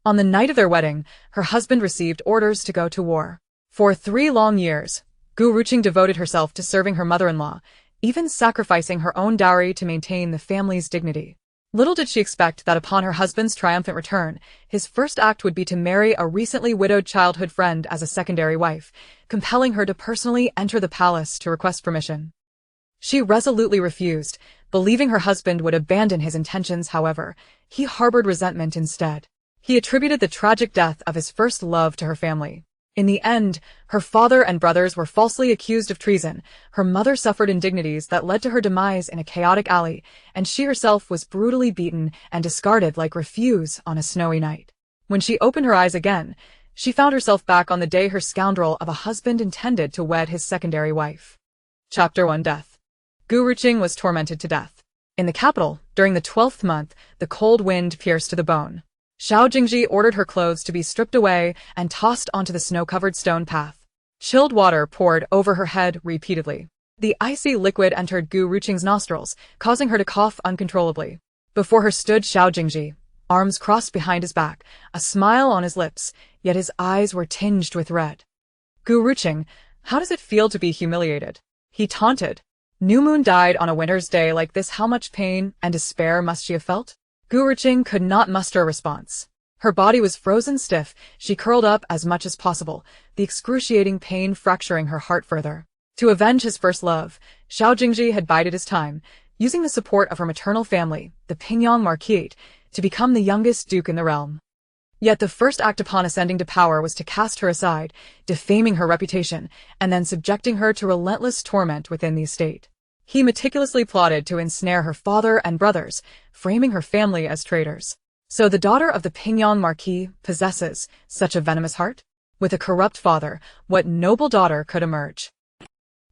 On the night of their wedding, her husband received orders to go to war. For 3 long years, Gu Ruqing devoted herself to serving her mother-in-law, even sacrificing her own dowry to maintain the family's dignity. Little did she expect that upon her husband's triumphant return, his first act would be to marry a recently widowed childhood friend as a secondary wife, compelling her to personally enter the palace to request permission. She resolutely refused, believing her husband would abandon his intentions. However, he harbored resentment instead. He attributed the tragic death of his first love to her family. In the end, her father and brothers were falsely accused of treason, her mother suffered indignities that led to her demise in a chaotic alley, and she herself was brutally beaten and discarded like refuse on a snowy night. When she opened her eyes again, she found herself back on the day her scoundrel of a husband intended to wed his secondary wife. Chapter 1 Death. Gu Ruqing was tormented to death. In the capital, during the 12th month, the cold wind pierced to the bone. Xiao Jingzhi ordered her clothes to be stripped away and tossed onto the snow-covered stone path. Chilled water poured over her head repeatedly. The icy liquid entered Gu Ruqing's nostrils, causing her to cough uncontrollably. Before her stood Xiao Jingzhi, arms crossed behind his back, a smile on his lips, yet his eyes were tinged with red. Gu Ruqing, how does it feel to be humiliated? He taunted. New moon died on a winter's day like this. How much pain and despair must she have felt? Gu Ruqing could not muster a response. Her body was frozen stiff, she curled up as much as possible, the excruciating pain fracturing her heart further. To avenge his first love, Xiao Jingzhi had bided his time, using the support of her maternal family, the Pingyang Marquis, to become the youngest duke in the realm. Yet the first act upon ascending to power was to cast her aside, defaming her reputation, and then subjecting her to relentless torment within the estate. He meticulously plotted to ensnare her father and brothers, framing her family as traitors. So the daughter of the Pingyang Marquis possesses such a venomous heart? With a corrupt father, what noble daughter could emerge?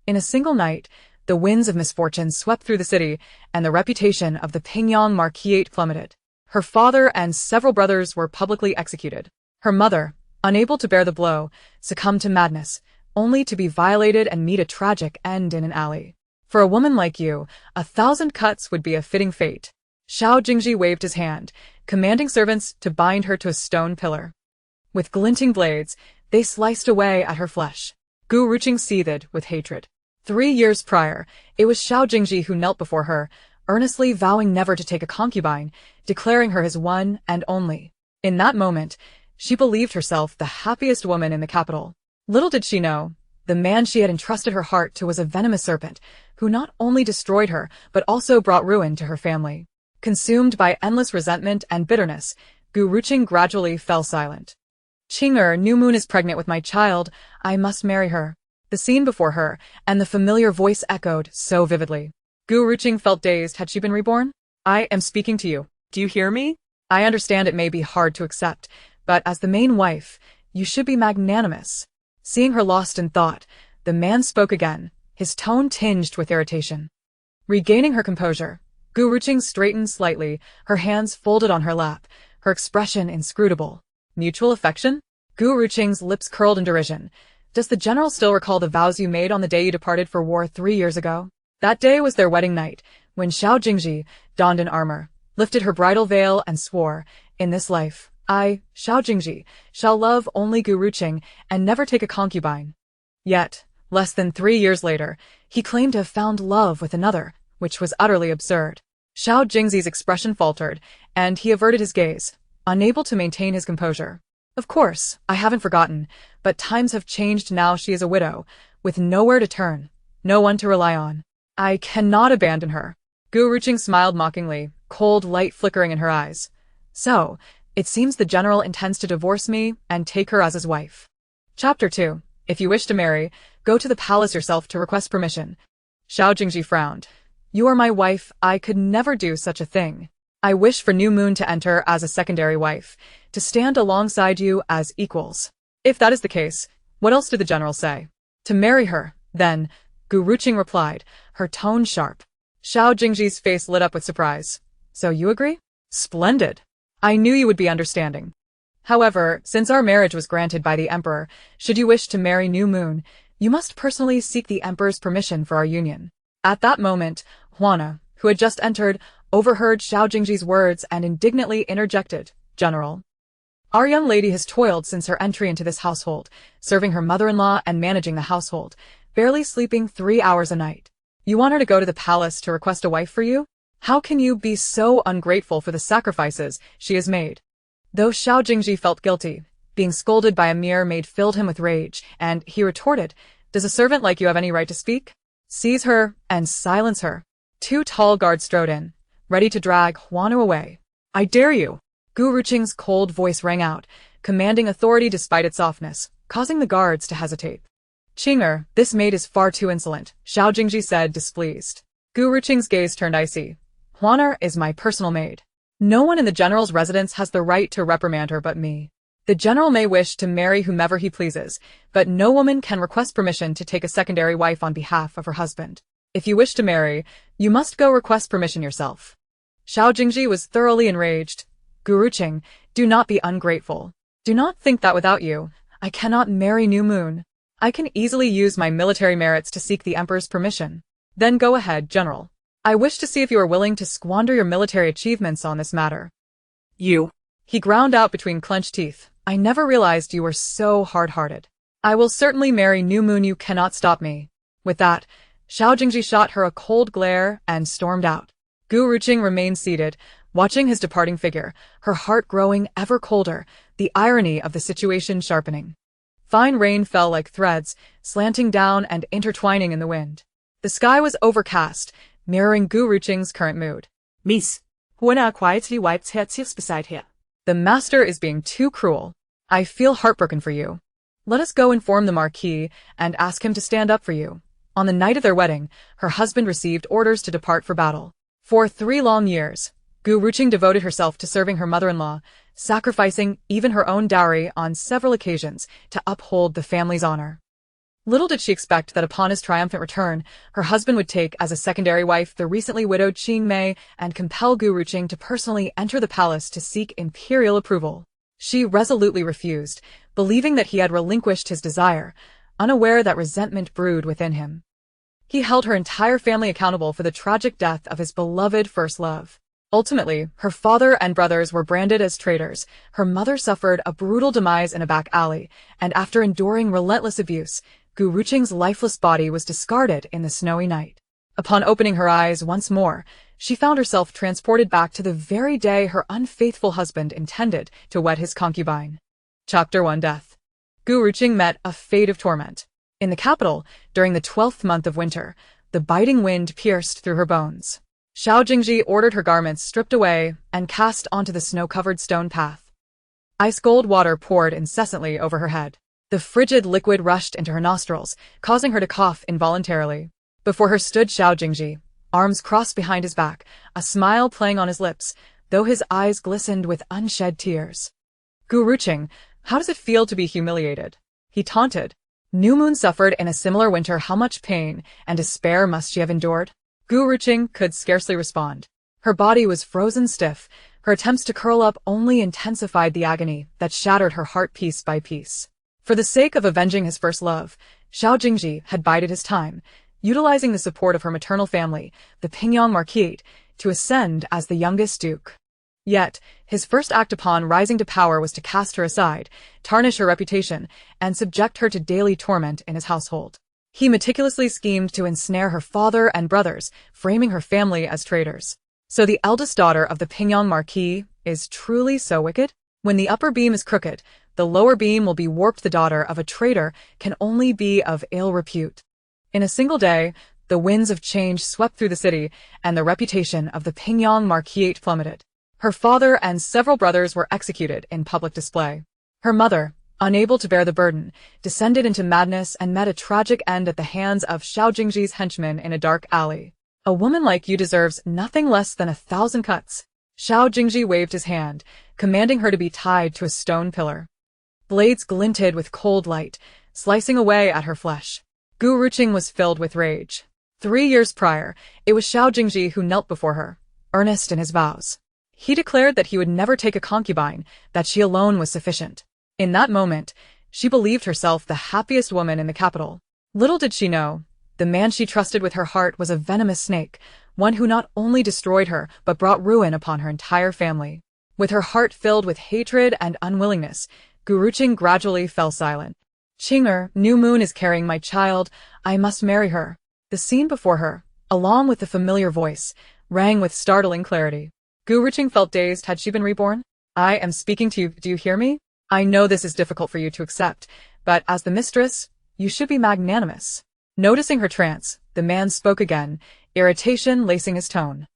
In a single night, the winds of misfortune swept through the city, and the reputation of the Pingyang Marquis plummeted. Her father and several brothers were publicly executed. Her mother, unable to bear the blow, succumbed to madness, only to be violated and meet a tragic end in an alley. For a woman like you, 1,000 cuts would be a fitting fate. Xiao Jingzhi waved his hand, commanding servants to bind her to a stone pillar. With glinting blades, they sliced away at her flesh. Gu Ruqing seethed with hatred. 3 years prior, it was Xiao Jingzhi who knelt before her, earnestly vowing never to take a concubine, declaring her his one and only. In that moment, she believed herself the happiest woman in the capital. Little did she know, the man she had entrusted her heart to was a venomous serpent, who not only destroyed her, but also brought ruin to her family. Consumed by endless resentment and bitterness, Gu Ruqing gradually fell silent. Qing'er, New Moon is pregnant with my child, I must marry her. The scene before her, and the familiar voice echoed so vividly. Gu Ruqing felt dazed. Had she been reborn? I am speaking to you. Do you hear me? I understand it may be hard to accept, but as the main wife, you should be magnanimous. Seeing her lost in thought, the man spoke again, his tone tinged with irritation. Regaining her composure, Gu Ruqing straightened slightly, her hands folded on her lap, her expression inscrutable. Mutual affection? Gu Ruqing's lips curled in derision. Does the general still recall the vows you made on the day you departed for war 3 years ago? That day was their wedding night, when Xiao Jingzhi, donned in armor, lifted her bridal veil and swore, in this life, I, Xiao Jingzhi, shall love only Gu Ruqing and never take a concubine. Yet, less than 3 years later, he claimed to have found love with another, which was utterly absurd. Xiao Jingzhi's expression faltered, and he averted his gaze, unable to maintain his composure. Of course, I haven't forgotten, but times have changed now. She is a widow, with nowhere to turn, no one to rely on. I cannot abandon her. Gu Ruqing smiled mockingly, cold light flickering in her eyes. So, it seems the general intends to divorce me and take her as his wife. Chapter 2. If you wish to marry, go to the palace yourself to request permission. Xiao Jingzhi frowned. You are my wife, I could never do such a thing. I wish for New Moon to enter as a secondary wife, to stand alongside you as equals. If that is the case, what else did the general say? To marry her, then, Gu Ruqing replied, her tone sharp. Xiao Jingzhi's face lit up with surprise. So you agree? Splendid. I knew you would be understanding. However, since our marriage was granted by the emperor, should you wish to marry New Moon, you must personally seek the emperor's permission for our union. At that moment, Huana, who had just entered, overheard Xiao Jingzhi's words and indignantly interjected, General. Our young lady has toiled since her entry into this household, serving her mother-in-law and managing the household, barely sleeping 3 hours a night. You want her to go to the palace to request a wife for you? How can you be so ungrateful for the sacrifices she has made? Though Xiao Jingzhi felt guilty, being scolded by a mere maid filled him with rage, and he retorted, "Does a servant like you have any right to speak? Seize her and silence her." 2 tall guards strode in, ready to drag Huanu away. "I dare you!" Gu Ruqing's cold voice rang out, commanding authority despite its softness, causing the guards to hesitate. "Qinger, this maid is far too insolent," Xiao Jingzhi said, displeased. Gu Ruqing's gaze turned icy. "Huaner is my personal maid. No one in the general's residence has the right to reprimand her but me. The general may wish to marry whomever he pleases, but no woman can request permission to take a secondary wife on behalf of her husband. If you wish to marry, you must go request permission yourself." Xiao Jingzhi was thoroughly enraged. "Gu Ruqing, do not be ungrateful. Do not think that without you, I cannot marry New Moon. I can easily use my military merits to seek the emperor's permission." "Then go ahead, General. I wish to see if you are willing to squander your military achievements on this matter." "You," he ground out between clenched teeth, "I never realized you were so hard-hearted. I will certainly marry New Moon, you cannot stop me." With that, Xiao Jingzhi shot her a cold glare and stormed out. Gu Ruqing remained seated, watching his departing figure, her heart growing ever colder, the irony of the situation sharpening. Fine rain fell like threads, slanting down and intertwining in the wind. The sky was overcast, mirroring Gu Ruqing's current mood. "Miss, Huana quietly wiped her tears beside her. The master is being too cruel. I feel heartbroken for you. Let us go inform the Marquis and ask him to stand up for you." On the night of their wedding, her husband received orders to depart for battle. For 3 long years, Gu Ruqing devoted herself to serving her mother-in-law, sacrificing even her own dowry on several occasions to uphold the family's honor. Little did she expect that upon his triumphant return, her husband would take as a secondary wife the recently widowed Qing Mei and compel Gu Ruqing to personally enter the palace to seek imperial approval. She resolutely refused, believing that he had relinquished his desire, unaware that resentment brewed within him. He held her entire family accountable for the tragic death of his beloved first love. Ultimately, her father and brothers were branded as traitors, her mother suffered a brutal demise in a back alley, and after enduring relentless abuse, Gu Ruqing's lifeless body was discarded in the snowy night. Upon opening her eyes once more, she found herself transported back to the very day her unfaithful husband intended to wed his concubine. Chapter 1: Death. Gu Ruqing met a fate of torment. In the capital, during the 12th month of winter, the biting wind pierced through her bones. Xiao Jingzhi ordered her garments stripped away and cast onto the snow-covered stone path. Ice-cold water poured incessantly over her head. The frigid liquid rushed into her nostrils, causing her to cough involuntarily. Before her stood Xiao Jingzhi, arms crossed behind his back, a smile playing on his lips, though his eyes glistened with unshed tears. "Gu Ruqing, how does it feel to be humiliated?" he taunted. New Moon suffered in a similar winter. How much pain and despair must she have endured? Gu Ruqing could scarcely respond. Her body was frozen stiff. Her attempts to curl up only intensified the agony that shattered her heart piece by piece. For the sake of avenging his first love, Xiao Jingzhi had bided his time, utilizing the support of her maternal family, the Pingyang Marquis, to ascend as the youngest duke. Yet, his first act upon rising to power was to cast her aside, tarnish her reputation, and subject her to daily torment in his household. He meticulously schemed to ensnare her father and brothers, framing her family as traitors. So the eldest daughter of the Pingyang Marquis is truly so wicked? When the upper beam is crooked, the lower beam will be warped. The daughter of a traitor can only be of ill repute. In a single day, the winds of change swept through the city, and the reputation of the Pingyang Marquis plummeted. Her father and several brothers were executed in public display. Her mother, unable to bear the burden, descended into madness and met a tragic end at the hands of Xiao Jingzhi's henchmen in a dark alley. "A woman like you deserves nothing less than 1,000 cuts." Xiao Jingzhi waved his hand, commanding her to be tied to a stone pillar. Blades glinted with cold light, slicing away at her flesh. Gu Ruqing was filled with rage. 3 years prior, it was Xiao Jingzhi who knelt before her, earnest in his vows. He declared that he would never take a concubine, that she alone was sufficient. In that moment, she believed herself the happiest woman in the capital. Little did she know, the man she trusted with her heart was a venomous snake, one who not only destroyed her but brought ruin upon her entire family. With her heart filled with hatred and unwillingness, Gu Ruqing gradually fell silent. Qing'er, New Moon is carrying my child, I must marry her. The scene before her, along with the familiar voice, rang with startling clarity. Gu Ruqing felt dazed. Had she been reborn? I am speaking to you, do you hear me? I know this is difficult for you to accept, but as the mistress, you should be magnanimous. Noticing her trance, the man spoke again, irritation lacing his tone.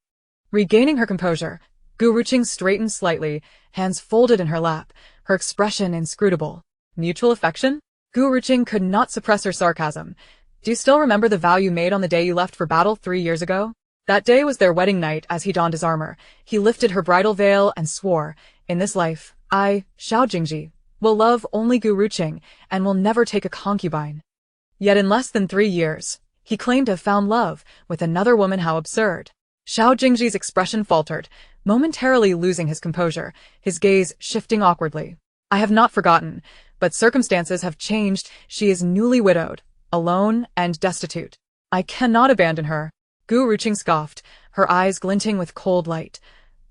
Regaining her composure, Gu Ruqing straightened slightly, hands folded in her lap, her expression inscrutable. Mutual affection? Gu Ruqing could not suppress her sarcasm. Do you still remember the vow you made on the day you left for battle 3 years ago? That day was their wedding night. As he donned his armor, he lifted her bridal veil and swore, in this life, I, Xiao Jingzhi, will love only Gu Ruqing and will never take a concubine. Yet in less than 3 years, he claimed to have found love with another woman. How absurd. Xiao Jingzhi's expression faltered, momentarily losing his composure, his gaze shifting awkwardly. I have not forgotten, but circumstances have changed. She is newly widowed, alone and destitute. I cannot abandon her. Gu Ruqing scoffed, her eyes glinting with cold light.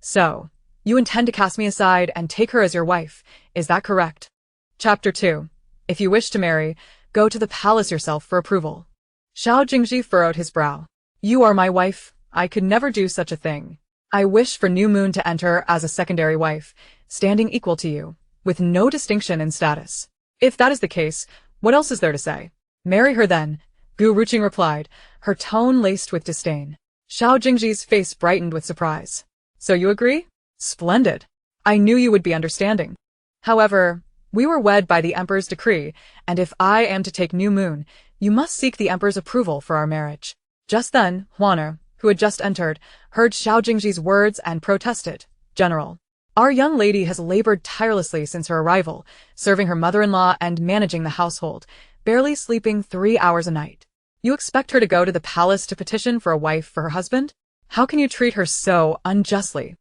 So, you intend to cast me aside and take her as your wife, is that correct? Chapter 2. If you wish to marry, go to the palace yourself for approval. Xiao Jingzhi furrowed his brow. You are my wife, I could never do such a thing. I wish for New Moon to enter as a secondary wife, standing equal to you, with no distinction in status. If that is the case, what else is there to say? Marry her then, Gu Ruqing replied, her tone laced with disdain. Xiao Jingzhi's face brightened with surprise. So you agree? Splendid. I knew you would be understanding. However, we were wed by the Emperor's decree, and if I am to take New Moon, you must seek the Emperor's approval for our marriage. Just then, Huaner, who had just entered, heard Xiao Jingzhi's words and protested. General, our young lady has labored tirelessly since her arrival, serving her mother-in-law and managing the household, barely sleeping 3 hours a night. You expect her to go to the palace to petition for a wife for her husband? How can you treat her so unjustly?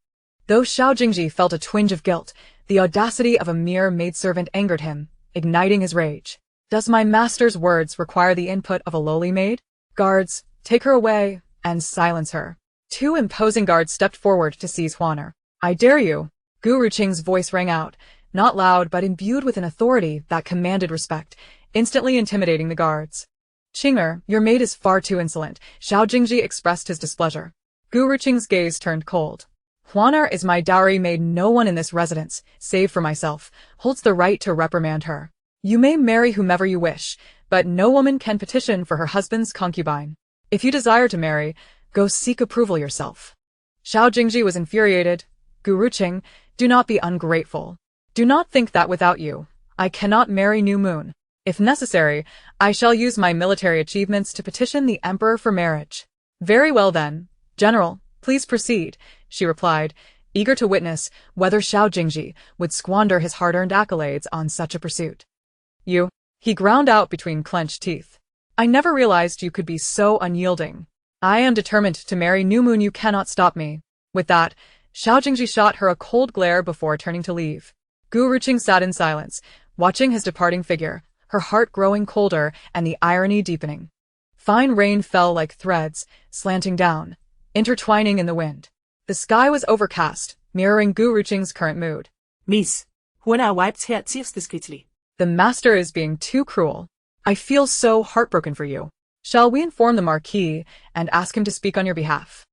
Though Xiao Jingzhi felt a twinge of guilt, the audacity of a mere maidservant angered him, igniting his rage. Does my master's words require the input of a lowly maid? Guards, take her away and silence her. 2 imposing guards stepped forward to seize Huaner. I dare you. Gu Ruqing's voice rang out, not loud but imbued with an authority that commanded respect, instantly intimidating the guards. Qing'er, your maid is far too insolent, Xiao Jingzhi expressed his displeasure. Gu Ruqing's gaze turned cold. Huaner is my dowry maid. No one in this residence, save for myself, holds the right to reprimand her. You may marry whomever you wish, but no woman can petition for her husband's concubine. If you desire to marry, go seek approval yourself. Xiao Jingzhi was infuriated. Gu Ruqing, do not be ungrateful. Do not think that without you, I cannot marry New Moon. If necessary, I shall use my military achievements to petition the Emperor for marriage. Very well then, General, please proceed, she replied, eager to witness whether Xiao Jingzhi would squander his hard-earned accolades on such a pursuit. You, he ground out between clenched teeth. I never realized you could be so unyielding. I am determined to marry New Moon. You cannot stop me. With that, Xiao Jingzhi shot her a cold glare before turning to leave. Gu Ruqing sat in silence, watching his departing figure, her heart growing colder and the irony deepening. Fine rain fell like threads, slanting down, intertwining in the wind. The sky was overcast, mirroring Gu Ruqing's current mood. Miss, Huaner wiped her tears discreetly. The master is being too cruel. I feel so heartbroken for you. Shall we inform the Marquis and ask him to speak on your behalf?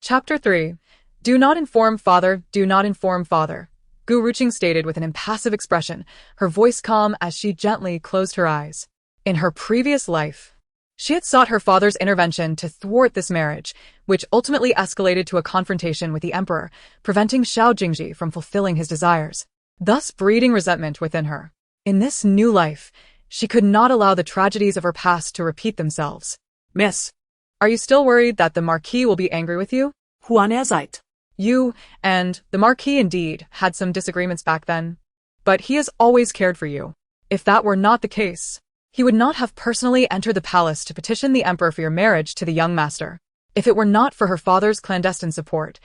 Chapter 3. Do not inform father, do not inform father. Gu Ruqing stated with an impassive expression, her voice calm as she gently closed her eyes. In her previous life, she had sought her father's intervention to thwart this marriage, which ultimately escalated to a confrontation with the Emperor, preventing Xiao Jingzhi from fulfilling his desires, thus breeding resentment within her. In this new life, she could not allow the tragedies of her past to repeat themselves. Miss, are you still worried that the Marquis will be angry with you? Huaner seid. You and the Marquis indeed had some disagreements back then, but he has always cared for you. If that were not the case, he would not have personally entered the palace to petition the Emperor for your marriage to the young master. If it were not for her father's clandestine support,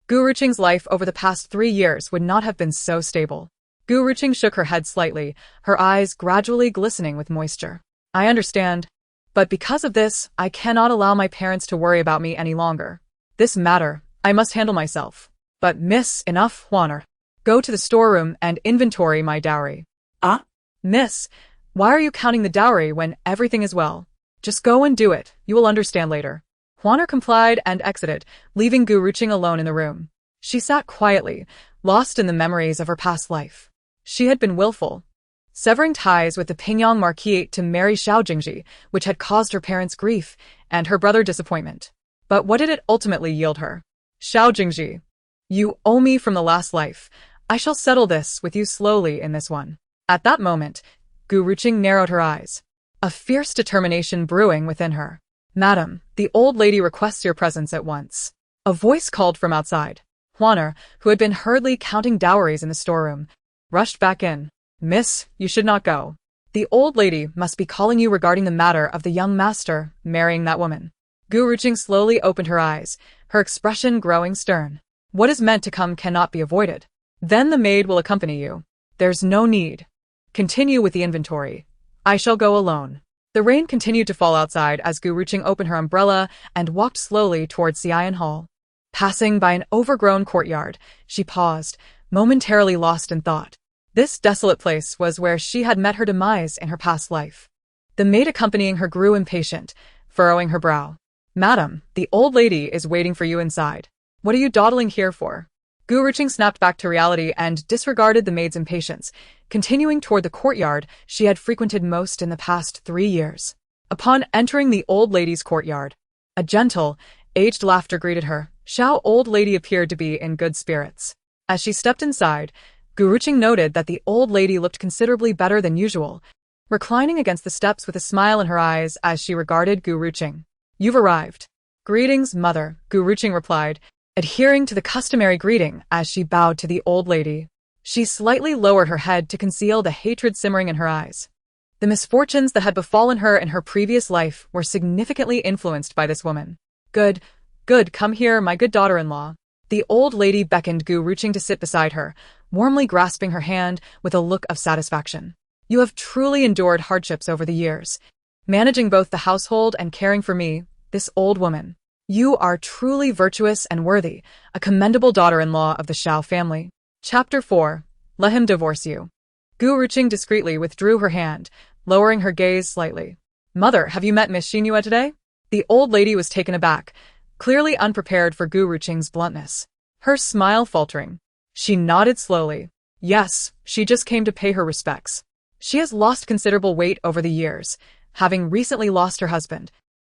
Gu Ruqing's life over the past 3 years would not have been so stable. Gu Ruqing shook her head slightly, her eyes gradually glistening with moisture. I understand, but because of this, I cannot allow my parents to worry about me any longer. This matter, I must handle myself. But miss, enough, Huaner. Go to the storeroom and inventory my dowry. Ah? Miss, why are you counting the dowry when everything is well? Just go and do it, you will understand later. Huaner complied and exited, leaving Gu Ruqing alone in the room. She sat quietly, lost in the memories of her past life. She had been willful, severing ties with the Pingyang Marquis to marry Xiao Jingzhi, which had caused her parents grief and her brother disappointment. But what did it ultimately yield her? Xiao Jingzhi, you owe me from the last life. I shall settle this with you slowly in this one. At that moment, Gu Ruqing narrowed her eyes, a fierce determination brewing within her. Madam, the old lady requests your presence at once. A voice called from outside. Huaner, who had been hurriedly counting dowries in the storeroom, rushed back in. Miss, you should not go. The old lady must be calling you regarding the matter of the young master marrying that woman. Gu Ruqing slowly opened her eyes, her expression growing stern. What is meant to come cannot be avoided. Then the maid will accompany you. There's no need. Continue with the inventory. I shall go alone. The rain continued to fall outside as Gu Ruqing opened her umbrella and walked slowly towards Xiayan Hall. Passing by an overgrown courtyard, she paused, momentarily lost in thought. This desolate place was where she had met her demise in her past life. The maid accompanying her grew impatient, furrowing her brow. Madam, the old lady is waiting for you inside. What are you dawdling here for? Gu Ruqing snapped back to reality and disregarded the maid's impatience, continuing toward the courtyard she had frequented most in the past 3 years. Upon entering the old lady's courtyard, a gentle, aged laughter greeted her. Xiao old lady appeared to be in good spirits. As she stepped inside, Gu Ruqing noted that the old lady looked considerably better than usual, reclining against the steps with a smile in her eyes as she regarded Gu Ruqing. You've arrived. Greetings, mother, Gu Ruqing replied, adhering to the customary greeting as she bowed to the old lady. She slightly lowered her head to conceal the hatred simmering in her eyes. The misfortunes that had befallen her in her previous life were significantly influenced by this woman. Good, come here, my good daughter-in-law. The old lady beckoned Gu Ruqing to sit beside her, warmly grasping her hand with a look of satisfaction. You have truly endured hardships over the years, managing both the household and caring for me, this old woman. You are truly virtuous and worthy, a commendable daughter-in-law of the Xiao family. Chapter 4. Let him divorce you. Gu Ruqing discreetly withdrew her hand, lowering her gaze slightly. Mother, have you met Miss Xinhua today? The old lady was taken aback, clearly unprepared for Gu Ruqing's bluntness. Her smile faltering. She nodded slowly. Yes, she just came to pay her respects. She has lost considerable weight over the years, having recently lost her husband.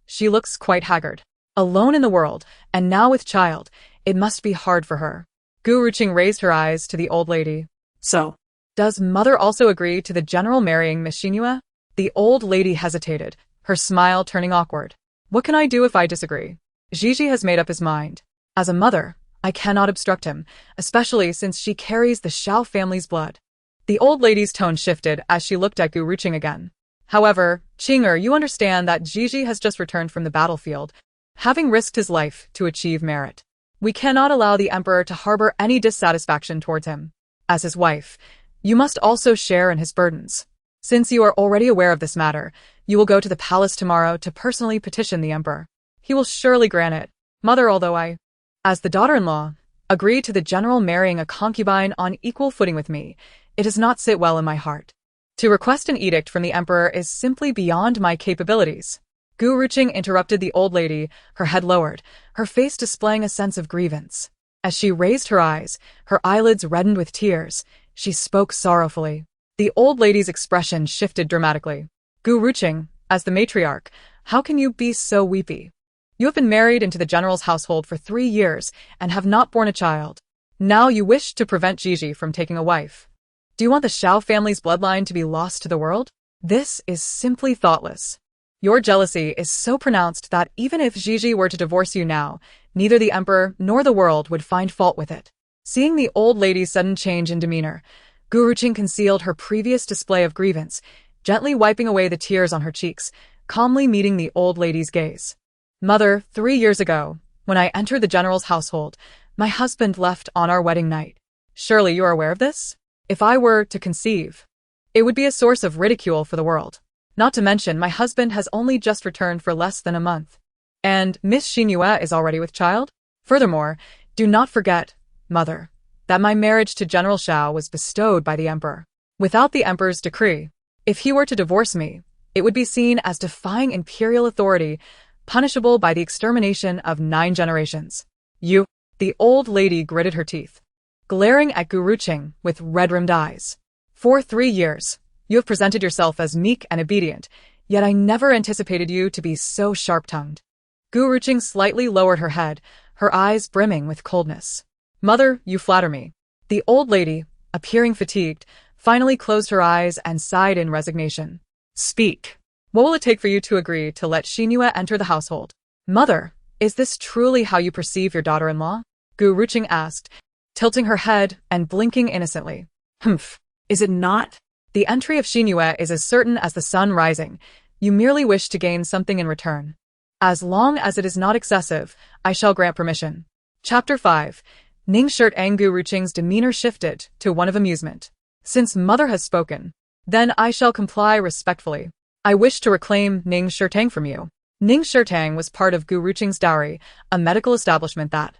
She looks quite haggard. Alone in the world, and now with child, it must be hard for her. Gu Ruqing raised her eyes to the old lady. So, does mother also agree to the general marrying Miss Xinhua? The old lady hesitated, her smile turning awkward. What can I do if I disagree? Jiji has made up his mind. As a mother, I cannot obstruct him, especially since she carries the Xiao family's blood. The old lady's tone shifted as she looked at Gu Ruqing again. However, Qing'er, you understand that Jiji has just returned from the battlefield, having risked his life to achieve merit. We cannot allow the emperor to harbor any dissatisfaction towards him. As his wife, you must also share in his burdens. Since you are already aware of this matter, you will go to the palace tomorrow to personally petition the emperor. He will surely grant it. Mother, although I, as the daughter-in-law, agree to the general marrying a concubine on equal footing with me, it does not sit well in my heart. To request an edict from the emperor is simply beyond my capabilities. Gu Ruqing interrupted the old lady, her head lowered, her face displaying a sense of grievance. As she raised her eyes, her eyelids reddened with tears, she spoke sorrowfully. The old lady's expression shifted dramatically. Gu Ruqing, as the matriarch, how can you be so weepy? You have been married into the general's household for 3 years and have not borne a child. Now you wish to prevent Jiji from taking a wife. Do you want the Xiao family's bloodline to be lost to the world? This is simply thoughtless. Your jealousy is so pronounced that even if Jiji were to divorce you now, neither the emperor nor the world would find fault with it. Seeing the old lady's sudden change in demeanor, Gu Ruqing concealed her previous display of grievance, gently wiping away the tears on her cheeks, calmly meeting the old lady's gaze. Mother, 3 years ago, when I entered the general's household, my husband left on our wedding night. Surely you are aware of this? If I were to conceive, it would be a source of ridicule for the world. Not to mention, my husband has only just returned for less than a month. And Miss Xinhua is already with child? Furthermore, do not forget, mother, that my marriage to General Xiao was bestowed by the emperor. Without the emperor's decree, if he were to divorce me, it would be seen as defying imperial authority, punishable by the extermination of 9 generations. You, the old lady gritted her teeth, glaring at Gu Ruqing with red-rimmed eyes. For 3 years, you have presented yourself as meek and obedient, yet I never anticipated you to be so sharp-tongued. Gu Ruqing slightly lowered her head, her eyes brimming with coldness. Mother, you flatter me. The old lady, appearing fatigued, finally closed her eyes and sighed in resignation. Speak. What will it take for you to agree to let Xinyu enter the household? Mother, is this truly how you perceive your daughter-in-law? Gu Ruqing asked, tilting her head and blinking innocently. Humph. Is it not? The entry of Xinyu is as certain as the sun rising. You merely wish to gain something in return. As long as it is not excessive, I shall grant permission. Chapter 5. Ning Shirtang. Gu Ruqing's demeanor shifted to one of amusement. Since mother has spoken, then I shall comply respectfully. I wish to reclaim Ning Shirtang from you. Ning Shirtang was part of Gu Ruqing's dowry, a medical establishment that,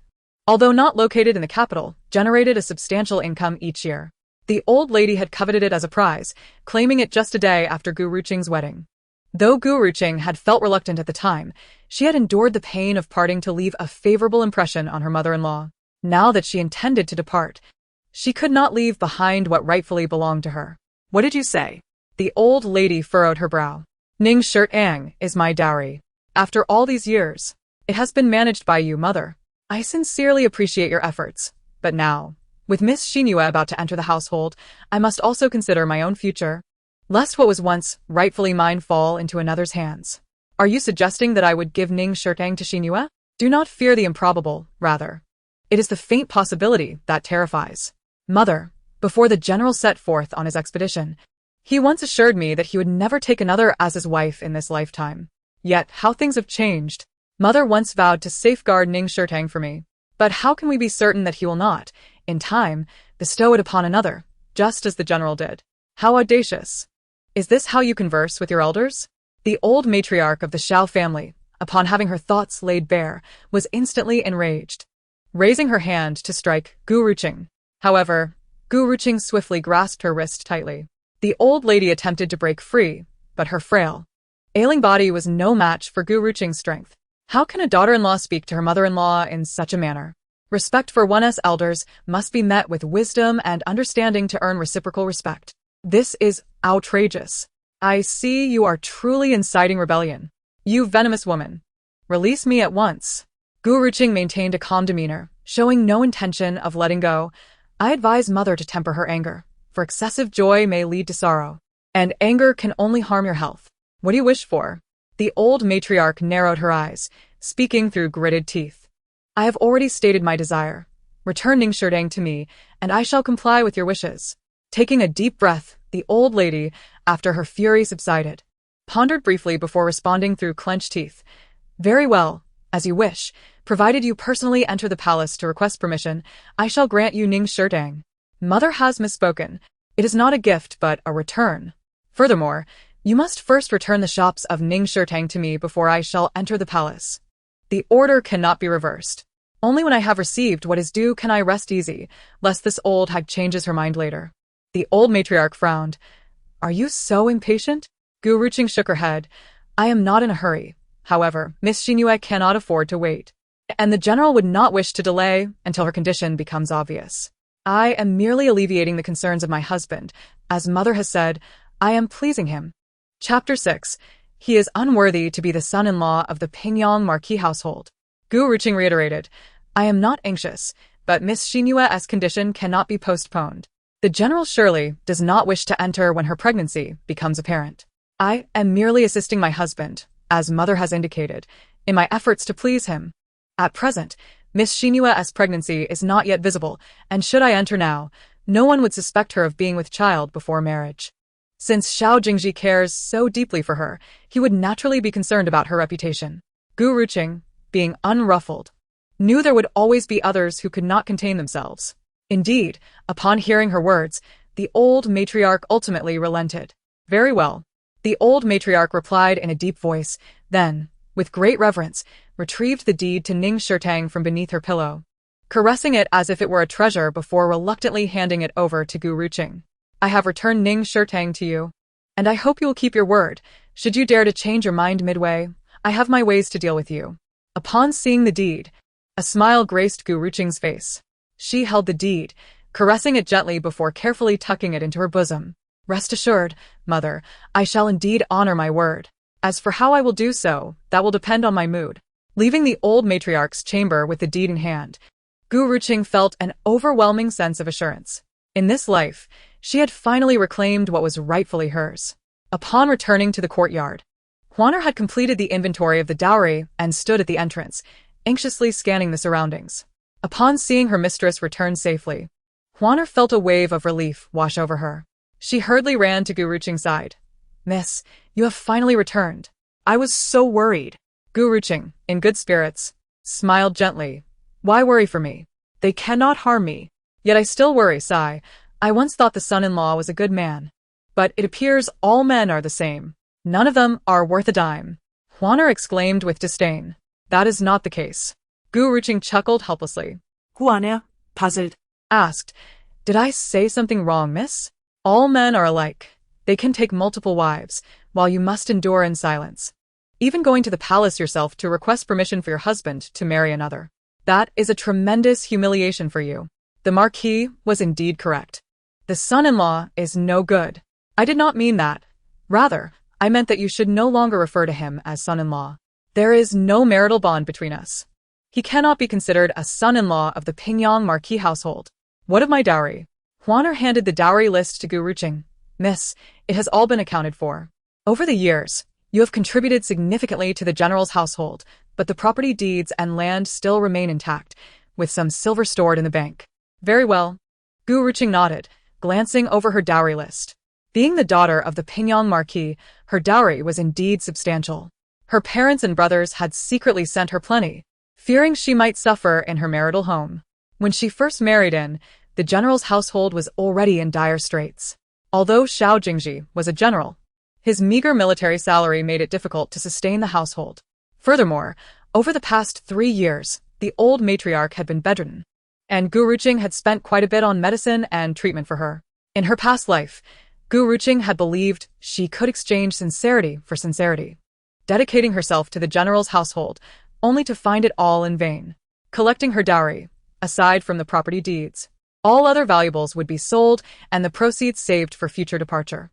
although not located in the capital, generated a substantial income each year. The old lady had coveted it as a prize, claiming it just a day after Gu Ruqing's wedding. Though Gu Ruqing had felt reluctant at the time, she had endured the pain of parting to leave a favorable impression on her mother-in-law. Now that she intended to depart, she could not leave behind what rightfully belonged to her. What did you say? The old lady furrowed her brow. Ning Shirtang is my dowry. After all these years, it has been managed by you, mother. I sincerely appreciate your efforts, but now, with Miss Xinyu about to enter the household, I must also consider my own future, lest what was once rightfully mine fall into another's hands. Are you suggesting that I would give Ning Shirtang to Xinyu? Do not fear the improbable, rather. It is the faint possibility that terrifies. Mother, before the general set forth on his expedition, he once assured me that he would never take another as his wife in this lifetime. Yet, how things have changed. Mother once vowed to safeguard Ning Shirtang for me. But how can we be certain that he will not, in time, bestow it upon another, just as the general did? How audacious. Is this how you converse with your elders? The old matriarch of the Xiao family, upon having her thoughts laid bare, was instantly enraged, raising her hand to strike Gu Ruqing. However, Gu Ruqing swiftly grasped her wrist tightly. The old lady attempted to break free, but her frail, ailing body was no match for Gu Ruqing's strength. How can a daughter-in-law speak to her mother-in-law in such a manner? Respect for one's elders must be met with wisdom and understanding to earn reciprocal respect. This is outrageous. I see you are truly inciting rebellion. You venomous woman. Release me at once. Gu Ruqing maintained a calm demeanor, showing no intention of letting go. I advise mother to temper her anger, for excessive joy may lead to sorrow, and anger can only harm your health. What do you wish for? The old matriarch narrowed her eyes, speaking through gritted teeth. I have already stated my desire. Return Ning Shirtang to me, and I shall comply with your wishes. Taking a deep breath, the old lady, after her fury subsided, pondered briefly before responding through clenched teeth. Very well, as you wish. Provided you personally enter the palace to request permission, I shall grant you Ning Shirtang. Mother has misspoken. It is not a gift but a return. Furthermore, you must first return the shops of Ning Shirtang to me before I shall enter the palace. The order cannot be reversed. Only when I have received what is due can I rest easy, lest this old hag changes her mind later. The old matriarch frowned. Are you so impatient? Gu Ruqing shook her head. I am not in a hurry. However, Miss Xinyu cannot afford to wait, and the general would not wish to delay until her condition becomes obvious. I am merely alleviating the concerns of my husband. As mother has said, I am pleasing him. Chapter 6. He is unworthy to be the son-in-law of the Pingyang Marquis household. Gu Ruqing reiterated, I am not anxious, but Miss Xinyue's condition cannot be postponed. The general surely does not wish to enter when her pregnancy becomes apparent. I am merely assisting my husband, as mother has indicated, in my efforts to please him. At present, Miss Xinyue's pregnancy is not yet visible, and should I enter now, no one would suspect her of being with child before marriage. Since Xiao Jingzhi cares so deeply for her, he would naturally be concerned about her reputation. Gu Ruqing, being unruffled, knew there would always be others who could not contain themselves. Indeed, upon hearing her words, the old matriarch ultimately relented. Very well. The old matriarch replied in a deep voice, then, with great reverence, retrieved the deed to Ning Shirtang from beneath her pillow. caressing it as if it were a treasure before reluctantly handing it over to Gu Ruqing. I have returned Ning Shirtang to you, and I hope you will keep your word. Should you dare to change your mind midway, I have my ways to deal with you. Upon seeing the deed, a smile graced Gu Ruqing's face. She held the deed, caressing it gently before carefully tucking it into her bosom. Rest assured, mother, I shall indeed honor my word. As for how I will do so, that will depend on my mood. Leaving the old matriarch's chamber with the deed in hand, Gu Ruqing felt an overwhelming sense of assurance. In this life, she had finally reclaimed what was rightfully hers. Upon returning to the courtyard, Huaner had completed the inventory of the dowry and stood at the entrance, anxiously scanning the surroundings. Upon seeing her mistress return safely, Huaner felt a wave of relief wash over her. She hurriedly ran to Gu Ruqing's side. Miss, you have finally returned. I was so worried. Gu Ruqing, in good spirits, smiled gently. Why worry for me? They cannot harm me. Yet I still worry, sigh. I once thought the son-in-law was a good man. But it appears all men are the same. None of them are worth a dime. Huaner exclaimed with disdain. That is not the case. Gu Ruqing chuckled helplessly. Huaner, puzzled, asked, Did I say something wrong, miss? All men are alike. They can take multiple wives, while you must endure in silence. Even going to the palace yourself to request permission for your husband to marry another. That is a tremendous humiliation for you. The Marquis was indeed correct. The son-in-law is no good. I did not mean that. Rather, I meant that you should no longer refer to him as son-in-law. There is no marital bond between us. He cannot be considered a son-in-law of the Pingyang Marquis household. What of my dowry? Huaner handed the dowry list to Gu Ruqing. Miss, it has all been accounted for. Over the years, you have contributed significantly to the general's household, but the property deeds and land still remain intact, with some silver stored in the bank. Very well. Gu Ruqing nodded, glancing over her dowry list. Being the daughter of the Pingyang Marquis, her dowry was indeed substantial. Her parents and brothers had secretly sent her plenty, fearing she might suffer in her marital home. When she first married in, the general's household was already in dire straits. Although Xiao Jingzhi was a general, his meager military salary made it difficult to sustain the household. Furthermore, over the past 3 years, the old matriarch had been bedridden, and Gu Ruqing had spent quite a bit on medicine and treatment for her. In her past life, Gu Ruqing had believed she could exchange sincerity for sincerity, dedicating herself to the general's household, only to find it all in vain. Collecting her dowry, aside from the property deeds, all other valuables would be sold and the proceeds saved for future departure.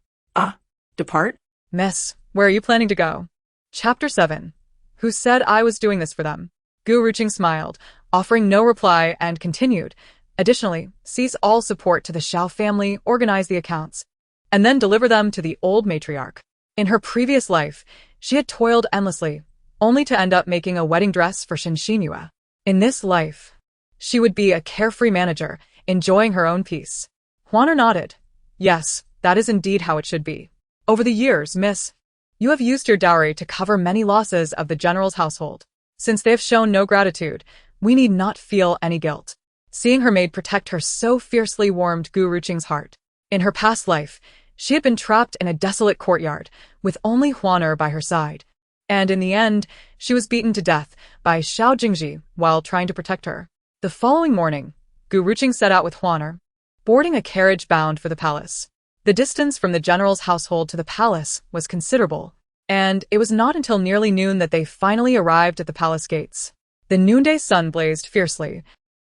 Depart? Miss, where are you planning to go? Chapter 7. Who said I was doing this for them? Gu Ruqing smiled, offering no reply, and continued. Additionally, cease all support to the Xiao family, organize the accounts, and then deliver them to the old matriarch. In her previous life, she had toiled endlessly, only to end up making a wedding dress for Xinxinhua. In this life, she would be a carefree manager, enjoying her own peace. Huaner nodded. Yes, that is indeed how it should be. Over the years, miss, you have used your dowry to cover many losses of the general's household. Since they have shown no gratitude, we need not feel any guilt. Seeing her maid protect her so fiercely warmed Gu Ruqing's heart. In her past life, she had been trapped in a desolate courtyard, with only Huaner by her side. And in the end, she was beaten to death by Xiao Jingzhi while trying to protect her. The following morning, Gu Ruqing set out with Huaner, boarding a carriage bound for the palace. The distance from the general's household to the palace was considerable, and it was not until nearly noon that they finally arrived at the palace gates. The noonday sun blazed fiercely,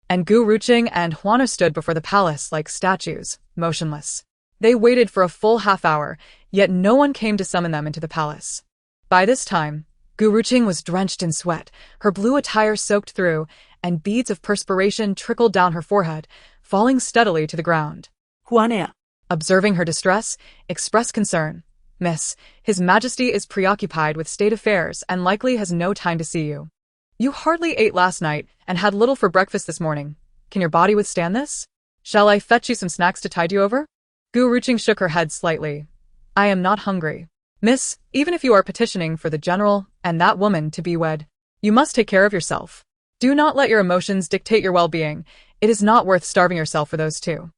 and Gu Ruqing and Huaner stood before the palace like statues, motionless. They waited for a full half-hour, yet no one came to summon them into the palace. By this time, Gu Ruqing was drenched in sweat, her blue attire soaked through, and beads of perspiration trickled down her forehead, falling steadily to the ground. Huaner, observing her distress, expressed concern. Miss, His Majesty is preoccupied with state affairs and likely has no time to see you. You hardly ate last night and had little for breakfast this morning. Can your body withstand this? Shall I fetch you some snacks to tide you over? Gu Ruqing shook her head slightly. I am not hungry. Miss, even if you are petitioning for the general and that woman to be wed, you must take care of yourself. Do not let your emotions dictate your well-being. It is not worth starving yourself for those two.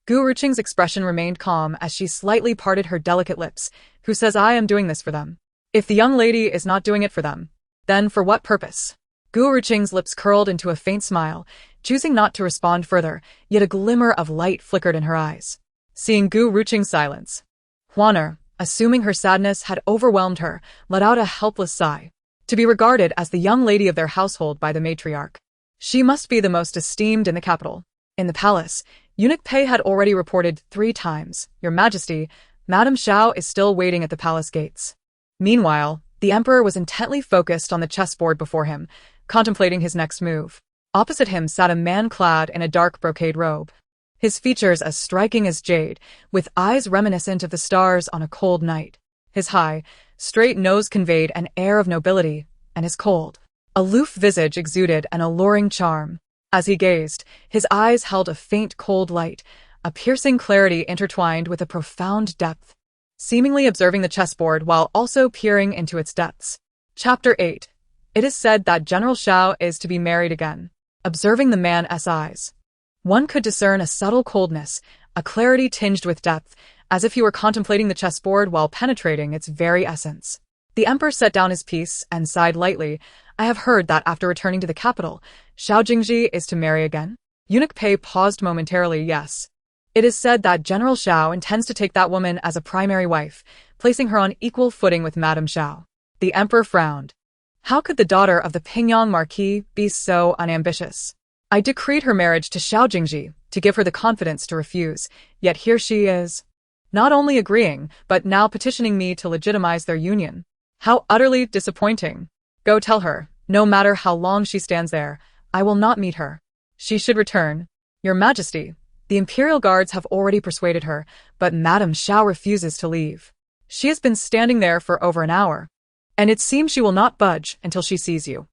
Gu Ruqing's expression remained calm as she slightly parted her delicate lips. Who says I am doing this for them? If the young lady is not doing it for them, then for what purpose? Gu Ruqing's lips curled into a faint smile, choosing not to respond further, yet a glimmer of light flickered in her eyes. Seeing Gu Ruqing's silence, Huaner, assuming her sadness had overwhelmed her, let out a helpless sigh. To be regarded as the young lady of their household by the matriarch, she must be the most esteemed in the capital. In the palace, Eunuch Pei had already reported 3 times, "Your Majesty, Madame Xiao is still waiting at the palace gates." Meanwhile, the emperor was intently focused on the chessboard before him, contemplating his next move. Opposite him sat a man clad in a dark brocade robe, his features as striking as jade, with eyes reminiscent of the stars on a cold night. His high, straight nose conveyed an air of nobility, and his cold, aloof visage exuded an alluring charm. As he gazed, his eyes held a faint cold light, a piercing clarity intertwined with a profound depth, seemingly observing the chessboard while also peering into its depths. Chapter 8. It is said that General Xiao is to be married again. Observing the man's eyes, one could discern a subtle coldness, a clarity tinged with depth, as if he were contemplating the chessboard while penetrating its very essence. The emperor set down his piece and sighed lightly. "I have heard that after returning to the capital, Xiao Jingzhi is to marry again?" Eunuch Pei paused momentarily. "Yes. It is said that General Xiao intends to take that woman as a primary wife, placing her on equal footing with Madame Xiao." The emperor frowned. How could the daughter of the Pingyang Marquis be so unambitious? "I decreed her marriage to Xiao Jingzhi to give her the confidence to refuse, yet here she is, not only agreeing, but now petitioning me to legitimize their union. How utterly disappointing. Go tell her, no matter how long she stands there, I will not meet her. She should return. Your Majesty, the Imperial Guards have already persuaded her, but Madame Xiao refuses to leave. She has been standing there for over an hour, and it seems she will not budge until she sees you.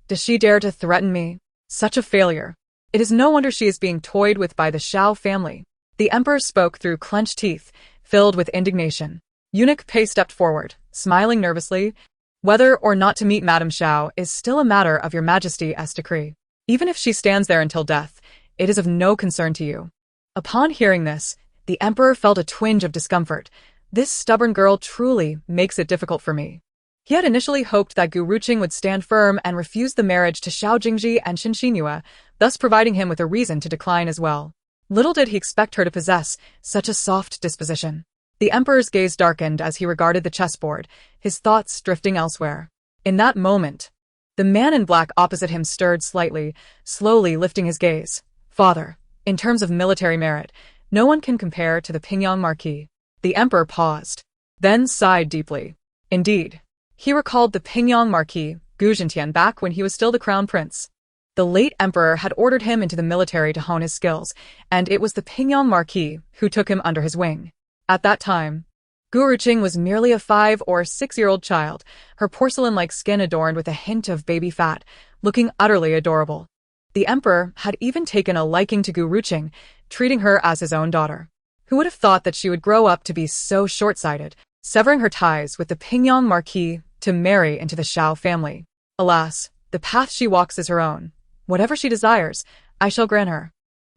Does she dare to threaten me? Such a failure. It is no wonder she is being toyed with by the Xiao family." The emperor spoke through clenched teeth, filled with indignation. Eunuch Pei stepped forward, smiling nervously. "Whether or not to meet Madame Xiao is still a matter of your Majesty's decree. Even if she stands there until death, it is of no concern to you." Upon hearing this, the emperor felt a twinge of discomfort. This stubborn girl truly makes it difficult for me. He had initially hoped that Gu Ruqing would stand firm and refuse the marriage to Xiao Jingzhi and Xin Xinhua, thus providing him with a reason to decline as well. Little did he expect her to possess such a soft disposition. The emperor's gaze darkened as he regarded the chessboard, his thoughts drifting elsewhere. In that moment, the man in black opposite him stirred slightly, slowly lifting his gaze. "Father, in terms of military merit, no one can compare to the Pingyang Marquis." The emperor paused, then sighed deeply. Indeed, he recalled the Pingyang Marquis, Gu Zhentian, back when he was still the crown prince. The late emperor had ordered him into the military to hone his skills, and it was the Pingyang Marquis who took him under his wing. At that time, Gu Ruqing was merely a 5 or 6-year-old child, her porcelain-like skin adorned with a hint of baby fat, looking utterly adorable. The emperor had even taken a liking to Gu Ruqing, treating her as his own daughter. Who would have thought that she would grow up to be so short-sighted, severing her ties with the Pingyang Marquis to marry into the Xiao family? Alas, the path she walks is her own. Whatever she desires, I shall grant her,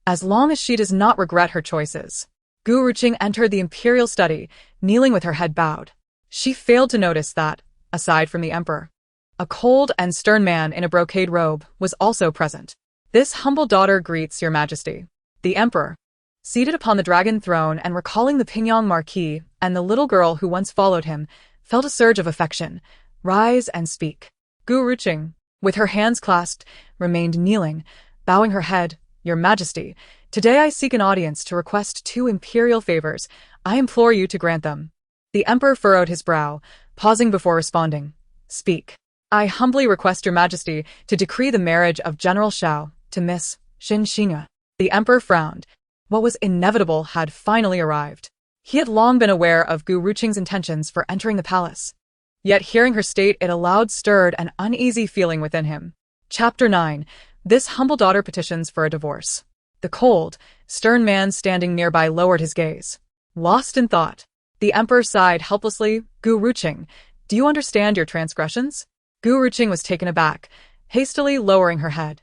as long as she does not regret her choices. Gu Ruqing entered the imperial study, kneeling with her head bowed. She failed to notice that, aside from the emperor, a cold and stern man in a brocade robe was also present. "This humble daughter greets your Majesty." The emperor, seated upon the dragon throne and recalling the Pingyang Marquis and the little girl who once followed him, felt a surge of affection. "Rise and speak." Gu Ruqing, with her hands clasped, remained kneeling, bowing her head. "Your Majesty, today I seek an audience to request 2 imperial favors. I implore you to grant them." The emperor furrowed his brow, pausing before responding. "Speak." "I humbly request your Majesty to decree the marriage of General Xiao to Miss Xin Xinhua." The emperor frowned. What was inevitable had finally arrived. He had long been aware of Gu Ruqing's intentions for entering the palace. Yet hearing her state it aloud stirred an uneasy feeling within him. Chapter 9. This humble daughter petitions for a divorce. The cold, stern man standing nearby lowered his gaze, lost in thought. The emperor sighed helplessly. "Gu Ruqing, do you understand your transgressions?" Gu Ruqing was taken aback, hastily lowering her head.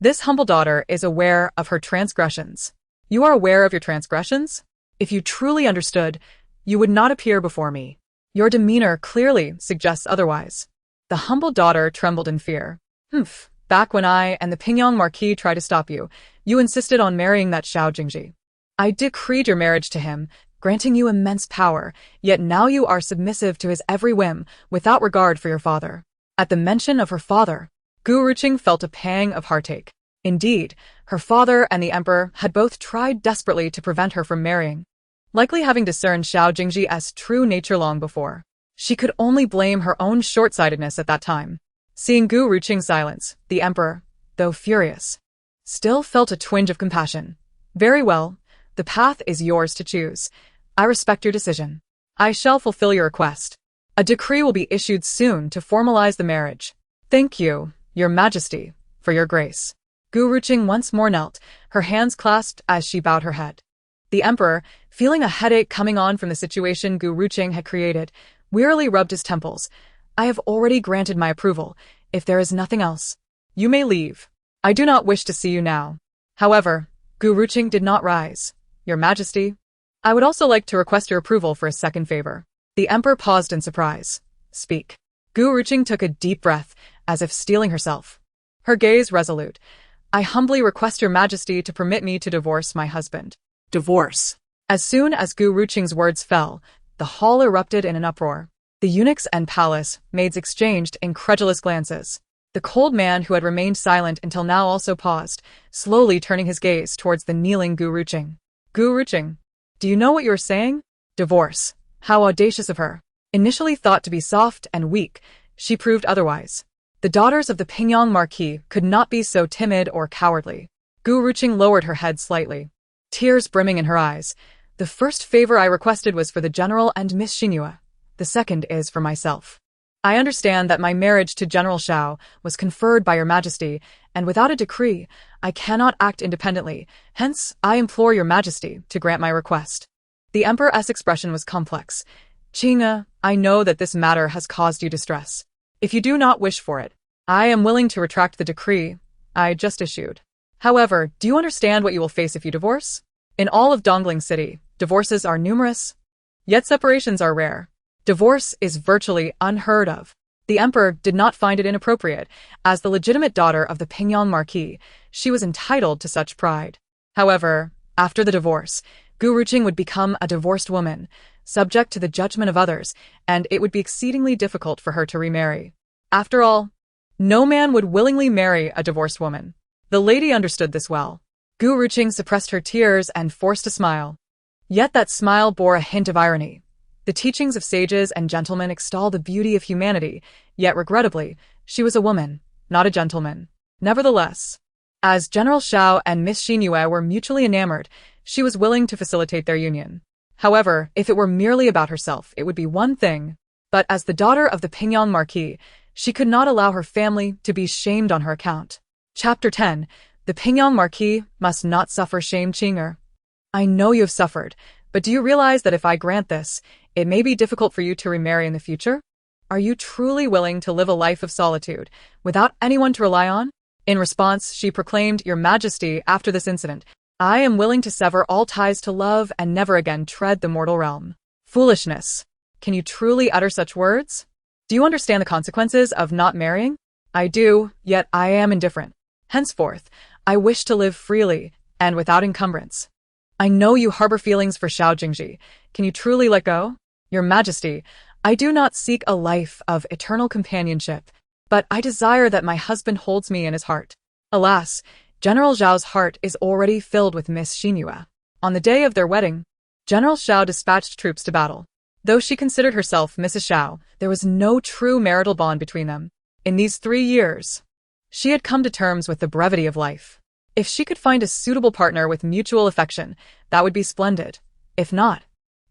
"This humble daughter is aware of her transgressions." "You are aware of your transgressions? If you truly understood, you would not appear before me. Your demeanor clearly suggests otherwise." The humble daughter trembled in fear. Back when I and the Pingyang Marquis tried to stop you, you insisted on marrying that Xiao Jingzhi. I decreed your marriage to him, granting you immense power, yet now you are submissive to his every whim, without regard for your father. At the mention of her father, Gu Ruqing felt a pang of heartache. Indeed, her father and the emperor had both tried desperately to prevent her from marrying. Likely having discerned Xiao Jingzhi's true nature long before, she could only blame her own short-sightedness at that time. Seeing Gu Ruqing's silence, the emperor, though furious, still felt a twinge of compassion. Very well, the path is yours to choose. I respect your decision. I shall fulfill your request. A decree will be issued soon to formalize the marriage. Thank you, your majesty, for your grace. Gu Ruqing once more knelt, her hands clasped as she bowed her head. The emperor, feeling a headache coming on from the situation Gu Ruqing had created, wearily rubbed his temples. I have already granted my approval. If there is nothing else, you may leave. I do not wish to see you now. However, Gu Ruqing did not rise. Your majesty, I would also like to request your approval for a second favor. The emperor paused in surprise. Speak. Gu Ruqing took a deep breath, as if steeling herself. Her gaze resolute. I humbly request your majesty to permit me to divorce my husband. Divorce. As soon as Gu Ruqing's words fell, the hall erupted in an uproar. The eunuchs and palace maids exchanged incredulous glances. The cold man who had remained silent until now also paused, slowly turning his gaze towards the kneeling Gu Ruqing. Gu Ruqing, do you know what you are saying? Divorce. How audacious of her. Initially thought to be soft and weak, she proved otherwise. The daughters of the Pingyang Marquis could not be so timid or cowardly. Gu Ruqing lowered her head slightly, tears brimming in her eyes. The first favor I requested was for the general and Miss Xinhua. The second is for myself. I understand that my marriage to General Xiao was conferred by your majesty, and without a decree, I cannot act independently. Hence, I implore your majesty to grant my request. The emperor's expression was complex. Qing'e, I know that this matter has caused you distress. If you do not wish for it, I am willing to retract the decree I just issued. However, do you understand what you will face if you divorce? In all of Dongling City, divorces are numerous, yet separations are rare. Divorce is virtually unheard of. The emperor did not find it inappropriate. As the legitimate daughter of the Pingyang Marquis, she was entitled to such pride. However, after the divorce, Gu Ruqing would become a divorced woman, subject to the judgment of others, and it would be exceedingly difficult for her to remarry. After all, no man would willingly marry a divorced woman. The lady understood this well. Gu Ruqing suppressed her tears and forced a smile. Yet that smile bore a hint of irony. The teachings of sages and gentlemen extol the beauty of humanity, yet regrettably, she was a woman, not a gentleman. Nevertheless, as General Xiao and Miss Xinhua were mutually enamored, she was willing to facilitate their union. However, if it were merely about herself, it would be one thing. But as the daughter of the Pingyang Marquis, she could not allow her family to be shamed on her account. Chapter 10. The Pingyang Marquis must not suffer shame. Qing'e, I know you have suffered, but do you realize that if I grant this, it may be difficult for you to remarry in the future? Are you truly willing to live a life of solitude, without anyone to rely on? In response, she proclaimed, Your Majesty, after this incident, I am willing to sever all ties to love and never again tread the mortal realm. Foolishness. Can you truly utter such words? Do you understand the consequences of not marrying? I do, yet I am indifferent. Henceforth, I wish to live freely, and without encumbrance. I know you harbor feelings for Xiao Jingzhi. Can you truly let go? Your Majesty, I do not seek a life of eternal companionship, but I desire that my husband holds me in his heart. Alas, General Xiao's heart is already filled with Miss Xinhua. On the day of their wedding, General Xiao dispatched troops to battle. Though she considered herself Mrs. Xiao, there was no true marital bond between them. In these 3 years, she had come to terms with the brevity of life. If she could find a suitable partner with mutual affection, that would be splendid. If not,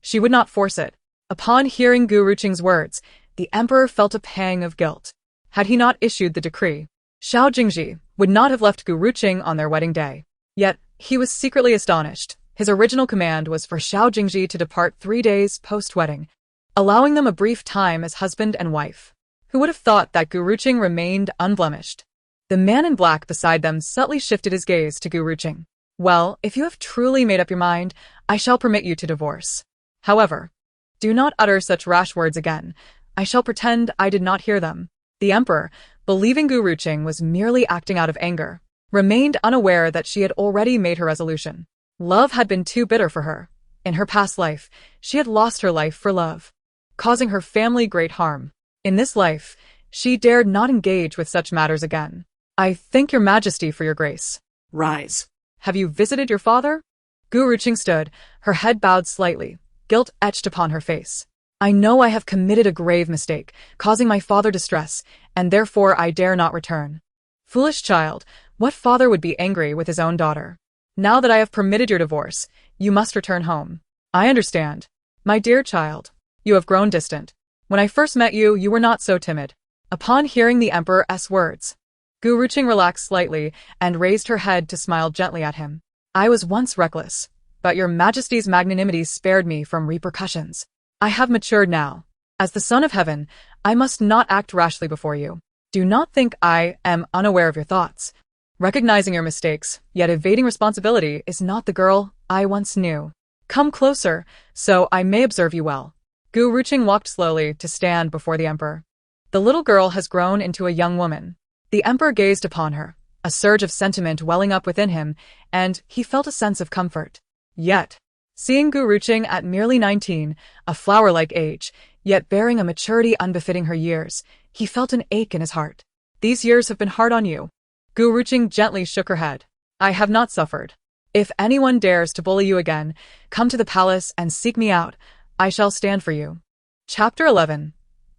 she would not force it. Upon hearing Gu Ruqing's words, the emperor felt a pang of guilt. Had he not issued the decree, Xiao Jingzhi would not have left Gu Ruqing on their wedding day. Yet, he was secretly astonished. His original command was for Xiao Jingzhi to depart 3 days post-wedding, allowing them a brief time as husband and wife. Who would have thought that Gu Ruqing remained unblemished? The man in black beside them subtly shifted his gaze to Gu Ruqing. Well, if you have truly made up your mind, I shall permit you to divorce. However, do not utter such rash words again. I shall pretend I did not hear them. The emperor, believing Gu Ruqing was merely acting out of anger, remained unaware that she had already made her resolution. Love had been too bitter for her. In her past life, she had lost her life for love, causing her family great harm. In this life, she dared not engage with such matters again. I thank your majesty for your grace. Rise. Have you visited your father? Gu Ruqing stood, her head bowed slightly, guilt etched upon her face. I know I have committed a grave mistake, causing my father distress, and therefore I dare not return. Foolish child, what father would be angry with his own daughter? Now that I have permitted your divorce, you must return home. I understand. My dear child, you have grown distant. When I first met you, you were not so timid. Upon hearing the emperor's words, Gu Ruqing relaxed slightly and raised her head to smile gently at him. I was once reckless, but your majesty's magnanimity spared me from repercussions. I have matured now. As the son of heaven, I must not act rashly before you. Do not think I am unaware of your thoughts. Recognizing your mistakes, yet evading responsibility, is not the girl I once knew. Come closer, so I may observe you well. Gu Ruqing walked slowly to stand before the emperor. The little girl has grown into a young woman. The emperor gazed upon her, a surge of sentiment welling up within him, and he felt a sense of comfort. Yet, seeing Gu Ruqing at merely 19, a flower-like age, yet bearing a maturity unbefitting her years, he felt an ache in his heart. These years have been hard on you. Gu Ruqing gently shook her head. I have not suffered. If anyone dares to bully you again, come to the palace and seek me out. I shall stand for you. Chapter 11.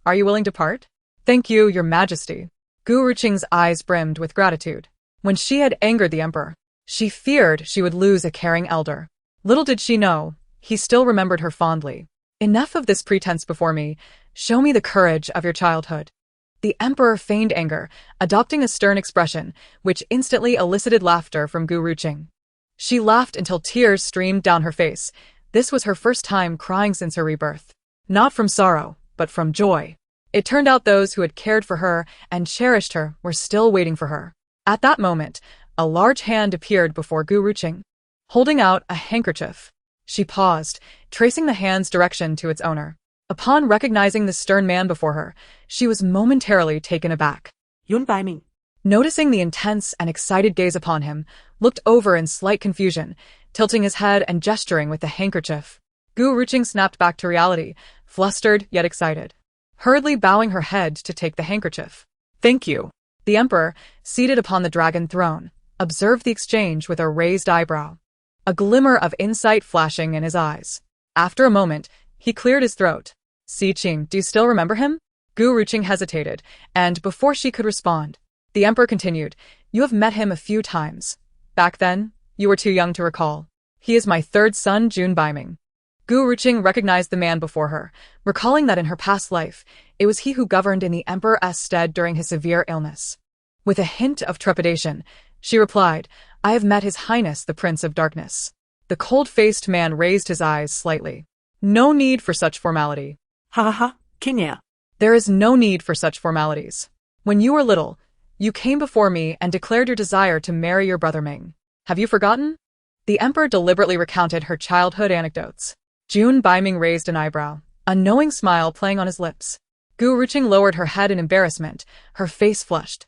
Are you willing to part? Thank you, your majesty. Gu Ruqing's eyes brimmed with gratitude. When she had angered the emperor, she feared she would lose a caring elder. Little did she know, he still remembered her fondly. Enough of this pretense before me. Show me the courage of your childhood. The emperor feigned anger, adopting a stern expression, which instantly elicited laughter from Gu Ruqing. She laughed until tears streamed down her face. This was her first time crying since her rebirth. Not from sorrow, but from joy. It turned out those who had cared for her and cherished her were still waiting for her. At that moment, a large hand appeared before Gu Ruqing, holding out a handkerchief. She paused, tracing the hand's direction to its owner. Upon recognizing the stern man before her, she was momentarily taken aback. Yun Baiming. Noticing the intense and excited gaze upon him, looked over in slight confusion, tilting his head and gesturing with the handkerchief. Gu Ruqing snapped back to reality, flustered yet excited, hurriedly bowing her head to take the handkerchief. Thank you. The emperor, seated upon the dragon throne, observed the exchange with a raised eyebrow, a glimmer of insight flashing in his eyes. After a moment, he cleared his throat. Si Qing, do you still remember him? Gu Ruqing hesitated, and before she could respond, the emperor continued, You have met him a few times. Back then, you were too young to recall. He is my third son, Jun Baiming. Gu Ruqing recognized the man before her, recalling that in her past life, it was he who governed in the emperor's stead during his severe illness. With a hint of trepidation, she replied, I have met His Highness the Prince of Darkness. The cold-faced man raised his eyes slightly. No need for such formality. Ha ha ha, Kinya. There is no need for such formalities. When you were little, you came before me and declared your desire to marry your brother Ming. Have you forgotten? The emperor deliberately recounted her childhood anecdotes. Jun Baiming raised an eyebrow, a knowing smile playing on his lips. Gu Ruqing lowered her head in embarrassment, her face flushed.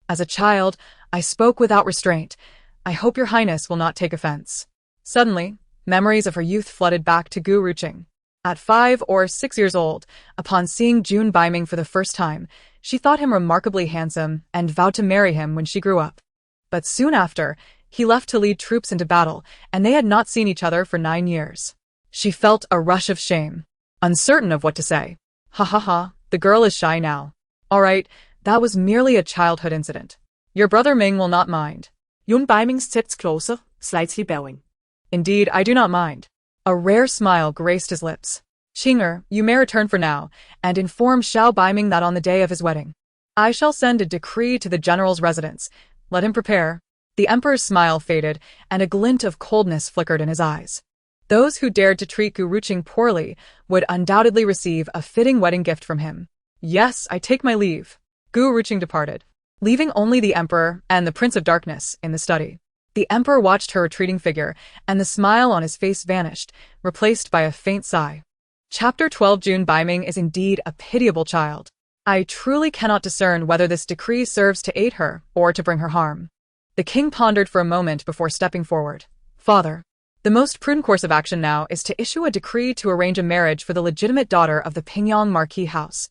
As a child, I spoke without restraint. I hope your highness will not take offense. Suddenly, memories of her youth flooded back to Gu Ruqing. At 5 or 6 years old, upon seeing Jun Baiming for the first time, she thought him remarkably handsome and vowed to marry him when she grew up. But soon after, he left to lead troops into battle, and they had not seen each other for 9 years. She felt a rush of shame, uncertain of what to say. Ha ha ha, the girl is shy now. All right, that was merely a childhood incident. Your brother Ming will not mind. Yun Baiming stepped closer, slightly bowing. Indeed, I do not mind. A rare smile graced his lips. Qinger, you may return for now, and inform Xiao Baiming that on the day of his wedding, I shall send a decree to the general's residence. Let him prepare. The emperor's smile faded, and a glint of coldness flickered in his eyes. Those who dared to treat Gu Ruqing poorly would undoubtedly receive a fitting wedding gift from him. Yes, I take my leave. Gu Ruqing departed, leaving only the emperor and the Prince of Darkness in the study. The emperor watched her retreating figure, and the smile on his face vanished, replaced by a faint sigh. Chapter 12. Jun Baiming is indeed a pitiable child. I truly cannot discern whether this decree serves to aid her or to bring her harm. The king pondered for a moment before stepping forward. Father, the most prudent course of action now is to issue a decree to arrange a marriage for the legitimate daughter of the Pingyang Marquis house,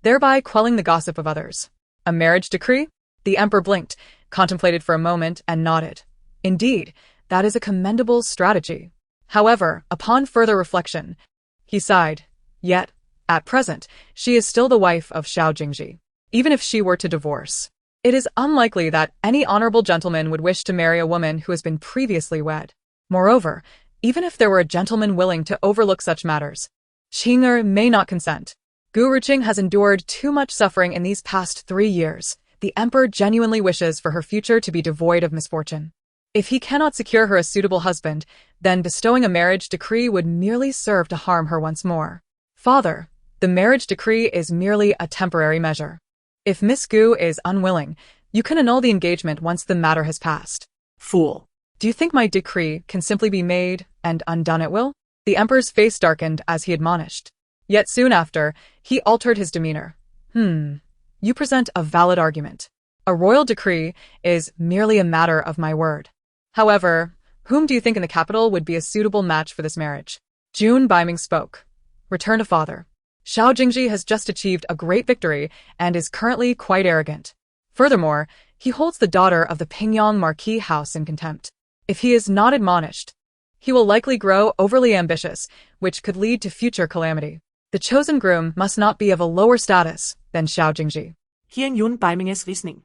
thereby quelling the gossip of others. A marriage decree? The emperor blinked, contemplated for a moment, and nodded. Indeed, that is a commendable strategy. However, upon further reflection, he sighed. Yet, at present, she is still the wife of Xiao Jingzhi. Even if she were to divorce, it is unlikely that any honorable gentleman would wish to marry a woman who has been previously wed. Moreover, even if there were a gentleman willing to overlook such matters, Qing'er may not consent. Gu Ruqing has endured too much suffering in these past 3 years. The emperor genuinely wishes for her future to be devoid of misfortune. If he cannot secure her a suitable husband, then bestowing a marriage decree would merely serve to harm her once more. Father, the marriage decree is merely a temporary measure. If Miss Gu is unwilling, you can annul the engagement once the matter has passed. Fool. Do you think my decree can simply be made and undone at will? The emperor's face darkened as he admonished. Yet soon after, he altered his demeanor. You present a valid argument. A royal decree is merely a matter of my word. However, whom do you think in the capital would be a suitable match for this marriage? Jun Baiming spoke. Return to father. Xiao Jingzhi has just achieved a great victory and is currently quite arrogant. Furthermore, he holds the daughter of the Pingyang Marquis house in contempt. If he is not admonished, he will likely grow overly ambitious, which could lead to future calamity. The chosen groom must not be of a lower status than Xiao Jingzhi. Hearing Jun Baiming's reasoning,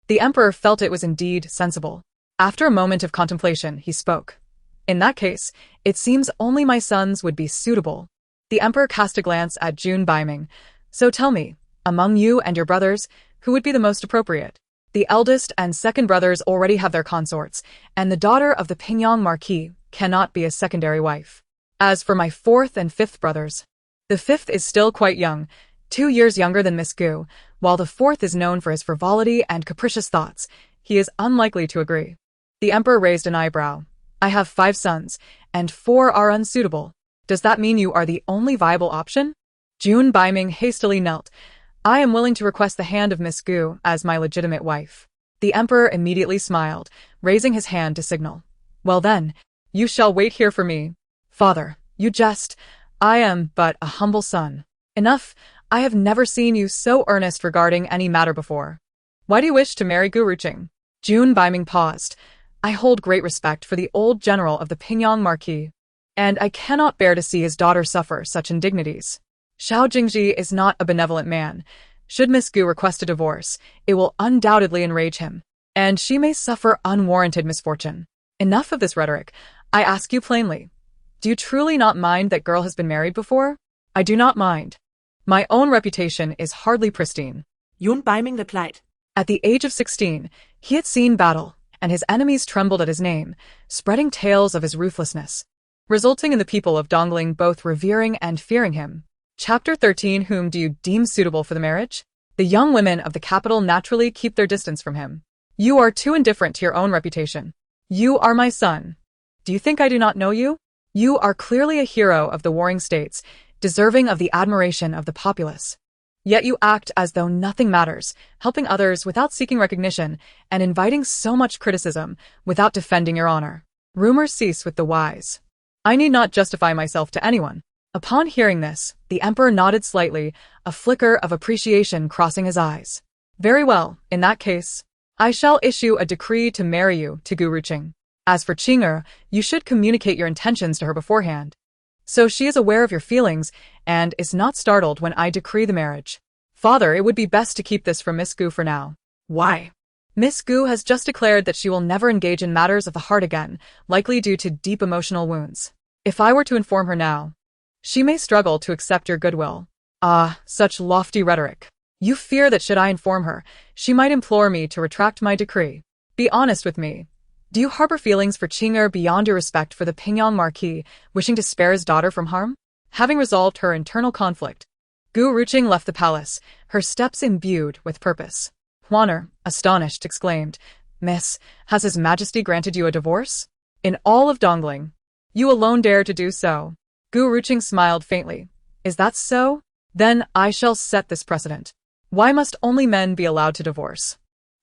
The emperor felt it was indeed sensible. After a moment of contemplation, he spoke. In that case, it seems only my sons would be suitable. The emperor cast a glance at Jun Baiming. So tell me, among you and your brothers, who would be the most appropriate? The eldest and second brothers already have their consorts, and the daughter of the Pingyang Marquis cannot be a secondary wife. As for my fourth and fifth brothers, the fifth is still quite young, 2 years younger than Miss Gu, while the fourth is known for his frivolity and capricious thoughts. He is unlikely to agree. The emperor raised an eyebrow. I have 5 sons, and 4 are unsuitable. Does that mean you are the only viable option? Jun Baiming hastily knelt. I am willing to request the hand of Miss Gu as my legitimate wife. The emperor immediately smiled, raising his hand to signal. Well then, you shall wait here for me. Father, you jest. I am but a humble son. Enough, I have never seen you so earnest regarding any matter before. Why do you wish to marry Gu Ruqing? Jun Baiming paused. I hold great respect for the old general of the Pingyang Marquis, and I cannot bear to see his daughter suffer such indignities. Xiao Jingzhi is not a benevolent man. Should Miss Gu request a divorce, it will undoubtedly enrage him, and she may suffer unwarranted misfortune. Enough of this rhetoric. I ask you plainly. Do you truly not mind that girl has been married before? I do not mind. My own reputation is hardly pristine. Jun Baiming replied. At the age of 16, he had seen battle, and his enemies trembled at his name, spreading tales of his ruthlessness, resulting in the people of Dongling both revering and fearing him. Chapter 13. Whom do you deem suitable for the marriage? The young women of the capital naturally keep their distance from him. You are too indifferent to your own reputation. You are my son. Do you think I do not know you? You are clearly a hero of the warring states, deserving of the admiration of the populace. Yet you act as though nothing matters, helping others without seeking recognition, and inviting so much criticism without defending your honor. Rumors cease with the wise. I need not justify myself to anyone. Upon hearing this, the emperor nodded slightly, a flicker of appreciation crossing his eyes. Very well, in that case, I shall issue a decree to marry you to Gu Ruqing. As for Qing'er, you should communicate your intentions to her beforehand, so she is aware of your feelings and is not startled when I decree the marriage. Father, it would be best to keep this from Miss Gu for now. Why? Miss Gu has just declared that she will never engage in matters of the heart again, likely due to deep emotional wounds. If I were to inform her now, she may struggle to accept your goodwill. Ah, such lofty rhetoric. You fear that should I inform her, she might implore me to retract my decree. Be honest with me. Do you harbor feelings for Qing'er beyond your respect for the Pingyang Marquis, wishing to spare his daughter from harm? Having resolved her internal conflict, Gu Ruqing left the palace, her steps imbued with purpose. Huaner, astonished, exclaimed, Miss, has His Majesty granted you a divorce? In all of Dongling, you alone dare to do so. Gu Ruqing smiled faintly. Is that so? Then I shall set this precedent. Why must only men be allowed to divorce?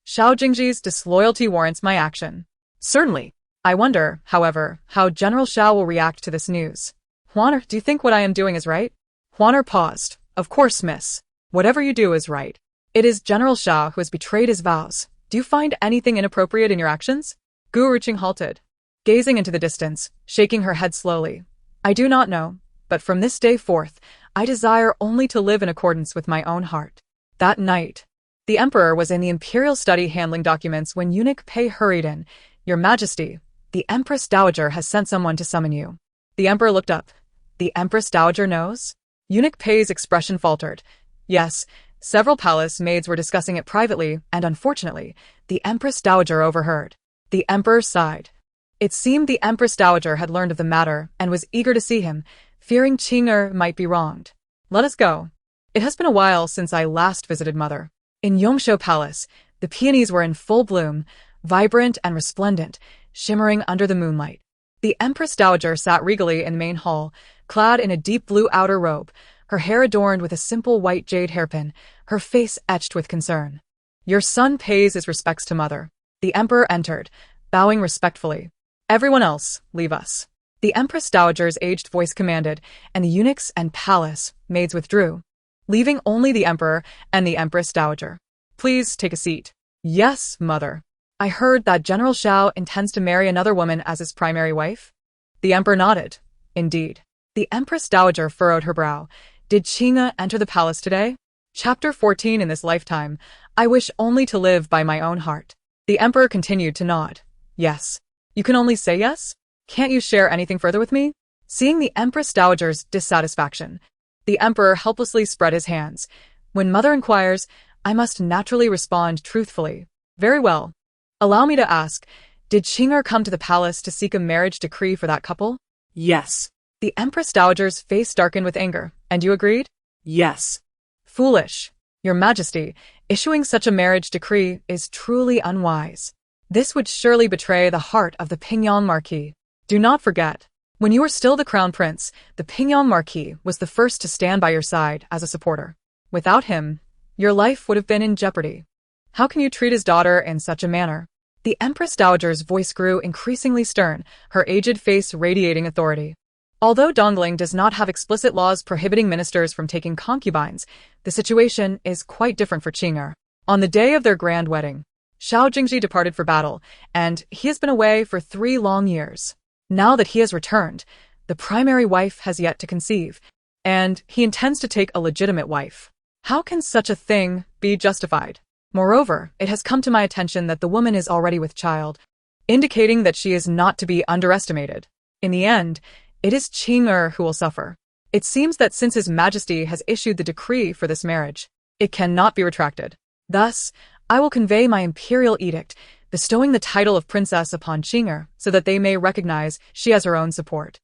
Xiao Jingzhi's disloyalty warrants my action. Certainly. I wonder, however, how General Xiao will react to this news. Huaner, do you think what I am doing is right? Huaner paused. Of course, miss. Whatever you do is right. It is General Xiao who has betrayed his vows. Do you find anything inappropriate in your actions? Gu Ruqing halted, gazing into the distance, shaking her head slowly. I do not know, but from this day forth, I desire only to live in accordance with my own heart. That night, the Emperor was in the Imperial Study handling documents when eunuch Pei hurried in. Your Majesty, the Empress Dowager has sent someone to summon you. The Emperor looked up. The Empress Dowager knows? Eunuch Pei's expression faltered. Yes, several palace maids were discussing it privately, and unfortunately, the Empress Dowager overheard. The Emperor sighed. It seemed the Empress Dowager had learned of the matter and was eager to see him, fearing Qing'er might be wronged. Let us go. It has been a while since I last visited Mother. In Yongshou Palace, the peonies were in full bloom, vibrant and resplendent, shimmering under the moonlight. The Empress Dowager sat regally in the main hall, clad in a deep blue outer robe, her hair adorned with a simple white jade hairpin, her face etched with concern. Your son pays his respects to Mother. The Emperor entered, bowing respectfully. Everyone else, leave us. The Empress Dowager's aged voice commanded, and the eunuchs and palace maids withdrew, leaving only the Emperor and the Empress Dowager. Please take a seat. Yes, Mother. I heard that General Xiao intends to marry another woman as his primary wife? The Emperor nodded. Indeed. The Empress Dowager furrowed her brow. Did Qing'e enter the palace today? Chapter 14 In this lifetime, I wish only to live by my own heart. The Emperor continued to nod. Yes. You can only say yes? Can't you share anything further with me? Seeing the Empress Dowager's dissatisfaction, the Emperor helplessly spread his hands. When Mother inquires, I must naturally respond truthfully. Very well. Allow me to ask, did Qing'er come to the palace to seek a marriage decree for that couple? Yes. The Empress Dowager's face darkened with anger. And you agreed? Yes. Foolish. Your Majesty, issuing such a marriage decree is truly unwise. This would surely betray the heart of the Pingyang Marquis. Do not forget, when you were still the Crown Prince, the Pingyang Marquis was the first to stand by your side as a supporter. Without him, your life would have been in jeopardy. How can you treat his daughter in such a manner? The Empress Dowager's voice grew increasingly stern, her aged face radiating authority. Although Dongling does not have explicit laws prohibiting ministers from taking concubines, the situation is quite different for Qing'er. On the day of their grand wedding, Xiao Jingzhi departed for battle, and he has been away for 3 long years. Now that he has returned, the primary wife has yet to conceive, and he intends to take a legitimate wife. How can such a thing be justified? Moreover, it has come to my attention that the woman is already with child, indicating that she is not to be underestimated. In the end, it is Qing'er who will suffer. It seems that since His Majesty has issued the decree for this marriage, it cannot be retracted. Thus, I will convey my imperial edict, bestowing the title of princess upon Qing'er so that they may recognize she has her own support.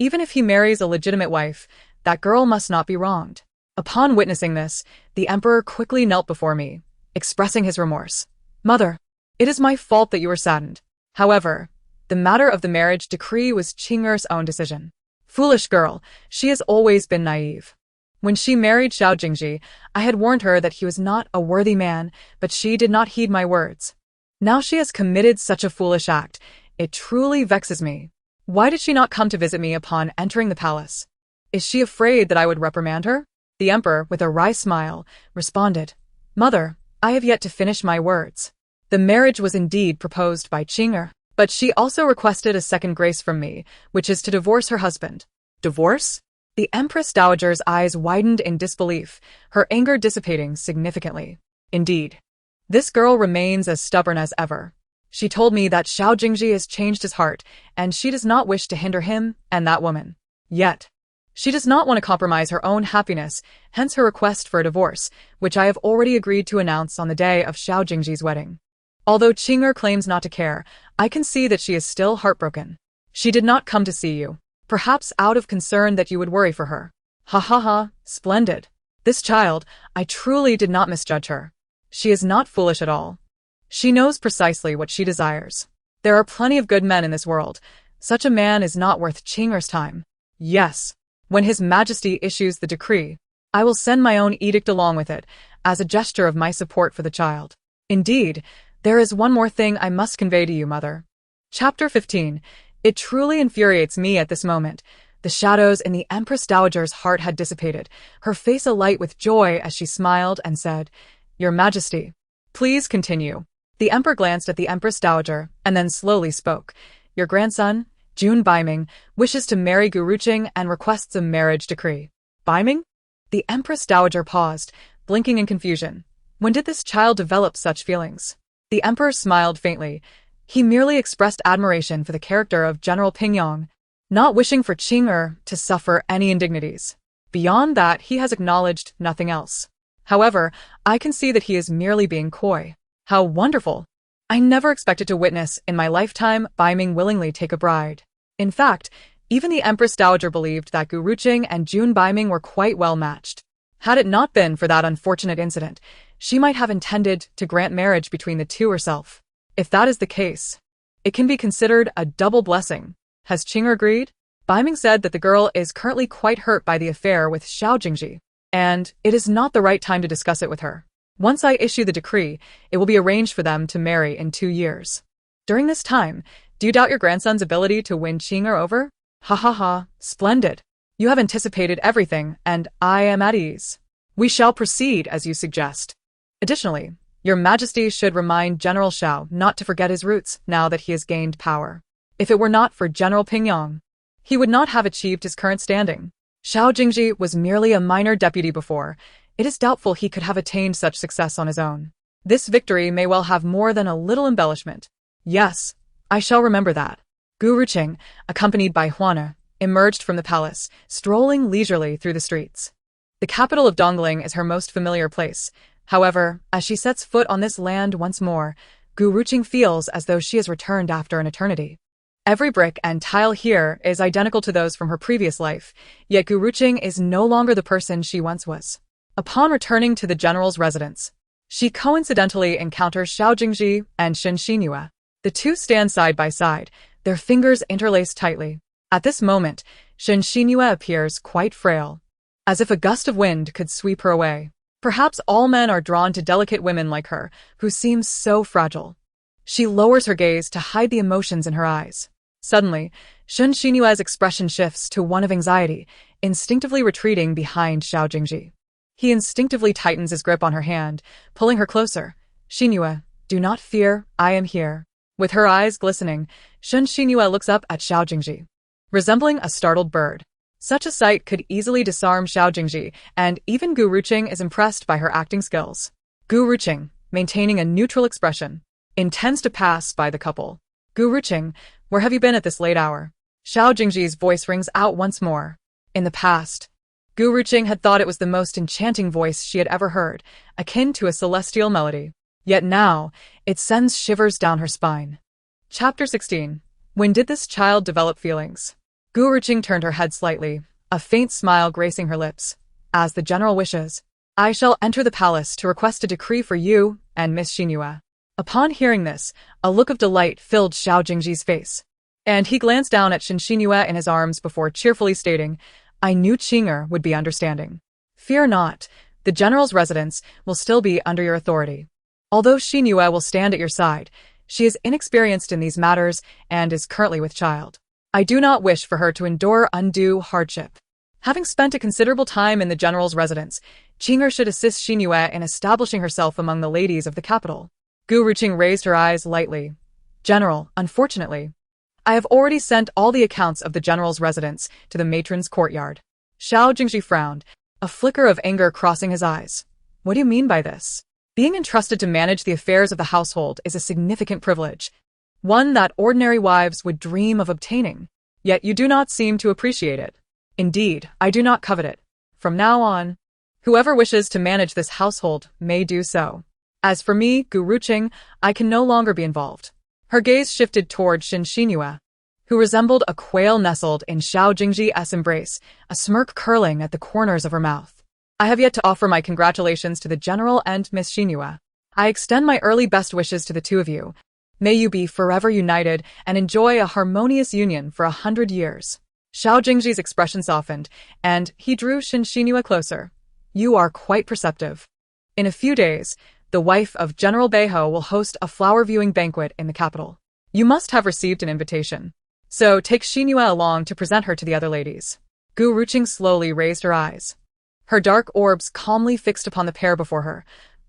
Even if he marries a legitimate wife, that girl must not be wronged. Upon witnessing this, the Emperor quickly knelt before me, expressing his remorse. Mother, it is my fault that you were saddened. However, the matter of the marriage decree was Qing'er's own decision. Foolish girl, she has always been naive. When she married Xiao Jingzhi, I had warned her that he was not a worthy man, but she did not heed my words. Now she has committed such a foolish act. It truly vexes me. Why did she not come to visit me upon entering the palace? Is she afraid that I would reprimand her? The Emperor, with a wry smile, responded, Mother, I have yet to finish my words. The marriage was indeed proposed by Qing'er, but she also requested a second grace from me, which is to divorce her husband. Divorce? The Empress Dowager's eyes widened in disbelief, her anger dissipating significantly. Indeed, this girl remains as stubborn as ever. She told me that Xiao Jingzhi has changed his heart, and she does not wish to hinder him and that woman. Yet, she does not want to compromise her own happiness, hence her request for a divorce, which I have already agreed to announce on the day of Xiao Jingzhi's wedding. Although Qing'er claims not to care, I can see that she is still heartbroken. She did not come to see you, perhaps out of concern that you would worry for her. Ha ha ha, splendid. This child, I truly did not misjudge her. She is not foolish at all. She knows precisely what she desires. There are plenty of good men in this world. Such a man is not worth Qing'er's time. Yes. When His Majesty issues the decree, I will send my own edict along with it, as a gesture of my support for the child. Indeed, there is one more thing I must convey to you, mother. Chapter 15. It truly infuriates me at this moment. The shadows in the Empress Dowager's heart had dissipated, her face alight with joy as she smiled and said, "Your Majesty, please continue." The Emperor glanced at the Empress Dowager and then slowly spoke. "Your grandson, Jun Baiming, wishes to marry Gu Ruqing and requests a marriage decree." Baiming? The Empress Dowager paused, blinking in confusion. When did this child develop such feelings? The Emperor smiled faintly. He merely expressed admiration for the character of General Pingyang, not wishing for Qing'er to suffer any indignities. Beyond that, he has acknowledged nothing else. However, I can see that he is merely being coy. How wonderful! I never expected to witness in my lifetime Baiming willingly take a bride. In fact, even the Empress Dowager believed that Gu Ruqing and Jun Baiming were quite well matched. Had it not been for that unfortunate incident, she might have intended to grant marriage between the two herself. If that is the case, it can be considered a double blessing. Has Qing'er agreed? Baiming said that the girl is currently quite hurt by the affair with Xiao Jingzhi, and it is not the right time to discuss it with her. Once I issue the decree, it will be arranged for them to marry in 2 years. During this time, do you doubt your grandson's ability to win Qing'er over? Ha ha ha, splendid. You have anticipated everything, and I am at ease. We shall proceed as you suggest. Additionally, Your Majesty should remind General Xiao not to forget his roots now that he has gained power. If it were not for General Pingyang, he would not have achieved his current standing. Xiao Jingzhi was merely a minor deputy before. It is doubtful he could have attained such success on his own. This victory may well have more than a little embellishment. Yes, I shall remember that. Gu Ruqing, accompanied by Huana, emerged from the palace, strolling leisurely through the streets. The capital of Dongling is her most familiar place. However, as she sets foot on this land once more, Gu Ruqing feels as though she has returned after an eternity. Every brick and tile here is identical to those from her previous life, yet Gu Ruqing is no longer the person she once was. Upon returning to the general's residence, she coincidentally encounters Xiao Jingzhi and Shen Xinhua. The two stand side by side, their fingers interlaced tightly. At this moment, Shen Xinhua appears quite frail, as if a gust of wind could sweep her away. Perhaps all men are drawn to delicate women like her, who seem so fragile. She lowers her gaze to hide the emotions in her eyes. Suddenly, Shen Xinua's expression shifts to one of anxiety, instinctively retreating behind Xiao Jingzhi. He instinctively tightens his grip on her hand, pulling her closer. "Xinhua, do not fear, I am here." With her eyes glistening, Shen Xinhua looks up at Xiao Jingzhi, resembling a startled bird. Such a sight could easily disarm Xiao Jingzhi, and even Gu Ruqing is impressed by her acting skills. Gu Ruqing, maintaining a neutral expression, intends to pass by the couple. "Gu Ruqing, where have you been at this late hour?" Xiao Jingzhi's voice rings out once more. In the past, Gu Ruqing had thought it was the most enchanting voice she had ever heard, akin to a celestial melody. Yet now, it sends shivers down her spine. Chapter 16. When did this child develop feelings? Gu Ruqing turned her head slightly, a faint smile gracing her lips. "As the general wishes, I shall enter the palace to request a decree for you and Miss Xinhua." Upon hearing this, a look of delight filled Xiao Jingzhi's face, and he glanced down at Shen Xinhua in his arms before cheerfully stating, "I knew Qing'er would be understanding. Fear not, the general's residence will still be under your authority. Although Xinhua will stand at your side, she is inexperienced in these matters and is currently with child. I do not wish for her to endure undue hardship." Having spent a considerable time in the general's residence, Qing'er should assist Xinhua in establishing herself among the ladies of the capital. Gu Ruqing raised her eyes lightly. "General, unfortunately, I have already sent all the accounts of the general's residence to the matron's courtyard." Xiao Jingzhi frowned, a flicker of anger crossing his eyes. "What do you mean by this?" Being entrusted to manage the affairs of the household is a significant privilege, one that ordinary wives would dream of obtaining. Yet you do not seem to appreciate it. Indeed, I do not covet it. From now on, whoever wishes to manage this household may do so. As for me, Gu Ruqing, I can no longer be involved. Her gaze shifted toward Shen Xinhua, who resembled a quail nestled in Xiao Jingzhi's embrace, a smirk curling at the corners of her mouth. "I have yet to offer my congratulations to the general and Miss Xinhua. I extend my early best wishes to the two of you. May you be forever united and enjoy a harmonious union for 100 years. Xiao Jingzhi's expression softened, and he drew Shen Xinhua closer. "You are quite perceptive. In a few days, the wife of General Beiho will host a flower-viewing banquet in the capital. You must have received an invitation. So take Xinyue along to present her to the other ladies. Gu Ruqing slowly raised her eyes. Her dark orbs calmly fixed upon the pair before her.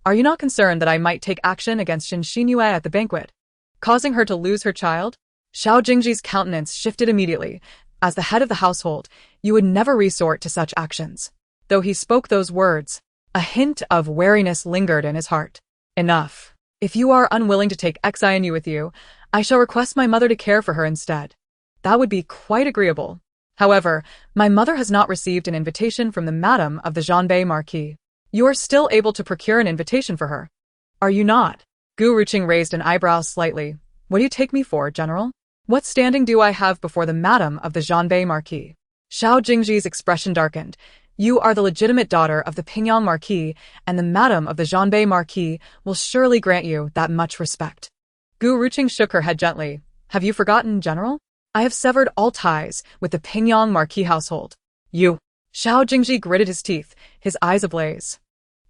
Are you not concerned that I might take action against Xinyue at the banquet, causing her to lose her child? Xiao Jingzhi's countenance shifted immediately. As the head of the household, you would never resort to such actions. Though he spoke those words, a hint of wariness lingered in his heart. Enough. If you are unwilling to take Xinyue with you, I shall request my mother to care for her instead. That would be quite agreeable. However, my mother has not received an invitation from the madam of the Zhanbei Marquis. You are still able to procure an invitation for her, are you not? Gu Ruqing raised an eyebrow slightly. What do you take me for, General? What standing do I have before the madam of the Zhanbei Marquis? Xiao Jingzhi's expression darkened. You are the legitimate daughter of the Pingyang Marquis, and the madam of the Zhanbei Marquis will surely grant you that much respect. Gu Ruqing shook her head gently. Have you forgotten, General? I have severed all ties with the Pingyang Marquis household. You. Xiao Jingzhi gritted his teeth, his eyes ablaze.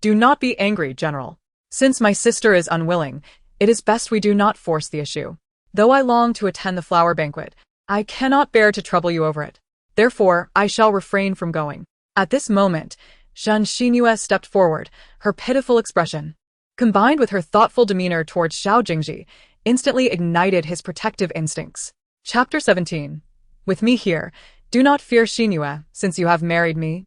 Do not be angry, General. Since my sister is unwilling, it is best we do not force the issue. Though I long to attend the flower banquet, I cannot bear to trouble you over it. Therefore, I shall refrain from going. At this moment, Xinyue stepped forward, her pitiful expression, combined with her thoughtful demeanor towards Xiao Jingzhi, instantly ignited his protective instincts. Chapter 17. With me here, do not fear Xinyue, since you have married me.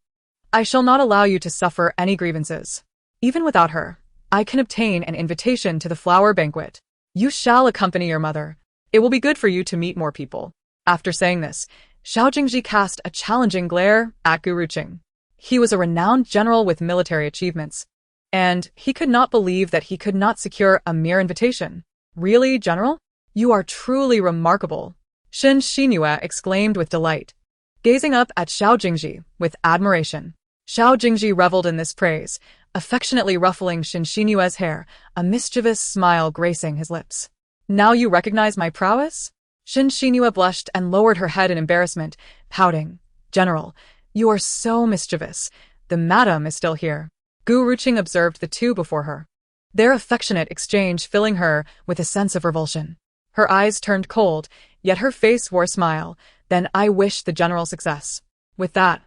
I shall not allow you to suffer any grievances. Even without her, I can obtain an invitation to the flower banquet. You shall accompany your mother. It will be good for you to meet more people. After saying this, Xiao Jingzhi cast a challenging glare at Gu Ruqing. He was a renowned general with military achievements, and he could not believe that he could not secure a mere invitation. Really, General? You are truly remarkable. Xinyue exclaimed with delight, gazing up at Xiao Jingzhi with admiration. Xiao Jingzhi reveled in this praise, affectionately ruffling Xinyue's hair, a mischievous smile gracing his lips. Now you recognize my prowess? Xinyue blushed and lowered her head in embarrassment, pouting. General, you are so mischievous. The madam is still here. Gu Ruqing observed the two before her, their affectionate exchange filling her with a sense of revulsion. Her eyes turned cold, yet her face wore a smile. Then I wish the general success. With that,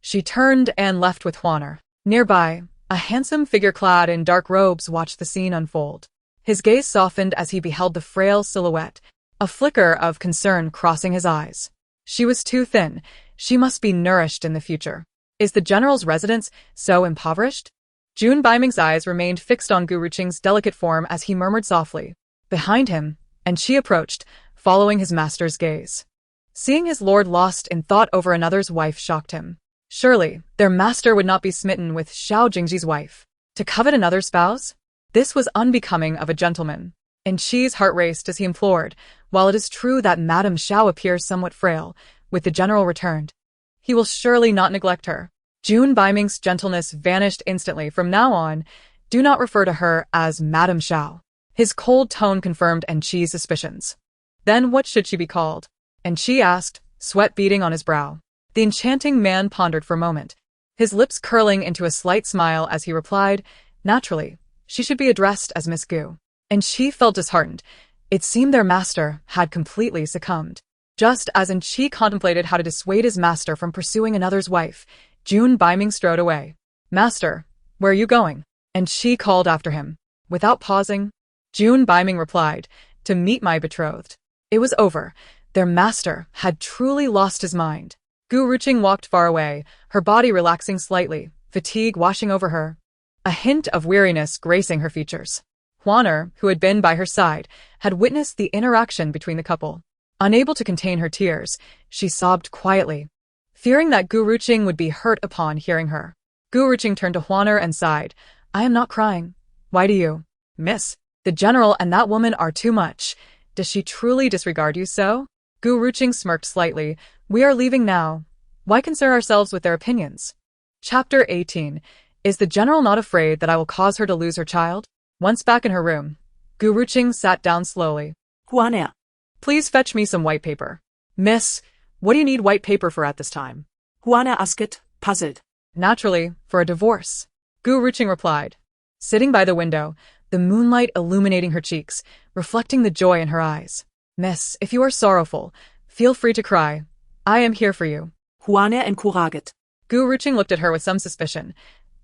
she turned and left with Huaner. Nearby, a handsome figure clad in dark robes watched the scene unfold. His gaze softened as he beheld the frail silhouette, a flicker of concern crossing his eyes. She was too thin. She must be nourished in the future. Is the general's residence so impoverished? Jun Baiming's eyes remained fixed on Gu Ruqing's delicate form as he murmured softly, behind him, and she approached, following his master's gaze. Seeing his lord lost in thought over another's wife shocked him. Surely, their master would not be smitten with Xiao Jingzhi's wife. To covet another spouse? This was unbecoming of a gentleman. And Qi's heart raced as he implored, while it is true that Madame Xiao appears somewhat frail, with the general returned, he will surely not neglect her. Jun Baiming's gentleness vanished instantly. From now on, do not refer to her as Madame Xiao. His cold tone confirmed Qi's suspicions. Then what should she be called? Qi asked, sweat beading on his brow. The enchanting man pondered for a moment, his lips curling into a slight smile as he replied, naturally, she should be addressed as Miss Gu. Qi felt disheartened. It seemed their master had completely succumbed. Just as Qi contemplated how to dissuade his master from pursuing another's wife, Jun Baiming strode away. Master, where are you going? Qi called after him. Without pausing, Jun Baiming replied, to meet my betrothed. It was over. Their master had truly lost his mind. Gu Ruqing walked far away, her body relaxing slightly, fatigue washing over her, a hint of weariness gracing her features. Huaner, who had been by her side, had witnessed the interaction between the couple. Unable to contain her tears, she sobbed quietly, fearing that Gu Ruqing would be hurt upon hearing her. Gu Ruqing turned to Huaner and sighed, I am not crying. Why do you? Miss, the general and that woman are too much. Does she truly disregard you so? Gu Ruqing smirked slightly. We are leaving now. Why concern ourselves with their opinions? Chapter 18. Is the general not afraid that I will cause her to lose her child? Once back in her room, Gu Ruqing sat down slowly. Huaner, please fetch me some white paper. Miss, what do you need white paper for at this time? Huaner asked, puzzled. Naturally, for a divorce. Gu Ruqing replied. sitting by the window, the moonlight illuminating her cheeks, reflecting the joy in her eyes. Miss, if you are sorrowful, feel free to cry. I am here for you. Juana encouraged. Gu Ruqing looked at her with some suspicion.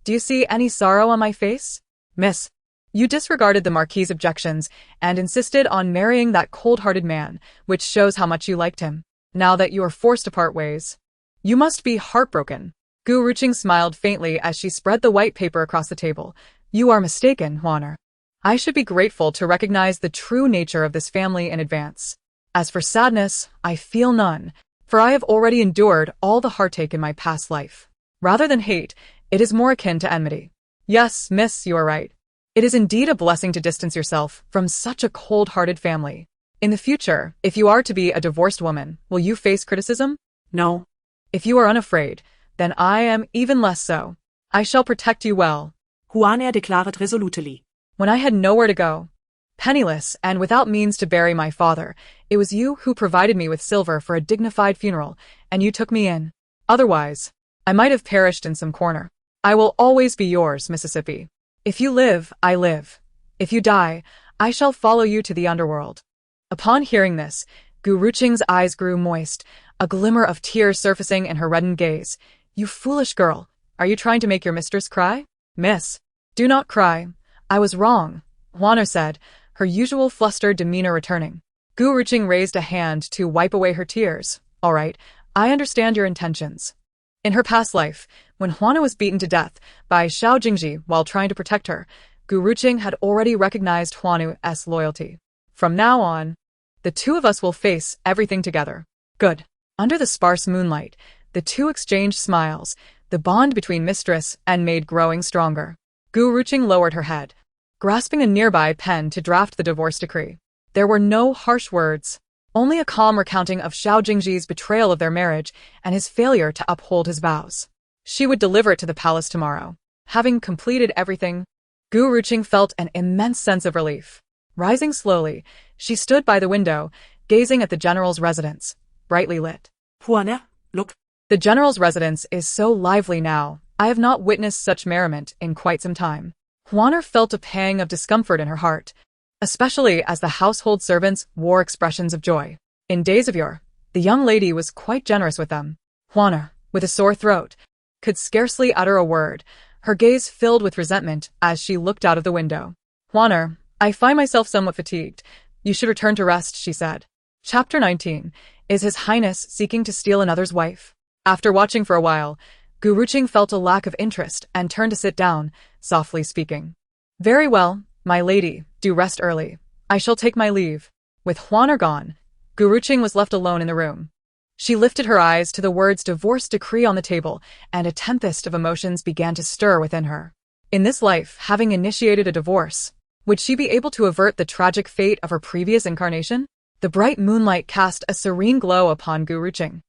Do you see any sorrow on my face? Miss, you disregarded the Marquis's objections and insisted on marrying that cold-hearted man, which shows how much you liked him. Now that you are forced to part ways, you must be heartbroken. Gu Ruqing smiled faintly as she spread the white paper across the table. You are mistaken, Juana. I should be grateful to recognize the true nature of this family in advance. As for sadness, I feel none, for I have already endured all the heartache in my past life. Rather than hate, it is more akin to enmity. Yes, miss, you are right. It is indeed a blessing to distance yourself from such a cold-hearted family. In the future, if you are to be a divorced woman, will you face criticism? No. If you are unafraid, then I am even less so. I shall protect you well. Juana declared resolutely. When I had nowhere to go, penniless and without means to bury my father, it was you who provided me with silver for a dignified funeral, and you took me in. Otherwise, I might have perished in some corner. I will always be yours, Mississippi. If you live, I live. If you die, I shall follow you to the underworld. Upon hearing this, Gu Ruqing's eyes grew moist, a glimmer of tears surfacing in her reddened gaze. You foolish girl, are you trying to make your mistress cry? Miss, do not cry. I was wrong, Juana said, her usual flustered demeanor returning. Gu Ruqing raised a hand to wipe away her tears. All right, I understand your intentions. In her past life, when Juana was beaten to death by Xiao Jingzhi while trying to protect her, Gu Ruqing had already recognized Juana's loyalty. From now on, the two of us will face everything together. Good. Under the sparse moonlight, the two exchanged smiles, the bond between mistress and maid growing stronger. Gu Ruqing lowered her head, grasping a nearby pen to draft the divorce decree. There were no harsh words, only a calm recounting of Xiao Jingzhi's betrayal of their marriage and his failure to uphold his vows. She would deliver it to the palace tomorrow. Having completed everything, Gu Ruqing felt an immense sense of relief. Rising slowly, she stood by the window, gazing at the general's residence, brightly lit. Juana, look. The general's residence is so lively now. I have not witnessed such merriment in quite some time. Juana felt a pang of discomfort in her heart, especially as the household servants wore expressions of joy. In days of yore, the young lady was quite generous with them. Juana, with a sore throat, could scarcely utter a word, her gaze filled with resentment as she looked out of the window. Juana, I find myself somewhat fatigued. You should return to rest, she said. Chapter 19. Is His Highness seeking to steal another's wife? After watching for a while, Gu Ruqing felt a lack of interest and turned to sit down, softly speaking. Very well, my lady, do rest early. I shall take my leave. With Juana gone, Gu Ruqing was left alone in the room. She lifted her eyes to the words divorce decree on the table, and a tempest of emotions began to stir within her. In this life, having initiated a divorce, would she be able to avert the tragic fate of her previous incarnation? The bright moonlight cast a serene glow upon Gu Ruqing,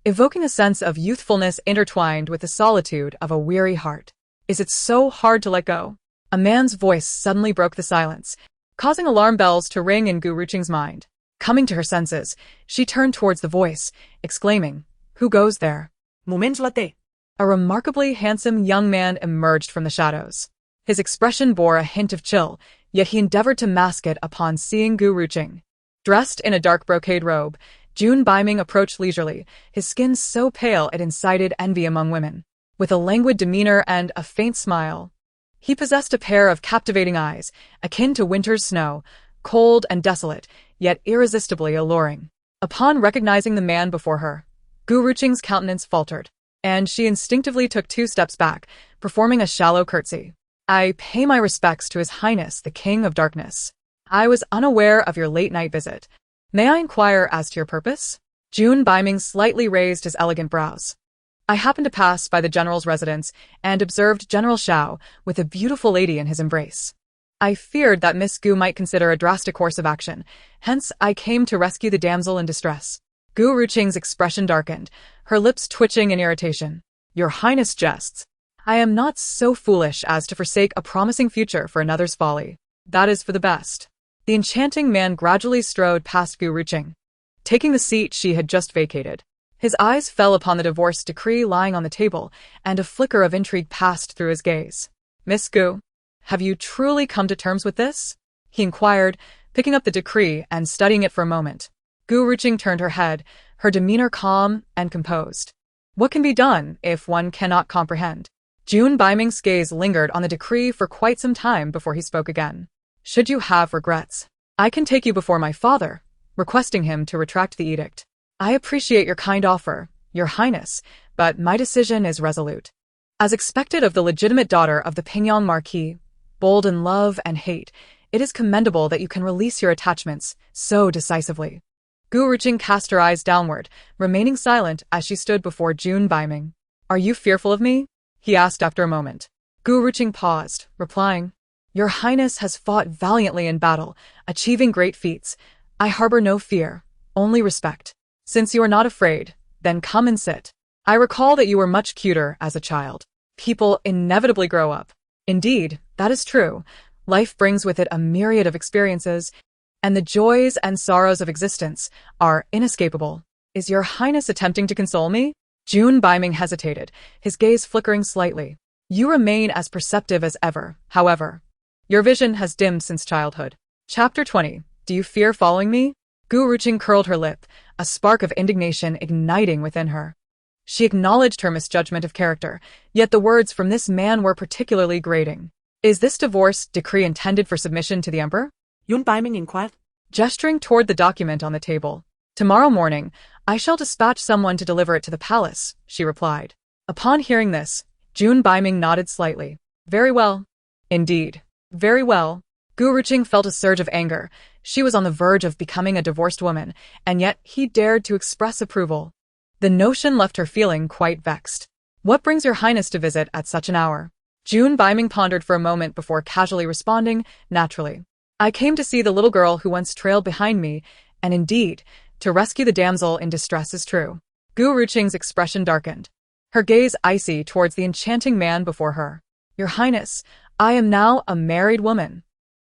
evoking a sense of youthfulness intertwined with the solitude of a weary heart. Is it so hard to let go? A man's voice suddenly broke the silence, causing alarm bells to ring in Gu Ruqing's mind. Coming to her senses, she turned towards the voice, exclaiming, Who goes there? Moment latte. A remarkably handsome young man emerged from the shadows. His expression bore a hint of chill, yet he endeavored to mask it upon seeing Gu Ruqing. Dressed in a dark brocade robe, Jun Baiming approached leisurely, his skin so pale it incited envy among women. With a languid demeanor and a faint smile, he possessed a pair of captivating eyes, akin to winter's snow, cold and desolate, yet irresistibly alluring. Upon recognizing the man before her, Gu Ruqing's countenance faltered, and she instinctively took 2 steps back, performing a shallow curtsy. I pay my respects to His Highness the King of Darkness. I was unaware of your late-night visit. May I inquire as to your purpose? Jun Baiming slightly raised his elegant brows. I happened to pass by the general's residence and observed General Xiao with a beautiful lady in his embrace. I feared that Miss Gu might consider a drastic course of action, hence I came to rescue the damsel in distress. Gu Ruqing's expression darkened, her lips twitching in irritation. Your Highness jests. I am not so foolish as to forsake a promising future for another's folly. That is for the best. The enchanting man gradually strode past Gu Ruqing, taking the seat she had just vacated. His eyes fell upon the divorce decree lying on the table, and a flicker of intrigue passed through his gaze. Miss Gu, Have you truly come to terms with this? He inquired, picking up the decree and studying it for a moment. Gu Ruqing turned her head, her demeanor calm and composed. What can be done if one cannot comprehend? Jun Baiming's gaze lingered on the decree for quite some time before he spoke again. Should you have regrets, I can take you before my father, requesting him to retract the edict. I appreciate your kind offer, Your Highness, but my decision is resolute. As expected of the legitimate daughter of the Pingyang Marquis, bold in love and hate, it is commendable that you can release your attachments so decisively. Gu Ruqing cast her eyes downward, remaining silent as she stood before Jun Baiming. Are you fearful of me? He asked after a moment. Gu Ruqing paused, replying, Your Highness has fought valiantly in battle, achieving great feats. I harbor no fear, only respect. Since you are not afraid, then come and sit. I recall that you were much cuter as a child. People inevitably grow up. Indeed, that is true. Life brings with it a myriad of experiences, and the joys and sorrows of existence are inescapable. Is Your Highness attempting to console me? Jun Baiming hesitated, his gaze flickering slightly. You remain as perceptive as ever, however. Your vision has dimmed since childhood. Chapter 20. Do you fear following me? Gu Ruqing curled her lip, a spark of indignation igniting within her. She acknowledged her misjudgment of character, yet the words from this man were particularly grating. Is this divorce decree intended for submission to the emperor? Jun Baiming inquired, gesturing toward the document on the table. Tomorrow morning, I shall dispatch someone to deliver it to the palace, she replied. Upon hearing this, Jun Baiming nodded slightly. Very well. Indeed. Very well. Gu Ruqing felt a surge of anger. She was on the verge of becoming a divorced woman, and yet he dared to express approval. The notion left her feeling quite vexed. What brings Your Highness to visit at such an hour? Jun Baiming pondered for a moment before casually responding, naturally. I came to see the little girl who once trailed behind me, and indeed, to rescue the damsel in distress is true. Gu Ruqing's expression darkened, her gaze icy towards the enchanting man before her. Your Highness, I am now a married woman.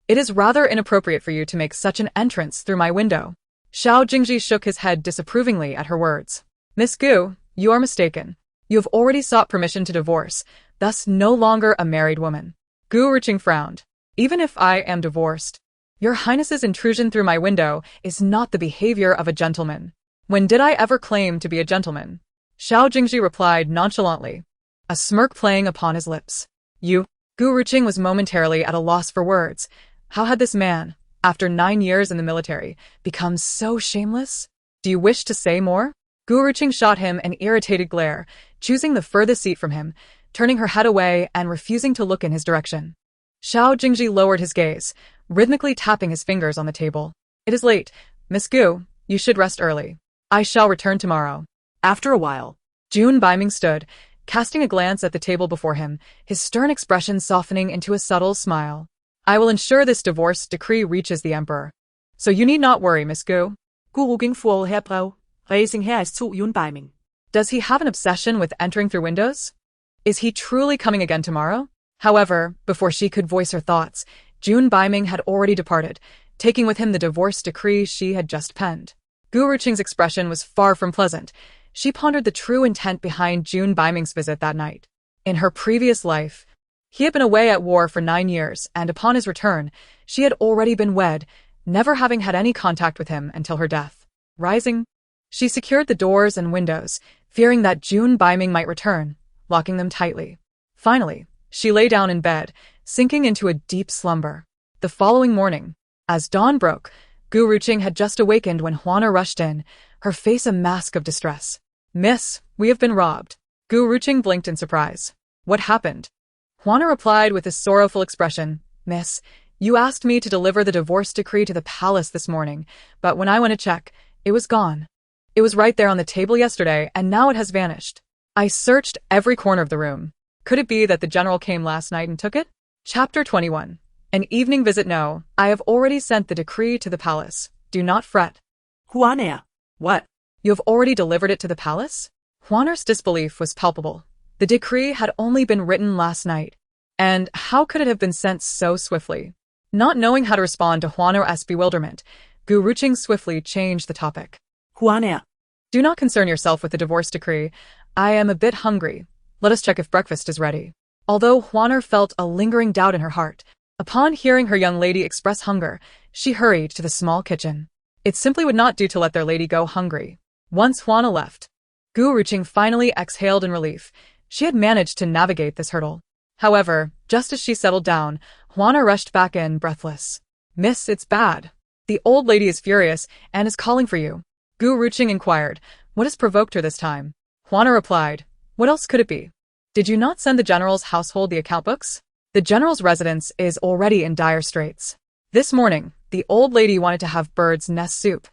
It is rather inappropriate for you to make such an entrance through my window. Xiao Jingzhi shook his head disapprovingly at her words. Miss Gu, you are mistaken. You have already sought permission to divorce, thus no longer a married woman. Gu Ruqing frowned. Even if I am divorced, Your Highness's intrusion through my window is not the behavior of a gentleman. When did I ever claim to be a gentleman? Xiao Jingzhi replied nonchalantly, a smirk playing upon his lips. You? Gu Ruqing was momentarily at a loss for words. How had this man, after 9 years in the military, become so shameless? Do you wish to say more? Gu Ruqing shot him an irritated glare, choosing the furthest seat from him, turning her head away and refusing to look in his direction. Xiao Jingzhi lowered his gaze, rhythmically tapping his fingers on the table. It is late. Miss Gu, you should rest early. I shall return tomorrow. After a while, Jun Baiming stood, casting a glance at the table before him, his stern expression softening into a subtle smile. I will ensure this divorce decree reaches the emperor. So you need not worry, Miss Gu. Gu Ruqing får her brev. Raising her eyes to Jun Baiming. Does he have an obsession with entering through windows? Is he truly coming again tomorrow? However, before she could voice her thoughts, Jun Baiming had already departed, taking with him the divorce decree she had just penned. Gu Ruqing's expression was far from pleasant. She pondered the true intent behind Jun Baiming's visit that night. In her previous life, he had been away at war for 9 years, and upon his return, she had already been wed, never having had any contact with him until her death. Rising, she secured the doors and windows, fearing that Jun Baiming might return, locking them tightly. Finally, she lay down in bed, sinking into a deep slumber. The following morning, as dawn broke, Gu Ruqing had just awakened when Huana rushed in, her face a mask of distress. Miss, we have been robbed. Gu Ruqing blinked in surprise. What happened? Huana replied with a sorrowful expression. Miss, you asked me to deliver the divorce decree to the palace this morning, but when I went to check, it was gone. It was right there on the table yesterday, and now it has vanished. I searched every corner of the room. Could it be that the general came last night and took it? Chapter 21. An evening visit. No, I have already sent the decree to the palace. Do not fret. Huana. What? You have already delivered it to the palace? Huana's disbelief was palpable. The decree had only been written last night. And how could it have been sent so swiftly? Not knowing how to respond to Huana's bewilderment, Gu Ruqing swiftly changed the topic. Huana. Do not concern yourself with the divorce decree. I am a bit hungry. Let us check if breakfast is ready. Although Huaner felt a lingering doubt in her heart, upon hearing her young lady express hunger, she hurried to the small kitchen. It simply would not do to let their lady go hungry. Once Huana left, Gu Ruqing finally exhaled in relief. She had managed to navigate this hurdle. However, just as she settled down, Huana rushed back in, breathless. "Miss, it's bad. The old lady is furious and is calling for you." Gu Ruqing inquired, "What has provoked her this time?" Huana replied, "What else could it be? Did you not send the general's household the account books? The general's residence is already in dire straits. This morning, the old lady wanted to have bird's nest soup,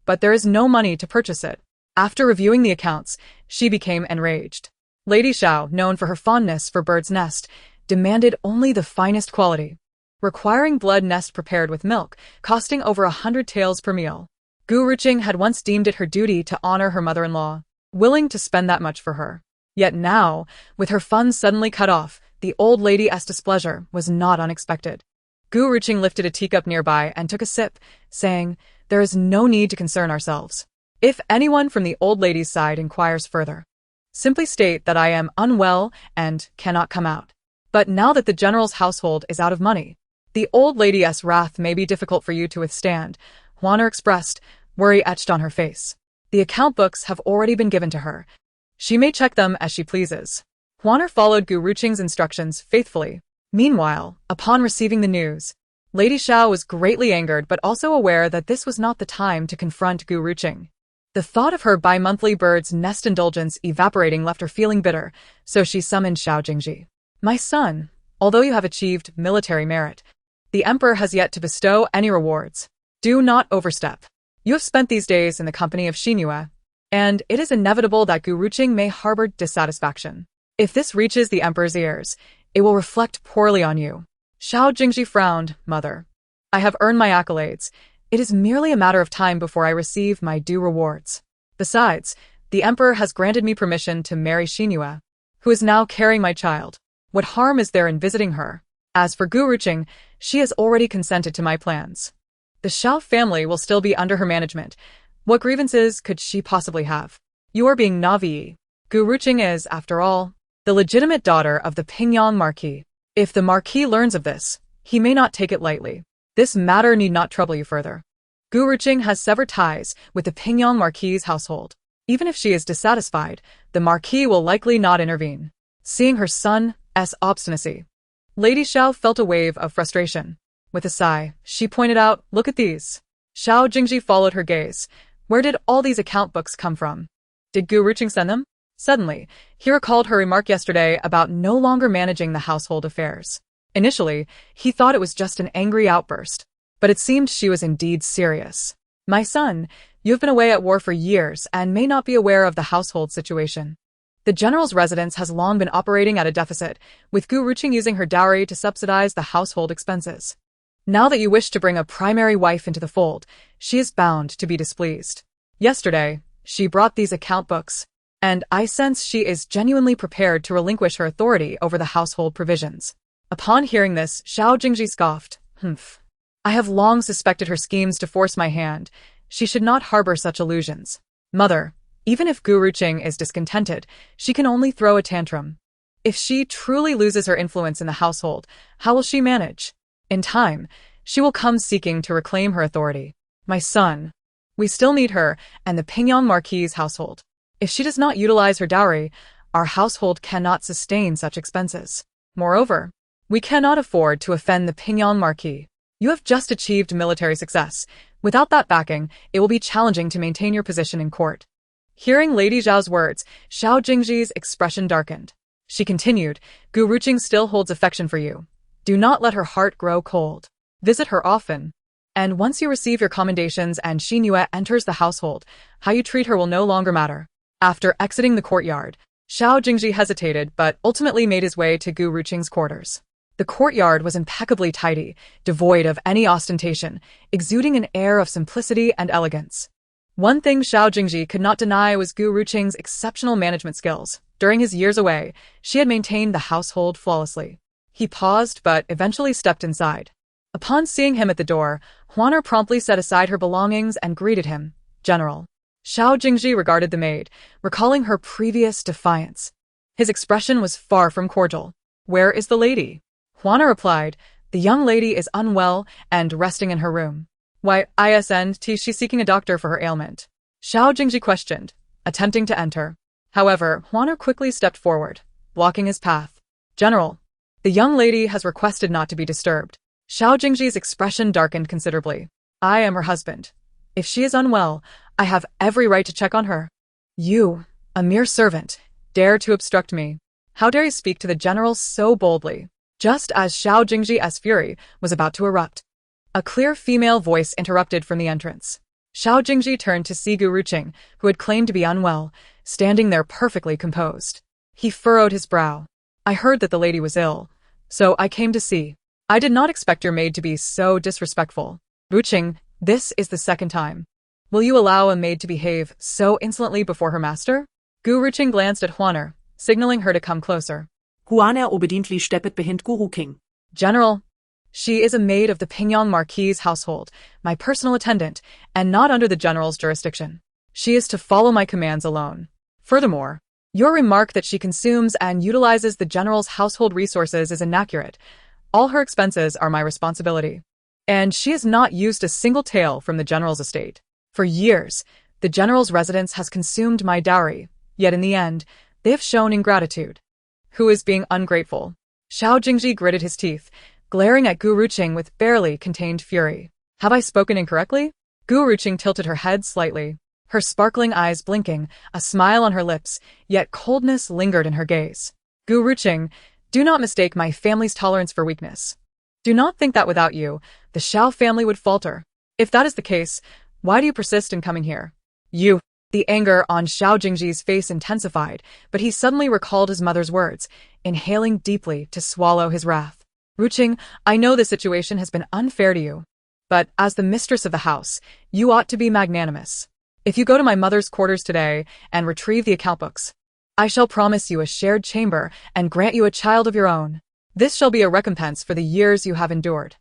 but there is no money to purchase it." After reviewing the accounts, she became enraged. Lady Xiao, known for her fondness for bird's nest, demanded only the finest quality, requiring blood nest prepared with milk, costing over 100 taels per meal. Gu Ruqing had once deemed it her duty to honor her mother-in-law, willing to spend that much for her. Yet now, with her funds suddenly cut off, the old lady's displeasure was not unexpected. Gu Ruqing lifted a teacup nearby and took a sip, saying, "There is no need to concern ourselves. If anyone from the old lady's side inquires further, simply state that I am unwell and cannot come out. But now that the general's household is out of money, the old lady's wrath may be difficult for you to withstand." Huaner expressed, worry etched on her face. "The account books have already been given to her. She may check them as she pleases." Huaner followed Gu Ruqing's instructions faithfully. Meanwhile, upon receiving the news, Lady Xiao was greatly angered but also aware that this was not the time to confront Gu Ruqing. The thought of her bi-monthly bird's nest indulgence evaporating left her feeling bitter, so she summoned Xiao Jingzhi. "My son, although you have achieved military merit, the emperor has yet to bestow any rewards. Do not overstep. You have spent these days in the company of Xinhua, and it is inevitable that Gu Ruqing may harbor dissatisfaction. If this reaches the emperor's ears, it will reflect poorly on you." Xiao Jingzhi frowned. "Mother, I have earned my accolades. It is merely a matter of time before I receive my due rewards. Besides, the emperor has granted me permission to marry Xinhua, who is now carrying my child. What harm is there in visiting her? As for Gu Ruqing, she has already consented to my plans. The Xiao family will still be under her management. What grievances could she possibly have? You are being naive. Gu Ruqing is, after all, the legitimate daughter of the Pingyang Marquis. If the Marquis learns of this, he may not take it lightly. This matter need not trouble you further. Gu Ruqing has severed ties with the Pingyang Marquis' household. Even if she is dissatisfied, the Marquis will likely not intervene." Seeing her son's obstinacy, Lady Xiao felt a wave of frustration. With a sigh, she pointed out, "Look at these." Xiao Jingzhi followed her gaze. Where did all these account books come from? Did Gu Ruqing send them? Suddenly, he recalled her remark yesterday about no longer managing the household affairs. Initially, he thought it was just an angry outburst, but it seemed she was indeed serious. "My son, you have been away at war for years and may not be aware of the household situation. The general's residence has long been operating at a deficit, with Gu Ruqing using her dowry to subsidize the household expenses. Now that you wish to bring a primary wife into the fold, she is bound to be displeased. Yesterday, she brought these account books, and I sense she is genuinely prepared to relinquish her authority over the household provisions." Upon hearing this, Xiao Jingzhi scoffed. "Humph. I have long suspected her schemes to force my hand. She should not harbor such illusions. Mother, even if Gu Ruqing is discontented, she can only throw a tantrum. If she truly loses her influence in the household, how will she manage? In time, she will come seeking to reclaim her authority. My son, we still need her and the Pingyang Marquis' household. If she does not utilize her dowry, our household cannot sustain such expenses. Moreover, we cannot afford to offend the Pingyang Marquis. You have just achieved military success. Without that backing, it will be challenging to maintain your position in court." Hearing Lady Zhao's words, Xiao Jingzhi's expression darkened. She continued, "Gu Ruqing still holds affection for you. Do not let her heart grow cold. Visit her often. And once you receive your commendations and Xinhua enters the household, how you treat her will no longer matter." After exiting the courtyard, Xiao Jingzhi hesitated but ultimately made his way to Gu Ruqing's quarters. The courtyard was impeccably tidy, devoid of any ostentation, exuding an air of simplicity and elegance. One thing Xiao Jingzhi could not deny was Gu Ruqing's exceptional management skills. During his years away, she had maintained the household flawlessly. He paused but eventually stepped inside. Upon seeing him at the door, Huaner promptly set aside her belongings and greeted him. "General." Xiao Jingzhi regarded the maid, recalling her previous defiance. His expression was far from cordial. Where is the lady? Juana replied, the young lady is unwell and resting in her room. Why, isn't she seeking a doctor for her ailment? Xiao Jingzhi questioned, attempting to enter. However, Juana quickly stepped forward, blocking his path. General, the young lady has requested not to be disturbed. Xiao Jingzhi's expression darkened considerably. I am her husband. If she is unwell, I have every right to check on her. You, a mere servant, dare to obstruct me. How dare you speak to the general so boldly? Just as Xiao Jingzhi's fury was about to erupt, a clear female voice interrupted from the entrance. Xiao Jingzhi turned to see Gu Ruqing, who had claimed to be unwell, standing there perfectly composed. He furrowed his brow. I heard that the lady was ill, so I came to see. I did not expect your maid to be so disrespectful. Ruqing, this is the second time. Will you allow a maid to behave so insolently before her master? Gu Ruqing glanced at Juana, signaling her to come closer. Juana obediently steppet behind Gu Ruqing. General, she is a maid of the Pingyang Marquis' household, my personal attendant, and not under the general's jurisdiction. She is to follow my commands alone. Furthermore, your remark that she consumes and utilizes the general's household resources is inaccurate. All her expenses are my responsibility. And she has not used a single tael from the general's estate. For years, the general's residence has consumed my dowry, yet in the end, they have shown ingratitude. Who is being ungrateful? Xiao Jingzhi gritted his teeth, glaring at Gu Ruqing with barely contained fury. Have I spoken incorrectly? Gu Ruqing tilted her head slightly, her sparkling eyes blinking, a smile on her lips, yet coldness lingered in her gaze. Gu Ruqing, do not mistake my family's tolerance for weakness. Do not think that without you, the Xiao family would falter. If that is the case, why do you persist in coming here? You. The anger on Xiao Jingzhi's face intensified, but he suddenly recalled his mother's words, inhaling deeply to swallow his wrath. Ruqing, I know this situation has been unfair to you, but as the mistress of the house, you ought to be magnanimous. If you go to my mother's quarters today and retrieve the account books, I shall promise you a shared chamber and grant you a child of your own. This shall be a recompense for the years you have endured.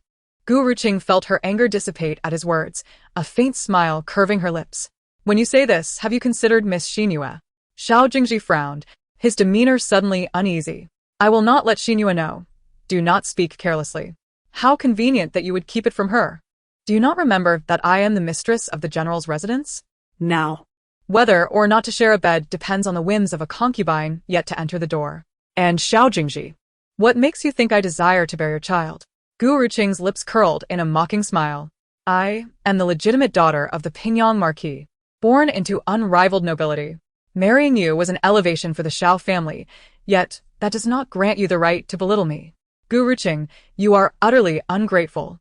Gu Ruqing felt her anger dissipate at his words, a faint smile curving her lips. When you say this, have you considered Miss Xinhua? Xiao Jingzhi frowned, his demeanor suddenly uneasy. I will not let Xinhua know. Do not speak carelessly. How convenient that you would keep it from her. Do you not remember that I am the mistress of the general's residence? Now. Whether or not to share a bed depends on the whims of a concubine yet to enter the door. And Xiao Jingzhi, what makes you think I desire to bear your child? Gu Ruqing's lips curled in a mocking smile. I am the legitimate daughter of the Pingyang Marquis, born into unrivaled nobility. Marrying you was an elevation for the Xiao family, yet that does not grant you the right to belittle me. Gu Ruqing, you are utterly ungrateful.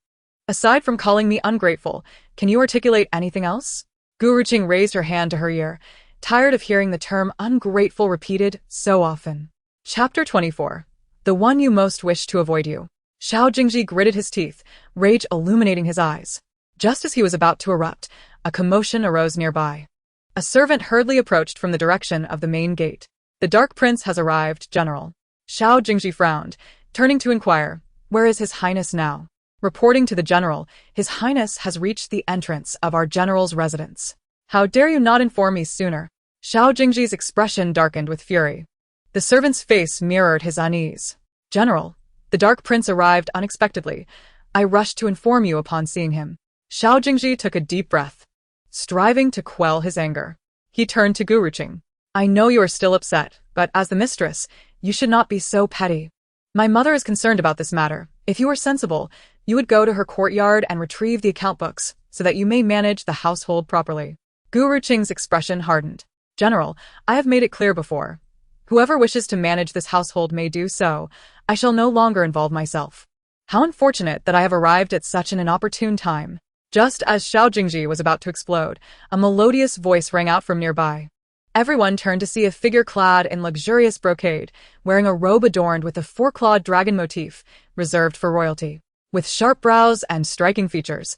Aside from calling me ungrateful, can you articulate anything else? Gu Ruqing raised her hand to her ear, tired of hearing the term ungrateful repeated so often. Chapter 24. The one you most wish to avoid you. Xiao Jingzhi gritted his teeth, rage illuminating his eyes. Just as he was about to erupt, a commotion arose nearby. A servant hurriedly approached from the direction of the main gate. The Dark Prince has arrived, General. Xiao Jingzhi frowned, turning to inquire, where is His Highness now? Reporting to the General, His Highness has reached the entrance of our General's residence. How dare you not inform me sooner? Xiao Jingzhi's expression darkened with fury. The servant's face mirrored his unease. General, the Dark Prince arrived unexpectedly. I rushed to inform you upon seeing him. Xiao Jingzhi took a deep breath, striving to quell his anger. He turned to Gu Ruqing. I know you are still upset, but as the mistress, you should not be so petty. My mother is concerned about this matter. If you were sensible, you would go to her courtyard and retrieve the account books, so that you may manage the household properly. Gu Ruqing's expression hardened. General, I have made it clear before. Whoever wishes to manage this household may do so. I shall no longer involve myself. How unfortunate that I have arrived at such an inopportune time. Just as Xiao Jingzhi was about to explode, a melodious voice rang out from nearby. Everyone turned to see a figure clad in luxurious brocade, wearing a robe adorned with a four-clawed dragon motif, reserved for royalty. With sharp brows and striking features,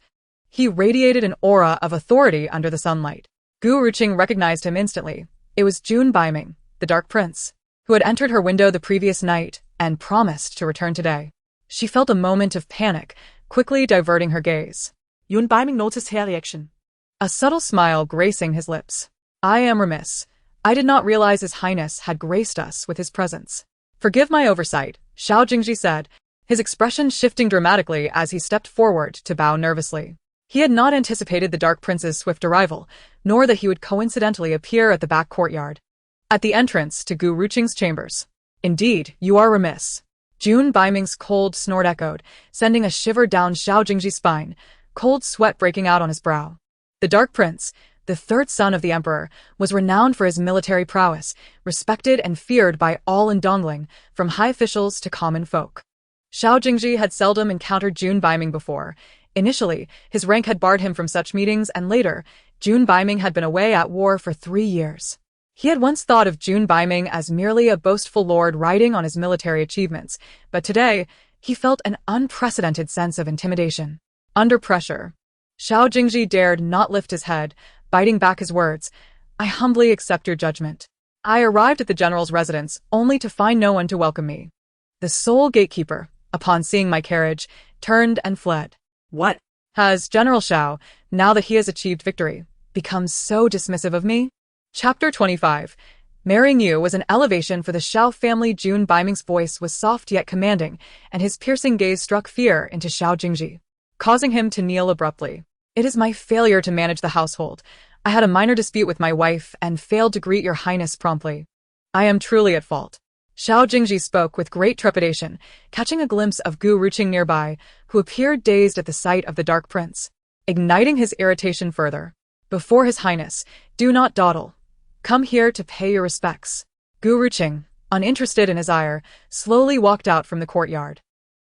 he radiated an aura of authority under the sunlight. Gu Ruqing recognized him instantly. It was Jun Baiming, the Dark Prince, who had entered her window the previous night and promised to return today. She felt a moment of panic, quickly diverting her gaze. Jun Baiming noticed her reaction, a subtle smile gracing his lips. I am remiss. I did not realize His Highness had graced us with his presence. Forgive my oversight, Xiao Jingzhi said, his expression shifting dramatically as he stepped forward to bow nervously. He had not anticipated the Dark Prince's swift arrival, nor that he would coincidentally appear at the back courtyard, at the entrance to Gu Ruqing's chambers. Indeed, you are remiss. Jun Baiming's cold snort echoed, sending a shiver down Xiao Jingzhi's spine, cold sweat breaking out on his brow. The Dark Prince, the third son of the emperor, was renowned for his military prowess, respected and feared by all in Dongling, from high officials to common folk. Xiao Jingzhi had seldom encountered Jun Baiming before. Initially, his rank had barred him from such meetings, and later, Jun Baiming had been away at war for 3 years. He had once thought of Jun Baiming as merely a boastful lord riding on his military achievements, but today, he felt an unprecedented sense of intimidation. Under pressure, Xiao Jingzhi dared not lift his head, biting back his words. I humbly accept your judgment. I arrived at the general's residence only to find no one to welcome me. The sole gatekeeper, upon seeing my carriage, turned and fled. What? Has General Xiao, now that he has achieved victory, become so dismissive of me? Chapter 25. Marrying you was an elevation for the Xiao family. Jun Baiming's voice was soft yet commanding, and his piercing gaze struck fear into Xiao Jingzhi, causing him to kneel abruptly. It is my failure to manage the household. I had a minor dispute with my wife and failed to greet your highness promptly. I am truly at fault. Xiao Jingzhi spoke with great trepidation, catching a glimpse of Gu Ruqing nearby, who appeared dazed at the sight of the Dark Prince, igniting his irritation further. Before his highness, do not dawdle. Come here to pay your respects. Gu Ruqing, uninterested in his ire, slowly walked out from the courtyard.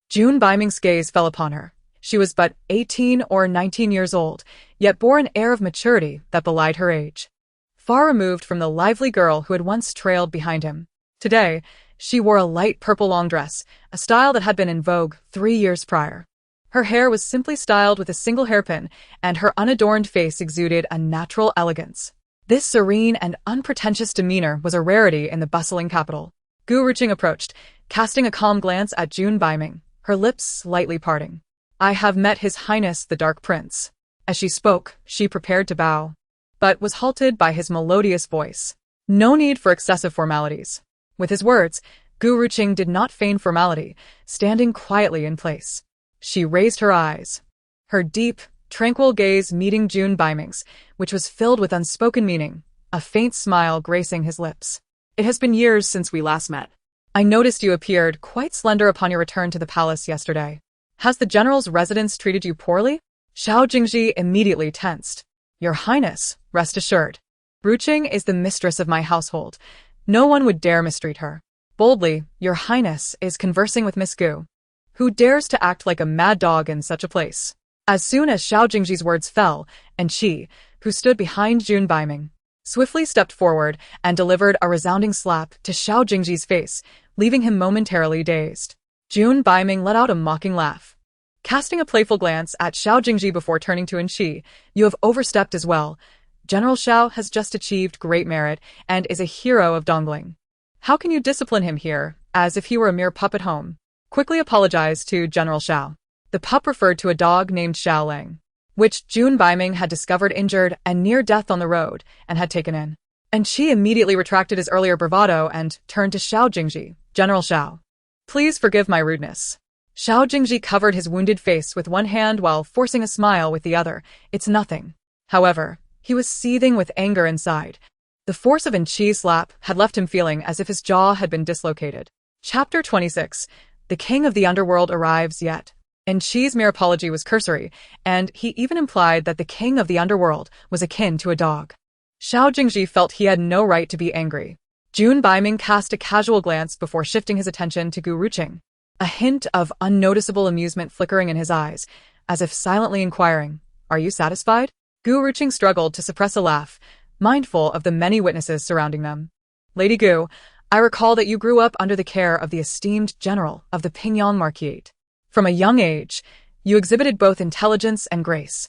Jun Baiming's gaze fell upon her. She was but 18 or 19 years old, yet bore an air of maturity that belied her age. Far removed from the lively girl who had once trailed behind him. Today, she wore a light purple long dress, a style that had been in vogue 3 years prior. Her hair was simply styled with a single hairpin, and her unadorned face exuded a natural elegance. This serene and unpretentious demeanor was a rarity in the bustling capital. Gu Ruqing approached, casting a calm glance at Jun Baiming, her lips slightly parting. I have met His Highness the Dark Prince. As she spoke, she prepared to bow, but was halted by his melodious voice. No need for excessive formalities. With his words, Gu Ruqing did not feign formality, standing quietly in place. She raised her eyes, her deep, tranquil gaze meeting Jun Baiming's, which was filled with unspoken meaning, a faint smile gracing his lips. It has been years since we last met. I noticed you appeared quite slender upon your return to the palace yesterday. Has the general's residence treated you poorly? Xiao Jingzhi immediately tensed. Your Highness, rest assured. Ruqing is the mistress of my household. No one would dare mistreat her. Boldly, Your Highness is conversing with Miss Gu. Who dares to act like a mad dog in such a place? As soon as Xiao Jingzhi's words fell, and she, who stood behind Jun Baiming, swiftly stepped forward and delivered a resounding slap to Xiao Jingzhi's face, leaving him momentarily dazed. Jun Baiming let out a mocking laugh. Casting a playful glance at Xiao Jingzhi before turning to Anqi, you have overstepped as well. General Xiao has just achieved great merit and is a hero of Dongling. How can you discipline him here, as if he were a mere pup at home? Quickly apologize to General Xiao. The pup referred to a dog named Xiao Lang, which Jun Baiming had discovered injured and near death on the road and had taken in. Anqi immediately retracted his earlier bravado and turned to Xiao Jingzhi. General Xiao, please forgive my rudeness. Xiao Jingzhi covered his wounded face with one hand while forcing a smile with the other. It's nothing. However, he was seething with anger inside. The force of Anqi's slap had left him feeling as if his jaw had been dislocated. Chapter 26. The king of the underworld arrives yet. Anqi's mere apology was cursory, and he even implied that the king of the underworld was akin to a dog. Xiao Jingzhi felt he had no right to be angry. Jun Baiming cast a casual glance before shifting his attention to Gu Ruqing, a hint of unnoticeable amusement flickering in his eyes, as if silently inquiring, Are you satisfied? Gu Ruqing struggled to suppress a laugh, mindful of the many witnesses surrounding them. Lady Gu, I recall that you grew up under the care of the esteemed general of the Pingyang Marquisate. From a young age, you exhibited both intelligence and grace,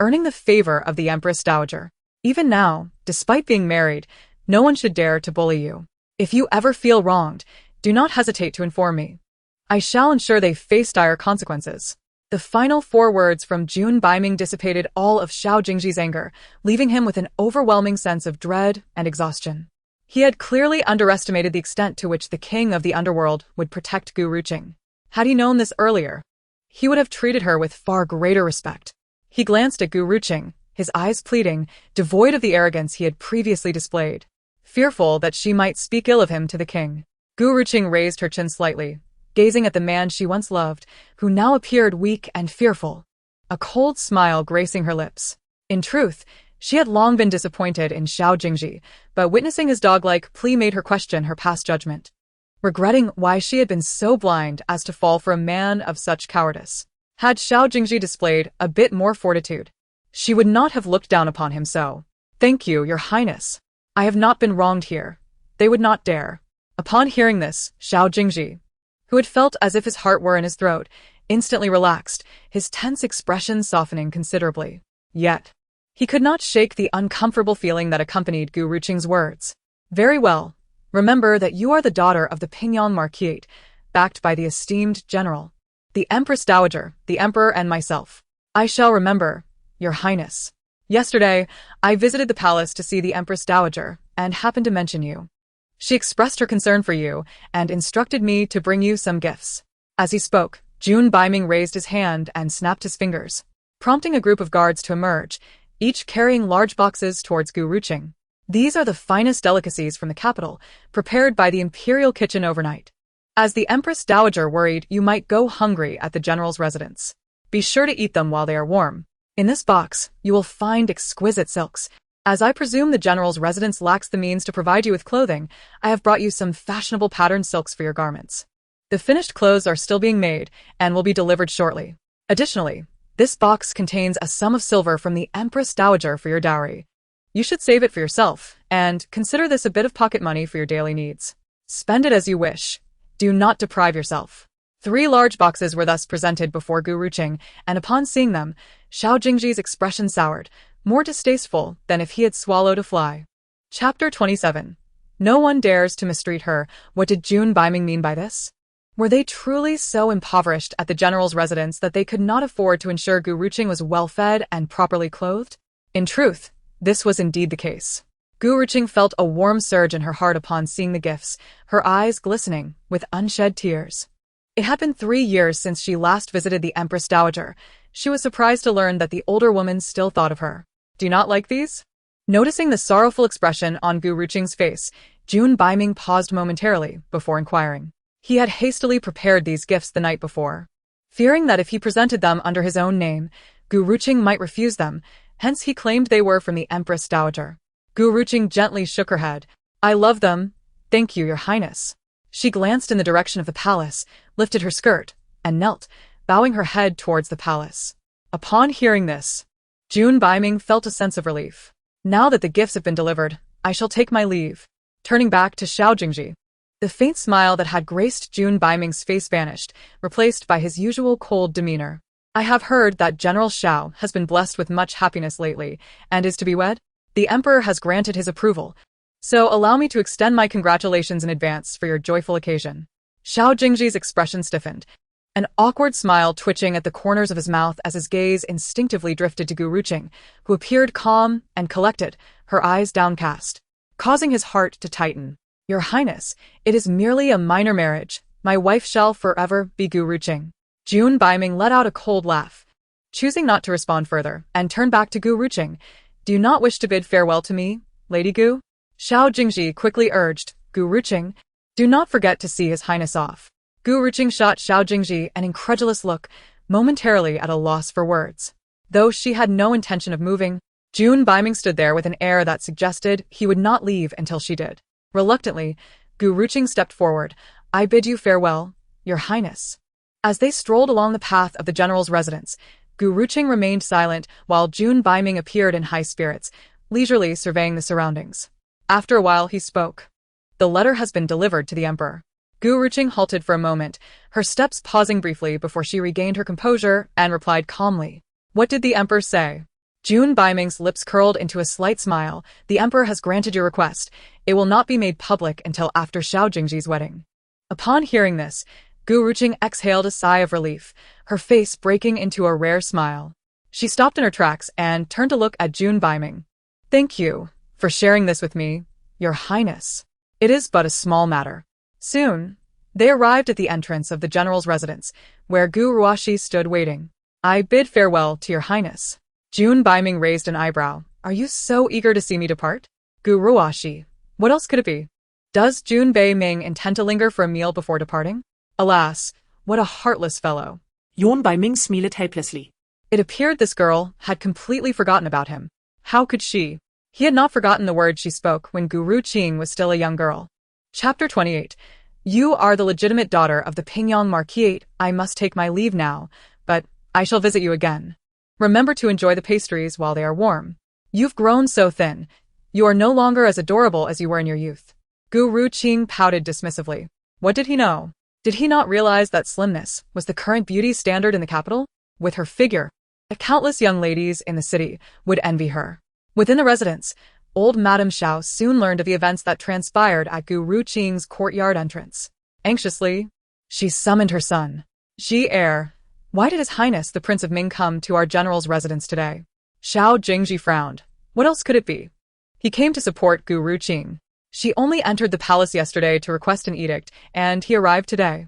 earning the favor of the Empress Dowager. Even now, despite being married, no one should dare to bully you. If you ever feel wronged, do not hesitate to inform me. I shall ensure they face dire consequences. The final 4 words from Jun Baiming dissipated all of Xiao Jingzhi's anger, leaving him with an overwhelming sense of dread and exhaustion. He had clearly underestimated the extent to which the king of the underworld would protect Gu Ruqing. Had he known this earlier, he would have treated her with far greater respect. He glanced at Gu Ruqing, his eyes pleading, devoid of the arrogance he had previously displayed. Fearful that she might speak ill of him to the king, Gu Ruqing raised her chin slightly, gazing at the man she once loved, who now appeared weak and fearful, a cold smile gracing her lips. In truth, she had long been disappointed in Xiao Jingzhi, but witnessing his dog-like plea made her question her past judgment, regretting why she had been so blind as to fall for a man of such cowardice. Had Xiao Jingzhi displayed a bit more fortitude, she would not have looked down upon him so. "Thank you, your highness. I have not been wronged here. They would not dare." Upon hearing this, Xiao Jingzhi, who had felt as if his heart were in his throat, instantly relaxed, his tense expression softening considerably. Yet, he could not shake the uncomfortable feeling that accompanied Gu Ruqing's words. "Very well. Remember that you are the daughter of the Pingyan Marquis, backed by the esteemed general, the Empress Dowager, the Emperor and myself. I shall remember, your highness. Yesterday, I visited the palace to see the Empress Dowager, and happened to mention you. She expressed her concern for you, and instructed me to bring you some gifts." As he spoke, Jun Baiming raised his hand and snapped his fingers, prompting a group of guards to emerge, each carrying large boxes towards Gu Ruqing. "These are the finest delicacies from the capital, prepared by the imperial kitchen overnight. As the Empress Dowager worried you might go hungry at the general's residence, be sure to eat them while they are warm. In this box, you will find exquisite silks. As I presume the general's residence lacks the means to provide you with clothing, I have brought you some fashionable patterned silks for your garments. The finished clothes are still being made and will be delivered shortly. Additionally, this box contains a sum of silver from the Empress Dowager for your dowry. You should save it for yourself, and consider this a bit of pocket money for your daily needs. Spend it as you wish. Do not deprive yourself." 3 large boxes were thus presented before Gu Ruqing, and upon seeing them, Xiao Jingzhi's expression soured, more distasteful than if he had swallowed a fly. Chapter 27. No one dares to mistreat her. What did Jun Baiming mean by this? Were they truly so impoverished at the general's residence that they could not afford to ensure Gu Ruqing was well-fed and properly clothed? In truth, this was indeed the case. Gu Ruqing felt a warm surge in her heart upon seeing the gifts, her eyes glistening with unshed tears. It had been 3 years since she last visited the Empress Dowager. She was surprised to learn that the older woman still thought of her. "Do you not like these?" Noticing the sorrowful expression on Gu Ruqing's face, Jun Baiming paused momentarily before inquiring. He had hastily prepared these gifts the night before, fearing that if he presented them under his own name, Gu Ruqing might refuse them, hence he claimed they were from the Empress Dowager. Gu Ruqing gently shook her head. "I love them. Thank you, your highness." She glanced in the direction of the palace, lifted her skirt, and knelt, bowing her head towards the palace. Upon hearing this, Jun Baiming felt a sense of relief. "Now that the gifts have been delivered, I shall take my leave." Turning back to Xiao Jingzhi, the faint smile that had graced Jun Baiming's face vanished, replaced by his usual cold demeanor. "I have heard that General Xiao has been blessed with much happiness lately, and is to be wed? The Emperor has granted his approval, so allow me to extend my congratulations in advance for your joyful occasion." Xiao Jingzhi's expression stiffened, an awkward smile twitching at the corners of his mouth as his gaze instinctively drifted to Gu Ruqing, who appeared calm and collected, her eyes downcast, causing his heart to tighten. "Your highness, it is merely a minor marriage. My wife shall forever be Gu Ruqing." Jun Baiming let out a cold laugh, choosing not to respond further, and turned back to Gu Ruqing. "Do you not wish to bid farewell to me, Lady Gu?" Xiao Jingzhi quickly urged, "Gu Ruqing, do not forget to see his highness off." Gu Ruqing shot Xiao Jingzhi an incredulous look, momentarily at a loss for words. Though she had no intention of moving, Jun Baiming stood there with an air that suggested he would not leave until she did. Reluctantly, Gu Ruqing stepped forward. "I bid you farewell, your highness." As they strolled along the path of the general's residence, Gu Ruqing remained silent while Jun Baiming appeared in high spirits, leisurely surveying the surroundings. After a while he spoke. "The letter has been delivered to the Emperor." Gu Ruqing halted for a moment, her steps pausing briefly before she regained her composure and replied calmly. "What did the Emperor say?" Jun Baiming's lips curled into a slight smile. "The Emperor has granted your request. It will not be made public until after Xiao Jingzhi's wedding." Upon hearing this, Gu Ruqing exhaled a sigh of relief, her face breaking into a rare smile. She stopped in her tracks and turned to look at Jun Baiming. "Thank you for sharing this with me, Your Highness. It is but a small matter. Soon, they arrived at the entrance of the general's residence, where Gu Ruashi stood waiting. I bid farewell to your Highness. Jun Baiming raised an eyebrow. Are you so eager to see me depart? Gu Ruashi. What else could it be? Does Jun Baiming intend to linger for a meal before departing? Alas, what a heartless fellow. Jun Baiming smiled helplessly. It appeared this girl had completely forgotten about him. How could she? He had not forgotten the words she spoke when Gu Ruqing was still a young girl. Chapter 28. You are the legitimate daughter of the Pingyang Marquis. I must take my leave now, but I shall visit you again. Remember to enjoy the pastries while they are warm. You've grown so thin. You are no longer as adorable as you were in your youth. Gu Ruqing pouted dismissively. What did he know? Did he not realize that slimness was the current beauty standard in the capital? With her figure, countless young ladies in the city would envy her. Within the residence, old Madame Xiao soon learned of the events that transpired at Gu Ruqing's courtyard entrance. Anxiously, she summoned her son. Ji heir, why did His Highness the Prince of Ming come to our general's residence today? Xiao Jingzhi frowned. What else could it be? He came to support Gu Ruqing. She only entered the palace yesterday to request an edict, and he arrived today.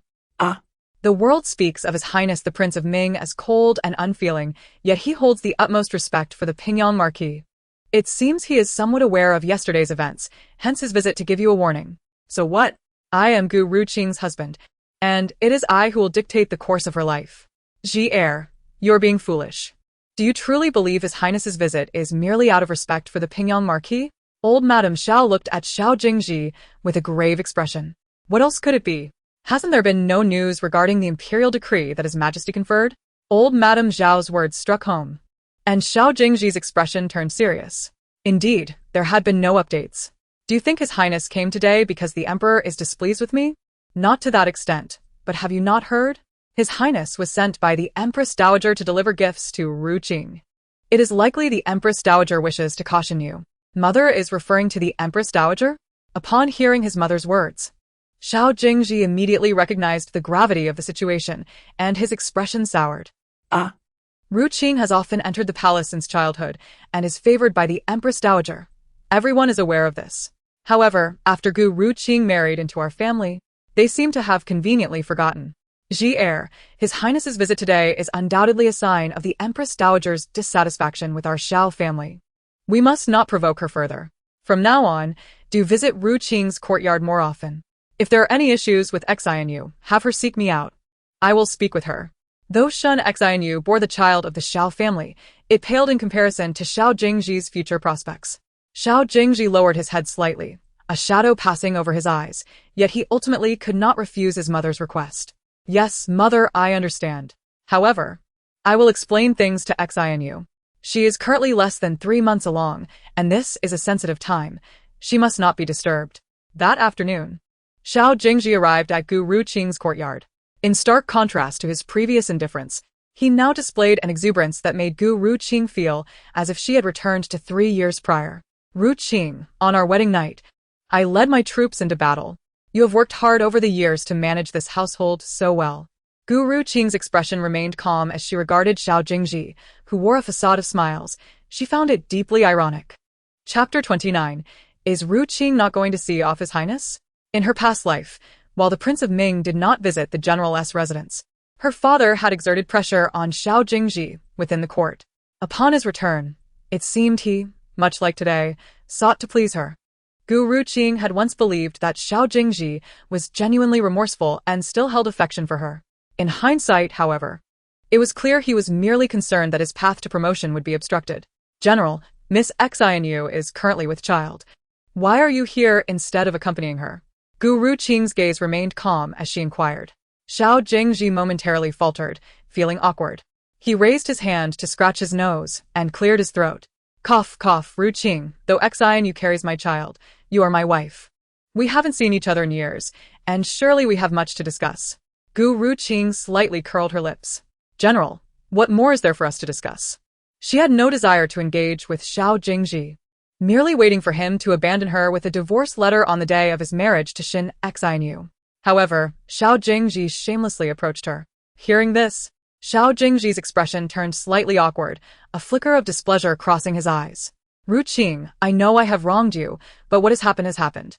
The world speaks of His Highness the Prince of Ming as cold and unfeeling, yet he holds the utmost respect for the Pingyang Marquis. It seems he is somewhat aware of yesterday's events, hence his visit to give you a warning. So what? I am Gu Ruqing's husband, and it is I who will dictate the course of her life. Ji heir, you're being foolish. Do you truly believe His Highness's visit is merely out of respect for the Pingyang Marquis? Old Madame Xiao looked at Xiao Jingzhi with a grave expression. What else could it be? Hasn't there been no news regarding the imperial decree that His Majesty conferred? Old Madame Xiao's words struck home, and Xiao Jingzhi's expression turned serious. Indeed, there had been no updates. Do you think His Highness came today because the Emperor is displeased with me? Not to that extent, but have you not heard? His Highness was sent by the Empress Dowager to deliver gifts to Ruqing. It is likely the Empress Dowager wishes to caution you. Mother is referring to the Empress Dowager? Upon hearing his mother's words, Xiao Jingzhi immediately recognized the gravity of the situation, and his expression soured. Ruqing has often entered the palace since childhood, and is favored by the Empress Dowager. Everyone is aware of this. However, after Gu Ruqing married into our family, they seem to have conveniently forgotten. Ji heir, His Highness's visit today is undoubtedly a sign of the Empress Dowager's dissatisfaction with our Xiao family. We must not provoke her further. From now on, do visit Ruqing's courtyard more often. If there are any issues with Xianyu, have her seek me out. I will speak with her. Though Shun Xianyu bore the child of the Xiao family, it paled in comparison to Xiao Jingzhi's future prospects. Xiao Jingzhi lowered his head slightly, a shadow passing over his eyes, yet he ultimately could not refuse his mother's request. Yes, mother, I understand. However, I will explain things to Xianyu. She is currently less than 3 months along, and this is a sensitive time. She must not be disturbed. That afternoon, Xiao Jingzhi arrived at Gu Ruqing's courtyard. In stark contrast to his previous indifference, he now displayed an exuberance that made Gu Ruqing feel as if she had returned to 3 years prior. Ruqing, on our wedding night, I led my troops into battle. You have worked hard over the years to manage this household so well. Gu Ruqing's expression remained calm as she regarded Xiao Jingzhi, who wore a facade of smiles. She found it deeply ironic. Chapter 29. Is Ruqing not going to see off His Highness? In her past life, while the Prince of Ming did not visit the General's residence, her father had exerted pressure on Xiao Jingzhi within the court. Upon his return, it seemed he, much like today, sought to please her. Gu Ruqing had once believed that Xiao Jingzhi was genuinely remorseful and still held affection for her. In hindsight, however, it was clear he was merely concerned that his path to promotion would be obstructed. General, Miss Xianyu is currently with child. Why are you here instead of accompanying her? Gu Ruqing's gaze remained calm as she inquired. Xiao Jingzhi momentarily faltered, feeling awkward. He raised his hand to scratch his nose and cleared his throat. Cough, cough, Ruqing, though Xianyu carries my child, you are my wife. We haven't seen each other in years, and surely we have much to discuss. Gu Ruqing slightly curled her lips. General, what more is there for us to discuss? She had no desire to engage with Xiao Jingzhi, merely waiting for him to abandon her with a divorce letter on the day of his marriage to Shin Xianyu. However, Xiao Jingzhi shamelessly approached her. Hearing this, Xiao Jingzhi's expression turned slightly awkward, a flicker of displeasure crossing his eyes. Ruqing, I know I have wronged you, but what has happened has happened.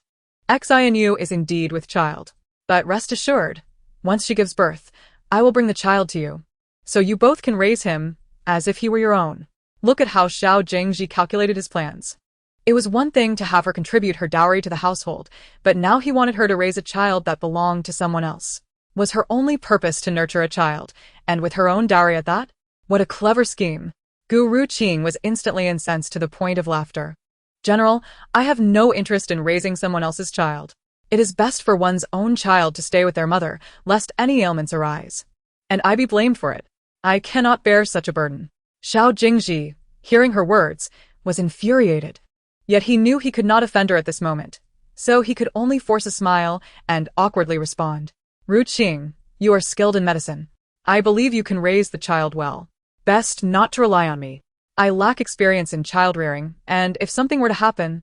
Xianu is indeed with child. But rest assured, once she gives birth, I will bring the child to you. So you both can raise him as if he were your own. Look at how Xiao Jingzhi calculated his plans. It was one thing to have her contribute her dowry to the household, but now he wanted her to raise a child that belonged to someone else. Was her only purpose to nurture a child, and with her own dowry at that? What a clever scheme. Ruqing was instantly incensed to the point of laughter. General, I have no interest in raising someone else's child. It is best for one's own child to stay with their mother, lest any ailments arise. And I be blamed for it. I cannot bear such a burden. Xiao Jingzhi, hearing her words, was infuriated. Yet he knew he could not offend her at this moment, so he could only force a smile and awkwardly respond. Ruqing, you are skilled in medicine. I believe you can raise the child well. Best not to rely on me. I lack experience in child rearing, and if something were to happen,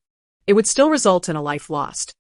It would still result in a life lost.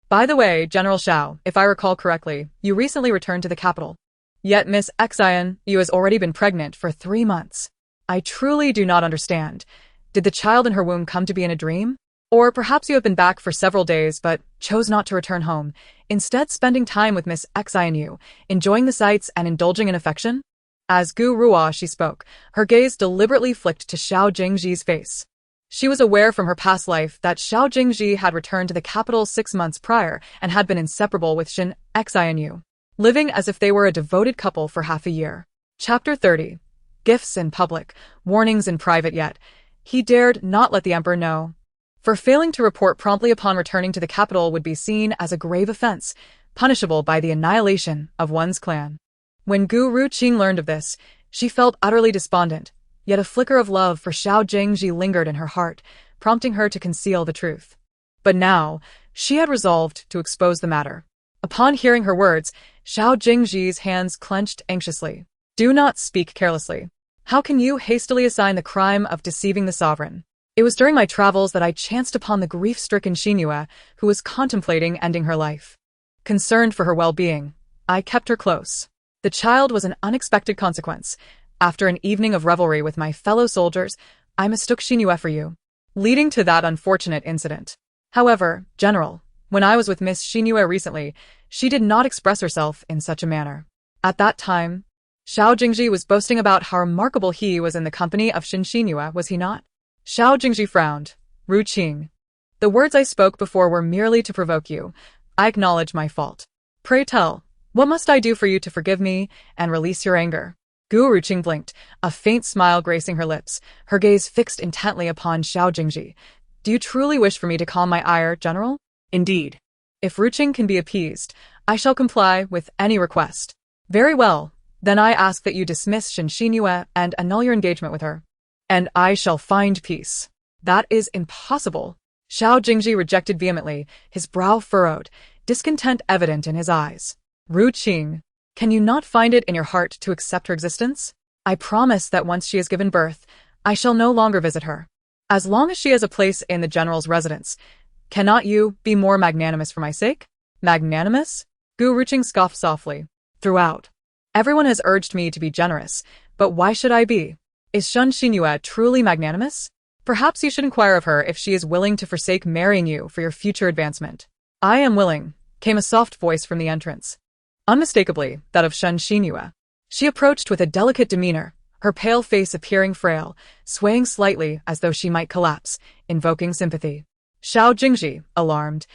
By the way, General Xiao, if I recall correctly, you recently returned to the capital. Yet Miss Xian, you has already been pregnant for 3 months. I truly do not understand. Did the child in her womb come to be in a dream? Or perhaps you have been back for several days but chose not to return home, instead spending time with Miss Xianu, enjoying the sights and indulging in affection? As Gu Ruo she spoke, her gaze deliberately flicked to Xiao Jingzhi's face. She was aware from her past life that Xiao Jingzhi had returned to the capital 6 months prior and had been inseparable with Xin Xianu, living as if they were a devoted couple for half a year. Chapter 30. Gifts in public, warnings in private yet. He dared not let the emperor know. For failing to report promptly upon returning to the capital would be seen as a grave offense, punishable by the annihilation of one's clan. When Ruqing learned of this, she felt utterly despondent, yet a flicker of love for Xiao Jingzhi lingered in her heart, prompting her to conceal the truth. But now, she had resolved to expose the matter. Upon hearing her words, Xiao Jingzhi's hands clenched anxiously. Do not speak carelessly. How can you hastily assign the crime of deceiving the sovereign? It was during my travels that I chanced upon the grief-stricken Xinhua, who was contemplating ending her life. Concerned for her well-being, I kept her close. The child was an unexpected consequence. After an evening of revelry with my fellow soldiers, I mistook Xinhua for you, leading to that unfortunate incident. However, General, when I was with Miss Xinhua recently, she did not express herself in such a manner. At that time, Xiao Jingzhi was boasting about how remarkable he was in the company of Xinhua, was he not? Xiao Jingzhi frowned. Ruqing. The words I spoke before were merely to provoke you. I acknowledge my fault. Pray tell, what must I do for you to forgive me and release your anger? Ruqing blinked, a faint smile gracing her lips, her gaze fixed intently upon Xiao Jingzhi. Do you truly wish for me to calm my ire, General? Indeed. If Ruqing can be appeased, I shall comply with any request. Very well, then I ask that you dismiss Xinhua and annul your engagement with her. And I shall find peace. That is impossible. Xiao Jingzhi rejected vehemently, his brow furrowed, discontent evident in his eyes. Ruqing, can you not find it in your heart to accept her existence? I promise that once she has given birth, I shall no longer visit her. As long as she has a place in the general's residence, cannot you be more magnanimous for my sake? Magnanimous? Ruqing scoffed softly. Throughout, everyone has urged me to be generous, but why should I be? Is Xinhua truly magnanimous? Perhaps you should inquire of her if she is willing to forsake marrying you for your future advancement. I am willing, came a soft voice from the entrance. Unmistakably, that of Xinhua. She approached with a delicate demeanor, her pale face appearing frail, swaying slightly as though she might collapse, invoking sympathy. Xiao Jingzhi, alarmed,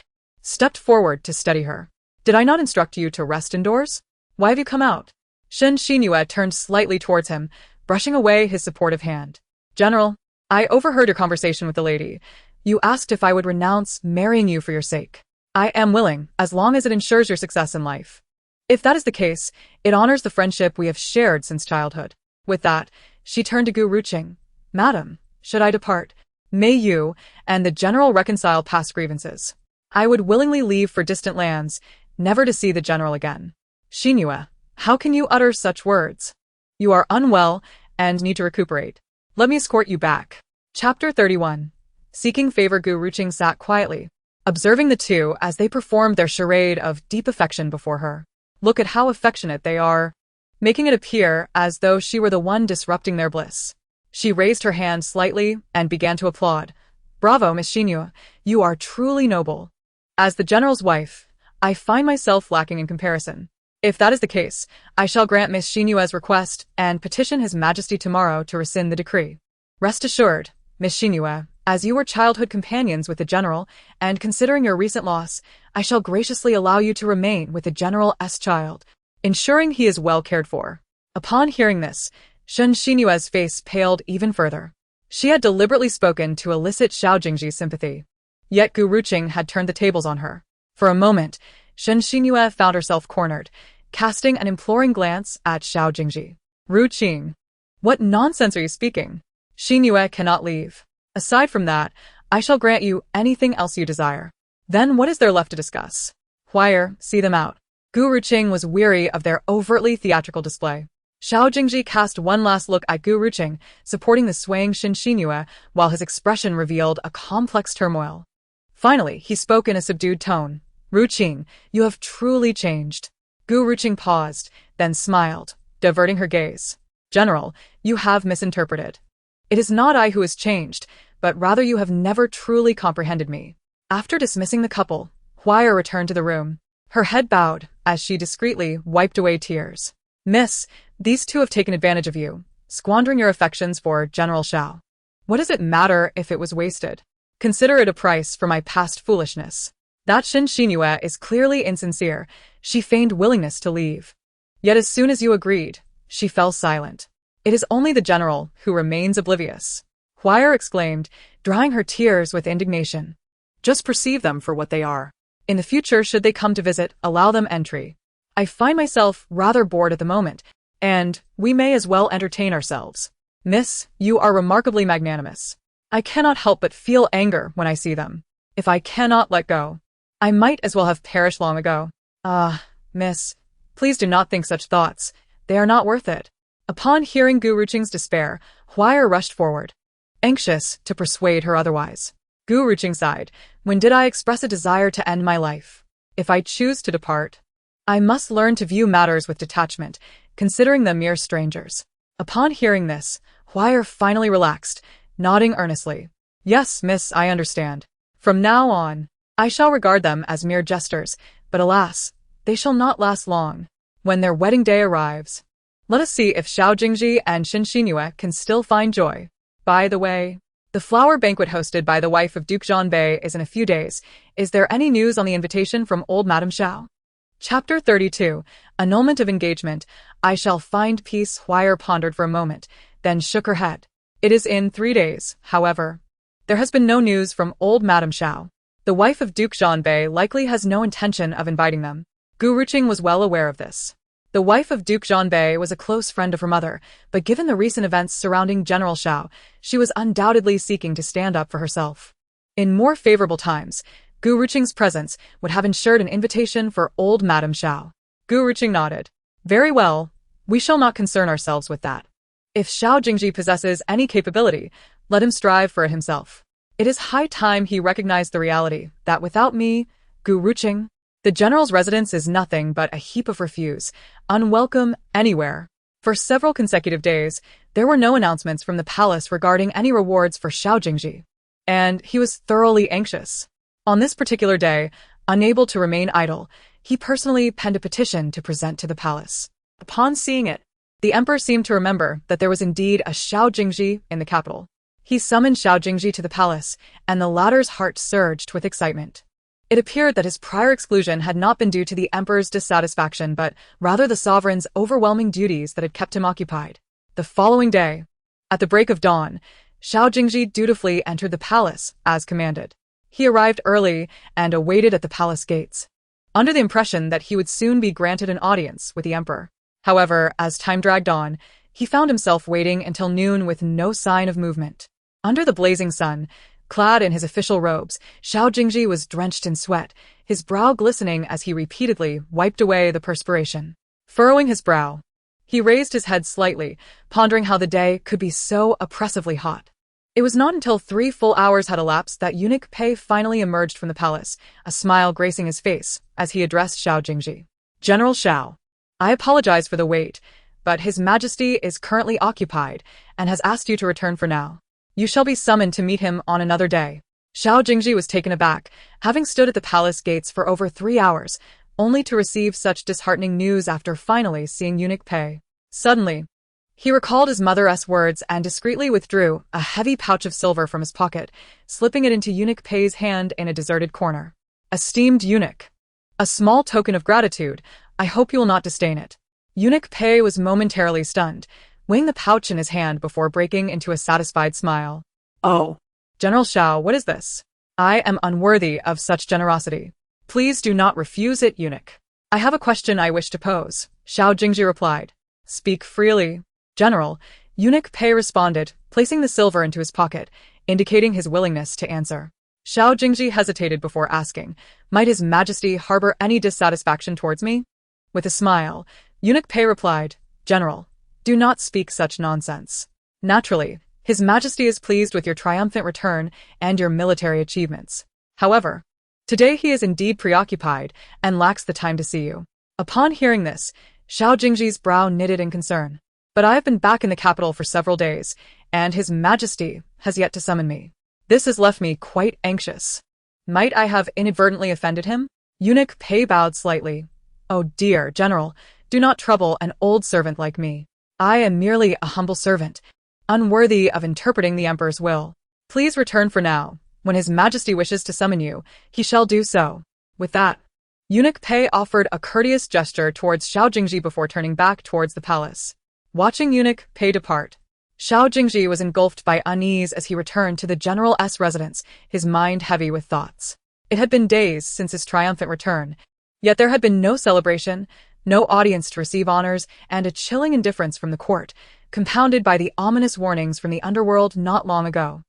stepped forward to steady her. Did I not instruct you to rest indoors? Why have you come out? Xinhua turned slightly towards him, brushing away his supportive hand. General, I overheard your conversation with the lady. You asked if I would renounce marrying you for your sake. I am willing, as long as it ensures your success in life. If that is the case, it honors the friendship we have shared since childhood. With that, she turned to Ruqing. Madam, should I depart? May you and the general reconcile past grievances. I would willingly leave for distant lands, never to see the general again. Xinhua, how can you utter such words? You are unwell and need to recuperate. Let me escort you back. Chapter 31. Seeking favor. Ruqing sat quietly, observing the two as they performed their charade of deep affection before her. Look at how affectionate they are, making it appear as though she were the one disrupting their bliss. She raised her hand slightly and began to applaud. Bravo, Miss Xinyu, you are truly noble. As the general's wife, I find myself lacking in comparison. If that is the case, I shall grant Miss Xinyue's request and petition His Majesty tomorrow to rescind the decree. Rest assured, Miss Xinyue, as you were childhood companions with the general, and considering your recent loss, I shall graciously allow you to remain with the general's child, ensuring he is well cared for. Upon hearing this, Shen Xinyue's face paled even further. She had deliberately spoken to elicit Xiao Jingzhi's sympathy. Yet Gu Ruqing had turned the tables on her. For a moment, Shen Xinyue found herself cornered, casting an imploring glance at Xiao Jingzhi. Ruqing, what nonsense are you speaking? Xinyue cannot leave. Aside from that, I shall grant you anything else you desire. Then what is there left to discuss? Huire, see them out. Gu Ruqing was weary of their overtly theatrical display. Xiao Jingzhi cast one last look at Gu Ruqing, supporting the swaying Shen Xinyue, while his expression revealed a complex turmoil. Finally, he spoke in a subdued tone. Ruqing, you have truly changed. Gu Ruqing paused, then smiled, diverting her gaze. General, you have misinterpreted. It is not I who has changed, but rather you have never truly comprehended me. After dismissing the couple, Huire returned to the room. Her head bowed, as she discreetly wiped away tears. Miss, these two have taken advantage of you, squandering your affections for General Xiao. What does it matter if it was wasted? Consider it a price for my past foolishness. That Shen Xinyue is clearly insincere. She feigned willingness to leave. Yet as soon as you agreed, she fell silent. It is only the general who remains oblivious. Huire exclaimed, drying her tears with indignation. Just perceive them for what they are. In the future, should they come to visit, allow them entry. I find myself rather bored at the moment, and we may as well entertain ourselves. Miss, you are remarkably magnanimous. I cannot help but feel anger when I see them. If I cannot let go, I might as well have perished long ago. Miss, please do not think such thoughts. They are not worth it. Upon hearing Gu Ruqing's despair, Huire rushed forward, anxious to persuade her otherwise. Gu Ruqing sighed. When did I express a desire to end my life? If I choose to depart, I must learn to view matters with detachment, considering them mere strangers. Upon hearing this, Huire finally relaxed, nodding earnestly. Yes, miss, I understand. From now on, I shall regard them as mere jesters, but alas, they shall not last long. When their wedding day arrives, let us see if Xiao Jingzhi and Shen Xinyue can still find joy. By the way, the flower banquet hosted by the wife of Duke Zhanbei is in a few days. Is there any news on the invitation from old Madame Xiao? Chapter 32, Annulment of Engagement. I shall find peace. Huire pondered for a moment, then shook her head. It is in 3 days, however. There has been no news from old Madame Xiao. The wife of Duke Zhanbei likely has no intention of inviting them. Gu Ruqing was well aware of this. The wife of Duke Zhanbei was a close friend of her mother, but given the recent events surrounding General Xiao, she was undoubtedly seeking to stand up for herself. In more favorable times, Gu Ruqing's presence would have ensured an invitation for old Madame Xiao. Gu Ruqing nodded. Very well, we shall not concern ourselves with that. If Xiao Jingzhi possesses any capability, let him strive for it himself. It is high time he recognized the reality that without me, Gu Ruqing, the general's residence is nothing but a heap of refuse, unwelcome anywhere. For several consecutive days, there were no announcements from the palace regarding any rewards for Xiao Jingzhi, and he was thoroughly anxious. On this particular day, unable to remain idle, he personally penned a petition to present to the palace. Upon seeing it, the emperor seemed to remember that there was indeed a Xiao Jingzhi in the capital. He summoned Xiao Jingzhi to the palace, and the latter's heart surged with excitement. It appeared that his prior exclusion had not been due to the emperor's dissatisfaction, but rather the sovereign's overwhelming duties that had kept him occupied. The following day, at the break of dawn, Xiao Jingzhi dutifully entered the palace, as commanded. He arrived early and awaited at the palace gates, under the impression that he would soon be granted an audience with the emperor. However, as time dragged on, he found himself waiting until noon with no sign of movement. Under the blazing sun, clad in his official robes, Xiao Jingzhi was drenched in sweat, his brow glistening as he repeatedly wiped away the perspiration. Furrowing his brow, he raised his head slightly, pondering how the day could be so oppressively hot. It was not until 3 full hours had elapsed that eunuch Pei finally emerged from the palace, a smile gracing his face as he addressed Xiao Jingzhi. General Xiao, I apologize for the wait, but His Majesty is currently occupied and has asked you to return for now. You shall be summoned to meet him on another day. Xiao Jingzhi was taken aback, having stood at the palace gates for over 3 hours, only to receive such disheartening news after finally seeing eunuch Pei. Suddenly, he recalled his mother's words and discreetly withdrew a heavy pouch of silver from his pocket, slipping it into eunuch Pei's hand in a deserted corner. Esteemed eunuch, a small token of gratitude, I hope you will not disdain it. Eunuch Pei was momentarily stunned, weighing the pouch in his hand before breaking into a satisfied smile. Oh. General Xiao, what is this? I am unworthy of such generosity. Please do not refuse it, eunuch. I have a question I wish to pose, Xiao Jingzhi replied. Speak freely. General, eunuch Pei responded, placing the silver into his pocket, indicating his willingness to answer. Xiao Jingzhi hesitated before asking, might His Majesty harbor any dissatisfaction towards me? With a smile, eunuch Pei replied, General, do not speak such nonsense. Naturally, His Majesty is pleased with your triumphant return and your military achievements. However, today he is indeed preoccupied and lacks the time to see you. Upon hearing this, Xiao Jingzhi's brow knitted in concern. But I have been back in the capital for several days, and His Majesty has yet to summon me. This has left me quite anxious. Might I have inadvertently offended him? Eunuch Pei bowed slightly. Oh dear, General, do not trouble an old servant like me. I am merely a humble servant, unworthy of interpreting the Emperor's will. Please return for now. When His Majesty wishes to summon you, he shall do so. With that, eunuch Pei offered a courteous gesture towards Xiao Jingzhi before turning back towards the palace. Watching eunuch Pei depart, Xiao Jingzhi was engulfed by unease as he returned to the general's residence, his mind heavy with thoughts. It had been days since his triumphant return, yet there had been no celebration, no audience to receive honors, and a chilling indifference from the court, compounded by the ominous warnings from the underworld not long ago.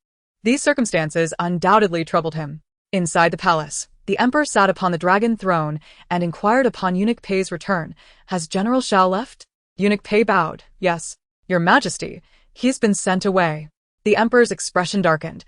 These circumstances undoubtedly troubled him. Inside the palace, the emperor sat upon the dragon throne and inquired upon eunuch Pei's return. Has General Xiao left? Eunuch Pei bowed. Yes, Your Majesty, he has been sent away. The emperor's expression darkened.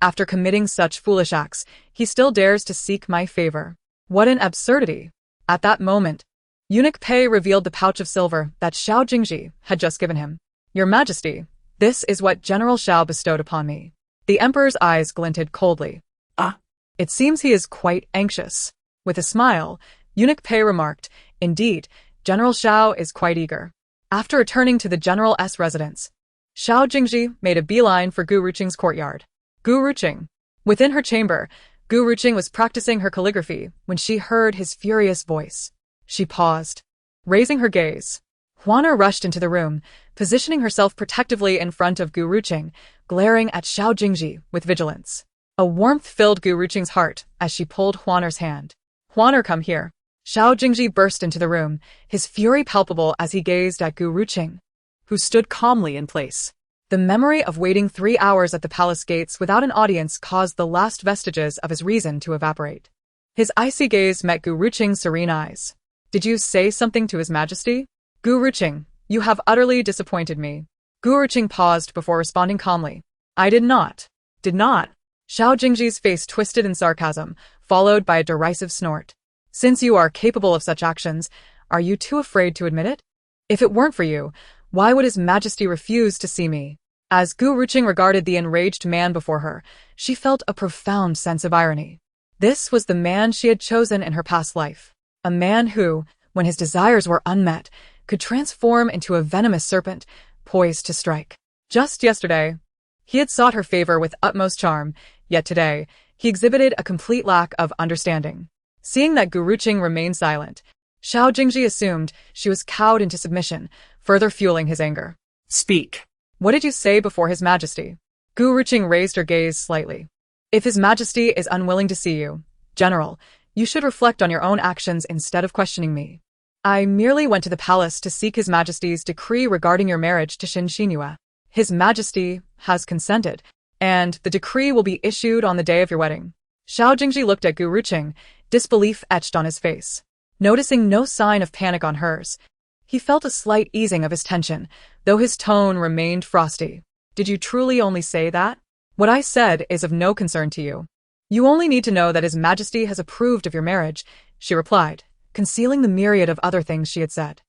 After committing such foolish acts, he still dares to seek my favor. What an absurdity. At that moment, eunuch Pei revealed the pouch of silver that Xiao Jingzhi had just given him. Your Majesty, this is what General Xiao bestowed upon me. The emperor's eyes glinted coldly. Ah. It seems he is quite anxious. With a smile, eunuch Pei remarked, Indeed, General Xiao is quite eager. After returning to the general's residence, Xiao Jingzhi made a beeline for Gu Ruqing's courtyard. Gu Ruqing. Within her chamber, Gu Ruqing was practicing her calligraphy when she heard his furious voice. She paused, raising her gaze. Huana rushed into the room, positioning herself protectively in front of Gu Ruqing, glaring at Xiao Jingzhi with vigilance. A warmth filled Gu Ruqing's heart as she pulled Huana's hand. Huana, come here. Xiao Jingzhi burst into the room, his fury palpable as he gazed at Gu Ruqing, who stood calmly in place. The memory of waiting 3 hours at the palace gates without an audience caused the last vestiges of his reason to evaporate. His icy gaze met Gu Ruqing's serene eyes. Did you say something to His Majesty? Gu Ruqing, you have utterly disappointed me. Gu Ruqing paused before responding calmly. I did not. Did not. Xiao Jingzhi's face twisted in sarcasm, followed by a derisive snort. Since you are capable of such actions, are you too afraid to admit it? If it weren't for you, why would His Majesty refuse to see me? As Gu Ruqing regarded the enraged man before her, she felt a profound sense of irony. This was the man she had chosen in her past life. A man who, when his desires were unmet, could transform into a venomous serpent, poised to strike. Just yesterday, he had sought her favor with utmost charm, yet today, he exhibited a complete lack of understanding. Seeing that Gu Ruqing remained silent, Xiao Jingzhi assumed she was cowed into submission, further fueling his anger. Speak. What did you say before His Majesty? Gu Ruqing raised her gaze slightly. If His Majesty is unwilling to see you, General, you should reflect on your own actions instead of questioning me. I merely went to the palace to seek His Majesty's decree regarding your marriage to Xin Xinhua. His Majesty has consented, and the decree will be issued on the day of your wedding. Xiao Jingzhi looked at Gu Ruqing, disbelief etched on his face. Noticing no sign of panic on hers, he felt a slight easing of his tension, though his tone remained frosty. Did you truly only say that? What I said is of no concern to you. You only need to know that His Majesty has approved of your marriage, she replied, concealing the myriad of other things she had said.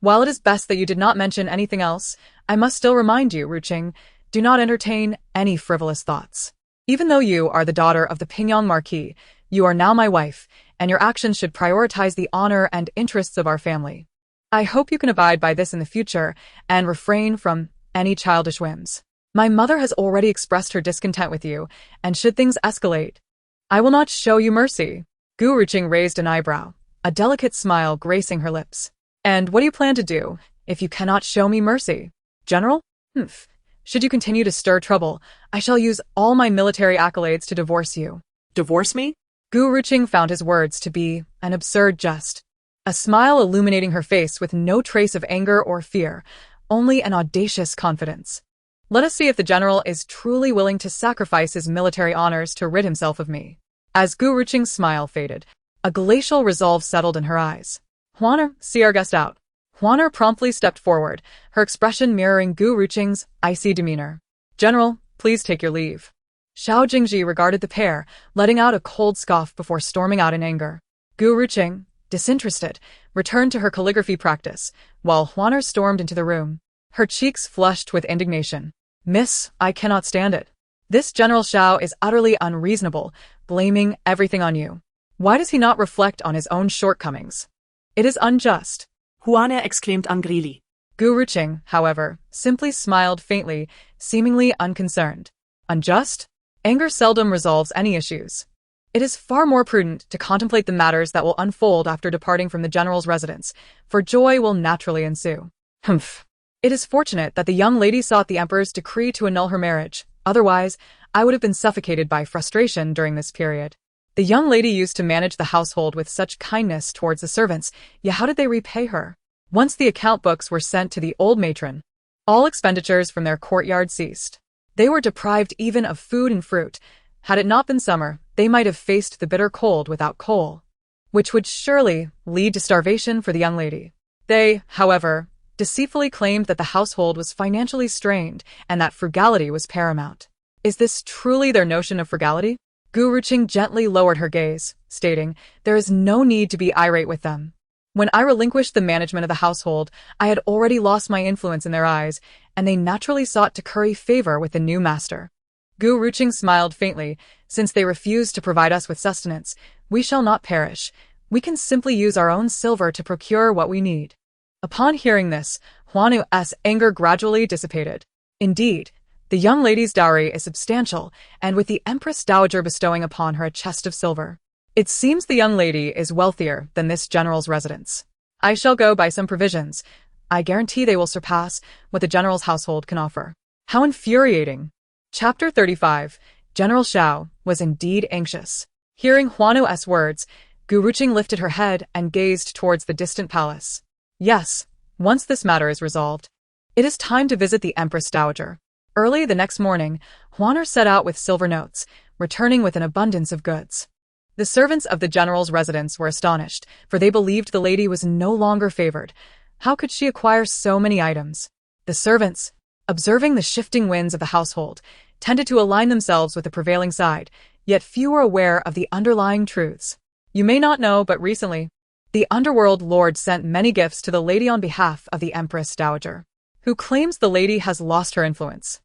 While it is best that you did not mention anything else, I must still remind you, Ruqing, do not entertain any frivolous thoughts. Even though you are the daughter of the Pingyang Marquis, you are now my wife, and your actions should prioritize the honor and interests of our family. I hope you can abide by this in the future and refrain from any childish whims. My mother has already expressed her discontent with you, and should things escalate, I will not show you mercy. Gu Ruqing raised an eyebrow, a delicate smile gracing her lips. And what do you plan to do if you cannot show me mercy? General? Humph. Should you continue to stir trouble, I shall use all my military accolades to divorce you. Divorce me? Gu Ruqing found his words to be an absurd jest, a smile illuminating her face with no trace of anger or fear, only an audacious confidence. Let us see if the general is truly willing to sacrifice his military honors to rid himself of me. As Gu Ruqing's smile faded, a glacial resolve settled in her eyes. Huaner, see our guest out. Huaner promptly stepped forward, her expression mirroring Gu Ruqing's icy demeanor. General, please take your leave. Xiao Jingzhi regarded the pair, letting out a cold scoff before storming out in anger. Gu Ruqing, disinterested, returned to her calligraphy practice, while Huaner stormed into the room. Her cheeks flushed with indignation. Miss, I cannot stand it. This General Xiao is utterly unreasonable, blaming everything on you. Why does he not reflect on his own shortcomings? It is unjust. Huaner exclaimed angrily. Gu Ruqing, however, simply smiled faintly, seemingly unconcerned. Unjust? Anger seldom resolves any issues. It is far more prudent to contemplate the matters that will unfold after departing from the general's residence, for joy will naturally ensue. Humph. It is fortunate that the young lady sought the emperor's decree to annul her marriage. Otherwise, I would have been suffocated by frustration during this period. The young lady used to manage the household with such kindness towards the servants, yet how did they repay her? Once the account books were sent to the old matron, all expenditures from their courtyard ceased. They were deprived even of food and fruit. Had it not been summer, they might have faced the bitter cold without coal, which would surely lead to starvation for the young lady. They, however, deceitfully claimed that the household was financially strained and that frugality was paramount. Is this truly their notion of frugality? Gu Ruqing gently lowered her gaze, stating, there is no need to be irate with them. When I relinquished the management of the household, I had already lost my influence in their eyes, and they naturally sought to curry favor with the new master. Gu Ruqing smiled faintly. Since they refuse to provide us with sustenance, we shall not perish. We can simply use our own silver to procure what we need. Upon hearing this, Huanu's anger gradually dissipated. Indeed, the young lady's dowry is substantial, and with the Empress Dowager bestowing upon her a chest of silver, it seems the young lady is wealthier than this general's residence. I shall go buy some provisions. I guarantee they will surpass what the general's household can offer. How infuriating! Chapter 35. General Xiao was indeed anxious. Hearing Huanu's words, Gu Ruqing lifted her head and gazed towards the distant palace. Yes, once this matter is resolved, it is time to visit the Empress Dowager. Early the next morning, Huaner set out with silver notes, returning with an abundance of goods. The servants of the general's residence were astonished, for they believed the lady was no longer favored. How could she acquire so many items? The servants, observing the shifting winds of the household, tended to align themselves with the prevailing side, yet few were aware of the underlying truths. You may not know, but recently, the underworld lord sent many gifts to the lady on behalf of the Empress Dowager, who claims the lady has lost her influence.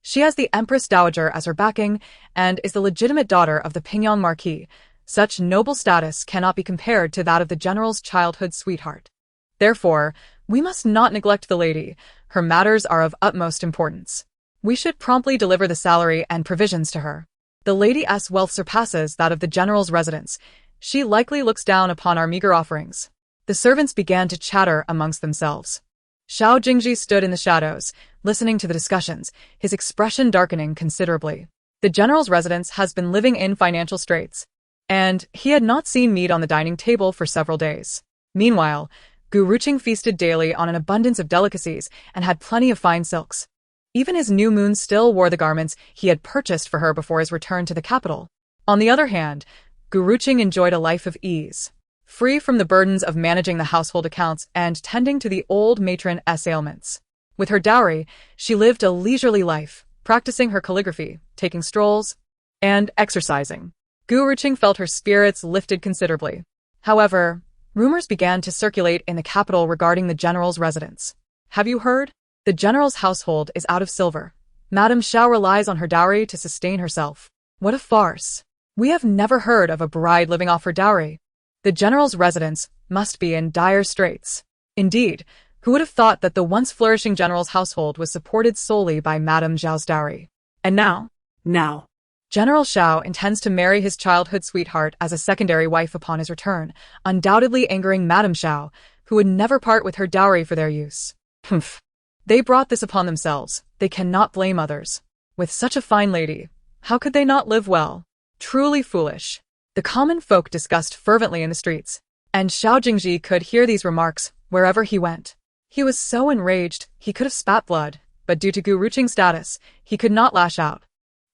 She has the Empress Dowager as her backing and is the legitimate daughter of the Pingyang Marquis. Such noble status cannot be compared to that of the general's childhood sweetheart. Therefore, we must not neglect the lady. Her matters are of utmost importance. We should promptly deliver the salary and provisions to her. The lady's wealth surpasses that of the general's residence. She likely looks down upon our meager offerings. The servants began to chatter amongst themselves. Xiao Jingzhi stood in the shadows, listening to the discussions, his expression darkening considerably. The general's residence has been living in financial straits, and he had not seen meat on the dining table for several days. Meanwhile, Gu Ruqing feasted daily on an abundance of delicacies and had plenty of fine silks. Even his new moon still wore the garments he had purchased for her before his return to the capital. On the other hand, Gu Ruqing enjoyed a life of ease, free from the burdens of managing the household accounts and tending to the old matron's ailments. With her dowry, she lived a leisurely life, practicing her calligraphy, taking strolls, and exercising. Gu Ruqing felt her spirits lifted considerably. However, Rumors began to circulate in the capital regarding the general's residence. Have you heard? The general's household is out of silver. Madame Xiao relies on her dowry to sustain herself. What a farce. We have never heard of a bride living off her dowry. The general's residence must be in dire straits. Indeed, who would have thought that the once flourishing general's household was supported solely by Madame Xiao's dowry? And now, General Xiao intends to marry his childhood sweetheart as a secondary wife upon his return, undoubtedly angering Madame Xiao, who would never part with her dowry for their use. Humph. They brought this upon themselves. They cannot blame others. With such a fine lady, how could they not live well? Truly foolish. The common folk discussed fervently in the streets, and Xiao Jingzhi could hear these remarks wherever he went. He was so enraged, he could have spat blood, but due to Gu Ruqing's status, he could not lash out.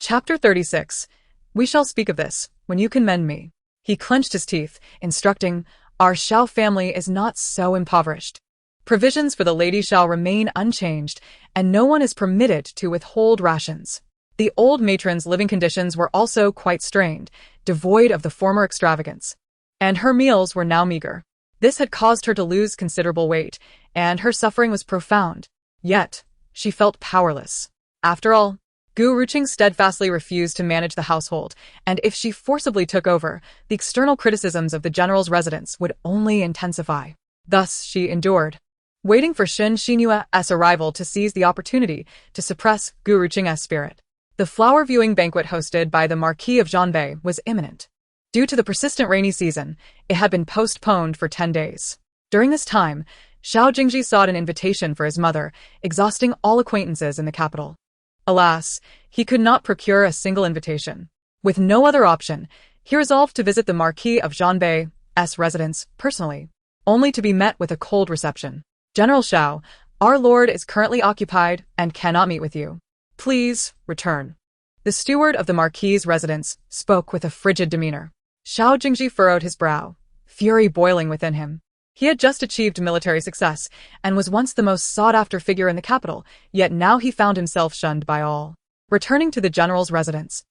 Chapter 36. We shall speak of this, when you can mend me. He clenched his teeth, instructing, our Xiao family is not so impoverished. Provisions for the lady shall remain unchanged, and no one is permitted to withhold rations. The old matron's living conditions were also quite strained, devoid of the former extravagance, and her meals were now meager. This had caused her to lose considerable weight, and her suffering was profound. Yet, she felt powerless. After all, Gu Ruqing steadfastly refused to manage the household, and if she forcibly took over, the external criticisms of the general's residence would only intensify. Thus she endured, waiting for Shen Xinyue's arrival to seize the opportunity to suppress Gu Ruqing's spirit. The flower-viewing banquet hosted by the Marquis of Zhanbei was imminent. Due to the persistent rainy season, it had been postponed for 10 days. During this time, Xiao Jingzhi sought an invitation for his mother, exhausting all acquaintances in the capital. Alas, he could not procure a single invitation. With no other option, he resolved to visit the Marquis of Zhanbei's residence personally, only to be met with a cold reception. General Xiao, our lord is currently occupied and cannot meet with you. Please, return. The steward of the Marquis's residence spoke with a frigid demeanor. Xiao Jingzhi furrowed his brow, fury boiling within him. He had just achieved military success, and was once the most sought-after figure in the capital, yet now he found himself shunned by all. Returning to the general's residence,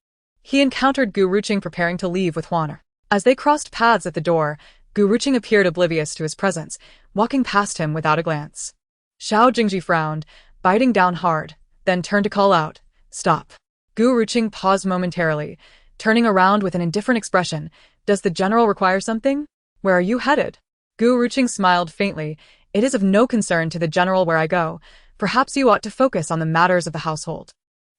he encountered Gu Ruqing preparing to leave with Huaner. As they crossed paths at the door, Gu Ruqing appeared oblivious to his presence, walking past him without a glance. Xiao Jingzhi frowned, biting down hard, then turned to call out, stop. Gu Ruqing paused momentarily, turning around with an indifferent expression. Does the general require something? Where are you headed? Gu Ruqing smiled faintly. It is of no concern to the general where I go. Perhaps you ought to focus on the matters of the household.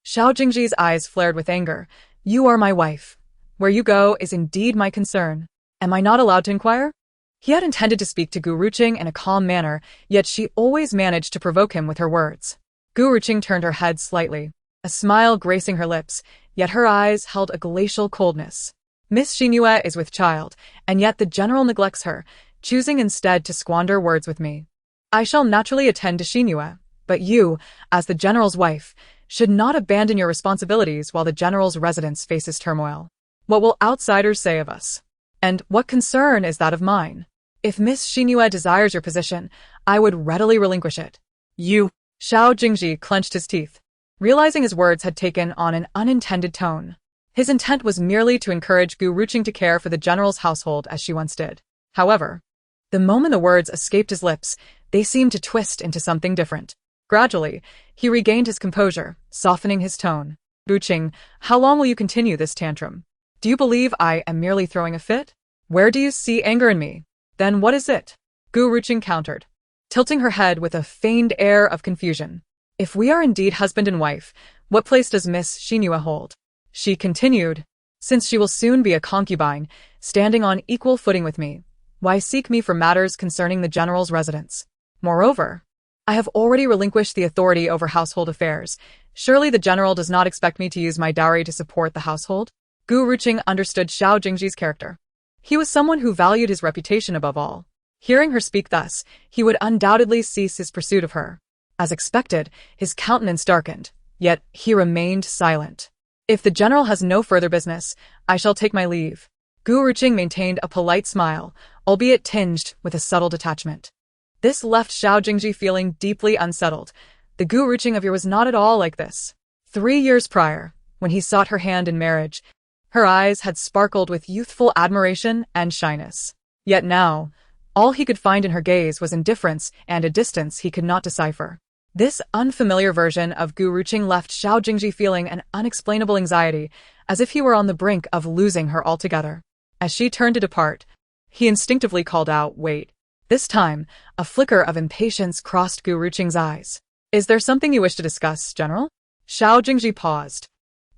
Xiao Jingzhi's eyes flared with anger. You are my wife. Where you go is indeed my concern. Am I not allowed to inquire? He had intended to speak to Gu Ruqing in a calm manner, yet she always managed to provoke him with her words. Gu Ruqing turned her head slightly, a smile gracing her lips, yet her eyes held a glacial coldness. Miss Xinyue is with child, and yet the general neglects her, choosing instead to squander words with me. I shall naturally attend to Xinyue, but you, as the general's wife, should not abandon your responsibilities while the general's residence faces turmoil. What will outsiders say of us? And what concern is that of mine? If Miss Xinyue desires your position, I would readily relinquish it. You. Xiao Jingzhi clenched his teeth, realizing his words had taken on an unintended tone. His intent was merely to encourage Gu Ruqing to care for the general's household as she once did. However, the moment the words escaped his lips, they seemed to twist into something different. Gradually, he regained his composure, softening his tone. Ruqing, how long will you continue this tantrum? Do you believe I am merely throwing a fit? Where do you see anger in me? Then what is it? Gu Ruqing countered, tilting her head with a feigned air of confusion. If we are indeed husband and wife, what place does Miss Xinyue hold? She continued, since she will soon be a concubine, standing on equal footing with me, why seek me for matters concerning the general's residence? Moreover, I have already relinquished the authority over household affairs. Surely the general does not expect me to use my dowry to support the household? Gu Ruqing understood Xiao Jingzhi's character. He was someone who valued his reputation above all. Hearing her speak thus, he would undoubtedly cease his pursuit of her. As expected, his countenance darkened, yet he remained silent. If the general has no further business, I shall take my leave. Gu Ruqing maintained a polite smile, albeit tinged with a subtle detachment. This left Xiao Jingzhi feeling deeply unsettled. The Gu Ruqing of yore was not at all like this. 3 years prior, when he sought her hand in marriage, her eyes had sparkled with youthful admiration and shyness. Yet now, All he could find in her gaze was indifference and a distance he could not decipher. This unfamiliar version of Gu Ruqing left Xiao Jingzhi feeling an unexplainable anxiety, as if he were on the brink of losing her altogether. As she turned to depart, he instinctively called out, "Wait." This time, a flicker of impatience crossed Gu Ruqing's eyes. "Is there something you wish to discuss, General?" Xiao Jingzhi paused,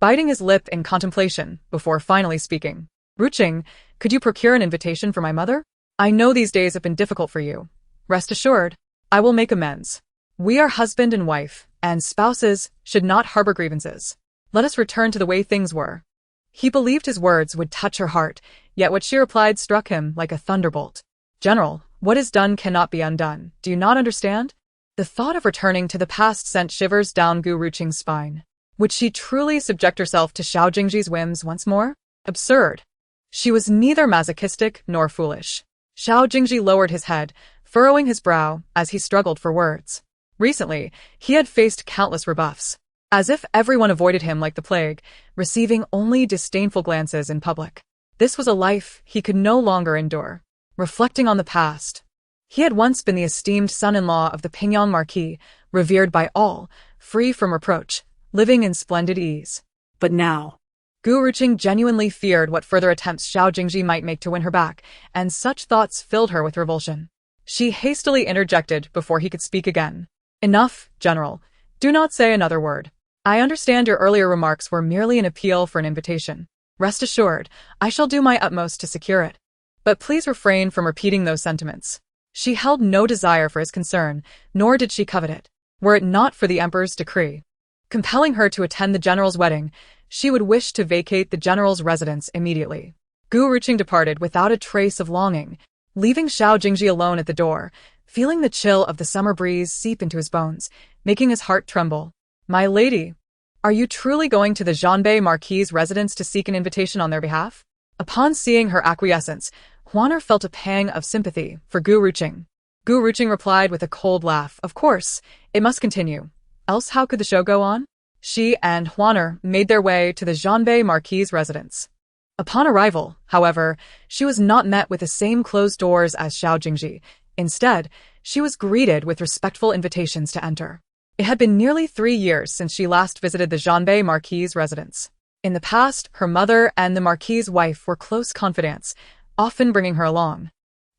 biting his lip in contemplation before finally speaking. "Ruqing, could you procure an invitation for my mother? I know these days have been difficult for you. Rest assured, I will make amends. We are husband and wife, and spouses should not harbor grievances. Let us return to the way things were." He believed his words would touch her heart, yet what she replied struck him like a thunderbolt. "General, what is done cannot be undone. Do you not understand?" The thought of returning to the past sent shivers down Gu Ruqing's spine. Would she truly subject herself to Xiao Jingzhi's whims once more? Absurd. She was neither masochistic nor foolish. Xiao Jingzhi lowered his head, furrowing his brow as he struggled for words. Recently, he had faced countless rebuffs, as if everyone avoided him like the plague, receiving only disdainful glances in public. This was a life he could no longer endure. Reflecting on the past, he had once been the esteemed son-in-law of the Pingyang Marquis, revered by all, free from reproach, living in splendid ease. But now, Gu Ruqing genuinely feared what further attempts Xiao Jingzhi might make to win her back, and such thoughts filled her with revulsion. She hastily interjected before he could speak again. "Enough, General. Do not say another word. I understand your earlier remarks were merely an appeal for an invitation. Rest assured, I shall do my utmost to secure it. But please refrain from repeating those sentiments." She held no desire for his concern, nor did she covet it. Were it not for the Emperor's decree compelling her to attend the General's wedding, she would wish to vacate the General's residence immediately. Gu Ruqing departed without a trace of longing, leaving Xiao Jingzhi alone at the door, feeling the chill of the summer breeze seep into his bones, making his heart tremble. "My lady, are you truly going to the Zhanbei Marquis' residence to seek an invitation on their behalf?" Upon seeing her acquiescence, Huaner felt a pang of sympathy for Gu Ruqing. Gu Ruqing replied with a cold laugh, "Of course, it must continue. Else how could the show go on?" She and Huaner made their way to the Zhanbei Marquis' residence. Upon arrival, however, she was not met with the same closed doors as Xiao Jingzhi. Instead, she was greeted with respectful invitations to enter. It had been nearly 3 years since she last visited the Zhanbei Marquis' residence. In the past, her mother and the Marquis' wife were close confidants, often bringing her along.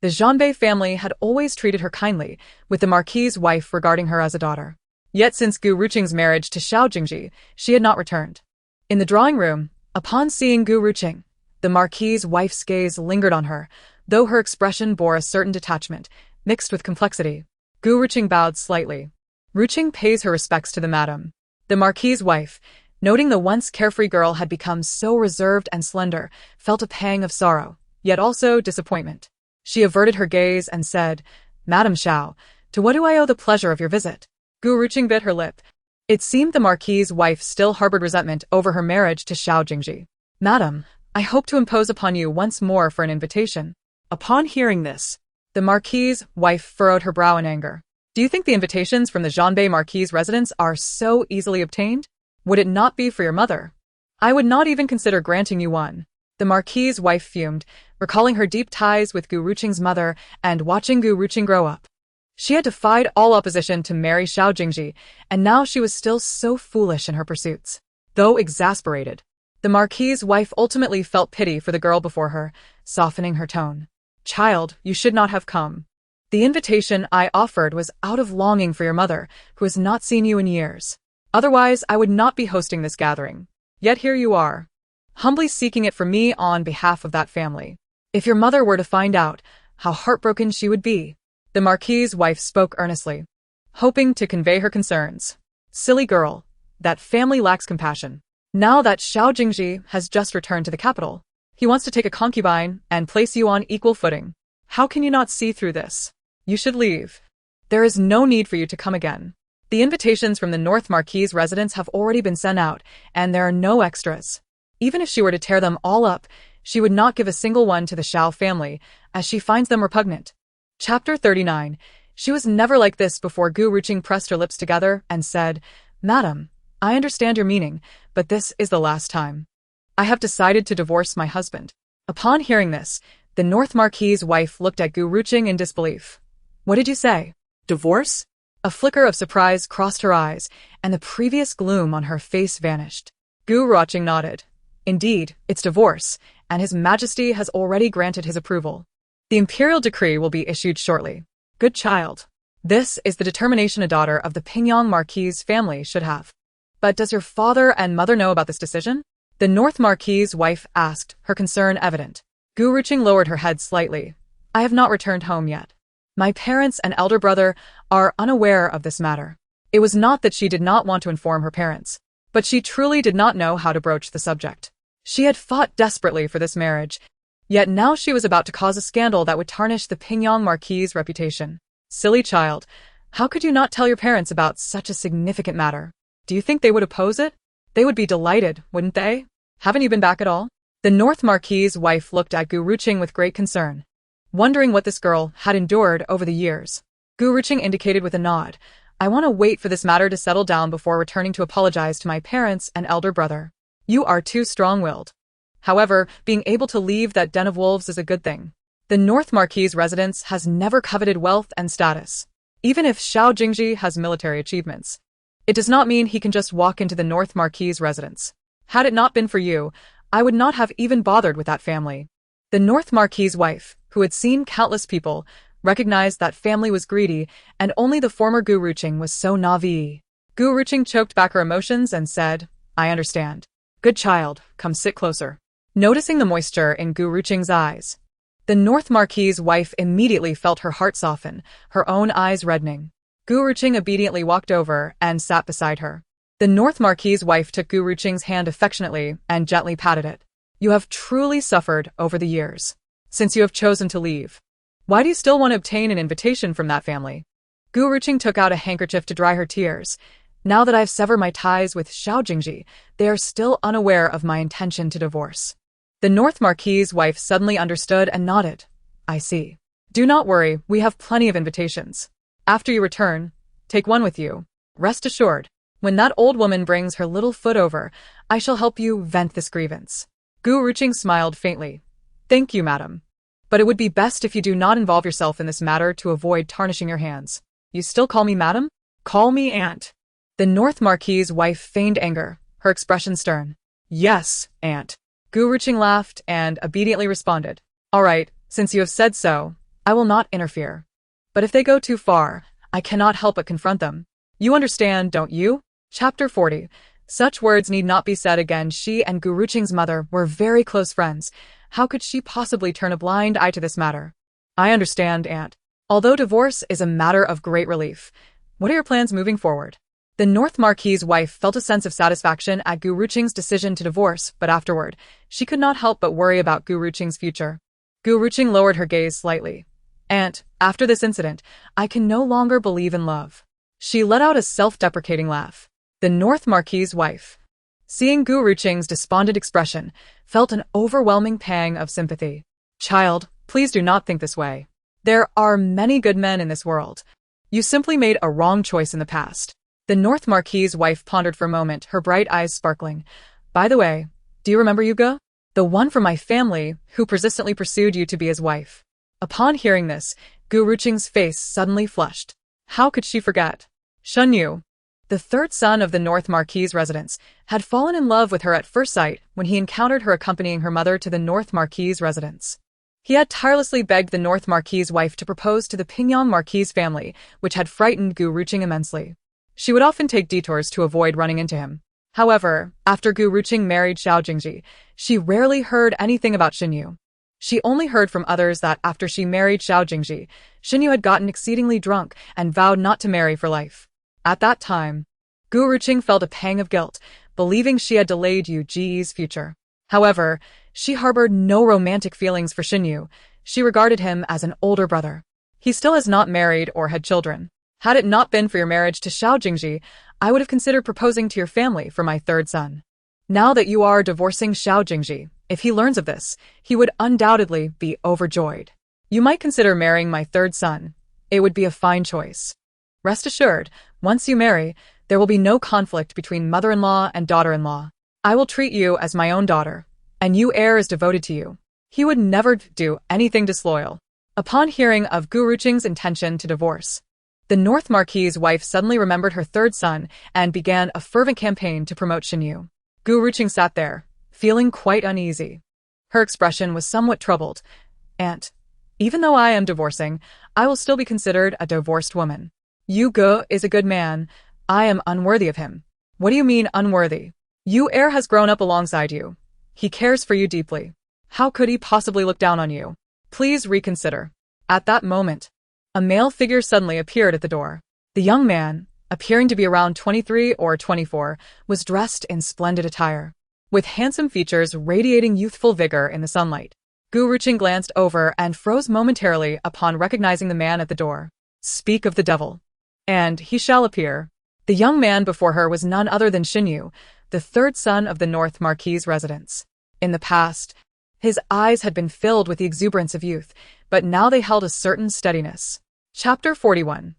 The Zhanbei family had always treated her kindly, with the Marquis' wife regarding her as a daughter. Yet since Gu Ruqing's marriage to Xiao Jingzhi, she had not returned. In the drawing room, upon seeing Gu Ruqing, the Marquis' wife's gaze lingered on her, though her expression bore a certain detachment, mixed with complexity. Gu Ruqing bowed slightly. Ruqing pays her respects to the madam. The Marquis' wife, noting the once carefree girl had become so reserved and slender, felt a pang of sorrow, yet also disappointment. She averted her gaze and said, "Madam Xiao, to what do I owe the pleasure of your visit?" Gu Ruqing bit her lip. It seemed the Marquis' wife still harbored resentment over her marriage to Xiao Jingzhi. "Madam, I hope to impose upon you once more for an invitation." Upon hearing this, the Marquis' wife furrowed her brow in anger. "Do you think the invitations from the Zhanbei Marquis' residence are so easily obtained? Would it not be for your mother? I would not even consider granting you one." The Marquis' wife fumed, recalling her deep ties with Gu Ruqing's mother and watching Gu Ruqing grow up. She had defied all opposition to marry Xiao Jingzhi, and now she was still so foolish in her pursuits. Though exasperated, the Marquis' wife ultimately felt pity for the girl before her, softening her tone. "Child, you should not have come. The invitation I offered was out of longing for your mother, who has not seen you in years. Otherwise, I would not be hosting this gathering. Yet here you are, humbly seeking it from me on behalf of that family. If your mother were to find out, how heartbroken she would be." The Marquis' wife spoke earnestly, hoping to convey her concerns. "Silly girl, that family lacks compassion. Now that Xiao Jingzhi has just returned to the capital, he wants to take a concubine and place you on equal footing. How can you not see through this? You should leave. There is no need for you to come again. The invitations from the North Marquis' residence have already been sent out, and there are no extras. Even if she were to tear them all up, she would not give a single one to the Xiao family, as she finds them repugnant." Chapter 39. She was never like this before. Gu Ruqing pressed her lips together and said, "Madam, I understand your meaning, but this is the last time. I have decided to divorce my husband." Upon hearing this, The North Marquis's wife looked at Gu Ruqing in disbelief. What did you say? Divorce? A flicker of surprise crossed her eyes, and the previous gloom on her face vanished. Gu Ruqing nodded. Indeed, it's divorce, and His Majesty has already granted his approval. The imperial decree will be issued shortly. Good child. This is the determination a daughter of the Pingyang Marquis family should have. But does your father and mother know about this decision? The North Marquis's wife asked, her concern evident. Gu Ruqing lowered her head slightly. I have not returned home yet. My parents and elder brother are unaware of this matter. It was not that she did not want to inform her parents, but she truly did not know how to broach the subject. She had fought desperately for this marriage, yet now she was about to cause a scandal that would tarnish the Pingyang Marquis's reputation. Silly child, how could you not tell your parents about such a significant matter? Do you think they would oppose it? They would be delighted, wouldn't they? Haven't you been back at all? The North Marquis's wife looked at Gu Ruqing with great concern, wondering what this girl had endured over the years. Gu Ruqing indicated with a nod. I want to wait for this matter to settle down before returning to apologize to my parents and elder brother. You are too strong-willed. However, being able to leave that den of wolves is a good thing. The North Marquis's residence has never coveted wealth and status. Even if Xiao Jingzhi has military achievements, it does not mean he can just walk into the North Marquis's residence. Had it not been for you, I would not have even bothered with that family. The North Marquis's wife, who had seen countless people, recognized that family was greedy, and only the former Gu Ruqing was so naive. Gu Ruqing choked back her emotions and said, I understand. Good child, come sit closer. Noticing the moisture in Gu Ruqing's eyes, the North Marquis's wife immediately felt her heart soften, her own eyes reddening. Gu Ruqing obediently walked over and sat beside her. The North Marquis's wife took Gu Ruqing's hand affectionately and gently patted it. You have truly suffered over the years. Since you have chosen to leave, why do you still want to obtain an invitation from that family? Gu Ruqing took out a handkerchief to dry her tears. Now that I've severed my ties with Xiao Jingzhi, they are still unaware of my intention to divorce. The North Marquis's wife suddenly understood and nodded. I see. Do not worry, we have plenty of invitations. After you return, take one with you. Rest assured, when that old woman brings her little foot over, I shall help you vent this grievance. Gu Ruqing smiled faintly. Thank you, madam. But it would be best if you do not involve yourself in this matter to avoid tarnishing your hands. You still call me madam? Call me aunt. The North Marquis's wife feigned anger, her expression stern. Yes, aunt. Gu Ruqing laughed and obediently responded. All right, since you have said so, I will not interfere. But if they go too far, I cannot help but confront them. You understand, don't you? Chapter 40. Such words need not be said again. She and Gu Ruqing's mother were very close friends. How could she possibly turn a blind eye to this matter? I understand, aunt. Although divorce is a matter of great relief, what are your plans moving forward? The North Marquis's wife felt a sense of satisfaction at Gu Ruqing's decision to divorce, but afterward, she could not help but worry about Gu Ruqing's future. Gu Ruqing lowered her gaze slightly. Aunt, after this incident, I can no longer believe in love. She let out a self-deprecating laugh. The North Marquis's wife, seeing Gu Ruqing's despondent expression, felt an overwhelming pang of sympathy. Child, please do not think this way. There are many good men in this world. You simply made a wrong choice in the past. The North Marquis's wife pondered for a moment, her bright eyes sparkling. By the way, do you remember Yuga? The one from my family who persistently pursued you to be his wife. Upon hearing this, Gu Ruqing's face suddenly flushed. How could she forget? Shun Yu, the third son of the North Marquis's residence, had fallen in love with her at first sight when he encountered her accompanying her mother to the North Marquis's residence. He had tirelessly begged the North Marquis's wife to propose to the Pingyang Marquis's family, which had frightened Gu Ruqing immensely. She would often take detours to avoid running into him. However, after Gu Ruqing married Xiao Jingzhi, she rarely heard anything about Xinyu. She only heard from others that after she married Xiao Jingzhi, Xinyu had gotten exceedingly drunk and vowed not to marry for life. At that time, Gu Ruqing felt a pang of guilt, believing she had delayed Yu Ji's future. However, she harbored no romantic feelings for Xinyu. She regarded him as an older brother. He still has not married or had children. Had it not been for your marriage to Xiao Jingzhi, I would have considered proposing to your family for my third son. Now that you are divorcing Xiao Jingzhi, if he learns of this, he would undoubtedly be overjoyed. You might consider marrying my third son. It would be a fine choice. Rest assured, once you marry, there will be no conflict between mother-in-law and daughter-in-law. I will treat you as my own daughter, and Yu heir is devoted to you. He would never do anything disloyal. Upon hearing of Gu Ruqing's intention to divorce, the North Marquis's wife suddenly remembered her third son and began a fervent campaign to promote Xinyu. Gu Ruqing sat there, feeling quite uneasy. Her expression was somewhat troubled. "Aunt, even though I am divorcing, I will still be considered a divorced woman. Yu Ge is a good man. I am unworthy of him." "What do you mean unworthy? Yu Er has grown up alongside you. He cares for you deeply. How could he possibly look down on you? Please reconsider." At that moment, a male figure suddenly appeared at the door. The young man, appearing to be around 23 or 24, was dressed in splendid attire, with handsome features radiating youthful vigor in the sunlight. Gu Ruqing glanced over and froze momentarily upon recognizing the man at the door. "Speak of the devil, and he shall appear." The young man before her was none other than Xinyu, the third son of the North Marquis's residence. In the past, his eyes had been filled with the exuberance of youth, but now they held a certain steadiness. Chapter 41.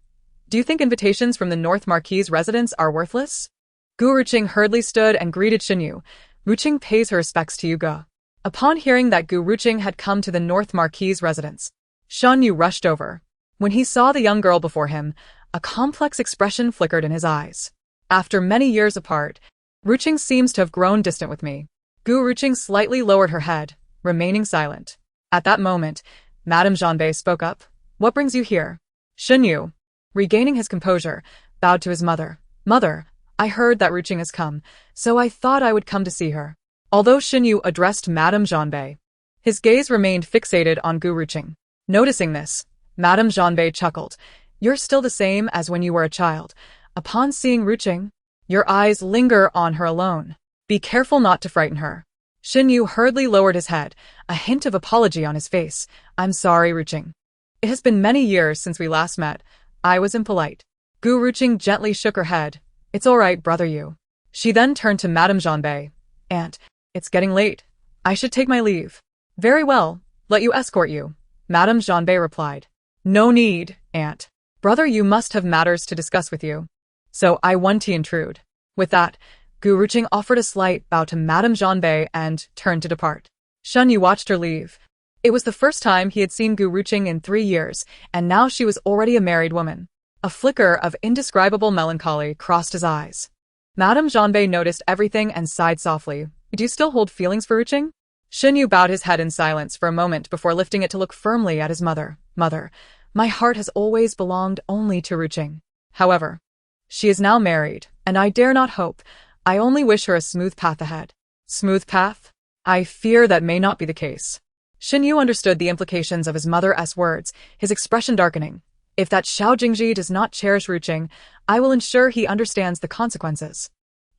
Do you think invitations from the North Marquis's residence are worthless? Gu Ruqing hurriedly stood and greeted Xinyu. "Ruqing pays her respects to Yu Ge." Upon hearing that Gu Ruqing had come to the North Marquis's residence, Xinyu rushed over. When he saw the young girl before him, a complex expression flickered in his eyes. "After many years apart, Ruqing seems to have grown distant with me." Gu Ruqing slightly lowered her head, remaining silent. At that moment, Madame Zhanbei spoke up. "What brings you here?" Xinyu, regaining his composure, bowed to his mother. "Mother, I heard that Ruqing has come, so I thought I would come to see her." Although Xinyu addressed Madame Zhanbei, his gaze remained fixated on Gu Ruqing. Noticing this, Madame Zhanbei chuckled. "You're still the same as when you were a child. Upon seeing Ruqing, your eyes linger on her alone. Be careful not to frighten her." Xinyu hurriedly lowered his head, a hint of apology on his face. "I'm sorry, Ruqing. It has been many years since we last met. I was impolite." Gu Ruqing gently shook her head. "It's all right, brother Yu." She then turned to Madame Zhanbei. "Aunt, it's getting late. I should take my leave." "Very well, let you escort you," Madame Zhanbei replied. "No need, Aunt. Brother Yu must have matters to discuss with you, so I want to intrude." With that, Gu Ruqing offered a slight bow to Madame Zhanbei and turned to depart. Xinyu watched her leave. It was the first time he had seen Gu Ruqing in 3 years, and now she was already a married woman. A flicker of indescribable melancholy crossed his eyes. Madame Zhanbei noticed everything and sighed softly. "Do you still hold feelings for Ruqing?" Xinyu bowed his head in silence for a moment before lifting it to look firmly at his mother. "Mother, my heart has always belonged only to Ruqing. However, she is now married, and I dare not hope. I only wish her a smooth path ahead." "Smooth path? I fear that may not be the case." Xinyu understood the implications of his mother's words, his expression darkening. "If that Xiao Jingzhi does not cherish Ruqing, I will ensure he understands the consequences."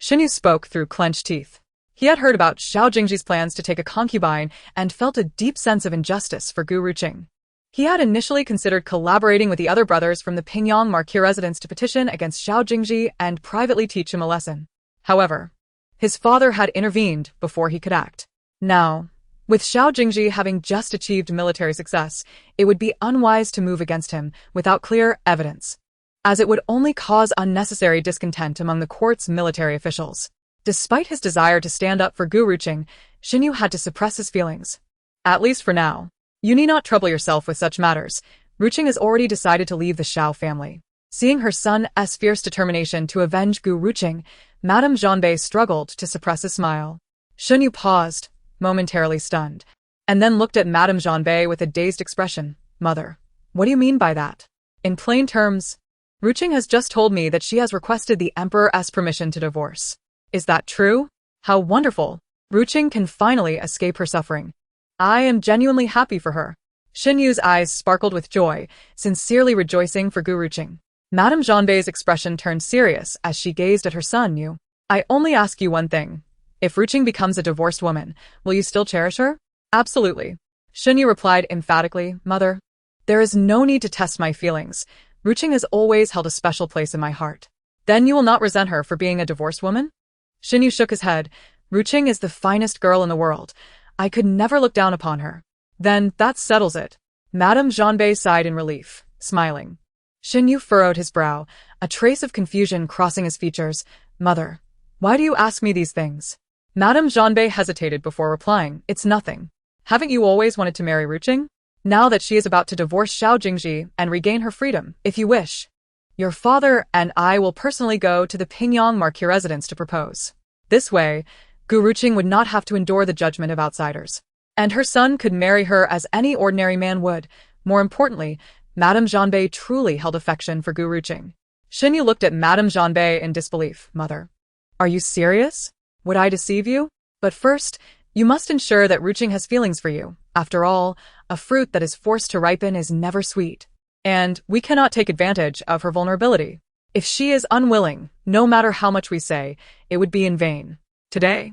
Xinyu spoke through clenched teeth. He had heard about Xiao Jingzhi's plans to take a concubine and felt a deep sense of injustice for Gu Ruqing. He had initially considered collaborating with the other brothers from the Pingyang Marquis residence to petition against Xiao Jingzhi and privately teach him a lesson. However, his father had intervened before he could act. Now, with Xiao Jingzhi having just achieved military success, it would be unwise to move against him without clear evidence, as it would only cause unnecessary discontent among the court's military officials. Despite his desire to stand up for Gu Ruqing, Xinyu had to suppress his feelings. "At least for now. You need not trouble yourself with such matters. Ruqing has already decided to leave the Xiao family." Seeing her son's fierce determination to avenge Gu Ruqing, Madame Zhanbei struggled to suppress a smile. Xinyu paused, momentarily stunned, and then looked at Madame Zhanbei with a dazed expression. "Mother, what do you mean by that?" "In plain terms, Ruqing has just told me that she has requested the Emperor's permission to divorce." "Is that true? How wonderful! Ruqing can finally escape her suffering. I am genuinely happy for her." Xinyu's eyes sparkled with joy, sincerely rejoicing for Gu Ruqing. Madame Zhanbei's expression turned serious as she gazed at her son Yu. "I only ask you one thing. If Ruqing becomes a divorced woman, will you still cherish her?" "Absolutely," Xinyu replied emphatically. "Mother, there is no need to test my feelings. Ruqing has always held a special place in my heart." "Then you will not resent her for being a divorced woman?" Xinyu shook his head. "Ruqing is the finest girl in the world. I could never look down upon her." "Then that settles it." Madame Zhanbei sighed in relief, smiling. Xinyu furrowed his brow, a trace of confusion crossing his features. "Mother, why do you ask me these things?" Madame Zhanbei hesitated before replying. "It's nothing." Haven't you always wanted to marry Ruqing? Now that she is about to divorce Xiao Jingzhi and regain her freedom, if you wish, your father and I will personally go to the Pingyang marquis residence to propose. This way, Gu Ruqing would not have to endure the judgment of outsiders. And her son could marry her as any ordinary man would. More importantly, Madame Zhanbei truly held affection for Gu Ruqing. Xinyu looked at Madame Zhanbei in disbelief. Mother, are you serious? Would I deceive you? But first, you must ensure that Ruqing has feelings for you. After all, a fruit that is forced to ripen is never sweet. And we cannot take advantage of her vulnerability. If she is unwilling, no matter how much we say, it would be in vain. Today,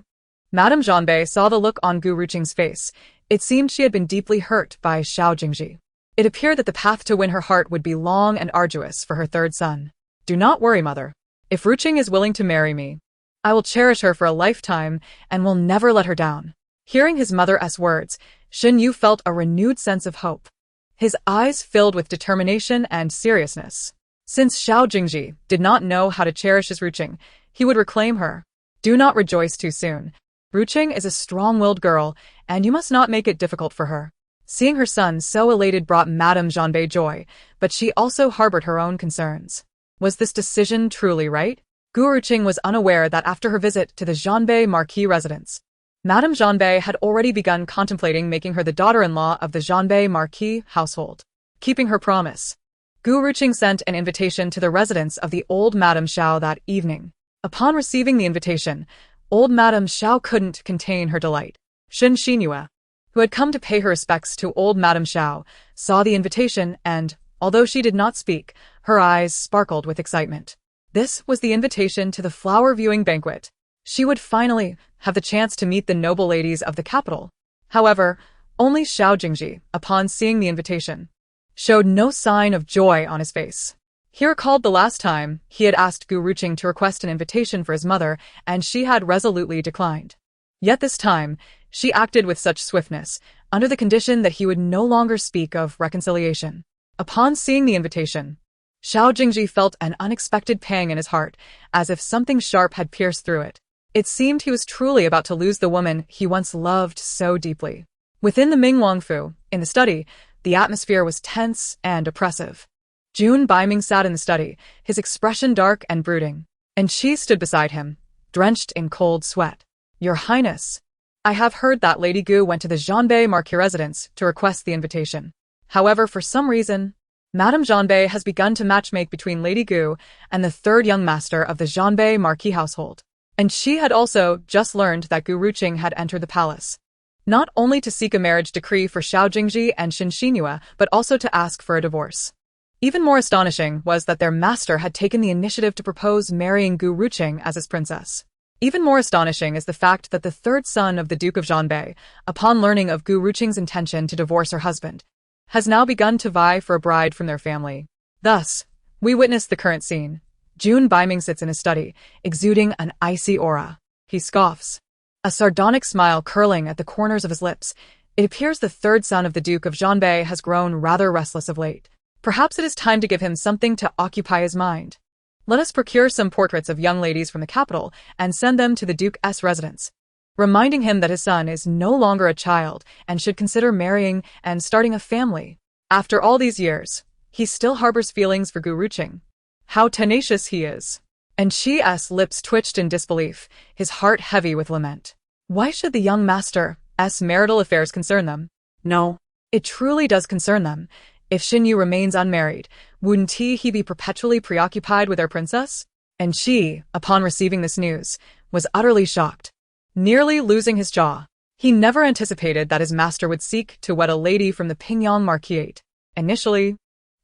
Madame Zhanbei saw the look on Gu Ruqing's face. It seemed she had been deeply hurt by Xiao Jingzhi. It appeared that the path to win her heart would be long and arduous for her third son. Do not worry, mother. If Ruqing is willing to marry me, I will cherish her for a lifetime and will never let her down. Hearing his mother's words, Xinyu felt a renewed sense of hope. His eyes filled with determination and seriousness. Since Xiao Jingzhi did not know how to cherish his Ruqing, he would reclaim her. Do not rejoice too soon. Ruqing is a strong-willed girl, and you must not make it difficult for her. Seeing her son so elated brought Madame Zhanbei joy, but she also harbored her own concerns. Was this decision truly right? Gu Ruqing was unaware that after her visit to the Zhanbei marquis residence, Madame Zhanbei had already begun contemplating making her the daughter-in-law of the Zhanbei marquis household. Keeping her promise, Gu Ruqing sent an invitation to the residence of the old Madame Xiao that evening. Upon receiving the invitation, old Madame Xiao couldn't contain her delight. Xinyu, who had come to pay her respects to old Madame Xiao, saw the invitation and, although she did not speak, her eyes sparkled with excitement. This was the invitation to the flower viewing banquet. She would finally have the chance to meet the noble ladies of the capital. However, only Xiao Jingzhi, upon seeing the invitation, showed no sign of joy on his face. He recalled the last time he had asked Gu Ruqing to request an invitation for his mother, and she had resolutely declined. Yet this time, she acted with such swiftness, under the condition that he would no longer speak of reconciliation. Upon seeing the invitation, Xiao Jingzhi felt an unexpected pang in his heart, as if something sharp had pierced through it. It seemed he was truly about to lose the woman he once loved so deeply. Within the Ming Wangfu, in the study, the atmosphere was tense and oppressive. Jun Baiming sat in the study, his expression dark and brooding, and she stood beside him, drenched in cold sweat. Your Highness, I have heard that Lady Gu went to the Zhanbei marquis residence to request the invitation. However, for some reason, Madame Zhanbei has begun to matchmake between Lady Gu and the third young master of the Zhanbei marquis household. And she had also just learned that Gu Ruqing had entered the palace, not only to seek a marriage decree for Xiao Jingzhi and Xinyu, but also to ask for a divorce. Even more astonishing was that their master had taken the initiative to propose marrying Gu Ruqing as his princess. Even more astonishing is the fact that the third son of the Duke of Zhanbei, upon learning of Gu Ruqing's intention to divorce her husband, has now begun to vie for a bride from their family. Thus, we witness the current scene. Jun Baiming sits in his study, exuding an icy aura. He scoffs, a sardonic smile curling at the corners of his lips. It appears the third son of the Duke of Zhanbei has grown rather restless of late. Perhaps it is time to give him something to occupy his mind. Let us procure some portraits of young ladies from the capital and send them to the Duke's residence, reminding him that his son is no longer a child and should consider marrying and starting a family. After all these years, he still harbors feelings for Gu Ruqing. How tenacious he is. And Chi's lips twitched in disbelief, his heart heavy with lament. Why should the young master's marital affairs concern them? No, it truly does concern them. If Xinyu remains unmarried, wouldn't he be perpetually preoccupied with their princess? And Xi, upon receiving this news, was utterly shocked, nearly losing his jaw. He never anticipated that his master would seek to wed a lady from the Pingyang marquis. Initially,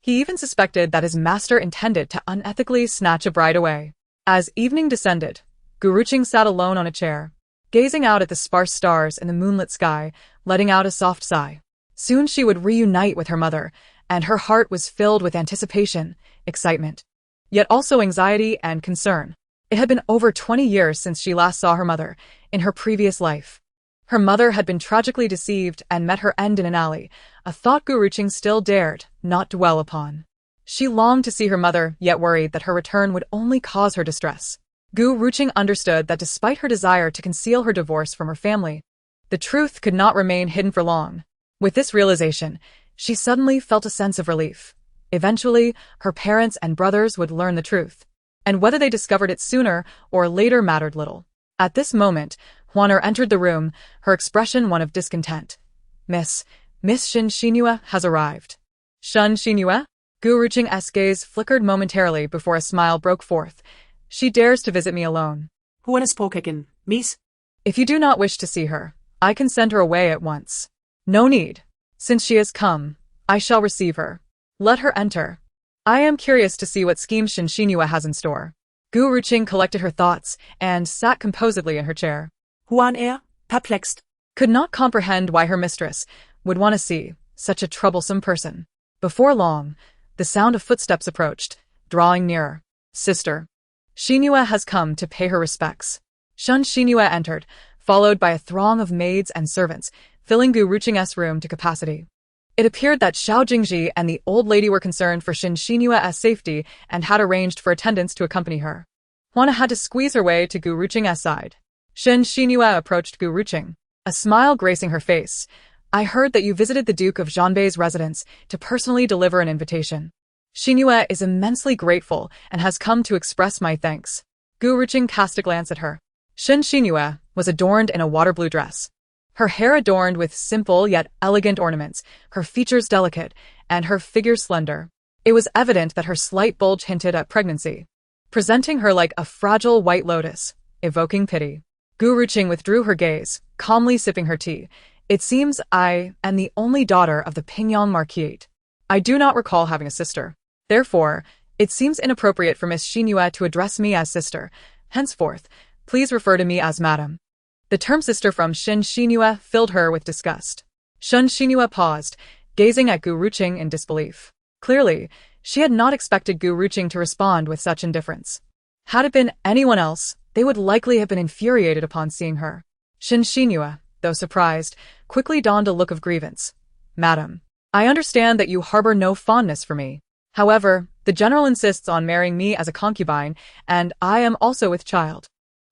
he even suspected that his master intended to unethically snatch a bride away. As evening descended, Gu Ruqing sat alone on a chair, gazing out at the sparse stars in the moonlit sky, letting out a soft sigh. Soon she would reunite with her mother, and her heart was filled with anticipation, excitement, yet also anxiety and concern. It had been over 20 years since she last saw her mother, in her previous life. Her mother had been tragically deceived and met her end in an alley, a thought Gu Ruqing still dared not dwell upon. She longed to see her mother, yet worried that her return would only cause her distress. Gu Ruqing understood that despite her desire to conceal her divorce from her family, The truth could not remain hidden for long. With this realization, she suddenly felt a sense of relief. Eventually, her parents and brothers would learn the truth. And whether they discovered it sooner or later mattered little. At this moment, Huaner entered the room, her expression one of discontent. Miss Shen Xinhua has arrived. Shen Xinhua? Gu Ruqing's gaze flickered momentarily before a smile broke forth. She dares to visit me alone. Huan is påkeken, miss. If you do not wish to see her, I can send her away at once. No need. Since she has come, I shall receive her. Let her enter. I am curious to see what scheme Shen Xinhua has in store. Gu Ruqing collected her thoughts and sat composedly in her chair. Huan perplexed. Could not comprehend why her mistress would want to see such a troublesome person. Before long, the sound of footsteps approached, drawing nearer. Sister. Xinhua has come to pay her respects. Shen Xinhua entered, followed by a throng of maids and servants, filling Gu Ruqing's room to capacity. It appeared that Xiao Jingzhi and the old lady were concerned for Shen Xinua's safety and had arranged for attendants to accompany her. Huana had to squeeze her way to Gu Ruqing's side. Shen Xinhua approached Gu Ruqing, a smile gracing her face. I heard that you visited the Duke of Zhanbei's residence to personally deliver an invitation. Xinhua is immensely grateful and has come to express my thanks. Gu Ruqing cast a glance at her. Shen Xinhua was adorned in a water blue dress. Her hair adorned with simple yet elegant ornaments, her features delicate, and her figure slender. It was evident that her slight bulge hinted at pregnancy, presenting her like a fragile white lotus, evoking pity. Gu Ruqing withdrew her gaze, calmly sipping her tea. It seems I am the only daughter of the Pingyang Marquis. I do not recall having a sister. Therefore, it seems inappropriate for Miss Xinhua to address me as sister. Henceforth, please refer to me as madam. The term sister from Shen Xinhua filled her with disgust. Shen Xinhua paused, gazing at Gu Ruqing in disbelief. Clearly, she had not expected Gu Ruqing to respond with such indifference. Had it been anyone else, they would likely have been infuriated upon seeing her. Shen Xinhua, though surprised, quickly donned a look of grievance. Madam, I understand that you harbor no fondness for me. However, the general insists on marrying me as a concubine, and I am also with child.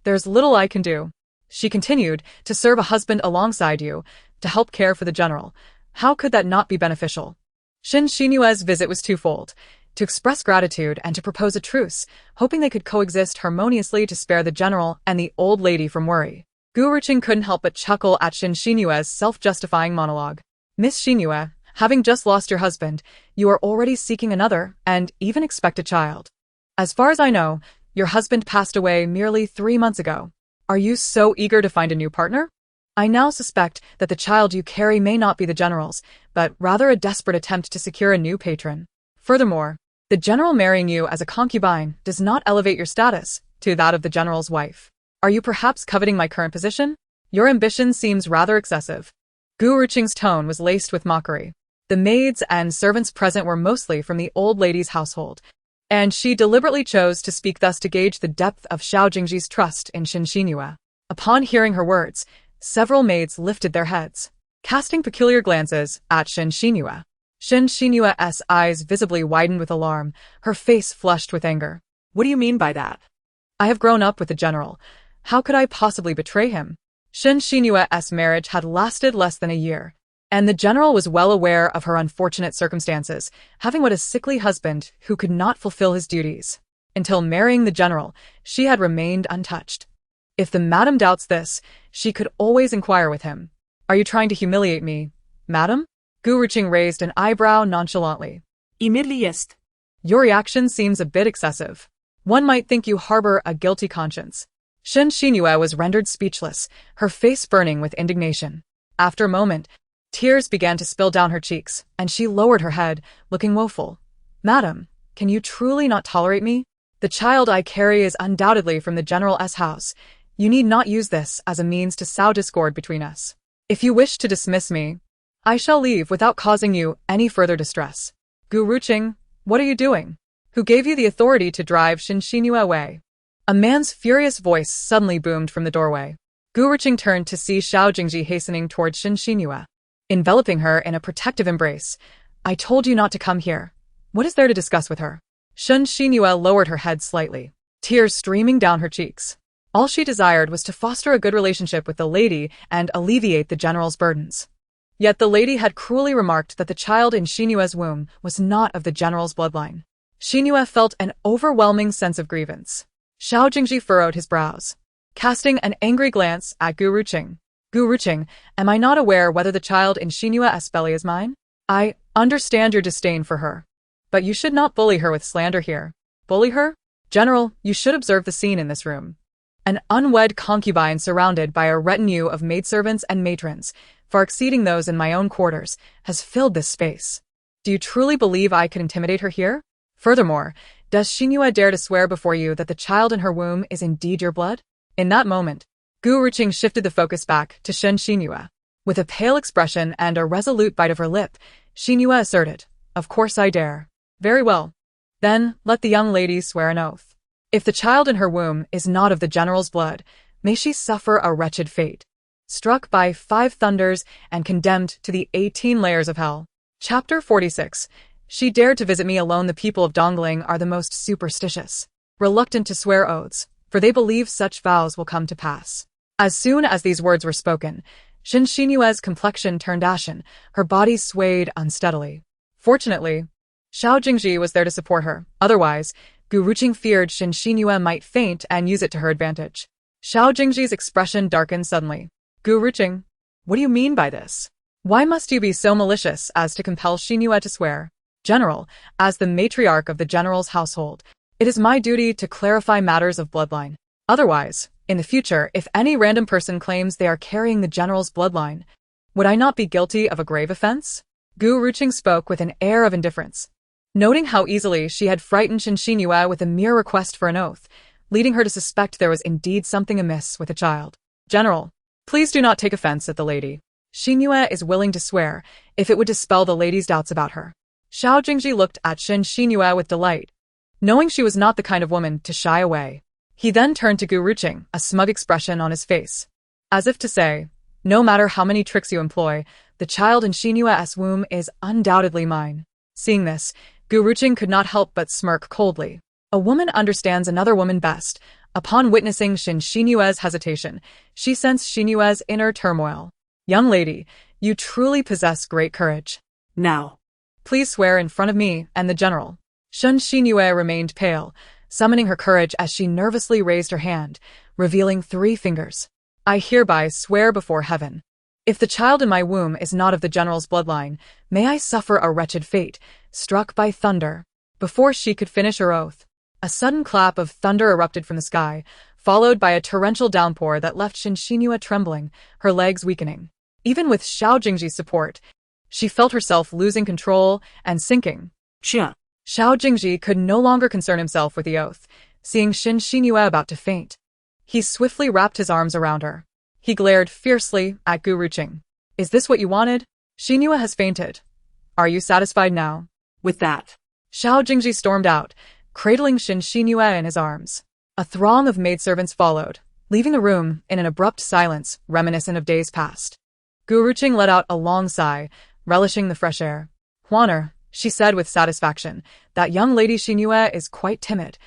There's little I can do. She continued, to serve a husband alongside you, to help care for the general. How could that not be beneficial? Shen Xinua's visit was twofold, to express gratitude and to propose a truce, hoping they could coexist harmoniously to spare the general and the old lady from worry. Gu Ruqing couldn't help but chuckle at Shen Xinua's self-justifying monologue. Miss Xinhua, having just lost your husband, you are already seeking another, and even expect a child. As far as I know, your husband passed away merely 3 months ago. Are you so eager to find a new partner? I now suspect that the child you carry may not be the general's, but rather a desperate attempt to secure a new patron. Furthermore, the general marrying you as a concubine does not elevate your status to that of the general's wife. Are you perhaps coveting my current position? Your ambition seems rather excessive. Gu Ruqing's tone was laced with mockery. The maids and servants present were mostly from the old lady's household, and she deliberately chose to speak thus to gauge the depth of Xiao Jingzhi's trust in Shen Xinhua. Upon hearing her words, several maids lifted their heads, casting peculiar glances at Shen Xinhua. Shen Xinua's eyes visibly widened with alarm, her face flushed with anger. What do you mean by that? I have grown up with the general. How could I possibly betray him? Shen Xinua's marriage had lasted less than a year, and the general was well aware of her unfortunate circumstances, having what a sickly husband who could not fulfill his duties. Until marrying the general, she had remained untouched. If the madam doubts this, she could always inquire with him. Are you trying to humiliate me, madam? Gu Ruqing raised an eyebrow nonchalantly. Immediately yes. Your reaction seems a bit excessive. One might think you harbor a guilty conscience. Shen Xinhua was rendered speechless, her face burning with indignation. After a moment, tears began to spill down her cheeks, and she lowered her head, looking woeful. Madam, can you truly not tolerate me? The child I carry is undoubtedly from the general's house. You need not use this as a means to sow discord between us. If you wish to dismiss me, I shall leave without causing you any further distress. Gu Ruqing, what are you doing? Who gave you the authority to drive Shen Xinhua away? A man's furious voice suddenly boomed from the doorway. Gu Ruqing turned to see Xiao Jingzhi hastening towards Shen Xinhua, enveloping her in a protective embrace. I told you not to come here. What is there to discuss with her? Shen Xinhua lowered her head slightly, tears streaming down her cheeks. All she desired was to foster a good relationship with the lady and alleviate the general's burdens. Yet the lady had cruelly remarked that the child in Xinyue's womb was not of the general's bloodline. Xinyue felt an overwhelming sense of grievance. Xiao Jingzhi furrowed his brows, casting an angry glance at Gu Ruqing. Gu Ruqing, am I not aware whether the child in Xinyue's belly is mine? I understand your disdain for her, but you should not bully her with slander here. Bully her? General, you should observe the scene in this room. An unwed concubine surrounded by a retinue of maidservants and matrons, far exceeding those in my own quarters, has filled this space. Do you truly believe I could intimidate her here? Furthermore, does Xinyue dare to swear before you that the child in her womb is indeed your blood? In that moment, Gu Ruqing shifted the focus back to Xinyue. With a pale expression and a resolute bite of her lip, Xinyue asserted, "Of course I dare." Very well. Then, let the young lady swear an oath. If the child in her womb is not of the general's blood, may she suffer a wretched fate. Struck by 5 thunders and condemned to the 18 layers of hell. Chapter 46. She dared to visit me alone. The people of Dongling are the most superstitious, reluctant to swear oaths, for they believe such vows will come to pass. As soon as these words were spoken, Xinyue's complexion turned ashen, her body swayed unsteadily. Fortunately, Xiao Jingzhi was there to support her. Otherwise, Gu Ruqing feared Xinyue might faint and use it to her advantage. Xiao Jingzhi's expression darkened suddenly. Gu Ruqing, what do you mean by this? Why must you be so malicious as to compel Xinyue to swear? General, as the matriarch of the general's household, it is my duty to clarify matters of bloodline. Otherwise, in the future, if any random person claims they are carrying the general's bloodline, would I not be guilty of a grave offense? Gu Ruqing spoke with an air of indifference, noting how easily she had frightened Xinyue with a mere request for an oath, leading her to suspect there was indeed something amiss with the child. General, please do not take offense at the lady. Xinyue is willing to swear if it would dispel the lady's doubts about her. Xiao Jingzhi looked at Xinyue with delight, knowing she was not the kind of woman to shy away. He then turned to Gu Ruqing, a smug expression on his face, as if to say, no matter how many tricks you employ, the child in Xinyue's womb is undoubtedly mine. Seeing this, Gu Ruqing could not help but smirk coldly. A woman understands another woman best. Upon witnessing Xinyue's hesitation, she sensed Xinyue's inner turmoil. Young lady, you truly possess great courage. Now, please swear in front of me and the general. Xinyue remained pale, summoning her courage as she nervously raised her hand, revealing 3 fingers. I hereby swear before heaven. If the child in my womb is not of the general's bloodline, may I suffer a wretched fate, struck by thunder. Before she could finish her oath, a sudden clap of thunder erupted from the sky, followed by a torrential downpour that left Xinyue trembling, her legs weakening. Even with Xiao Jingzhi's support, she felt herself losing control and sinking. Xiao Jingzhi could no longer concern himself with the oath, seeing Xinyue about to faint. He swiftly wrapped his arms around her. He glared fiercely at Gu Ruqing. Is this what you wanted? Xinyue has fainted. Are you satisfied now? With that, Xiao Jingzhi stormed out, cradling Xinyue in his arms. A throng of maidservants followed, leaving the room in an abrupt silence reminiscent of days past. Gu Ruqing let out a long sigh, relishing the fresh air. Huaner, she said with satisfaction, that young lady Xinyue is quite timid.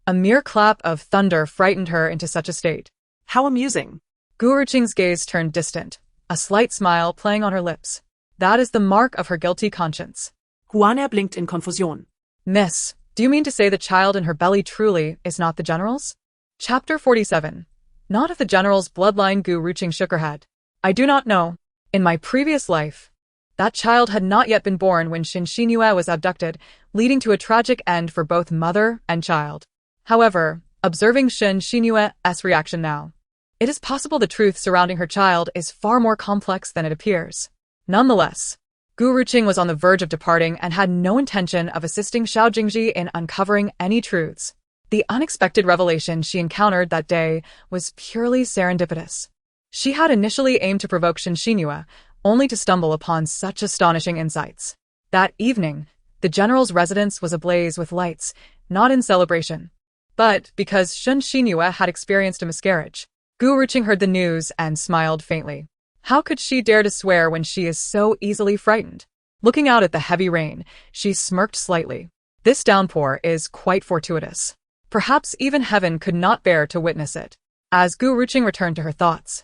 A mere clap of thunder frightened her into such a state. How amusing. Gu Ruqing's gaze turned distant, a slight smile playing on her lips. That is the mark of her guilty conscience. Huaner blinked in confusion. Miss, do you mean to say the child in her belly truly is not the general's? Chapter 47. Not of the general's bloodline. Gu Ruqing shook her head. I do not know. In my previous life, that child had not yet been born when Xinyue was abducted, leading to a tragic end for both mother and child. However, observing Xinyue's reaction now, it is possible the truth surrounding her child is far more complex than it appears. Nonetheless, Gu Ruqing was on the verge of departing and had no intention of assisting Xiao Jingzhi in uncovering any truths. The unexpected revelation she encountered that day was purely serendipitous. She had initially aimed to provoke Xinyue, only to stumble upon such astonishing insights. That evening, the general's residence was ablaze with lights, not in celebration, but because Xinyue had experienced a miscarriage. Gu Ruqing heard the news and smiled faintly. How could she dare to swear when she is so easily frightened? Looking out at the heavy rain, she smirked slightly. This downpour is quite fortuitous. Perhaps even heaven could not bear to witness it. As Gu Ruqing returned to her thoughts,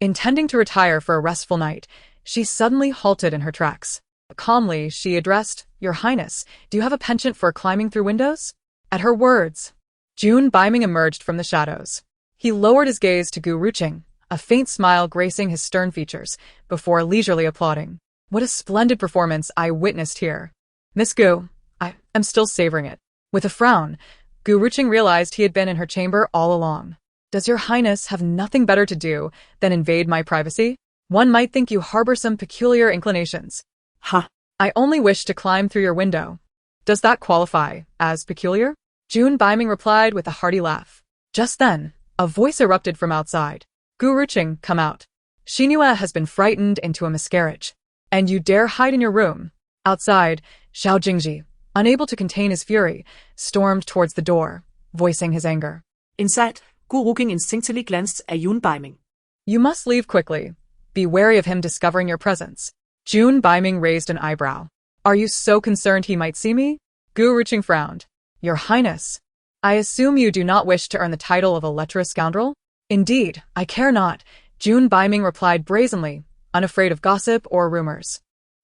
intending to retire for a restful night, she suddenly halted in her tracks. Calmly, she addressed, "Your Highness, do you have a penchant for climbing through windows?" At her words, Jun Biming emerged from the shadows. He lowered his gaze to Gu Ruqing, a faint smile gracing his stern features, before leisurely applauding. "What a splendid performance I witnessed here. Miss Gu, I am still savoring it." With a frown, Gu Ruqing realized he had been in her chamber all along. "Does your Highness have nothing better to do than invade my privacy? One might think you harbor some peculiar inclinations." Ha! "I only wish to climb through your window. Does that qualify as peculiar?" Jun Biming replied with a hearty laugh. Just then, a voice erupted from outside. "Gu Ruqing, come out. Xinhua has been frightened into a miscarriage. And you dare hide in your room?" Outside, Xiao Jingzhi, unable to contain his fury, stormed towards the door, voicing his anger. Inside, Gu Ruqing instinctively glanced at Jun Biming. "You must leave quickly. Be wary of him discovering your presence." Jun Biming raised an eyebrow. "Are you so concerned he might see me?" Gu Ruqing frowned. "Your Highness, I assume you do not wish to earn the title of a lecherous scoundrel?" "Indeed, I care not," Jun Biming replied brazenly, unafraid of gossip or rumors.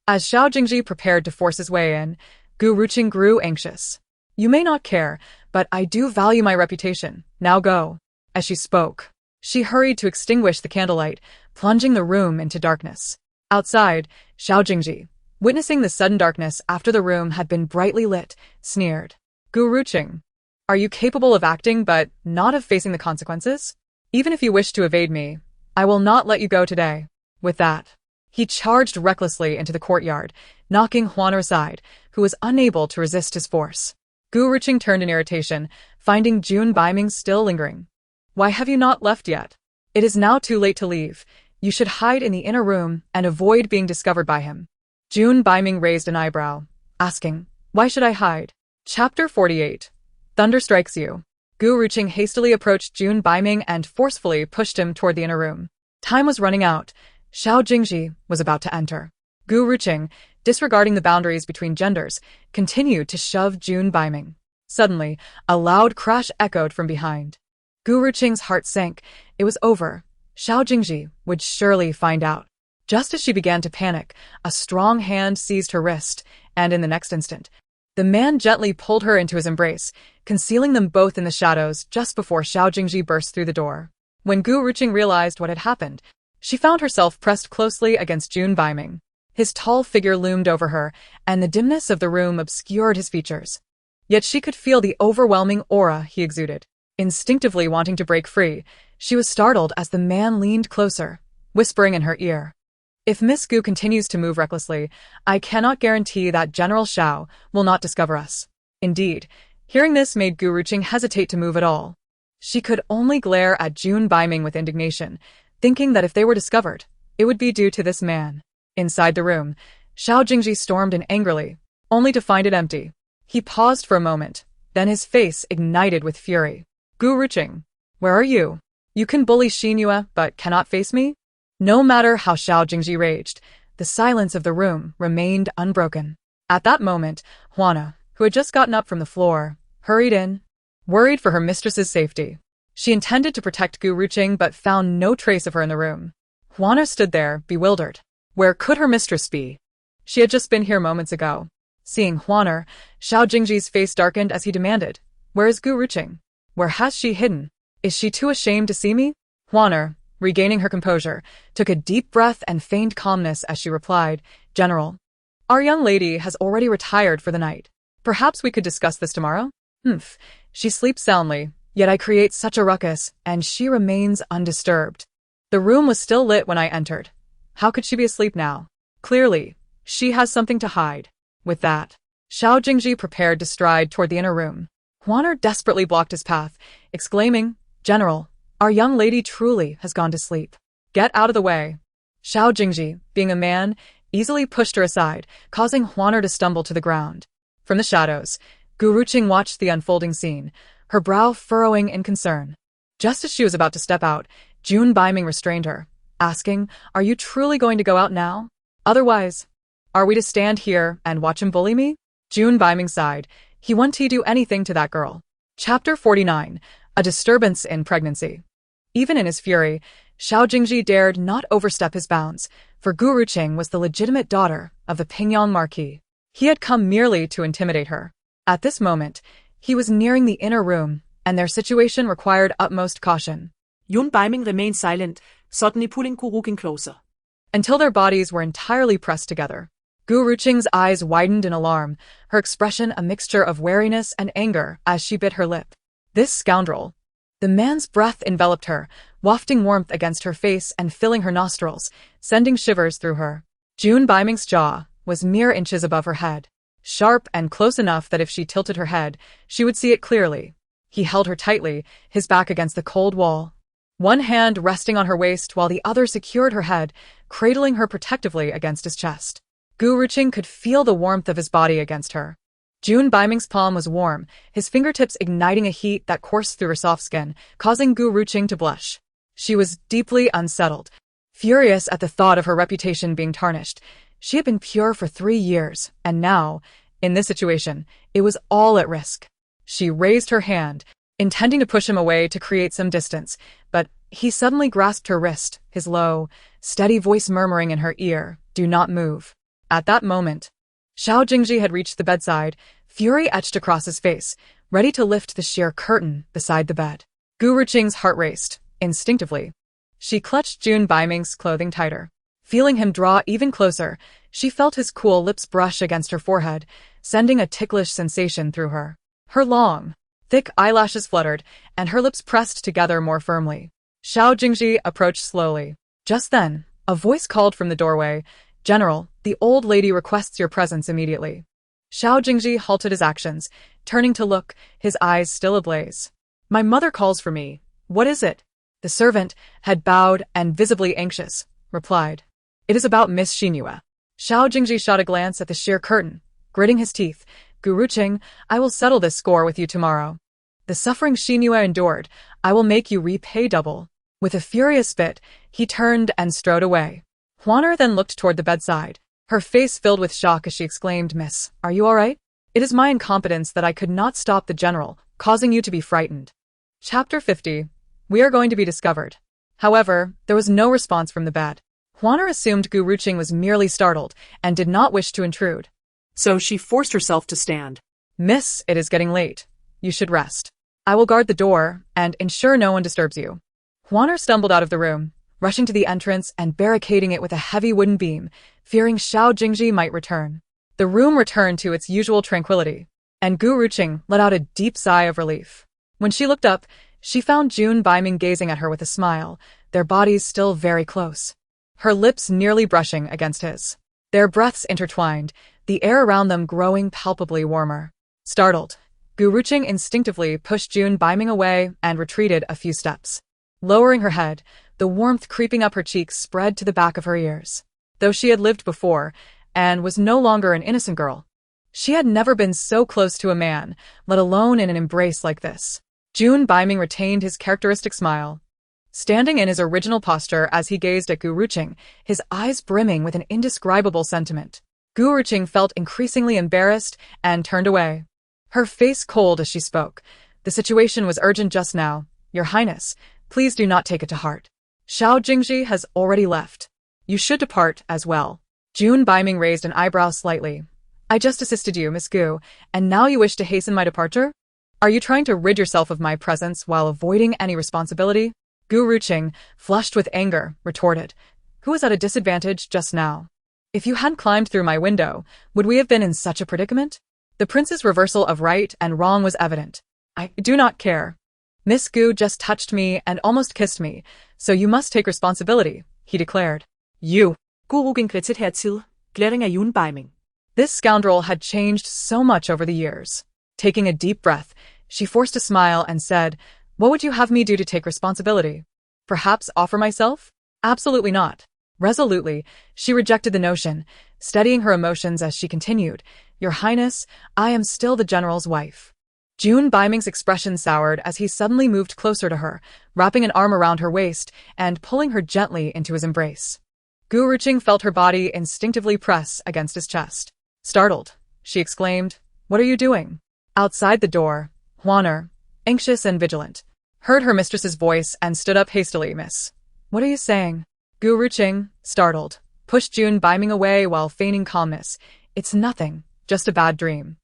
As Xiao Jingzhi prepared to force his way in, Gu Ruqing grew anxious. "You may not care, but I do value my reputation. Now go." As she spoke, she hurried to extinguish the candlelight, plunging the room into darkness. Outside, Xiao Jingzhi, witnessing the sudden darkness after the room had been brightly lit, sneered. "Gu Ruqing, are you capable of acting but not of facing the consequences? Even if you wish to evade me, I will not let you go today." With that, he charged recklessly into the courtyard, knocking Huaner aside, who was unable to resist his force. Gu Ruqing turned in irritation, finding Jun Biming still lingering. "Why have you not left yet? It is now too late to leave. You should hide in the inner room and avoid being discovered by him." Jun Biming raised an eyebrow, asking, "Why should I hide?" Chapter 48. Thunder Strikes You. Gu Ruqing hastily approached Jun Biming and forcefully pushed him toward the inner room. Time was running out. Xiao Jingzhi was about to enter. Gu Ruqing, disregarding the boundaries between genders, continued to shove Jun Biming. Suddenly, a loud crash echoed from behind. Gu Ruqing's heart sank. It was over. Xiao Jingzhi would surely find out. Just as she began to panic, a strong hand seized her wrist, and in the next instant, the man gently pulled her into his embrace, concealing them both in the shadows just before Xiao Jingzhi burst through the door. When Gu Ruqing realized what had happened, she found herself pressed closely against Jun Biming. His tall figure loomed over her, and the dimness of the room obscured his features. Yet she could feel the overwhelming aura he exuded. Instinctively wanting to break free, she was startled as the man leaned closer, whispering in her ear. "If Miss Gu continues to move recklessly, I cannot guarantee that General Xiao will not discover us." Indeed, hearing this made Gu Ruqing hesitate to move at all. She could only glare at Jun Biming with indignation, thinking that if they were discovered, it would be due to this man. Inside the room, Xiao Jingzhi stormed in angrily, only to find it empty. He paused for a moment, then his face ignited with fury. "Gu Ruqing, where are you? You can bully Xinhua but cannot face me?" No matter how Xiao Jingzhi raged, the silence of the room remained unbroken. At that moment, Huana, who had just gotten up from the floor, hurried in, worried for her mistress's safety. She intended to protect Gu Ruqing but found no trace of her in the room. Huana stood there, bewildered. Where could her mistress be? She had just been here moments ago. Seeing Huaner, Xiao Jingzhi's face darkened as he demanded, "Where is Gu Ruqing? Where has she hidden? Is she too ashamed to see me?" Huaner, regaining her composure, took a deep breath and feigned calmness as she replied, "General, our young lady has already retired for the night. Perhaps we could discuss this tomorrow?" "Humph, she sleeps soundly, yet I create such a ruckus, and she remains undisturbed. The room was still lit when I entered. How could she be asleep now? Clearly, she has something to hide." With that, Xiao Jingzhi prepared to stride toward the inner room. Huaner desperately blocked his path, exclaiming, "General, our young lady truly has gone to sleep. Get out of the way." Xiao Jingzhi, being a man, easily pushed her aside, causing Huaner to stumble to the ground. From the shadows, Gu Ruqing watched the unfolding scene, her brow furrowing in concern. Just as she was about to step out, Jun Biming restrained her, asking, "Are you truly going to go out now? Otherwise, are we to stand here and watch him bully me?" Jun Biming sighed. He wouldn't do anything to that girl. Chapter 49. A Disturbance in Pregnancy. Even in his fury, Xiao Jingzhi dared not overstep his bounds, for Gu Ruqing was the legitimate daughter of the Pingyang Marquis. He had come merely to intimidate her. At this moment, he was nearing the inner room, and their situation required utmost caution. Yun Baiming remained silent, suddenly pulling Gu Ruqing closer. Until their bodies were entirely pressed together. Gu Ruqing's eyes widened in alarm, her expression a mixture of wariness and anger as she bit her lip. This scoundrel. The man's breath enveloped her, wafting warmth against her face and filling her nostrils, sending shivers through her. June Baiming's jaw was mere inches above her head, sharp and close enough that if she tilted her head, she would see it clearly. He held her tightly, his back against the cold wall. One hand resting on her waist while the other secured her head, cradling her protectively against his chest. Gu Ruqing could feel the warmth of his body against her. June Baiming's palm was warm, his fingertips igniting a heat that coursed through her soft skin, causing Gu Ruqing to blush. She was deeply unsettled, furious at the thought of her reputation being tarnished. She had been pure for 3 years, and now, in this situation, it was all at risk. She raised her hand, intending to push him away to create some distance, but he suddenly grasped her wrist, his low, steady voice murmuring in her ear, "Do not move." At that moment, Xiao Jingzhi had reached the bedside, fury etched across his face, ready to lift the sheer curtain beside the bed. Gu Ruqing's heart raced, instinctively. She clutched June Baiming's clothing tighter. Feeling him draw even closer, she felt his cool lips brush against her forehead, sending a ticklish sensation through her. Her long, thick eyelashes fluttered, and her lips pressed together more firmly. Xiao Jingzhi approached slowly. Just then, a voice called from the doorway, "General, the old lady requests your presence immediately." Xiao Jingzhi halted his actions, turning to look, his eyes still ablaze. "My mother calls for me. What is it?" The servant had bowed and visibly anxious, replied. "It is about Miss Xinhua." Xiao Jingzhi shot a glance at the sheer curtain, gritting his teeth. "Gu Ruqing, I will settle this score with you tomorrow. The suffering Xinhua endured, I will make you repay double." With a furious spit, he turned and strode away. Huaner then looked toward the bedside, her face filled with shock as she exclaimed, "Miss, are you all right? It is my incompetence that I could not stop the general, causing you to be frightened." Chapter 50. We are going to be discovered. However, there was no response from the bed. Huaner assumed Gu Ruqing was merely startled and did not wish to intrude. So she forced herself to stand. "Miss, it is getting late. You should rest. I will guard the door and ensure no one disturbs you." Huaner stumbled out of the room, rushing to the entrance and barricading it with a heavy wooden beam, fearing Xiao Jingzhi might return. The room returned to its usual tranquility, and Gu Ruqing let out a deep sigh of relief. When she looked up, she found June Baiming gazing at her with a smile, their bodies still very close. Her lips nearly brushing against his. Their breaths intertwined, the air around them growing palpably warmer. Startled, Gu Ruqing instinctively pushed June Baiming away and retreated a few steps. Lowering her head, the warmth creeping up her cheeks spread to the back of her ears. Though she had lived before, and was no longer an innocent girl, she had never been so close to a man, let alone in an embrace like this. June Baiming retained his characteristic smile, standing in his original posture as he gazed at Gu Ruqing, his eyes brimming with an indescribable sentiment. Gu Ruqing felt increasingly embarrassed and turned away, her face cold as she spoke. "The situation was urgent just now, Your Highness. Please do not take it to heart. Xiao Jingzhi has already left. You should depart as well." June Baiming raised an eyebrow slightly. "I just assisted you, Miss Gu, and now you wish to hasten my departure? Are you trying to rid yourself of my presence while avoiding any responsibility?" Gu Ruqing, flushed with anger, retorted. "Who was at a disadvantage just now? If you hadn't climbed through my window, would we have been in such a predicament? The prince's reversal of right and wrong was evident. I do not care. Miss Gu just touched me and almost kissed me, so you must take responsibility," he declared. "You." Gu Ruqing gritted hertil, glaring at June Baiming. This scoundrel had changed so much over the years. Taking a deep breath, she forced a smile and said, "What would you have me do to take responsibility? Perhaps offer myself?" "Absolutely not." Resolutely, she rejected the notion, steadying her emotions as she continued, "Your Highness, I am still the general's wife." June Baiming's expression soured as he suddenly moved closer to her, wrapping an arm around her waist and pulling her gently into his embrace. Gu Ruqing felt her body instinctively press against his chest. Startled, she exclaimed, "What are you doing?" Outside the door, Huaner, anxious and vigilant, heard her mistress's voice and stood up hastily. Miss, what are you saying? Gu Ruqing, startled, pushed June Biming away while feigning calmness. It's nothing, just a bad dream.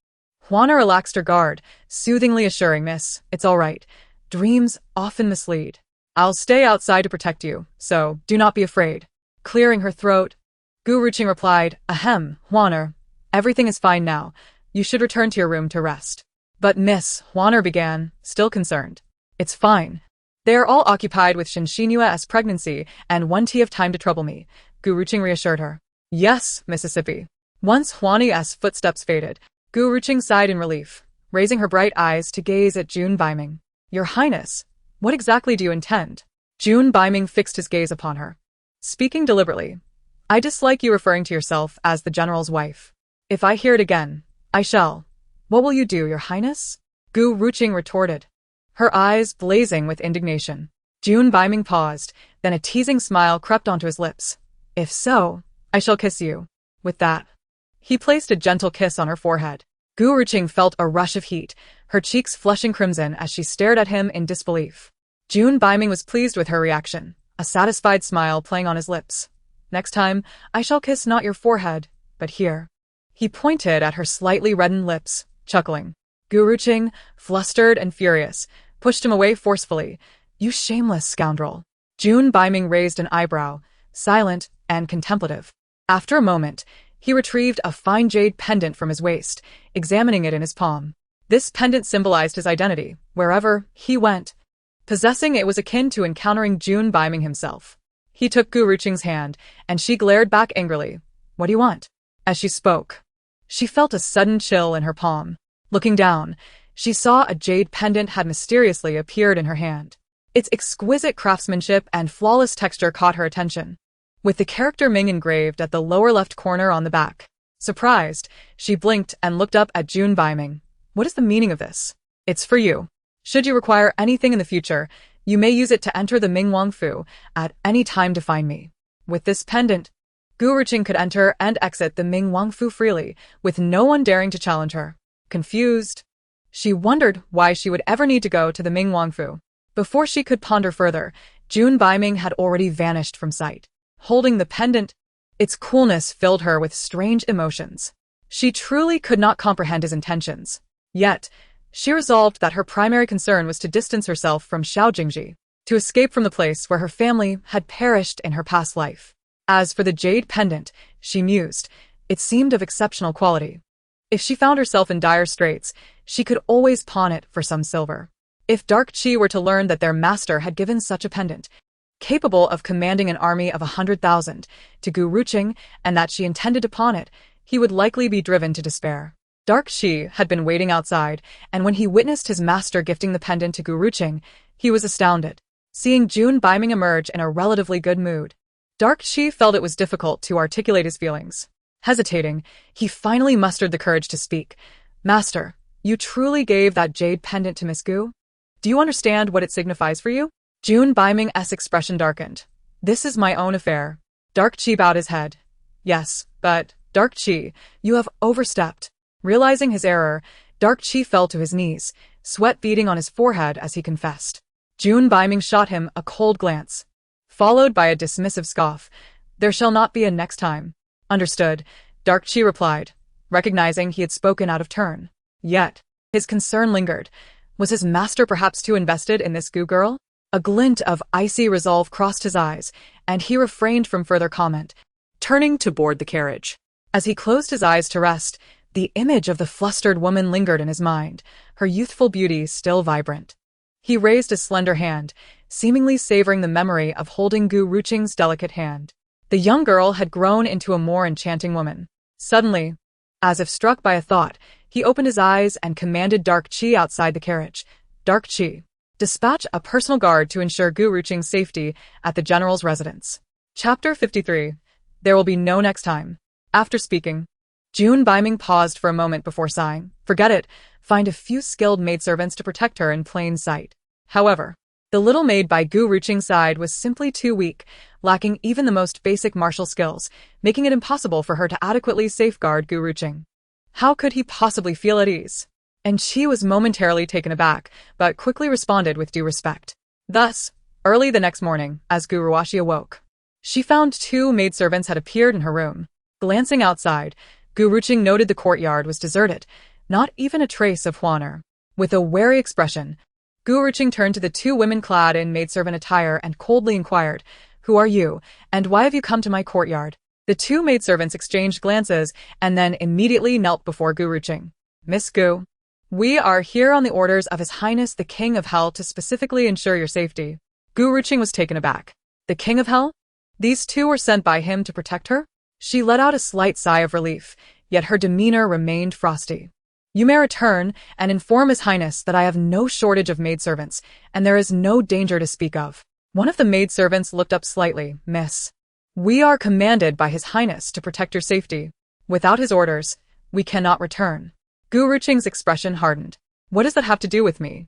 Juana relaxed her guard, soothingly assuring Miss, it's all right. Dreams often mislead. I'll stay outside to protect you, so do not be afraid. Clearing her throat, Gu Ruqing replied, Ahem, Juana, everything is fine now. You should return to your room to rest. But Miss, Juana began, still concerned. It's fine. They are all occupied with Shinxinua's pregnancy and won't have time to trouble me, Gu Ruqing reassured her. Yes, Mississippi. Once Juana's footsteps faded, Gu Ruqing sighed in relief, raising her bright eyes to gaze at June Biming. Your Highness, what exactly do you intend? June Biming fixed his gaze upon her, speaking deliberately. I dislike you referring to yourself as the general's wife. If I hear it again, I shall. What will you do, Your Highness? Gu Ruqing retorted, her eyes blazing with indignation. June Biming paused, then a teasing smile crept onto his lips. If so, I shall kiss you. With that, he placed a gentle kiss on her forehead. Gu Ruqing felt a rush of heat, her cheeks flushing crimson as she stared at him in disbelief. June Biming was pleased with her reaction, a satisfied smile playing on his lips. Next time, I shall kiss not your forehead, but here. He pointed at her slightly reddened lips, chuckling. Gu Ruqing, flustered and furious, pushed him away forcefully. You shameless scoundrel. June Biming raised an eyebrow, silent and contemplative. After a moment, he retrieved a fine jade pendant from his waist, examining it in his palm. This pendant symbolized his identity, wherever he went. Possessing it was akin to encountering June Biming himself. He took Gu Ruqing's hand, and she glared back angrily. What do you want? As she spoke, she felt a sudden chill in her palm. Looking down, she saw a jade pendant had mysteriously appeared in her hand. Its exquisite craftsmanship and flawless texture caught her attention, with the character Ming engraved at the lower left corner on the back. Surprised, she blinked and looked up at June Biming. What is the meaning of this? It's for you. Should you require anything in the future, you may use it to enter the Ming Wangfu at any time to find me. With this pendant, Gu Ruqing could enter and exit the Ming Wangfu freely, with no one daring to challenge her. Confused, she wondered why she would ever need to go to the Ming Wangfu. Before she could ponder further, June Biming had already vanished from sight. Holding the pendant, its coolness filled her with strange emotions. She truly could not comprehend his intentions. Yet, she resolved that her primary concern was to distance herself from Xiao Jingzhi, to escape from the place where her family had perished in her past life. As for the jade pendant, she mused, it seemed of exceptional quality. If she found herself in dire straits, she could always pawn it for some silver. If Dark Qi were to learn that their master had given such a pendant, capable of commanding an army of 100,000, to Gu Ruqing, and that she intended to pawn it, he would likely be driven to despair. Dark Qi had been waiting outside, and when he witnessed his master gifting the pendant to Gu Ruqing, he was astounded. Seeing June Biming emerge in a relatively good mood, Dark Qi felt it was difficult to articulate his feelings. Hesitating, he finally mustered the courage to speak. Master, you truly gave that jade pendant to Miss Gu? Do you understand what it signifies for you? June Biming's expression darkened. This is my own affair. Dark Qi bowed his head. Yes, but, Dark Qi, you have overstepped. Realizing his error, Dark Qi fell to his knees, sweat beading on his forehead as he confessed. June Biming shot him a cold glance, followed by a dismissive scoff. There shall not be a next time. Understood, Dark Qi replied, recognizing he had spoken out of turn. Yet, his concern lingered. Was his master perhaps too invested in this Gu girl? A glint of icy resolve crossed his eyes, and he refrained from further comment, turning to board the carriage. As he closed his eyes to rest, the image of the flustered woman lingered in his mind, her youthful beauty still vibrant. He raised a slender hand, seemingly savoring the memory of holding Gu Ruqing's delicate hand. The young girl had grown into a more enchanting woman. Suddenly, as if struck by a thought, he opened his eyes and commanded Dark Qi outside the carriage. Dark Qi, dispatch a personal guard to ensure Gu Ruqing's safety at the general's residence. Chapter 53. There will be no next time. After speaking, June Biming paused for a moment before sighing. Forget it, find a few skilled maidservants to protect her in plain sight. However, the little maid by Gu Ruqing's side was simply too weak, lacking even the most basic martial skills, making it impossible for her to adequately safeguard Gu Ruqing. How could he possibly feel at ease? and she was momentarily taken aback, but quickly responded with due respect. Thus, early the next morning, as Gu Ruqing awoke, she found 2 maidservants had appeared in her room. Glancing outside, Gu Ruqing noted the courtyard was deserted, not even a trace of Huaner. With a wary expression, Gu Ruqing turned to the 2 women clad in maidservant attire and coldly inquired, "Who are you, and why have you come to my courtyard?" The 2 maidservants exchanged glances and then immediately knelt before Gu Ruqing. "Miss Gu, we are here on the orders of His Highness the King of Hell to specifically ensure your safety." Gu Ruqing was taken aback. The King of Hell? These 2 were sent by him to protect her? She let out a slight sigh of relief, yet her demeanor remained frosty. "You may return and inform His Highness that I have no shortage of maidservants, and there is no danger to speak of." One of the maidservants looked up slightly. "Miss, we are commanded by His Highness to protect your safety. Without his orders, we cannot return." Gu Ruqing's expression hardened. "What does that have to do with me?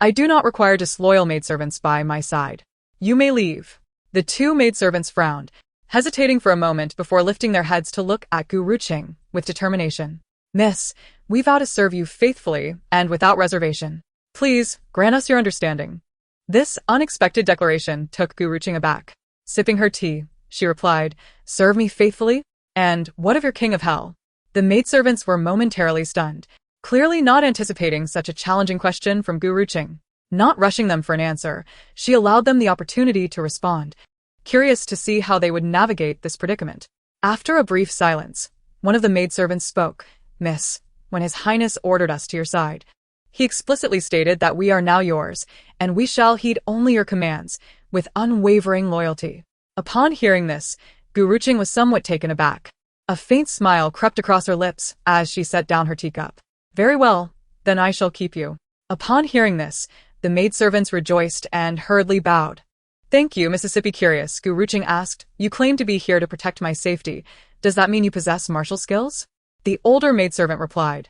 I do not require disloyal maidservants by my side. You may leave." The 2 maidservants frowned, hesitating for a moment before lifting their heads to look at Gu Ruqing with determination. "Miss, we vow to serve you faithfully and without reservation. Please, grant us your understanding." This unexpected declaration took Gu Ruqing aback. Sipping her tea, she replied, "Serve me faithfully? And what of your King of Hell?" The maidservants were momentarily stunned, clearly not anticipating such a challenging question from Gu Ruqing. Not rushing them for an answer, she allowed them the opportunity to respond, curious to see how they would navigate this predicament. After a brief silence, one of the maidservants spoke. "Miss, when His Highness ordered us to your side, He explicitly stated that we are now yours, and we shall heed only your commands, with unwavering loyalty." Upon hearing this, Gu Ruqing was somewhat taken aback. A faint smile crept across her lips as she set down her teacup. "Very well, then I shall keep you." Upon hearing this, the maidservants rejoiced and hurriedly bowed. "Thank you, Mississippi Curious," Gu Ruqing asked. "You claim to be here to protect my safety. Does that mean you possess martial skills?" The older maidservant replied,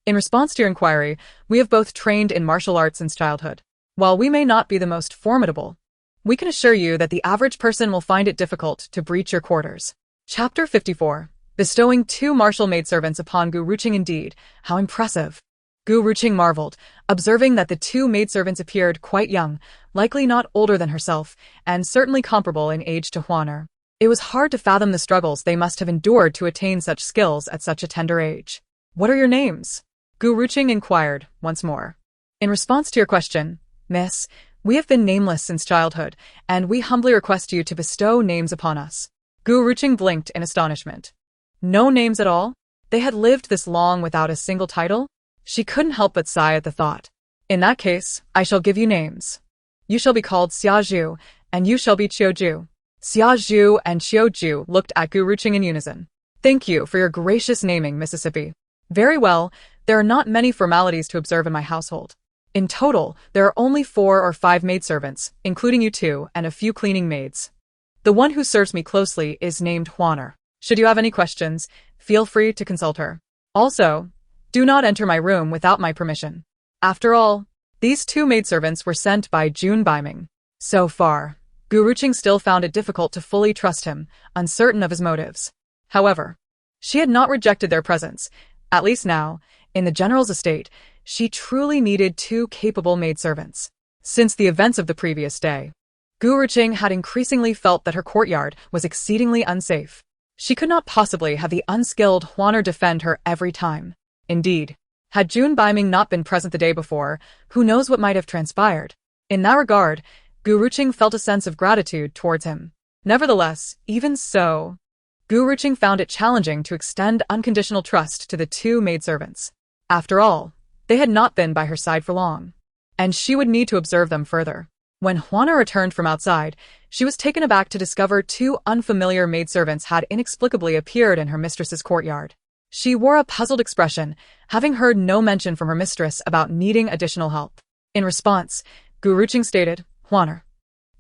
"In response to your inquiry, we have both trained in martial arts since childhood. While we may not be the most formidable, we can assure you that the average person will find it difficult to breach your quarters." Chapter 54. Bestowing 2 martial maidservants upon Gu Ruqing. Indeed, how impressive. Gu Ruqing marveled, observing that the 2 maidservants appeared quite young, likely not older than herself, and certainly comparable in age to Huaner. It was hard to fathom the struggles they must have endured to attain such skills at such a tender age. "What are your names?" Gu Ruqing inquired once more. "In response to your question, Miss, we have been nameless since childhood, and we humbly request you to bestow names upon us." Gu Ruqing blinked in astonishment. No names at all? They had lived this long without a single title? She couldn't help but sigh at the thought. "In that case, I shall give you names. You shall be called Xiao, and you shall be Xiao." Xiao and Xiao looked at Gu Ruqing in unison. "Thank you for your gracious naming, Mississippi." "Very well, there are not many formalities to observe in my household. In total, there are only 4 or 5 maidservants, including you 2, and a few cleaning maids. The one who serves me closely is named Huaner. Should you have any questions, feel free to consult her. Also, do not enter my room without my permission." After all, these 2 maidservants were sent by Jun Baiming. So far, Gu Ruqing still found it difficult to fully trust him, uncertain of his motives. However, she had not rejected their presence. At least now, in the general's estate, she truly needed 2 capable maidservants. Since the events of the previous day, Gu Ruqing had increasingly felt that her courtyard was exceedingly unsafe. She could not possibly have the unskilled Huaner defend her every time. Indeed, had Jun Baiming not been present the day before, who knows what might have transpired. In that regard, Gu Ruqing felt a sense of gratitude towards him. Nevertheless, even so, Gu Ruqing found it challenging to extend unconditional trust to the 2 maidservants. After all, they had not been by her side for long, and she would need to observe them further. When Huaner returned from outside, she was taken aback to discover 2 unfamiliar maidservants had inexplicably appeared in her mistress's courtyard. She wore a puzzled expression, having heard no mention from her mistress about needing additional help. In response, Gu Ruqing stated, "Huaner,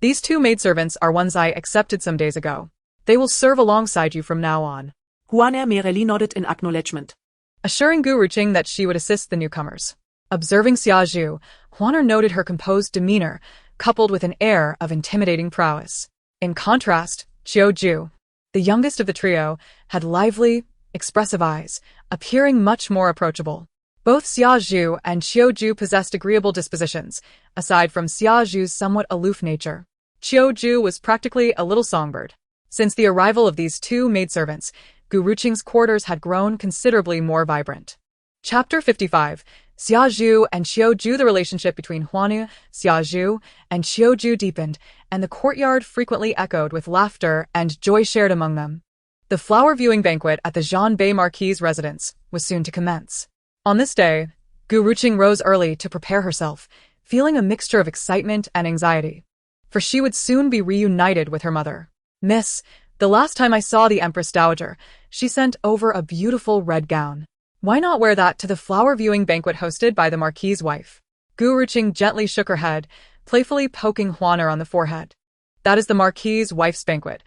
these 2 maidservants are ones I accepted some days ago. They will serve alongside you from now on." Huaner merely nodded in acknowledgement, assuring Gu Ruqing that she would assist the newcomers. Observing Xiao, Huaner noted her composed demeanor, coupled with an air of intimidating prowess. In contrast, Xiao, the youngest of the trio, had lively, expressive eyes, appearing much more approachable. Both Xiao Zhu and Xiao Zhu possessed agreeable dispositions, aside from Xiao Zhu's somewhat aloof nature. Xiao Zhu was practically a little songbird. Since the arrival of these two maidservants, Gu Ruqing's quarters had grown considerably more vibrant. Chapter 55. Xiao Zhu and Xiao Zhu. The relationship between Huanu, Xiao Zhu, and Xiao Zhu deepened, and the courtyard frequently echoed with laughter and joy shared among them. The flower viewing banquet at the Zhanbei Marquis' residence was soon to commence. On this day, Gu Ruqing rose early to prepare herself, feeling a mixture of excitement and anxiety. For she would soon be reunited with her mother. "Miss, the last time I saw the Empress Dowager, she sent over a beautiful red gown. Why not wear that to the flower viewing banquet hosted by the Marquis' wife?" Gu Ruqing gently shook her head, playfully poking Huaner on the forehead. "That is the Marquis' wife's banquet.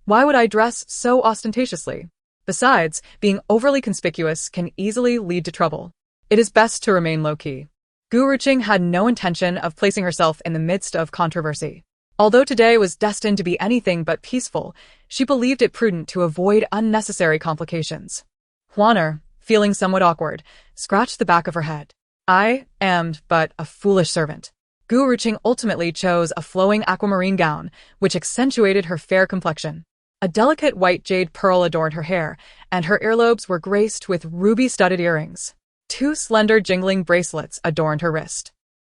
Why would I dress so ostentatiously? Besides, being overly conspicuous can easily lead to trouble. It is best to remain low-key." Gu Ruqing had no intention of placing herself in the midst of controversy. Although today was destined to be anything but peaceful, she believed it prudent to avoid unnecessary complications. Huaner, feeling somewhat awkward, scratched the back of her head. "I am but a foolish servant." Gu Ruqing ultimately chose a flowing aquamarine gown, which accentuated her fair complexion. A delicate white jade pearl adorned her hair, and her earlobes were graced with ruby-studded earrings. Two slender jingling bracelets adorned her wrist.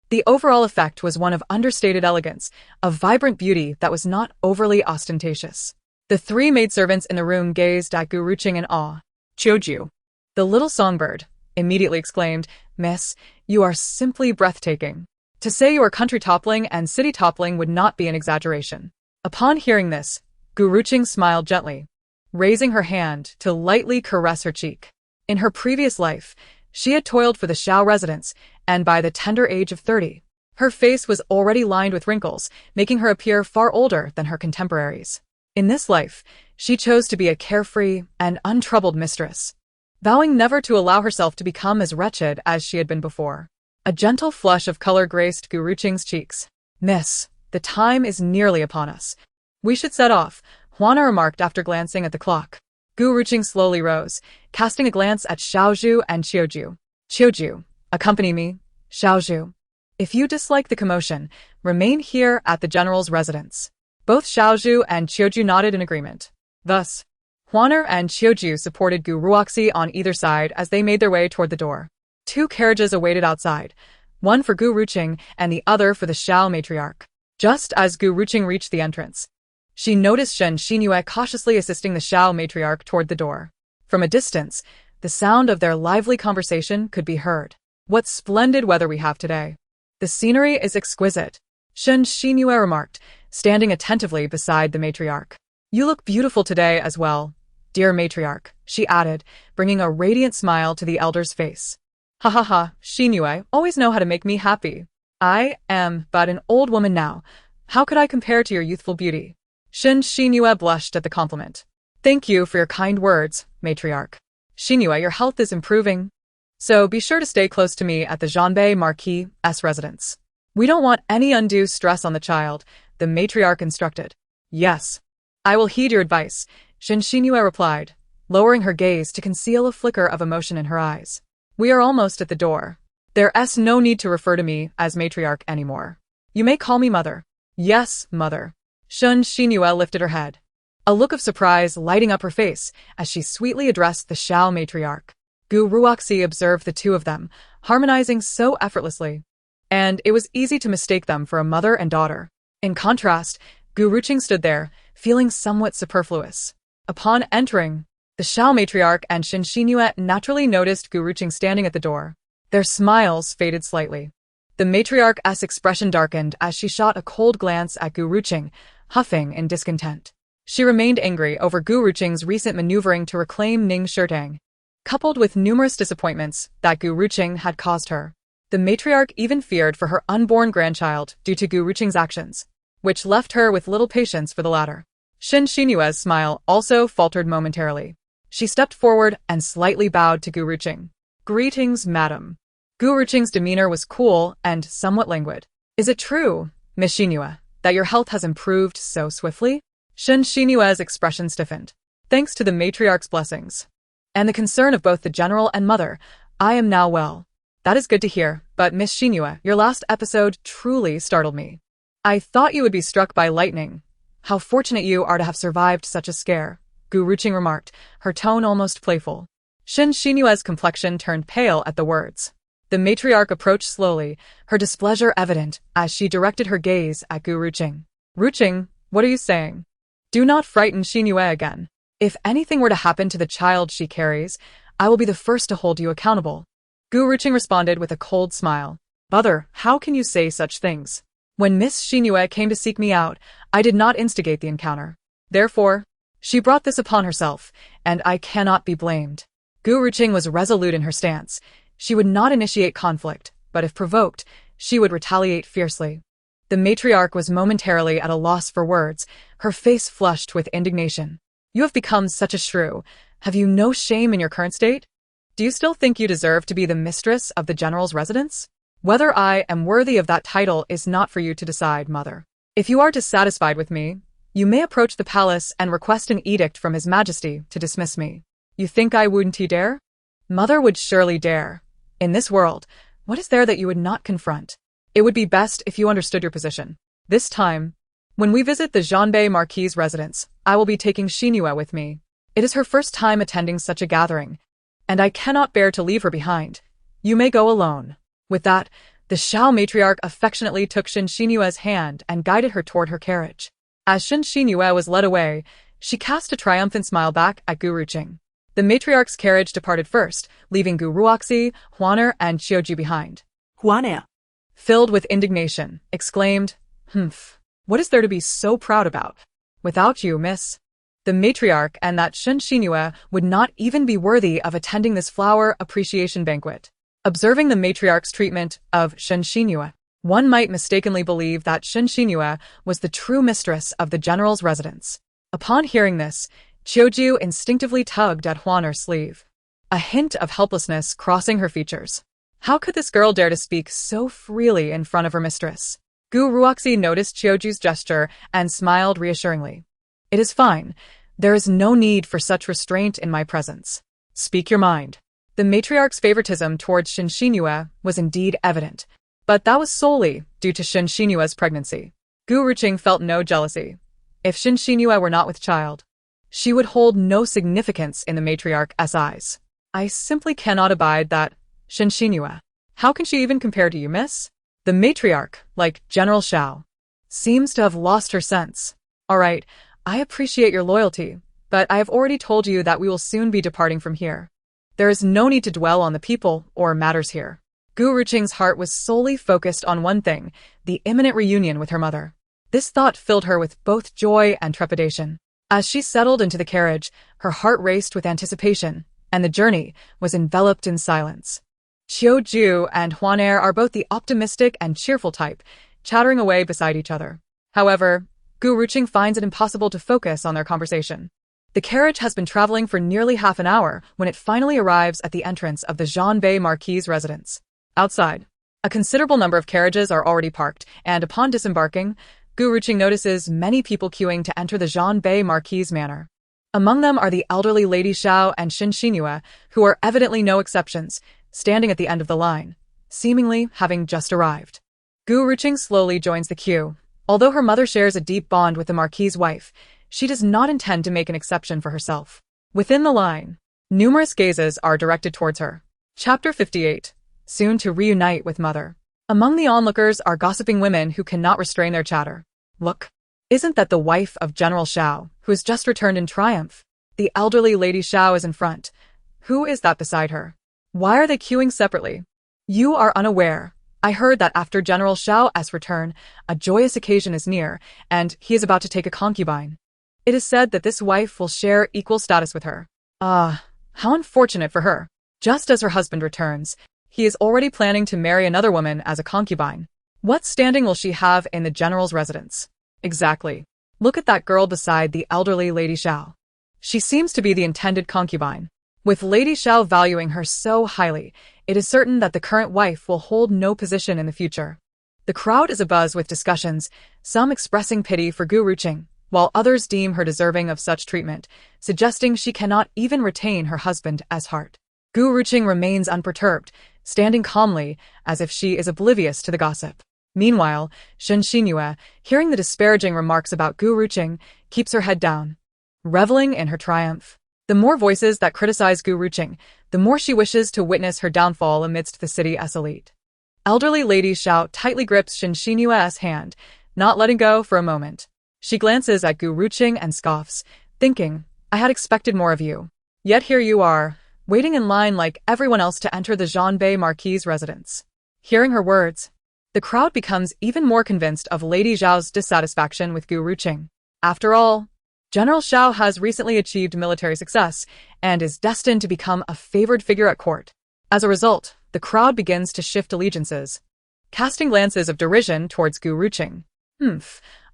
The overall effect was one of understated elegance, of vibrant beauty that was not overly ostentatious. The three maidservants in the room gazed at Gu Ruqing in awe. "Xiao, the little songbird," immediately exclaimed, "Miss, you are simply breathtaking. To say you are country-toppling and city-toppling would not be an exaggeration." Upon hearing this, Gu Ruqing smiled gently, raising her hand to lightly caress her cheek. In her previous life, she had toiled for the Xiao residence, and by the tender age of 30, her face was already lined with wrinkles, making her appear far older than her contemporaries. In this life, she chose to be a carefree and untroubled mistress, vowing never to allow herself to become as wretched as she had been before. A gentle flush of color graced Gu Ruqing's cheeks. "Miss, the time is nearly upon us. We should set off," Huana remarked after glancing at the clock. Gu Ruqing slowly rose, casting a glance at Xiao Zhu and Xiao Zhu. "Xiao Zhu, accompany me." "Xiao Zhu, if you dislike the commotion, remain here at the general's residence." Both Xiao Zhu and Xiao Zhu nodded in agreement. Thus, Huaner and Xiao Zhu supported Gu Ruoxi on either side as they made their way toward the door. Two carriages awaited outside, one for Gu Ruqing and the other for the Xiao matriarch. Just as Gu Ruqing reached the entrance, she noticed Shen Xingyue cautiously assisting the Xiao matriarch toward the door. From a distance, the sound of their lively conversation could be heard. "What splendid weather we have today. The scenery is exquisite," Shen Xingyue remarked, standing attentively beside the matriarch. "You look beautiful today as well, dear matriarch," she added, bringing a radiant smile to the elder's face. "Ha ha ha, Xingyue always know how to make me happy. I am but an old woman now. How could I compare to your youthful beauty?" Shen Xingyue blushed at the compliment. "Thank you for your kind words, matriarch. Xingyue, your health is improving. So be sure to stay close to me at the Zhanbei Marquis' residence. We don't want any undue stress on the child," the matriarch instructed. "Yes, I will heed your advice," Shen Xingyue replied, lowering her gaze to conceal a flicker of emotion in her eyes. "We are almost at the door. There's no need to refer to me as matriarch anymore. You may call me mother." "Yes, mother." Shen Xingyue lifted her head, a look of surprise lighting up her face as she sweetly addressed the Xiao matriarch. Gu Ruoxi observed the two of them, harmonizing so effortlessly, and it was easy to mistake them for a mother and daughter. In contrast, Gu Ruqing stood there, feeling somewhat superfluous. Upon entering, the Xiao matriarch and Shen Xingyue naturally noticed Gu Ruqing standing at the door. Their smiles faded slightly. The matriarch's expression darkened as she shot a cold glance at Gu Ruqing, huffing in discontent. She remained angry over Gu Ruqing's recent maneuvering to reclaim Ning Shirtang, coupled with numerous disappointments that Gu Ruqing had caused her. The matriarch even feared for her unborn grandchild due to Gu Ruqing's actions, which left her with little patience for the latter. Shen Xinyue's smile also faltered momentarily. She stepped forward and slightly bowed to Gu Ruqing. "Greetings, madam." Gu Ruqing's demeanor was cool and somewhat languid. "Is it true, Miss Xinyue, that your health has improved so swiftly?" Shen Xinyue's expression stiffened. "Thanks to the matriarch's blessings and the concern of both the general and mother, I am now well. That is good to hear, but Miss Xinhua, your last episode truly startled me. I thought you would be struck by lightning. How fortunate you are to have survived such a scare, Gu Ruqing remarked, her tone almost playful. Xinhua's complexion turned pale at the words. The matriarch approached slowly, her displeasure evident as she directed her gaze at Gu Ruqing. Ruqing, what are you saying? Do not frighten Xinhua again. If anything were to happen to the child she carries, I will be the first to hold you accountable. Gu Ruqing responded with a cold smile. Mother, how can you say such things? When Miss Xinhua came to seek me out, I did not instigate the encounter. Therefore, she brought this upon herself, and I cannot be blamed. Gu Ruqing was resolute in her stance. She would not initiate conflict, but if provoked, she would retaliate fiercely. The matriarch was momentarily at a loss for words, her face flushed with indignation. You have become such a shrew. Have you no shame in your current state? Do you still think you deserve to be the mistress of the general's residence? Whether I am worthy of that title is not for you to decide, mother. If you are dissatisfied with me, you may approach the palace and request an edict from His Majesty to dismiss me. You think I wouldn't dare? Mother would surely dare. In this world, what is there that you would not confront? It would be best if you understood your position. This time, when we visit the Zhanbei Marquis' residence, I will be taking Xinhua with me. It is her first time attending such a gathering, and I cannot bear to leave her behind. You may go alone. With that, the Xiao matriarch affectionately took Xinhua's hand and guided her toward her carriage. As Xinhua was led away, she cast a triumphant smile back at Gu Ruqing. The matriarch's carriage departed first, leaving Gu Ruoxi, Huaner, and Xiaoju behind. Huaner, Filled with indignation, exclaimed, what is there to be so proud about? Without you, miss. The matriarch and that Xinhua would not even be worthy of attending this flower appreciation banquet. Observing the matriarch's treatment of Xinhua, one might mistakenly believe that Xinhua was the true mistress of the general's residence. Upon hearing this, Xiaoju instinctively tugged at Huaner's sleeve, a hint of helplessness crossing her features. How could this girl dare to speak so freely in front of her mistress? Gu Ruoxi noticed Xiaoju's gesture and smiled reassuringly. It is fine. There is no need for such restraint in my presence. Speak your mind. The matriarch's favoritism towards Xinhua was indeed evident, but that was solely due to Xinhua's pregnancy. Gu Ruqing felt no jealousy. If Xinhua were not with child, she would hold no significance in the matriarch's eyes. I simply cannot abide that Xinhua. How can she even compare to you, miss? The matriarch, like General Xiao, seems to have lost her sense. All right, I appreciate your loyalty, but I have already told you that we will soon be departing from here. There is no need to dwell on the people or matters here. Gu Ruqing's heart was solely focused on one thing, the imminent reunion with her mother. This thought filled her with both joy and trepidation. As she settled into the carriage, her heart raced with anticipation, and the journey was enveloped in silence. Xiaoju and Huaner are both the optimistic and cheerful type, chattering away beside each other. However, Gu Ruqing finds it impossible to focus on their conversation. The carriage has been traveling for nearly half an hour when it finally arrives at the entrance of the Zhanbei Marquis' residence. Outside, a considerable number of carriages are already parked, and upon disembarking, Gu Ruqing notices many people queuing to enter the Zhanbei Marquis' manor. Among them are the elderly Lady Xiao and Xinhua, who are evidently no exceptions, standing at the end of the line, seemingly having just arrived. Gu Ruqing slowly joins the queue. Although her mother shares a deep bond with the Marquis' wife, she does not intend to make an exception for herself. Within the line, numerous gazes are directed towards her. Chapter 58. Soon to reunite with mother. Among the onlookers are gossiping women who cannot restrain their chatter. Look, isn't that the wife of General Xiao, who has just returned in triumph? The elderly Lady Xiao is in front. Who is that beside her? Why are they queuing separately? You are unaware. I heard that after General Xiao's return, a joyous occasion is near, and he is about to take a concubine. It is said that this wife will share equal status with her. Ah, how unfortunate for her. Just as her husband returns, he is already planning to marry another woman as a concubine. What standing will she have in the general's residence? Exactly. Look at that girl beside the elderly Lady Xiao. She seems to be the intended concubine. With Lady Xiao valuing her so highly, it is certain that the current wife will hold no position in the future. The crowd is abuzz with discussions, some expressing pity for Gu Ruqing, while others deem her deserving of such treatment, suggesting she cannot even retain her husband as heart. Gu Ruqing remains unperturbed, standing calmly as if she is oblivious to the gossip. Meanwhile, Shen Xinyue, hearing the disparaging remarks about Gu Ruqing, keeps her head down, reveling in her triumph. The more voices that criticize Gu Ruqing, the more she wishes to witness her downfall amidst the city's elite. Elderly Lady Xiao tightly grips Shen Xinyue's hand, not letting go for a moment. She glances at Gu Ruqing and scoffs, thinking, I had expected more of you. Yet here you are, waiting in line like everyone else to enter the Zhanbei Marquis' residence. Hearing her words, the crowd becomes even more convinced of Lady Xiao's dissatisfaction with Gu Ruqing. After all, General Xiao has recently achieved military success and is destined to become a favored figure at court. As a result, the crowd begins to shift allegiances, casting glances of derision towards Gu Ruqing.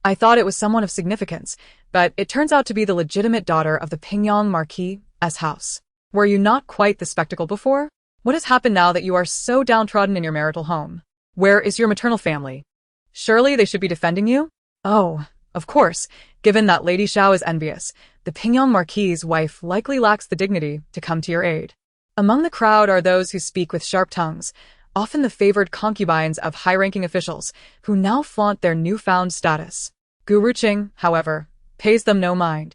I thought it was someone of significance, but it turns out to be the legitimate daughter of the Pingyang Marquis' house. Were you not quite the spectacle before? What has happened now that you are so downtrodden in your marital home? Where is your maternal family? Surely they should be defending you? Oh, of course, given that Lady Xiao is envious, the Pingyang Marquis' wife likely lacks the dignity to come to your aid. Among the crowd are those who speak with sharp tongues, often the favored concubines of high-ranking officials, who now flaunt their newfound status. Gu Ruqing, however, pays them no mind.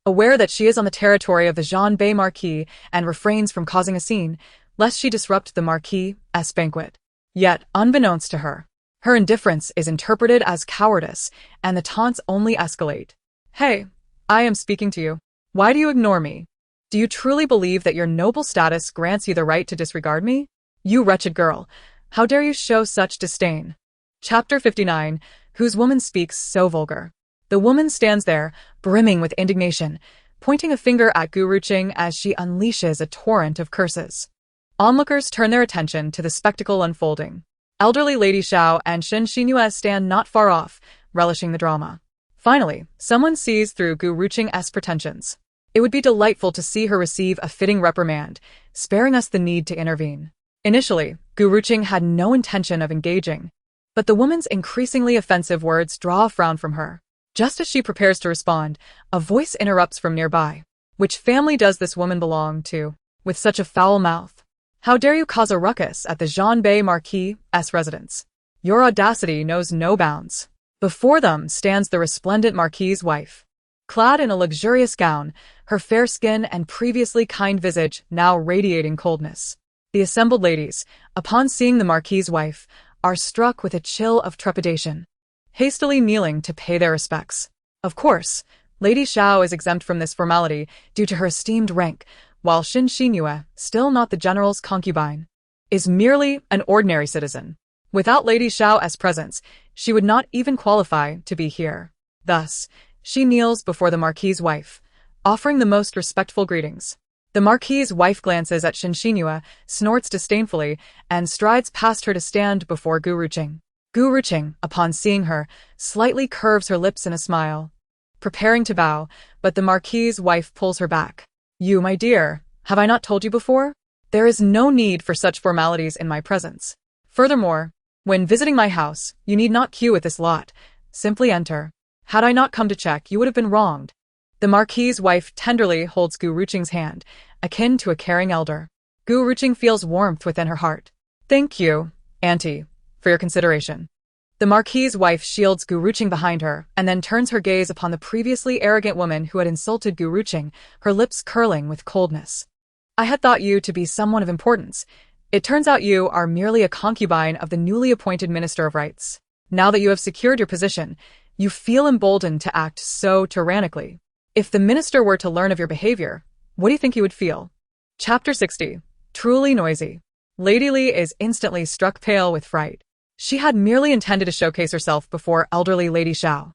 Aware that she is on the territory of the Zhanbei Marquis and refrains from causing a scene, lest she disrupt the Marquis' banquet. Yet, unbeknownst to her, her indifference is interpreted as cowardice, and the taunts only escalate. Hey, I am speaking to you. Why do you ignore me? Do you truly believe that your noble status grants you the right to disregard me? You wretched girl, how dare you show such disdain? Chapter 59, Whose woman speaks so vulgar? The woman stands there, brimming with indignation, pointing a finger at Gu Ruqing as she unleashes a torrent of curses. Onlookers turn their attention to the spectacle unfolding. Elderly Lady Xiao and Shen Xinyue stand not far off, relishing the drama. Finally, someone sees through Gu Ruqing's pretensions. It would be delightful to see her receive a fitting reprimand, sparing us the need to intervene. Initially, Gu Ruqing had no intention of engaging, but the woman's increasingly offensive words draw a frown from her. Just as she prepares to respond, a voice interrupts from nearby. Which family does this woman belong to, with such a foul mouth? How dare you cause a ruckus at the Zhanbei Marquis' residence? Your audacity knows no bounds. Before them stands the resplendent Marquis' wife. Clad in a luxurious gown, her fair skin and previously kind visage now radiating coldness. The assembled ladies, upon seeing the Marquis' wife, are struck with a chill of trepidation, hastily kneeling to pay their respects. Of course, Lady Xiao is exempt from this formality due to her esteemed rank, while Shen Xinyue, still not the general's concubine, is merely an ordinary citizen. Without Lady Xiao's presence, she would not even qualify to be here. Thus, she kneels before the Marquis' wife, offering the most respectful greetings. The Marquis' wife glances at Shen Xinyue, snorts disdainfully, and strides past her to stand before Gu Ruqing. Gu Ruqing, upon seeing her, slightly curves her lips in a smile, preparing to bow, but the Marquis' wife pulls her back. You, my dear, have I not told you before? There is no need for such formalities in my presence. Furthermore, when visiting my house, you need not queue with this lot. Simply enter. Had I not come to check, you would have been wronged. The Marquis' wife tenderly holds Gu Ruqing's hand, akin to a caring elder. Gu Ruqing feels warmth within her heart. Thank you, Auntie, for your consideration. The Marquis' wife shields Gu Ruqing behind her, and then turns her gaze upon the previously arrogant woman who had insulted Gu Ruqing, her lips curling with coldness. I had thought you to be someone of importance. It turns out you are merely a concubine of the newly appointed Minister of Rights. Now that you have secured your position, you feel emboldened to act so tyrannically. If the minister were to learn of your behavior, what do you think he would feel? Chapter 60. Truly noisy. Lady Li is instantly struck pale with fright. She had merely intended to showcase herself before elderly Lady Xiao,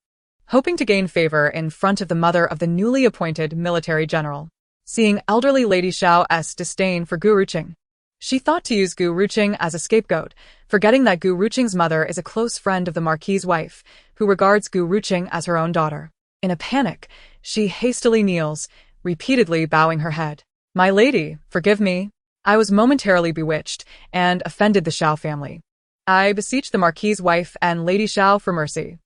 hoping to gain favor in front of the mother of the newly appointed military general. Seeing elderly Lady Xiao's disdain for Gu Ruqing, she thought to use Gu Ruqing as a scapegoat, forgetting that Gu Ruqing's mother is a close friend of the Marquis' wife, who regards Gu Ruqing as her own daughter. In a panic, she hastily kneels, repeatedly bowing her head. My lady, forgive me. I was momentarily bewitched and offended the Xiao family. I beseech the Marquis' wife and Lady Xiao for mercy.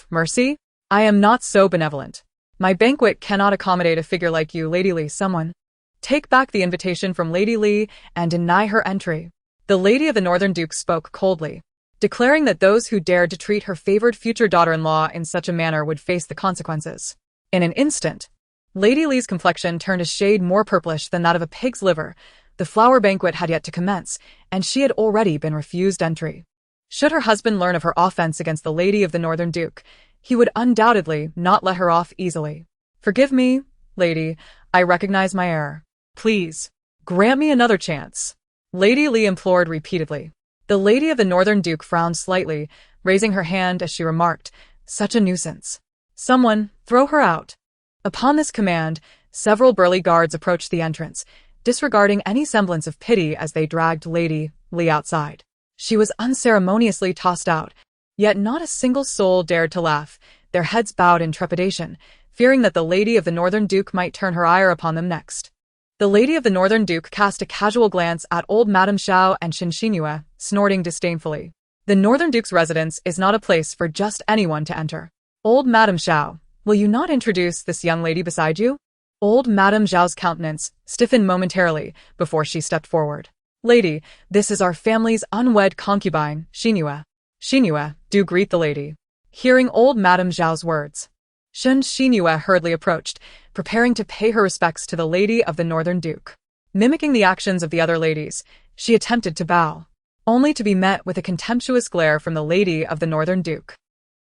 Mercy? I am not so benevolent. My banquet cannot accommodate a figure like you, Lady Li. Someone take back the invitation from Lady Li and deny her entry. The lady of the Northern Duke spoke coldly, declaring that those who dared to treat her favored future daughter-in-law in such a manner would face the consequences. In an instant, Lady Li's complexion turned a shade more purplish than that of a pig's liver. The flower banquet had yet to commence, and she had already been refused entry. Should her husband learn of her offense against the lady of the Northern Duke, he would undoubtedly not let her off easily. "Forgive me, lady, I recognize my error. Please, grant me another chance," Lady Li implored repeatedly. The lady of the Northern Duke frowned slightly, raising her hand as she remarked, "Such a nuisance. Someone, throw her out." Upon this command, several burly guards approached the entrance, disregarding any semblance of pity as they dragged Lady Li outside. She was unceremoniously tossed out, yet not a single soul dared to laugh, their heads bowed in trepidation, fearing that the lady of the Northern Duke might turn her ire upon them next. The lady of the Northern Duke cast a casual glance at old Madame Xiao and Xinxinhua, snorting disdainfully. "The Northern Duke's residence is not a place for just anyone to enter. Old Madame Xiao, will you not introduce this young lady beside you?" Old Madame Xiao's countenance stiffened momentarily before she stepped forward. "Lady, this is our family's unwed concubine, Xinhua. Xinhua, do greet the lady." Hearing old Madame Xiao's words, Xinxinhua hurriedly approached, preparing to pay her respects to the lady of the Northern Duke. Mimicking the actions of the other ladies, she attempted to bow, only to be met with a contemptuous glare from the lady of the Northern Duke.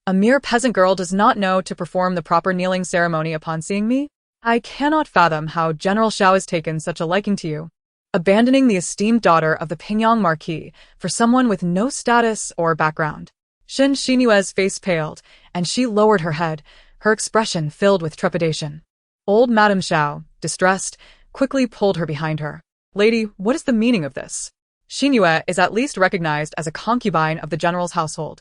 "A mere peasant girl does not know to perform the proper kneeling ceremony upon seeing me? I cannot fathom how General Xiao has taken such a liking to you, abandoning the esteemed daughter of the Pingyang Marquis for someone with no status or background." Xinxinua's face paled, and she lowered her head, her expression filled with trepidation. Old Madame Xiao, distressed, quickly pulled her behind her. "Lady, what is the meaning of this? Xinhua is at least recognized as a concubine of the general's household,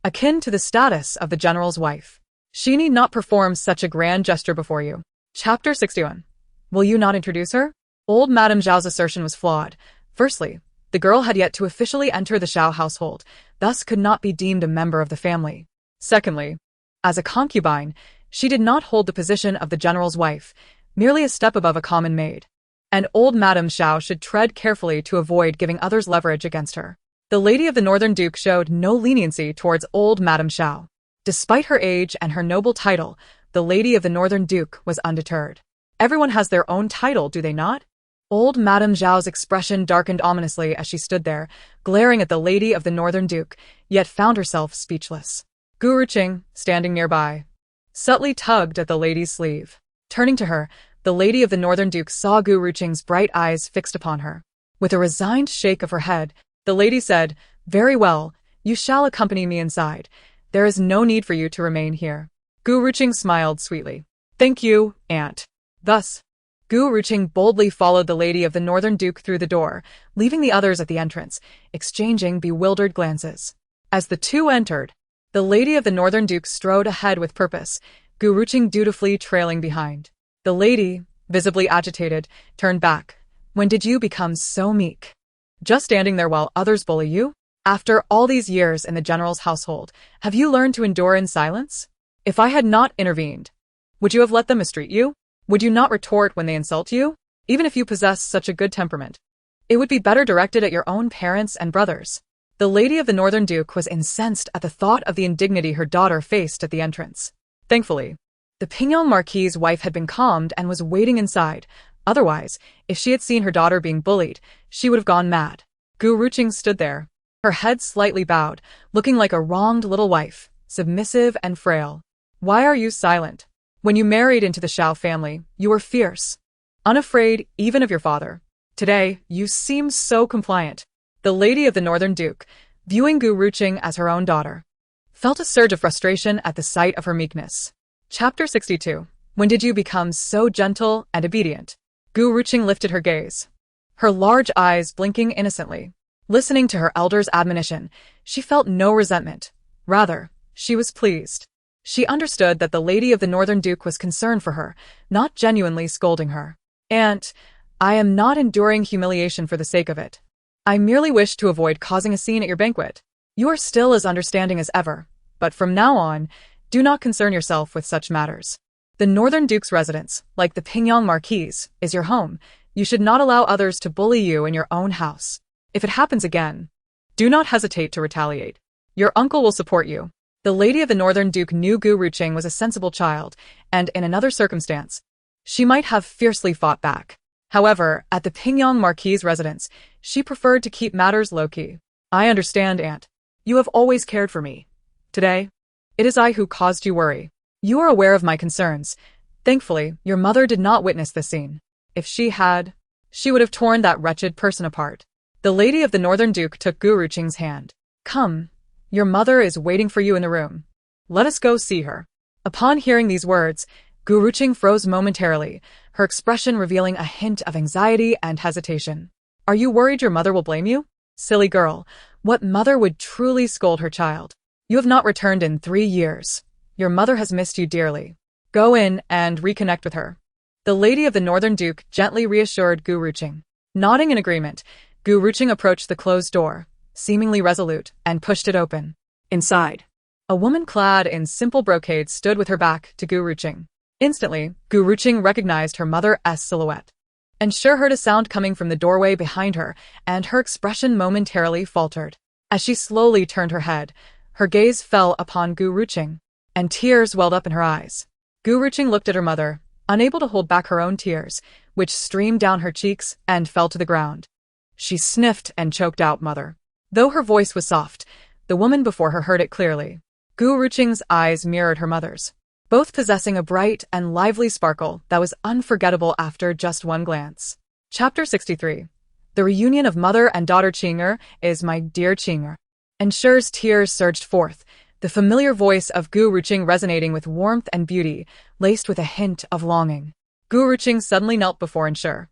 akin to the status of the general's wife. She need not perform such a grand gesture before you." Chapter 61. Will you not introduce her? Old Madame Xiao's assertion was flawed. Firstly, the girl had yet to officially enter the Xiao household, thus could not be deemed a member of the family. Secondly, as a concubine, she did not hold the position of the general's wife, merely a step above a common maid. And old Madame Xiao should tread carefully to avoid giving others leverage against her. The lady of the Northern Duke showed no leniency towards old Madame Xiao. Despite her age and her noble title, the lady of the Northern Duke was undeterred. Everyone has their own title, do they not? Old Madame Xiao's expression darkened ominously as she stood there, glaring at the lady of the Northern Duke, yet found herself speechless. Gu Ruqing, standing nearby, subtly tugged at the lady's sleeve. Turning to her, the lady of the Northern Duke saw Gu Ruqing's bright eyes fixed upon her. With a resigned shake of her head, the lady said, "Very well, you shall accompany me inside. There is no need for you to remain here." Gu Ruqing smiled sweetly. "Thank you, aunt." Thus, Gu Ruqing boldly followed the lady of the Northern Duke through the door, leaving the others at the entrance, exchanging bewildered glances. As the two entered, the lady of the Northern Duke strode ahead with purpose, Gu Ruqing dutifully trailing behind. The lady, visibly agitated, turned back. "When did you become so meek? Just standing there while others bully you? After all these years in the general's household, have you learned to endure in silence? If I had not intervened, would you have let them mistreat you? Would you not retort when they insult you? Even if you possess such a good temperament, it would be better directed at your own parents and brothers." The lady of the Northern Duke was incensed at the thought of the indignity her daughter faced at the entrance. Thankfully, the Pingyang Marquis's wife had been calmed and was waiting inside. Otherwise, if she had seen her daughter being bullied, she would have gone mad. Gu Ruqing stood there, her head slightly bowed, looking like a wronged little wife, submissive and frail. "Why are you silent? When you married into the Xiao family, you were fierce, unafraid even of your father. Today, you seem so compliant." The lady of the Northern Duke, viewing Gu Ruqing as her own daughter, felt a surge of frustration at the sight of her meekness. Chapter 62. When did you become so gentle and obedient? Gu Ruqing lifted her gaze, her large eyes blinking innocently. Listening to her elder's admonition, she felt no resentment. Rather, she was pleased. She understood that the lady of the Northern Duke was concerned for her, not genuinely scolding her. "Aunt, I am not enduring humiliation for the sake of it. I merely wish to avoid causing a scene at your banquet. You are still as understanding as ever, but from now on, do not concern yourself with such matters. The Northern Duke's residence, like the Pingyang Marquis, is your home. You should not allow others to bully you in your own house. If it happens again, do not hesitate to retaliate. Your uncle will support you. The lady of the Northern Duke knew Gu Ruqing was a sensible child, and in another circumstance, she might have fiercely fought back. However, at the Pingyang Marquis' residence, she preferred to keep matters low-key. I understand, Aunt. You have always cared for me. Today, it is I who caused you worry. You are aware of my concerns. Thankfully, your mother did not witness this scene. If she had, she would have torn that wretched person apart. The lady of the Northern Duke took Gu Ruqing's hand. Come, your mother is waiting for you in the room. Let us go see her. Upon hearing these words, Gu Ruqing froze momentarily, her expression revealing a hint of anxiety and hesitation. Are you worried your mother will blame you? Silly girl, what mother would truly scold her child? You have not returned in 3 years. Your mother has missed you dearly. Go in and reconnect with her. The lady of the Northern Duke gently reassured Gu Ruqing. Nodding in agreement, Gu Ruqing approached the closed door, seemingly resolute, and pushed it open. Inside, a woman clad in simple brocade stood with her back to Gu Ruqing. Instantly, Gu Ruqing recognized her mother's silhouette. And sure heard a sound coming from the doorway behind her, and her expression momentarily faltered. As she slowly turned her head, her gaze fell upon Gu Ruqing, and tears welled up in her eyes. Gu Ruqing looked at her mother, unable to hold back her own tears, which streamed down her cheeks and fell to the ground. She sniffed and choked out, "Mother." Though her voice was soft, the woman before her heard it clearly. Gu Ruqing's eyes mirrored her mother's, both possessing a bright and lively sparkle that was unforgettable after just one glance. Chapter 63. The reunion of mother and daughter Qing'er is my dear Qing'er. And Shi's tears surged forth, the familiar voice of Gu Ruqing resonating with warmth and beauty, laced with a hint of longing. Gu Ruqing suddenly knelt before Shi,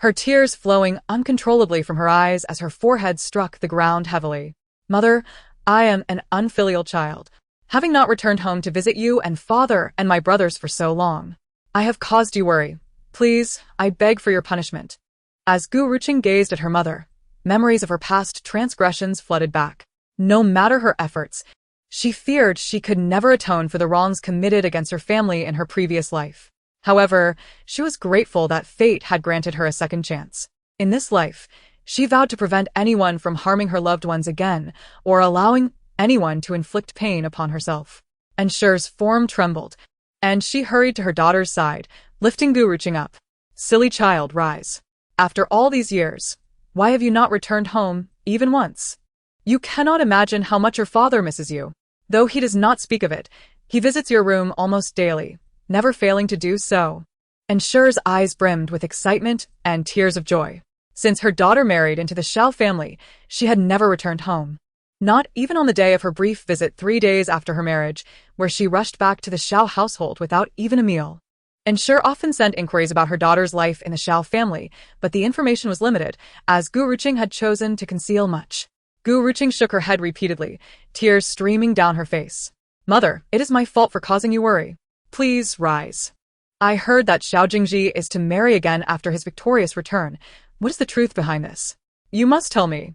her tears flowing uncontrollably from her eyes as her forehead struck the ground heavily. Mother, I am an unfilial child, having not returned home to visit you and father and my brothers for so long. I have caused you worry. Please, I beg for your punishment. As Gu Ruqing gazed at her mother, memories of her past transgressions flooded back. No matter her efforts, she feared she could never atone for the wrongs committed against her family in her previous life. However, she was grateful that fate had granted her a second chance. In this life, she vowed to prevent anyone from harming her loved ones again, or allowing anyone to inflict pain upon herself. And Shi's form trembled, and she hurried to her daughter's side, lifting Gu Ruqing up. Silly child, rise. After all these years, why have you not returned home, even once? You cannot imagine how much your father misses you. Though he does not speak of it, he visits your room almost daily, never failing to do so. And Shi's eyes brimmed with excitement and tears of joy. Since her daughter married into the Xiao family, she had never returned home. Not even on the day of her brief visit 3 days after her marriage, where she rushed back to the Xiao household without even a meal. And Shi often sent inquiries about her daughter's life in the Xiao family, but the information was limited, as Gu Ruqing had chosen to conceal much. Gu Ruqing shook her head repeatedly, tears streaming down her face. Mother, it is my fault for causing you worry. Please rise. I heard that Xiao Jingzhi is to marry again after his victorious return. What is the truth behind this? You must tell me.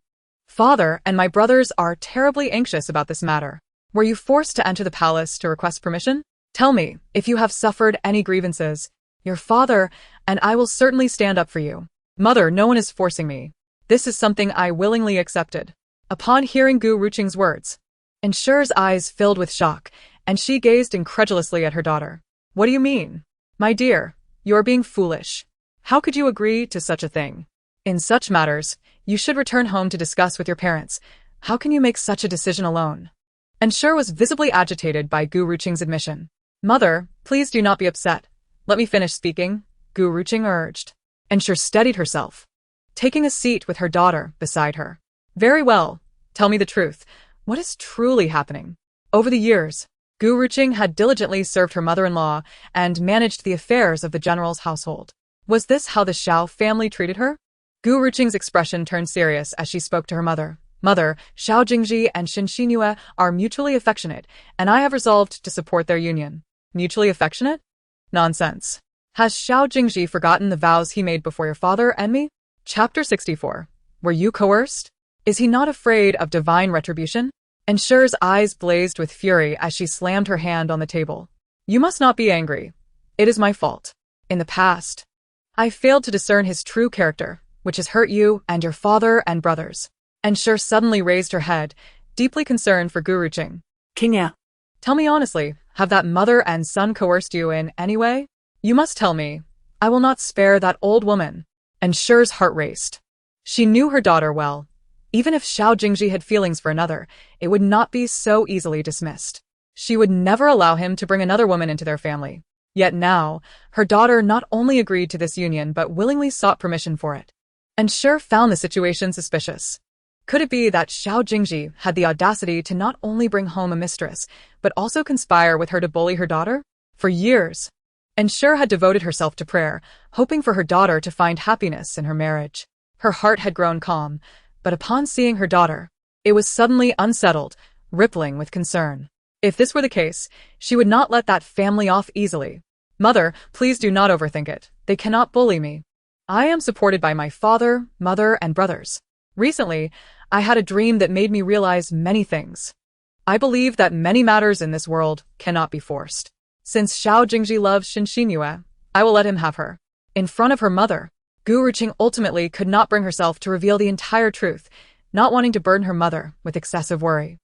Father and my brothers are terribly anxious about this matter. Were you forced to enter the palace to request permission? Tell me, if you have suffered any grievances, your father and I will certainly stand up for you. Mother, no one is forcing me. This is something I willingly accepted. Upon hearing Gu Ruqing's words, and Shi's eyes filled with shock, and she gazed incredulously at her daughter. What do you mean? My dear, you are being foolish. How could you agree to such a thing? In such matters, you should return home to discuss with your parents. How can you make such a decision alone? And Shi was visibly agitated by Gu Ruqing's admission. Mother, please do not be upset. Let me finish speaking, Gu Ruqing urged. And Shi steadied herself, taking a seat with her daughter beside her. Very well, tell me the truth. What is truly happening? Over the years, Gu Ruqing had diligently served her mother-in-law and managed the affairs of the general's household. Was this how the Xiao family treated her? Gu Ruqing's expression turned serious as she spoke to her mother. Mother, Xiao Jingzhi and Xinxinue are mutually affectionate, and I have resolved to support their union. Mutually affectionate? Nonsense. Has Xiao Jingzhi forgotten the vows he made before your father and me? Chapter 64. Were you coerced? Is he not afraid of divine retribution? And Shi's eyes blazed with fury as she slammed her hand on the table. You must not be angry. It is my fault. In the past, I failed to discern his true character, which has hurt you and your father and brothers. And Shi suddenly raised her head, deeply concerned for Gu Ruqing. King. Tell me honestly, have that mother and son coerced you in any way? You must tell me. I will not spare that old woman. And Shi's heart raced. She knew her daughter well. Even if Xiao Jingzhi had feelings for another, it would not be so easily dismissed. She would never allow him to bring another woman into their family. Yet now, her daughter not only agreed to this union but willingly sought permission for it. And Shi found the situation suspicious. Could it be that Xiao Jingzhi had the audacity to not only bring home a mistress, but also conspire with her to bully her daughter? For years. And Shi had devoted herself to prayer, hoping for her daughter to find happiness in her marriage. Her heart had grown calm, but upon seeing her daughter, it was suddenly unsettled, rippling with concern. If this were the case, she would not let that family off easily. Mother, please do not overthink it. They cannot bully me. I am supported by my father, mother, and brothers. Recently, I had a dream that made me realize many things. I believe that many matters in this world cannot be forced. Since Xiao Jingzhi loves Xinxinhua, I will let him have her. In front of her mother, Gu Ruqing ultimately could not bring herself to reveal the entire truth, not wanting to burden her mother with excessive worry.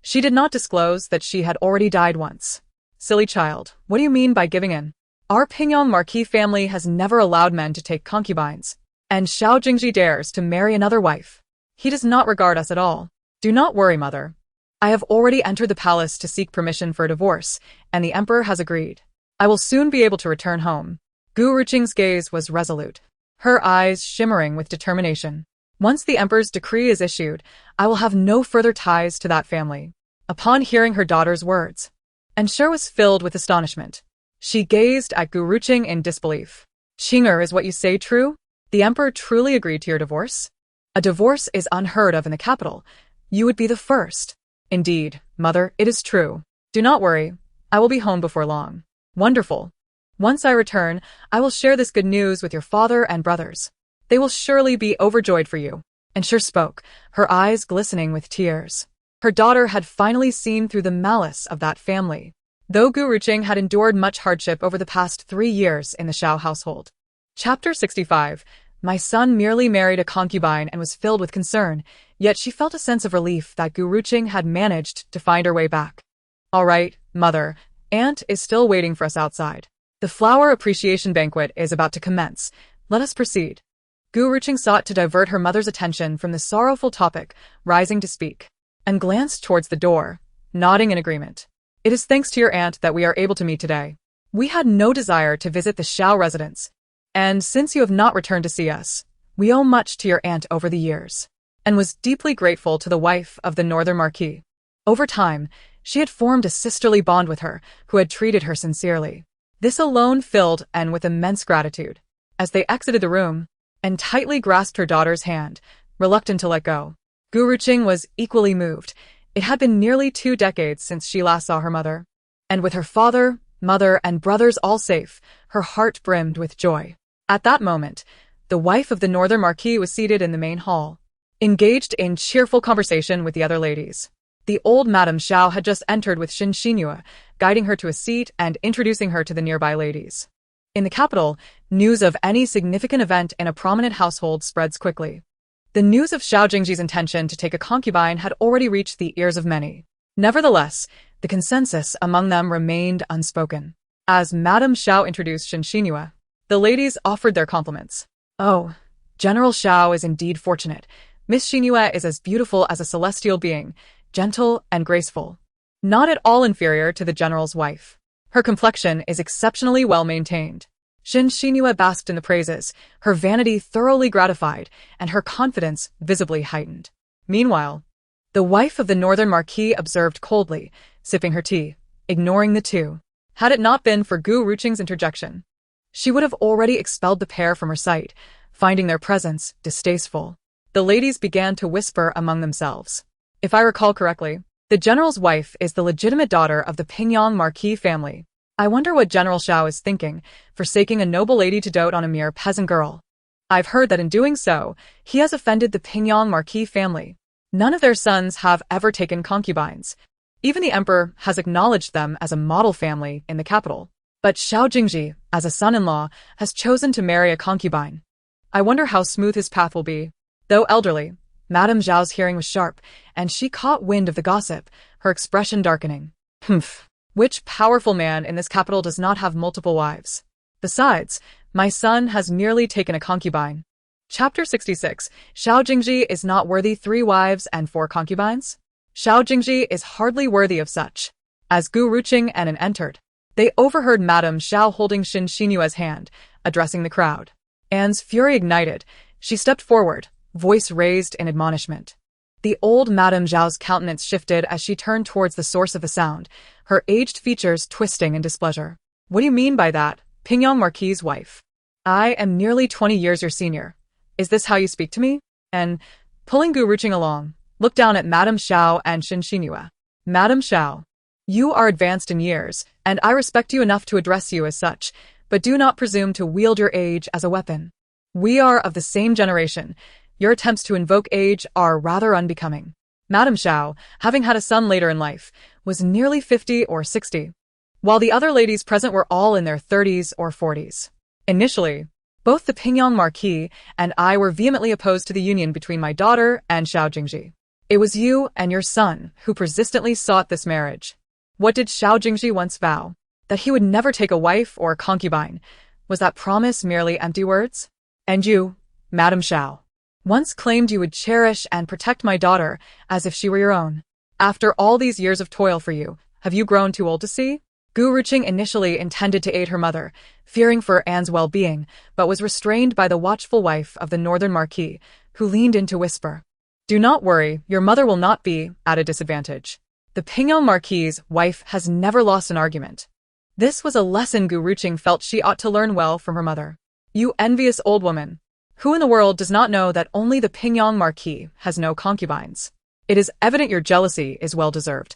She did not disclose that she had already died once. Silly child, what do you mean by giving in? Our Pingyang Marquis family has never allowed men to take concubines, and Xiao Jingzhi dares to marry another wife. He does not regard us at all. Do not worry, mother. I have already entered the palace to seek permission for a divorce, and the emperor has agreed. I will soon be able to return home. Gu Ruqing's gaze was resolute, her eyes shimmering with determination. Once the emperor's decree is issued, I will have no further ties to that family. Upon hearing her daughter's words, and Shi was filled with astonishment. She gazed at Gu Ruqing in disbelief. Qinger, is what you say true? The emperor truly agreed to your divorce? A divorce is unheard of in the capital. You would be the first. Indeed, mother, it is true. Do not worry. I will be home before long. Wonderful. Once I return, I will share this good news with your father and brothers. They will surely be overjoyed for you. And Shi spoke, her eyes glistening with tears. Her daughter had finally seen through the malice of that family. Though Gu Ruqing had endured much hardship over the past 3 years in the Xiao household. Chapter 65. My son merely married a concubine and was filled with concern, yet she felt a sense of relief that Gu Ruqing had managed to find her way back. All right, mother, Aunt is still waiting for us outside. The flower appreciation banquet is about to commence. Let us proceed. Gu Ruqing sought to divert her mother's attention from the sorrowful topic, rising to speak, and glanced towards the door, nodding in agreement. It is thanks to your aunt that we are able to meet today. We had no desire to visit the Xiao residence, and since you have not returned to see us, we owe much to your aunt over the years, and was deeply grateful to the wife of the Northern Marquis. Over time, she had formed a sisterly bond with her, who had treated her sincerely. This alone filled Anne with immense gratitude. As they exited the room, and tightly grasped her daughter's hand, reluctant to let go. Gu Ruqing was equally moved. It had been nearly 2 decades since she last saw her mother. And with her father, mother, and brothers all safe, her heart brimmed with joy. At that moment, the wife of the Northern Marquis was seated in the main hall, engaged in cheerful conversation with the other ladies. The old Madame Xiao had just entered with Xinxinhua, guiding her to a seat and introducing her to the nearby ladies. In the capital, news of any significant event in a prominent household spreads quickly. The news of Xiao Jingzhi's intention to take a concubine had already reached the ears of many. Nevertheless, the consensus among them remained unspoken. As Madame Xiao introduced Xinxinhua, the ladies offered their compliments. Oh, General Xiao is indeed fortunate. Miss Xinxinhua is as beautiful as a celestial being, gentle and graceful. Not at all inferior to the general's wife. Her complexion is exceptionally well maintained. Xinxinhua basked in the praises, her vanity thoroughly gratified, and her confidence visibly heightened. Meanwhile, the wife of the Northern Marquis observed coldly, sipping her tea, ignoring the two. Had it not been for Gu Ruqing's interjection, she would have already expelled the pair from her sight, finding their presence distasteful. The ladies began to whisper among themselves. If I recall correctly, the general's wife is the legitimate daughter of the Pingyang Marquis family. I wonder what General Xiao is thinking, forsaking a noble lady to dote on a mere peasant girl. I've heard that in doing so, he has offended the Pingyang Marquis family. None of their sons have ever taken concubines. Even the emperor has acknowledged them as a model family in the capital. But Xiao Jingzhi, as a son-in-law, has chosen to marry a concubine. I wonder how smooth his path will be. Though elderly, Madame Zhao's hearing was sharp, and she caught wind of the gossip, her expression darkening. Humph. Which powerful man in this capital does not have multiple wives? Besides, my son has merely taken a concubine. Chapter 66. Xiao Jingzhi is not worthy 3 wives and 4 concubines? Xiao Jingzhi is hardly worthy of such. As Gu Ruqing and An entered, they overheard Madame Xiao holding Xin Xinyue's hand, addressing the crowd. Anne's fury ignited. She stepped forward, voice raised in admonishment. The old Madame Zhao's countenance shifted as she turned towards the source of the sound, her aged features twisting in displeasure. What do you mean by that, Pingyang Marquis' wife? I am nearly 20 years your senior. Is this how you speak to me? And, pulling Gu Ruqing along, looked down at Madame Xiao and Xin Xinyue. Madame Xiao, you are advanced in years, and I respect you enough to address you as such, but do not presume to wield your age as a weapon. We are of the same generation. Your attempts to invoke age are rather unbecoming. Madame Xiao, having had a son later in life, was nearly 50 or 60, while the other ladies present were all in their 30s or 40s. Initially, both the Pingyang Marquis and I were vehemently opposed to the union between my daughter and Xiao Jingzhi. It was you and your son who persistently sought this marriage. What did Xiao Jingzhi once vow? That he would never take a wife or a concubine. Was that promise merely empty words? And you, Madame Xiao, once claimed you would cherish and protect my daughter as if she were your own. After all these years of toil for you, have you grown too old to see? Gu Ruqing initially intended to aid her mother, fearing for Anne's well-being, but was restrained by the watchful wife of the Northern Marquis, who leaned in to whisper. Do not worry, your mother will not be at a disadvantage. The Pingyang Marquis' wife has never lost an argument. This was a lesson Gu Ruqing felt she ought to learn well from her mother. You envious old woman. Who in the world does not know that only the Pingyang Marquis has no concubines? It is evident your jealousy is well-deserved.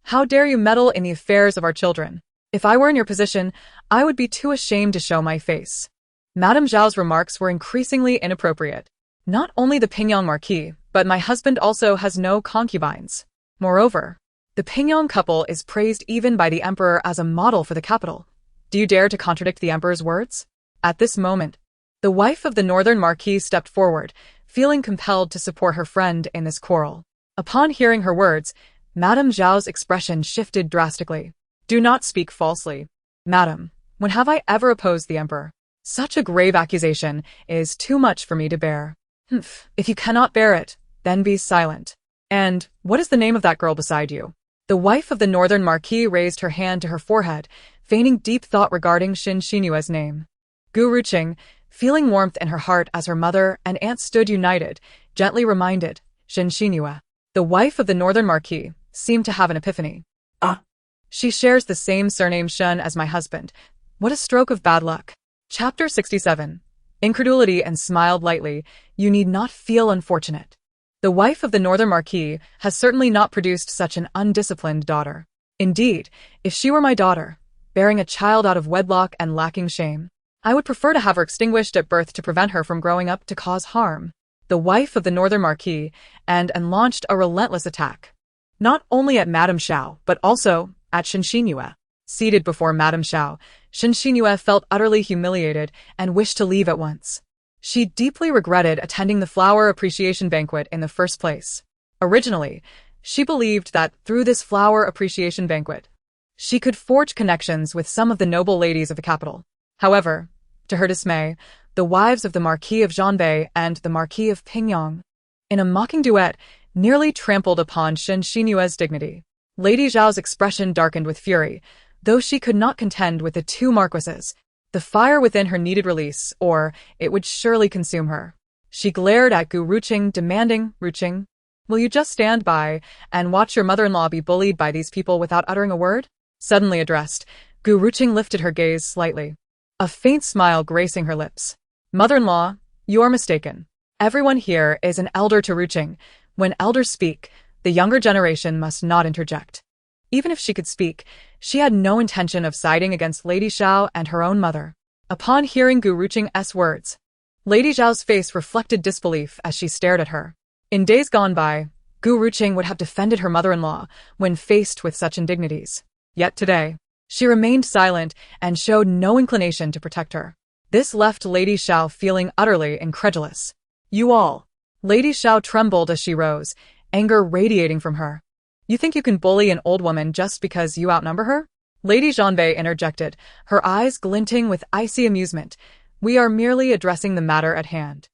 How dare you meddle in the affairs of our children? If I were in your position, I would be too ashamed to show my face. Madame Zhao's remarks were increasingly inappropriate. Not only the Pingyang Marquis, but my husband also has no concubines. Moreover, the Pingyang couple is praised even by the emperor as a model for the capital. Do you dare to contradict the emperor's words? At this moment, the wife of the Northern Marquis stepped forward, feeling compelled to support her friend in this quarrel. Upon hearing her words, Madame Zhao's expression shifted drastically. Do not speak falsely. Madam, when have I ever opposed the emperor? Such a grave accusation is too much for me to bear. If you cannot bear it, then be silent. And what is the name of that girl beside you? The wife of the Northern Marquis raised her hand to her forehead, feigning deep thought regarding Xin Xinyue's name. Gu Ruqing, feeling warmth in her heart as her mother and aunt stood united, gently reminded, Xin Xinyue, the wife of the Northern Marquis, seemed to have an epiphany. She shares the same surname Shen as my husband. What a stroke of bad luck. Chapter 67. Incredulity and smiled lightly. You need not feel unfortunate. The wife of the Northern Marquis has certainly not produced such an undisciplined daughter. Indeed, if she were my daughter, bearing a child out of wedlock and lacking shame, I would prefer to have her extinguished at birth to prevent her from growing up to cause harm. The wife of the Northern Marquis and launched a relentless attack. Not only at Madame Xiao, but also at Xin Xinyue. Seated before Madame Xiao, Xin Xinyue felt utterly humiliated and wished to leave at once. She deeply regretted attending the flower appreciation banquet in the first place. Originally, she believed that through this flower appreciation banquet, she could forge connections with some of the noble ladies of the capital. However, to her dismay, the wives of the Marquis of Zhanbei and the Marquis of Pingyang, in a mocking duet, nearly trampled upon Xin Xinyue's dignity. Lady Zhao's expression darkened with fury. Though she could not contend with the two marquises, the fire within her needed release, or it would surely consume her. She glared at Gu Ruqing, demanding, Ruqing, will you just stand by and watch your mother-in-law be bullied by these people without uttering a word? Suddenly addressed, Gu Ruqing lifted her gaze slightly, a faint smile gracing her lips. Mother-in-law, you are mistaken. Everyone here is an elder to Ruqing. When elders speak, the younger generation must not interject. Even if she could speak, she had no intention of siding against Lady Xiao and her own mother. Upon hearing Gu Ruqing's words, Lady Zhao's face reflected disbelief as she stared at her. In days gone by, Gu Ruqing would have defended her mother-in-law when faced with such indignities. Yet today, she remained silent and showed no inclination to protect her. This left Lady Xiao feeling utterly incredulous. You all. Lady Xiao trembled as she rose, anger radiating from her. You think you can bully an old woman just because you outnumber her? Lady Zhanbei interjected, her eyes glinting with icy amusement. We are merely addressing the matter at hand.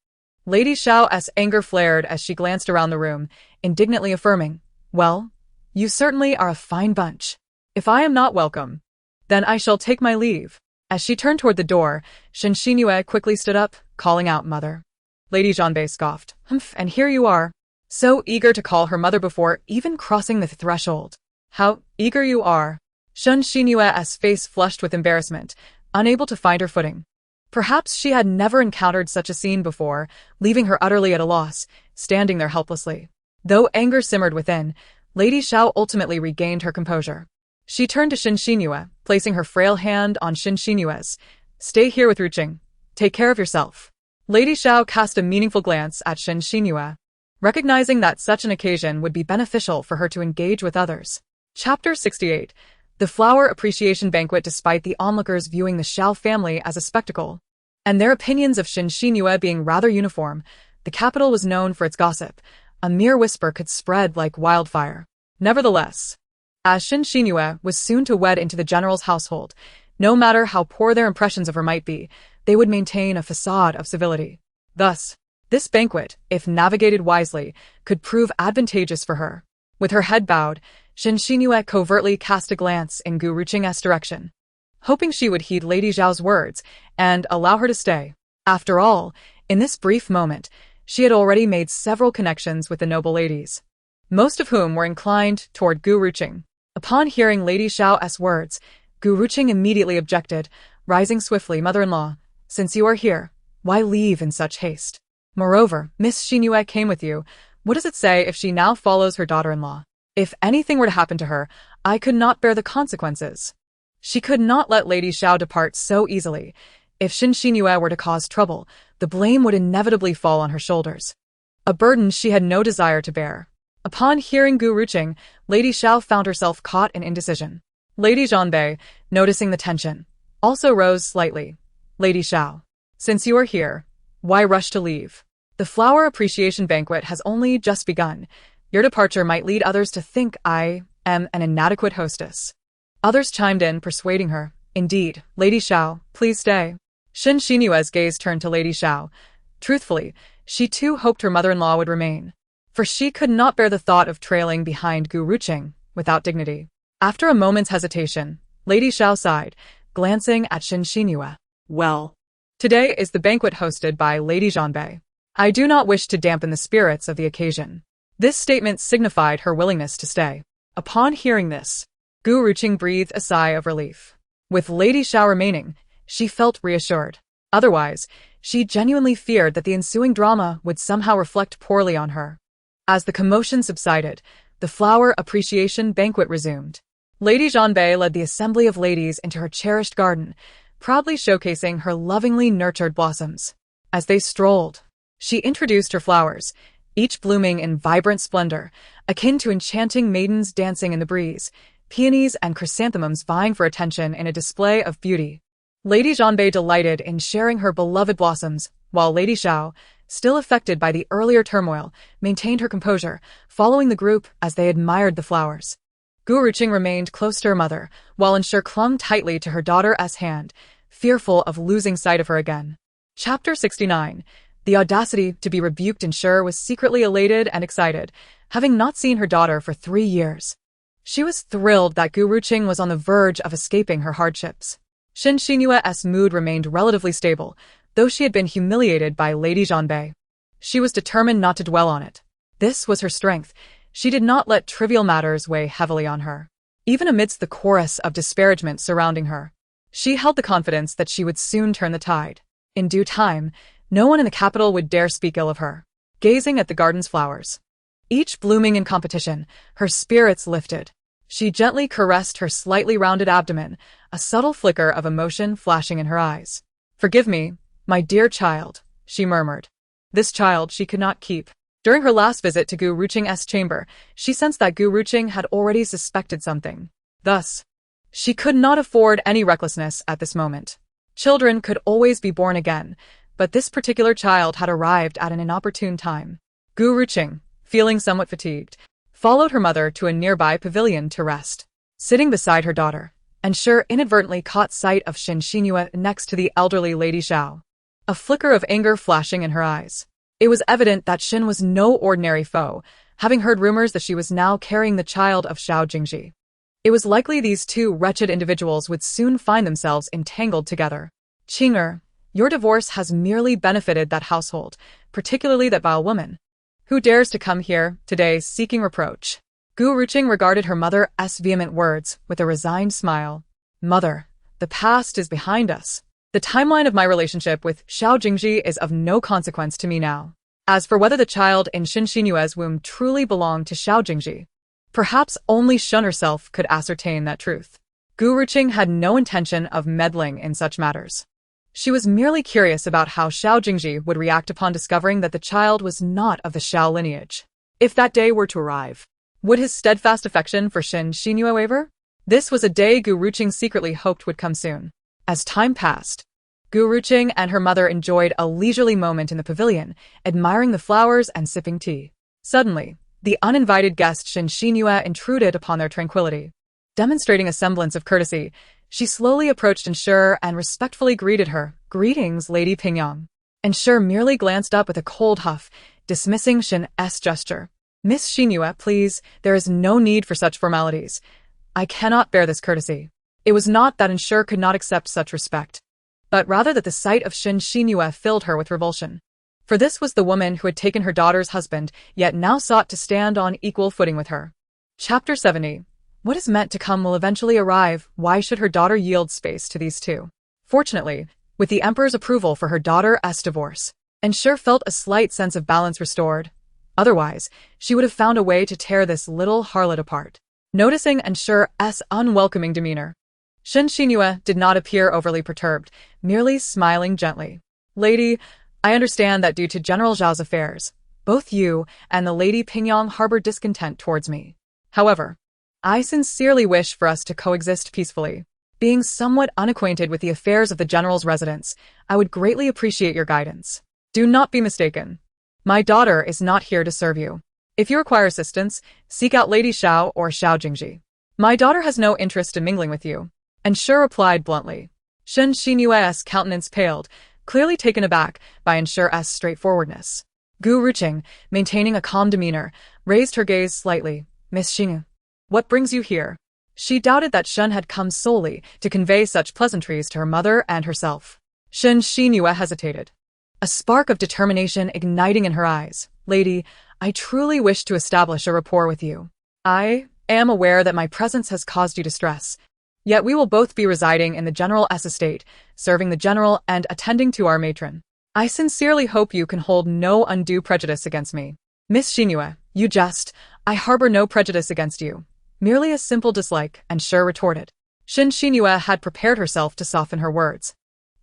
Lady Xiao's anger flared as she glanced around the room, indignantly affirming, well, you certainly are a fine bunch. If I am not welcome, then I shall take my leave. As she turned toward the door, Shen Xinyue quickly stood up, calling out mother. Lady Zhanbei scoffed, humph, and here you are. So eager to call her mother before even crossing the threshold. How eager you are. Shen Xinyue's face flushed with embarrassment, unable to find her footing. Perhaps she had never encountered such a scene before, leaving her utterly at a loss, standing there helplessly. Though anger simmered within, Lady Xiao ultimately regained her composure. She turned to Shen Xinyue, placing her frail hand on Shen Xinyue's. Stay here with Ruqing. Take care of yourself. Lady Xiao cast a meaningful glance at Shen Xinyue, recognizing that such an occasion would be beneficial for her to engage with others. Chapter 68. The Flower Appreciation Banquet. Despite the onlookers viewing the Xiao family as a spectacle, and their opinions of Shen Xinyue being rather uniform, the capital was known for its gossip. A mere whisper could spread like wildfire. Nevertheless, as Shen Xinyue was soon to wed into the general's household, no matter how poor their impressions of her might be, they would maintain a facade of civility. Thus, this banquet, if navigated wisely, could prove advantageous for her. With her head bowed, Shen Xinyue covertly cast a glance in Gu Ruqing's direction, hoping she would heed Lady Zhao's words and allow her to stay. After all, in this brief moment, she had already made several connections with the noble ladies, most of whom were inclined toward Gu Ruqing. Upon hearing Lady Xiao's words, Gu Ruqing immediately objected, rising swiftly. Mother-in-law, since you are here, why leave in such haste? Moreover, Miss Xinyue came with you. What does it say if she now follows her daughter-in-law? If anything were to happen to her, I could not bear the consequences. She could not let Lady Xiao depart so easily. If Shen Xinyue were to cause trouble, the blame would inevitably fall on her shoulders, a burden she had no desire to bear. Upon hearing Gu Ruqing, Lady Xiao found herself caught in indecision. Lady Zhanbei, noticing the tension, also rose slightly. Lady Xiao, since you are here, why rush to leave? The Flower Appreciation Banquet has only just begun. Your departure might lead others to think I am an inadequate hostess. Others chimed in, persuading her. Indeed, Lady Xiao, please stay. Shen Xinyue's gaze turned to Lady Xiao. Truthfully, she too hoped her mother-in-law would remain, for she could not bear the thought of trailing behind Gu Ruqing without dignity. After a moment's hesitation, Lady Xiao sighed, glancing at Shen Xinyue. Well, today is the banquet hosted by Lady Zhanbei. I do not wish to dampen the spirits of the occasion. This statement signified her willingness to stay. Upon hearing this, Gu Ruqing breathed a sigh of relief. With Lady Xiao remaining, she felt reassured. Otherwise, she genuinely feared that the ensuing drama would somehow reflect poorly on her. As the commotion subsided, the Flower Appreciation Banquet resumed. Lady Zhanbei led the assembly of ladies into her cherished garden, proudly showcasing her lovingly nurtured blossoms. As they strolled, she introduced her flowers, each blooming in vibrant splendor, akin to enchanting maidens dancing in the breeze, peonies and chrysanthemums vying for attention in a display of beauty. Lady Zhanbei delighted in sharing her beloved blossoms, while Lady Xiao, still affected by the earlier turmoil, maintained her composure, following the group as they admired the flowers. Gu Ruqing remained close to her mother, while Ensure clung tightly to her daughter's hand, fearful of losing sight of her again. Chapter 69. The audacity to be rebuked. Ensure was secretly elated and excited, having not seen her daughter for 3 years. She was thrilled that Gu Ruqing was on the verge of escaping her hardships. Shen Xinyue's mood remained relatively stable, though she had been humiliated by Lady Zhanbei. She was determined not to dwell on it. This was her strength. She did not let trivial matters weigh heavily on her. Even amidst the chorus of disparagement surrounding her, she held the confidence that she would soon turn the tide. In due time, no one in the capital would dare speak ill of her. Gazing at the garden's flowers, each blooming in competition, her spirits lifted. She gently caressed her slightly rounded abdomen, a subtle flicker of emotion flashing in her eyes. Forgive me, my dear child, she murmured. This child she could not keep. During her last visit to Gu Ruqing's chamber, she sensed that Gu Ruqing had already suspected something. Thus, she could not afford any recklessness at this moment. Children could always be born again, but this particular child had arrived at an inopportune time. Gu Ruqing, feeling somewhat fatigued, followed her mother to a nearby pavilion to rest. Sitting beside her daughter, Ensure inadvertently caught sight of Shen Xinhua next to the elderly Lady Xiao. A flicker of anger flashing in her eyes. It was evident that Shen was no ordinary foe, having heard rumors that she was now carrying the child of Xiao Jingzhi. It was likely these two wretched individuals would soon find themselves entangled together. Qing'er, your divorce has merely benefited that household, particularly that vile woman. Who dares to come here today seeking reproach? Gu Ruqing regarded her mother's vehement words with a resigned smile. Mother, the past is behind us. The timeline of my relationship with Xiao Jingzhi is of no consequence to me now. As for whether the child in Shen Xinyue's womb truly belonged to Xiao Jingzhi, perhaps only Shen herself could ascertain that truth. Gu Ruqing had no intention of meddling in such matters. She was merely curious about how Xiao Jingzhi would react upon discovering that the child was not of the Xiao lineage. If that day were to arrive, would his steadfast affection for Shen Xinyue waver? This was a day Gu Ruqing secretly hoped would come soon. As time passed, Gu Ruqing and her mother enjoyed a leisurely moment in the pavilion, admiring the flowers and sipping tea. Suddenly, the uninvited guest Shen Xinyue intruded upon their tranquility. Demonstrating a semblance of courtesy, she slowly approached Ensure and respectfully greeted her. Greetings, Lady Pingyang. Ensure merely glanced up with a cold huff, dismissing Shen's gesture. Miss Xinyue, please, there is no need for such formalities. I cannot bear this courtesy. It was not that Ensure could not accept such respect, but rather that the sight of Shen Xinyue filled her with revulsion. For this was the woman who had taken her daughter's husband, yet now sought to stand on equal footing with her. Chapter 70. What is meant to come will eventually arrive. Why should her daughter yield space to these two? Fortunately, with the Emperor's approval for her daughter's divorce, Ensure felt a slight sense of balance restored. Otherwise, she would have found a way to tear this little harlot apart. Noticing Ensure's unwelcoming demeanor, Shen Xinyue did not appear overly perturbed, merely smiling gently. Lady, I understand that due to General Zhao's affairs, both you and the Lady Pingyang harbor discontent towards me. However, I sincerely wish for us to coexist peacefully. Being somewhat unacquainted with the affairs of the General's residence, I would greatly appreciate your guidance. Do not be mistaken. My daughter is not here to serve you. If you require assistance, seek out Lady Xiao or Xiao Jingzhi. My daughter has no interest in mingling with you. Ensure replied bluntly. Shen Xinyue's countenance paled, clearly taken aback by Ensure's straightforwardness. Gu Ruqing, maintaining a calm demeanor, raised her gaze slightly. Miss Xinyu, what brings you here? She doubted that Shen had come solely to convey such pleasantries to her mother and herself. Shen Xinyue hesitated, a spark of determination igniting in her eyes. Lady, I truly wish to establish a rapport with you. I am aware that my presence has caused you distress, yet we will both be residing in the General's estate, serving the General and attending to our matron. I sincerely hope you can hold no undue prejudice against me. Miss Xinyue, you jest. I harbor no prejudice against you. Merely a simple dislike, Ensure retorted. Shen Xinyue had prepared herself to soften her words,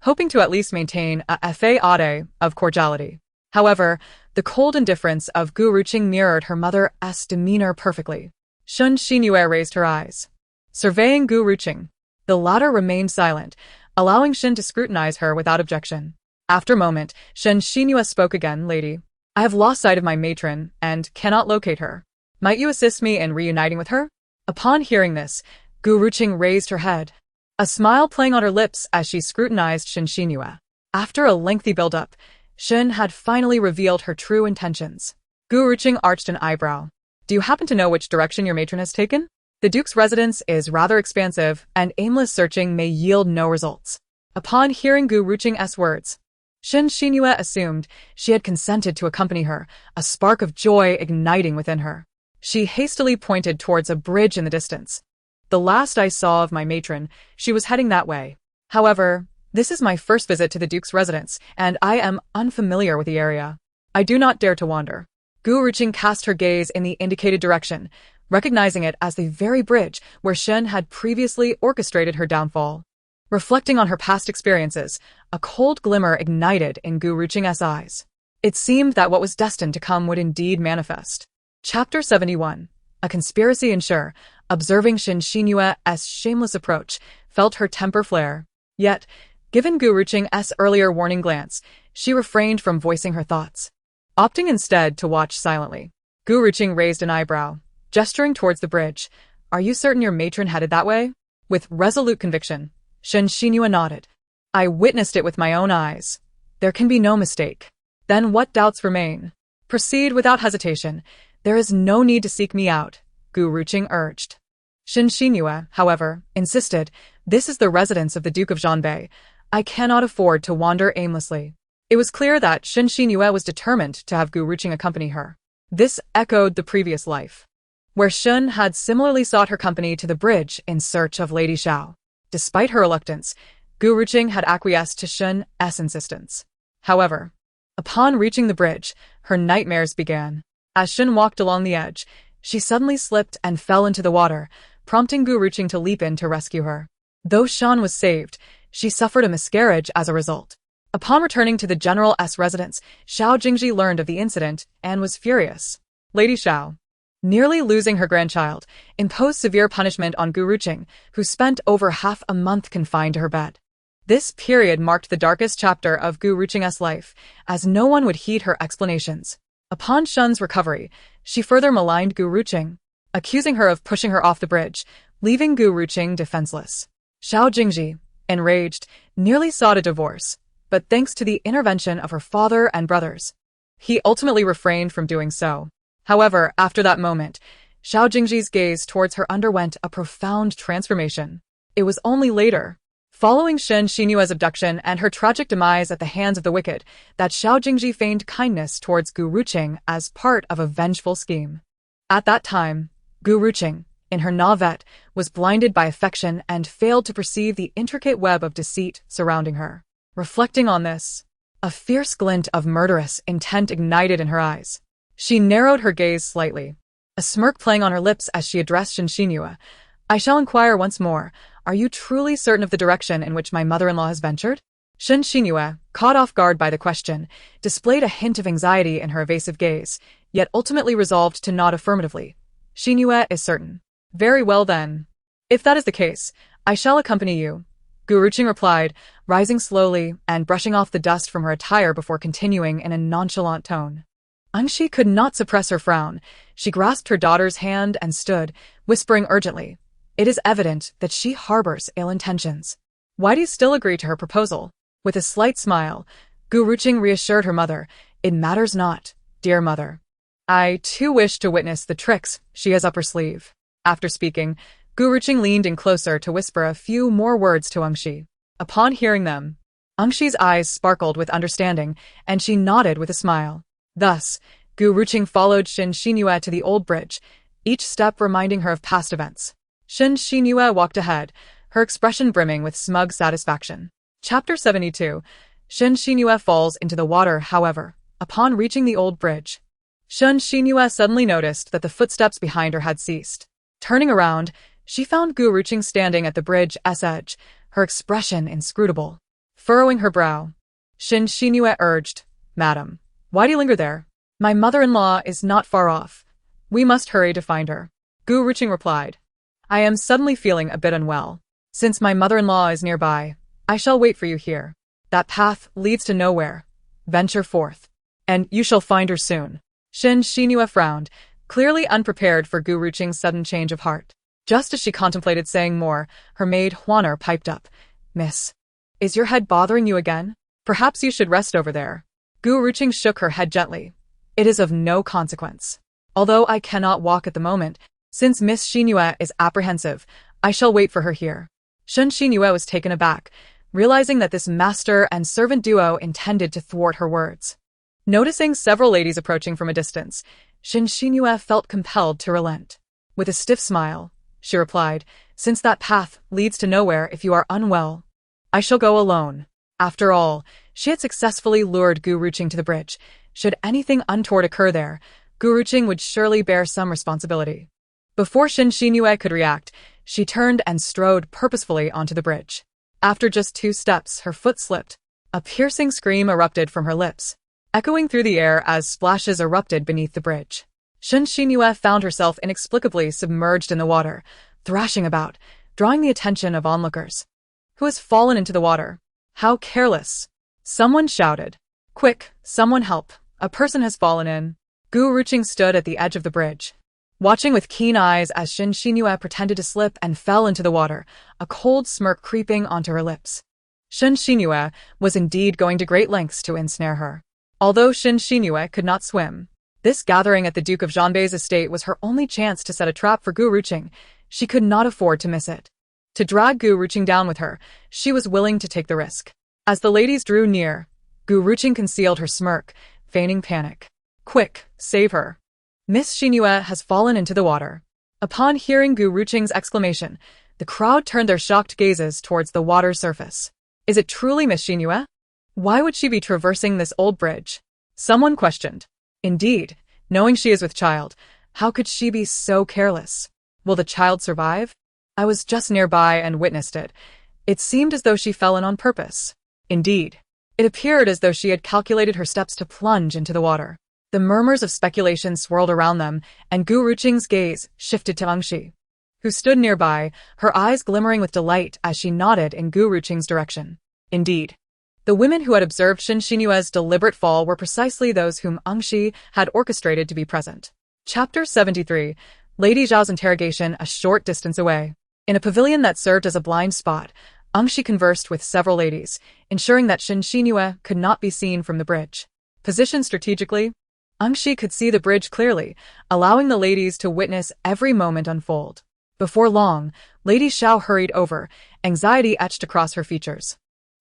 hoping to at least maintain a facade of cordiality. However, the cold indifference of Gu Ruqing mirrored her mother's demeanor perfectly. Shen Xinyue raised her eyes, surveying Gu Ruqing. The latter remained silent, allowing Shen to scrutinize her without objection. After a moment, Shen Xinyue spoke again. Lady, I have lost sight of my matron and cannot locate her. Might you assist me in reuniting with her? Upon hearing this, Gu Ruqing raised her head, a smile playing on her lips as she scrutinized Shen Xinyue. After a lengthy build-up, Shen had finally revealed her true intentions. Gu Ruqing arched an eyebrow. Do you happen to know which direction your matron has taken? The Duke's residence is rather expansive, and aimless searching may yield no results. Upon hearing Gu Ruqing's words, Shen Xinyue assumed she had consented to accompany her, a spark of joy igniting within her. She hastily pointed towards a bridge in the distance. The last I saw of my matron, she was heading that way. However, this is my first visit to the Duke's residence, and I am unfamiliar with the area. I do not dare to wander. Gu Ruqing cast her gaze in the indicated direction, recognizing it as the very bridge where Shen had previously orchestrated her downfall. Reflecting on her past experiences, a cold glimmer ignited in Gu Ruqing's eyes. It seemed that what was destined to come would indeed manifest. Chapter 71. A conspiracy. Ensure, observing Shen Xinyue's shameless approach, felt her temper flare. Yet, Given Gu Ruqing's earlier warning glance, she refrained from voicing her thoughts, opting instead to watch silently. Gu Ruqing raised an eyebrow, gesturing towards the bridge. Are you certain your matron headed that way? With resolute conviction, Shen Xinhua nodded. I witnessed it with my own eyes. There can be no mistake. Then what doubts remain? Proceed without hesitation. There is no need to seek me out, Gu Ruqing urged. Shen Xinhua, however, insisted, this is the residence of the Duke of Zhanbei. I cannot afford to wander aimlessly. It was clear that Shen Xinhua was determined to have Gu Ruqing accompany her. This echoed the previous life, where Shen had similarly sought her company to the bridge in search of Lady Xiao. Despite her reluctance, Gu Ruqing had acquiesced to Shen's insistence. However, upon reaching the bridge, her nightmares began. As Shen walked along the edge, she suddenly slipped and fell into the water, prompting Gu Ruqing to leap in to rescue her. Though Shen was saved, she suffered a miscarriage as a result. Upon returning to the general's residence, Xiao Jingzhi learned of the incident and was furious. Lady Xiao, nearly losing her grandchild, imposed severe punishment on Gu Ruqing, who spent over half a month confined to her bed. This period marked the darkest chapter of Gu Ruqing's life, as no one would heed her explanations. Upon Shen's recovery, she further maligned Gu Ruqing, accusing her of pushing her off the bridge, leaving Gu Ruqing defenseless. Xiao Jingzhi, enraged, nearly sought a divorce, but thanks to the intervention of her father and brothers, he ultimately refrained from doing so. However, after that moment, Xiao Jingzhi's gaze towards her underwent a profound transformation. It was only later, following Shen Xinhua's abduction and her tragic demise at the hands of the wicked, that Xiao Jingzhi feigned kindness towards Gu Ruqing as part of a vengeful scheme. At that time, Gu Ruqing, in her navette, was blinded by affection and failed to perceive the intricate web of deceit surrounding her. Reflecting on this, a fierce glint of murderous intent ignited in her eyes. She narrowed her gaze slightly, a smirk playing on her lips as she addressed Shen Xinhua. I shall inquire once more, are you truly certain of the direction in which my mother-in-law has ventured? Shen Xinhua, caught off guard by the question, displayed a hint of anxiety in her evasive gaze, yet ultimately resolved to nod affirmatively. Xinhua is certain. Very well then. If that is the case, I shall accompany you, Gu Ruqing replied, rising slowly and brushing off the dust from her attire before continuing in a nonchalant tone. Angshi could not suppress her frown. She grasped her daughter's hand and stood, whispering urgently, it is evident that she harbors ill intentions. Why do you still agree to her proposal? With a slight smile, Gu Ruqing reassured her mother, it matters not, dear mother. I too wish to witness the tricks she has up her sleeve. After speaking, Gu Ruqing leaned in closer to whisper a few more words to Angshi. Upon hearing them, Angshi's eyes sparkled with understanding, and she nodded with a smile. Thus, Gu Ruqing followed Shen Xinhua to the old bridge, each step reminding her of past events. Shen Xinhua walked ahead, her expression brimming with smug satisfaction. Chapter 72. Shen Xinhua falls into the water. However, upon reaching the old bridge, Shen Xinhua suddenly noticed that the footsteps behind her had ceased. Turning around, she found Gu Ruqing standing at the bridge's edge, her expression inscrutable. Furrowing her brow, Shen Xinhua urged, Madam, why do you linger there? My mother-in-law is not far off. We must hurry to find her. Gu Ruqing replied, I am suddenly feeling a bit unwell. Since my mother-in-law is nearby, I shall wait for you here. That path leads to nowhere. Venture forth, and you shall find her soon. Shen Xinhua frowned, clearly unprepared for Gu Ruqing's sudden change of heart. Just as she contemplated saying more, her maid Huaner piped up, Miss, is your head bothering you again? Perhaps you should rest over there. Gu Ruqing shook her head gently. It is of no consequence. Although I cannot walk at the moment, since Miss Xinhua is apprehensive, I shall wait for her here. Shen Xinhua was taken aback, realizing that this master and servant duo intended to thwart her words. Noticing several ladies approaching from a distance, Shen Xinhua felt compelled to relent. With a stiff smile, she replied, since that path leads to nowhere if you are unwell, I shall go alone. After all, she had successfully lured Gu Ruqing to the bridge. Should anything untoward occur there, Gu Ruqing would surely bear some responsibility. Before Shen Xinhua could react, she turned and strode purposefully onto the bridge. After just 2 steps, her foot slipped. A piercing scream erupted from her lips, echoing through the air as splashes erupted beneath the bridge. Shen Xinhua found herself inexplicably submerged in the water, thrashing about, drawing the attention of onlookers. Who has fallen into the water? How careless. Someone shouted. Quick, someone help. A person has fallen in. Gu Ruqing stood at the edge of the bridge, watching with keen eyes as Shen Xinyu pretended to slip and fell into the water, a cold smirk creeping onto her lips. Shen Xinyu was indeed going to great lengths to ensnare her. Although Shen Xinyu could not swim, this gathering at the Duke of Zhanbei's estate was her only chance to set a trap for Gu Ruqing. She could not afford to miss it. To drag Gu Ruqing down with her, she was willing to take the risk. As the ladies drew near, Gu Ruqing concealed her smirk, feigning panic. Quick, save her. Miss Xinyu has fallen into the water. Upon hearing Gu Ruqing's exclamation, the crowd turned their shocked gazes towards the water's surface. Is it truly Miss Xinyu? Why would she be traversing this old bridge? Someone questioned. Indeed, knowing she is with child, how could she be so careless? Will the child survive? I was just nearby and witnessed it. It seemed as though she fell in on purpose. Indeed, it appeared as though she had calculated her steps to plunge into the water. The murmurs of speculation swirled around them, and Gu Ruqing's gaze shifted to Angxi, who stood nearby, her eyes glimmering with delight as she nodded in Gu Ruqing's direction. Indeed, the women who had observed Shen Xinyue's deliberate fall were precisely those whom Angxi had orchestrated to be present. Chapter 73. Lady Zhao's interrogation a short distance away. In a pavilion that served as a blind spot, Angxi conversed with several ladies, ensuring that Shen Xinyue could not be seen from the bridge. Positioned strategically, Angxi could see the bridge clearly, allowing the ladies to witness every moment unfold. Before long, Lady Xiao hurried over, anxiety etched across her features.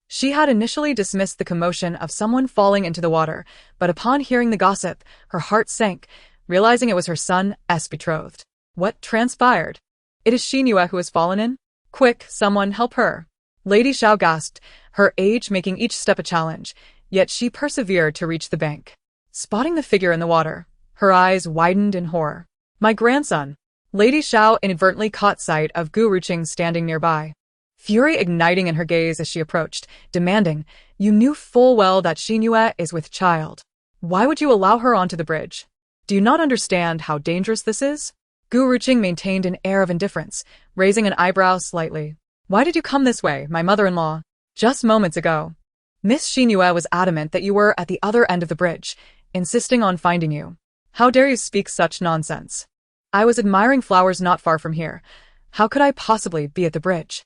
She had initially dismissed the commotion of someone falling into the water, but upon hearing the gossip, her heart sank, realizing it was her son's betrothed. What transpired? It is Xinyu who has fallen in? Quick, someone help her. Lady Xiao gasped, her age making each step a challenge, yet she persevered to reach the bank. Spotting the figure in the water, her eyes widened in horror. My grandson. Lady Xiao inadvertently caught sight of Gu Ruqing standing nearby, fury igniting in her gaze as she approached, demanding, You knew full well that Xinyu is with child. Why would you allow her onto the bridge? Do you not understand how dangerous this is? Gu Ruqing maintained an air of indifference, raising an eyebrow slightly. Why did you come this way, my mother-in-law? Just moments ago, Miss Xinyu was adamant that you were at the other end of the bridge, insisting on finding you. How dare you speak such nonsense? I was admiring flowers not far from here. How could I possibly be at the bridge?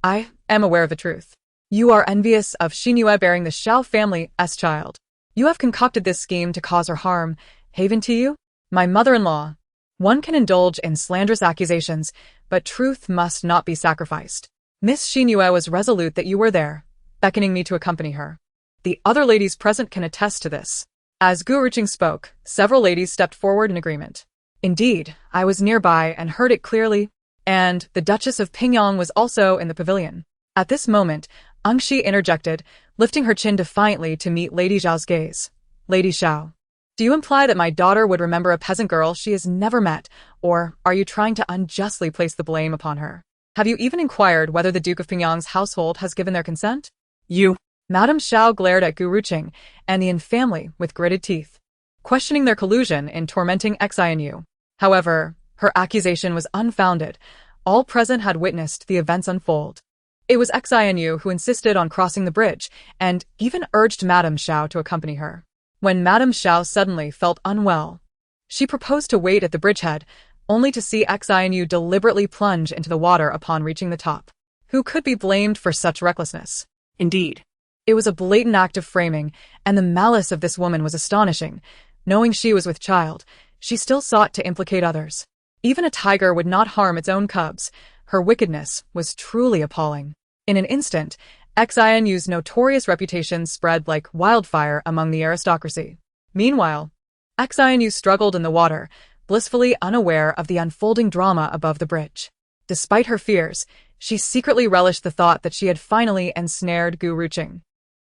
I am aware of the truth. You are envious of Xinyu bearing the Xiao family's child. You have concocted this scheme to cause her harm. Haven to you? My mother-in-law. One can indulge in slanderous accusations, but truth must not be sacrificed. Miss Xinyu was resolute that you were there, beckoning me to accompany her. The other ladies present can attest to this. As Gu Ruqing spoke, several ladies stepped forward in agreement. Indeed, I was nearby and heard it clearly, and the Duchess of Pingyang was also in the pavilion. At this moment, Angxi interjected, lifting her chin defiantly to meet Lady Zhao's gaze. Lady Xiao, do you imply that my daughter would remember a peasant girl she has never met, or are you trying to unjustly place the blame upon her? Have you even inquired whether the Duke of Pingyang's household has given their consent? You. Madame Xiao glared at Gu Ruqing and the Yin family with gritted teeth, questioning their collusion in tormenting Xianyu. However, her accusation was unfounded. All present had witnessed the events unfold. It was Xianyu who insisted on crossing the bridge and even urged Madame Xiao to accompany her. When Madame Xiao suddenly felt unwell, she proposed to wait at the bridgehead, only to see Xianyu deliberately plunge into the water upon reaching the top. Who could be blamed for such recklessness? Indeed, it was a blatant act of framing, and the malice of this woman was astonishing. Knowing she was with child, she still sought to implicate others. Even a tiger would not harm its own cubs. Her wickedness was truly appalling. In an instant, Xianyu's notorious reputation spread like wildfire among the aristocracy. Meanwhile, Xianyu struggled in the water, blissfully unaware of the unfolding drama above the bridge. Despite her fears, she secretly relished the thought that she had finally ensnared Gu Ruqing.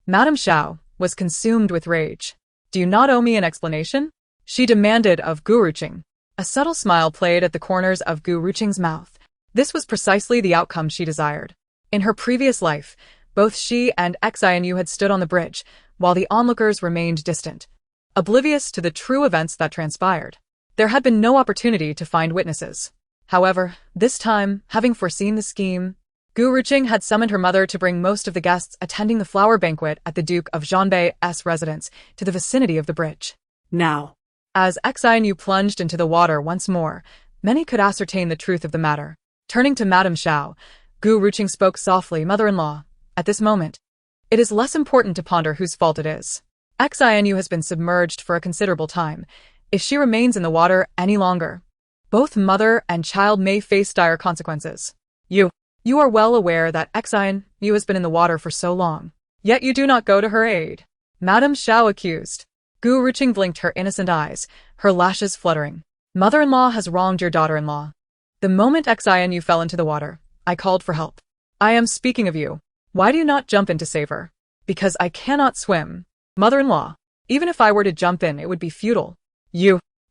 Madame Xiao was consumed with rage. Do you not owe me an explanation? She demanded of Gu Ruqing. A subtle smile played at the corners of Gu Ruqing's mouth. This was precisely the outcome she desired. In her previous life, both she and Xianyu had stood on the bridge, while the onlookers remained distant, oblivious to the true events that transpired. There had been no opportunity to find witnesses. However, this time, having foreseen the scheme, Gu Ruqing had summoned her mother to bring most of the guests attending the flower banquet at the Duke of Zhanbei's residence to the vicinity of the bridge. Now, As Xianyu plunged into the water once more, many could ascertain the truth of the matter. Turning to Madame Xiao, Gu Ruqing spoke softly, "Mother-in-law, at this moment, it is less important to ponder whose fault it is. Xianyu has been submerged for a considerable time. If she remains in the water any longer, both mother and child may face dire consequences. You are well aware that Xianyu has been in the water for so long, yet you do not go to her aid," Madame Xiao accused. Gu Ruqing blinked her innocent eyes, her lashes fluttering. "Mother-in-law has wronged your daughter-in-law. The moment Xianyu fell into the water, I called for help. I am speaking of you. Why do you not jump in to save her?" "Because I cannot swim. Mother-in-law, even if I were to jump in, it would be futile."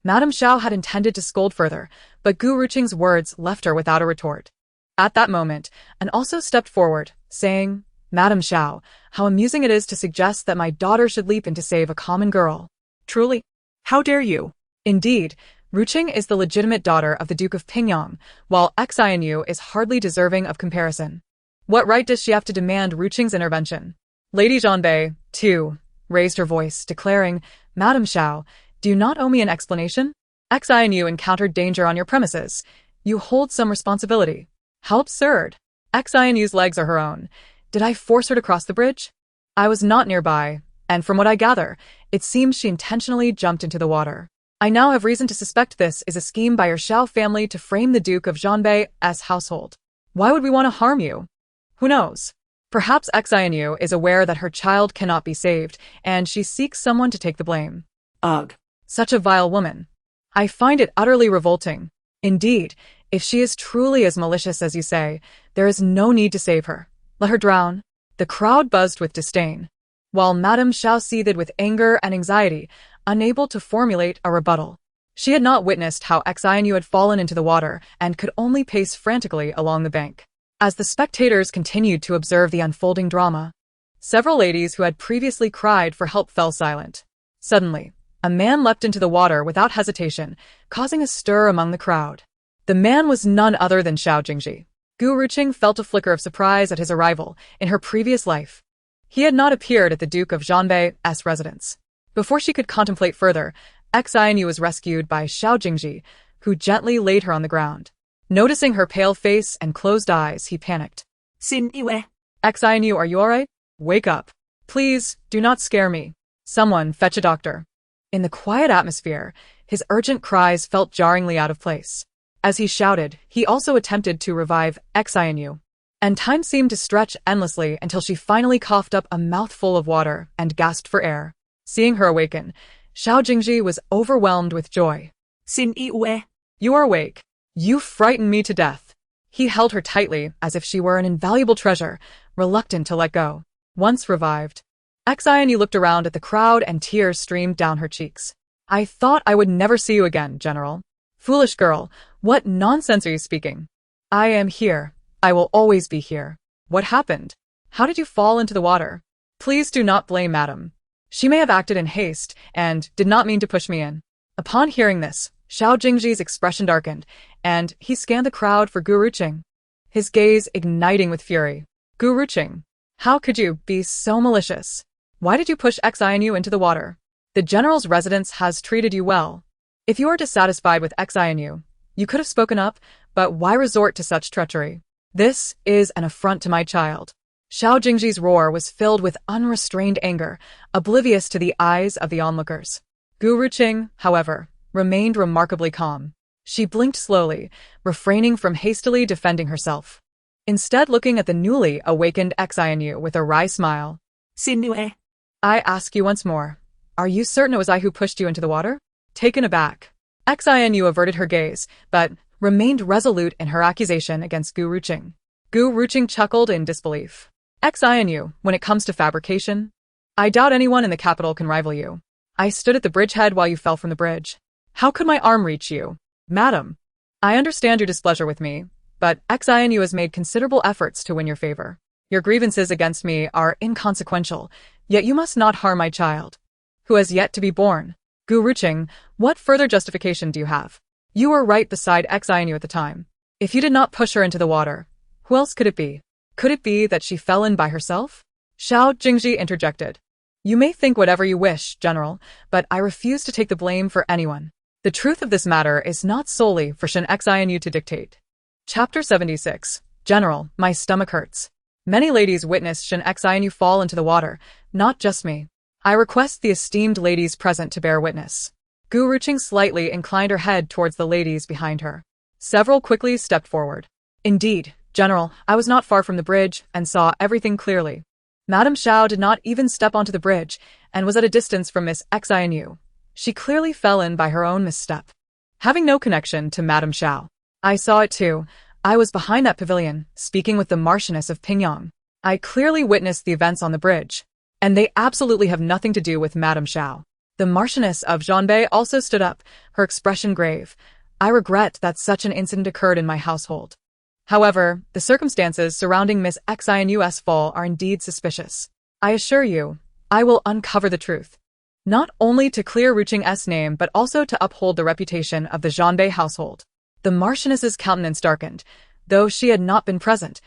Madame Xiao had intended to scold further, but Gu Ruqing's words left her without a retort. At that moment, an also stepped forward, saying, "Madame Xiao, how amusing it is to suggest that my daughter should leap in to save a common girl. truly, how dare you?" Indeed, Ruqing is the legitimate daughter of the Duke of Pingyang, while Xianyu is hardly deserving of comparison. What right does she have to demand Ruqing's intervention? Lady Zhanbei, too, raised her voice, declaring, "Madame Xiao, do you not owe me an explanation? Xianyu encountered danger on your premises. You hold some responsibility." "How absurd. Xianyu's legs are her own. Did I force her to cross the bridge? I was not nearby, and from what I gather, it seems she intentionally jumped into the water. I now have reason to suspect this is a scheme by your Xiao family to frame the Duke of Zhanbei's household. Why would we want to harm you? Who knows? Perhaps Xianyu is aware that her child cannot be saved, and she seeks someone to take the blame." Ugh. Such a vile woman. I find it utterly revolting. Indeed, if she is truly as malicious as you say, there is no need to save her. Let her drown. The crowd buzzed with disdain, while Madame Xiao seethed with anger and anxiety, unable to formulate a rebuttal. She had not witnessed how Xianyu had fallen into the water and could only pace frantically along the bank. As the spectators continued to observe the unfolding drama, several ladies who had previously cried for help fell silent. Suddenly, a man leapt into the water without hesitation, causing a stir among the crowd. The man was none other than Xiao Jingzhi. Gu Ruqing felt a flicker of surprise at his arrival in her previous life. He had not appeared at the Duke of Zhanbei's residence. Before she could contemplate further, Xianyu was rescued by Xiao Jingzhi, who gently laid her on the ground. Noticing her pale face and closed eyes, he panicked. Xin Yue. "Xianyu, are you all right? Wake up. Please, do not scare me. Someone fetch a doctor." In the quiet atmosphere, his urgent cries felt jarringly out of place. As he shouted, he also attempted to revive Xianyu. And time seemed to stretch endlessly until she finally coughed up a mouthful of water and gasped for air. Seeing her awaken, Xiao Jingzhi was overwhelmed with joy. Xin Yue. "You are awake. You frightened me to death." He held her tightly as if she were an invaluable treasure, reluctant to let go. Once revived, Xianyu looked around at the crowd and tears streamed down her cheeks. "I thought I would never see you again, General." "Foolish girl, what nonsense are you speaking? I am here. I will always be here." "What happened? How did you fall into the water?" "Please do not blame Madam. She may have acted in haste and did not mean to push me in." Upon hearing this, Xiao Jingzhi's expression darkened, and he scanned the crowd for Gu Ruqing, his gaze igniting with fury. "Gu Ruqing, how could you be so malicious? Why did you push Xianyu into the water? The general's residence has treated you well. If you are dissatisfied with Xianyu, you could have spoken up, but why resort to such treachery? This is an affront to my child." Xiao Jingzhi's roar was filled with unrestrained anger, oblivious to the eyes of the onlookers. Gu Ruqing, however, remained remarkably calm. She blinked slowly, refraining from hastily defending herself. Instead, looking at the newly awakened Xianyu with a wry smile. Xin Yue. "I ask you once more, are you certain it was I who pushed you into the water?" Taken aback, Xianyu averted her gaze, but remained resolute in her accusation against Gu Ruqing. Gu Ruqing chuckled in disbelief. "Xianyu, when it comes to fabrication, I doubt anyone in the capital can rival you. I stood at the bridgehead while you fell from the bridge. How could my arm reach you? Madam, I understand your displeasure with me, but Xianyu has made considerable efforts to win your favor. Your grievances against me are inconsequential, yet you must not harm my child, who has yet to be born. Gu Ruqing, what further justification do you have? You were right beside Xianyu at the time. If you did not push her into the water, who else could it be?" Could it be that she fell in by herself? Xiao Jingzhi interjected. You may think whatever you wish, General, but I refuse to take the blame for anyone. The truth of this matter is not solely for Shen Xianyu to dictate. Chapter 76. General, my stomach hurts. Many ladies witnessed Shen Xianyu fall into the water, not just me. I request the esteemed ladies present to bear witness. Gu Ruqing slightly inclined her head towards the ladies behind her. Several quickly stepped forward. Indeed, General, I was not far from the bridge and saw everything clearly. Madame Xiao did not even step onto the bridge and was at a distance from Miss Xianyu. She clearly fell in by her own misstep. Having no connection to Madame Xiao, I saw it too. I was behind that pavilion, speaking with the Marchioness of Pingyang. I clearly witnessed the events on the bridge, and they absolutely have nothing to do with Madame Xiao. The Marchioness of Zhanbei also stood up, her expression grave. I regret that such an incident occurred in my household. However, the circumstances surrounding Miss Xianyu's fall are indeed suspicious. I assure you, I will uncover the truth. Not only to clear Ruqing's name but also to uphold the reputation of the Zhanbei household. The Marchioness's countenance darkened, though she had not been present.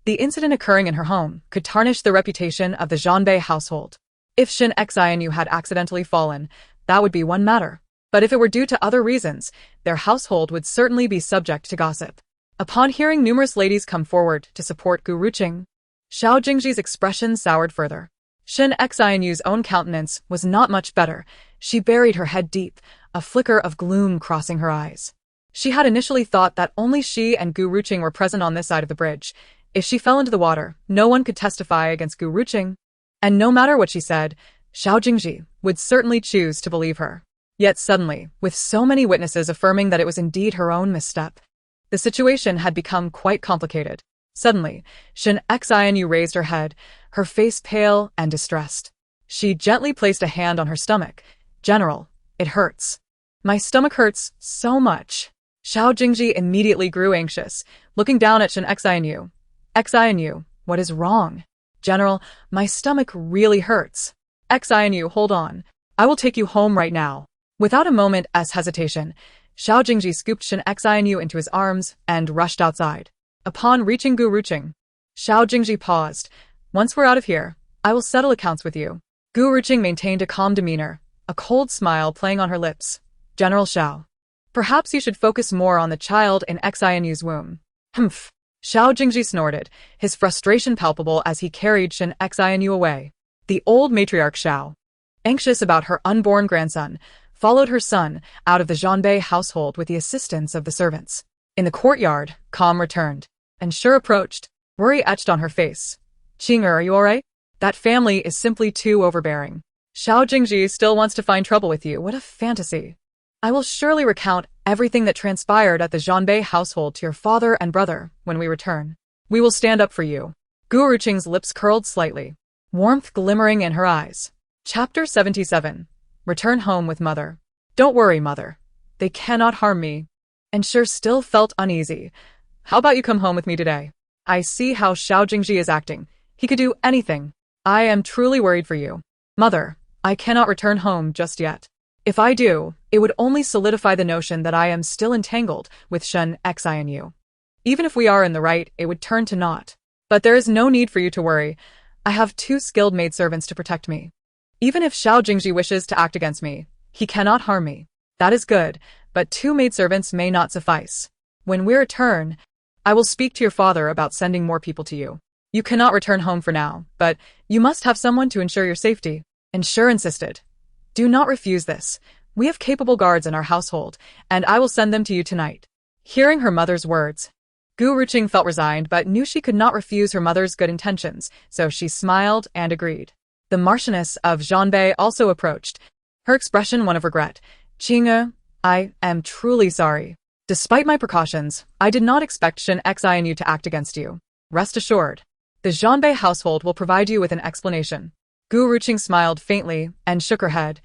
The incident occurring in her home could tarnish the reputation of the Zhanbei household. If Shen Xianyu had accidentally fallen, that would be one matter. But if it were due to other reasons, their household would certainly be subject to gossip. Upon hearing numerous ladies come forward to support Gu Ruqing, Xiao Jingzhi's expression soured further. Shen Xianyu's own countenance was not much better. She buried her head deep, a flicker of gloom crossing her eyes. She had initially thought that only she and Gu Ruqing were present on this side of the bridge. If she fell into the water, no one could testify against Gu Ruqing. And no matter what she said, Xiao Jingzhi would certainly choose to believe her. Yet suddenly, with so many witnesses affirming that it was indeed her own misstep, the situation had become quite complicated. Suddenly, Shen Xianyu raised her head, her face pale and distressed. She gently placed a hand on her stomach. General, it hurts. My stomach hurts so much. Xiao Jingzhi immediately grew anxious, looking down at Shen Xianyu. Xianyu, what is wrong? General, my stomach really hurts. Xianyu, hold on. I will take you home right now. Without a moment's hesitation, Xiao Jingzhi scooped Shen Xianyu into his arms and rushed outside. Upon reaching Gu Ruqing, Xiao Jingzhi paused. Once we're out of here, I will settle accounts with you. Gu Ruqing maintained a calm demeanor, a cold smile playing on her lips. General Xiao, perhaps you should focus more on the child in Xianyu's womb. Humph. Xiao Jingzhi snorted, his frustration palpable as he carried Shen Xianyu away. The old matriarch Xiao, anxious about her unborn grandson, followed her son out of the Zhanbei household with the assistance of the servants. In the courtyard, calm returned, and Sure approached, worry etched on her face. Qing'er, are you alright? That family is simply too overbearing. Xiao Jingzhi still wants to find trouble with you. What a fantasy. I will surely recount everything that transpired at the Zhanbei household to your father and brother when we return. We will stand up for you. Gu Ruqing's lips curled slightly, warmth glimmering in her eyes. Chapter 77. Return home with mother. Don't worry, mother. They cannot harm me. And Sure still felt uneasy. How about you come home with me today? I see how Xiao Jingzhi is acting. He could do anything. I am truly worried for you. Mother, I cannot return home just yet. If I do, it would only solidify the notion that I am still entangled with Shen Xianyu. Even if we are in the right, it would turn to naught. But there is no need for you to worry. I have 2 skilled maidservants to protect me. Even if Xiao Jingzhi wishes to act against me, he cannot harm me. That is good, but 2 maidservants may not suffice. When we return, I will speak to your father about sending more people to you. You cannot return home for now, but you must have someone to ensure your safety. And Sure insisted. Do not refuse this. We have capable guards in our household, and I will send them to you tonight. Hearing her mother's words, Gu Ruqing felt resigned but knew she could not refuse her mother's good intentions, so she smiled and agreed. The Marchioness of Zhanbei also approached, her expression one of regret. Qing'er, I am truly sorry. Despite my precautions, I did not expect Shen Xianyu to act against you. Rest assured, the Zhanbei household will provide you with an explanation. Gu Ruqing smiled faintly and shook her head.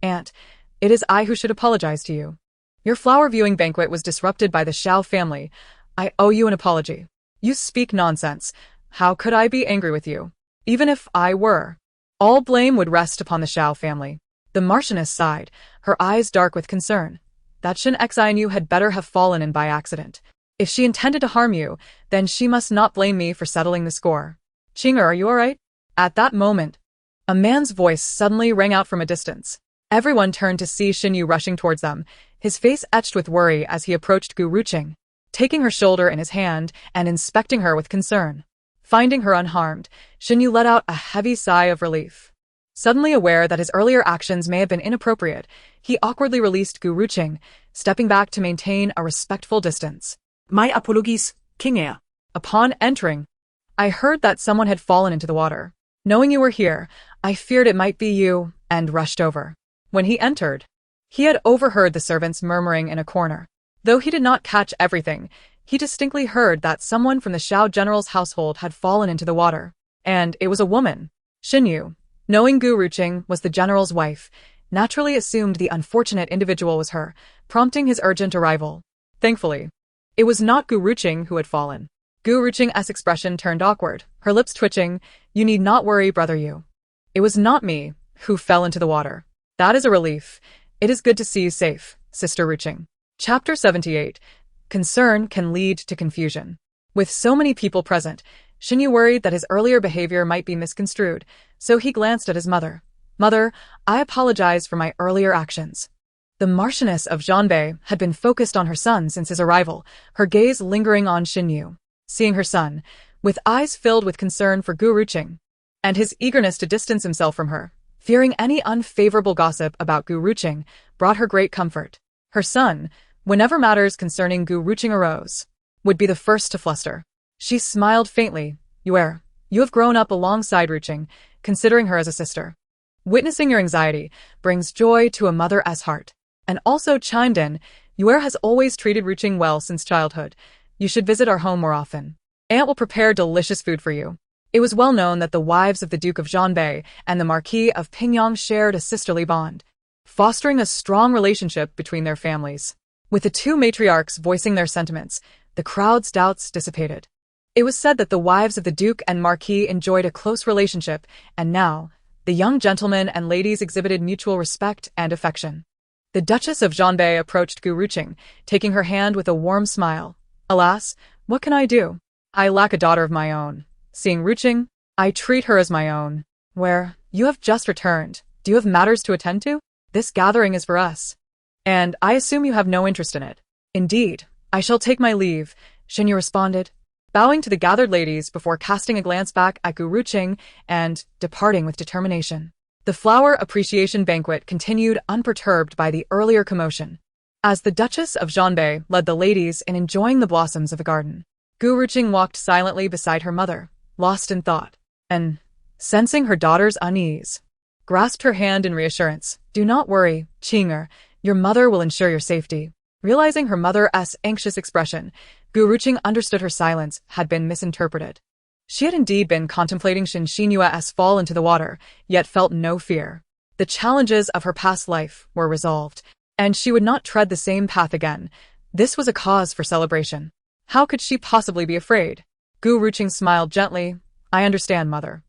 Aunt, it is I who should apologize to you. Your flower viewing banquet was disrupted by the Xiao family. I owe you an apology. You speak nonsense. How could I be angry with you? Even if I were, all blame would rest upon the Xiao family. The Marchioness sighed, her eyes dark with concern. That Shen Xianyu had better have fallen in by accident. If she intended to harm you, then she must not blame me for settling the score. Qing'er, are you alright? At that moment, a man's voice suddenly rang out from a distance. Everyone turned to see Xinyu rushing towards them, his face etched with worry as he approached Gu Ruqing, taking her shoulder in his hand and inspecting her with concern. Finding her unharmed, Xinyu let out a heavy sigh of relief. Suddenly aware that his earlier actions may have been inappropriate, he awkwardly released Gu Ruqing, stepping back to maintain a respectful distance. My apologies, King Air. Upon entering, I heard that someone had fallen into the water. Knowing you were here, I feared it might be you, and rushed over. When he entered, he had overheard the servants murmuring in a corner. Though he did not catch everything, he distinctly heard that someone from the Xiao general's household had fallen into the water. And it was a woman. Xinyu, knowing Gu Ruqing was the general's wife, naturally assumed the unfortunate individual was her, prompting his urgent arrival. Thankfully, it was not Gu Ruqing who had fallen. Gu Ruqing's expression turned awkward, her lips twitching. You need not worry, brother Yu. It was not me who fell into the water. That is a relief. It is good to see you safe, Sister Ruqing. Chapter 78. Concern can lead to confusion. With so many people present, Xinyu worried that his earlier behavior might be misconstrued, so he glanced at his mother. Mother, I apologize for my earlier actions. The Marchioness of Zhanbei had been focused on her son since his arrival, her gaze lingering on Xinyu. Seeing her son, with eyes filled with concern for Gu Ruqing, and his eagerness to distance himself from her, fearing any unfavorable gossip about Gu Ruqing, brought her great comfort. Her son, whenever matters concerning Gu Ruqing arose, would be the first to fluster. She smiled faintly. Yuer, you have grown up alongside Ruqing, considering her as a sister. Witnessing your anxiety brings joy to a mother's heart. And also chimed in, Yuer has always treated Ruqing well since childhood. You should visit our home more often. Aunt will prepare delicious food for you. It was well known that the wives of the Duke of Zhanbei and the Marquis of Pingyang shared a sisterly bond, fostering a strong relationship between their families. With the two matriarchs voicing their sentiments, the crowd's doubts dissipated. It was said that the wives of the Duke and Marquis enjoyed a close relationship, and now, the young gentlemen and ladies exhibited mutual respect and affection. The Duchess of Zhanbei approached Gu Ruqing, taking her hand with a warm smile. Alas, what can I do? I lack a daughter of my own. Seeing Ruqing, I treat her as my own. Where, you have just returned. Do you have matters to attend to? This gathering is for us. And I assume you have no interest in it. Indeed, I shall take my leave, Xinyu responded, bowing to the gathered ladies before casting a glance back at Gu Ruqing and departing with determination. The flower appreciation banquet continued unperturbed by the earlier commotion, as the Duchess of Zhanbei led the ladies in enjoying the blossoms of the garden. Gu Ruqing walked silently beside her mother, lost in thought, and, sensing her daughter's unease, grasped her hand in reassurance. Do not worry, Qing'er, your mother will ensure your safety. Realizing her mother's anxious expression, Gu Ruqing understood her silence had been misinterpreted. She had indeed been contemplating Xinyua's fall into the water, yet felt no fear. The challenges of her past life were resolved, and she would not tread the same path again. This was a cause for celebration. How could she possibly be afraid? Gu Ruqing smiled gently. I understand, mother.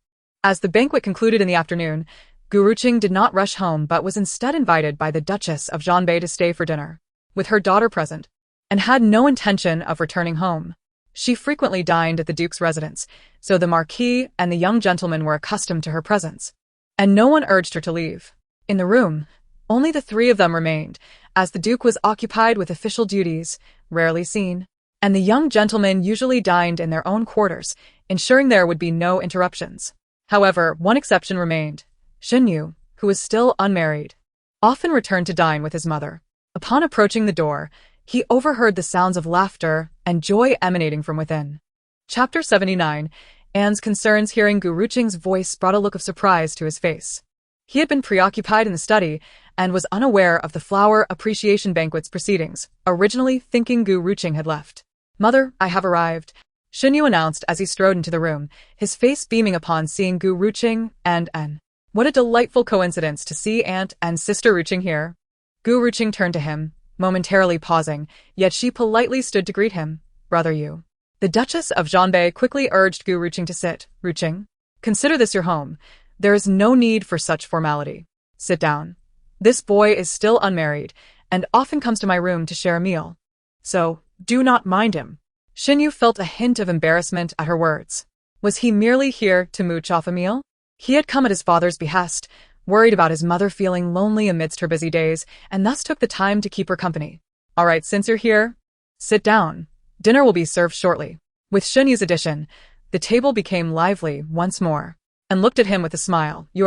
As the banquet concluded in the afternoon, Gu Ruqing did not rush home but was instead invited by the Duchess of Zhanbei to stay for dinner, with her daughter present, and had no intention of returning home. She frequently dined at the Duke's residence, so the Marquis and the young gentleman were accustomed to her presence, and no one urged her to leave. In the room, only the three of them remained, as the Duke was occupied with official duties, rarely seen, and the young gentlemen usually dined in their own quarters, ensuring there would be no interruptions. However, one exception remained. Xinyu, who was still unmarried, often returned to dine with his mother. Upon approaching the door, he overheard the sounds of laughter and joy emanating from within. Chapter 79. Anne's concerns hearing Gu Ruqing's voice brought a look of surprise to his face. He had been preoccupied in the study and was unaware of the flower appreciation banquet's proceedings, originally thinking Gu Ruqing had left. Mother, I have arrived, Xinyu announced as he strode into the room, his face beaming upon seeing Gu Ruqing and Anne. What a delightful coincidence to see Aunt and Sister Ruqing here. Gu Ruqing turned to him, momentarily pausing, yet she politely stood to greet him. Brother Yu. The Duchess of Zhanbei quickly urged Gu Ruqing to sit. Ruqing, consider this your home. There is no need for such formality. Sit down. This boy is still unmarried, and often comes to my room to share a meal. So, do not mind him. Xinyu felt a hint of embarrassment at her words. Was he merely here to mooch off a meal? He had come at his father's behest, worried about his mother feeling lonely amidst her busy days, and thus took the time to keep her company. All right, since you're here, sit down. Dinner will be served shortly. With Xinyu's addition, the table became lively once more, and looked at him with a smile. You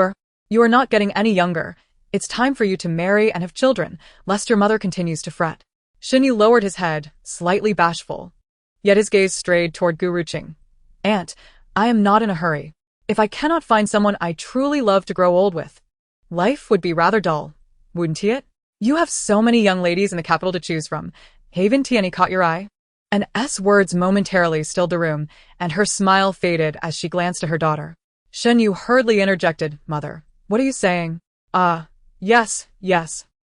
are not getting any younger. It's time for you to marry and have children, lest your mother continues to fret. Xinyu lowered his head, slightly bashful. Yet his gaze strayed toward Gu Ruqing. Aunt, I am not in a hurry. If I cannot find someone I truly love to grow old with, life would be rather dull, wouldn't it? You have so many young ladies in the capital to choose from. Haven't any caught your eye? An S words momentarily stilled the room, and her smile faded as she glanced at her daughter. Xinyu hurriedly interjected, Mother, what are you saying? Yes.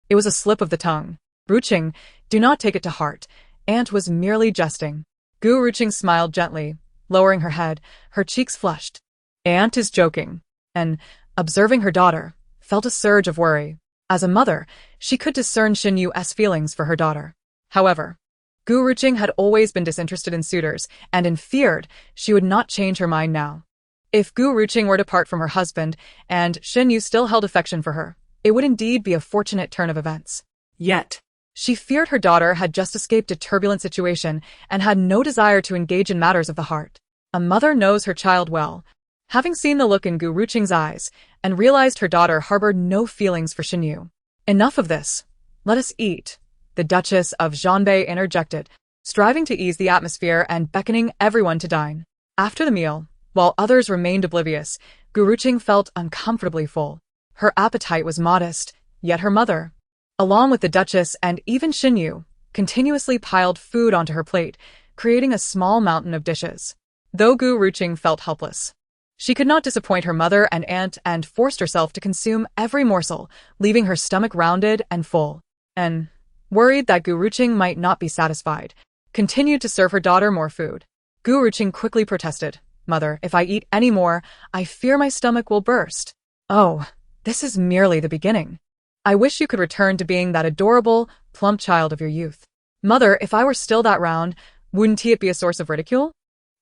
It was a slip of the tongue. Ruqing, do not take it to heart. Aunt was merely jesting. Gu Ruqing smiled gently, lowering her head, her cheeks flushed. Aunt is joking, and, observing her daughter, felt a surge of worry. As a mother, she could discern Xinyu's feelings for her daughter. However, Gu Ruqing had always been disinterested in suitors, and feared she would not change her mind now. If Gu Ruqing were to part from her husband, and Xinyu still held affection for her, it would indeed be a fortunate turn of events. Yet, she feared her daughter had just escaped a turbulent situation and had no desire to engage in matters of the heart. A mother knows her child well. Having seen the look in Gu Ruqing's eyes, and realized her daughter harbored no feelings for Xinyu. Enough of this. Let us eat, the Duchess of Zhanbei interjected, striving to ease the atmosphere and beckoning everyone to dine. After the meal, while others remained oblivious, Gu Ruqing felt uncomfortably full. Her appetite was modest, yet her mother, along with the Duchess and even Xinyu, continuously piled food onto her plate, creating a small mountain of dishes. Though Gu Ruqing felt helpless, she could not disappoint her mother and aunt and forced herself to consume every morsel, leaving her stomach rounded and full. And, worried that Gu Ruqing might not be satisfied, continued to serve her daughter more food. Gu Ruqing quickly protested, Mother, if I eat any more, I fear my stomach will burst. Oh, this is merely the beginning. I wish you could return to being that adorable, plump child of your youth. Mother, if I were still that round, wouldn't it be a source of ridicule?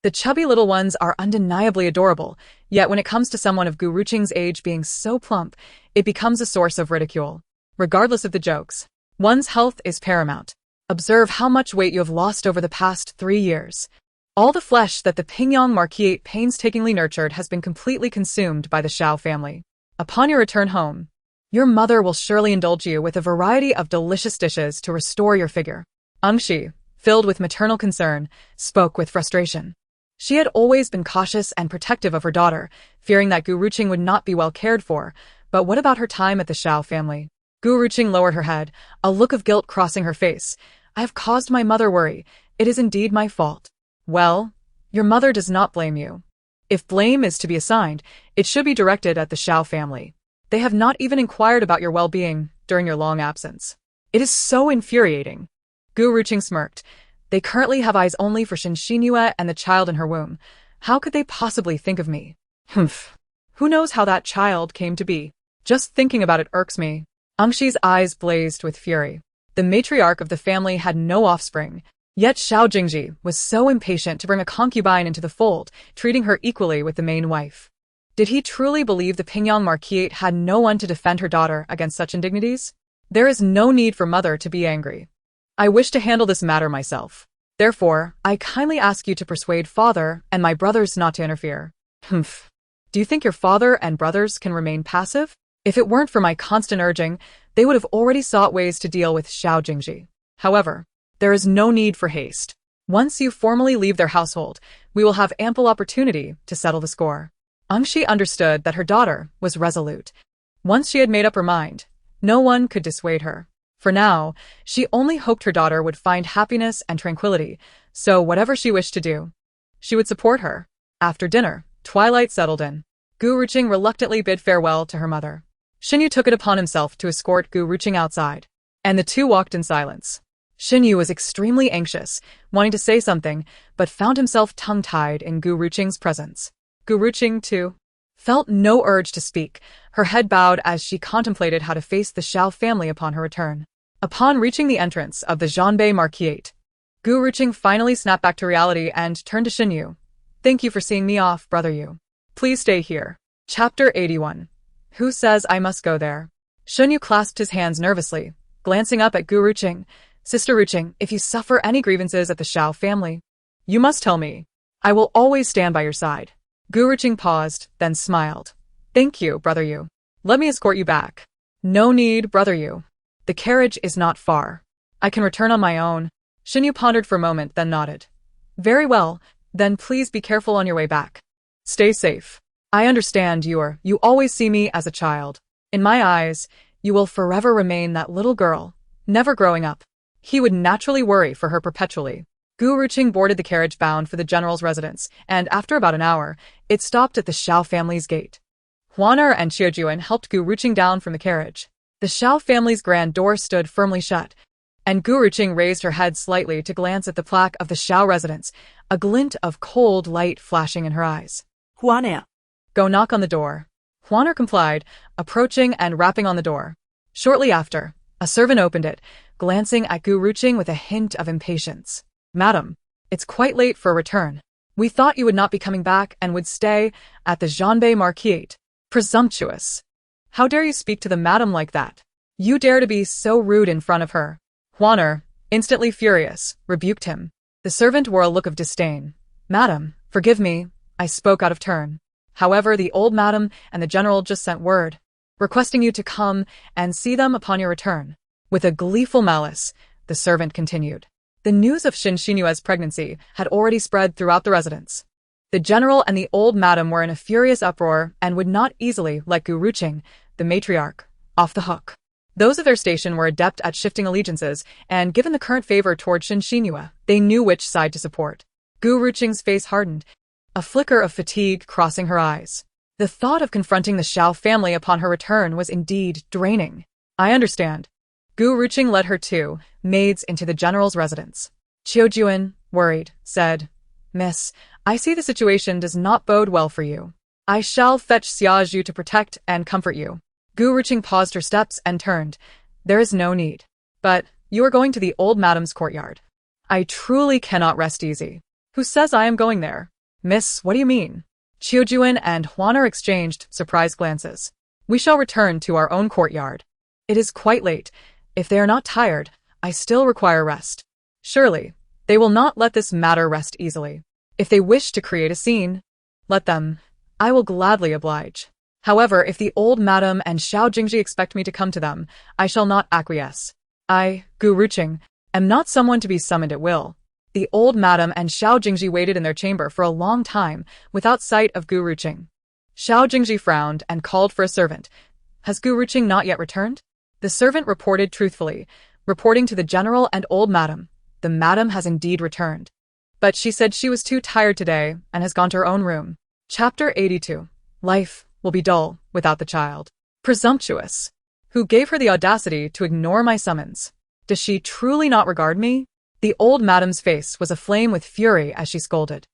The chubby little ones are undeniably adorable, yet when it comes to someone of Gu Ruqing's age being so plump, it becomes a source of ridicule. Regardless of the jokes, one's health is paramount. Observe how much weight you have lost over the past 3 years. All the flesh that the Pingyang Marquis painstakingly nurtured has been completely consumed by the Xiao family. Upon your return home, your mother will surely indulge you with a variety of delicious dishes to restore your figure. Shi, filled with maternal concern, spoke with frustration. She had always been cautious and protective of her daughter, fearing that Gu Ruqing would not be well cared for, but what about her time at the Xiao family? Gu Ruqing lowered her head, a look of guilt crossing her face. I have caused my mother worry. It is indeed my fault. Well, your mother does not blame you. If blame is to be assigned, it should be directed at the Xiao family. They have not even inquired about your well-being during your long absence. It is so infuriating. Gu Ruqing smirked. They currently have eyes only for Xinyu and the child in her womb. How could they possibly think of me? Humph. Who knows how that child came to be? Just thinking about it irks me. Shi's eyes blazed with fury. The matriarch of the family had no offspring, yet Xiao Jingzhi was so impatient to bring a concubine into the fold, treating her equally with the main wife. Did he truly believe the Pingyang Marquis had no one to defend her daughter against such indignities? There is no need for mother to be angry. I wish to handle this matter myself. Therefore, I kindly ask you to persuade father and my brothers not to interfere. Humph. Do you think your father and brothers can remain passive? If it weren't for my constant urging, they would have already sought ways to deal with Xiao Jingzhi. However, there is no need for haste. Once you formally leave their household, we will have ample opportunity to settle the score. Shi understood that her daughter was resolute. Once she had made up her mind, no one could dissuade her. For now, she only hoped her daughter would find happiness and tranquility, so whatever she wished to do, she would support her. After dinner, twilight settled in. Gu Ruqing reluctantly bid farewell to her mother. Xinyu took it upon himself to escort Gu Ruqing outside, and the two walked in silence. Xinyu was extremely anxious, wanting to say something, but found himself tongue-tied in Gu Ruqing's presence. Gu Ruqing, too, felt no urge to speak, her head bowed as she contemplated how to face the Xiao family upon her return. Upon reaching the entrance of the Zhanbei Marquis, Gu Ruqing finally snapped back to reality and turned to Xinyu. Thank you for seeing me off, brother Yu. Please stay here. Chapter 81. Who says I must go there? Xinyu clasped his hands nervously, glancing up at Gu Ruqing. Sister Ruqing, if you suffer any grievances at the Xiao family, you must tell me. I will always stand by your side. Gu Ruqing paused, then smiled. Thank you, brother Yu. Let me escort you back. No need, brother Yu. The carriage is not far. I can return on my own. Xinyu pondered for a moment, then nodded. Very well, then please be careful on your way back. Stay safe. I understand you always see me as a child. In my eyes, you will forever remain that little girl, never growing up. He would naturally worry for her perpetually. Gu Ruqing boarded the carriage bound for the general's residence, and after about an hour, it stopped at the Xiao family's gate. Huaner and Xiao Jingzhi helped Gu Ruqing down from the carriage. The Xiao family's grand door stood firmly shut, and Gu Ruqing raised her head slightly to glance at the plaque of the Xiao residence, a glint of cold light flashing in her eyes. Huaner. Go knock on the door. Huaner complied, approaching and rapping on the door. Shortly after, a servant opened it, glancing at Gu Ruqing with a hint of impatience. Madam, it's quite late for a return. We thought you would not be coming back and would stay at the Zhanbei Marquise. Presumptuous. How dare you speak to the madam like that? You dare to be so rude in front of her. Huaner, instantly furious, rebuked him. The servant wore a look of disdain. Madam, forgive me, I spoke out of turn. However, the old madam and the general just sent word, requesting you to come and see them upon your return. With a gleeful malice, the servant continued. The news of Xinyue's pregnancy had already spread throughout the residence. The general and the old madam were in a furious uproar and would not easily let Gu Ruqing, the matriarch, off the hook. Those of their station were adept at shifting allegiances, and given the current favor toward Xinyu, they knew which side to support. Gu Ruqing's face hardened, a flicker of fatigue crossing her eyes. The thought of confronting the Xiao family upon her return was indeed draining. I understand. Gu Ruqing led her two maids into the general's residence. Xiao Jingzhi, worried, said, Miss, I see the situation does not bode well for you. I shall fetch Xiao Jingzhi to protect and comfort you. Gu Ruqing paused her steps and turned. There is no need. But you are going to the old madam's courtyard. I truly cannot rest easy. Who says I am going there? Miss, what do you mean? Xiao Jingzhi and Huaner exchanged surprised glances. We shall return to our own courtyard. It is quite late. If they are not tired, I still require rest. Surely, they will not let this matter rest easily. If they wish to create a scene, let them. I will gladly oblige. However, if the old madam and Xiao Jingzhi expect me to come to them, I shall not acquiesce. I, Gu Ruqing, am not someone to be summoned at will. The old madam and Xiao Jingzhi waited in their chamber for a long time, without sight of Gu Ruqing. Xiao Jingzhi frowned and called for a servant. Has Gu Ruqing not yet returned? The servant reported truthfully, reporting to the general and old madam. The madam has indeed returned. But she said she was too tired today and has gone to her own room. Chapter 82. Life will be dull without the child. Presumptuous. Who gave her the audacity to ignore my summons? Does she truly not regard me? The old madam's face was aflame with fury as she scolded.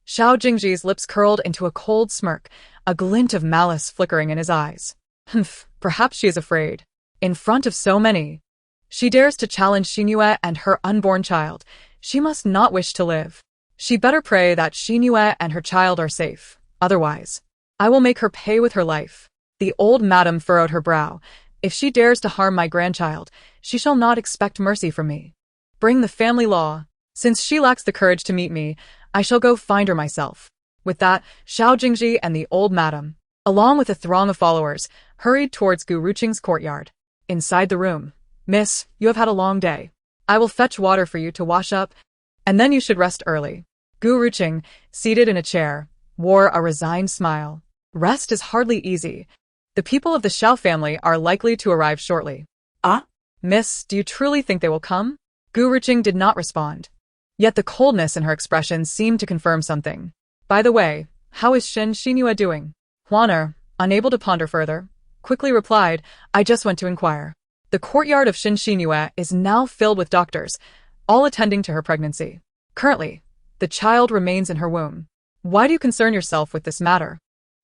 Xiao Jingzhi's lips curled into a cold smirk, a glint of malice flickering in his eyes. Humph, perhaps she is afraid. In front of so many, she dares to challenge Xinyu and her unborn child. She must not wish to live. She better pray that Xinyu and her child are safe. Otherwise, I will make her pay with her life. The old madam furrowed her brow. If she dares to harm my grandchild, she shall not expect mercy from me. Bring the family law. Since she lacks the courage to meet me, I shall go find her myself. With that, Xiao Jingzhi and the old madam, along with a throng of followers, hurried towards Gu Ruqing's courtyard. Inside the room, Miss, you have had a long day. I will fetch water for you to wash up, and then you should rest early. Gu Ruqing, seated in a chair, wore a resigned smile. Rest is hardly easy. The people of the Xiao family are likely to arrive shortly. Ah? Miss, do you truly think they will come? Gu Ruqing did not respond. Yet the coldness in her expression seemed to confirm something. By the way, how is Xinyu doing? Huaner, unable to ponder further, quickly replied, I just went to inquire. The courtyard of Xinyu is now filled with doctors, all attending to her pregnancy. Currently, the child remains in her womb. Why do you concern yourself with this matter?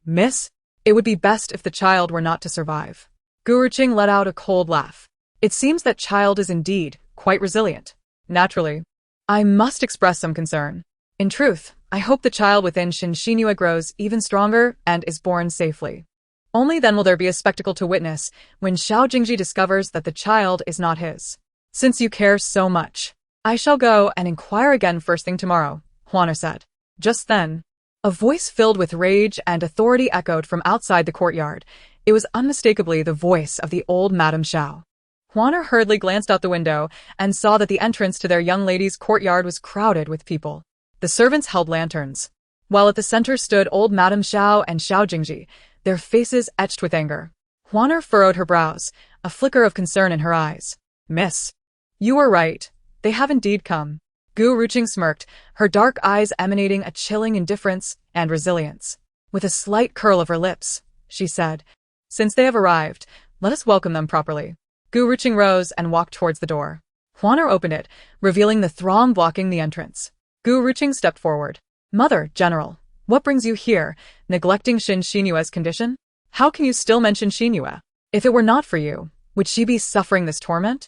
Miss, it would be best if the child were not to survive. Gu Ruqing let out a cold laugh. It seems that child is indeed quite resilient. Naturally. I must express some concern. In truth, I hope the child within Xinxinhua grows even stronger and is born safely. Only then will there be a spectacle to witness when Xiao Jingzhi discovers that the child is not his. Since you care so much, I shall go and inquire again first thing tomorrow, Huana said. Just then, a voice filled with rage and authority echoed from outside the courtyard. It was unmistakably the voice of the old Madame Xiao. Huana hurriedly glanced out the window and saw that the entrance to their young lady's courtyard was crowded with people. The servants held lanterns, while at the center stood old Madame Xiao and Xiao Jingzhi, their faces etched with anger. Huana furrowed her brows, a flicker of concern in her eyes. Miss, you were right. They have indeed come. Gu Ruqing smirked, her dark eyes emanating a chilling indifference and resilience. With a slight curl of her lips, she said, Since they have arrived, let us welcome them properly. Gu Ruqing rose and walked towards the door. Huana opened it, revealing the throng blocking the entrance. Gu Ruqing stepped forward. Mother, General, what brings you here, neglecting Xinxinua's condition? How can you still mention Xinhua? If it were not for you, would she be suffering this torment?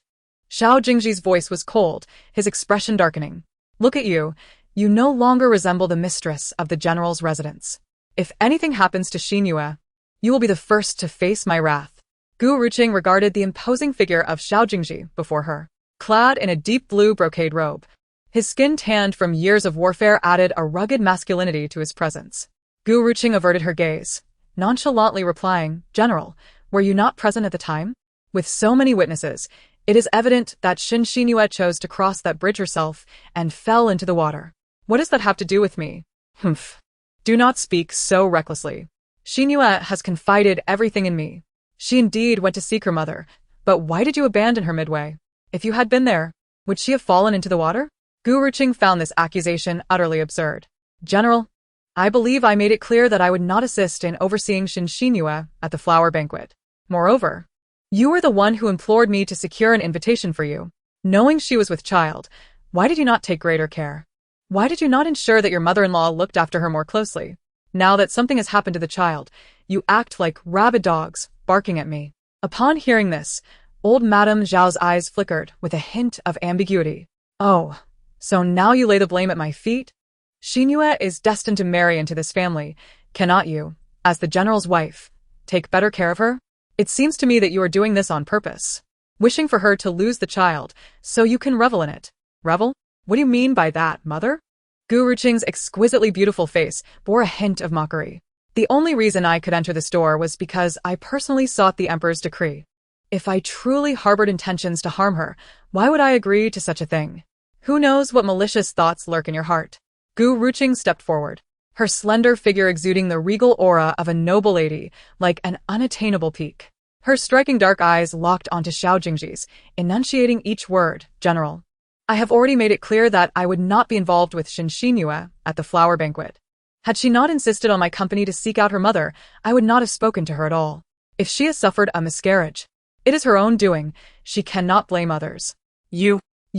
Xiao Jingzhi's voice was cold, his expression darkening. Look at you. You no longer resemble the mistress of the general's residence. If anything happens to Xinhua, you will be the first to face my wrath. Gu Ruqing regarded the imposing figure of Xiao Jingzhi before her. Clad in a deep blue brocade robe, his skin tanned from years of warfare added a rugged masculinity to his presence. Gu Ruqing averted her gaze, nonchalantly replying, General, were you not present at the time? With so many witnesses, it is evident that Xinxinhua chose to cross that bridge herself and fell into the water. What does that have to do with me? Humph. Do not speak so recklessly. Xinhua has confided everything in me. She indeed went to seek her mother, but why did you abandon her midway? If you had been there, would she have fallen into the water? Gu Ruqing found this accusation utterly absurd. General, I believe I made it clear that I would not assist in overseeing Xinxinhua at the flower banquet. Moreover, you were the one who implored me to secure an invitation for you. Knowing she was with child, why did you not take greater care? Why did you not ensure that your mother-in-law looked after her more closely? Now that something has happened to the child, you act like rabid dogs, barking at me. Upon hearing this, old Madame Zhao's eyes flickered with a hint of ambiguity. Oh, so now you lay the blame at my feet? Xinhua is destined to marry into this family. Cannot you, as the general's wife, take better care of her? It seems to me that you are doing this on purpose, wishing for her to lose the child, so you can revel in it. Revel? What do you mean by that, mother? Gu Ruqing's exquisitely beautiful face bore a hint of mockery. The only reason I could enter this door was because I personally sought the emperor's decree. If I truly harbored intentions to harm her, why would I agree to such a thing? Who knows what malicious thoughts lurk in your heart? Gu Ruqing stepped forward, her slender figure exuding the regal aura of a noble lady, like an unattainable peak. Her striking dark eyes locked onto Xiao Jingzhi's, enunciating each word, General. I have already made it clear that I would not be involved with Xinxinhua at the flower banquet. Had she not insisted on my company to seek out her mother, I would not have spoken to her at all. If she has suffered a miscarriage, it is her own doing. She cannot blame others.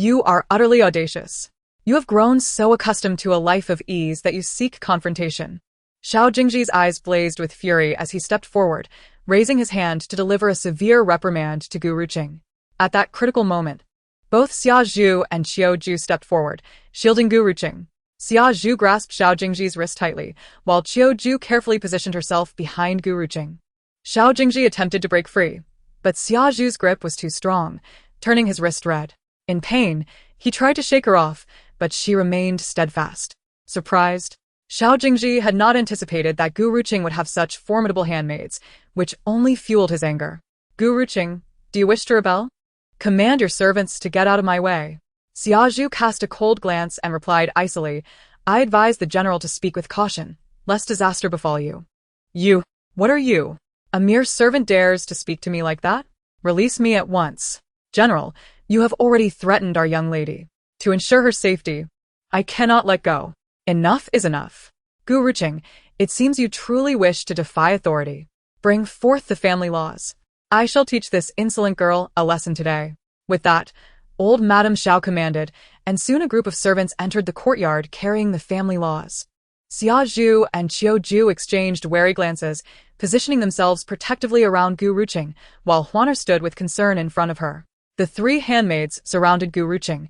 You are utterly audacious. You have grown so accustomed to a life of ease that you seek confrontation. Xiao Jingzhi's eyes blazed with fury as he stepped forward, raising his hand to deliver a severe reprimand to Gu Ruqing. At that critical moment, both Xia Zhu and Qiu Ju stepped forward, shielding Gu Ruqing. Xia Zhu grasped Xiao Jingzhi's wrist tightly, while Qiu Ju carefully positioned herself behind Gu Ruqing. Xiao Jingzhi attempted to break free, but Xia Zhu's grip was too strong, turning his wrist red. In pain, he tried to shake her off, but she remained steadfast. Surprised, Xiao Jingzhi had not anticipated that Gu Ruqing would have such formidable handmaids, which only fueled his anger. Gu Ruqing, do you wish to rebel? Command your servants to get out of my way. Xia Zhu cast a cold glance and replied icily, I advise the general to speak with caution, lest disaster befall you. You, what are you? A mere servant dares to speak to me like that? Release me at once. General, you have already threatened our young lady. To ensure her safety, I cannot let go. Enough is enough. Gu Ruqing, it seems you truly wish to defy authority. Bring forth the family laws. I shall teach this insolent girl a lesson today. With that, old Madame Xiao commanded, and soon a group of servants entered the courtyard carrying the family laws. Xia Zhu and Qiu Ju exchanged wary glances, positioning themselves protectively around Gu Ruqing, while Huana stood with concern in front of her. The three handmaids surrounded Gu Ruqing,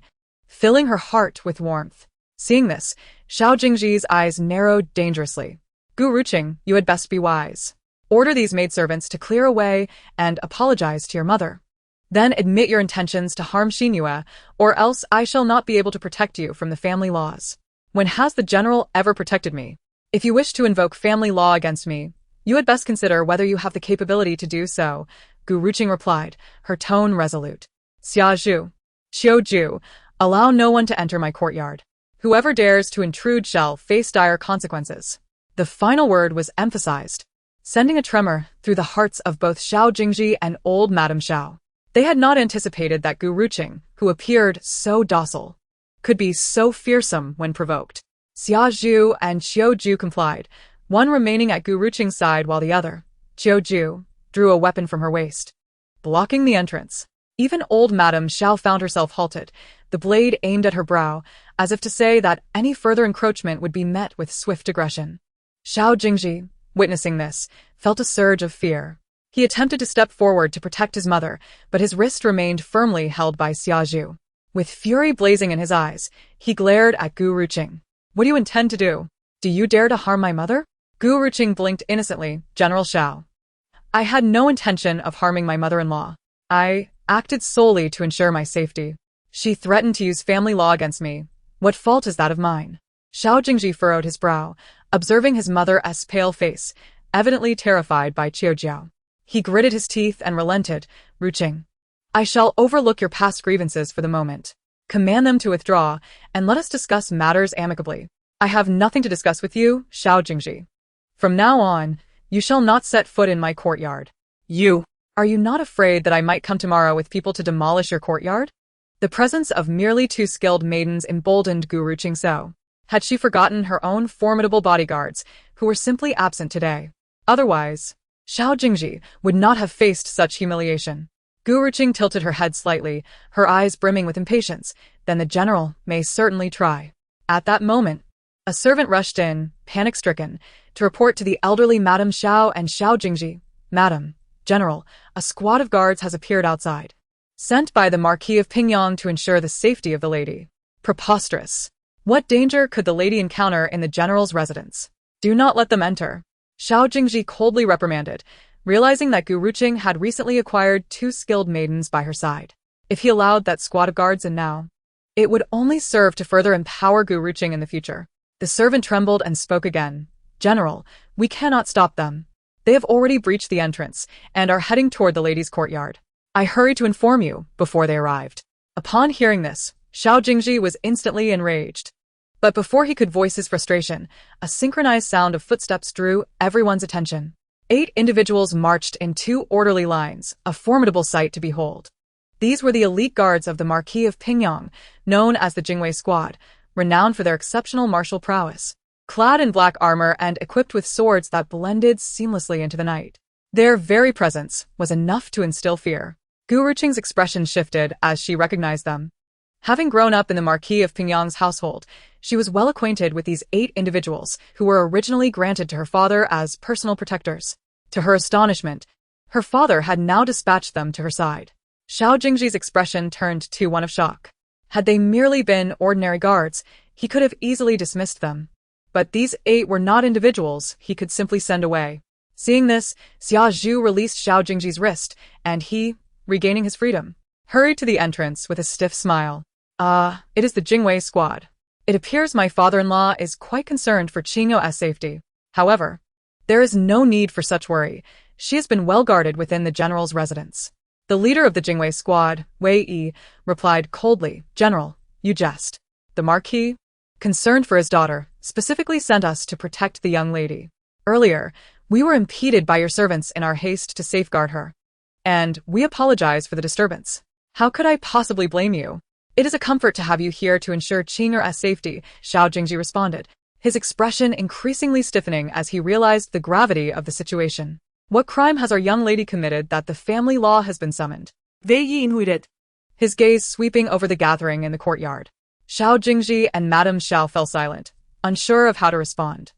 filling her heart with warmth. Seeing this, Xiao Jingzhi's eyes narrowed dangerously. Gu Ruqing, you had best be wise. Order these maidservants to clear away and apologize to your mother. Then admit your intentions to harm Xinyue, or else I shall not be able to protect you from the family laws. When has the general ever protected me? If you wish to invoke family law against me, you had best consider whether you have the capability to do so, Gu Ruqing replied, her tone resolute. Xiao Ju, allow no one to enter my courtyard. Whoever dares to intrude shall face dire consequences. The final word was emphasized, sending a tremor through the hearts of both Xiao Jingzhi and old Madame Xiao. They had not anticipated that Gu Ruqing, who appeared so docile, could be so fearsome when provoked. Xiao and Xiao Ju complied, one remaining at Gu Ruqing's side while the other, Xiao Ju, drew a weapon from her waist, blocking the entrance. Even old Madame Xiao found herself halted, the blade aimed at her brow, as if to say that any further encroachment would be met with swift aggression. Xiao Jingzhi, witnessing this, felt a surge of fear. He attempted to step forward to protect his mother, but his wrist remained firmly held by Xiao Ju. With fury blazing in his eyes, he glared at Gu Ruqing. What do you intend to do? Do you dare to harm my mother? Gu Ruqing blinked innocently, General Xiao. I had no intention of harming my mother-in-law. I acted solely to ensure my safety. She threatened to use family law against me. What fault is that of mine? Xiao Jingzhi furrowed his brow, observing his mother's pale face, evidently terrified by Qiao Jiao. He gritted his teeth and relented, Ruqing. I shall overlook your past grievances for the moment. Command them to withdraw, and let us discuss matters amicably. I have nothing to discuss with you, Xiao Jingzhi. From now on, you shall not set foot in my courtyard. Are you not afraid that I might come tomorrow with people to demolish your courtyard? The presence of merely two skilled maidens emboldened Gu Ruqing so. Had she forgotten her own formidable bodyguards, who were simply absent today? Otherwise, Xiao Jingzhi would not have faced such humiliation. Gu Ruqing tilted her head slightly, her eyes brimming with impatience. Then the general may certainly try. At that moment, a servant rushed in, panic-stricken, to report to the elderly Madame Xiao and Xiao Jingzhi. Madam, General, a squad of guards has appeared outside, sent by the Marquis of Pingyang to ensure the safety of the lady. Preposterous. What danger could the lady encounter in the general's residence? Do not let them enter. Xiao Jingzhi coldly reprimanded, realizing that Gu Ruqing had recently acquired two skilled maidens by her side. If he allowed that squad of guards in now, it would only serve to further empower Gu Ruqing in the future. The servant trembled and spoke again. General, we cannot stop them. They have already breached the entrance and are heading toward the ladies' courtyard. I hurried to inform you before they arrived. Upon hearing this, Xiao Jingzhi was instantly enraged. But before he could voice his frustration, a synchronized sound of footsteps drew everyone's attention. 8 individuals marched in 2 orderly lines, a formidable sight to behold. These were the elite guards of the Marquis of Pingyang, known as the Jingwei Squad, renowned for their exceptional martial prowess. Clad in black armor and equipped with swords that blended seamlessly into the night. Their very presence was enough to instill fear. Gu Ruqing's expression shifted as she recognized them. Having grown up in the Marquis of Pingyang's household, she was well acquainted with these 8 individuals who were originally granted to her father as personal protectors. To her astonishment, her father had now dispatched them to her side. Xiao Jingzhi's expression turned to one of shock. Had they merely been ordinary guards, he could have easily dismissed them. But these 8 were not individuals he could simply send away. Seeing this, Xiao Ju released Xiao Jingzhi's wrist, and he, regaining his freedom, hurried to the entrance with a stiff smile. It is the Jingwei Squad. It appears my father-in-law is quite concerned for Qingyo's safety. However, there is no need for such worry. She has been well guarded within the general's residence. The leader of the Jingwei Squad, Wei Yi, replied coldly, General, you jest. The Marquis, concerned for his daughter, specifically sent us to protect the young lady. Earlier, we were impeded by your servants in our haste to safeguard her. And we apologize for the disturbance. How could I possibly blame you? It is a comfort to have you here to ensure Qingyo's safety, Xiao Jingzhi responded, his expression increasingly stiffening as he realized the gravity of the situation. What crime has our young lady committed that the family law has been summoned? Wei Yi inhuited, His gaze sweeping over the gathering in the courtyard. Xiao Jingzhi and Madame Xiao fell silent, unsure of how to respond.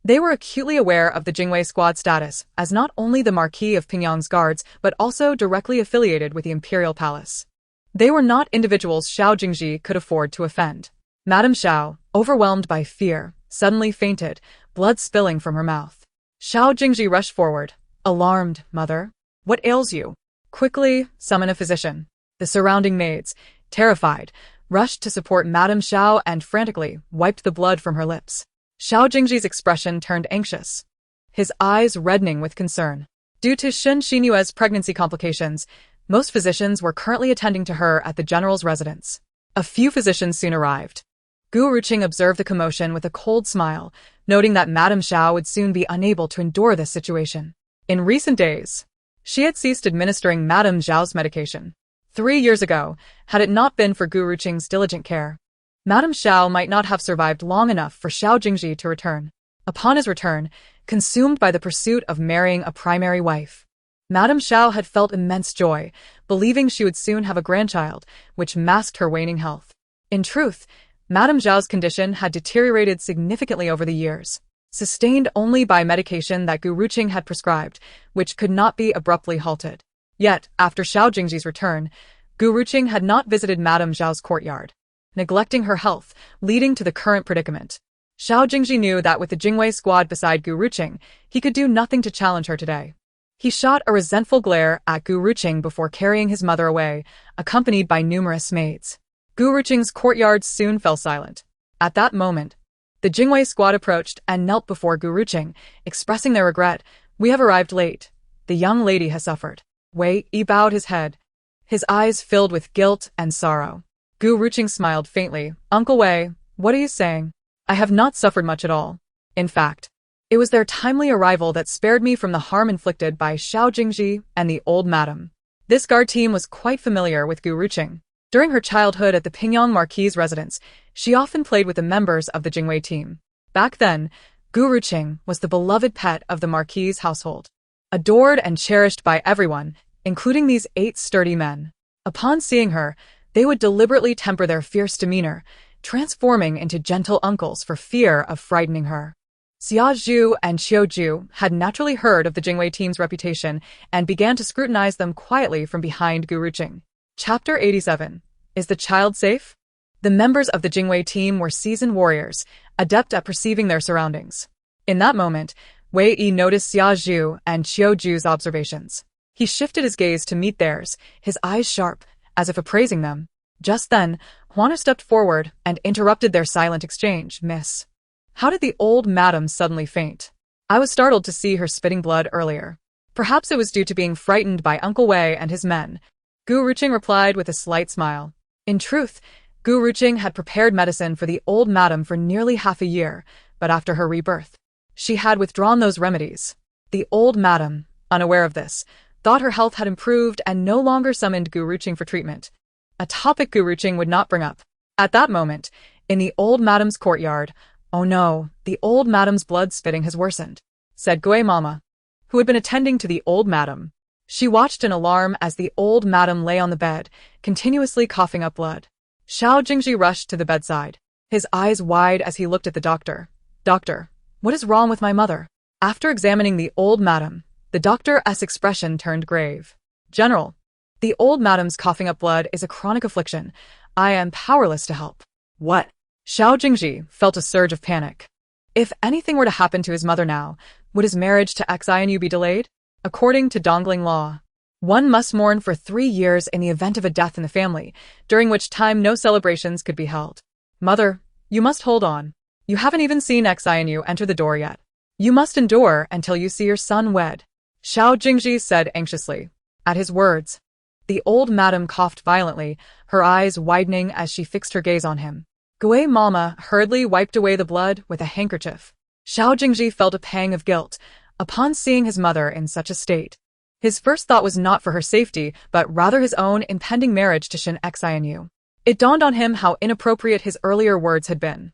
They were acutely aware of the Jingwei Squad status as not only the Marquis of Pingyang's guards, but also directly affiliated with the Imperial Palace. They were not individuals Xiao Jingzhi could afford to offend. Madame Xiao, overwhelmed by fear, suddenly fainted, blood spilling from her mouth. Xiao Jingzhi rushed forward. Alarmed, "Mother, what ails you? Quickly, summon a physician." The surrounding maids, terrified, rushed to support Madame Xiao and frantically wiped the blood from her lips. Xiao Jingzhi's expression turned anxious, his eyes reddening with concern. Due to Shen Xinyue's pregnancy complications, most physicians were currently attending to her at the general's residence. A few physicians soon arrived. Gu Ruqing observed the commotion with a cold smile, noting that Madame Xiao would soon be unable to endure this situation. In recent days, she had ceased administering Madame Xiao's medication. 3 years ago, had it not been for Gu Ruqing's diligent care, Madame Xiao might not have survived long enough for Xiao Jingzhi to return. Upon his return, consumed by the pursuit of marrying a primary wife, Madame Xiao had felt immense joy, believing she would soon have a grandchild, which masked her waning health. In truth, Madame Xiao's condition had deteriorated significantly over the years, sustained only by medication that Gu Ruqing had prescribed, which could not be abruptly halted. Yet, after Xiao Jingzhi's return, Gu Ruqing had not visited Madame Xiao's courtyard, neglecting her health, leading to the current predicament. Xiao Jingzhi knew that with the Jingwei squad beside Gu Ruqing, he could do nothing to challenge her today. He shot a resentful glare at Gu Ruqing before carrying his mother away, accompanied by numerous maids. Gu Ruqing's courtyard soon fell silent. At that moment, the Jingwei squad approached and knelt before Gu Ruqing, expressing their regret. "We have arrived late. The young lady has suffered." Wei Yi bowed his head, his eyes filled with guilt and sorrow. Gu Ruqing smiled faintly. "Uncle Wei, what are you saying? I have not suffered much at all. In fact, it was their timely arrival that spared me from the harm inflicted by Xiao Jingzhi and the old madam." This guard team was quite familiar with Gu Ruqing. During her childhood at the Pingyang Marquis' residence, she often played with the members of the Jingwei team. Back then, Gu Ruqing was the beloved pet of the Marquis' household, adored and cherished by everyone, including these 8 sturdy men. Upon seeing her, they would deliberately temper their fierce demeanor, transforming into gentle uncles for fear of frightening her. Xia Zhu and Qiu Zhu had naturally heard of the Jingwei team's reputation and began to scrutinize them quietly from behind Gu Ruqing. Chapter 87. Is the child safe? The members of the Jingwei team were seasoned warriors, adept at perceiving their surroundings. In that moment, Wei Yi noticed Xia Zhu and Qiu Zhu's observations. He shifted his gaze to meet theirs, his eyes sharp, as if appraising them. Just then, Huana stepped forward and interrupted their silent exchange. "Miss, how did the old madam suddenly faint? I was startled to see her spitting blood earlier. Perhaps it was due to being frightened by Uncle Wei and his men." Gu Ruqing replied with a slight smile. In truth, Gu Ruqing had prepared medicine for the old madam for nearly half a year, but after her rebirth, she had withdrawn those remedies. The old madam, unaware of this, thought her health had improved and no longer summoned Gu Ruqing for treatment, a topic Gu Ruqing would not bring up. At that moment, in the old madam's courtyard, "Oh no, the old madam's blood spitting has worsened," said Gui Mama, who had been attending to the old madam. She watched in alarm as the old madam lay on the bed, continuously coughing up blood. Xiao Jingzhi rushed to the bedside, his eyes wide as he looked at the doctor. "Doctor, what is wrong with my mother?" After examining the old madam, the doctor's expression turned grave. "General, the old madam's coughing up blood is a chronic affliction. I am powerless to help." "What?" Xiao Jingzhi felt a surge of panic. If anything were to happen to his mother now, would his marriage to Xianyou be delayed? According to Dongling law, one must mourn for 3 years in the event of a death in the family, during which time no celebrations could be held. "Mother, you must hold on. You haven't even seen Xianyou enter the door yet. You must endure until you see your son wed," Xiao Jingzhi said anxiously. At his words, the old madam coughed violently, her eyes widening as she fixed her gaze on him. Gui Mama hurriedly wiped away the blood with a handkerchief. Xiao Jingzhi felt a pang of guilt upon seeing his mother in such a state. His first thought was not for her safety, but rather his own impending marriage to Shen Xianyou. It dawned on him how inappropriate his earlier words had been.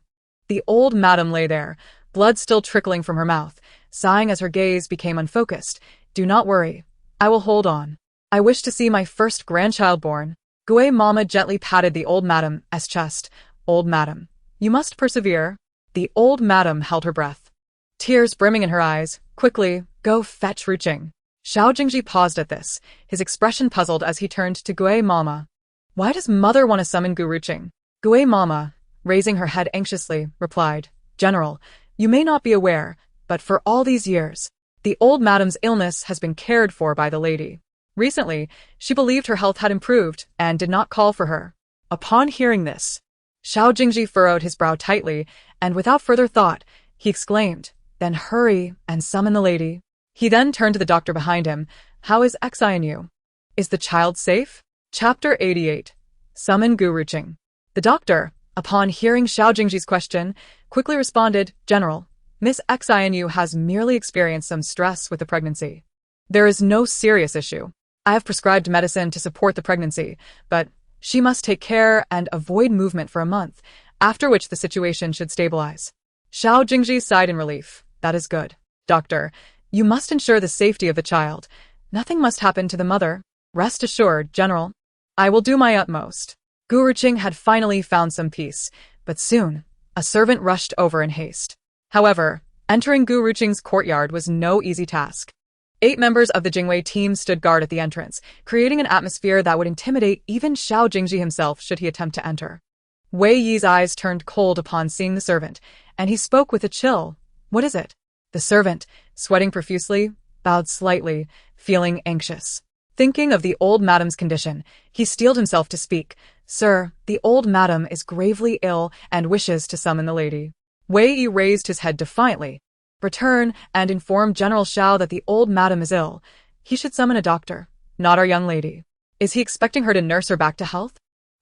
The old madam lay there, blood still trickling from her mouth, sighing as her gaze became unfocused. "Do not worry. I will hold on. I wish to see my first grandchild born." Gui Mama gently patted the old madam's chest. "Old madam, you must persevere." The old madam held her breath, tears brimming in her eyes. "Quickly, go fetch Ruqing." Xiao Jingzhi paused at this, his expression puzzled as he turned to Gui Mama. Why does mother want to summon Gu Ruqing? Gue Mama, raising her head anxiously, replied, General, you may not be aware, but for all these years, the old madam's illness has been cared for by the lady. Recently, she believed her health had improved and did not call for her. Upon hearing this, Xiao Jingzhi furrowed his brow tightly, and without further thought, he exclaimed, Then hurry and summon the lady. He then turned to the doctor behind him. How is Xianu? Is the child safe? Chapter 88. Summon Gu Ruqing. The doctor, upon hearing Xiao Jingzhi's question, quickly responded, General, Miss Xianu has merely experienced some stress with the pregnancy. There is no serious issue. I have prescribed medicine to support the pregnancy, but she must take care and avoid movement for a month, after which the situation should stabilize. Xiao Jingzhi sighed in relief. That is good. Doctor, you must ensure the safety of the child. Nothing must happen to the mother. Rest assured, General. I will do my utmost. Gu Ruqing had finally found some peace, but soon, a servant rushed over in haste. However, entering Gu Ruqing's courtyard was no easy task. 8 members of the Jingwei team stood guard at the entrance, creating an atmosphere that would intimidate even Xiao Jingzhi himself should he attempt to enter. Wei Yi's eyes turned cold upon seeing the servant, and he spoke with a chill. What is it? The servant, sweating profusely, bowed slightly, feeling anxious. Thinking of the old madam's condition, he steeled himself to speak. Sir, the old madam is gravely ill and wishes to summon the lady. Wei Yi raised his head defiantly. Return and inform General Xiao that the old madam is ill. He should summon a doctor, not our young lady. Is he expecting her to nurse her back to health?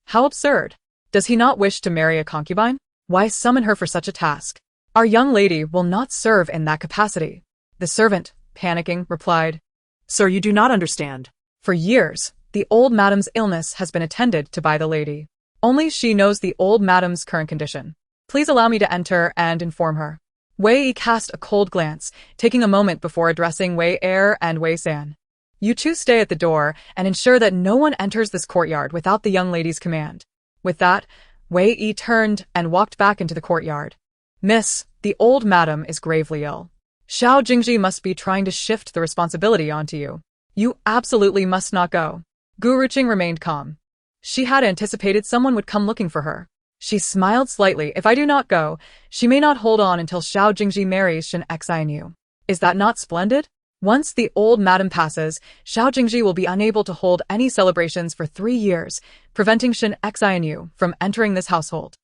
How absurd. Does he not wish to marry a concubine? Why summon her for such a task? Our young lady will not serve in that capacity. The servant, panicking, replied, Sir, you do not understand. For years, the old madam's illness has been attended to by the lady. Only she knows the old madam's current condition. Please allow me to enter and inform her. Wei Yi cast a cold glance, taking a moment before addressing Wei Er and Wei San. You two stay at the door and ensure that no one enters this courtyard without the young lady's command. With that, Wei Yi turned and walked back into the courtyard. Miss, the old madam is gravely ill. Xiao Jingzhi must be trying to shift the responsibility onto you. You absolutely must not go. Gu Ruqing remained calm. She had anticipated someone would come looking for her. She smiled slightly. If I do not go, she may not hold on until Xiao Jingzhi marries Shen Xianu. Is that not splendid? Once the old madam passes, Xiao Jingzhi will be unable to hold any celebrations for 3 years, preventing Shen Xianu from entering this household.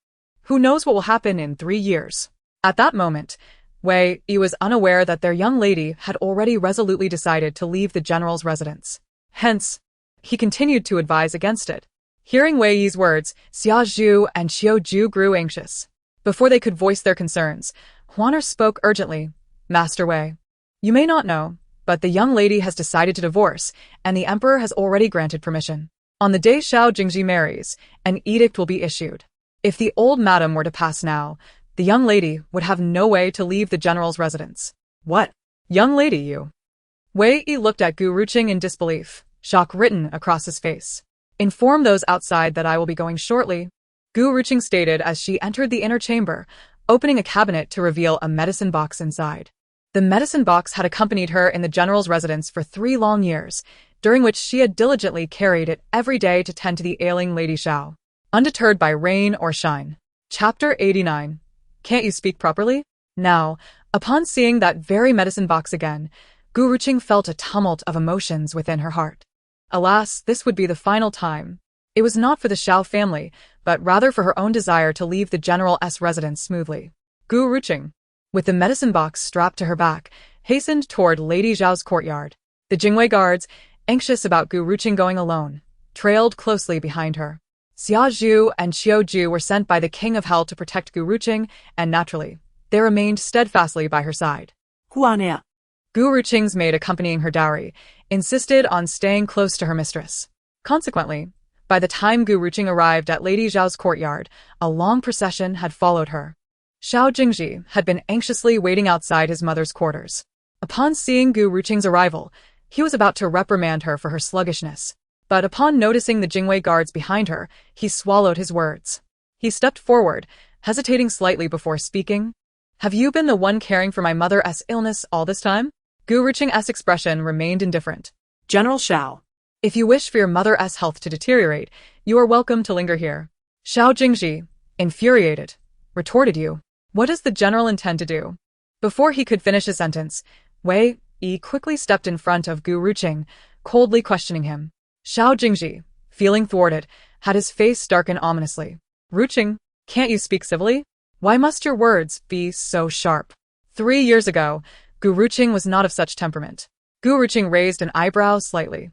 Who knows what will happen in 3 years? At that moment, Wei Yi was unaware that their young lady had already resolutely decided to leave the general's residence. Hence, he continued to advise against it. Hearing Wei Yi's words, Xia Zhu and Xiao Ju grew anxious. Before they could voice their concerns, Huaner spoke urgently. Master Wei, you may not know, but the young lady has decided to divorce, and the emperor has already granted permission. On the day Xiao Jingzhi marries, an edict will be issued. If the old madam were to pass now, the young lady would have no way to leave the general's residence. What? Young lady, you? Wei Yi looked at Gu Ruqing in disbelief, shock written across his face. Inform those outside that I will be going shortly, Gu Ruqing stated as she entered the inner chamber, opening a cabinet to reveal a medicine box inside. The medicine box had accompanied her in the general's residence for 3 long years, during which she had diligently carried it every day to tend to the ailing Lady Xiao, undeterred by rain or shine. Chapter 89. Can't you speak properly? Now, upon seeing that very medicine box again, Gu Ruqing felt a tumult of emotions within her heart. Alas, this would be the final time. It was not for the Xiao family, but rather for her own desire to leave the general's residence smoothly. Gu Ruqing, with the medicine box strapped to her back, hastened toward Lady Xiao's courtyard. The Jingwei guards, anxious about Gu Ruqing going alone, trailed closely behind her. Xia Zhu and Xiao Ju were sent by the King of Hell to protect Gu Ruqing, and naturally, they remained steadfastly by her side. Huania. Gu Ruqing's maid accompanying her dowry insisted on staying close to her mistress. Consequently, by the time Gu Ruqing arrived at Lady Xiao's courtyard, a long procession had followed her. Xiao Jingzhi had been anxiously waiting outside his mother's quarters. Upon seeing Gu Ruqing's arrival, he was about to reprimand her for her sluggishness. But upon noticing the Jingwei guards behind her, he swallowed his words. He stepped forward, hesitating slightly before speaking. Have you been the one caring for my mother's illness all this time? Gu Ruqing's expression remained indifferent. General Xiao. If you wish for your mother's health to deteriorate, you are welcome to linger here. Xiao Jingzhi, infuriated, retorted you. What does the general intend to do? Before he could finish his sentence, Wei Yi quickly stepped in front of Gu Ruqing, coldly questioning him. Xiao Jingzhi, feeling thwarted, had his face darken ominously. Ruqing, can't you speak civilly? Why must your words be so sharp? 3 years ago, Gu Ruqing was not of such temperament. Gu Ruqing raised an eyebrow slightly.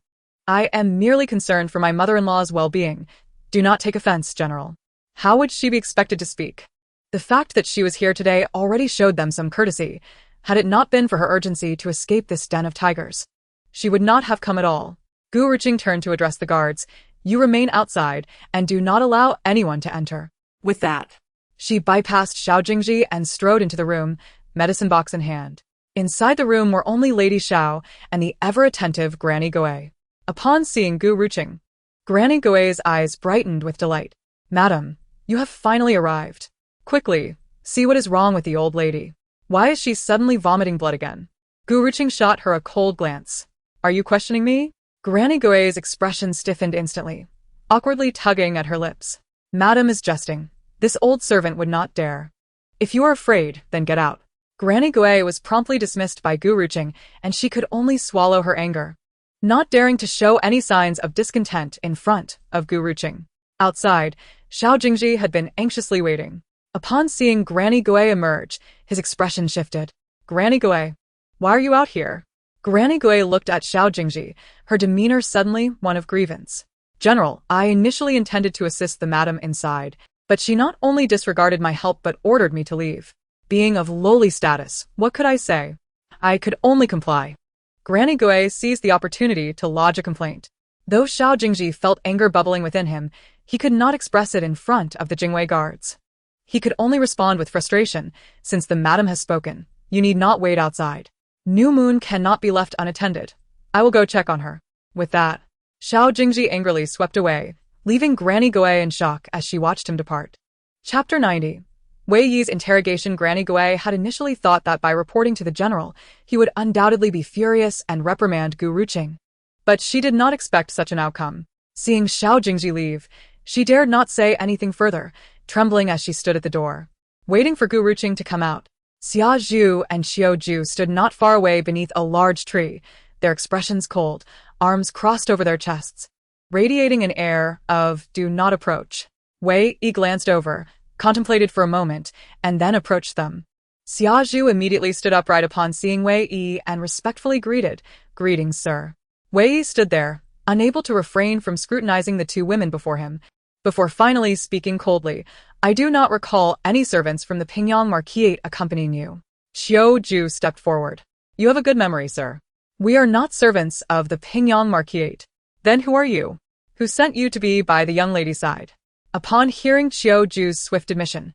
I am merely concerned for my mother-in-law's well-being. Do not take offense, General. How would she be expected to speak? The fact that she was here today already showed them some courtesy. Had it not been for her urgency to escape this den of tigers, she would not have come at all. Gu Ruqing turned to address the guards. You remain outside, and do not allow anyone to enter. With that, she bypassed Xiao Jingzhi and strode into the room, medicine box in hand. Inside the room were only Lady Xiao and the ever-attentive Granny Goei. Upon seeing Gu Ruqing, Granny Goei's eyes brightened with delight. Madam, you have finally arrived. Quickly, see what is wrong with the old lady. Why is she suddenly vomiting blood again? Gu Ruqing shot her a cold glance. Are you questioning me? Granny Goei's expression stiffened instantly, awkwardly tugging at her lips. Madam is jesting. This old servant would not dare. If you are afraid, then get out. Granny Goei was promptly dismissed by Gu Ruqing, and she could only swallow her anger, not daring to show any signs of discontent in front of Gu Ruqing. Outside, Xiao Jingzhi had been anxiously waiting. Upon seeing Granny Goei emerge, his expression shifted. Granny Goei, why are you out here? Granny Goei looked at Xiao Jingzhi, her demeanor suddenly one of grievance. General, I initially intended to assist the madam inside, but she not only disregarded my help but ordered me to leave. Being of lowly status, what could I say? I could only comply. Granny Goei seized the opportunity to lodge a complaint. Though Xiao Jingzhi felt anger bubbling within him, he could not express it in front of the Jingwei guards. He could only respond with frustration. Since the madam has spoken, you need not wait outside. New Moon cannot be left unattended. I will go check on her. With that, Xiao Jingzhi angrily swept away, leaving Granny Goei in shock as she watched him depart. Chapter 90. Wei Yi's interrogation. Granny Goei had initially thought that by reporting to the general, he would undoubtedly be furious and reprimand Gu Ruqing. But she did not expect such an outcome. Seeing Xiao Jingzhi leave, she dared not say anything further, trembling as she stood at the door, waiting for Gu Ruqing to come out. Xia Zhu and Xiao Ju stood not far away beneath a large tree, their expressions cold, arms crossed over their chests, radiating an air of do not approach. Wei Yi glanced over, contemplated for a moment, and then approached them. Xia Zhu immediately stood upright upon seeing Wei Yi and respectfully greeted, Greetings, sir. Wei Yi stood there, unable to refrain from scrutinizing the two women before him, before finally speaking coldly. I do not recall any servants from the Pingyang Marquis accompanying you. Xiao Ju stepped forward. You have a good memory, sir. We are not servants of the Pingyang Marquis. Then who are you? Who sent you to be by the young lady's side? Upon hearing Xiao Ju's swift admission,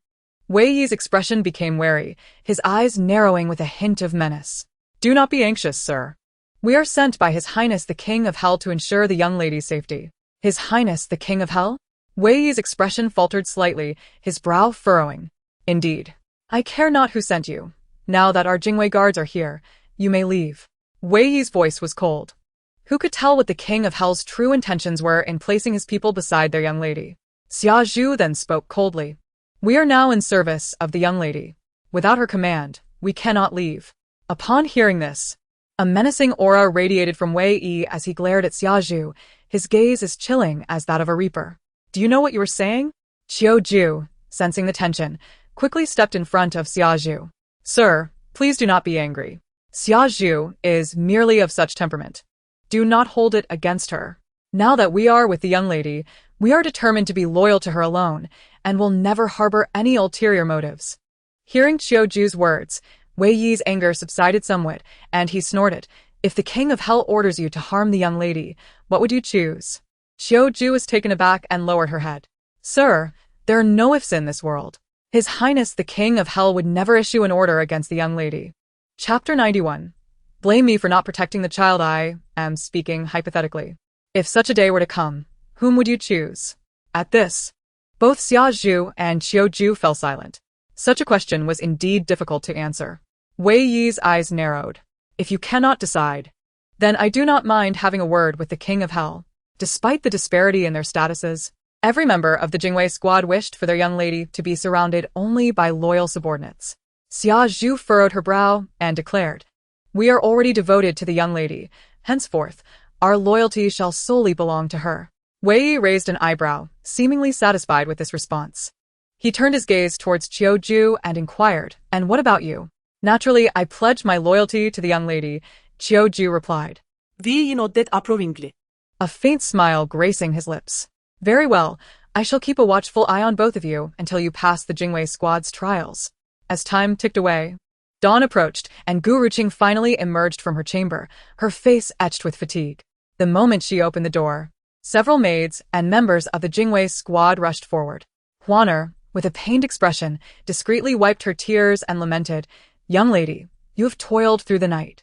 Wei Yi's expression became wary, his eyes narrowing with a hint of menace. Do not be anxious, sir. We are sent by His Highness the King of Hell to ensure the young lady's safety. His Highness the King of Hell? Wei Yi's expression faltered slightly, his brow furrowing. Indeed. I care not who sent you. Now that our Jingwei guards are here, you may leave. Wei Yi's voice was cold. Who could tell what the King of Hell's true intentions were in placing his people beside their young lady? Xia Zhu then spoke coldly. We are now in service of the young lady. Without her command, we cannot leave. Upon hearing this, a menacing aura radiated from Wei Yi as he glared at Xia Zhu, his gaze as chilling as that of a reaper. Do you know what you were saying? Xiao Zhu, sensing the tension, quickly stepped in front of Xia Zhu. Sir, please do not be angry. Xia Zhu is merely of such temperament. Do not hold it against her. Now that we are with the young lady, we are determined to be loyal to her alone, and will never harbor any ulterior motives. Hearing Xiao Zhu's words, Wei Yi's anger subsided somewhat, and he snorted. If the King of Hell orders you to harm the young lady, what would you choose? Xiao Zhu was taken aback and lowered her head. Sir, there are no ifs in this world. His Highness the King of Hell would never issue an order against the young lady. Chapter 91. Blame me for not protecting the child. I am speaking hypothetically. If such a day were to come, whom would you choose? At this, both Xia Zhu and Xiao Zhu fell silent. Such a question was indeed difficult to answer. Wei Yi's eyes narrowed. If you cannot decide, Then I do not mind having a word with the King of Hell. Despite the disparity in their statuses, every member of the Jingwei squad wished for their young lady to be surrounded only by loyal subordinates. Xiao Jingzhi furrowed her brow and declared, "We are already devoted to the young lady. Henceforth, our loyalty shall solely belong to her." Wei Yi raised an eyebrow, seemingly satisfied with this response. He turned his gaze towards Qiu Ju and inquired, "And what about you?" "Naturally, I pledge my loyalty to the young lady," Qiu Ju replied. We nodded approvingly. A faint smile gracing his lips. "Very well, I shall keep a watchful eye on both of you until you pass the Jingwei squad's trials." As time ticked away, dawn approached and Gu Ruqing finally emerged from her chamber, her face etched with fatigue. The moment she opened the door, several maids and members of the Jingwei squad rushed forward. Huaner, with a pained expression, discreetly wiped her tears and lamented, "Young lady, you have toiled through the night.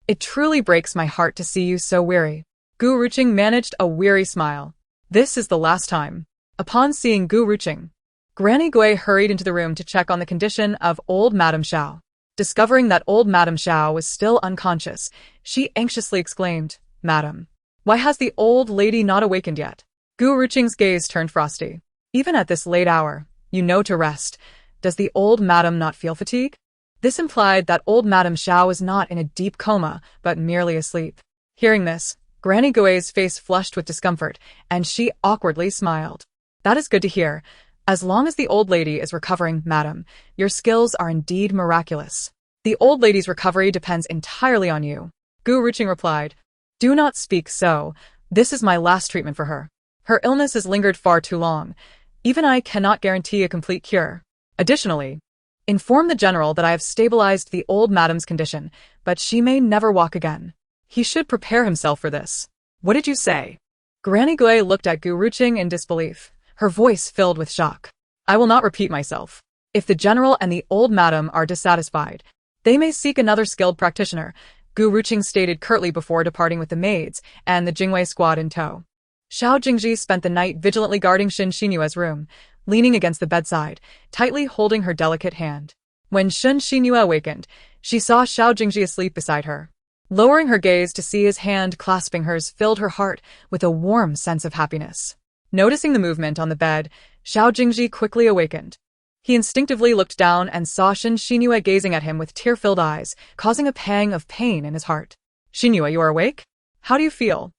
It truly breaks my heart to see you so weary." Gu Ruqing managed a weary smile. "This is the last time." Upon seeing Gu Ruqing, Granny Gui hurried into the room to check on the condition of old Madame Xiao. Discovering that old Madame Xiao was still unconscious, she anxiously exclaimed, "Madam, why has the old lady not awakened yet?" Gu Ruqing's gaze turned frosty. "Even at this late hour, you know to rest. Does the old madam not feel fatigue?" This implied that old Madame Xiao was not in a deep coma, but merely asleep. Hearing this, Granny Gui's face flushed with discomfort, and she awkwardly smiled. "That is good to hear. As long as the old lady is recovering, madam, your skills are indeed miraculous. The old lady's recovery depends entirely on you." Gu Ruqing replied, "Do not speak so. This is my last treatment for her. Her illness has lingered far too long. Even I cannot guarantee a complete cure. Additionally, inform the general that I have stabilized the old madam's condition, but she may never walk again. He should prepare himself for this." "What did you say?" Granny Gui looked at Gu Ruqing in disbelief, her voice filled with shock. "I will not repeat myself. If the general and the old madam are dissatisfied, they may seek another skilled practitioner," Gu Ruqing stated curtly before departing with the maids and the Jingwei squad in tow. Xiao Jingzhi spent the night vigilantly guarding Shen Xinyue's room, leaning against the bedside, tightly holding her delicate hand. When Shen Xinyue awakened, she saw Xiao Jingzhi asleep beside her. Lowering her gaze to see his hand clasping hers filled her heart with a warm sense of happiness. Noticing the movement on the bed, Xiao Jingzhi quickly awakened. He instinctively looked down and saw Shen Xinyue gazing at him with tear-filled eyes, causing a pang of pain in his heart. "Xinyue, you are awake? How do you feel?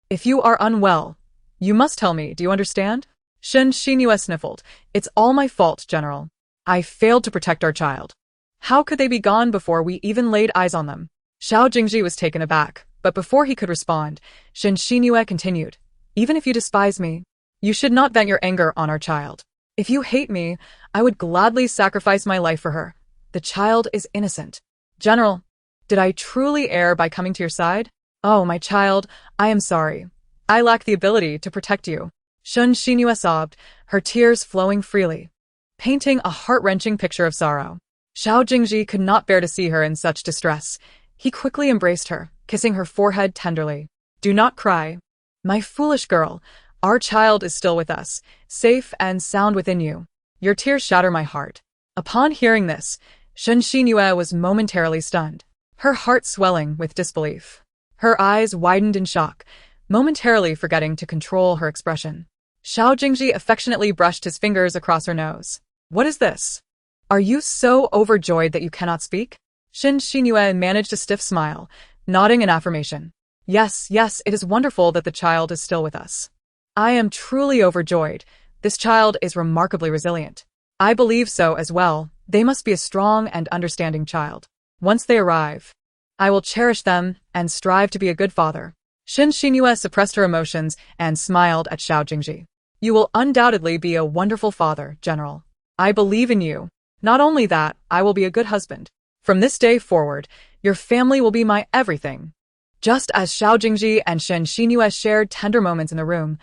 If you are unwell, you must tell me, do you understand?" Shen Xinyue sniffled. "It's all my fault, General. I failed to protect our child. How could they be gone before we even laid eyes on them?" Xiao Jingzhi was taken aback, but before he could respond, Shen Xinyue continued, "Even if you despise me, you should not vent your anger on our child. If you hate me, I would gladly sacrifice my life for her. The child is innocent. General, did I truly err by coming to your side? Oh, my child, I am sorry. I lack the ability to protect you." Shen Xinyue sobbed, her tears flowing freely, painting a heart-wrenching picture of sorrow. Xiao Jingzhi could not bear to see her in such distress. He quickly embraced her, kissing her forehead tenderly. "Do not cry. My foolish girl, our child is still with us, safe and sound within you. Your tears shatter my heart." Upon hearing this, Shen Xinyue was momentarily stunned, her heart swelling with disbelief. Her eyes widened in shock, momentarily forgetting to control her expression. Xiao Jingzhi affectionately brushed his fingers across her nose. "What is this? Are you so overjoyed that you cannot speak?" Shen Xinyue managed a stiff smile, nodding in affirmation. Yes, it is wonderful that the child is still with us. I am truly overjoyed. This child is remarkably resilient." "I believe so as well. They must be a strong and understanding child. Once they arrive, I will cherish them and strive to be a good father." Shen Xinyue suppressed her emotions and smiled at Xiao Jingzhi. "You will undoubtedly be a wonderful father, General. I believe in you. Not only that, I will be a good husband. From this day forward, your family will be my everything." Just as Xiao Jingzhi and Shen Xinyue shared tender moments in the room,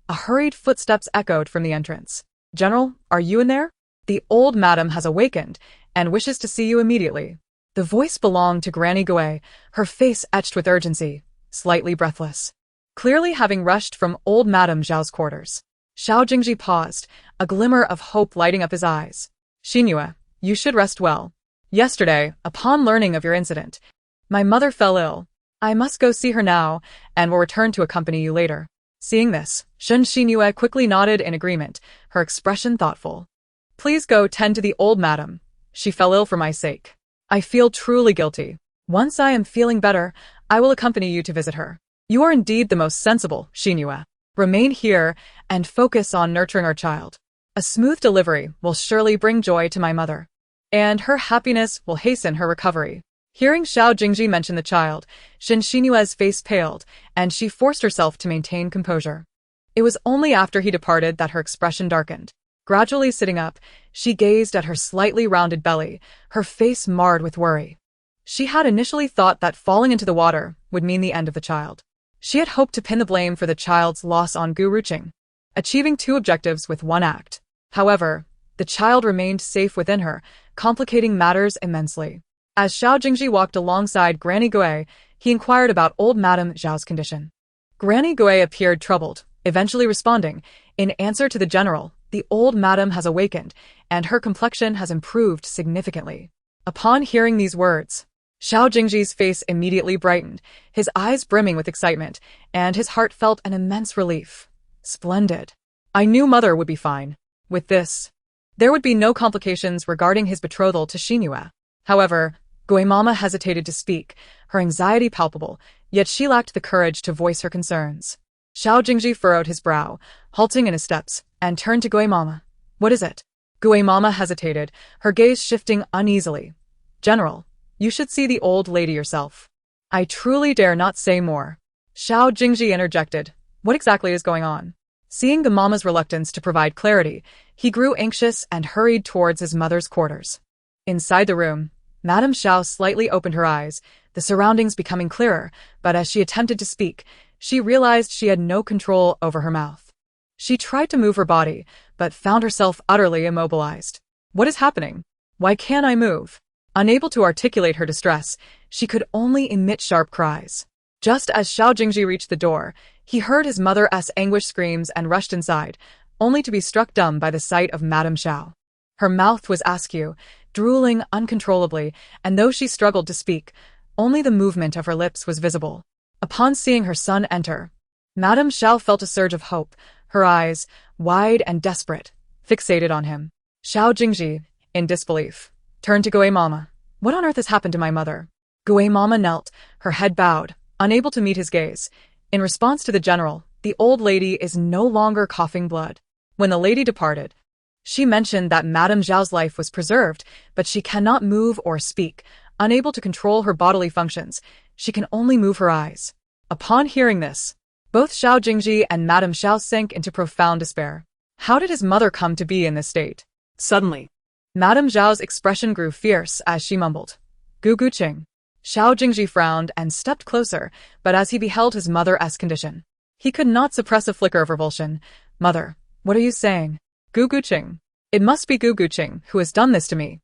a hurried footsteps echoed from the entrance. "General, are you in there? The old madam has awakened and wishes to see you immediately." The voice belonged to Granny Gui, her face etched with urgency, slightly breathless, clearly having rushed from old Madame Zhao's quarters. Xiao Jingzhi paused, a glimmer of hope lighting up his eyes. "Xinyue, you should rest well. Yesterday, upon learning of your incident, my mother fell ill. I must go see her now, and will return to accompany you later. Seeing this, Shen Xinyu quickly nodded in agreement, her expression thoughtful. Please go tend to the old madam. She fell ill for my sake. I feel truly guilty. Once I am feeling better, I will accompany you to visit her. You are indeed the most sensible, Xinyu. Remain here and focus on nurturing our child. A smooth delivery will surely bring joy to my mother, and her happiness will hasten her recovery. Hearing Xiao Jingzhi mention the child, Shen Xinyue's face paled, and she forced herself to maintain composure. It was only after he departed that her expression darkened. Gradually sitting up, she gazed at her slightly rounded belly, her face marred with worry. She had initially thought that falling into the water would mean the end of the child. She had hoped to pin the blame for the child's loss on Gu Ruqing, achieving two objectives with one act. However, the child remained safe within her, complicating matters immensely. As Xiao Jingzhi walked alongside Granny Gui, he inquired about old Madame Zhao's condition. Granny Gui appeared troubled, eventually responding, in answer to the general, the old madam has awakened, and her complexion has improved significantly. Upon hearing these words, Xiao Jingzhi's face immediately brightened, his eyes brimming with excitement, and his heart felt an immense relief. Splendid. I knew mother would be fine. With this, there would be no complications regarding his betrothal to Xinyu. However, Gui Mama hesitated to speak, her anxiety palpable, yet she lacked the courage to voice her concerns. Xiao Jingzhi furrowed his brow, halting in his steps, and turned to Gui Mama. What is it? Gui Mama hesitated, her gaze shifting uneasily. General, you should see the old lady yourself. I truly dare not say more. Xiao Jingzhi interjected. What exactly is going on? Seeing the mama's reluctance to provide clarity, he grew anxious and hurried towards his mother's quarters. Inside the room, Madame Xiao slightly opened her eyes, the surroundings becoming clearer, but as she attempted to speak, she realized she had no control over her mouth. She tried to move her body, but found herself utterly immobilized. What is happening? Why can't I move? Unable to articulate her distress, she could only emit sharp cries. Just as Xiao Jingzhi reached the door, he heard his mother's anguished screams and rushed inside, only to be struck dumb by the sight of Madame Xiao. Her mouth was askew, drooling uncontrollably, and though she struggled to speak, only the movement of her lips was visible. Upon seeing her son enter, Madame Xiao felt a surge of hope, her eyes, wide and desperate, fixated on him. Xiao Jingzhi, in disbelief, turned to Gui Mama. What on earth has happened to my mother? Gui Mama knelt, her head bowed, unable to meet his gaze. In response to the general, the old lady is no longer coughing blood. When the lady departed, she mentioned that Madame Zhao's life was preserved, but she cannot move or speak. Unable to control her bodily functions, she can only move her eyes. Upon hearing this, both Xiao Jingzhi and Madame Xiao sank into profound despair. How did his mother come to be in this state? Suddenly, Madame Zhao's expression grew fierce as she mumbled, Gu Guqing. Xiao Jingzhi frowned and stepped closer, but as he beheld his mother's condition, he could not suppress a flicker of revulsion. Mother, what are you saying? Gu Guqing. It must be Gu Guqing who has done this to me.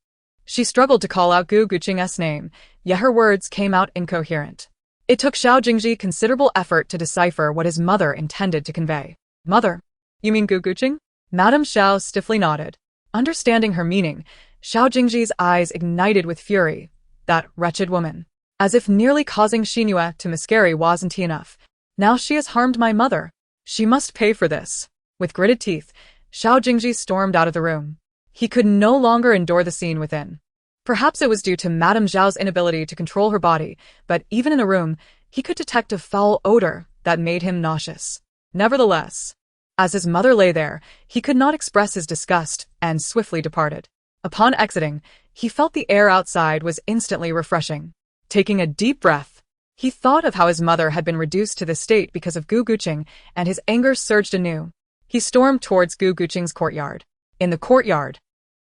She struggled to call out Gu Guqing's name, yet her words came out incoherent. It took Xiao Jingzhi considerable effort to decipher what his mother intended to convey. Mother? You mean Gu Guqing? Madame Xiao stiffly nodded. Understanding her meaning, Xiao Jingzhi's eyes ignited with fury. That wretched woman. As if nearly causing Xinyu to miscarry wasn't enough. Now she has harmed my mother. She must pay for this. With gritted teeth, Xiao Jingzhi stormed out of the room. He could no longer endure the scene within. Perhaps it was due to Madame Zhao's inability to control her body, but even in the room, he could detect a foul odor that made him nauseous. Nevertheless, as his mother lay there, he could not express his disgust and swiftly departed. Upon exiting, he felt the air outside was instantly refreshing. Taking a deep breath, he thought of how his mother had been reduced to this state because of Gu Guqing, and his anger surged anew. He stormed towards Gu Guqing's courtyard. In the courtyard,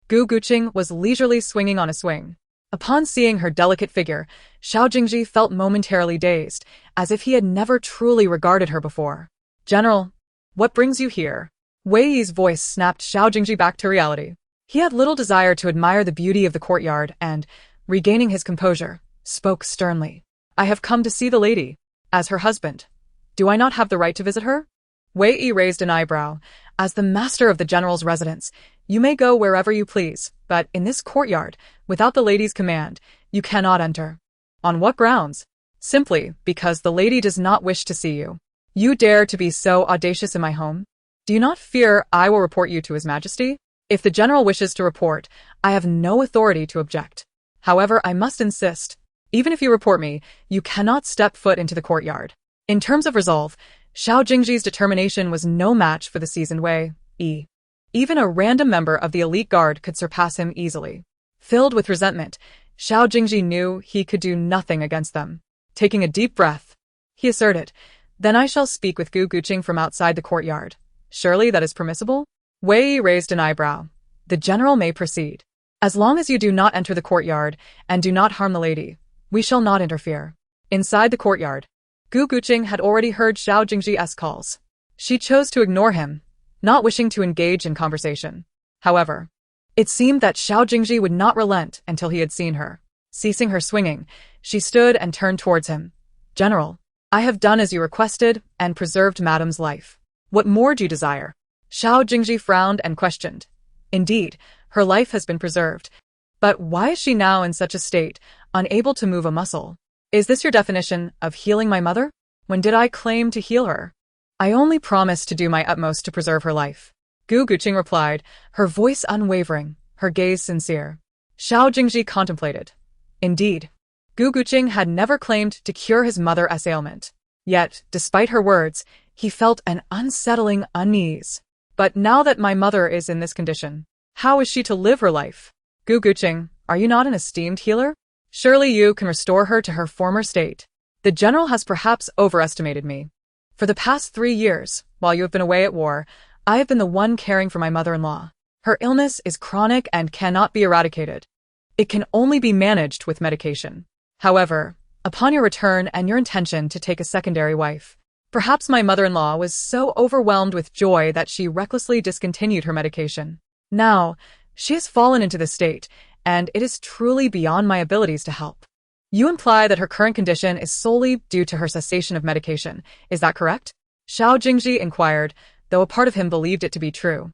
Gu Guqing was leisurely swinging on a swing. Upon seeing her delicate figure, Xiao Jingzhi felt momentarily dazed, as if he had never truly regarded her before. General, what brings you here? Wei Yi's voice snapped Xiao Jingzhi back to reality. He had little desire to admire the beauty of the courtyard and, regaining his composure, spoke sternly. I have come to see the lady. As her husband, do I not have the right to visit her? Wei Yi raised an eyebrow. As the master of the general's residence, you may go wherever you please, but in this courtyard, without the lady's command, you cannot enter. On what grounds? Simply because the lady does not wish to see you. You dare to be so audacious in my home? Do you not fear I will report you to His Majesty? If the general wishes to report, I have no authority to object. However, I must insist. Even if you report me, you cannot step foot into the courtyard. In terms of resolve, Xiao Jingzhi's determination was no match for the seasoned Wei. Even a random member of the elite guard could surpass him easily. Filled with resentment, Xiao Jingzhi knew he could do nothing against them. Taking a deep breath, he asserted, "Then I shall speak with Gu Guqing from outside the courtyard. Surely that is permissible?" Wei raised an eyebrow. "The general may proceed. As long as you do not enter the courtyard and do not harm the lady, we shall not interfere." Inside the courtyard, Gu Guqing had already heard Xiao Jingzhi's calls. She chose to ignore him, not wishing to engage in conversation. However, it seemed that Xiao Jingzhi would not relent until he had seen her. Ceasing her swinging, she stood and turned towards him. "General, I have done as you requested and preserved Madam's life. What more do you desire?" Xiao Jingzhi frowned and questioned. Indeed, her life has been preserved. But why is she now in such a state, unable to move a muscle? Is this your definition of healing my mother? When did I claim to heal her? I only promised to do my utmost to preserve her life. Gu Guqing replied, her voice unwavering, her gaze sincere. Xiao Jingzhi contemplated. Indeed, Gu Guqing had never claimed to cure his mother's ailment. Yet, despite her words, he felt an unsettling unease. But now that my mother is in this condition, how is she to live her life? Gu Guqing, are you not an esteemed healer? Surely you can restore her to her former state. The general has perhaps overestimated me. For the past 3 years, while you have been away at war, I have been the one caring for my mother-in-law. Her illness is chronic and cannot be eradicated. It can only be managed with medication. However, upon your return and your intention to take a secondary wife, perhaps my mother-in-law was so overwhelmed with joy that she recklessly discontinued her medication. Now, she has fallen into this state, and it is truly beyond my abilities to help. You imply that her current condition is solely due to her cessation of medication, is that correct? Xiao Jingzhi inquired, though a part of him believed it to be true.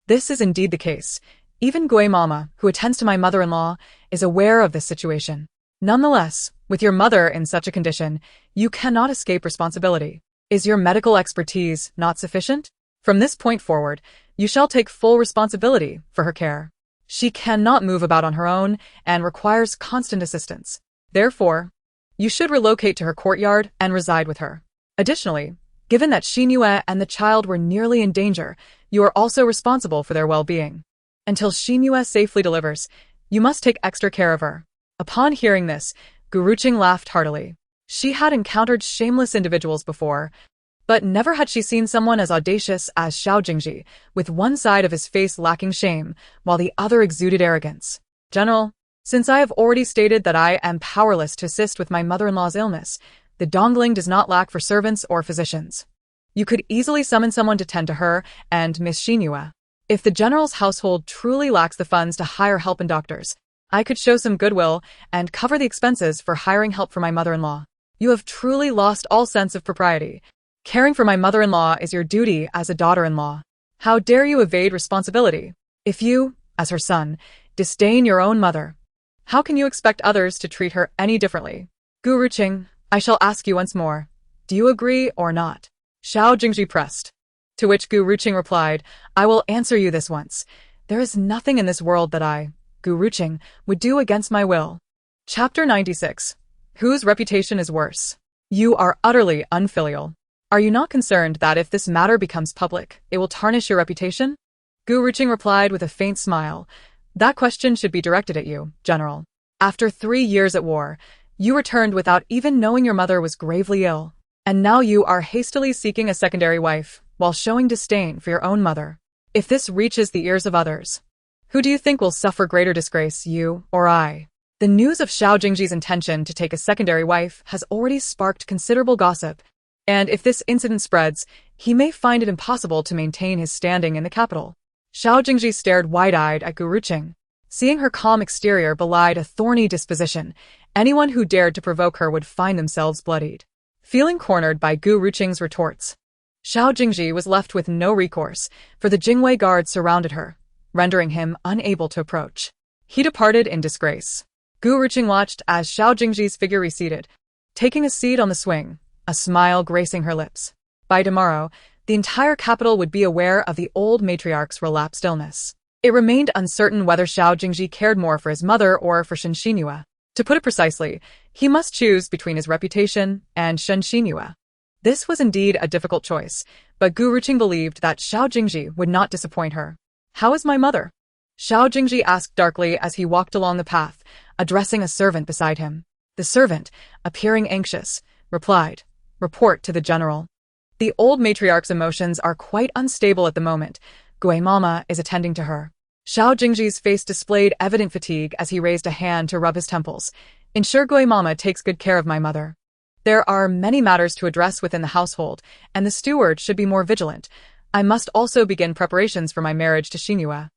This is indeed the case. Even Gui Mama, who attends to my mother-in-law, is aware of this situation. Nonetheless, with your mother in such a condition, you cannot escape responsibility. Is your medical expertise not sufficient? From this point forward, you shall take full responsibility for her care. She cannot move about on her own and requires constant assistance. Therefore, you should relocate to her courtyard and reside with her. Additionally, given that Xinyue and the child were nearly in danger, you are also responsible for their well-being. Until Xinyue safely delivers, you must take extra care of her. Upon hearing this, Ruqing laughed heartily. She had encountered shameless individuals before, but never had she seen someone as audacious as Xiao Jingzhi, with one side of his face lacking shame, while the other exuded arrogance. General, since I have already stated that I am powerless to assist with my mother-in-law's illness, the Dongling does not lack for servants or physicians. You could easily summon someone to tend to her and Miss Xinyue. If the general's household truly lacks the funds to hire help and doctors, I could show some goodwill and cover the expenses for hiring help for my mother-in-law. You have truly lost all sense of propriety. Caring for my mother-in-law is your duty as a daughter-in-law. How dare you evade responsibility? If you, as her son, disdain your own mother, how can you expect others to treat her any differently? Gu Ruqing, I shall ask you once more. Do you agree or not? Xiao Jingzhi pressed. To which Gu Ruqing replied, I will answer you this once. There is nothing in this world that I, Gu Ruqing, would do against my will. Chapter 96. Whose reputation is worse? You are utterly unfilial. Are you not concerned that if this matter becomes public, it will tarnish your reputation? Gu Ruqing replied with a faint smile. That question should be directed at you, General. After 3 years at war, you returned without even knowing your mother was gravely ill. And now you are hastily seeking a secondary wife, while showing disdain for your own mother. If this reaches the ears of others, who do you think will suffer greater disgrace, you or I? The news of Xiao Jingzhi's intention to take a secondary wife has already sparked considerable gossip, and if this incident spreads, he may find it impossible to maintain his standing in the capital. Xiao Jingzhi stared wide-eyed at Gu Ruqing. Seeing her calm exterior belied a thorny disposition, anyone who dared to provoke her would find themselves bloodied. Feeling cornered by Gu Ruqing's retorts, Xiao Jingzhi was left with no recourse, for the Jingwei guard surrounded her, rendering him unable to approach. He departed in disgrace. Gu Ruqing watched as Xiao Jingzhi's figure receded, taking a seat on the swing, a smile gracing her lips. By tomorrow, the entire capital would be aware of the old matriarch's relapsed illness. It remained uncertain whether Xiao Jingzhi cared more for his mother or for Shen Xinhua. To put it precisely, he must choose between his reputation and Shen Xinhua. This was indeed a difficult choice, but Gu Ruqing believed that Xiao Jingzhi would not disappoint her. "How is my mother?" Xiao Jingzhi asked darkly as he walked along the path, addressing a servant beside him. The servant, appearing anxious, replied, "Report to the general." The old matriarch's emotions are quite unstable at the moment. Gui Mama is attending to her. Xiao Jingzhi's face displayed evident fatigue as he raised a hand to rub his temples. "Ensure Gui Mama takes good care of my mother. There are many matters to address within the household, and the steward should be more vigilant. I must also begin preparations for my marriage to Xinhua."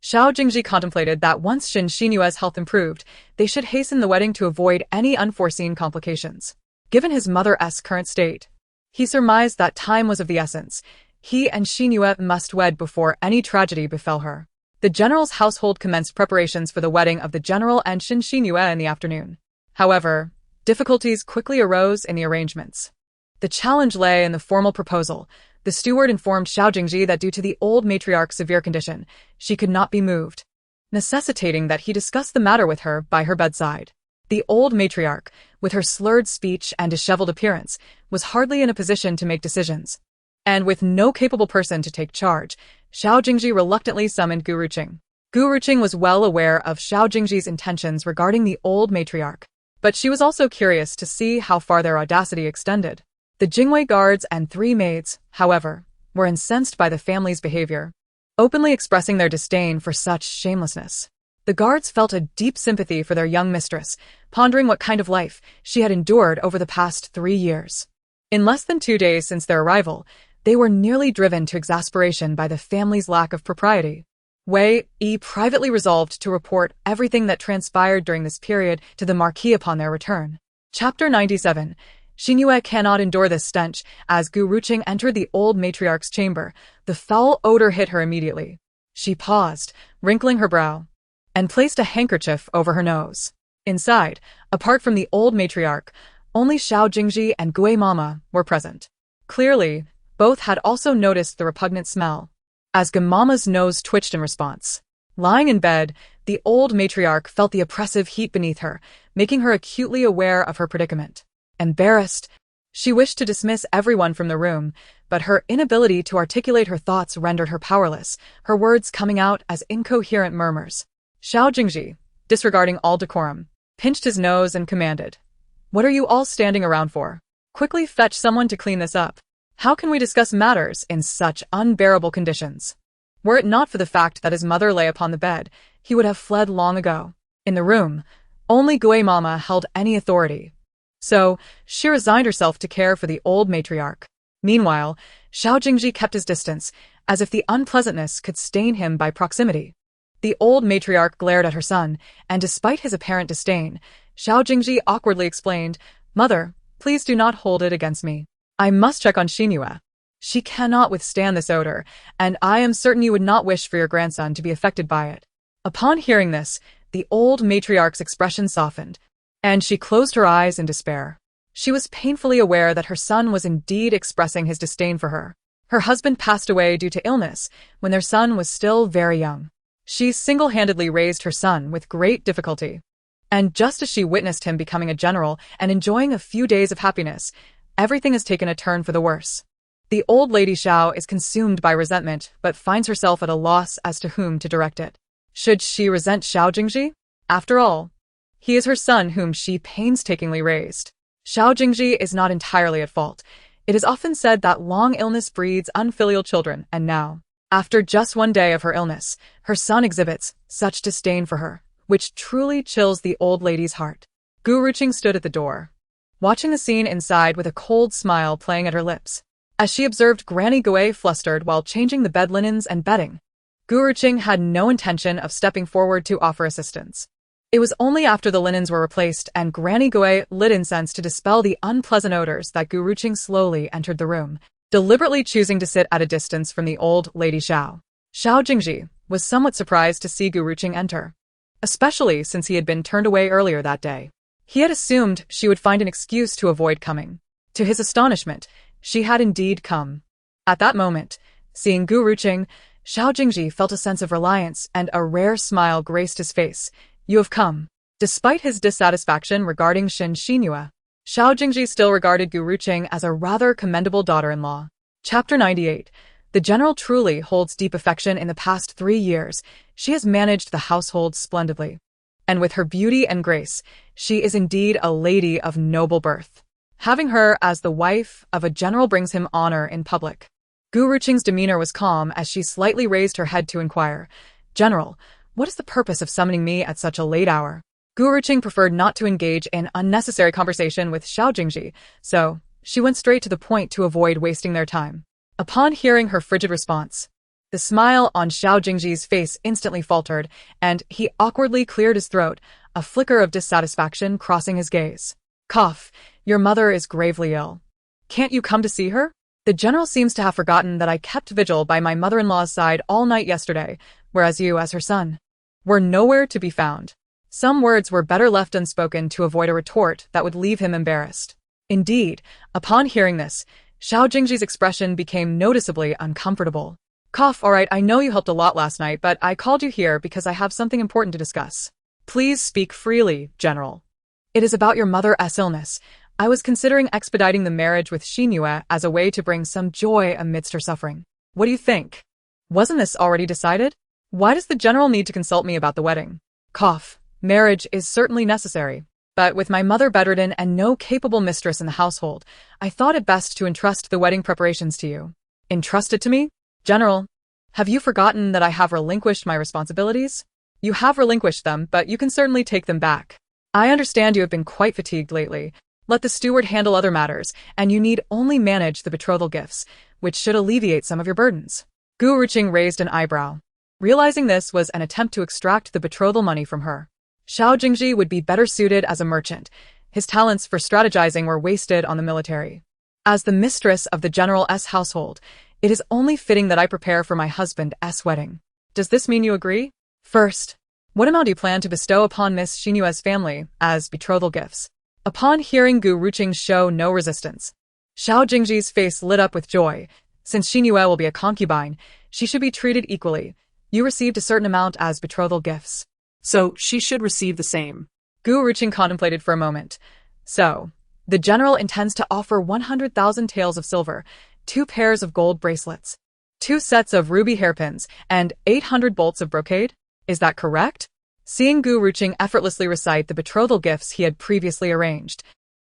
Xiao Jingzhi contemplated that once Shen Xinua's health improved, they should hasten the wedding to avoid any unforeseen complications. Given his mother's current state, he surmised that time was of the essence. He and Xinhua must wed before any tragedy befell her. The general's household commenced preparations for the wedding of the general and Shen Xinhua in the afternoon. However, difficulties quickly arose in the arrangements. The challenge lay in the formal proposal. The steward informed Xiao Jingzhi that due to the old matriarch's severe condition, she could not be moved, necessitating that he discuss the matter with her by her bedside. The old matriarch, with her slurred speech and disheveled appearance, was hardly in a position to make decisions. And with no capable person to take charge, Xiao Jingzhi reluctantly summoned Gu Ruqing. Gu Ruqing was well aware of Xiao Jingzhi's intentions regarding the old matriarch, but she was also curious to see how far their audacity extended. The Jingwei guards and 3 maids, however, were incensed by the family's behavior, openly expressing their disdain for such shamelessness. The guards felt a deep sympathy for their young mistress, pondering what kind of life she had endured over the past 3 years. In less than 2 days since their arrival, they were nearly driven to exasperation by the family's lack of propriety. Wei Yi privately resolved to report everything that transpired during this period to the Marquis upon their return. Chapter 97. Xinhua cannot endure this stench. As Gu Ruqing entered the old matriarch's chamber, the foul odor hit her immediately. She paused, wrinkling her brow, and placed a handkerchief over her nose. Inside, apart from the old matriarch, only Xiao Jingzhi and Gui Mama were present. Clearly, both had also noticed the repugnant smell. As Gu Mama's nose twitched in response. Lying in bed, the old matriarch felt the oppressive heat beneath her, making her acutely aware of her predicament. Embarrassed, she wished to dismiss everyone from the room, but her inability to articulate her thoughts rendered her powerless, her words coming out as incoherent murmurs. Xiao Jingzhi, disregarding all decorum, pinched his nose and commanded, "What are you all standing around for? Quickly fetch someone to clean this up. How can we discuss matters in such unbearable conditions?" Were it not for the fact that his mother lay upon the bed, he would have fled long ago. In the room, only Gui Mama held any authority. So, she resigned herself to care for the old matriarch. Meanwhile, Xiao Jingzhi kept his distance, as if the unpleasantness could stain him by proximity. The old matriarch glared at her son, and despite his apparent disdain, Xiao Jingzhi awkwardly explained, "Mother, please do not hold it against me. I must check on Xinhua. She cannot withstand this odor, and I am certain you would not wish for your grandson to be affected by it." Upon hearing this, the old matriarch's expression softened, and she closed her eyes in despair. She was painfully aware that her son was indeed expressing his disdain for her. Her husband passed away due to illness when their son was still very young. She single-handedly raised her son with great difficulty. And just as she witnessed him becoming a general and enjoying a few days of happiness, everything has taken a turn for the worse. The old lady Xiao is consumed by resentment but finds herself at a loss as to whom to direct it. Should she resent Xiao Jingzhi? After all, he is her son whom she painstakingly raised. Xiao Jingzhi is not entirely at fault. It is often said that long illness breeds unfilial children, and now, after just 1 day of her illness, her son exhibits such disdain for her, which truly chills the old lady's heart. Gu Ruqing stood at the door, watching the scene inside with a cold smile playing at her lips. As she observed Granny Gui flustered while changing the bed linens and bedding, Gu Ruqing had no intention of stepping forward to offer assistance. It was only after the linens were replaced and Granny Gui lit incense to dispel the unpleasant odors that Gu Ruqing slowly entered the room, deliberately choosing to sit at a distance from the old lady Xiao. Xiao Jingzhi was somewhat surprised to see Gu Ruqing enter, especially since he had been turned away earlier that day. He had assumed she would find an excuse to avoid coming. To his astonishment, she had indeed come. At that moment, seeing Gu Ruqing, Xiao Jingzhi felt a sense of reliance and a rare smile graced his face. You have come. Despite his dissatisfaction regarding Shen Xinhua, Xiao Jingzhi still regarded Gu Ruqing as a rather commendable daughter-in-law. Chapter 98. The general truly holds deep affection. In the past 3 years, she has managed the household splendidly. And with her beauty and grace, she is indeed a lady of noble birth. Having her as the wife of a general brings him honor in public. Gu Ruqing's demeanor was calm as she slightly raised her head to inquire, General, what is the purpose of summoning me at such a late hour? Gu Ruqing preferred not to engage in unnecessary conversation with Xiao Jingzhi, so she went straight to the point to avoid wasting their time. Upon hearing her frigid response, the smile on Xiao Jingzhi's face instantly faltered, and he awkwardly cleared his throat, a flicker of dissatisfaction crossing his gaze. Cough, your mother is gravely ill. Can't you come to see her? The general seems to have forgotten that I kept vigil by my mother-in-law's side all night yesterday, whereas you, as her son, were nowhere to be found. Some words were better left unspoken to avoid a retort that would leave him embarrassed. Indeed, upon hearing this, Xiao Jingzhi's expression became noticeably uncomfortable. Cough, alright, I know you helped a lot last night, but I called you here because I have something important to discuss. Please speak freely, General. It is about your mother's illness. I was considering expediting the marriage with Xinhua as a way to bring some joy amidst her suffering. What do you think? Wasn't this already decided? Why does the general need to consult me about the wedding? Cough. Marriage is certainly necessary, but with my mother bedridden and no capable mistress in the household, I thought it best to entrust the wedding preparations to you. Entrust it to me? General, have you forgotten that I have relinquished my responsibilities? You have relinquished them, but you can certainly take them back. I understand you have been quite fatigued lately. Let the steward handle other matters, and you need only manage the betrothal gifts, which should alleviate some of your burdens. Gu Ruqing raised an eyebrow. Realizing this was an attempt to extract the betrothal money from her. Xiao Jingzhi would be better suited as a merchant. His talents for strategizing were wasted on the military. As the mistress of the general's household, it is only fitting that I prepare for my husband's wedding. Does this mean you agree? First, what amount do you plan to bestow upon Miss Xinhua's family as betrothal gifts? Upon hearing Gu Ruqing show no resistance, Xiao Jingzhi's face lit up with joy. Since Xinhua will be a concubine, she should be treated equally. You received a certain amount as betrothal gifts, so she should receive the same. Gu Ruqing contemplated for a moment. So, the general intends to offer 100,000 taels of silver, 2 pairs of gold bracelets, 2 sets of ruby hairpins, and 800 bolts of brocade? Is that correct? Seeing Gu Ruqing effortlessly recite the betrothal gifts he had previously arranged,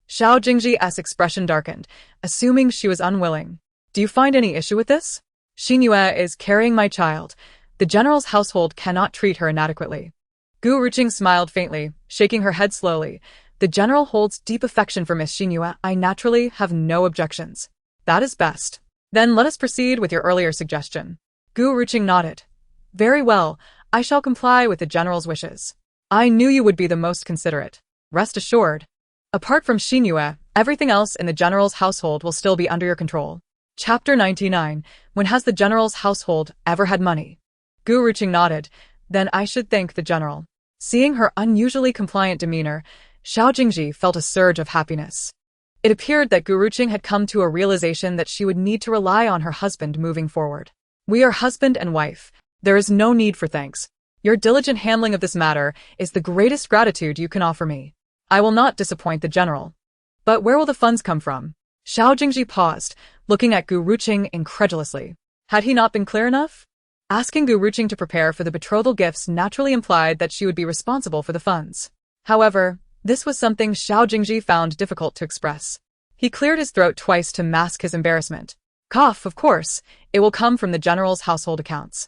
Xiao Jingzhi's expression darkened, assuming she was unwilling. Do you find any issue with this? Xinhua is carrying my child. The general's household cannot treat her inadequately. Gu Ruqing smiled faintly, shaking her head slowly. The general holds deep affection for Miss Xinhua. I naturally have no objections. That is best. Then let us proceed with your earlier suggestion. Gu Ruqing nodded. Very well. I shall comply with the general's wishes. I knew you would be the most considerate. Rest assured. Apart from Xinhua, everything else in the general's household will still be under your control. Chapter 99. When has the general's household ever had money? Gu Ruqing nodded. Then I should thank the general. Seeing her unusually compliant demeanor, Xiao Jingzhi felt a surge of happiness. It appeared that Gu Ruqing had come to a realization that she would need to rely on her husband moving forward. We are husband and wife. There is no need for thanks. Your diligent handling of this matter is the greatest gratitude you can offer me. I will not disappoint the general. But where will the funds come from? Xiao Jingzhi paused, looking at Gu Ruqing incredulously. Had he not been clear enough? Asking Gu Ruqing to prepare for the betrothal gifts naturally implied that she would be responsible for the funds. However, this was something Xiao Jingzhi found difficult to express. He cleared his throat twice to mask his embarrassment. Cough, of course, it will come from the general's household accounts.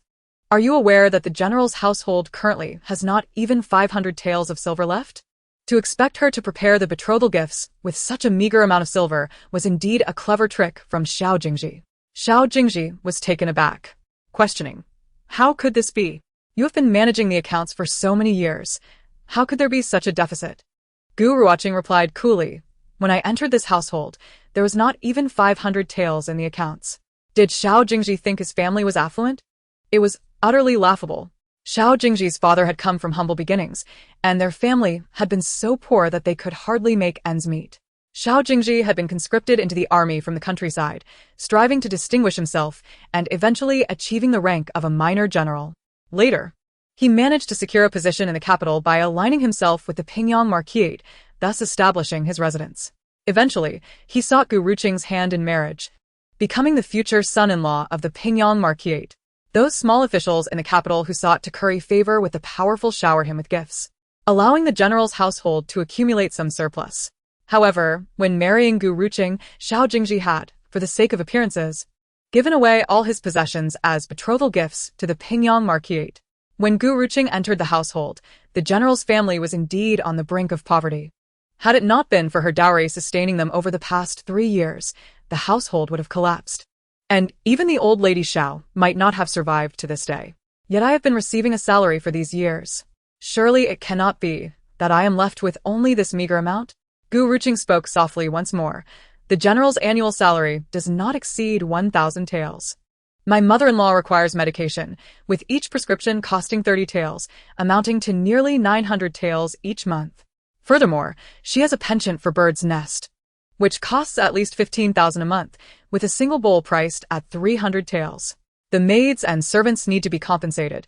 Are you aware that the general's household currently has not even 500 taels of silver left? To expect her to prepare the betrothal gifts with such a meager amount of silver was indeed a clever trick from Xiao Jingzhi. Xiao Jingzhi was taken aback, questioning. How could this be? You have been managing the accounts for so many years. How could there be such a deficit? Gu Ruqing replied coolly. When I entered this household, there was not even 500 taels in the accounts. Did Xiao Jingzhi think his family was affluent? It was utterly laughable. Xiao Jingzhi's father had come from humble beginnings, and their family had been so poor that they could hardly make ends meet. Xiao Jingzhi had been conscripted into the army from the countryside, striving to distinguish himself and eventually achieving the rank of a minor general. Later, he managed to secure a position in the capital by aligning himself with the Pingyang Marquis, thus establishing his residence. Eventually, he sought Gu Ruqing's hand in marriage, becoming the future son-in-law of the Pingyang Marquis. Those small officials in the capital who sought to curry favor with the powerful showered him with gifts, allowing the general's household to accumulate some surplus. However, when marrying Gu Ruqing, Xiao Jingzhi had, for the sake of appearances, given away all his possessions as betrothal gifts to the Pingyang Marquis. When Gu Ruqing entered the household, the general's family was indeed on the brink of poverty. Had it not been for her dowry sustaining them over the past 3 years, the household would have collapsed. And even the old lady Xiao might not have survived to this day. Yet I have been receiving a salary for these years. Surely it cannot be that I am left with only this meager amount? Gu Ruqing spoke softly once more. The general's annual salary does not exceed 1,000 taels. My mother-in-law requires medication, with each prescription costing 30 taels, amounting to nearly 900 taels each month. Furthermore, she has a penchant for bird's nest, which costs at least 15,000 a month, with a single bowl priced at 300 taels. The maids and servants need to be compensated,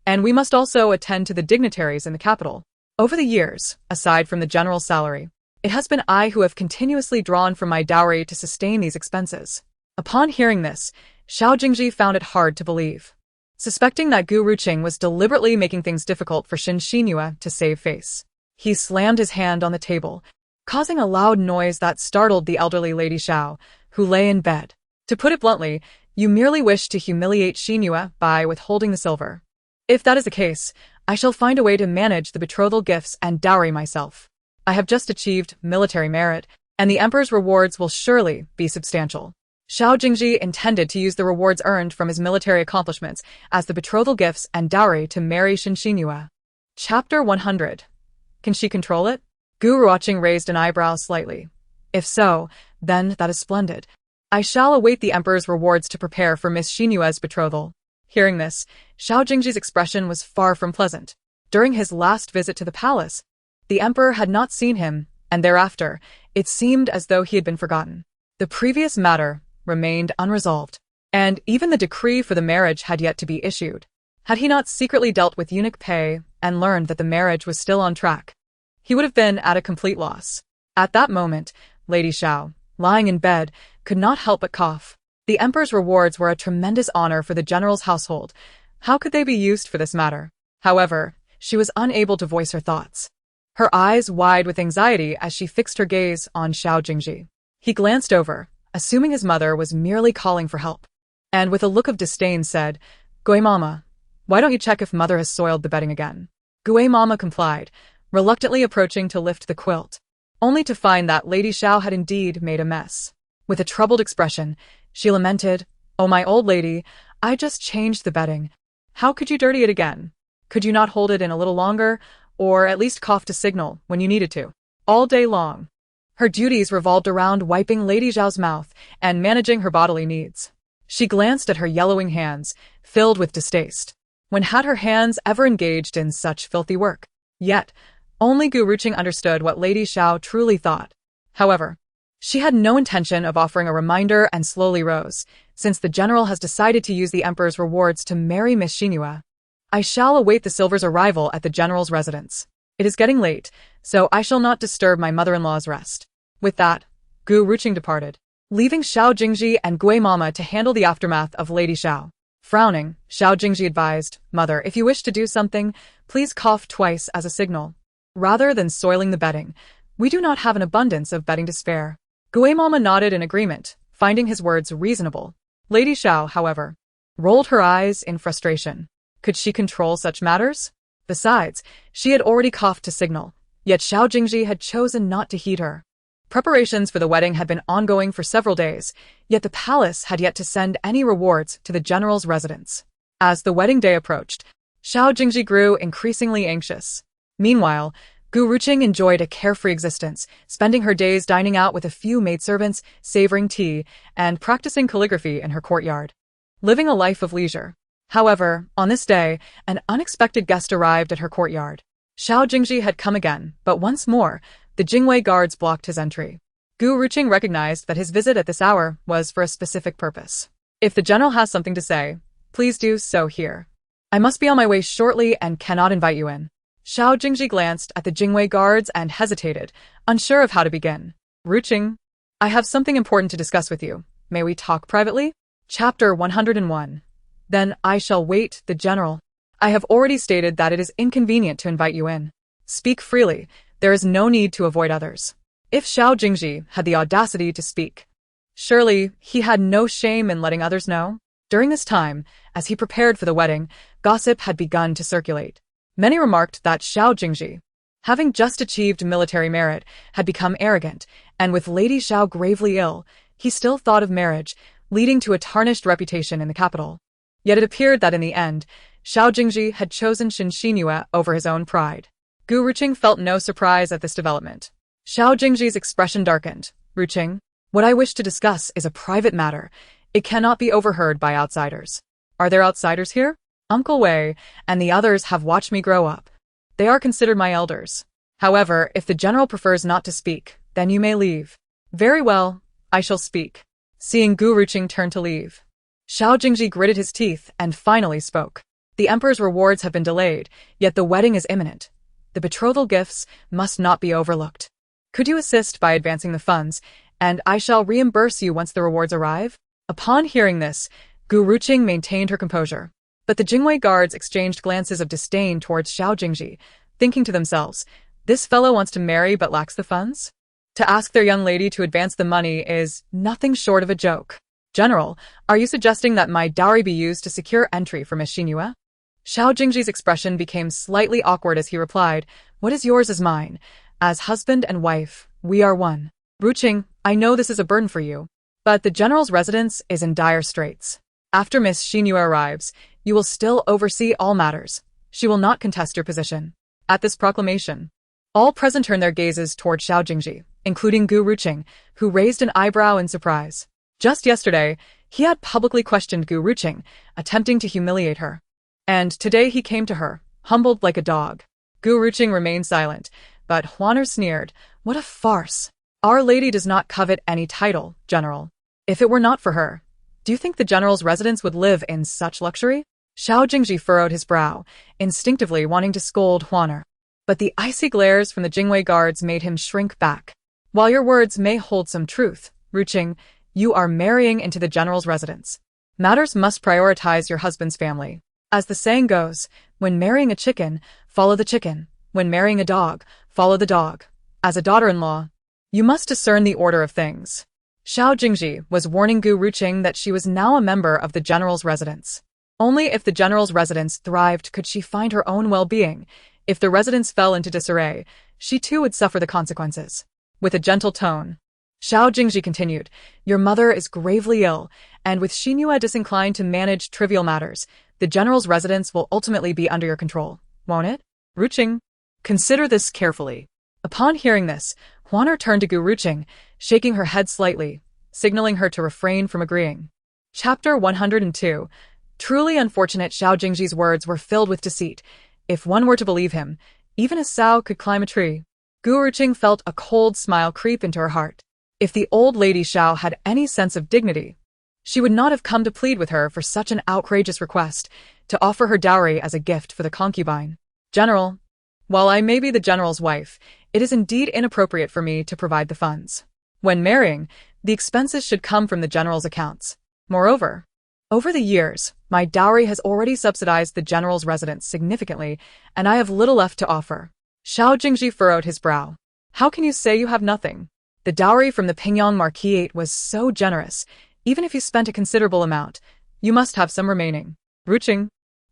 and we must also attend to the dignitaries in the capital. Over the years, aside from the general's salary, it has been I who have continuously drawn from my dowry to sustain these expenses. Upon hearing this, Xiao Jingzhi found it hard to believe. Suspecting that Gu Ruqing was deliberately making things difficult for Xinxinhua to save face, he slammed his hand on the table, causing a loud noise that startled the elderly Lady Xiao, who lay in bed. To put it bluntly, you merely wish to humiliate Xinhua by withholding the silver. If that is the case, I shall find a way to manage the betrothal gifts and dowry myself. I have just achieved military merit, and the emperor's rewards will surely be substantial. Xiao Jingzhi intended to use the rewards earned from his military accomplishments as the betrothal gifts and dowry to marry Xinxinhua. Chapter 100. Can she control it? Gu Ruqing raised an eyebrow slightly. If so, then that is splendid. I shall await the emperor's rewards to prepare for Miss Xinhua's betrothal. Hearing this, Xiao Jingzhi's expression was far from pleasant. During his last visit to the palace, the emperor had not seen him, and thereafter, it seemed as though he had been forgotten. The previous matter remained unresolved, and even the decree for the marriage had yet to be issued. Had he not secretly dealt with eunuch Pei and learned that the marriage was still on track, he would have been at a complete loss. At that moment, Lady Xiao, lying in bed, could not help but cough. The emperor's rewards were a tremendous honor for the general's household. How could they be used for this matter? However, she was unable to voice her thoughts. Her eyes wide with anxiety as she fixed her gaze on Xiao Jingzhi. He glanced over, assuming his mother was merely calling for help, and with a look of disdain said, "Gui Mama, why don't you check if mother has soiled the bedding again?" Gui Mama complied, reluctantly approaching to lift the quilt, only to find that Lady Xiao had indeed made a mess. With a troubled expression, she lamented, "Oh, my old lady, I just changed the bedding. How could you dirty it again? Could you not hold it in a little longer, or at least cough to signal when you needed to?" All day long, her duties revolved around wiping Lady Xiao's mouth and managing her bodily needs. She glanced at her yellowing hands, filled with distaste. When had her hands ever engaged in such filthy work? Yet, only Gu Ruqing understood what Lady Xiao truly thought. However, she had no intention of offering a reminder and slowly rose. "Since the general has decided to use the emperor's rewards to marry Miss Xinhua, I shall await the silver's arrival at the general's residence. It is getting late, so I shall not disturb my mother-in-law's rest." With that, Gu Ruqing departed, leaving Xiao Jingzhi and Gui Mama to handle the aftermath of Lady Xiao. Frowning, Xiao Jingzhi advised, "Mother, if you wish to do something, please cough twice as a signal. Rather than soiling the bedding, we do not have an abundance of bedding to spare." Gui Mama nodded in agreement, finding his words reasonable. Lady Xiao, however, rolled her eyes in frustration. Could she control such matters? Besides, she had already coughed to signal, yet Xiao Jingzhi had chosen not to heed her. Preparations for the wedding had been ongoing for several days, yet the palace had yet to send any rewards to the general's residence. As the wedding day approached, Xiao Jingzhi grew increasingly anxious. Meanwhile, Gu Ruqing enjoyed a carefree existence, spending her days dining out with a few maidservants, savoring tea, and practicing calligraphy in her courtyard. Living a life of leisure. However, on this day, an unexpected guest arrived at her courtyard. Xiao Jingzhi had come again, but once more, the Jingwei guards blocked his entry. Gu Ruqing recognized that his visit at this hour was for a specific purpose. If the general has something to say, please do so here. I must be on my way shortly and cannot invite you in. Xiao Jingzhi glanced at the Jingwei guards and hesitated, unsure of how to begin. Ruqing, I have something important to discuss with you. May we talk privately? Chapter 101. Then I shall wait, the general. I have already stated that it is inconvenient to invite you in. Speak freely, there is no need to avoid others. If Xiao Jingzhi had the audacity to speak, surely he had no shame in letting others know? During this time, as he prepared for the wedding, gossip had begun to circulate. Many remarked that Xiao Jingzhi, having just achieved military merit, had become arrogant, and with Lady Xiao gravely ill, he still thought of marriage, leading to a tarnished reputation in the capital. Yet it appeared that in the end, Xiao Jingzhi had chosen Xinxinhua over his own pride. Gu Ruqing felt no surprise at this development. Xiao Jingzhi's expression darkened. Ruqing, what I wish to discuss is a private matter. It cannot be overheard by outsiders. Are there outsiders here? Uncle Wei and the others have watched me grow up. They are considered my elders. However, if the general prefers not to speak, then you may leave. Very well, I shall speak. Seeing Gu Ruqing turn to leave, Xiao Jingzhi gritted his teeth and finally spoke. The emperor's rewards have been delayed, yet the wedding is imminent. The betrothal gifts must not be overlooked. Could you assist by advancing the funds, and I shall reimburse you once the rewards arrive? Upon hearing this, Gu Ruqing maintained her composure. But the Jingwei guards exchanged glances of disdain towards Xiao Jingzhi, thinking to themselves, this fellow wants to marry but lacks the funds? To ask their young lady to advance the money is nothing short of a joke. General, are you suggesting that my dowry be used to secure entry for Miss Xinhua? Xiao Jingzhi's expression became slightly awkward as he replied, what is yours is mine. As husband and wife, we are one. Ruqing, I know this is a burden for you, but the general's residence is in dire straits. After Miss Xinhua arrives, you will still oversee all matters. She will not contest your position. At this proclamation, all present turned their gazes toward Xiao Jingzhi, including Gu Ruqing, who raised an eyebrow in surprise. Just yesterday, he had publicly questioned Gu Ruqing, attempting to humiliate her. And today he came to her, humbled like a dog. Gu Ruqing remained silent, but Huaner sneered, what a farce. Our lady does not covet any title, general. If it were not for her, do you think the general's residence would live in such luxury? Xiao Jingzhi furrowed his brow, instinctively wanting to scold Huaner. But the icy glares from the Jingwei guards made him shrink back. While your words may hold some truth, Ruqing, you are marrying into the general's residence. Matters must prioritize your husband's family. As the saying goes, when marrying a chicken, follow the chicken. When marrying a dog, follow the dog. As a daughter-in-law, you must discern the order of things. Xiao Jingzhi was warning Gu Ruqing that she was now a member of the general's residence. Only if the general's residence thrived could she find her own well-being. If the residence fell into disarray, she too would suffer the consequences. With a gentle tone, Xiao Jingzhi continued, your mother is gravely ill, and with Xinhua disinclined to manage trivial matters, the general's residence will ultimately be under your control, won't it? Ruqing, consider this carefully. Upon hearing this, Huaner turned to Gu Ruqing, shaking her head slightly, signaling her to refrain from agreeing. Chapter 102. Truly unfortunate. Xiao Jingzhi's words were filled with deceit. If one were to believe him, even a sow could climb a tree. Gu Ruqing felt a cold smile creep into her heart. If the old lady Xiao had any sense of dignity, she would not have come to plead with her for such an outrageous request, to offer her dowry as a gift for the concubine. General, while I may be the general's wife, it is indeed inappropriate for me to provide the funds. When marrying, the expenses should come from the general's accounts. Moreover, over the years, my dowry has already subsidized the general's residence significantly, and I have little left to offer. Xiao Jingzhi furrowed his brow. How can you say you have nothing? The dowry from the Pingyang Marquisate was so generous. Even if you spent a considerable amount, you must have some remaining. Ruqing,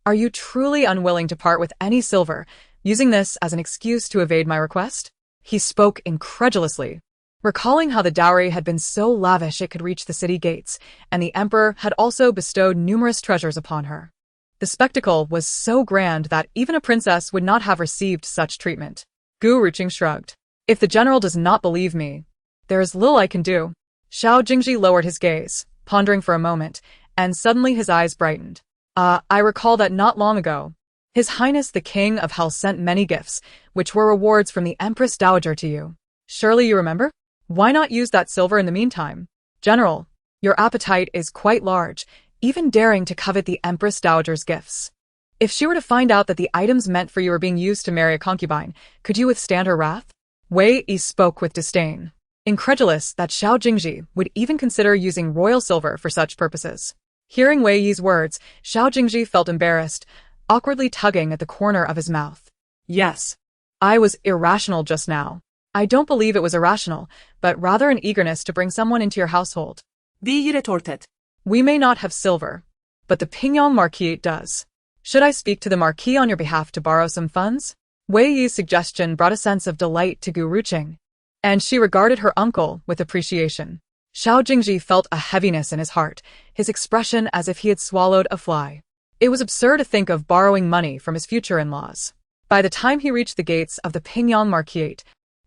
are you truly unwilling to part with any silver, using this as an excuse to evade my request? He spoke incredulously, recalling how the dowry had been so lavish it could reach the city gates, and the emperor had also bestowed numerous treasures upon her. The spectacle was so grand that even a princess would not have received such treatment. Gu Ruqing shrugged. If the general does not believe me, there is little I can do. Xiao Jingzhi lowered his gaze, pondering for a moment, and suddenly his eyes brightened. I recall that not long ago, His Highness the King of Hell sent many gifts, which were rewards from the Empress Dowager to you. Surely you remember? Why not use that silver in the meantime? General, your appetite is quite large, even daring to covet the Empress Dowager's gifts. If she were to find out that the items meant for you are being used to marry a concubine, could you withstand her wrath? Wei Yi spoke with disdain, incredulous that Xiao Jingzhi would even consider using royal silver for such purposes. Hearing Wei Yi's words, Xiao Jingzhi felt embarrassed, awkwardly tugging at the corner of his mouth. Yes, I was irrational just now. I don't believe it was irrational, but rather an eagerness to bring someone into your household. Vi retorted. We may not have silver, but the Pingyang Marquis does. Should I speak to the Marquis on your behalf to borrow some funds? Wei Yi's suggestion brought a sense of delight to Gu Ruqing, and she regarded her uncle with appreciation. Xiao Jingzhi felt a heaviness in his heart, his expression as if he had swallowed a fly. It was absurd to think of borrowing money from his future in-laws. By the time he reached the gates of the Pingyang Marquis,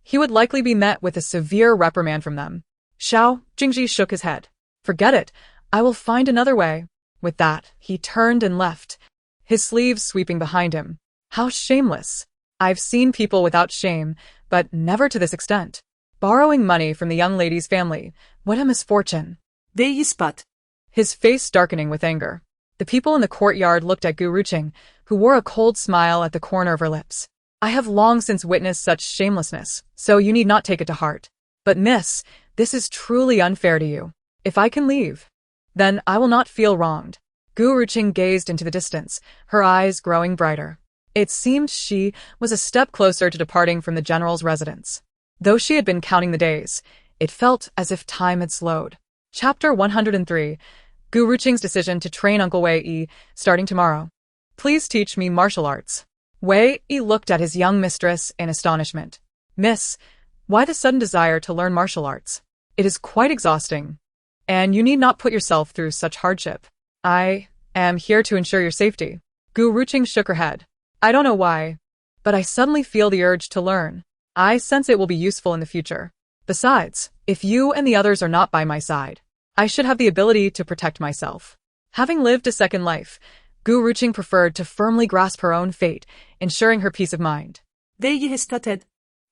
he would likely be met with a severe reprimand from them. Xiao Jingzhi shook his head. Forget it, I will find another way. With that, he turned and left, his sleeves sweeping behind him. How shameless. I've seen people without shame, but never to this extent. Borrowing money from the young lady's family, what a misfortune. Wei spat. His face darkening with anger. The people in the courtyard looked at Gu Ruqing, who wore a cold smile at the corner of her lips. I have long since witnessed such shamelessness, so you need not take it to heart. But miss, this is truly unfair to you. If I can leave, then I will not feel wronged. Gu Ruqing gazed into the distance, her eyes growing brighter. It seemed she was a step closer to departing from the general's residence. Though she had been counting the days, it felt as if time had slowed. Chapter 103. Gu Ruqing's decision to train Uncle Wei Yi, starting tomorrow. Please teach me martial arts. Wei Yi looked at his young mistress in astonishment. Miss, why the sudden desire to learn martial arts? It is quite exhausting, and you need not put yourself through such hardship. I am here to ensure your safety. Gu Ruqing shook her head. I don't know why, but I suddenly feel the urge to learn. I sense it will be useful in the future. Besides, if you and the others are not by my side, I should have the ability to protect myself. Having lived a second life, Gu Ruqing preferred to firmly grasp her own fate, ensuring her peace of mind. Wei hesitated.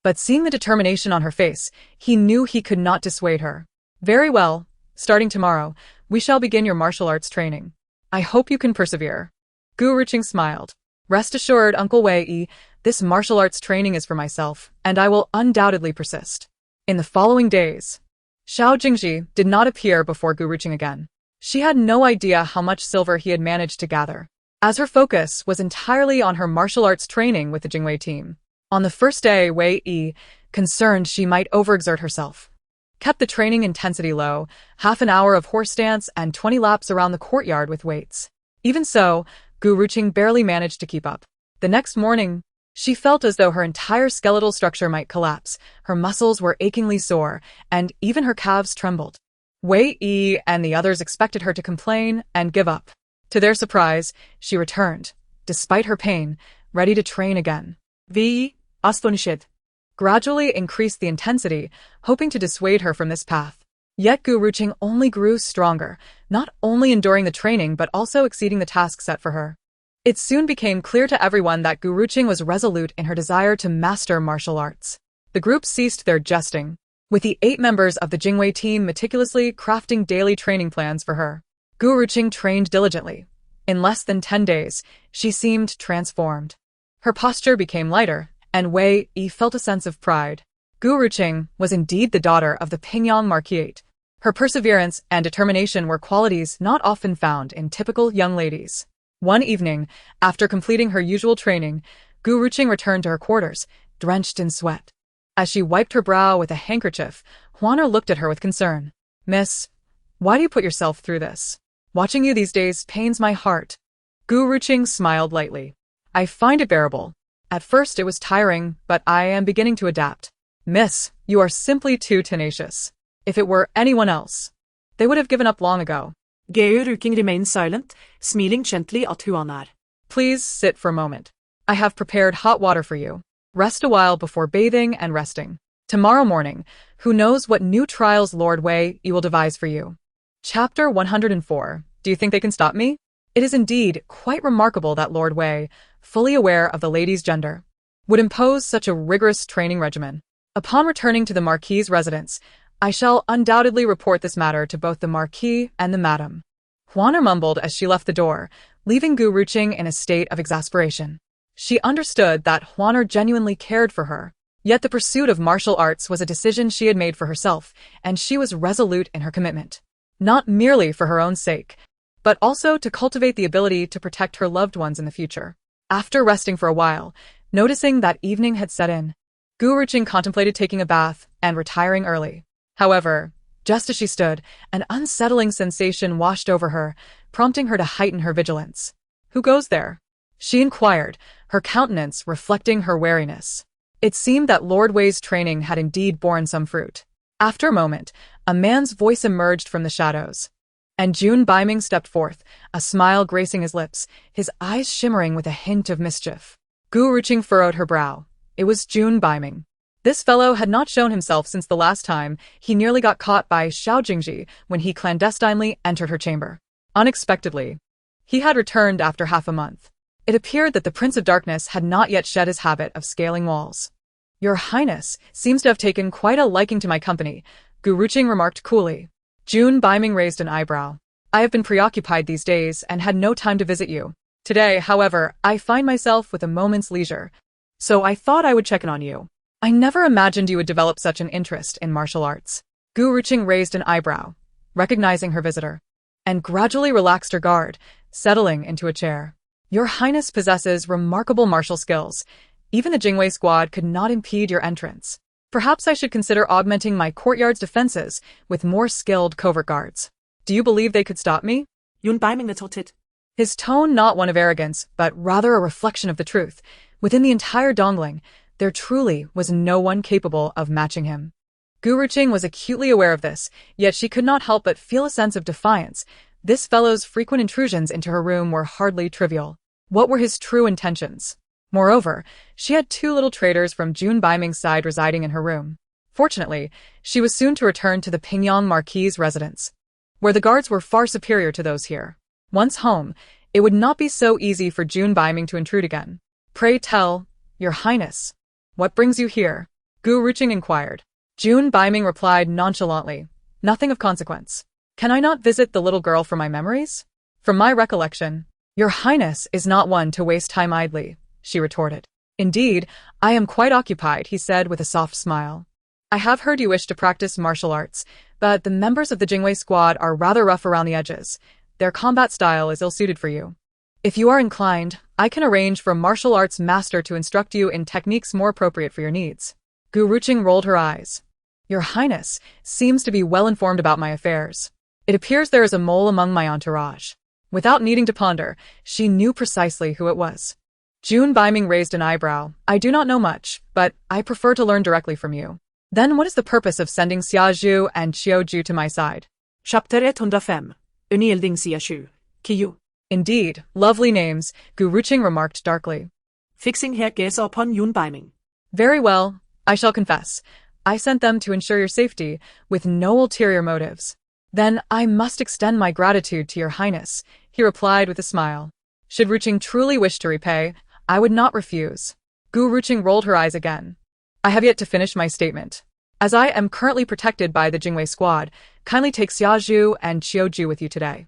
But seeing the determination on her face, he knew he could not dissuade her. Very well, starting tomorrow, we shall begin your martial arts training. I hope you can persevere. Gu Ruqing smiled. Rest assured, Uncle Wei Yi, this martial arts training is for myself, and I will undoubtedly persist. In the following days, Xiao Jingzhi did not appear before Gu Ruqing again. She had no idea how much silver he had managed to gather, as her focus was entirely on her martial arts training with the Jingwei team. On the first day, Wei Yi, concerned she might overexert herself, kept the training intensity low, half an hour of horse dance and 20 laps around the courtyard with weights. Even so, Gu Ruqing barely managed to keep up. The next morning, she felt as though her entire skeletal structure might collapse, her muscles were achingly sore, and even her calves trembled. Wei Yi and the others expected her to complain and give up. To their surprise, she returned, despite her pain, ready to train again. Wei, astonished, gradually increased the intensity, hoping to dissuade her from this path. Yet Gu Ruqing only grew stronger, not only enduring the training but also exceeding the task set for her. It soon became clear to everyone that Gu Ruqing was resolute in her desire to master martial arts. The group ceased their jesting, with the 8 members of the Jingwei team meticulously crafting daily training plans for her. Gu Ruqing trained diligently. In less than 10 days, she seemed transformed. Her posture became lighter, and Wei Yi felt a sense of pride. Gu Ruqing was indeed the daughter of the Pingyang Marquis. Her perseverance and determination were qualities not often found in typical young ladies. One evening, after completing her usual training, Gu Ruqing returned to her quarters, drenched in sweat. As she wiped her brow with a handkerchief, Huaner looked at her with concern. Miss, why do you put yourself through this? Watching you these days pains my heart. Gu Ruqing smiled lightly. I find it bearable. At first it was tiring, but I am beginning to adapt. Miss, you are simply too tenacious. If it were anyone else, they would have given up long ago. Gu Ruqing remained silent, smiling gently at Huaner. Please sit for a moment. I have prepared hot water for you. Rest a while before bathing and resting. Tomorrow morning, who knows what new trials Lord Wei Yi will devise for you. Chapter 104. Do you think they can stop me? It is indeed quite remarkable that Lord Wei, fully aware of the lady's gender, would impose such a rigorous training regimen. Upon returning to the Marquis's residence, I shall undoubtedly report this matter to both the Marquis and the Madam. Huaner mumbled as she left the door, leaving Gu Ruqing in a state of exasperation. She understood that Huaner genuinely cared for her, yet the pursuit of martial arts was a decision she had made for herself, and she was resolute in her commitment. Not merely for her own sake, but also to cultivate the ability to protect her loved ones in the future. After resting for a while, noticing that evening had set in, Gu Ruqing contemplated taking a bath and retiring early. However, just as she stood, an unsettling sensation washed over her, prompting her to heighten her vigilance. "Who goes there?" she inquired, her countenance reflecting her wariness. It seemed that Lord Wei's training had indeed borne some fruit. After a moment, a man's voice emerged from the shadows, and Jun Baiming stepped forth, a smile gracing his lips, his eyes shimmering with a hint of mischief. Gu Ruqing furrowed her brow. It was Jun Baiming. This fellow had not shown himself since the last time he nearly got caught by Xiao Jingzhi when he clandestinely entered her chamber. Unexpectedly, he had returned after half a month. It appeared that the Prince of Darkness had not yet shed his habit of scaling walls. "Your Highness seems to have taken quite a liking to my company," Gu Ruqing remarked coolly. Jun Baiming raised an eyebrow. "I have been preoccupied these days and had no time to visit you. Today, however, I find myself with a moment's leisure, so I thought I would check in on you. I never imagined you would develop such an interest in martial arts." Gu Ruqing raised an eyebrow, recognizing her visitor, and gradually relaxed her guard, settling into a chair. "Your Highness possesses remarkable martial skills. Even the Jingwei squad could not impede your entrance. Perhaps I should consider augmenting my courtyard's defenses with more skilled covert guards. Do you believe they could stop me?" Jun Baiming retorted. His tone not one of arrogance, but rather a reflection of the truth. Within the entire Dongling, there truly was no one capable of matching him. Gu Ruqing was acutely aware of this, yet she could not help but feel a sense of defiance. This fellow's frequent intrusions into her room were hardly trivial. What were his true intentions? Moreover, she had two little traitors from Jun Baiming's side residing in her room. Fortunately, she was soon to return to the Pingyang Marquis's residence, where the guards were far superior to those here. Once home, it would not be so easy for Jun Baiming to intrude again. "Pray tell, Your Highness, what brings you here?" Gu Ruqing inquired. Jun Baiming replied nonchalantly, "Nothing of consequence. Can I not visit the little girl for my memories?" "From my recollection, Your Highness is not one to waste time idly," she retorted. "Indeed, I am quite occupied," he said with a soft smile. "I have heard you wish to practice martial arts, but the members of the Jingwei squad are rather rough around the edges. Their combat style is ill-suited for you. If you are inclined, I can arrange for a martial arts master to instruct you in techniques more appropriate for your needs." Gu Ruqing rolled her eyes. "Your Highness seems to be well informed about my affairs. It appears there is a mole among my entourage." Without needing to ponder, she knew precisely who it was. Jun Baiming raised an eyebrow. "I do not know much, but I prefer to learn directly from you. Then what is the purpose of sending Xiao and Xiao to my side?" Chapter 105. Unyielding Xiao Qiu. "Indeed, lovely names," Gu Ruqing remarked darkly. Fixing her gaze upon Jun Baiming. "Very well, I shall confess. I sent them to ensure your safety, with no ulterior motives." "Then I must extend my gratitude to Your Highness," he replied with a smile. Should Ruqing truly wish to repay, I would not refuse. Gu Ruqing rolled her eyes again. "I have yet to finish my statement. As I am currently protected by the Jingwei squad, kindly take Xiao and Qiu with you today.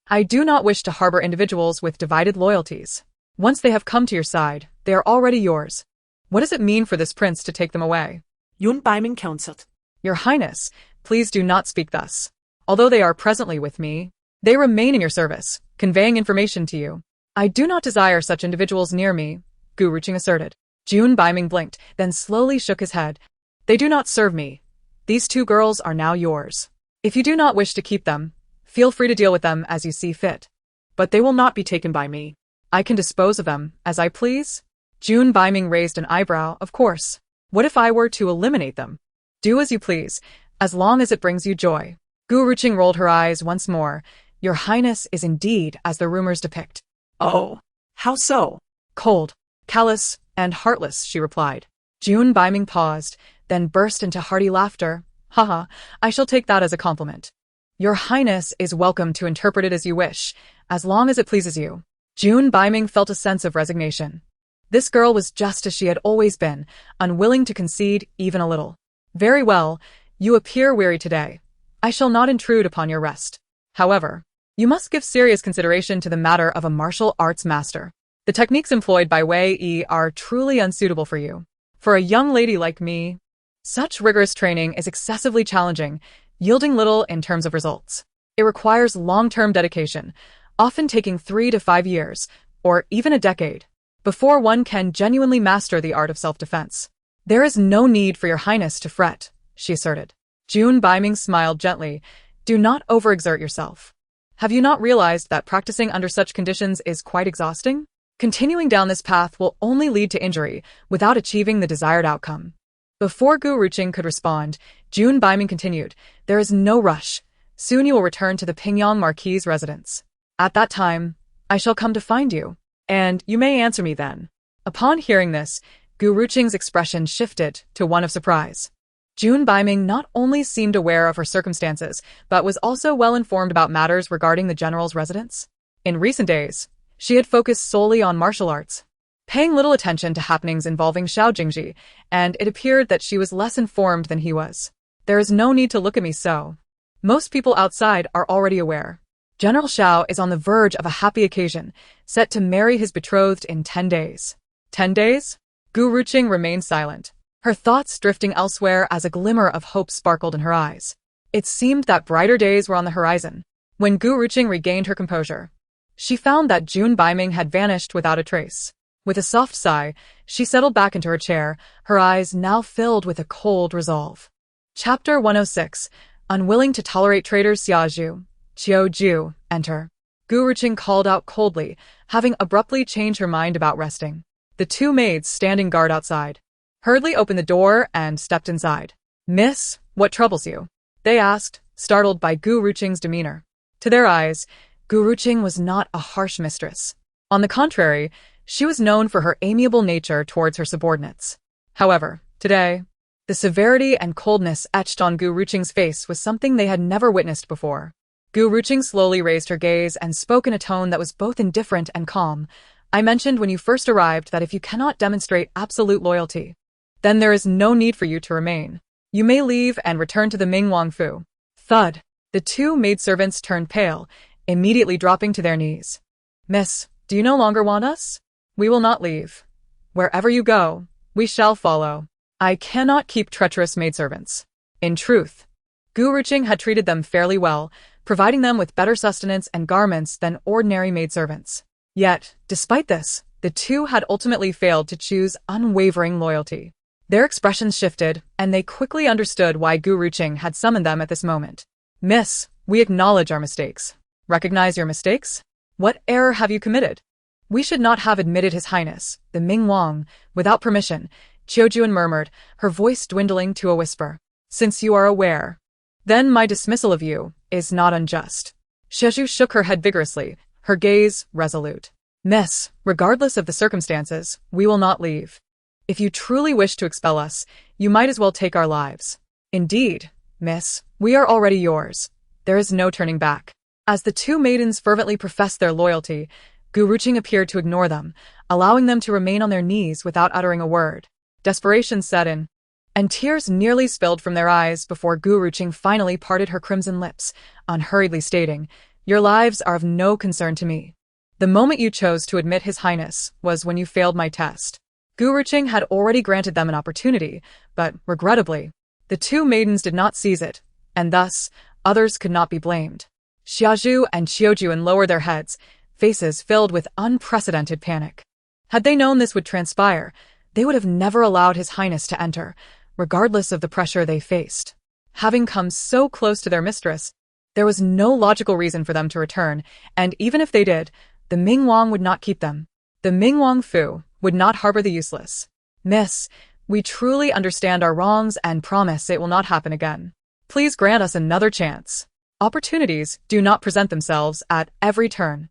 I do not wish to harbor individuals with divided loyalties. Once they have come to your side, they are already yours. What does it mean for this prince to take them away?" Jun Baiming countered. "Your Highness, please do not speak thus. Although they are presently with me, they remain in your service, conveying information to you. I do not desire such individuals near me," Gu Ruqing asserted. Jun Baiming blinked, then slowly shook his head. "They do not serve me. These two girls are now yours. If you do not wish to keep them, feel free to deal with them as you see fit. But they will not be taken by me. I can dispose of them as I please?" Jun Baiming raised an eyebrow. "Of course. What if I were to eliminate them?" "Do as you please, as long as it brings you joy." Gu Ruqing rolled her eyes once more. "Your Highness is indeed as the rumors depict." "Oh, how so?" "Cold, callous, and heartless," she replied. Jun Baiming paused, then burst into hearty laughter. "Haha, I shall take that as a compliment. Your Highness is welcome to interpret it as you wish. as long as it pleases you. June Biming felt a sense of resignation. This girl was just as she had always been, unwilling to concede even a little. Very well, you appear weary today. I shall not intrude upon your rest. However, you must give serious consideration to the matter of a martial arts master. The techniques employed by Wei Yi are truly unsuitable for you. For a young lady like me, such rigorous training is excessively challenging, yielding little in terms of results. It requires long-term dedication, often taking 3 to 5 years, or even a decade, before one can genuinely master the art of self-defense. There is no need for your highness to fret, she asserted. June Biming smiled gently. Do not overexert yourself. Have you not realized that practicing under such conditions is quite exhausting? Continuing down this path will only lead to injury without achieving the desired outcome. Before Gu Ruqing could respond, June Biming continued, there is no rush. Soon you will return to the Pingyang Marquis' residence. At that time, I shall come to find you, and you may answer me then. Upon hearing this, Gu Ruqing's expression shifted to one of surprise. June Biming not only seemed aware of her circumstances, but was also well informed about matters regarding the general's residence. In recent days, she had focused solely on martial arts, paying little attention to happenings involving Xiao Jingzhi, and it appeared that she was less informed than he was. There is no need to look at me so. Most people outside are already aware. General Xiao is on the verge of a happy occasion, set to marry his betrothed in 10 days. 10 days? Gu Ruqing remained silent, her thoughts drifting elsewhere as a glimmer of hope sparkled in her eyes. It seemed that brighter days were on the horizon. When Gu Ruqing regained her composure, she found that June Biming had vanished without a trace. With a soft sigh, she settled back into her chair, her eyes now filled with a cold resolve. Chapter 106. Unwilling to tolerate traitors. Xiao Jingzhi, enter. Gu Ruqing called out coldly, having abruptly changed her mind about resting. The 2 maids standing guard outside hurriedly opened the door and stepped inside. Miss, what troubles you? They asked, startled by Gu Ruqing's demeanor. To their eyes, Gu Ruqing was not a harsh mistress. On the contrary, she was known for her amiable nature towards her subordinates. However, today, the severity and coldness etched on Gu Ruqing's face was something they had never witnessed before. Gu Ruqing slowly raised her gaze and spoke in a tone that was both indifferent and calm. I mentioned when you first arrived that if you cannot demonstrate absolute loyalty, then there is no need for you to remain. You may leave and return to the Ming Wangfu. Thud. The 2 maidservants turned pale, immediately dropping to their knees. Miss, do you no longer want us? We will not leave. Wherever you go, we shall follow. I cannot keep treacherous maidservants. In truth, Gu Ruqing had treated them fairly well, providing them with better sustenance and garments than ordinary maidservants. Yet, despite this, the 2 had ultimately failed to choose unwavering loyalty. Their expressions shifted, and they quickly understood why Gu Ruqing had summoned them at this moment. Miss, we acknowledge our mistakes. Recognize your mistakes? What error have you committed? We should not have admitted His Highness, the Ming Wang, without permission, Qiao Jingzhi murmured, her voice dwindling to a whisper. Since you are aware, then my dismissal of you is not unjust. Xiao Jingzhi shook her head vigorously, her gaze resolute. Miss, regardless of the circumstances, we will not leave. If you truly wish to expel us, you might as well take our lives. Indeed, miss, we are already yours. There is no turning back. As the 2 maidens fervently professed their loyalty, Gu Ruqing appeared to ignore them, allowing them to remain on their knees without uttering a word. Desperation set in, and tears nearly spilled from their eyes before Gu Ruqing finally parted her crimson lips, unhurriedly stating, Your lives are of no concern to me. The moment you chose to admit His Highness was when you failed my test. Gu Ruqing had already granted them an opportunity, but, regrettably, the 2 maidens did not seize it, and thus, others could not be blamed. Xiao Jingzhi and Qiao Jingzhi lowered their heads, faces filled with unprecedented panic. Had they known this would transpire, they would have never allowed His Highness to enter, regardless of the pressure they faced. Having come so close to their mistress, there was no logical reason for them to return, and even if they did, the Ming Wang would not keep them. The Ming Wangfu would not harbor the useless. Miss, we truly understand our wrongs and promise it will not happen again. Please grant us another chance. Opportunities do not present themselves at every turn.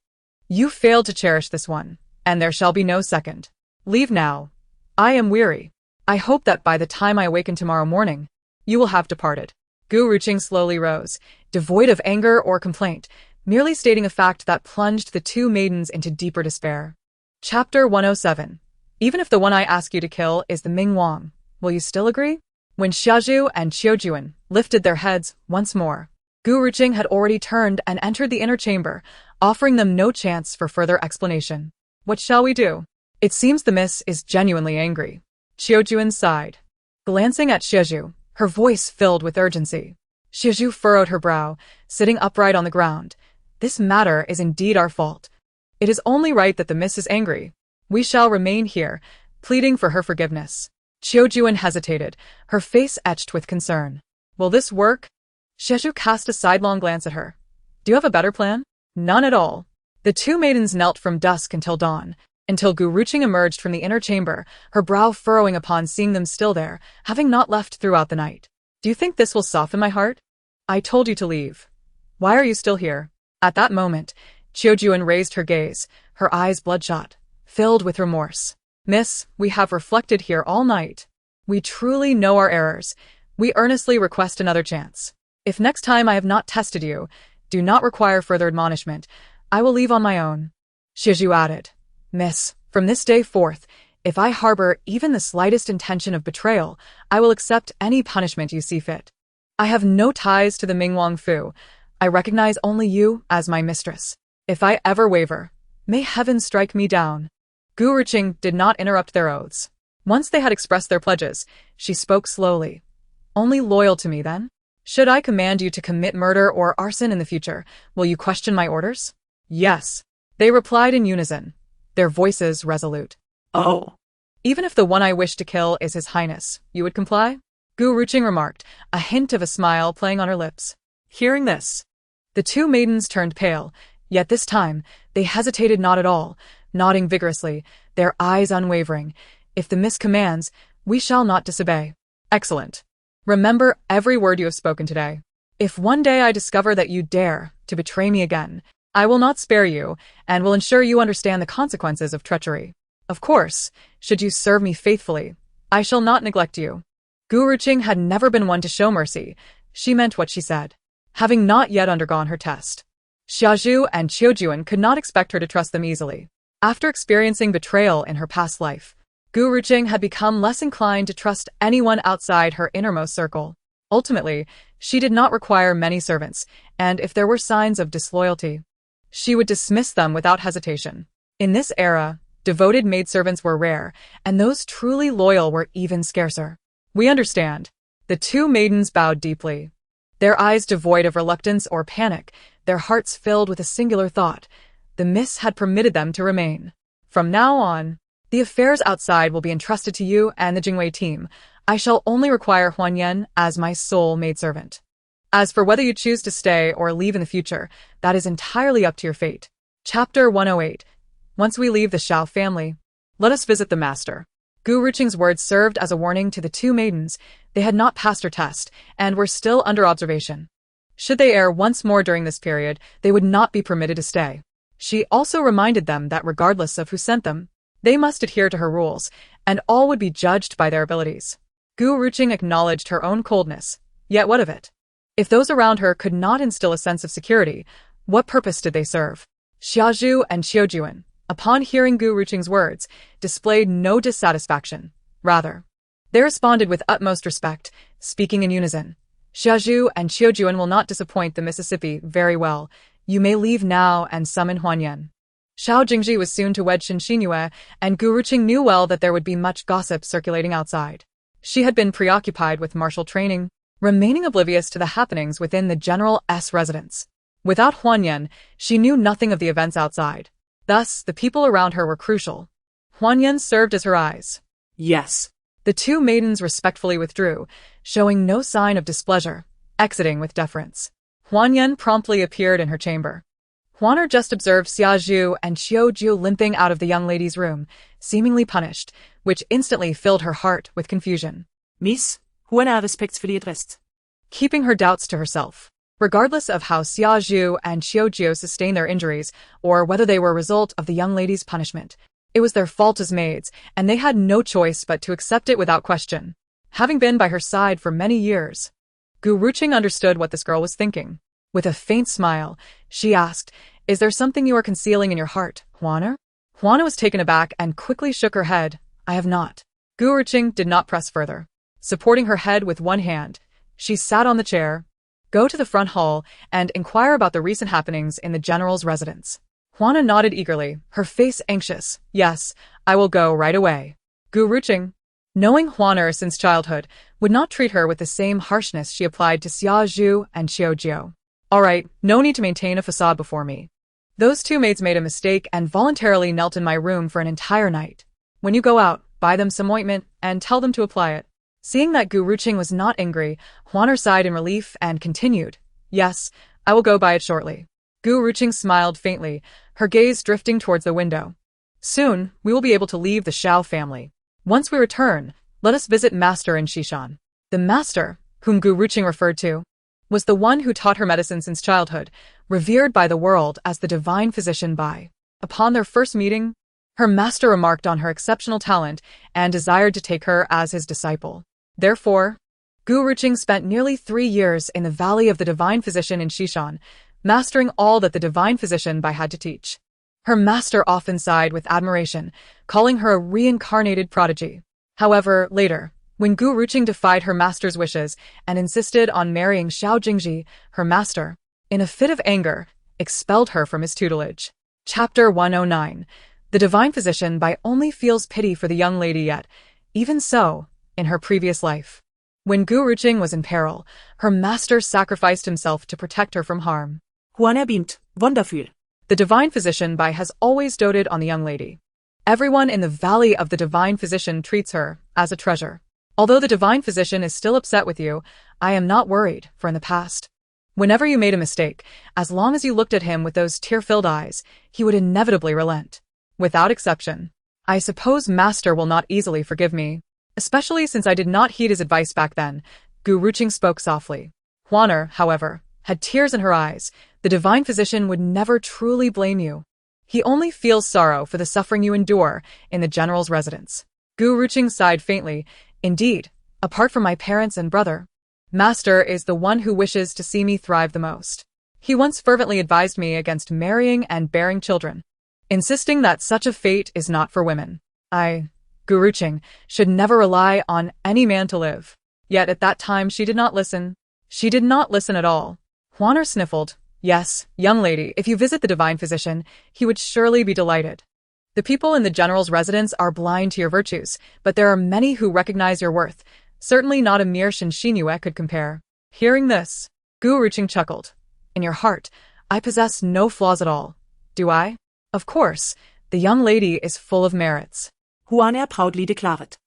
You failed to cherish this one, and there shall be no second. Leave now. I am weary. I hope that by the time I awaken tomorrow morning, you will have departed. Gu Ruqing slowly rose, devoid of anger or complaint, merely stating a fact that plunged the two maidens into deeper despair. Chapter 107. Even if the one I ask you to kill is the Ming Wang, will you still agree? When Xiaozhu and Qiujuan lifted their heads once more, Gu Ruqing had already turned and entered the inner chamber, offering them no chance for further explanation. What shall we do? It seems the miss is genuinely angry. Qiujuan sighed. Glancing at Xiaozhu, her voice filled with urgency. Xiaozhu furrowed her brow, sitting upright on the ground. This matter is indeed our fault. It is only right that the miss is angry. We shall remain here, pleading for her forgiveness. Qiujuan hesitated, her face etched with concern. Will this work? Xiaozhu cast a sidelong glance at her. Do you have a better plan? None at all. The two maidens knelt from dusk until dawn, until Gu Ruqing emerged from the inner chamber, her brow furrowing upon seeing them still there, having not left throughout the night. Do you think this will soften my heart? I told you to leave. Why are you still here? At that moment, Qiujuan raised her gaze, her eyes bloodshot, filled with remorse. Miss, we have reflected here all night. We truly know our errors. We earnestly request another chance. If next time I have not tested you, do not require further admonishment, I will leave on my own. Xiaozhu added. Miss, from this day forth, if I harbor even the slightest intention of betrayal, I will accept any punishment you see fit. I have no ties to the Mingwang Fu. I recognize only you as my mistress. If I ever waver, may heaven strike me down. Gu Ruqing did not interrupt their oaths. Once they had expressed their pledges, she spoke slowly. Only loyal to me, then? Should I command you to commit murder or arson in the future, will you question my orders? Yes. They replied in unison, their voices resolute. Oh. Even if the one I wish to kill is His Highness, you would comply? Gu Ruqing remarked, a hint of a smile playing on her lips. Hearing this, the two maidens turned pale, yet this time, they hesitated not at all, nodding vigorously, their eyes unwavering. If the miss commands, we shall not disobey. Excellent. Remember every word you have spoken today. If one day I discover that you dare to betray me again, I will not spare you, and will ensure you understand the consequences of treachery. Of course, should you serve me faithfully, I shall not neglect you. Gu Ruqing had never been one to show mercy. She meant what she said, having not yet undergone her test. Xiaozhu and Qiujuan could not expect her to trust them easily. After experiencing betrayal in her past life, Gu Ruqing had become less inclined to trust anyone outside her innermost circle. Ultimately, she did not require many servants, and if there were signs of disloyalty, she would dismiss them without hesitation. In this era, devoted maidservants were rare, and those truly loyal were even scarcer. We understand. The two maidens bowed deeply. Their eyes devoid of reluctance or panic, their hearts filled with a singular thought. The miss had permitted them to remain. From now on, the affairs outside will be entrusted to you and the Jingwei team. I shall only require Huanyan as my sole maidservant. As for whether you choose to stay or leave in the future, that is entirely up to your fate. Chapter 108. Once we leave the Xiao family, let us visit the master. Gu Ruqing's words served as a warning to the two maidens. They had not passed her test, and were still under observation. Should they err once more during this period, they would not be permitted to stay. She also reminded them that regardless of who sent them, they must adhere to her rules, and all would be judged by their abilities. Gu Ruqing acknowledged her own coldness, yet what of it? If those around her could not instill a sense of security, what purpose did they serve? Xiaozhu and Qiujuan, upon hearing Gu Ruqing's words, displayed no dissatisfaction. Rather, they responded with utmost respect, speaking in unison. Xiaozhu and Qiujuan will not disappoint the Mississippi very well. You may leave now and summon Huanyan. Xiao Jingzhi was soon to wed Xinxingyue, and Gu Ruqing knew well that there would be much gossip circulating outside. She had been preoccupied with martial training, remaining oblivious to the happenings within the General S residence. Without Huanyan, she knew nothing of the events outside. Thus, the people around her were crucial. Huanyan served as her eyes. Yes. The two maidens respectfully withdrew, showing no sign of displeasure, exiting with deference. Huanyan promptly appeared in her chamber. Huaner just observed Xiaozhu and Qiujuan limping out of the young lady's room, seemingly punished, which instantly filled her heart with confusion. Miss, Huaner respectfully addressed. Keeping her doubts to herself. Regardless of how Xiaozhu and Qiujuan sustained their injuries, or whether they were a result of the young lady's punishment, it was their fault as maids, and they had no choice but to accept it without question. Having been by her side for many years, Gu Ruqing understood what this girl was thinking. With a faint smile, she asked, "Is there something you are concealing in your heart, Juana?" Juana was taken aback and quickly shook her head. "I have not." Gu Ruqing did not press further. Supporting her head with one hand, she sat on the chair. "Go to the front hall and inquire about the recent happenings in the general's residence." Juana nodded eagerly, her face anxious. "Yes, I will go right away." Gu Ruqing, knowing Juana since childhood, would not treat her with the same harshness she applied to Xiao Jingzhi and Xiao Jingzhi. "All right, no need to maintain a facade before me. Those two maids made a mistake and voluntarily knelt in my room for an entire night. When you go out, buy them some ointment and tell them to apply it." Seeing that Gu Ruqing was not angry, Juana sighed in relief and continued, "Yes, I will go buy it shortly." Gu Ruqing smiled faintly, her gaze drifting towards the window. "Soon, we will be able to leave the Xiao family. Once we return, let us visit Master in Xishan." The Master, whom Gu Ruqing referred to, was the one who taught her medicine since childhood, revered by the world as the divine physician Bai. Upon their first meeting, her master remarked on her exceptional talent and desired to take her as his disciple. Therefore, Gu Ruqing spent nearly 3 years in the Valley of the Divine Physician in Xishan, mastering all that the Divine Physician Bai had to teach. Her master often sighed with admiration, calling her a reincarnated prodigy. However, later, when Gu Ruqing defied her master's wishes and insisted on marrying Xiao Jingzhi, her master, in a fit of anger, expelled her from his tutelage. Chapter 109. The Divine Physician Bai only feels pity for the young lady yet, even so, in her previous life. When Gu Ruqing was in peril, her master sacrificed himself to protect her from harm. Juana beamt, wonderful. The Divine Physician Bai has always doted on the young lady. Everyone in the Valley of the Divine Physician treats her as a treasure. Although the Divine Physician is still upset with you, I am not worried, for in the past, whenever you made a mistake, as long as you looked at him with those tear-filled eyes, he would inevitably relent. Without exception. I suppose Master will not easily forgive me, especially since I did not heed his advice back then. Gu Ruqing spoke softly. Juana, however, had tears in her eyes. The Divine Physician would never truly blame you. He only feels sorrow for the suffering you endure in the general's residence. Gu Ruqing sighed faintly. Indeed, apart from my parents and brother, Master is the one who wishes to see me thrive the most. He once fervently advised me against marrying and bearing children, insisting that such a fate is not for women. I, Gu Ruqing, should never rely on any man to live. Yet at that time she did not listen. She did not listen at all. Juana sniffled. Yes, young lady, if you visit the Divine Physician, he would surely be delighted. The people in the general's residence are blind to your virtues, but there are many who recognize your worth. Certainly not a mere Shinxinue could compare. Hearing this, Gu Ruqing chuckled. In your heart, I possess no flaws at all. Do I? Of course, the young lady is full of merits. Juana proudly declared.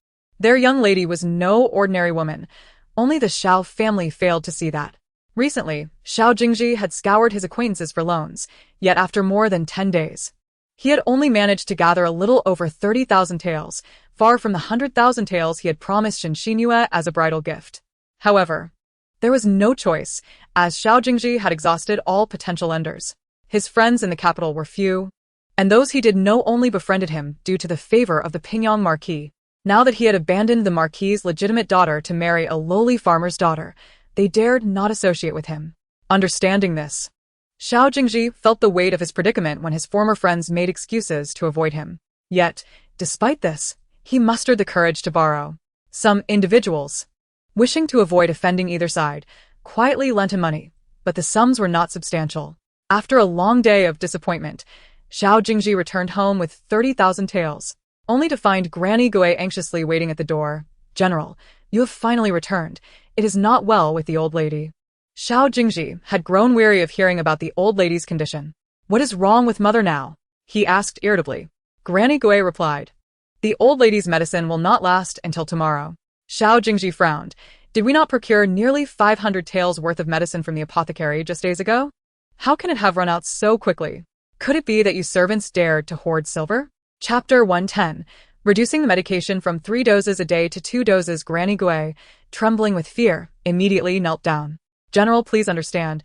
Their young lady was no ordinary woman. Only the Xiao family failed to see that. Recently, Xiao Jingzhi had scoured his acquaintances for loans, yet after more than 10 days, he had only managed to gather a little over 30,000 taels, far from the 100,000 taels he had promised Shinxinue as a bridal gift. However, there was no choice, as Xiao Jingzhi had exhausted all potential lenders. His friends in the capital were few, and those he did know only befriended him due to the favor of the Pingyang Marquis. Now that he had abandoned the Marquis's legitimate daughter to marry a lowly farmer's daughter, they dared not associate with him. Understanding this, Xiao Jingzhi felt the weight of his predicament when his former friends made excuses to avoid him. Yet, despite this, he mustered the courage to borrow. Some individuals, wishing to avoid offending either side, quietly lent him money, but the sums were not substantial. After a long day of disappointment, Xiao Jingzhi returned home with 30,000 taels, only to find Granny Gui anxiously waiting at the door. General, you have finally returned. It is not well with the old lady. Xiao Jingzhi had grown weary of hearing about the old lady's condition. What is wrong with mother now? He asked irritably. Granny Gui replied. The old lady's medicine will not last until tomorrow. Xiao Jingzhi frowned. Did we not procure nearly 500 taels worth of medicine from the apothecary just days ago? How can it have run out so quickly? Could it be that you servants dared to hoard silver? Chapter 110. Reducing the medication from 3 doses a day to 2 doses. Granny Gui, trembling with fear, immediately knelt down. General, please understand.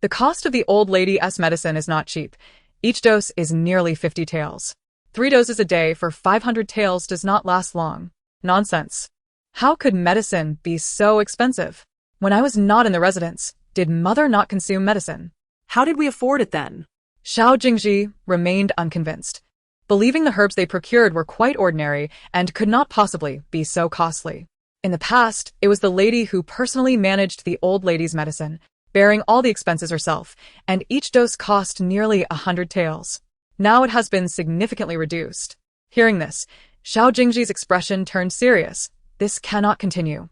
The cost of the old lady's medicine is not cheap. Each dose is nearly 50 taels. 3 doses a day for 500 taels does not last long. Nonsense. How could medicine be so expensive? When I was not in the residence, Did mother not consume medicine? How did we afford it then? Xiao Jingzhi remained unconvinced, believing the herbs they procured were quite ordinary and could not possibly be so costly. In the past, it was the lady who personally managed the old lady's medicine, bearing all the expenses herself, and each dose cost nearly 100 taels. Now it has been significantly reduced. Hearing this, Xiao Jingzhi's expression turned serious. This cannot continue.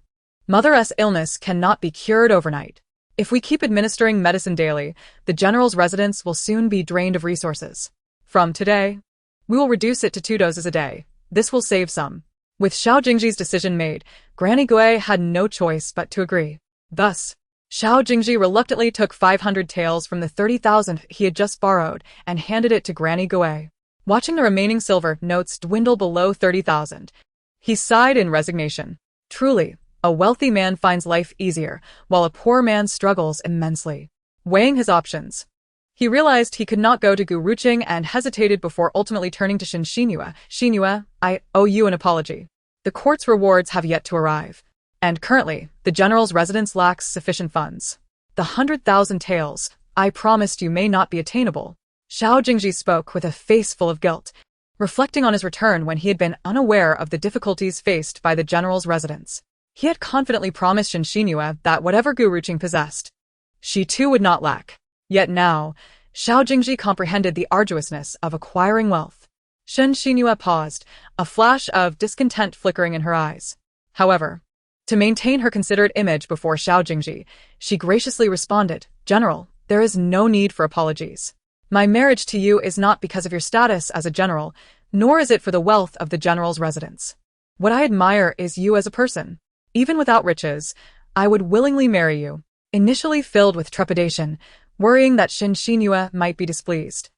Mother's illness cannot be cured overnight. If we keep administering medicine daily, the general's residence will soon be drained of resources. From today, we will reduce it to 2 doses a day. This will save some. With Xiao Jingzhi's decision made, Granny Gui had no choice but to agree. Thus, Xiao Jingzhi reluctantly took 500 taels from the 30,000 he had just borrowed and handed it to Granny Gui. Watching the remaining silver notes dwindle below 30,000, he sighed in resignation. Truly, a wealthy man finds life easier, while a poor man struggles immensely. Weighing his options, he realized he could not go to Ruqing and hesitated before ultimately turning to Xinxinhua. Xinhua, I owe you an apology. The court's rewards have yet to arrive, and currently, the general's residence lacks sufficient funds. The 100,000 taels I promised you may not be attainable. Xiao Jingzhi spoke with a face full of guilt, reflecting on his return when he had been unaware of the difficulties faced by the general's residence. He had confidently promised Xinxinhua that whatever Ruqing possessed, she too would not lack. Yet now, Xiao Jingzhi comprehended the arduousness of acquiring wealth. Xinxinhua paused, a flash of discontent flickering in her eyes. However, to maintain her considerate image before Xiao Jingzhi, she graciously responded, General, there is no need for apologies. My marriage to you is not because of your status as a general, nor is it for the wealth of the general's residence. What I admire is you as a person. Even without riches, I would willingly marry you. Initially filled with trepidation, worrying that Xinxinhua might be displeased,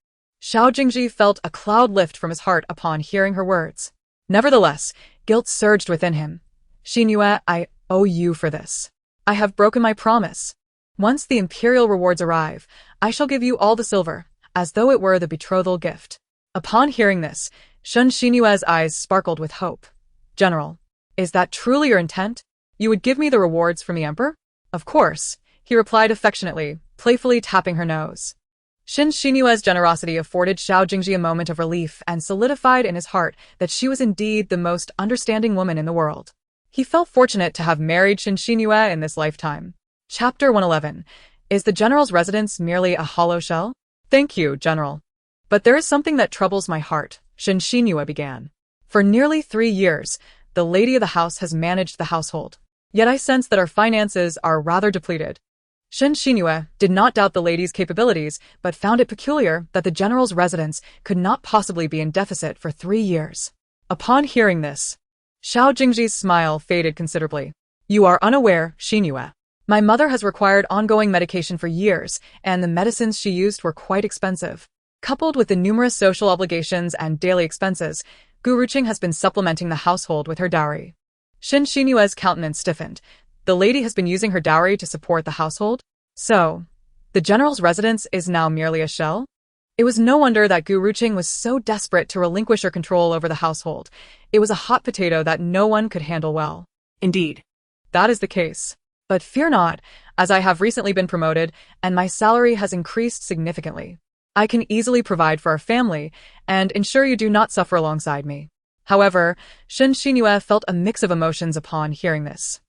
Xiao Jingzhi felt a cloud lift from his heart upon hearing her words. Nevertheless, guilt surged within him. Xinhua, I owe you for this. I have broken my promise. Once the imperial rewards arrive, I shall give you all the silver, as though it were the betrothal gift. Upon hearing this, Xinxinua's eyes sparkled with hope. General, is that truly your intent? You would give me the rewards from the emperor? Of course, he replied affectionately, playfully tapping her nose. Xinxinua's generosity afforded Xiao Jingzhi a moment of relief and solidified in his heart that she was indeed the most understanding woman in the world. He felt fortunate to have married Xinxinhua in this lifetime. Chapter 111. Is the general's residence merely a hollow shell? Thank you, General. But there is something that troubles my heart, Xinxinhua began. For nearly 3 years, the lady of the house has managed the household. Yet I sense that our finances are rather depleted. Xinxinhua did not doubt the lady's capabilities, but found it peculiar that the general's residence could not possibly be in deficit for 3 years. Upon hearing this, Xiao Jingzhi's smile faded considerably. You are unaware, Xinhua. My mother has required ongoing medication for years, and the medicines she used were quite expensive. Coupled with the numerous social obligations and daily expenses, Ruqing has been supplementing the household with her dowry. Xinxinua's countenance stiffened. The lady has been using her dowry to support the household? So, the general's residence is now merely a shell? It was no wonder that Ruqing was so desperate to relinquish her control over the household. It was a hot potato that no one could handle well. Indeed. That is the case. But fear not, as I have recently been promoted, and my salary has increased significantly. I can easily provide for our family, and ensure you do not suffer alongside me. However, Xinxinhua felt a mix of emotions upon hearing this.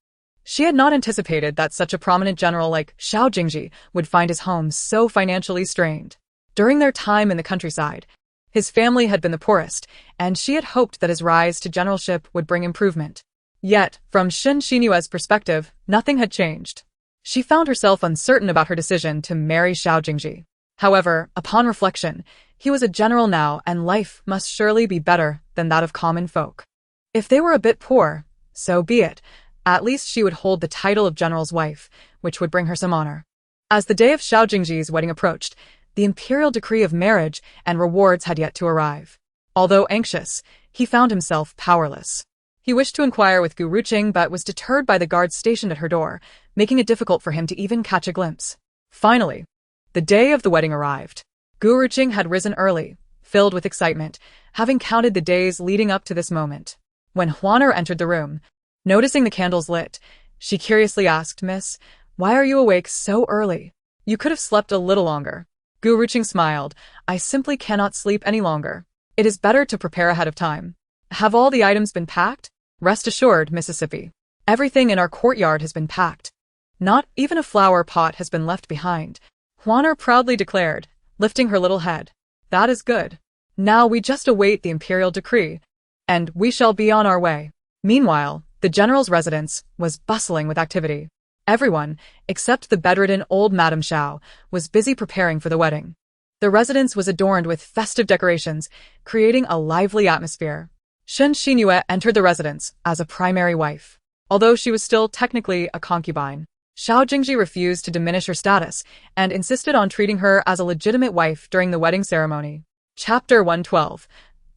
She had not anticipated that such a prominent general like Xiao Jingzhi would find his home so financially strained. During their time in the countryside, his family had been the poorest, and she had hoped that his rise to generalship would bring improvement. Yet, from Xinxinua's perspective, nothing had changed. She found herself uncertain about her decision to marry Xiao Jingzhi. However, upon reflection, he was a general now and life must surely be better than that of common folk. If they were a bit poor, so be it. At least she would hold the title of general's wife, which would bring her some honor. As the day of Xiao Jingzhi's wedding approached, the imperial decree of marriage and rewards had yet to arrive. Although anxious, he found himself powerless. He wished to inquire with Ruqing but was deterred by the guards stationed at her door, making it difficult for him to even catch a glimpse. Finally, the day of the wedding arrived. Ruqing had risen early, filled with excitement, having counted the days leading up to this moment. When Huaner entered the room, noticing the candles lit, she curiously asked, Miss, Why are you awake so early? You could have slept a little longer. Gu Ruqing smiled. I simply cannot sleep any longer. It is better to prepare ahead of time. Have all the items been packed? Rest assured, Mississippi. Everything in our courtyard has been packed. Not even a flower pot has been left behind. Huaner proudly declared, lifting her little head. That is good. Now we just await the imperial decree, and we shall be on our way. Meanwhile, the general's residence was bustling with activity. Everyone, except the bedridden old Madame Xiao, was busy preparing for the wedding. The residence was adorned with festive decorations, creating a lively atmosphere. Shen Xinyue entered the residence as a primary wife. Although she was still technically a concubine, Xiao Jingzhi refused to diminish her status and insisted on treating her as a legitimate wife during the wedding ceremony. Chapter 112.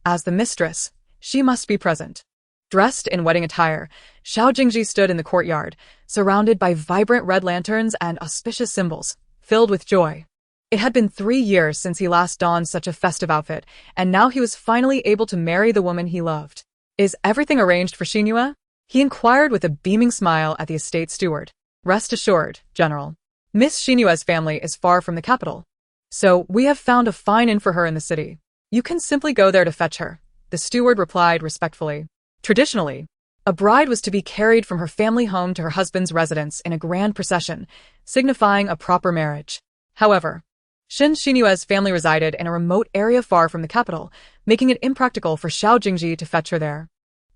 As the mistress, she must be present. Dressed in wedding attire, Xiao Jingzhi stood in the courtyard, surrounded by vibrant red lanterns and auspicious symbols, filled with joy. It had been 3 years since he last donned such a festive outfit, and now he was finally able to marry the woman he loved. Is everything arranged for Xinyue? He inquired with a beaming smile at the estate steward. Rest assured, General. Miss Xinyue's family is far from the capital, so we have found a fine inn for her in the city. You can simply go there to fetch her, the steward replied respectfully. Traditionally, a bride was to be carried from her family home to her husband's residence in a grand procession, signifying a proper marriage. However, Shen Xinyue's family resided in a remote area far from the capital, making it impractical for Xiao Jingzhi to fetch her there,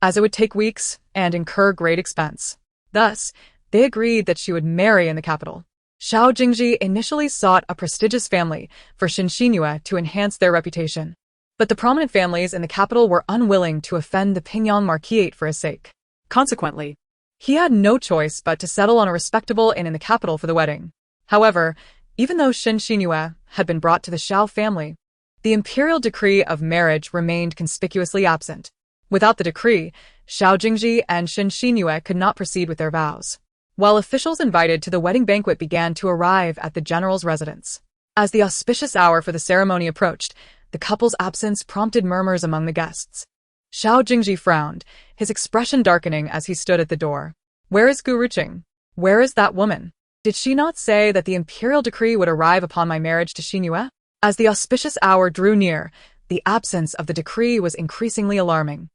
as it would take weeks and incur great expense. Thus, they agreed that she would marry in the capital. Xiao Jingzhi initially sought a prestigious family for Shen Xinyue to enhance their reputation, but the prominent families in the capital were unwilling to offend the Pingyang Marquisate for his sake. Consequently, he had no choice but to settle on a respectable inn in the capital for the wedding. However, even though Shen Xinyue had been brought to the Xiao family, the imperial decree of marriage remained conspicuously absent. Without the decree, Xiao Jingzhi and Shen Xinyue could not proceed with their vows, while officials invited to the wedding banquet began to arrive at the general's residence. As the auspicious hour for the ceremony approached, the couple's absence prompted murmurs among the guests. Xiao Jingzhi frowned, his expression darkening as he stood at the door. Where is Gu Ruqing? Where is that woman? Did she not say that the imperial decree would arrive upon my marriage to Xinyue? As the auspicious hour drew near, the absence of the decree was increasingly alarming.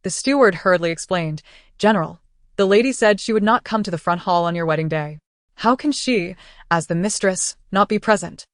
The steward hurriedly explained, General, the lady said she would not come to the front hall on your wedding day. How can she, as the mistress, not be present?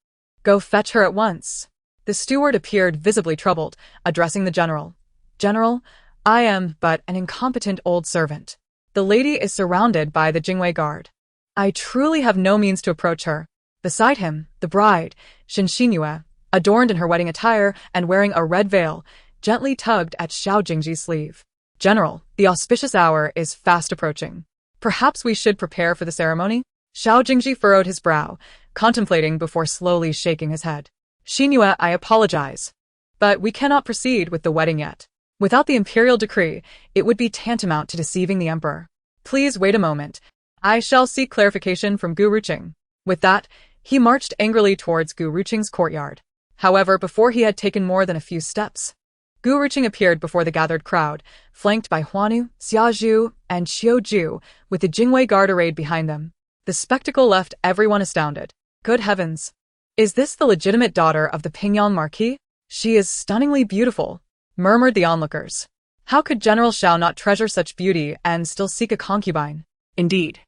Go fetch her at once. The steward appeared visibly troubled, addressing the general. General, I am but an incompetent old servant. The lady is surrounded by the Jingwei guard. I truly have no means to approach her. Beside him, the bride, Shen Xinyue, adorned in her wedding attire and wearing a red veil, gently tugged at Xiao Jingzhi's sleeve. General, the auspicious hour is fast approaching. Perhaps we should prepare for the ceremony? Xiao Jingzhi furrowed his brow, contemplating before slowly shaking his head. Xinyue, I apologize, but we cannot proceed with the wedding yet. Without the imperial decree, it would be tantamount to deceiving the emperor. Please wait a moment. I shall seek clarification from Gu Ruqing. With that, he marched angrily towards Gu Ruqing's courtyard. However, before he had taken more than a few steps, Gu Ruqing appeared before the gathered crowd, flanked by Huanu, Xiaozhu, and Qiuju, with the Jingwei guard arrayed behind them. The spectacle left everyone astounded. Good heavens! Is this the legitimate daughter of the Pingyang Marquis? She is stunningly beautiful, murmured the onlookers. How could General Xiao not treasure such beauty and still seek a concubine? Indeed.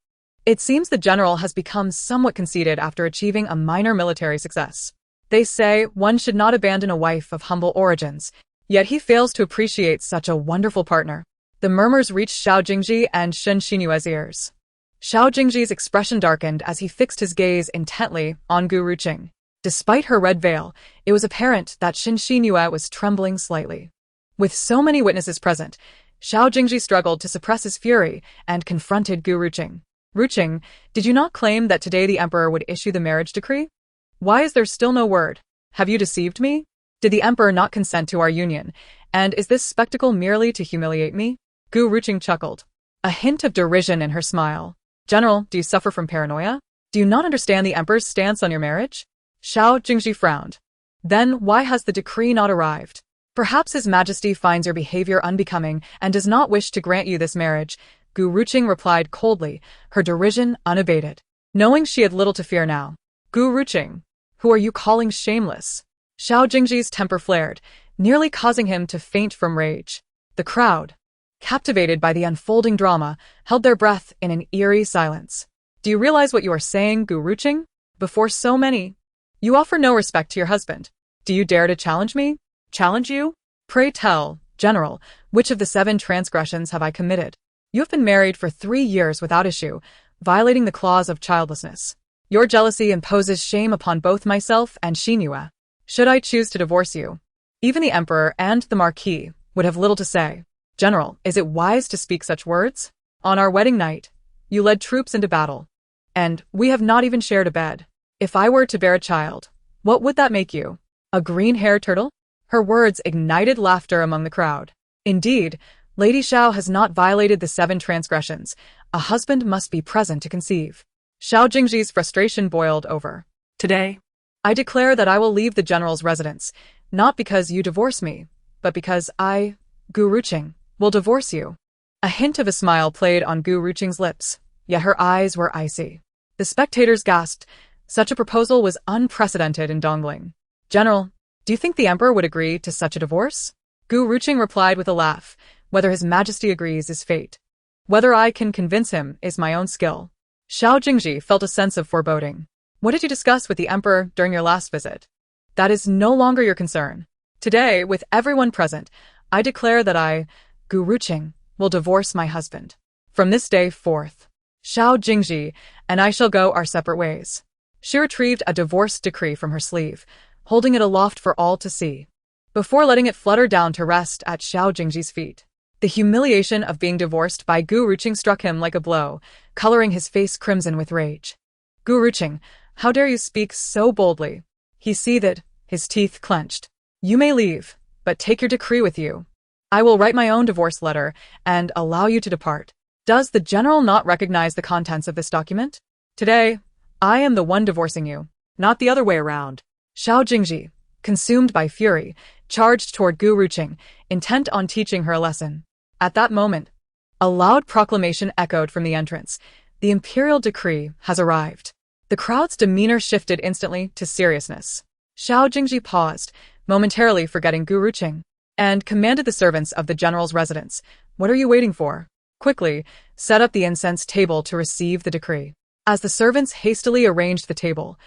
It seems the general has become somewhat conceited after achieving a minor military success. They say one should not abandon a wife of humble origins, yet he fails to appreciate such a wonderful partner. The murmurs reached Xiao Jingzhi and Shen Xinyue's ears. Xiao Jingzhi's expression darkened as he fixed his gaze intently on Gu Ruqing. Despite her red veil, it was apparent that Shen Xinyue was trembling slightly. With so many witnesses present, Xiao Jingzhi struggled to suppress his fury and confronted Gu Ruqing. Ruqing, did you not claim that today the emperor would issue the marriage decree? Why is there still no word? Have you deceived me? Did the emperor not consent to our union? And is this spectacle merely to humiliate me? Gu Ruqing chuckled, a hint of derision in her smile. General, do you suffer from paranoia? Do you not understand the emperor's stance on your marriage? Xiao Jingzhi frowned. Then why has the decree not arrived? Perhaps His Majesty finds your behavior unbecoming and does not wish to grant you this marriage, Gu Ruqing replied coldly, her derision unabated. Knowing she had little to fear now. Gu Ruqing, who are you calling shameless? Xiao Jingzhi's temper flared, nearly causing him to faint from rage. The crowd, captivated by the unfolding drama, held their breath in an eerie silence. Do you realize what you are saying, Gu Ruqing? Before so many, you offer no respect to your husband. Do you dare to challenge me? Challenge you? Pray tell, General, which of the 7 transgressions have I committed? You have been married for 3 years without issue, violating the clause of childlessness. Your jealousy imposes shame upon both myself and Xinhua. Should I choose to divorce you, even the Emperor and the Marquis would have little to say. General, is it wise to speak such words? On our wedding night, you led troops into battle, and we have not even shared a bed. If I were to bear a child, what would that make you? A green-haired turtle? Her words ignited laughter among the crowd. Indeed, Lady Xiao has not violated the 7 transgressions. A husband must be present to conceive. Xiao Jingzhi's frustration boiled over. Today, I declare that I will leave the general's residence, not because you divorce me, but because I, Gu Ruqing, will divorce you. A hint of a smile played on Gu Ruqing's lips, yet her eyes were icy. The spectators gasped. Such a proposal was unprecedented in Dongling. General, do you think the emperor would agree to such a divorce? Gu Ruqing replied with a laugh. Whether his majesty agrees is fate. Whether I can convince him is my own skill. Xiao Jingzhi felt a sense of foreboding. What did you discuss with the emperor during your last visit? That is no longer your concern. Today, with everyone present, I declare that I, Gu Ruqing, will divorce my husband. From this day forth, Xiao Jingzhi and I shall go our separate ways. She retrieved a divorce decree from her sleeve, holding it aloft for all to see, before letting it flutter down to rest at Xiao Jingzhi's feet. The humiliation of being divorced by Gu Ruqing struck him like a blow, coloring his face crimson with rage. Gu Ruqing, how dare you speak so boldly? He seethed, his teeth clenched. You may leave, but take your decree with you. I will write my own divorce letter and allow you to depart. Does the general not recognize the contents of this document? Today, I am the one divorcing you, not the other way around. Xiao Jingzhi, consumed by fury, charged toward Gu Ruqing, intent on teaching her a lesson. At that moment, a loud proclamation echoed from the entrance. The imperial decree has arrived. The crowd's demeanor shifted instantly to seriousness. Xiao Jingzhi paused, momentarily forgetting Gu Ruqing, and commanded the servants of the general's residence. What are you waiting for? Quickly, set up the incense table to receive the decree. As the servants hastily arranged the table,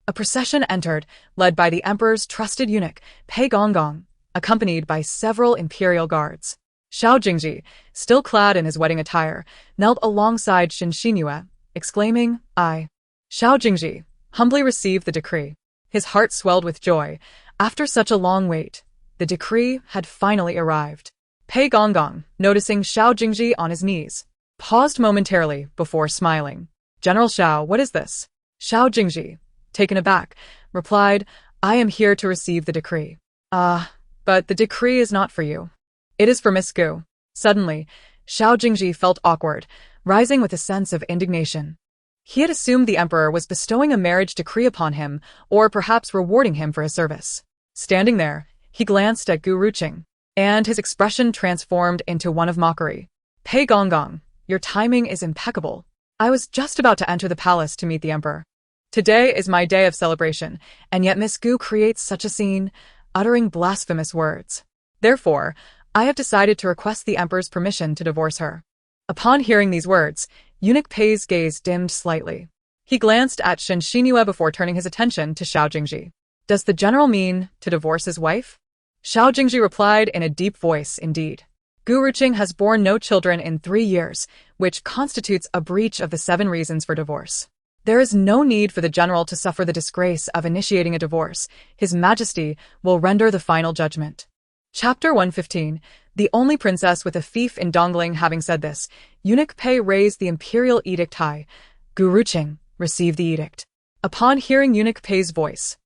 a procession entered, led by the emperor's trusted eunuch, Pei Gonggong, accompanied by several imperial guards. Xiao Jingzhi, still clad in his wedding attire, knelt alongside Xinhua, exclaiming, I. Xiao Jingzhi humbly received the decree. His heart swelled with joy. After such a long wait, the decree had finally arrived. Pei Gonggong, noticing Xiao Jingzhi on his knees, paused momentarily before smiling. General Xiao, what is this? Xiao Jingzhi, taken aback, replied, I am here to receive the decree. But the decree is not for you. It is for Miss Gu. Suddenly, Xiao Jingzhi felt awkward, rising with a sense of indignation. He had assumed the emperor was bestowing a marriage decree upon him, or perhaps rewarding him for his service. Standing there, he glanced at Gu Ruqing, and his expression transformed into one of mockery. Pei Gonggong, your timing is impeccable. I was just about to enter the palace to meet the emperor. Today is my day of celebration, and yet Miss Gu creates such a scene, uttering blasphemous words. Therefore, I have decided to request the emperor's permission to divorce her. Upon hearing these words, Eunuch Pei's gaze dimmed slightly. He glanced at Xinhua before turning his attention to Xiao Jingzhi. Does the general mean to divorce his wife? Xiao Jingzhi replied in a deep voice, indeed. Gu Ruqing has borne no children in 3 years, which constitutes a breach of the 7 reasons for divorce. There is no need for the general to suffer the disgrace of initiating a divorce. His Majesty will render the final judgment. Chapter 115. The only princess with a fief in Dongling. Having said this, Eunuch Pei raised the imperial edict high. Gu Ruqing, receive the edict. Upon hearing Eunuch Pei's voice,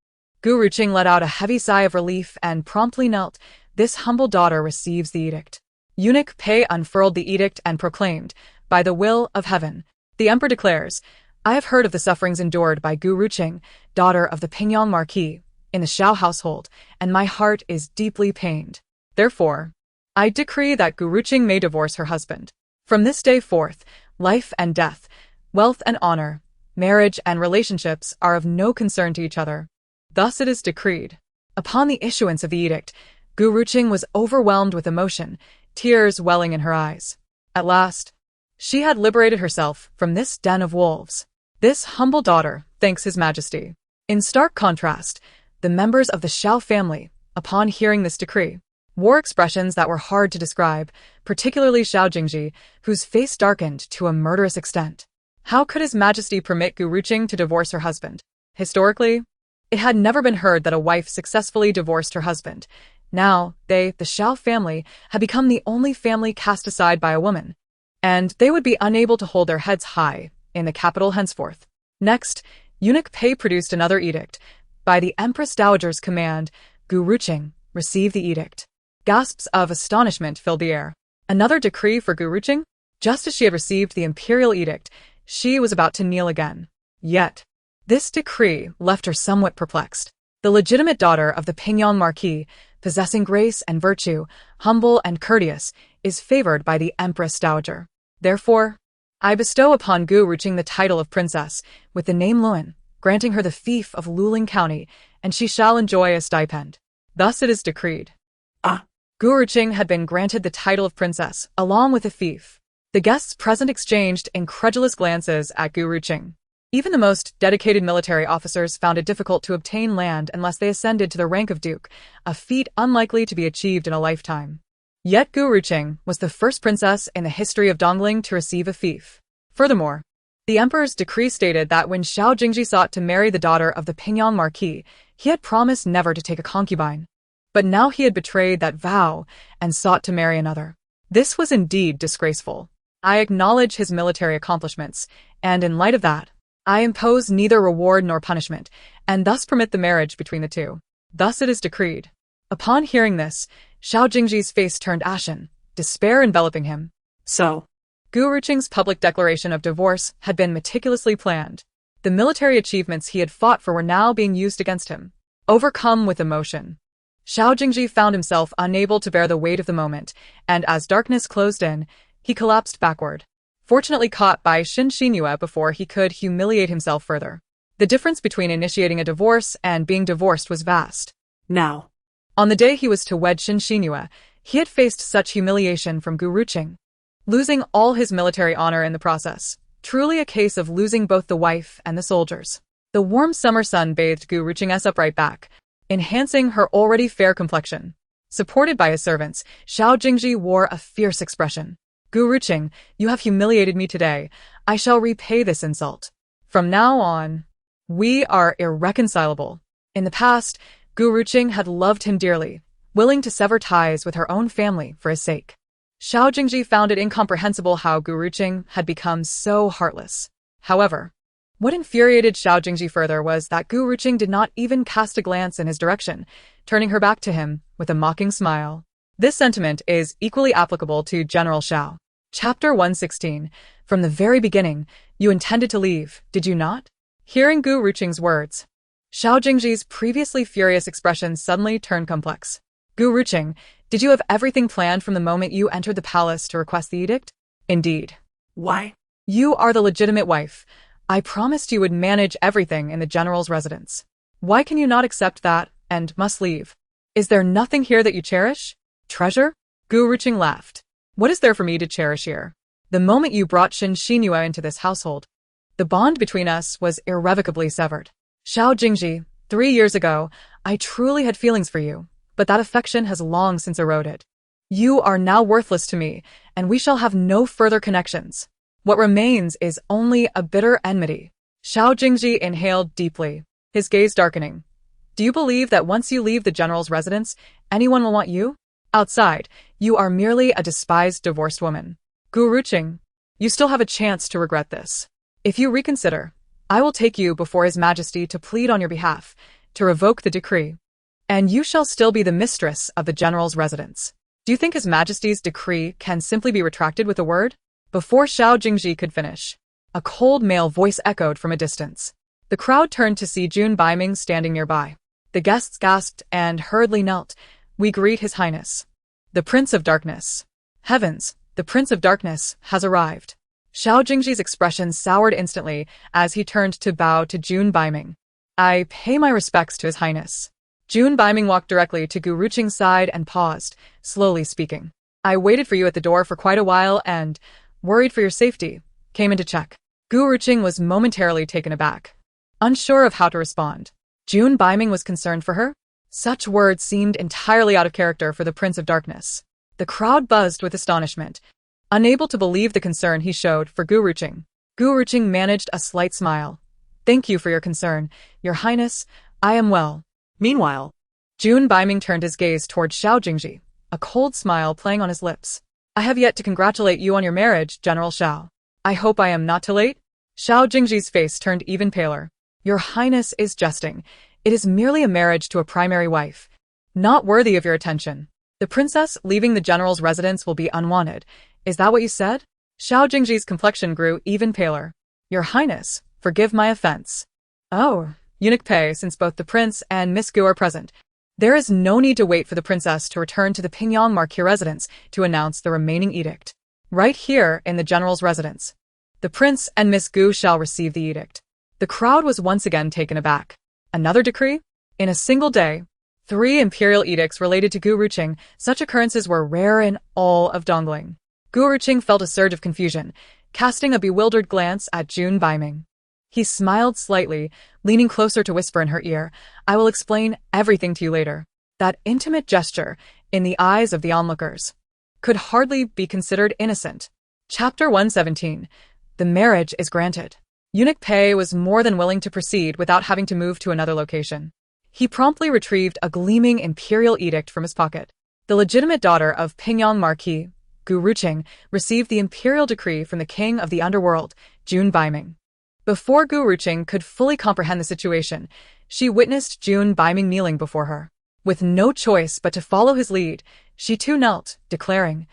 Gu Ruqing let out a heavy sigh of relief and promptly knelt. This humble daughter receives the edict. Eunuch Pei unfurled the edict and proclaimed, by the will of heaven, the emperor declares, I have heard of the sufferings endured by Gu Ruqing, daughter of the Pingyang Marquis, in the Xiao household, and my heart is deeply pained. Therefore, I decree that Gu Ruqing may divorce her husband. From this day forth, life and death, wealth and honor, Marriage and relationships are of no concern to each other. Thus it is decreed. Upon the issuance of the edict, Gu Ruqing was overwhelmed with emotion, tears welling in her eyes. At last, she had liberated herself from this den of wolves. This humble daughter thanks His Majesty. In stark contrast, the members of the Xiao family, upon hearing this decree, wore expressions that were hard to describe, particularly Xiao Jingzhi, whose face darkened to a murderous extent. How could His Majesty permit Gu Ruqing to divorce her husband? Historically, it had never been heard that a wife successfully divorced her husband. Now, the Xiao family, had become the only family cast aside by a woman, and they would be unable to hold their heads high in the capital henceforth. Next, Eunuch Pei produced another edict. By the Empress Dowager's command, Gu Ruqing received the edict. Gasps of astonishment filled the air. Another decree for Gu Ruqing? Just as she had received the imperial edict, she was about to kneel again. Yet, this decree left her somewhat perplexed. The legitimate daughter of the Pingyang Marquis, possessing grace and virtue, humble and courteous, is favored by the Empress Dowager. Therefore, I bestow upon Gu Ruqing the title of princess, with the name Luan, granting her the fief of Luling County, and she shall enjoy a stipend. Thus it is decreed. Gu Ruqing had been granted the title of princess, along with a fief. The guests present exchanged incredulous glances at Gu Ruqing. Even the most dedicated military officers found it difficult to obtain land unless they ascended to the rank of duke, a feat unlikely to be achieved in a lifetime. Yet Gu Ruqing was the first princess in the history of Dongling to receive a fief. Furthermore, the emperor's decree stated that when Xiao Jingzhi sought to marry the daughter of the Pingyang Marquis, he had promised never to take a concubine. But now he had betrayed that vow and sought to marry another. This was indeed disgraceful. I acknowledge his military accomplishments, and in light of that, I impose neither reward nor punishment, and thus permit the marriage between the two. Thus it is decreed. Upon hearing this, Xiao Jingzhi's face turned ashen, despair enveloping him. So, Gu Ruqing's public declaration of divorce had been meticulously planned. The military achievements he had fought for were now being used against him. Overcome with emotion, Xiao Jingzhi found himself unable to bear the weight of the moment, and as darkness closed in, he collapsed backward, fortunately caught by Xin Xinhua before he could humiliate himself further. The difference between initiating a divorce and being divorced was vast. Now, on the day he was to wed Xin Xinhua, he had faced such humiliation from Gu Ruqing, losing all his military honor in the process. Truly a case of losing both the wife and the soldiers. The warm summer sun bathed Gu Ruqing's upright back, enhancing her already fair complexion. Supported by his servants, Xiao Jingzhi wore a fierce expression. Gu Ruqing, you have humiliated me today. I shall repay this insult. From now on, we are irreconcilable. In the past, Gu Ruqing had loved him dearly, willing to sever ties with her own family for his sake. Xiao Jingzhi found it incomprehensible how Gu Ruqing had become so heartless. However, what infuriated Xiao Jingzhi further was that Gu Ruqing did not even cast a glance in his direction, turning her back to him with a mocking smile. This sentiment is equally applicable to General Xiao. Chapter 116. From the very beginning, you intended to leave, did you not? Hearing Gu Ruqing's words, Xiao Jingzhi's previously furious expression suddenly turned complex. Gu Ruqing, did you have everything planned from the moment you entered the palace to request the edict? Indeed. why? You are the legitimate wife. I promised you would manage everything in the general's residence. Why can you not accept that and must leave? Is there nothing here that you cherish? Treasure? Gu Ruqing laughed. What is there for me to cherish here? The moment you brought Xin Xinhua into this household, the bond between us was irrevocably severed. Xiao Jingzhi, 3 years ago, I truly had feelings for you, but that affection has long since eroded. You are now worthless to me, and we shall have no further connections. What remains is only a bitter enmity. Xiao Jingzhi inhaled deeply, his gaze darkening. Do you believe that once you leave the general's residence, anyone will want you? Outside, you are merely a despised divorced woman. Gu Ruqing, you still have a chance to regret this. If you reconsider, I will take you before His Majesty to plead on your behalf, to revoke the decree. And you shall still be the mistress of the general's residence. Do you think His Majesty's decree can simply be retracted with a word? Before Xiao Jingzhi could finish, a cold male voice echoed from a distance. The crowd turned to see Jun Baiming standing nearby. The guests gasped and hurriedly knelt. We greet His Highness, the Prince of Darkness. Heavens, the Prince of Darkness has arrived. Xiao Jingzhi's expression soured instantly as he turned to bow to Jun Baiming. I pay my respects to His Highness. Jun Baiming walked directly to Gu Ruqing's side and paused, slowly speaking. I waited for you at the door for quite a while and, worried for your safety, came in to check. Gu Ruqing was momentarily taken aback, unsure of how to respond. Jun Baiming was concerned for her? Such words seemed entirely out of character for the Prince of Darkness. The crowd buzzed with astonishment, unable to believe the concern he showed for Gu Ruqing. Gu Ruqing managed a slight smile. Thank you for your concern, Your Highness. I am well. Meanwhile, Jun Baiming turned his gaze toward Xiao Jingzhi, a cold smile playing on his lips. I have yet to congratulate you on your marriage, General Xiao. I hope I am not too late? Xiao Jingzhi's face turned even paler. Your Highness is jesting. It is merely a marriage to a primary wife, not worthy of your attention. The princess leaving the general's residence will be unwanted. Is that what you said? Xiao Jingzhi's complexion grew even paler. Your Highness, forgive my offense. Oh, Eunuch Pei, since both the prince and Miss Gu are present, there is no need to wait for the princess to return to the Pingyang Marquis residence to announce the remaining edict. Right here in the general's residence, the prince and Miss Gu shall receive the edict. The crowd was once again taken aback. Another decree? In a single day, 3 imperial edicts related to Gu Ruqing. Such occurrences were rare in all of Dongling. Gu Ruqing felt a surge of confusion, casting a bewildered glance at Jun Baiming. He smiled slightly, leaning closer to whisper in her ear, I will explain everything to you later. That intimate gesture, in the eyes of the onlookers, could hardly be considered innocent. Chapter 117. The marriage is granted. Eunuch Pei was more than willing to proceed without having to move to another location. He promptly retrieved a gleaming imperial edict from his pocket. The legitimate daughter of Pingyang Marquis, Gu Ruqing, received the imperial decree from the king of the underworld, Jun Baiming. Before Gu Ruqing could fully comprehend the situation, she witnessed Jun Baiming kneeling before her. With no choice but to follow his lead, she too knelt, declaring,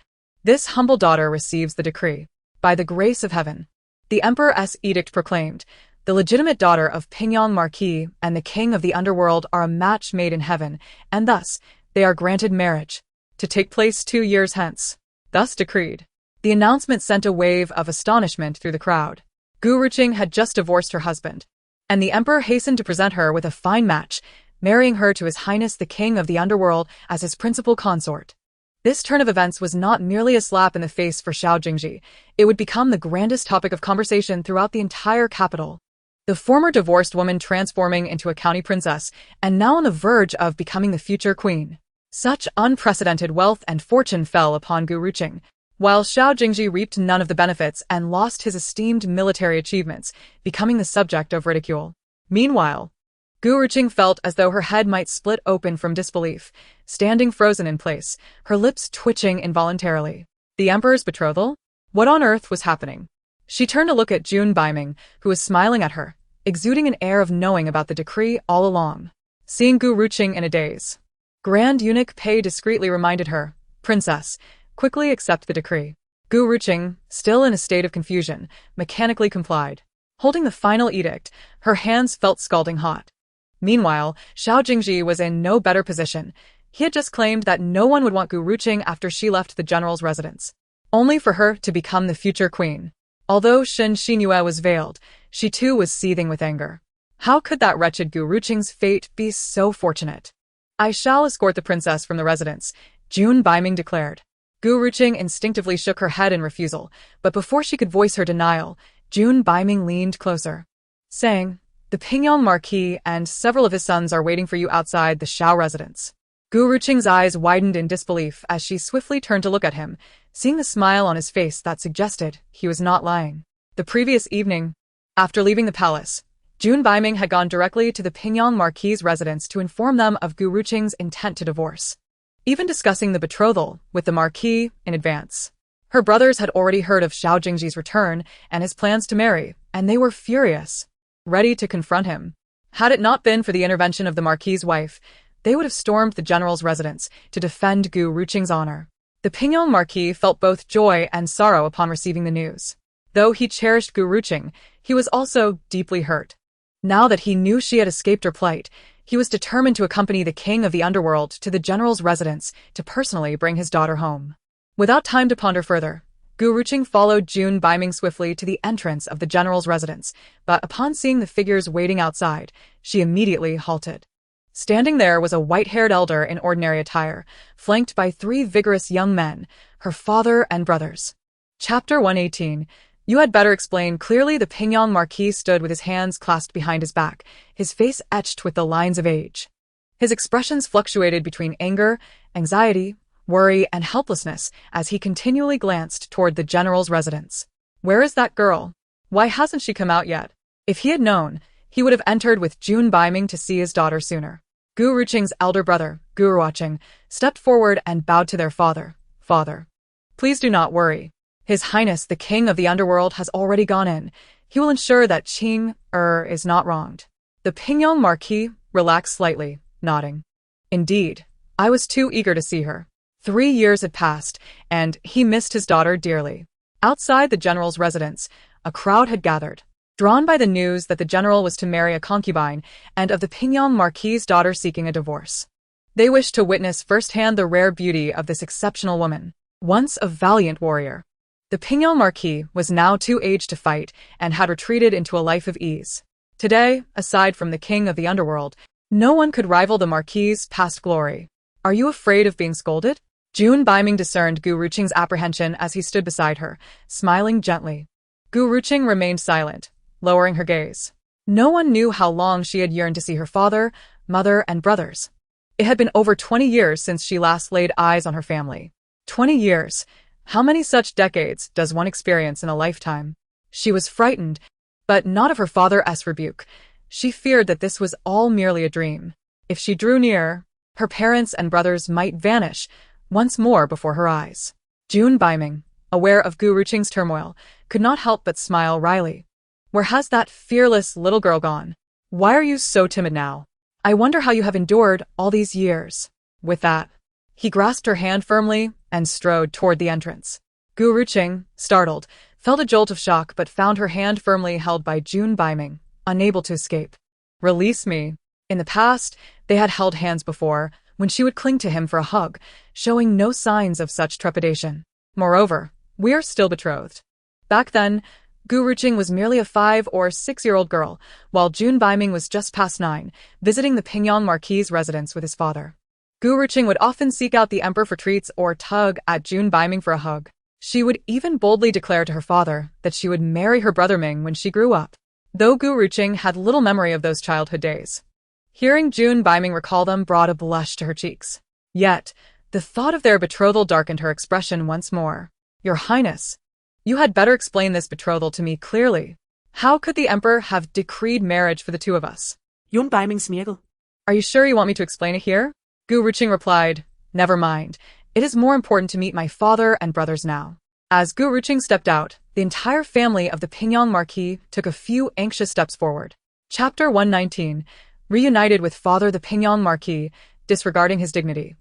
This humble daughter receives the decree. By the grace of heaven. The Emperor's edict proclaimed, the legitimate daughter of Pingyang Marquis and the king of the underworld are a match made in heaven, and thus, they are granted marriage, to take place 2 years hence. Thus decreed. The announcement sent a wave of astonishment through the crowd. Gu Ruqing had just divorced her husband, and the emperor hastened to present her with a fine match, marrying her to His Highness the King of the Underworld as his principal consort. This turn of events was not merely a slap in the face for Xiao Jingzhi, it would become the grandest topic of conversation throughout the entire capital. The former divorced woman transforming into a county princess, and now on the verge of becoming the future queen. Such unprecedented wealth and fortune fell upon Gu Ruqing, while Xiao Jingzhi reaped none of the benefits and lost his esteemed military achievements, becoming the subject of ridicule. Meanwhile, Gu Ruqing felt as though her head might split open from disbelief, standing frozen in place, her lips twitching involuntarily. The emperor's betrothal? What on earth was happening? She turned to look at Jun Baiming, who was smiling at her, exuding an air of knowing about the decree all along. Seeing Gu Ruqing in a daze, Grand Eunuch Pei discreetly reminded her, Princess, quickly accept the decree. Gu Ruqing, still in a state of confusion, mechanically complied. Holding the final edict, her hands felt scalding hot. Meanwhile, Xiao Jingzhi was in no better position. He had just claimed that no one would want Gu Ruqing after she left the general's residence, only for her to become the future queen. Although Shen Xinyue was veiled, she too was seething with anger. How could that wretched Gu Ruqing's fate be so fortunate? I shall escort the princess from the residence, Jun Baiming declared. Gu Ruqing instinctively shook her head in refusal, but before she could voice her denial, Jun Baiming leaned closer, saying, The Pingyang Marquis and several of his sons are waiting for you outside the Xiao residence. Gu Ruqing's eyes widened in disbelief as she swiftly turned to look at him, seeing the smile on his face that suggested he was not lying. The previous evening, after leaving the palace, Jun Baiming had gone directly to the Pingyang Marquis' residence to inform them of Gu Ruqing's intent to divorce, even discussing the betrothal with the Marquis in advance. Her brothers had already heard of Xiao Jingzhi's return and his plans to marry, and they were furious, ready to confront him. Had it not been for the intervention of the Marquis' wife, they would have stormed the general's residence to defend Gu Ruqing's honor. The Pingyang Marquis felt both joy and sorrow upon receiving the news. Though he cherished Gu Ruqing, he was also deeply hurt. Now that he knew she had escaped her plight, he was determined to accompany the king of the underworld to the general's residence to personally bring his daughter home. Without time to ponder further, Gu Gu Ruqing followed Jun Biming swiftly to the entrance of the general's residence, but upon seeing the figures waiting outside, she immediately halted. Standing there was a white-haired elder in ordinary attire, flanked by 3 vigorous young men, her father and brothers. Chapter 118. You had better explain clearly. The Pingyang Marquis stood with his hands clasped behind his back, his face etched with the lines of age. His expressions fluctuated between anger, anxiety, worry, and helplessness as he continually glanced toward the general's residence. Where is that girl? Why hasn't she come out yet? If he had known, he would have entered with Jun Biming to see his daughter sooner. Gu Ruqing's elder brother, Gu Ruqing, stepped forward and bowed to their father. Father, please do not worry. His Highness the King of the Underworld has already gone in. He will ensure that Qing is not wronged. The Pingyang Marquis relaxed slightly, nodding. Indeed, I was too eager to see her. 3 years had passed, and he missed his daughter dearly. Outside the general's residence, a crowd had gathered, drawn by the news that the general was to marry a concubine and of the Pingyang Marquis's daughter seeking a divorce. They wished to witness firsthand the rare beauty of this exceptional woman, once a valiant warrior. The Pingyang Marquis was now too aged to fight and had retreated into a life of ease. Today, aside from the king of the underworld, no one could rival the Marquis's past glory. Are you afraid of being scolded? Jun Biming discerned Gu Ruqing's apprehension as he stood beside her, smiling gently. Gu Ruqing remained silent, lowering her gaze. No one knew how long she had yearned to see her father, mother, and brothers. It had been over 20 years since she last laid eyes on her family. 20 years. How many such decades does one experience in a lifetime? She was frightened, but not of her father's rebuke. She feared that this was all merely a dream. If she drew near, her parents and brothers might vanish once more before her eyes. Jun Biming, aware of Gu Ruqing's turmoil, could not help but smile wryly. Where has that fearless little girl gone? Why are you so timid now? I wonder how you have endured all these years. With that, he grasped her hand firmly and strode toward the entrance. Gu Ruqing, startled, felt a jolt of shock but found her hand firmly held by Jun Biming, unable to escape. Release me. In the past, they had held hands before, when she would cling to him for a hug, showing no signs of such trepidation. Moreover, we are still betrothed. Back then, Gu Ruqing was merely a 5 or 6-year-old girl, while Jun Biming was just past 9, visiting the Pingyang Marquis's residence with his father. Gu Ruqing would often seek out the emperor for treats or tug at Jun Biming for a hug. She would even boldly declare to her father that she would marry her brother Ming when she grew up, though Gu Ruqing had little memory of those childhood days. Hearing Jun Biming recall them brought a blush to her cheeks. Yet, the thought of their betrothal darkened her expression once more. Your Highness, you had better explain this betrothal to me clearly. How could the emperor have decreed marriage for the 2 of us? Jun Biming smirkede. Are you sure you want me to explain it here? Gu Ruqing replied, Never mind. It is more important to meet my father and brothers now. As Gu Ruqing stepped out, the entire family of the Pingyang Marquis took a few anxious steps forward. Chapter 119. Reunited with father, the Pingyang Marquis, disregarding his dignity,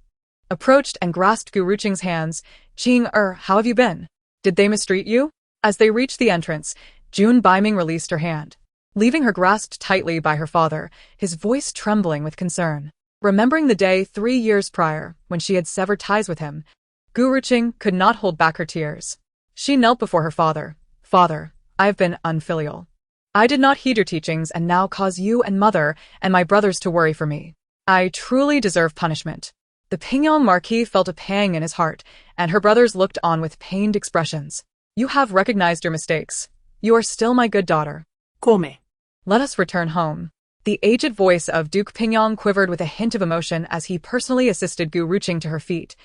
approached and grasped Gu Ruqing's hands. How have you been? Did they mistreat you? As they reached the entrance, Jun Biming released her hand, leaving her grasped tightly by her father, his voice trembling with concern. Remembering the day 3 years prior, when she had severed ties with him, Gu Ruqing could not hold back her tears. She knelt before her father. Father, I have been unfilial. I did not heed your teachings and now cause you and mother and my brothers to worry for me. I truly deserve punishment. The Pingyang Marquis felt a pang in his heart, and her brothers looked on with pained expressions. You have recognized your mistakes. You are still my good daughter. Come. Let us return home. The aged voice of Duke Pingyang quivered with a hint of emotion as he personally assisted Gu Ruqing to her feet,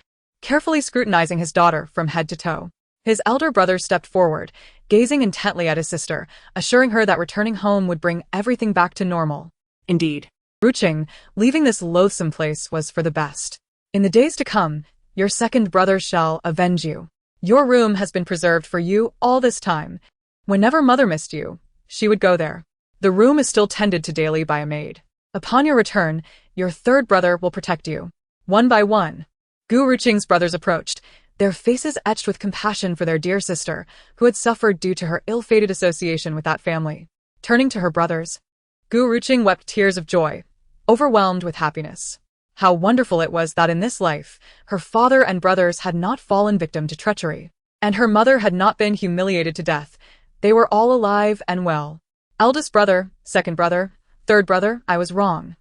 carefully scrutinizing his daughter from head to toe. His elder brother stepped forward, gazing intently at his sister, assuring her that returning home would bring everything back to normal. Indeed. Ruqing, leaving this loathsome place was for the best. In the days to come, your second brother shall avenge you. Your room has been preserved for you all this time. Whenever mother missed you, she would go there. The room is still tended to daily by a maid. Upon your return, your third brother will protect you. One by one, Gu Ruqing's brothers approached, their faces etched with compassion for their dear sister, who had suffered due to her ill-fated association with that family. Turning to her brothers, Gu Ruqing wept tears of joy, overwhelmed with happiness. How wonderful it was that in this life, her father and brothers had not fallen victim to treachery. And her mother had not been humiliated to death. They were all alive and well. Eldest brother, second brother, third brother, I was wrong.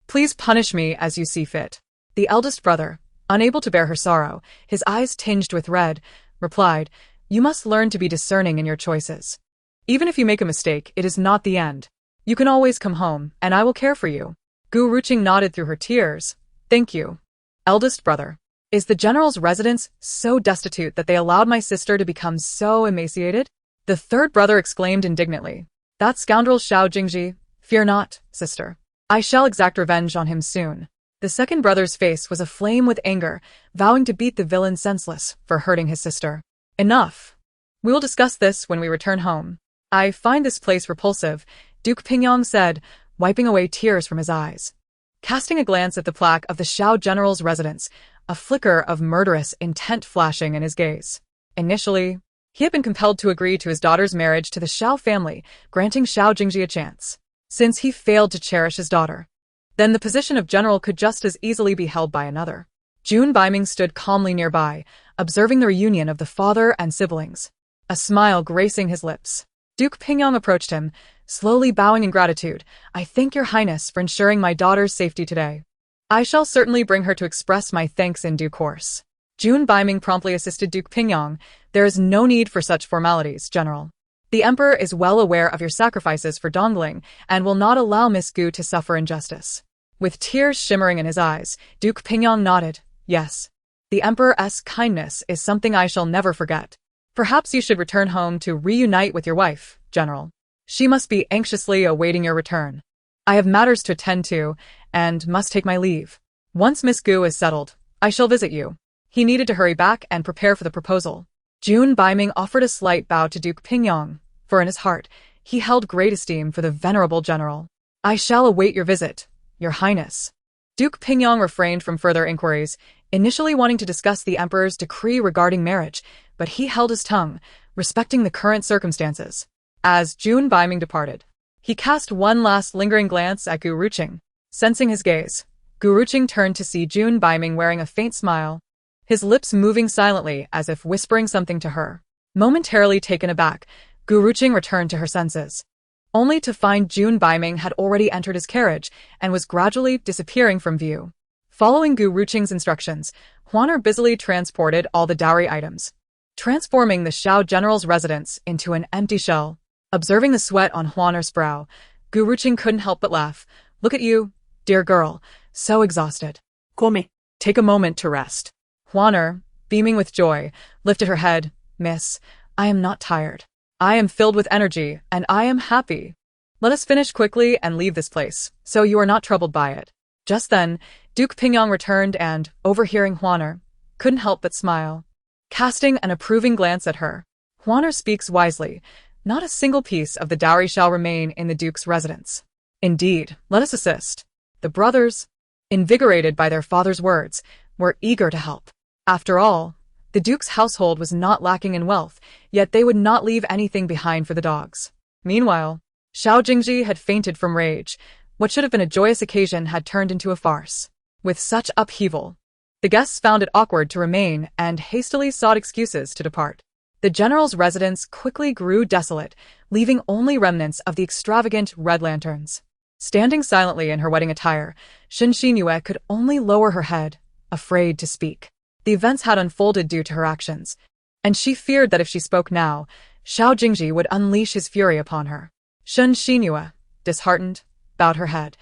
Please punish me as you see fit. The eldest brother, unable to bear her sorrow, his eyes tinged with red, replied, You must learn to be discerning in your choices. Even if you make a mistake, it is not the end. You can always come home, and I will care for you. Gu Ruqing nodded through her tears. Thank you. Eldest brother. Is the general's residence so destitute that they allowed my sister to become so emaciated? The third brother exclaimed indignantly. That scoundrel Xiao Jingzhi. Fear not, sister. I shall exact revenge on him soon. The second brother's face was aflame with anger, vowing to beat the villain senseless for hurting his sister. Enough. We will discuss this when we return home. I find this place repulsive, Duke Pingyong said, wiping away tears from his eyes. Casting a glance at the plaque of the Xiao general's residence, a flicker of murderous intent flashing in his gaze. Initially, he had been compelled to agree to his daughter's marriage to the Xiao family, granting Xiao Jingzhi a chance. Since he failed to cherish his daughter, then the position of general could just as easily be held by another. Jun Baiming stood calmly nearby, observing the reunion of the father and siblings, a smile gracing his lips. Duke Pingyong approached him, slowly bowing in gratitude. I thank your highness for ensuring my daughter's safety today. I shall certainly bring her to express my thanks in due course. Jun Baiming promptly assisted Duke Pingyong. There is no need for such formalities, General. The Emperor is well aware of your sacrifices for Dongling and will not allow Miss Gu to suffer injustice. With tears shimmering in his eyes, Duke Pingyong nodded. Yes. The Emperor's kindness is something I shall never forget. Perhaps you should return home to reunite with your wife, General. She must be anxiously awaiting your return. I have matters to attend to, and must take my leave. Once Miss Gu is settled, I shall visit you. He needed to hurry back and prepare for the proposal. Jun Baiming offered a slight bow to Duke Pingyong, for in his heart, he held great esteem for the venerable general. I shall await your visit, your highness. Duke Pingyong refrained from further inquiries, initially wanting to discuss the emperor's decree regarding marriage, but he held his tongue, respecting the current circumstances. As Jun Baiming departed, he cast one last lingering glance at Gu Ruqing. Sensing his gaze, Gu Ruqing turned to see Jun Baiming wearing a faint smile, his lips moving silently as if whispering something to her. Momentarily taken aback, Gu Ruqing returned to her senses, only to find Jun Baiming had already entered his carriage and was gradually disappearing from view. Following Gu Ruqing's instructions, Huaner busily transported all the dowry items, transforming the Xiao general's residence into an empty shell. Observing the sweat on Huaner's brow, Gu Ruqing couldn't help but laugh. Look at you, dear girl, so exhausted. Come. Take a moment to rest. Huaner, beaming with joy, lifted her head. Miss, I am not tired. I am filled with energy, and I am happy. Let us finish quickly and leave this place, so you are not troubled by it. Just then, Duke Pingyong returned and, overhearing Huaner, couldn't help but smile. Casting an approving glance at her, Huaner speaks wisely. Not a single piece of the dowry shall remain in the Duke's residence. Indeed, let us assist. The brothers, invigorated by their father's words, were eager to help. After all, the Duke's household was not lacking in wealth, yet they would not leave anything behind for the dogs. Meanwhile, Xiao Jingzhi had fainted from rage. What should have been a joyous occasion had turned into a farce. With such upheaval, the guests found it awkward to remain and hastily sought excuses to depart. The general's residence quickly grew desolate, leaving only remnants of the extravagant red lanterns. Standing silently in her wedding attire, Shen Xingyue could only lower her head, afraid to speak. The events had unfolded due to her actions, and she feared that if she spoke now, Xiao Jingzhi would unleash his fury upon her. Shen Xingyue, disheartened, bowed her head.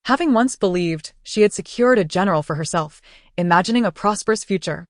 Having once believed she had secured a general for herself, imagining a prosperous future,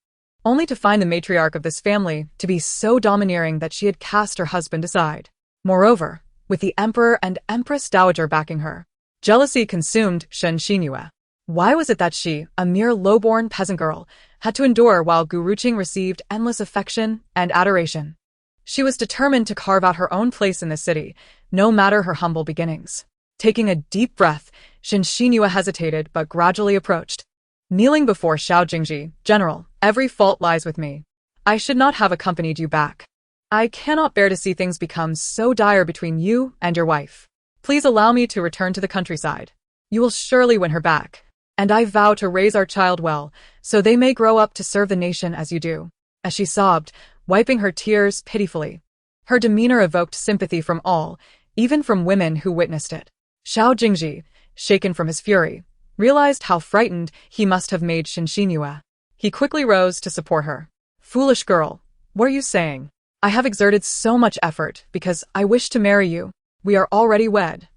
only to find the matriarch of this family to be so domineering that she had cast her husband aside. Moreover, with the emperor and empress dowager backing her, jealousy consumed Shen Xingyue. Why was it that she, a mere low-born peasant girl, had to endure while Gu Ruqing received endless affection and adoration? She was determined to carve out her own place in the city, no matter her humble beginnings. Taking a deep breath, Shen Xingyue hesitated but gradually approached. Kneeling before Xiao Jingzhi, General, every fault lies with me. I should not have accompanied you back. I cannot bear to see things become so dire between you and your wife. Please allow me to return to the countryside. You will surely win her back, and I vow to raise our child well, so they may grow up to serve the nation as you do. As she sobbed, wiping her tears pitifully. Her demeanor evoked sympathy from all, even from women who witnessed it. Xiao Jingzhi, shaken from his fury, realized how frightened he must have made Xinxinhua. He quickly rose to support her. Foolish girl, what are you saying? I have exerted so much effort because I wish to marry you. We are already wed.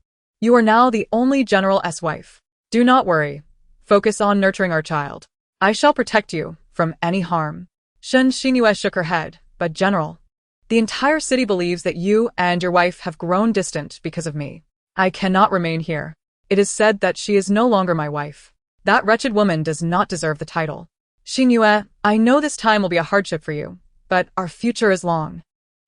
You are now the only general's wife. Do not worry. Focus on nurturing our child. I shall protect you from any harm. Xinxinhua shook her head, but General, the entire city believes that you and your wife have grown distant because of me. I cannot remain here. It is said that she is no longer my wife. That wretched woman does not deserve the title. Xinhua, I know this time will be a hardship for you, but our future is long.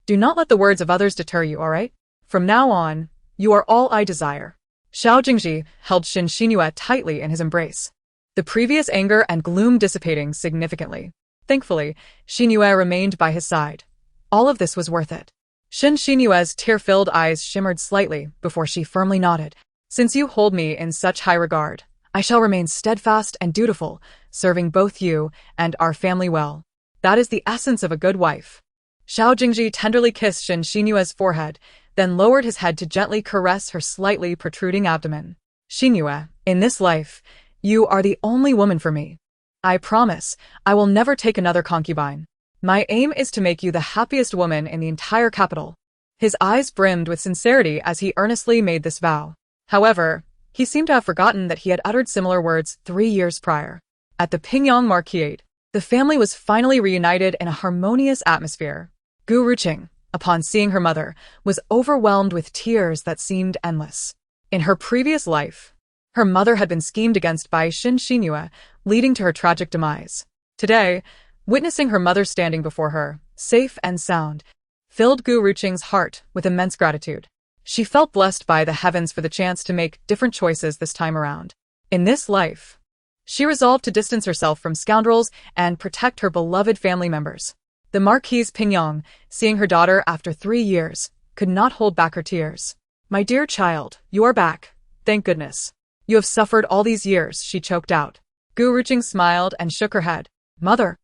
Do not let the words of others deter you, all right? From now on, you are all I desire. Xiao Jingzhi held Xinxinhua tightly in his embrace, the previous anger and gloom dissipating significantly. Thankfully, Xinhua remained by his side. All of this was worth it. Xinxinua's tear-filled eyes shimmered slightly before she firmly nodded. Since you hold me in such high regard, I shall remain steadfast and dutiful, serving both you and our family well. That is the essence of a good wife. Xiao Jingzhi tenderly kissed Xinxinua's forehead, then lowered his head to gently caress her slightly protruding abdomen. Xinhua, in this life, you are the only woman for me. I promise, I will never take another concubine. My aim is to make you the happiest woman in the entire capital. His eyes brimmed with sincerity as he earnestly made this vow. However, he seemed to have forgotten that he had uttered similar words 3 years prior. At the Pingyang Marquise, the family was finally reunited in a harmonious atmosphere. Gu Ruqing, upon seeing her mother, was overwhelmed with tears that seemed endless. In her previous life, her mother had been schemed against by Xinxinhua, leading to her tragic demise. Today, witnessing her mother standing before her, safe and sound, filled Gu Ruqing's heart with immense gratitude. She felt blessed by the heavens for the chance to make different choices this time around. In this life, she resolved to distance herself from scoundrels and protect her beloved family members. The Marquise Pingyang, seeing her daughter after 3 years, could not hold back her tears. My dear child, you are back. Thank goodness. You have suffered all these years, she choked out. Gu Ruqing smiled and shook her head. Mother,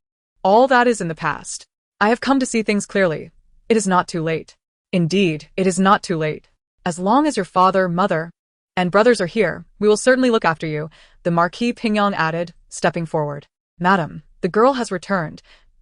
all that is in the past. I have come to see things clearly. It is not too late. Indeed, it is not too late. As long as your father, mother, and brothers are here, we will certainly look after you, the Marquis Pingyang added, stepping forward. Madam, the girl has returned.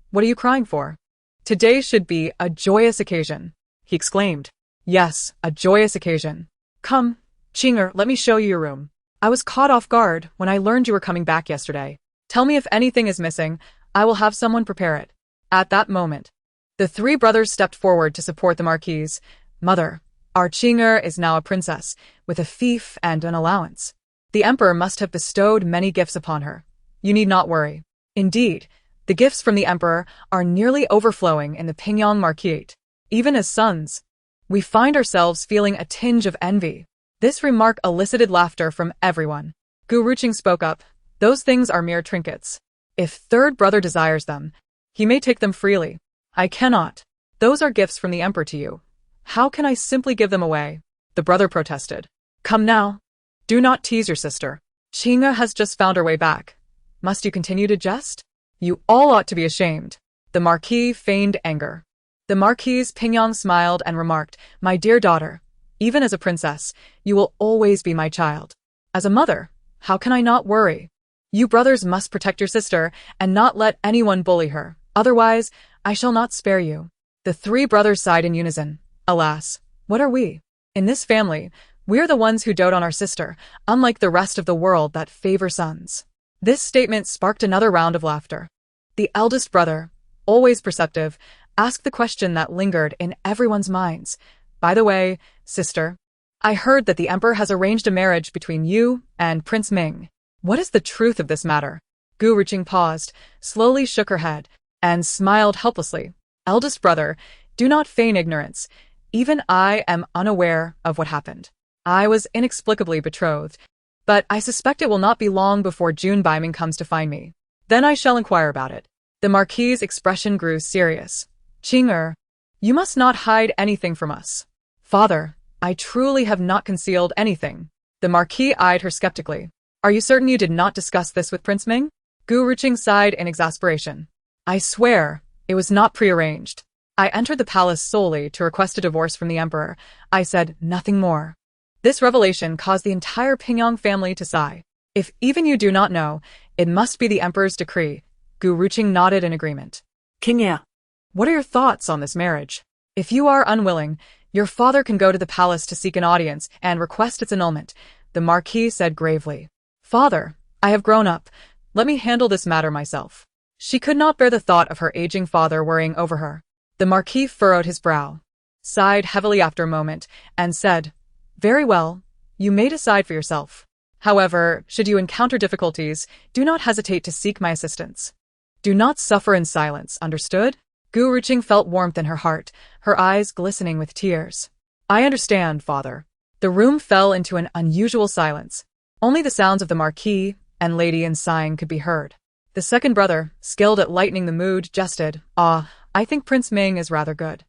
What are you crying for? Today should be a joyous occasion, he exclaimed. Yes, a joyous occasion. Come, Qinger, let me show you your room. I was caught off guard when I learned you were coming back yesterday. Tell me if anything is missing. I will have someone prepare it. At that moment, the 3 brothers stepped forward to support the Marquise. Mother, our Qinger is now a princess, with a fief and an allowance. The emperor must have bestowed many gifts upon her. You need not worry. Indeed, the gifts from the emperor are nearly overflowing in the Pingyang Marquise. Even as sons, we find ourselves feeling a tinge of envy. This remark elicited laughter from everyone. Gu Ruqing spoke up. Those things are mere trinkets. If third brother desires them, he may take them freely. I cannot. Those are gifts from the emperor to you. How can I simply give them away? The brother protested. Come now. Do not tease your sister. Qinga has just found her way back. Must you continue to jest? You all ought to be ashamed. The Marquis feigned anger. The Marquise Pingyang smiled and remarked, My dear daughter, even as a princess, you will always be my child. As a mother, how can I not worry? You brothers must protect your sister and not let anyone bully her. Otherwise, I shall not spare you. The 3 brothers sighed in unison. Alas, what are we? In this family, we are the ones who dote on our sister, unlike the rest of the world that favor sons. This statement sparked another round of laughter. The eldest brother, always perceptive, asked the question that lingered in everyone's minds. By the way, sister, I heard that the emperor has arranged a marriage between you and Prince Ming. What is the truth of this matter? Gu Ruqing paused, slowly shook her head, and smiled helplessly. Eldest brother, do not feign ignorance. Even I am unaware of what happened. I was inexplicably betrothed, but I suspect it will not be long before June Baiming comes to find me. Then I shall inquire about it. The Marquis's expression grew serious. Qinger, you must not hide anything from us. Father, I truly have not concealed anything. The Marquis eyed her skeptically. Are you certain you did not discuss this with Prince Ming? Gu Ruqing sighed in exasperation. I swear, It was not prearranged. I entered the palace solely to request a divorce from the emperor. I said nothing more. This revelation caused the entire Pingyang family to sigh. If even you do not know, it must be the emperor's decree. Gu Ruqing nodded in agreement. King Ye. What are your thoughts on this marriage? If you are unwilling, your father can go to the palace to seek an audience and request its annulment, the Marquis said gravely. Father, I have grown up. Let me handle this matter myself. She could not bear the thought of her aging father worrying over her. The Marquis furrowed his brow, sighed heavily after a moment, and said, Very well, you may decide for yourself. However, should you encounter difficulties, do not hesitate to seek my assistance. Do not suffer in silence, understood? Gu Ruqing felt warmth in her heart, her eyes glistening with tears. I understand, father. The room fell into an unusual silence. Only the sounds of the Marquis and lady in sighing could be heard. The second brother, skilled at lightening the mood, jested, I think Prince Ming is rather good.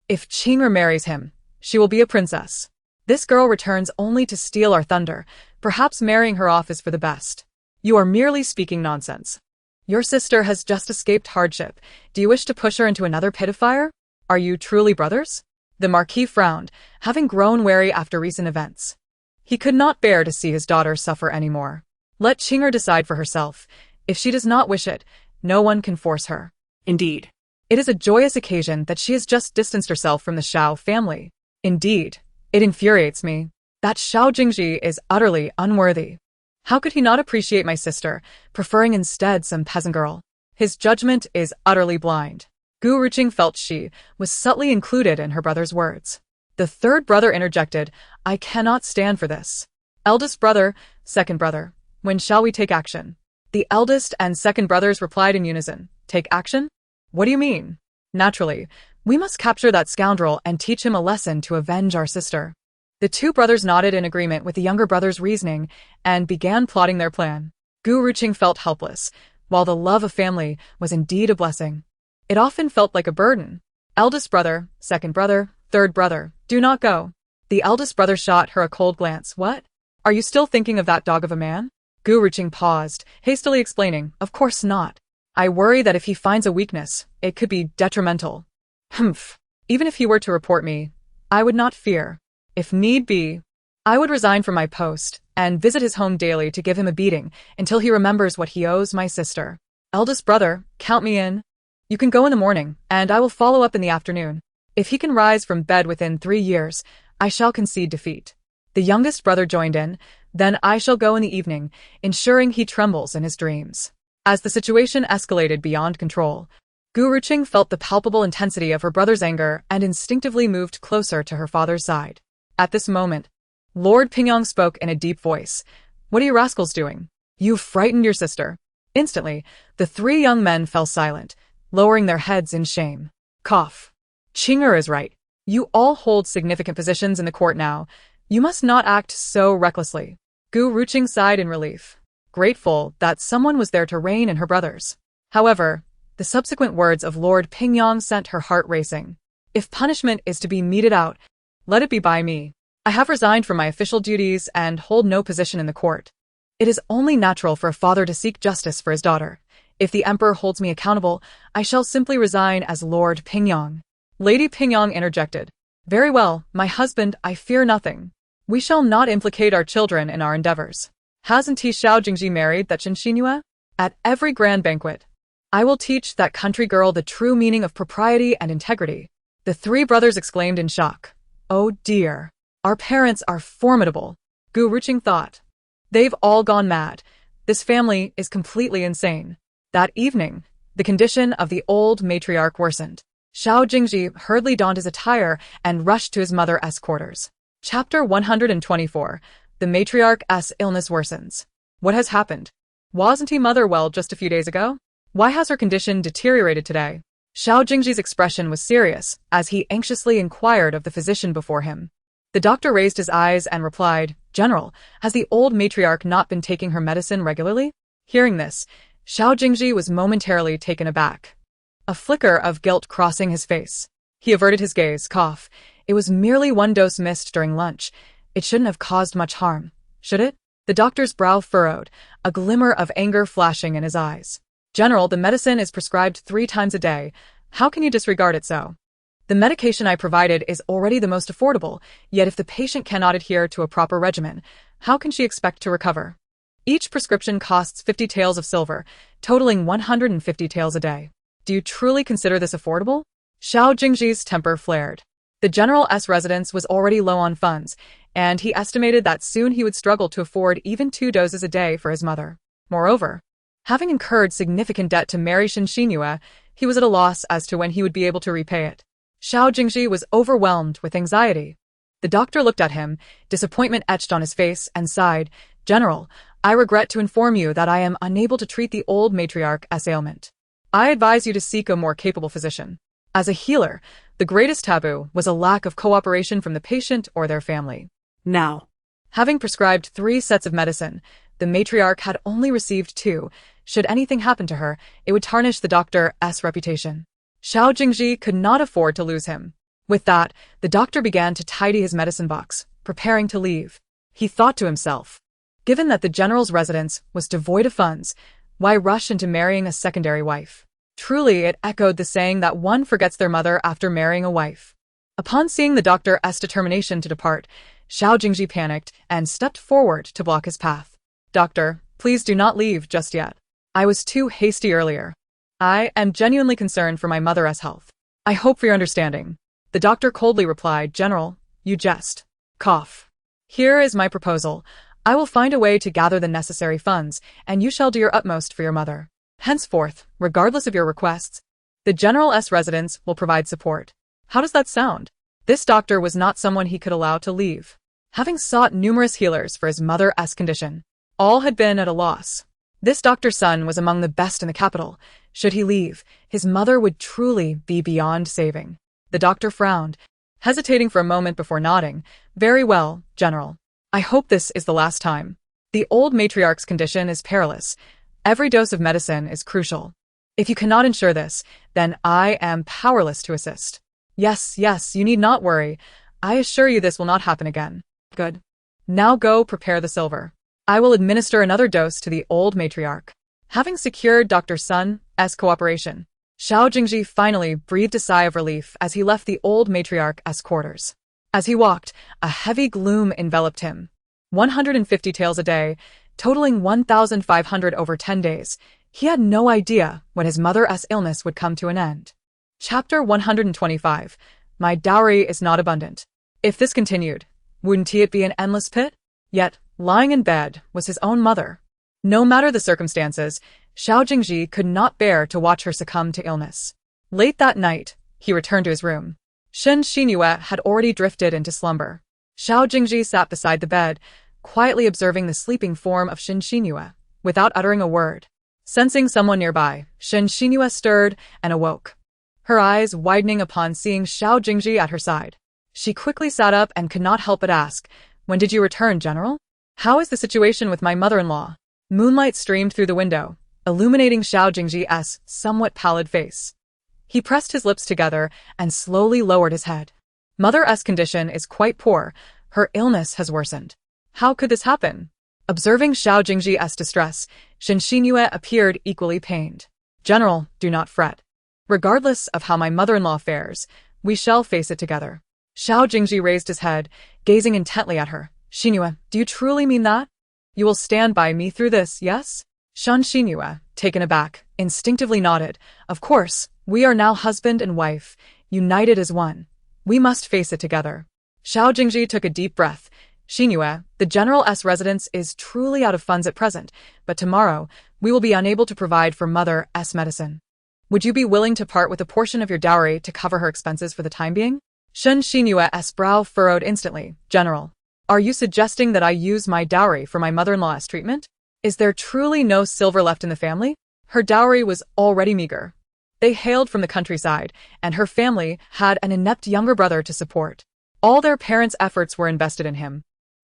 If Qing'er marries him, she will be a princess. This girl returns only to steal our thunder. Perhaps marrying her off is for the best. You are merely speaking nonsense. Your sister has just escaped hardship. Do you wish to push her into another pit of fire? Are you truly brothers? The Marquis frowned, having grown wary after recent events. He could not bear to see his daughter suffer any more. Let Qing'er decide for herself. If she does not wish it, no one can force her. Indeed. It is a joyous occasion that she has just distanced herself from the Xiao family. Indeed, it infuriates me. That Xiao Jingzhi is utterly unworthy. How could he not appreciate my sister, preferring instead some peasant girl? His judgment is utterly blind. Gu Ruqing felt she was subtly included in her brother's words. The third brother interjected, I cannot stand for this. Eldest brother, second brother, when shall we take action? The eldest and second brothers replied in unison, Take action? What do you mean? Naturally, we must capture that scoundrel and teach him a lesson to avenge our sister. The two brothers nodded in agreement with the younger brother's reasoning and began plotting their plan. Gu Ruqing felt helpless, while the love of family was indeed a blessing. It often felt like a burden. Eldest brother, second brother, third brother, do not go. The eldest brother shot her a cold glance. What? Are you still thinking of that dog of a man? Gu Ruqing paused, hastily explaining, Of course not. I worry that if he finds a weakness, it could be detrimental. Humph. Even if he were to report me, I would not fear. If need be, I would resign from my post and visit his home daily to give him a beating until he remembers what he owes my sister. Eldest brother, count me in. You can go in the morning, and I will follow up in the afternoon. If he can rise from bed within 3 years, I shall concede defeat. The youngest brother joined in, then I shall go in the evening, ensuring he trembles in his dreams. As the situation escalated beyond control, Gu Ruqing felt the palpable intensity of her brother's anger and instinctively moved closer to her father's side. At this moment, Lord Pingyang spoke in a deep voice. What are you rascals doing? You've frightened your sister. Instantly, the three young men fell silent, lowering their heads in shame. Cough. Qing'er is right. You all hold significant positions in the court now. You must not act so recklessly. Gu Ruqing sighed in relief, grateful that someone was there to rein in her brothers. However, the subsequent words of Lord Pingyang sent her heart racing. If punishment is to be meted out, let it be by me. I have resigned from my official duties and hold no position in the court. It is only natural for a father to seek justice for his daughter. If the emperor holds me accountable, I shall simply resign as Lord Pingyang. Lady Pingyang interjected. Very well, my husband, I fear nothing. We shall not implicate our children in our endeavors. Hasn't he Xiao Jingzhi married that Xinshinhua? At every grand banquet, I will teach that country girl the true meaning of propriety and integrity. The three brothers exclaimed in shock. Oh dear. Our parents are formidable. Gu Ruqing thought. They've all gone mad. This family is completely insane. That evening, the condition of the old matriarch worsened. Xiao Jingzhi hurriedly donned his attire and rushed to his mother's quarters. Chapter 124. The matriarch's illness worsens. What has happened? Wasn't he mother well just a few days ago? Why has her condition deteriorated today? Xiao Jingzhi's expression was serious as he anxiously inquired of the physician before him. The doctor raised his eyes and replied, General, has the old matriarch not been taking her medicine regularly? Hearing this, Xiao Jingzhi was momentarily taken aback, a flicker of guilt crossing his face. He averted his gaze, cough. It was merely one dose missed during lunch. It shouldn't have caused much harm, should it? The doctor's brow furrowed, a glimmer of anger flashing in his eyes. General, the medicine is prescribed 3 times a day. How can you disregard it so? The medication I provided is already the most affordable, yet if the patient cannot adhere to a proper regimen, how can she expect to recover? Each prescription costs 50 taels of silver, totaling 150 taels a day. Do you truly consider this affordable? Xiao Jingzhi's temper flared. The General's residence was already low on funds, and he estimated that soon he would struggle to afford even 2 doses a day for his mother. Moreover, having incurred significant debt to marry Xinxinhua, he was at a loss as to when he would be able to repay it. Xiao Jingzhi was overwhelmed with anxiety. The doctor looked at him, disappointment etched on his face, and sighed, "General, I regret to inform you that I am unable to treat the old matriarch's ailment. I advise you to seek a more capable physician. As a healer, the greatest taboo was a lack of cooperation from the patient or their family." Now, Having prescribed 3 sets of medicine, the matriarch had only received 2. Should anything happen to her, it would tarnish the doctor's reputation. Xiao Jingzhi could not afford to lose him. With that, the doctor began to tidy his medicine box, preparing to leave. He thought to himself, given that the general's residence was devoid of funds, why rush into marrying a secondary wife? Truly, it echoed the saying that one forgets their mother after marrying a wife. Upon seeing the doctor's determination to depart, Xiao Jingzhi panicked and stepped forward to block his path. "Doctor, please do not leave just yet. I was too hasty earlier. I am genuinely concerned for my mother's health. I hope for your understanding." The doctor coldly replied, "General, you jest." Cough. "Here is my proposal. I will find a way to gather the necessary funds, and you shall do your utmost for your mother. Henceforth, regardless of your requests, the General's residence will provide support." How does that sound? This doctor was not someone he could allow to leave. Having sought numerous healers for his mother's condition, all had been at a loss. This doctor's son was among the best in the capital. Should he leave, his mother would truly be beyond saving. The doctor frowned, hesitating for a moment before nodding. "Very well, General. I hope this is the last time. The old matriarch's condition is perilous. Every dose of medicine is crucial. If you cannot ensure this, then I am powerless to assist." Yes, you need not worry. I assure you this will not happen again." "Good. Now go prepare the silver. I will administer another dose to the old matriarch." Having secured Dr. Sun's cooperation, Xiao Jingzhi finally breathed a sigh of relief as he left the old matriarch's quarters. As he walked, a heavy gloom enveloped him. 150 taels a day, totaling 1,500 over 10 days. He had no idea when his mother's illness would come to an end. Chapter 125. My dowry is not abundant. If this continued, wouldn't it be an endless pit? Yet, lying in bed was his own mother. No matter the circumstances, Xiao Jingzhi could not bear to watch her succumb to illness. Late that night, he returned to his room. Xinxinhua had already drifted into slumber. Xiao Jingzhi sat beside the bed, quietly observing the sleeping form of Xinxinhua, without uttering a word. Sensing someone nearby, Xinxinhua stirred and awoke, her eyes widening upon seeing Xiao Jingzhi at her side. She quickly sat up and could not help but ask, "When did you return, General? How is the situation with my mother-in-law?" Moonlight streamed through the window, illuminating Xiao Jingzhi's somewhat pallid face. He pressed his lips together and slowly lowered his head. "Mother's condition is quite poor. Her illness has worsened." How could this happen? Observing Xiao Jingzhi's distress, Xinxinhua appeared equally pained. "General, do not fret. Regardless of how my mother-in-law fares, we shall face it together." Xiao Jingzhi raised his head, gazing intently at her. "Xinhua, do you truly mean that? You will stand by me through this, yes?" Xinxinhua, taken aback, instinctively nodded. "Of course, we are now husband and wife, united as one. We must face it together." Xiao Jingzhi took a deep breath. "Xinhua, the General's residence is truly out of funds at present, but tomorrow we will be unable to provide for mother's medicine. Would you be willing to part with a portion of your dowry to cover her expenses for the time being?" Xinxinua's brow furrowed instantly. "General, are you suggesting that I use my dowry for my mother-in-law's treatment? Is there truly no silver left in the family?" Her dowry was already meager. They hailed from the countryside, and her family had an inept younger brother to support. All their parents' efforts were invested in him.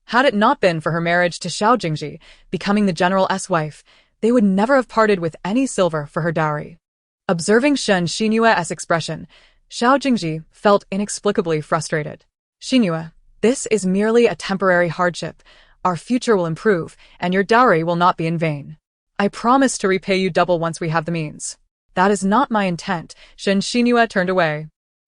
Had it not been for her marriage to Xiao Jingzhi, becoming the General's wife, they would never have parted with any silver for her dowry. Observing Xinxinua's expression, Xiao Jingzhi felt inexplicably frustrated. "Xinhua, this is merely a temporary hardship. Our future will improve, and your dowry will not be in vain. I promise to repay you double once we have the means." That is not my intent. Shen Xinhua turned away,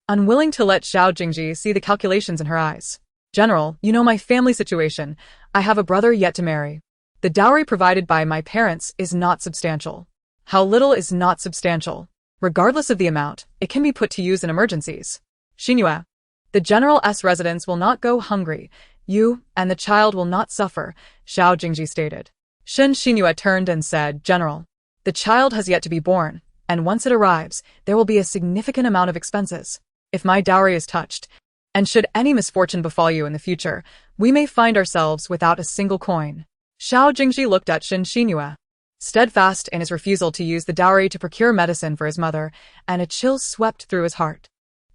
unwilling to let Xiao Jingzhi see the calculations in her eyes. General, you know my family situation. I have a brother yet to marry. The dowry provided by my parents is not substantial. How little is not substantial? Regardless of the amount, it can be put to use in emergencies. Xinhua, the general's residence will not go hungry. You and the child will not suffer, Xiao Jingzhi stated. Shen Xinhua turned and said, General, the child has yet to be born, and once it arrives, there will be a significant amount of expenses. If my dowry is touched, and should any misfortune befall you in the future, we may find ourselves without a single coin. Xiao Jingzhi looked at Shen Xinhua, steadfast in his refusal to use the dowry to procure medicine for his mother, and a chill swept through his heart.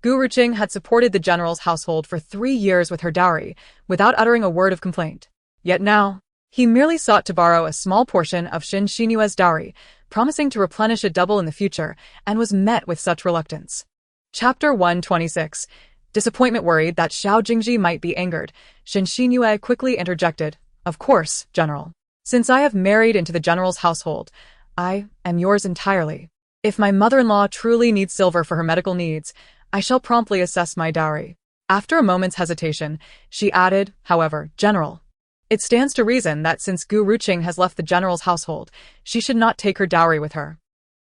Gu Ruqing had supported the general's household for 3 years with her dowry, without uttering a word of complaint. Yet now, he merely sought to borrow a small portion of Shen Xinhua's dowry, promising to replenish a double in the future, and was met with such reluctance. Chapter 126. Disappointment. Worried that Xiao Jingzhi might be angered, Shen Xinhua quickly interjected, Of course, General. Since I have married into the general's household, I am yours entirely. If my mother-in-law truly needs silver for her medical needs, I shall promptly assess my dowry. After a moment's hesitation, she added, However, General, it stands to reason that since Gu Ruqing has left the general's household, she should not take her dowry with her.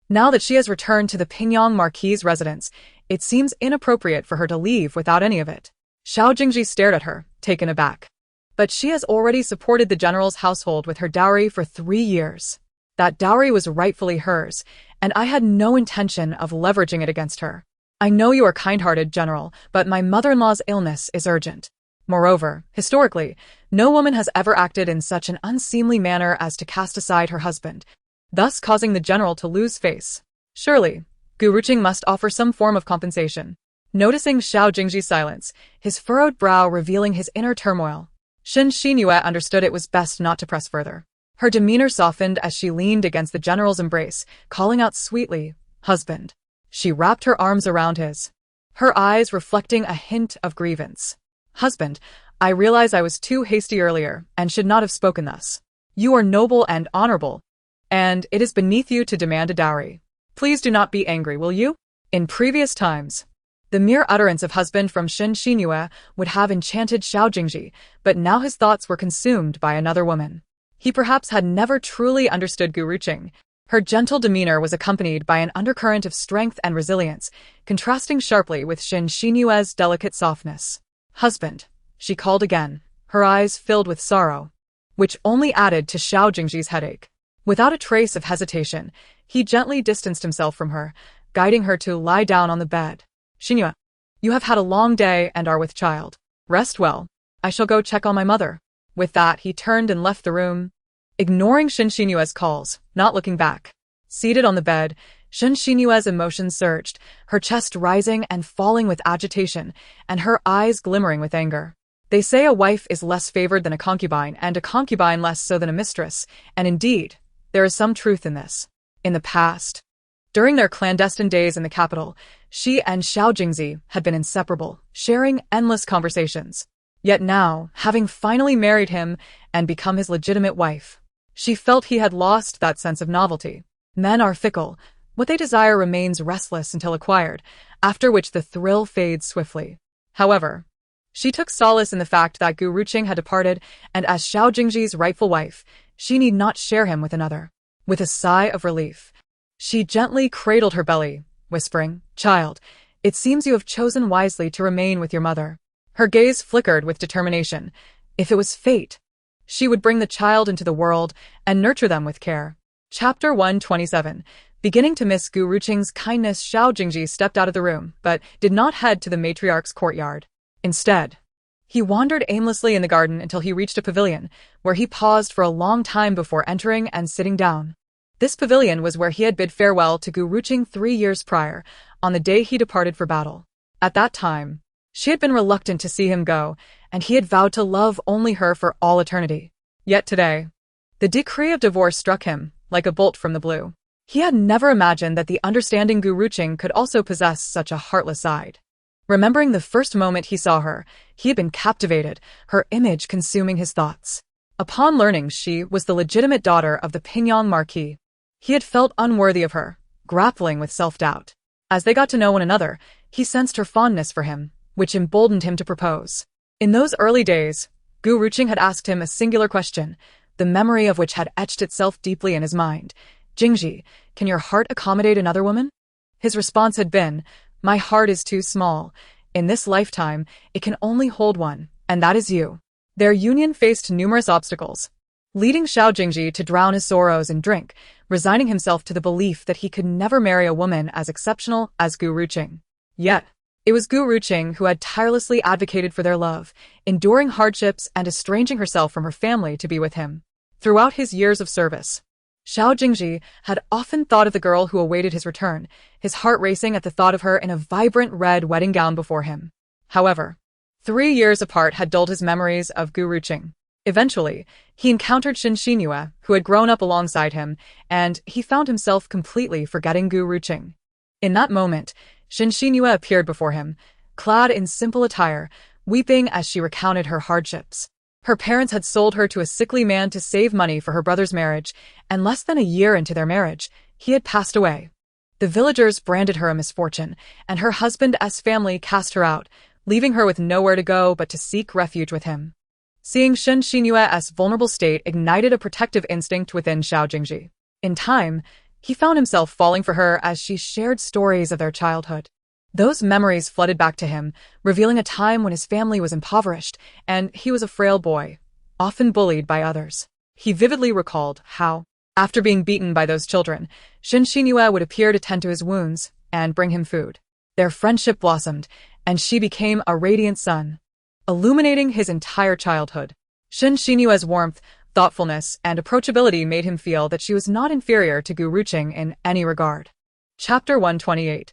Now that she has returned to the Pingyang Marquis' residence, it seems inappropriate for her to leave without any of it. Xiao Jingzhi stared at her, taken aback. But she has already supported the general's household with her dowry for 3 years. That dowry was rightfully hers, and I had no intention of leveraging it against her. I know you are kind-hearted, General, but my mother-in-law's illness is urgent. Moreover, historically, no woman has ever acted in such an unseemly manner as to cast aside her husband, thus causing the general to lose face. Surely, Gu Ruqing must offer some form of compensation. Noticing Xiao Jingzhi's silence, his furrowed brow revealing his inner turmoil, Shen Xinhua understood it was best not to press further. Her demeanor softened as she leaned against the general's embrace, calling out sweetly, Husband. She wrapped her arms around his, her eyes reflecting a hint of grievance. Husband, I realize I was too hasty earlier and should not have spoken thus. You are noble and honorable, and it is beneath you to demand a dowry. Please do not be angry, will you? In previous times, the mere utterance of husband from Shen Xinhua would have enchanted Xiao Jingzhi, but now his thoughts were consumed by another woman. He perhaps had never truly understood Gu Ruqing. Her gentle demeanor was accompanied by an undercurrent of strength and resilience, contrasting sharply with Shen Xinhua's delicate softness. Husband, she called again, her eyes filled with sorrow, which only added to Xiao Jingzhi's headache. Without a trace of hesitation, he gently distanced himself from her, guiding her to lie down on the bed. Xinhua, you have had a long day and are with child. Rest well. I shall go check on my mother. With that, he turned and left the room, ignoring Shen Xinhua's calls, not looking back. Seated on the bed, Shen Xinhua's emotions surged, her chest rising and falling with agitation, and her eyes glimmering with anger. They say a wife is less favored than a concubine, and a concubine less so than a mistress, and indeed, there is some truth in this. In the past, during their clandestine days in the capital, she and Xiao Jingzhi had been inseparable, sharing endless conversations. Yet now, having finally married him and become his legitimate wife, she felt he had lost that sense of novelty. Men are fickle. What they desire remains restless until acquired, after which the thrill fades swiftly. However, she took solace in the fact that Gu Ruqing had departed, and as Xiao Jingzhi's rightful wife, she need not share him with another. With a sigh of relief, she gently cradled her belly, whispering, Child, it seems you have chosen wisely to remain with your mother. Her gaze flickered with determination. If it was fate, she would bring the child into the world and nurture them with care. Chapter 127. Beginning to miss Gu Ruqing's kindness, Xiao Jingzhi stepped out of the room, but did not head to the matriarch's courtyard. Instead, he wandered aimlessly in the garden until he reached a pavilion, where he paused for a long time before entering and sitting down. This pavilion was where he had bid farewell to Gu Ruqing 3 years prior, on the day he departed for battle. At that time, she had been reluctant to see him go, and he had vowed to love only her for all eternity. Yet today, the decree of divorce struck him, like a bolt from the blue. He had never imagined that the understanding Gu Ruqing could also possess such a heartless side. Remembering the first moment he saw her, he had been captivated, her image consuming his thoughts. Upon learning she was the legitimate daughter of the Pingyang Marquis, he had felt unworthy of her, grappling with self-doubt. As they got to know one another, he sensed her fondness for him, which emboldened him to propose. In those early days, Gu Ruqing had asked him a singular question, the memory of which had etched itself deeply in his mind. Jingzhi, can your heart accommodate another woman? His response had been, my heart is too small. In this lifetime, it can only hold one, and that is you. Their union faced numerous obstacles, leading Xiao Jingzhi to drown his sorrows in drink, resigning himself to the belief that he could never marry a woman as exceptional as Gu Ruqing. Yet, it was Gu Ruqing who had tirelessly advocated for their love, enduring hardships and estranging herself from her family to be with him. Throughout his years of service, Xiao Jingzhi had often thought of the girl who awaited his return, his heart racing at the thought of her in a vibrant red wedding gown before him. However, 3 years apart had dulled his memories of Gu Ruqing. Eventually, he encountered Xinxinhua, who had grown up alongside him, and he found himself completely forgetting Gu Ruqing. In that moment, Xinxinhua appeared before him, clad in simple attire, weeping as she recounted her hardships. Her parents had sold her to a sickly man to save money for her brother's marriage, and less than a year into their marriage, he had passed away. The villagers branded her a misfortune, and her husband's family cast her out, leaving her with nowhere to go but to seek refuge with him. Seeing Xinxinua's vulnerable state ignited a protective instinct within Xiao Jingzhi. In time, he found himself falling for her as she shared stories of their childhood. Those memories flooded back to him, revealing a time when his family was impoverished, and he was a frail boy, often bullied by others. He vividly recalled how, after being beaten by those children, Xinxinhua would appear to tend to his wounds and bring him food. Their friendship blossomed, and she became a radiant sun, illuminating his entire childhood. Xinxinua's warmth, thoughtfulness, and approachability made him feel that she was not inferior to Gu Ruqing in any regard. Chapter 128.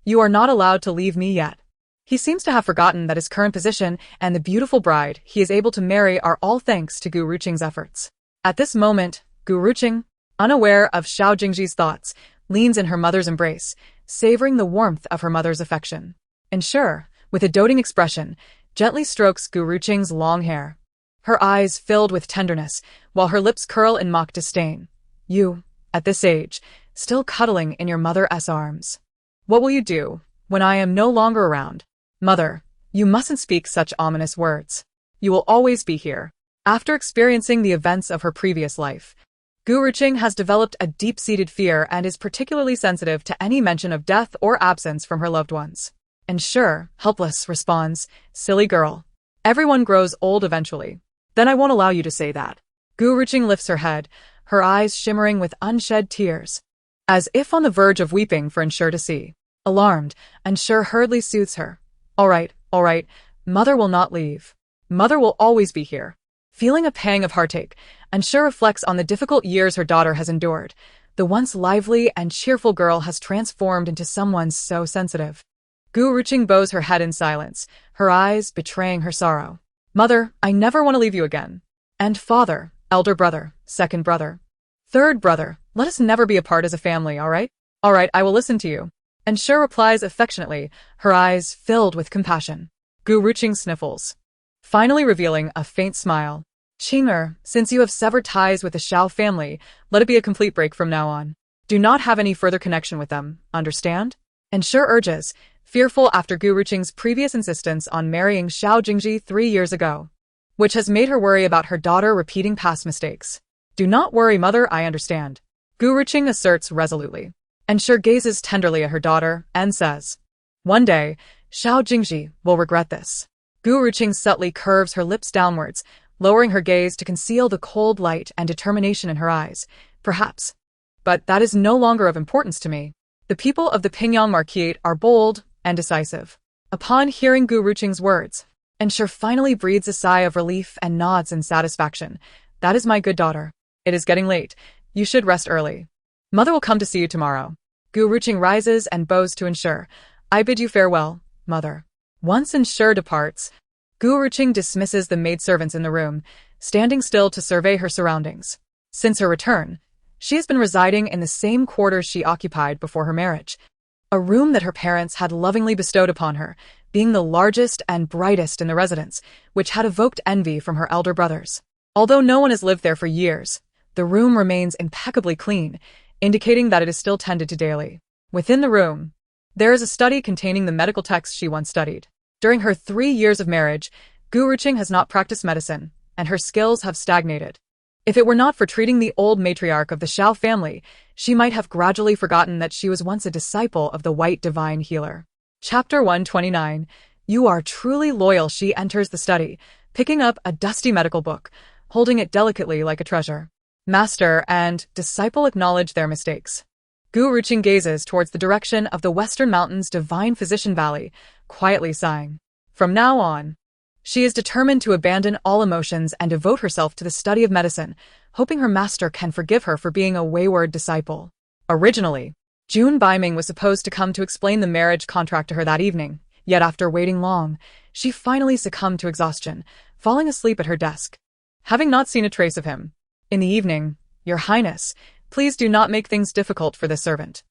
You are not allowed to leave me yet. He seems to have forgotten that his current position and the beautiful bride he is able to marry are all thanks to Gu Ruqing's efforts. At this moment, Gu Ruqing, unaware of Xiao Jingzhi's thoughts, leans in her mother's embrace, savoring the warmth of her mother's affection. And sure, with a doting expression, gently strokes Gu Ruqing's long hair. Her eyes filled with tenderness, while her lips curl in mock disdain. You, at this age, still cuddling in your mother's arms. What will you do when I am no longer around? Mother, you mustn't speak such ominous words. You will always be here. After experiencing the events of her previous life, Gu Ruqing has developed a deep-seated fear and is particularly sensitive to any mention of death or absence from her loved ones. And sure, helpless responds, silly girl. Everyone grows old eventually. Then I won't allow you to say that. Gu Ruqing lifts her head, her eyes shimmering with unshed tears, as if on the verge of weeping for Ensure to see. Alarmed, Ensure hurriedly soothes her. All right, mother will not leave. Mother will always be here. Feeling a pang of heartache, Ensure reflects on the difficult years her daughter has endured. The once lively and cheerful girl has transformed into someone so sensitive. Gu Ruqing bows her head in silence, her eyes betraying her sorrow. Mother, I never want to leave you again. And father, elder brother, second brother, third brother, let us never be apart as a family, all right? All right, I will listen to you. Ensure replies affectionately, her eyes filled with compassion. Gu Ruqing sniffles, finally revealing a faint smile. Qing'er, since you have severed ties with the Xiao family, let it be a complete break from now on. Do not have any further connection with them, understand? Ensure urges, fearful after Gu Ruqing's previous insistence on marrying Xiao Jingzhi 3 years ago, which has made her worry about her daughter repeating past mistakes. Do not worry, mother, I understand. Gu Ruqing asserts resolutely. Ensure gazes tenderly at her daughter and says, one day, Xiao Jingzhi will regret this. Gu Ruqing subtly curves her lips downwards, lowering her gaze to conceal the cold light and determination in her eyes. Perhaps. But that is no longer of importance to me. The people of the Pingyang Marquise are bold and decisive. Upon hearing Gu Ruqing's words, Ensure finally breathes a sigh of relief and nods in satisfaction. That is my good daughter. It is getting late. You should rest early. Mother will come to see you tomorrow. Gu Ruqing rises and bows to Ensure. I bid you farewell, mother. Once Ensure departs, Gu Ruqing dismisses the maidservants in the room, standing still to survey her surroundings. Since her return, she has been residing in the same quarters she occupied before her marriage, a room that her parents had lovingly bestowed upon her, being the largest and brightest in the residence, which had evoked envy from her elder brothers. Although no one has lived there for years, the room remains impeccably clean, indicating that it is still tended to daily. Within the room, there is a study containing the medical texts she once studied. During her 3 years of marriage, Gu Ruqing has not practiced medicine, and her skills have stagnated. If it were not for treating the old matriarch of the Xiao family, she might have gradually forgotten that she was once a disciple of the White Divine Healer. Chapter 129. You are truly loyal. She enters the study, picking up a dusty medical book, holding it delicately like a treasure. Master and disciple acknowledge their mistakes. Gu Ruqing gazes towards the direction of the Western Mountains' Divine Physician Valley, quietly sighing. From now on, she is determined to abandon all emotions and devote herself to the study of medicine, hoping her master can forgive her for being a wayward disciple. Originally, Jun Baiming was supposed to come to explain the marriage contract to her that evening, yet after waiting long, she finally succumbed to exhaustion, falling asleep at her desk. Having not seen a trace of him. In the evening, Your Highness, please do not make things difficult for this servant.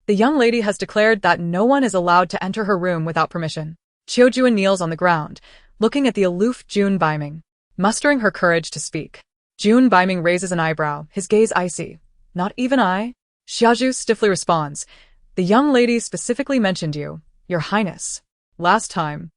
The young lady has declared that no one is allowed to enter her room without permission. Xiao Jingzhi kneels on the ground, looking at the aloof Jun Baiming. Mustering her courage to speak, Jun Baiming raises an eyebrow, his gaze icy. Not even I? Xiao Jingzhi stiffly responds. The young lady specifically mentioned you, Your Highness. Last time,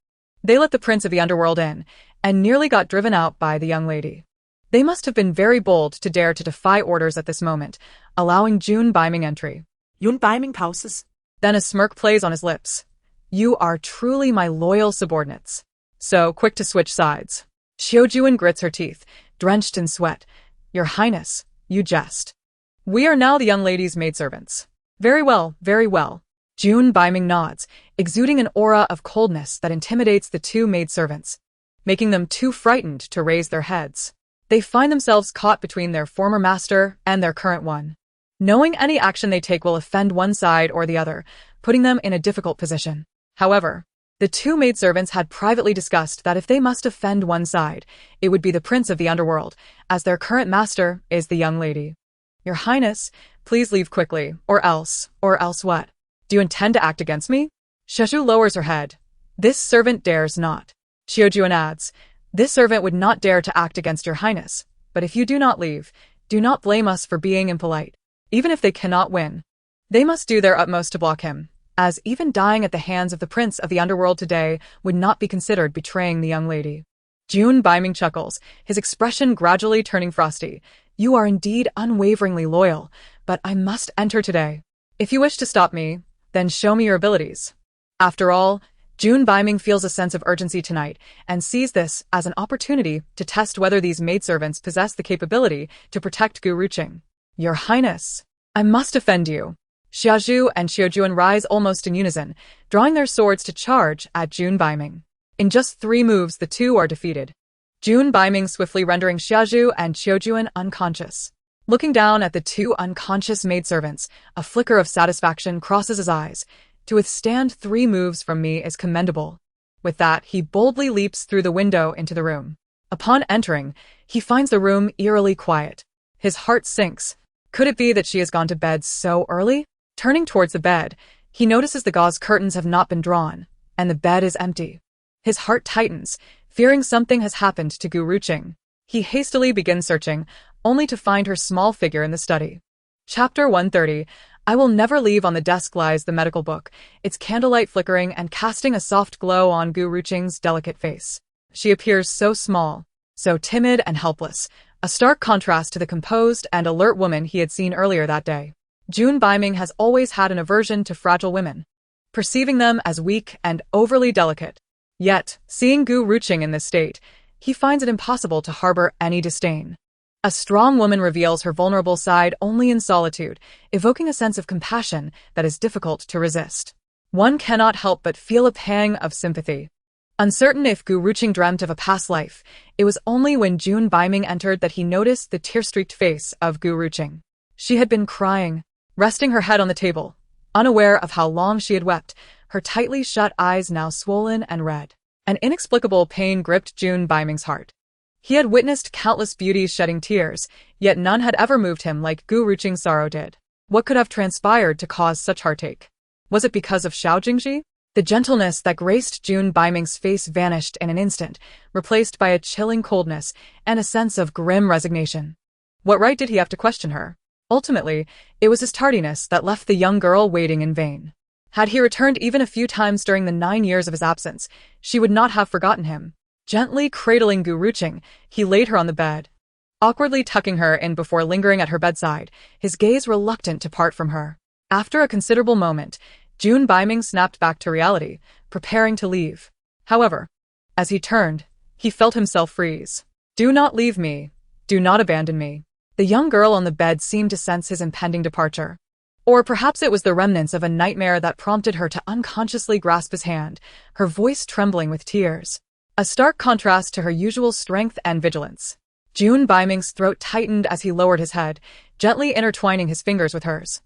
they let the prince of the underworld in, and nearly got driven out by the young lady. They must have been very bold to dare to defy orders at this moment, allowing Jun Baiming entry. Jun Baiming pauses. Then a smirk plays on his lips. You are truly my loyal subordinates. So quick to switch sides. Xiao Jingzhi grits her teeth, drenched in sweat. Your Highness, you jest. We are now the young lady's maidservants. Very well, very well. Jun Baiming nods, exuding an aura of coldness that intimidates the two maidservants, making them too frightened to raise their heads. They find themselves caught between their former master and their current one, knowing any action they take will offend one side or the other, putting them in a difficult position. However, the two maidservants had privately discussed that if they must offend one side, it would be the prince of the underworld, as their current master is the young lady. Your Highness, please leave quickly, or else what? Do you intend to act against me? Xiao lowers her head. This servant dares not. Xiao Jingzhi adds, this servant would not dare to act against your Highness, but if you do not leave, do not blame us for being impolite. Even if they cannot win, they must do their utmost to block him, as even dying at the hands of the prince of the underworld today would not be considered betraying the young lady. Jun Baiming chuckles, his expression gradually turning frosty. You are indeed unwaveringly loyal, but I must enter today. If you wish to stop me, then show me your abilities. After all, Jun Baiming feels a sense of urgency tonight and sees this as an opportunity to test whether these maidservants possess the capability to protect Gu Ruqing. Your Highness, I must offend you. Xiao Jingzhi and Xiao Jingzhi rise almost in unison, drawing their swords to charge at Jun Baiming. In just 3 moves, the two are defeated. Jun Baiming swiftly rendering Xiao Jingzhi and Xiao Jingzhi unconscious. Looking down at the two unconscious maidservants, a flicker of satisfaction crosses his eyes. To withstand 3 moves from me is commendable. With that, he boldly leaps through the window into the room. Upon entering, he finds the room eerily quiet. His heart sinks. Could it be that she has gone to bed so early? Turning towards the bed, he notices the gauze curtains have not been drawn, and the bed is empty. His heart tightens, fearing something has happened to Gu Ruqing. He hastily begins searching, only to find her small figure in the study. Chapter 130. I will never leave. On the desk lies the medical book, its candlelight flickering and casting a soft glow on Gu Ruqing's delicate face. She appears so small, so timid and helpless, a stark contrast to the composed and alert woman he had seen earlier that day. Jun Baiming has always had an aversion to fragile women, perceiving them as weak and overly delicate. Yet, seeing Gu Ruqing in this state, he finds it impossible to harbor any disdain. A strong woman reveals her vulnerable side only in solitude, evoking a sense of compassion that is difficult to resist. One cannot help but feel a pang of sympathy. Uncertain if Gu Ruqing dreamt of a past life, it was only when Jun Baiming entered that he noticed the tear-streaked face of Gu Ruqing. She had been crying, resting her head on the table, unaware of how long she had wept, her tightly shut eyes now swollen and red. An inexplicable pain gripped Jun Baiming's heart. He had witnessed countless beauties shedding tears, yet none had ever moved him like Gu Ruqing's sorrow did. What could have transpired to cause such heartache? Was it because of Xiao Jingzhi? The gentleness that graced Jun Baiming's face vanished in an instant, replaced by a chilling coldness and a sense of grim resignation. What right did he have to question her? Ultimately, it was his tardiness that left the young girl waiting in vain. Had he returned even a few times during the 9 years of his absence, she would not have forgotten him. Gently cradling Gu Ruqing, he laid her on the bed, awkwardly tucking her in before lingering at her bedside, his gaze reluctant to part from her. After a considerable moment, Jun Baiming snapped back to reality, preparing to leave. However, as he turned, he felt himself freeze. "Do not leave me. Do not abandon me." The young girl on the bed seemed to sense his impending departure. Or perhaps it was the remnants of a nightmare that prompted her to unconsciously grasp his hand, her voice trembling with tears. A stark contrast to her usual strength and vigilance. Jun Baiming's throat tightened as he lowered his head, gently intertwining his fingers with hers,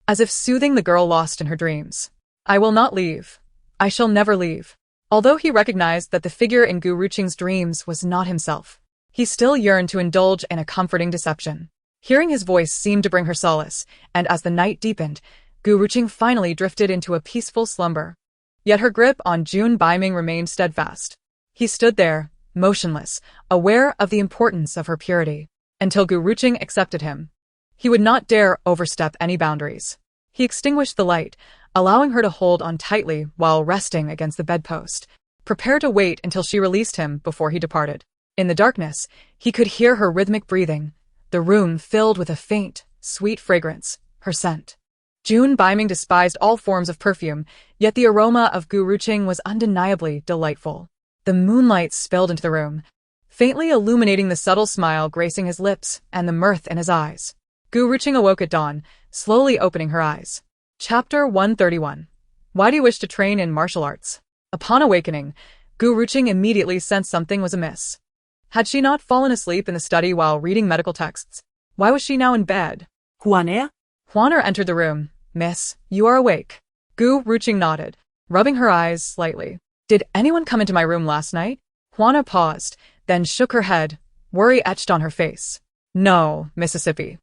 as if soothing the girl lost in her dreams. "I will not leave. I shall never leave." Although he recognized that the figure in Gu Ruqing's dreams was not himself, he still yearned to indulge in a comforting deception. Hearing his voice seemed to bring her solace, and as the night deepened, Gu Ruqing finally drifted into a peaceful slumber. Yet her grip on Jun Baiming remained steadfast. He stood there, motionless, aware of the importance of her purity, until Gu Ruqing accepted him. He would not dare overstep any boundaries. He extinguished the light, allowing her to hold on tightly while resting against the bedpost, prepared to wait until she released him before he departed. In the darkness, he could hear her rhythmic breathing, the room filled with a faint, sweet fragrance, her scent. Jun Baiming despised all forms of perfume, yet the aroma of Gu Ruqing was undeniably delightful. The moonlight spilled into the room, faintly illuminating the subtle smile gracing his lips and the mirth in his eyes. Gu Ruqing awoke at dawn, slowly opening her eyes. Chapter 131. Why do you wish to train in martial arts? Upon awakening, Gu Ruqing immediately sensed something was amiss. Had she not fallen asleep in the study while reading medical texts? Why was she now in bed? Huaner? Huaner entered the room. "Miss, you are awake." Gu Ruqing nodded, rubbing her eyes slightly. "Did anyone come into my room last night?" Huaner paused, then shook her head, worry etched on her face. "No, Mississippi.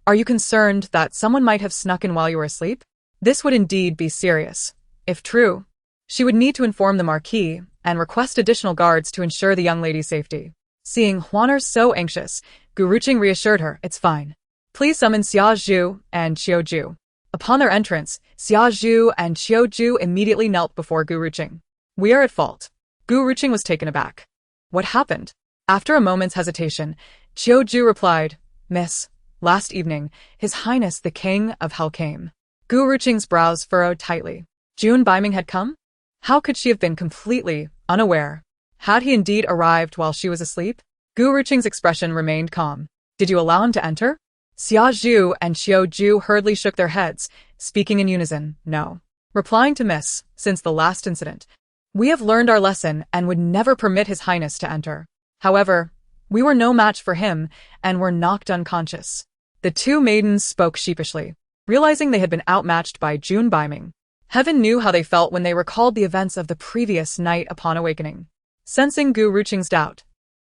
Are you concerned that someone might have snuck in while you were asleep? This would indeed be serious. If true, she would need to inform the Marquis and request additional guards to ensure the young lady's safety." Seeing Huaner so anxious, Gu Ruqing reassured her, "It's fine. Please summon Xiao Jingzhi and Xiao Jingzhi." Upon their entrance, Xiao Jingzhi and Xiao Jingzhi immediately knelt before Gu Ruqing. "We are at fault." Gu Ruqing was taken aback. "What happened?" After a moment's hesitation, Xiao Jingzhi replied, "Miss, last evening, His Highness the King of Hell came." Gu Ruqing's brows furrowed tightly. Jun Baiming had come? How could she have been completely unaware? Had he indeed arrived while she was asleep? Gu Ruqing's expression remained calm. "Did you allow him to enter?" Xiao Jingzhi and Xiao Jingzhi hurriedly shook their heads, speaking in unison, "No." Replying to Miss, since the last incident, "We have learned our lesson and would never permit His Highness to enter. However, we were no match for him and were knocked unconscious." The two maidens spoke sheepishly, realizing they had been outmatched by Jun Baiming. Heaven knew how they felt when they recalled the events of the previous night upon awakening. Sensing Gu Ruqing's doubt,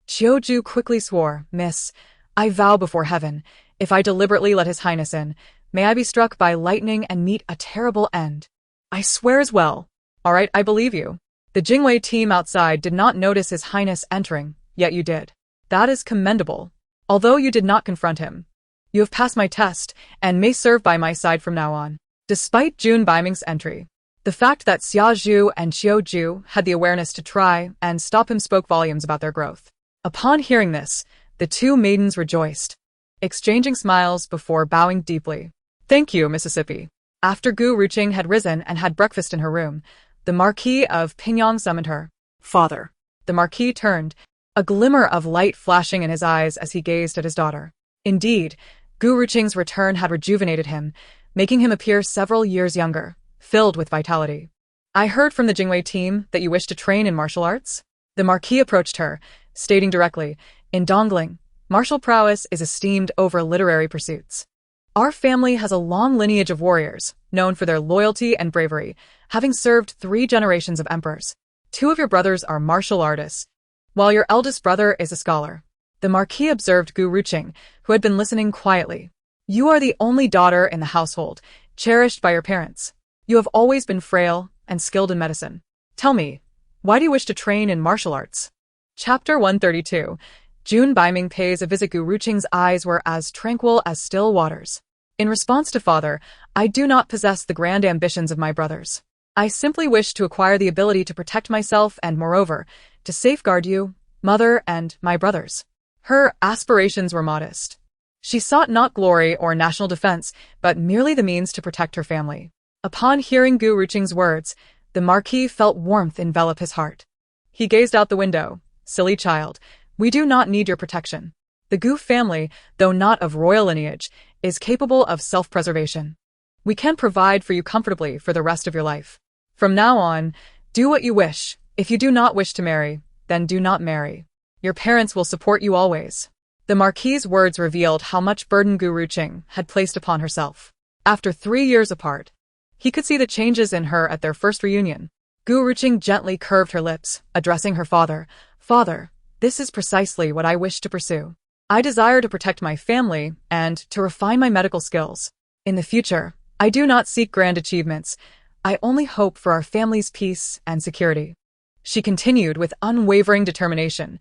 Xiao Jingzhi quickly swore, "Miss, I vow before heaven, if I deliberately let His Highness in, may I be struck by lightning and meet a terrible end." "I swear as well." "All right, I believe you." The Jingwei team outside did not notice His Highness entering, yet you did. That is commendable. Although you did not confront him, you have passed my test and may serve by my side from now on. Despite Jun Baiming's entry, the fact that Xiao Jingzhi and Xiao Jingzhi had the awareness to try and stop him spoke volumes about their growth. Upon hearing this, the two maidens rejoiced, exchanging smiles before bowing deeply. "Thank you, Mississippi." After Gu Ruqing had risen and had breakfast in her room, the Marquis of Pingyang summoned her. "Father." The Marquis turned, a glimmer of light flashing in his eyes as he gazed at his daughter. Indeed, Gu Ruqing's return had rejuvenated him, making him appear several years younger, filled with vitality. "I heard from the Jingwei team that you wish to train in martial arts?" The Marquis approached her, stating directly, "In Dongling, martial prowess is esteemed over literary pursuits. Our family has a long lineage of warriors, known for their loyalty and bravery, having served 3 generations of emperors. 2 of your brothers are martial artists, while your eldest brother is a scholar." The Marquis observed Gu Ruqing, who had been listening quietly. "You are the only daughter in the household, cherished by your parents. You have always been frail and skilled in medicine. Tell me, why do you wish to train in martial arts?" Chapter 132. Jun Baiming pays a visit. Gu Ruqing's eyes were as tranquil as still waters. In response to father, I do not possess the grand ambitions of my brothers. I simply wish to acquire the ability to protect myself and, moreover, to safeguard you, mother, and my brothers. Her aspirations were modest. She sought not glory or national defense, but merely the means to protect her family. Upon hearing Gu Ruqing's words, the Marquis felt warmth envelop his heart. He gazed out the window. Silly child, we do not need your protection. The Gu family, though not of royal lineage, is capable of self-preservation. We can provide for you comfortably for the rest of your life. From now on, do what you wish. If you do not wish to marry, then do not marry. Your parents will support you always. The Marquis's words revealed how much burden Gu Ruqing had placed upon herself. After 3 years apart, he could see the changes in her at their first reunion. Gu Ruqing gently curved her lips, addressing her father. Father, this is precisely what I wish to pursue. I desire to protect my family and to refine my medical skills. In the future, I do not seek grand achievements. I only hope for our family's peace and security. She continued with unwavering determination.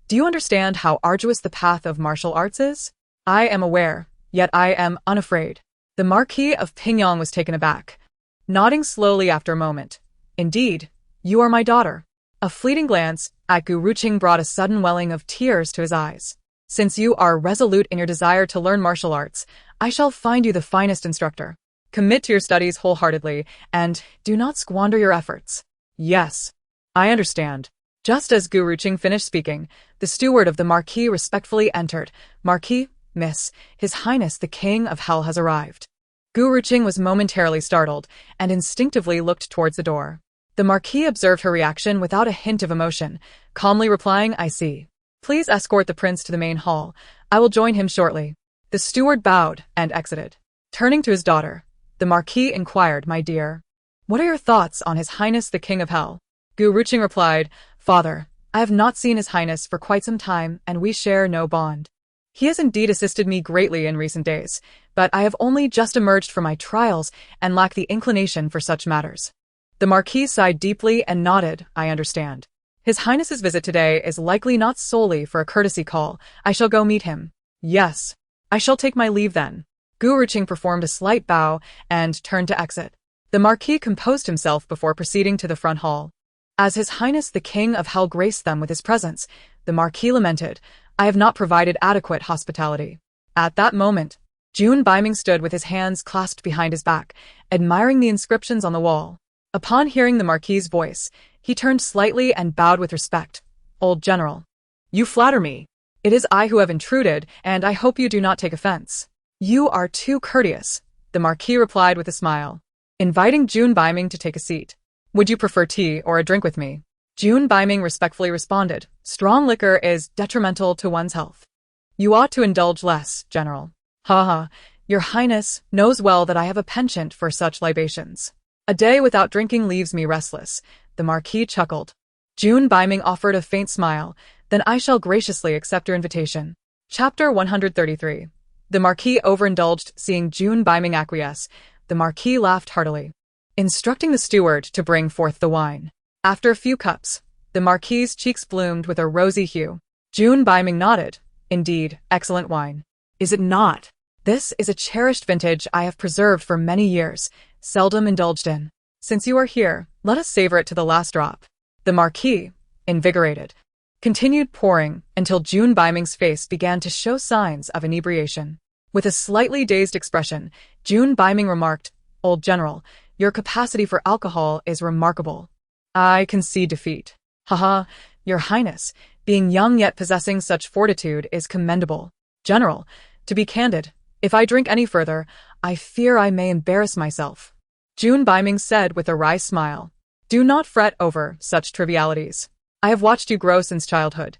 Do you understand how arduous the path of martial arts is? I am aware, yet I am unafraid. The Marquis of Pingyang was taken aback, nodding slowly after a moment. Indeed, you are my daughter. A fleeting glance at Gu Ruqing brought a sudden welling of tears to his eyes. Since you are resolute in your desire to learn martial arts, I shall find you the finest instructor. Commit to your studies wholeheartedly, and do not squander your efforts. Yes, I understand. Just as Gu Ruqing finished speaking, the steward of the Marquis respectfully entered. Marquis, Miss, His Highness the King of Hell has arrived. Gu Ruqing was momentarily startled, and instinctively looked towards the door. The Marquis observed her reaction without a hint of emotion, calmly replying, I see. Please escort the prince to the main hall. I will join him shortly. The steward bowed and exited. Turning to his daughter, the Marquis inquired, My dear, what are your thoughts on His Highness the King of Hell? Gu Ruqing replied, Father, I have not seen His Highness for quite some time, and we share no bond. He has indeed assisted me greatly in recent days, but I have only just emerged from my trials and lack the inclination for such matters. The Marquis sighed deeply and nodded, I understand. His Highness's visit today is likely not solely for a courtesy call. I shall go meet him. Yes, I shall take my leave then. Gu Ruqing performed a slight bow and turned to exit. The Marquis composed himself before proceeding to the front hall. As His Highness the King of Hell graced them with his presence, the Marquis lamented, I have not provided adequate hospitality. At that moment, Jun Baiming stood with his hands clasped behind his back, admiring the inscriptions on the wall. Upon hearing the Marquis's voice, he turned slightly and bowed with respect. Old General, you flatter me. It is I who have intruded, and I hope you do not take offense. You are too courteous, the Marquis replied with a smile, inviting Jun Baiming to take a seat. Would you prefer tea or a drink with me? Jun Baiming respectfully responded, Strong liquor is detrimental to one's health. You ought to indulge less, General. Ha, Your Highness knows well that I have a penchant for such libations. A day without drinking leaves me restless, the Marquis chuckled. Jun Baiming offered a faint smile, Then I shall graciously accept your invitation. Chapter 133. The Marquis overindulged, seeing Jun Baiming acquiesce. The Marquis laughed heartily, instructing the steward to bring forth the wine. After a few cups, the Marquis's cheeks bloomed with a rosy hue. Jun Baiming nodded. Indeed, excellent wine. Is it not? This is a cherished vintage I have preserved for many years, seldom indulged in. Since you are here, let us savor it to the last drop. The Marquis, invigorated, continued pouring until Jun Baiming's face began to show signs of inebriation. With a slightly dazed expression, Jun Baiming remarked, Old General, your capacity for alcohol is remarkable. I concede defeat. Haha, Your Highness, being young yet possessing such fortitude is commendable. General, to be candid, if I drink any further, I fear I may embarrass myself. Jun Baiming said with a wry smile. Do not fret over such trivialities. I have watched you grow since childhood.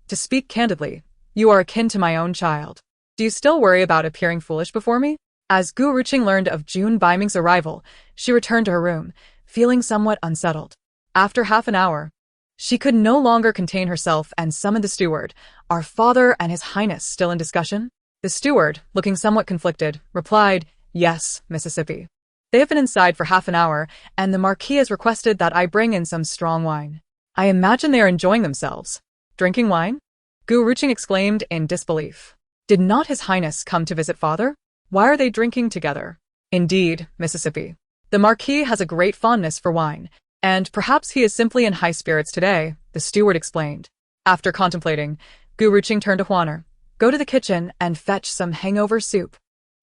To speak candidly, you are akin to my own child. Do you still worry about appearing foolish before me? As Gu Ruqing learned of Jun Baiming's arrival, she returned to her room, feeling somewhat unsettled. After half an hour, she could no longer contain herself and summoned the steward. Are Father and His Highness still in discussion? The steward, looking somewhat conflicted, replied, Yes, Mississippi. They have been inside for half an hour, and the Marquis has requested that I bring in some strong wine. I imagine they are enjoying themselves. Drinking wine? Gu Ruqing exclaimed in disbelief. Did not His Highness come to visit Father? Why are they drinking together? Indeed, Mississippi. The Marquis has a great fondness for wine, and perhaps he is simply in high spirits today, the steward explained. After contemplating, Gu Ruqing turned to Huaner. Go to the kitchen and fetch some hangover soup.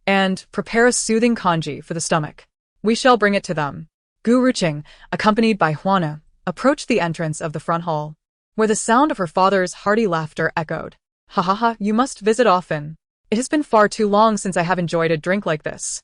And prepare a soothing congee for the stomach. We shall bring it to them. Gu Ruqing, accompanied by Huaner, approached the entrance of the front hall, where the sound of her father's hearty laughter echoed. Ha ha ha, you must visit often. It has been far too long since I have enjoyed a drink like this.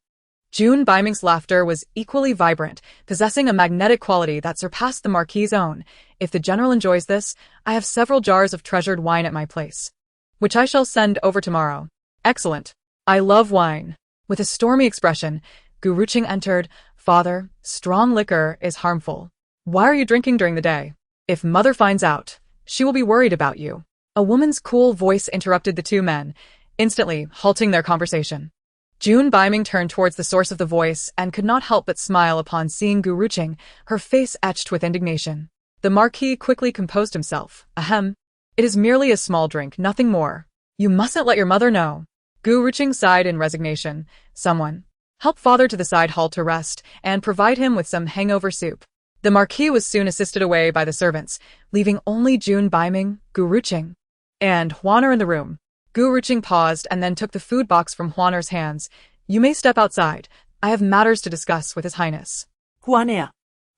June Baiming's laughter was equally vibrant, possessing a magnetic quality that surpassed the Marquis's own. If the general enjoys this, I have several jars of treasured wine at my place, which I shall send over tomorrow. Excellent. I love wine. With a stormy expression, Gu Ruqing entered. Father, strong liquor is harmful. Why are you drinking during the day? If mother finds out, she will be worried about you. A woman's cool voice interrupted the two men, instantly halting their conversation. June Baiming turned towards the source of the voice and could not help but smile upon seeing Gu Ruqing, her face etched with indignation. The Marquis quickly composed himself. Ahem. It is merely a small drink, nothing more. You mustn't let your mother know. Gu Ruqing sighed in resignation. Someone. Help father to the side hall to rest, and provide him with some hangover soup. The Marquis was soon assisted away by the servants, leaving only June Baiming, Gu Ruqing, and Huaner in the room. Gu Ruqing paused and then took the food box from Huaner's hands. You may step outside. I have matters to discuss with His Highness. Huaner,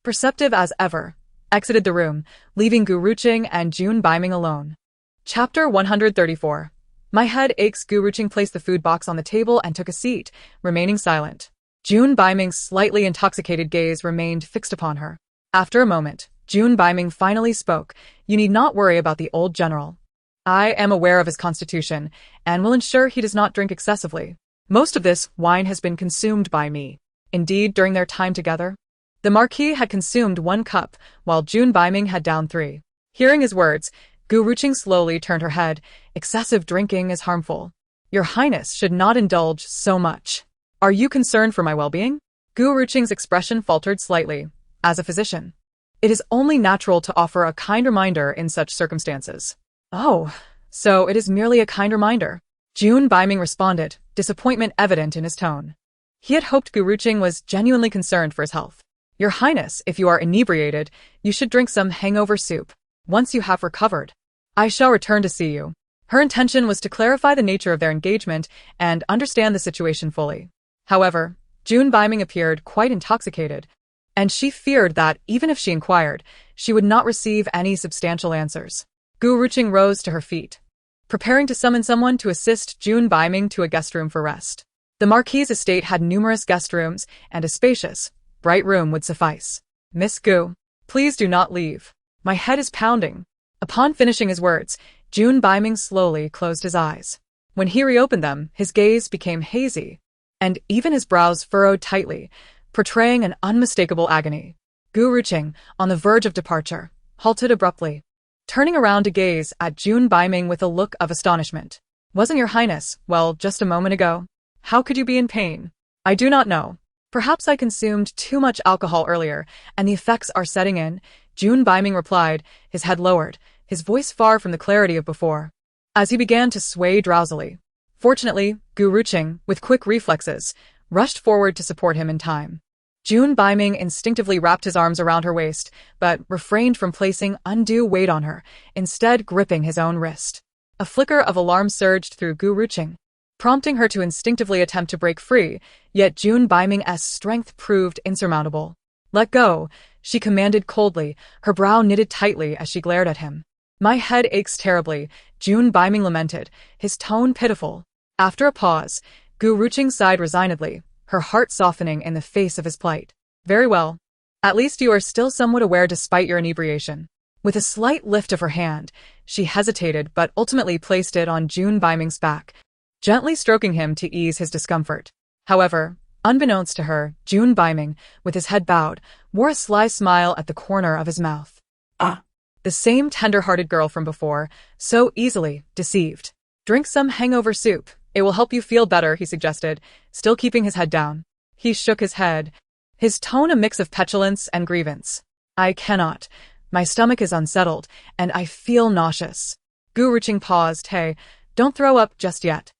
Perceptive as ever, exited the room, leaving Gu Ruqing and June Baiming alone. Chapter 134. My head aches. Gu Ruqing placed the food box on the table and took a seat, remaining silent. June Baiming's slightly intoxicated gaze remained fixed upon her. After a moment, June Baiming finally spoke. You need not worry about the old general. I am aware of his constitution, and will ensure he does not drink excessively. Most of this wine has been consumed by me. Indeed, during their time together, the Marquis had consumed 1 cup, while June Baiming had downed 3. Hearing his words, Gu Ruqing slowly turned her head. Excessive drinking is harmful. Your Highness should not indulge so much. Are you concerned for my well-being? Gu Ruqing's expression faltered slightly. As a physician, it is only natural to offer a kind reminder in such circumstances. Oh, so it is merely a kind reminder. June Baiming responded, disappointment evident in his tone. He had hoped Gu Ruqing was genuinely concerned for his health. Your Highness, if you are inebriated, you should drink some hangover soup. Once you have recovered, I shall return to see you. Her intention was to clarify the nature of their engagement and understand the situation fully. However, June Baiming appeared quite intoxicated, and she feared that, even if she inquired, she would not receive any substantial answers. Gu Ruqing rose to her feet, preparing to summon someone to assist June Baiming to a guest room for rest. The Marquis's estate had numerous guest rooms, and a spacious, bright room would suffice. Miss Gu, please do not leave. My head is pounding. Upon finishing his words, June Baiming slowly closed his eyes. When he reopened them, his gaze became hazy, and even his brows furrowed tightly, portraying an unmistakable agony. Gu Ruqing, on the verge of departure, halted abruptly, turning around to gaze at June Baiming with a look of astonishment. Wasn't your Highness, well, just a moment ago? How could you be in pain? I do not know. Perhaps I consumed too much alcohol earlier, and the effects are setting in, June Baiming replied, his head lowered, his voice far from the clarity of before, as he began to sway drowsily. Fortunately, Gu Ruqing, with quick reflexes, rushed forward to support him in time. June Baiming instinctively wrapped his arms around her waist, but refrained from placing undue weight on her, instead gripping his own wrist. A flicker of alarm surged through Gu Ruqing, prompting her to instinctively attempt to break free, yet June Baiming's strength proved insurmountable. Let go, she commanded coldly, her brow knitted tightly as she glared at him. My head aches terribly, June Baiming lamented, his tone pitiful. After a pause, Gu Ruqing sighed resignedly, her heart softening in the face of his plight. Very well. At least you are still somewhat aware despite your inebriation. With a slight lift of her hand, she hesitated but ultimately placed it on June Baiming's back, gently stroking him to ease his discomfort. However, unbeknownst to her, June Baiming, with his head bowed, wore a sly smile at the corner of his mouth. Ah! The same tender-hearted girl from before, so easily deceived. Drink some hangover soup. It will help you feel better, he suggested, still keeping his head down. He shook his head, his tone a mix of petulance and grievance. I cannot. My stomach is unsettled, and I feel nauseous. Gu Ruqing paused. Hey, don't throw up just yet.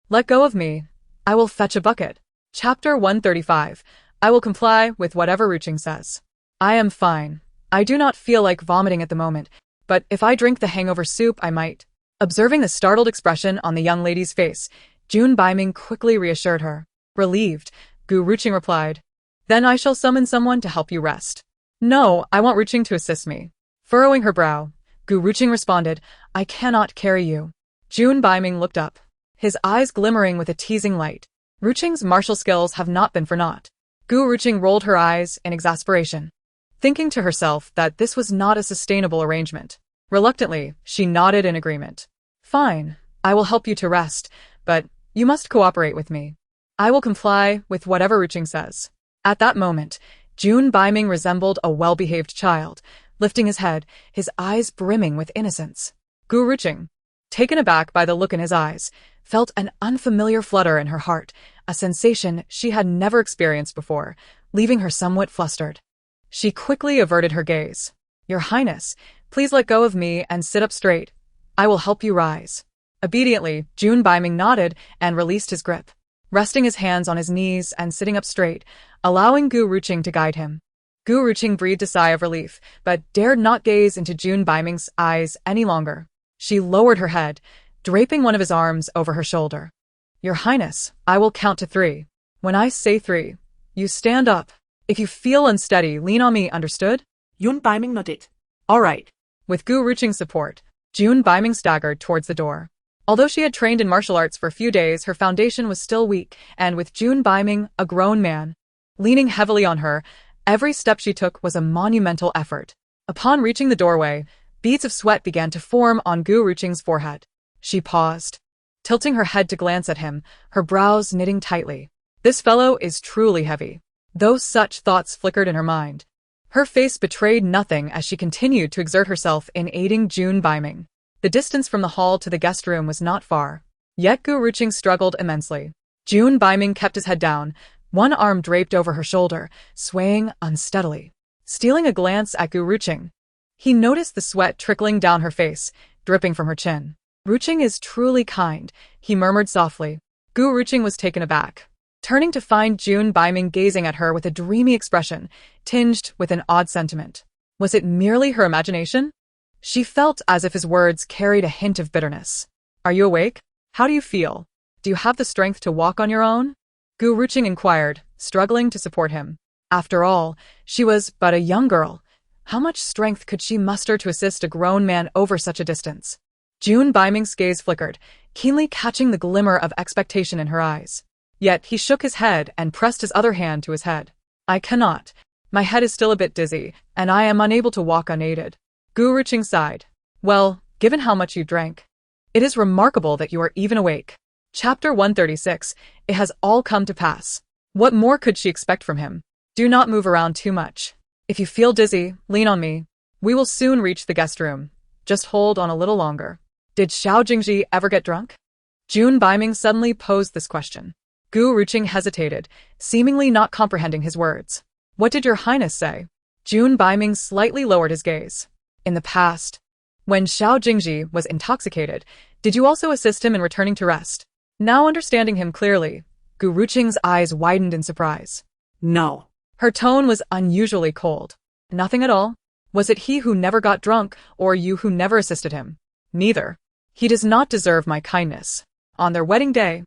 Let go of me. I will fetch a bucket. Chapter 135. I will comply with whatever Ruqing says. I am fine. I do not feel like vomiting at the moment, but if I drink the hangover soup, I might. Observing the startled expression on the young lady's face, June Baiming quickly reassured her. Relieved, Gu Ruqing replied. Then I shall summon someone to help you rest. No, I want Ruqing to assist me. Furrowing her brow, Gu Ruqing responded, I cannot carry you. June Baiming looked up, his eyes glimmering with a teasing light. Ruqing's martial skills have not been for naught. Gu Ruqing rolled her eyes in exasperation, thinking to herself that this was not a sustainable arrangement. Reluctantly, she nodded in agreement. Fine, I will help you to rest, but you must cooperate with me. I will comply with whatever Ruqing says. At that moment, June Baiming resembled a well-behaved child, lifting his head, his eyes brimming with innocence. Gu Ruqing, taken aback by the look in his eyes, felt an unfamiliar flutter in her heart, a sensation she had never experienced before, leaving her somewhat flustered. She quickly averted her gaze. Your Highness, please let go of me and sit up straight. I will help you rise. Obediently, June Baiming nodded and released his grip, resting his hands on his knees and sitting up straight, allowing Gu Ruqing to guide him. Gu Ruqing breathed a sigh of relief, but dared not gaze into June Baiming's eyes any longer. She lowered her head, draping one of his arms over her shoulder. Your Highness, I will count to 3. When I say 3, you stand up. If you feel unsteady, lean on me, understood? June Baiming nodded. All right. With Gu Ruqing's support, June Baiming staggered towards the door. Although she had trained in martial arts for a few days, her foundation was still weak, and with June Baiming, a grown man, leaning heavily on her, every step she took was a monumental effort. Upon reaching the doorway, beads of sweat began to form on Gu Ruqing's forehead. She paused, tilting her head to glance at him, her brows knitting tightly. This fellow is truly heavy. Though such thoughts flickered in her mind, her face betrayed nothing as she continued to exert herself in aiding June Baiming. The distance from the hall to the guest room was not far, yet Gu Ruqing struggled immensely. June Baiming kept his head down, one arm draped over her shoulder, swaying unsteadily. Stealing a glance at Gu Ruqing, he noticed the sweat trickling down her face, dripping from her chin. Ruqing is truly kind, he murmured softly. Gu Ruqing was taken aback, turning to find June Baiming gazing at her with a dreamy expression, tinged with an odd sentiment. Was it merely her imagination? She felt as if his words carried a hint of bitterness. Are you awake? How do you feel? Do you have the strength to walk on your own? Gu Ruqing inquired, struggling to support him. After all, she was but a young girl. How much strength could she muster to assist a grown man over such a distance? June Baiming's gaze flickered, keenly catching the glimmer of expectation in her eyes. Yet he shook his head and pressed his other hand to his head. I cannot. My head is still a bit dizzy, and I am unable to walk unaided. Gu Ruqing sighed. Well, given how much you drank, it is remarkable that you are even awake. Chapter 136. It has all come to pass. What more could she expect from him? Do not move around too much. If you feel dizzy, lean on me. We will soon reach the guest room. Just hold on a little longer. Did Xiao Jingzhi ever get drunk? June Baiming suddenly posed this question. Gu Ruqing hesitated, seemingly not comprehending his words. What did your Highness say? June Baiming slightly lowered his gaze. In the past, when Xiao Jingzhi was intoxicated, did you also assist him in returning to rest? Now understanding him clearly, Gu Ruqing's eyes widened in surprise. No. Her tone was unusually cold. Nothing at all? Was it he who never got drunk, or you who never assisted him? Neither. He does not deserve my kindness. On their wedding day,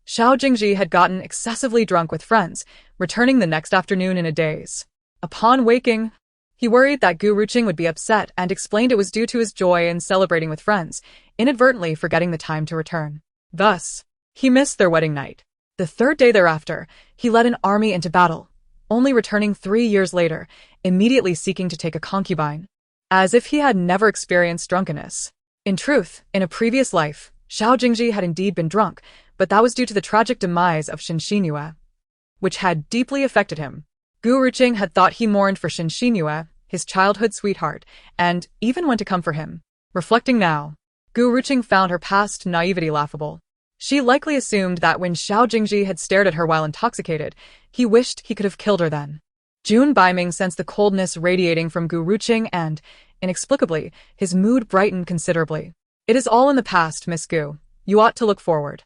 Xiao Jingzhi had gotten excessively drunk with friends, returning the next afternoon in a daze. Upon waking, he worried that Gu Ruqing would be upset and explained it was due to his joy in celebrating with friends, inadvertently forgetting the time to return. Thus, he missed their wedding night. The third day thereafter, he led an army into battle, only returning 3 years later, immediately seeking to take a concubine, as if he had never experienced drunkenness. In truth, in a previous life, Xiao Jingzhi had indeed been drunk, but that was due to the tragic demise of Xinxinue, which had deeply affected him. Gu Ruqing had thought he mourned for Xinxinue, his childhood sweetheart, and even went to come for him. Reflecting now, Gu Ruqing found her past naivety laughable. She likely assumed that when Xiao Jingzhi had stared at her while intoxicated, he wished he could have killed her then. June Baiming sensed the coldness radiating from Gu Ruqing and, inexplicably, his mood brightened considerably. It is all in the past, Miss Gu. You ought to look forward.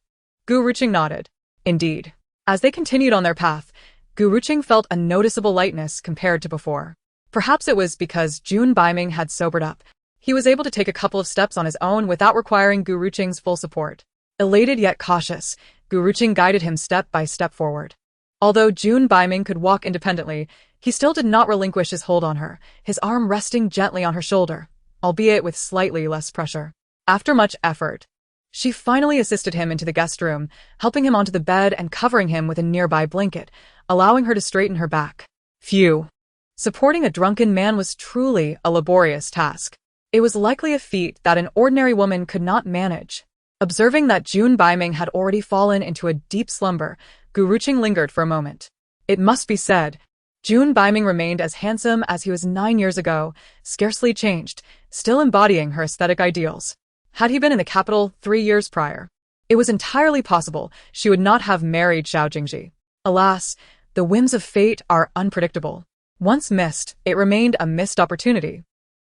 Gu Ruqing nodded. Indeed. As they continued on their path, Gu Ruqing felt a noticeable lightness compared to before. Perhaps it was because Jun Baiming had sobered up. He was able to take a couple of steps on his own without requiring Gu Ruqing's full support. Elated yet cautious, Gu Ruqing guided him step by step forward. Although Jun Baiming could walk independently, he still did not relinquish his hold on her, his arm resting gently on her shoulder, albeit with slightly less pressure. After much effort, she finally assisted him into the guest room, helping him onto the bed and covering him with a nearby blanket, allowing her to straighten her back. Phew. Supporting a drunken man was truly a laborious task. It was likely a feat that an ordinary woman could not manage. Observing that Jun Baiming had already fallen into a deep slumber, Gu Ruqing lingered for a moment. It must be said, Jun Baiming remained as handsome as he was 9 years ago, scarcely changed, still embodying her aesthetic ideals. Had he been in the capital 3 years prior, it was entirely possible she would not have married Xiao Jingzhi. Alas, the whims of fate are unpredictable. Once missed, it remained a missed opportunity.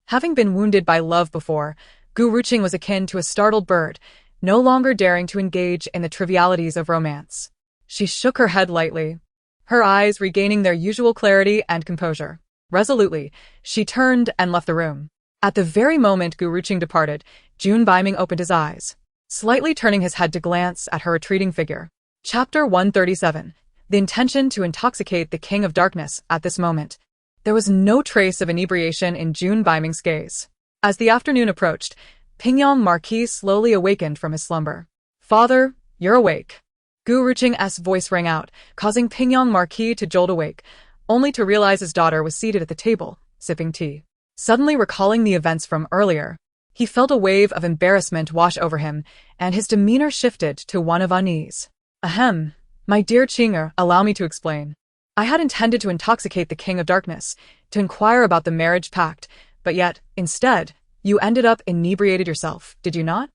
Having been wounded by love before, Gu Ruqing was akin to a startled bird, no longer daring to engage in the trivialities of romance. She shook her head lightly, her eyes regaining their usual clarity and composure. Resolutely, she turned and left the room. At the very moment Gu Ruqing departed, Jun Baiming opened his eyes, slightly turning his head to glance at her retreating figure. Chapter 137. The intention to intoxicate the King of Darkness. At this moment, there was no trace of inebriation in Jun Baiming's gaze. As the afternoon approached, Pingyang Marquis slowly awakened from his slumber. "Father, you're awake." Gu Ruqing's voice rang out, causing Pingyang Marquis to jolt awake, only to realize his daughter was seated at the table, sipping tea. Suddenly recalling the events from earlier, he felt a wave of embarrassment wash over him, and his demeanor shifted to one of unease. "Ahem, my dear Qinger, allow me to explain. I had intended to intoxicate the King of Darkness, to inquire about the marriage pact, but yet, instead, you ended up inebriated yourself, did you not?"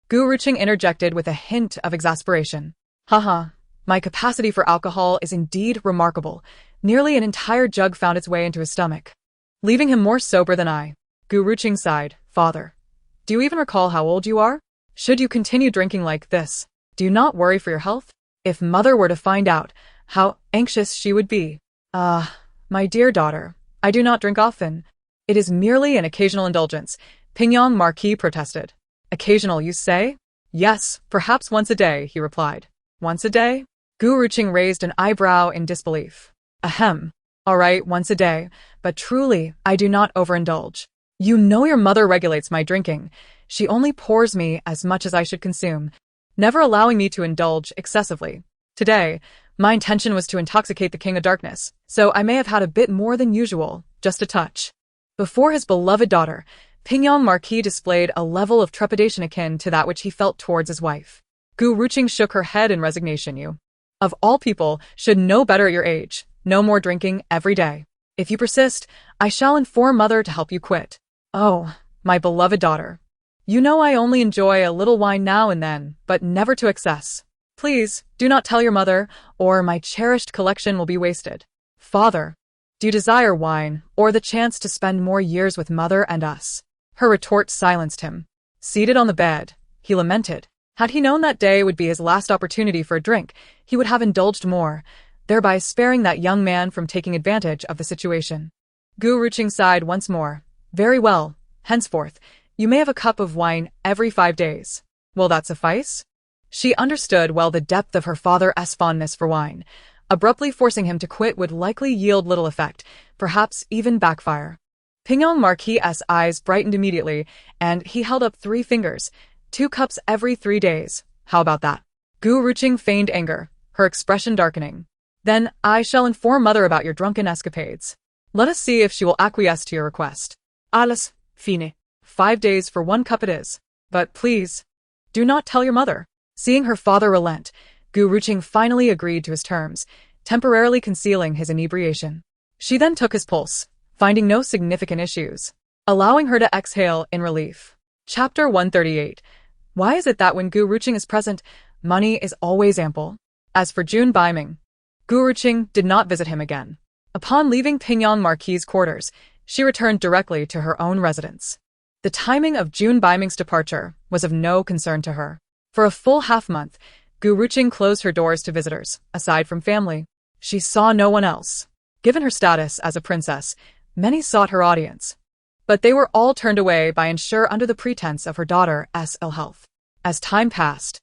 Gu Ruqing interjected with a hint of exasperation. "Haha, my capacity for alcohol is indeed remarkable. Nearly an entire jug found its way into his stomach, leaving him more sober than I." Gu Ruqing sighed. "Father, do you even recall how old you are? Should you continue drinking like this, do you not worry for your health? If mother were to find out, how anxious she would be." My dear daughter, I do not drink often. It is merely an occasional indulgence," Pingyang Marquis protested. "Occasional, you say?" "Yes, perhaps once a day," he replied. "Once a day?" Gu Ruqing raised an eyebrow in disbelief. "Ahem. All right, once a day, but truly, I do not overindulge. You know your mother regulates my drinking. She only pours me as much as I should consume, never allowing me to indulge excessively. Today, my intention was to intoxicate the King of Darkness, so I may have had a bit more than usual, just a touch." Before his beloved daughter, Pingyang Marquis displayed a level of trepidation akin to that which he felt towards his wife. Gu Ruqing shook her head in resignation. "You, of all people, should know better at your age. No more drinking every day. If you persist, I shall inform mother to help you quit." "Oh, my beloved daughter. You know I only enjoy a little wine now and then, but never to excess. Please, do not tell your mother, or my cherished collection will be wasted." "Father, do you desire wine, or the chance to spend more years with mother and us?" Her retort silenced him. Seated on the bed, he lamented. Had he known that day would be his last opportunity for a drink, he would have indulged more, thereby sparing that young man from taking advantage of the situation. Gu Ruqing sighed once more. "Very well, henceforth, you may have a cup of wine every 5 days. Will that suffice?" She understood well the depth of her father's fondness for wine. Abruptly forcing him to quit would likely yield little effect, perhaps even backfire. Pingyang Marquis' eyes brightened immediately, and he held up 3 fingers. 2 cups every 3 days. How about that? Gu Ruqing feigned anger, her expression darkening. "Then I shall inform mother about your drunken escapades. Let us see if she will acquiesce to your request." "Alles, fine. 5 days for 1 cup it is. But please, do not tell your mother." Seeing her father relent, Gu Ruqing finally agreed to his terms, temporarily concealing his inebriation. She then took his pulse, finding no significant issues, allowing her to exhale in relief. Chapter 138. Why is it that when Gu Ruqing is present, money is always ample? As for Jun Baiming, Gu Ruqing did not visit him again. Upon leaving Pingyang Marquis' quarters, she returned directly to her own residence. The timing of Jun Baiming's departure was of no concern to her. For a full half-month, Gu Ruqing closed her doors to visitors, aside from family. She saw no one else. Given her status as a princess, many sought her audience. But they were all turned away by ensure under the pretense of her daughter's ill health. As time passed,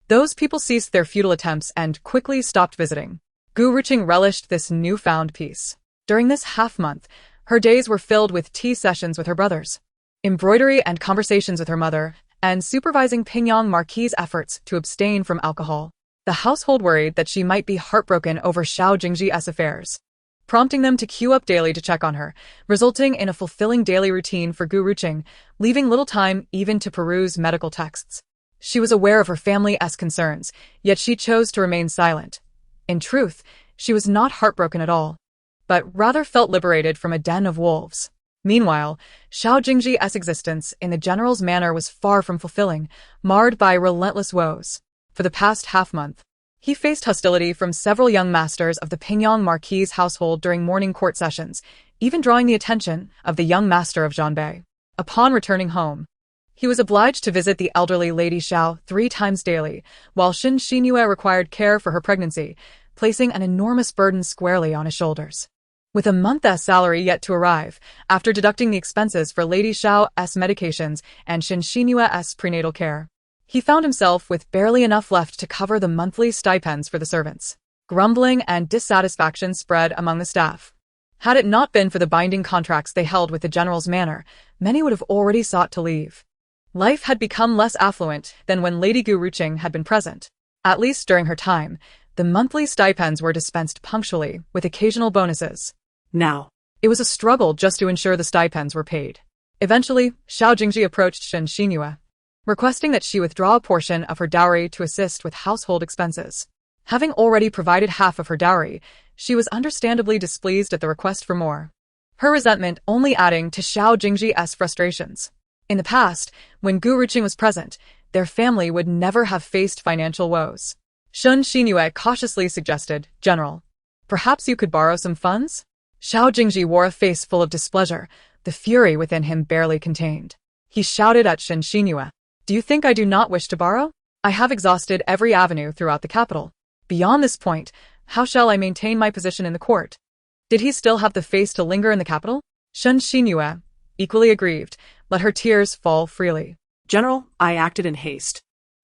those people ceased their futile attempts and quickly stopped visiting. Gu Ruqing relished this newfound peace. During this half-month, her days were filled with tea sessions with her brothers, embroidery and conversations with her mother, and supervising Pingyang Marquis' efforts to abstain from alcohol. The household worried that she might be heartbroken over Xiao Jingzhi's affairs, prompting them to queue up daily to check on her, resulting in a fulfilling daily routine for Gu Ruqing, leaving little time even to peruse medical texts. She was aware of her family's concerns, yet she chose to remain silent. In truth, she was not heartbroken at all, but rather felt liberated from a den of wolves. Meanwhile, Xiao Jingzhi's existence in the general's manor was far from fulfilling, marred by relentless woes. For the past half-month, he faced hostility from several young masters of the Pingyang Marquis' household during morning court sessions, even drawing the attention of the young master of Zhanbei. Upon returning home, he was obliged to visit the elderly Lady Xiao 3 times daily, while Xin Xinyue required care for her pregnancy, placing an enormous burden squarely on his shoulders. With a month's salary yet to arrive, after deducting the expenses for Lady Xiao's medications and Xin Xinyue's prenatal care, he found himself with barely enough left to cover the monthly stipends for the servants. Grumbling and dissatisfaction spread among the staff. Had it not been for the binding contracts they held with the general's manor, many would have already sought to leave. Life had become less affluent than when Lady Gu Ruqing had been present. At least during her time, the monthly stipends were dispensed punctually, with occasional bonuses. Now, it was a struggle just to ensure the stipends were paid. Eventually, Xiao Jingzhi approached Xin Xinyue, requesting that she withdraw a portion of her dowry to assist with household expenses. Having already provided half of her dowry, she was understandably displeased at the request for more, her resentment only adding to Xiao Jingzhi's frustrations. In the past, when Gu Ruqing was present, their family would never have faced financial woes. Xin Xinyue cautiously suggested, "General, perhaps you could borrow some funds?" Xiao Jingzhi wore a face full of displeasure, the fury within him barely contained. He shouted at Xin Xinyue, "Do you think I do not wish to borrow? I have exhausted every avenue throughout the capital. Beyond this point, how shall I maintain my position in the court?" Did he still have the face to linger in the capital? Xin Xinyue, equally aggrieved, let her tears fall freely. General, I acted in haste.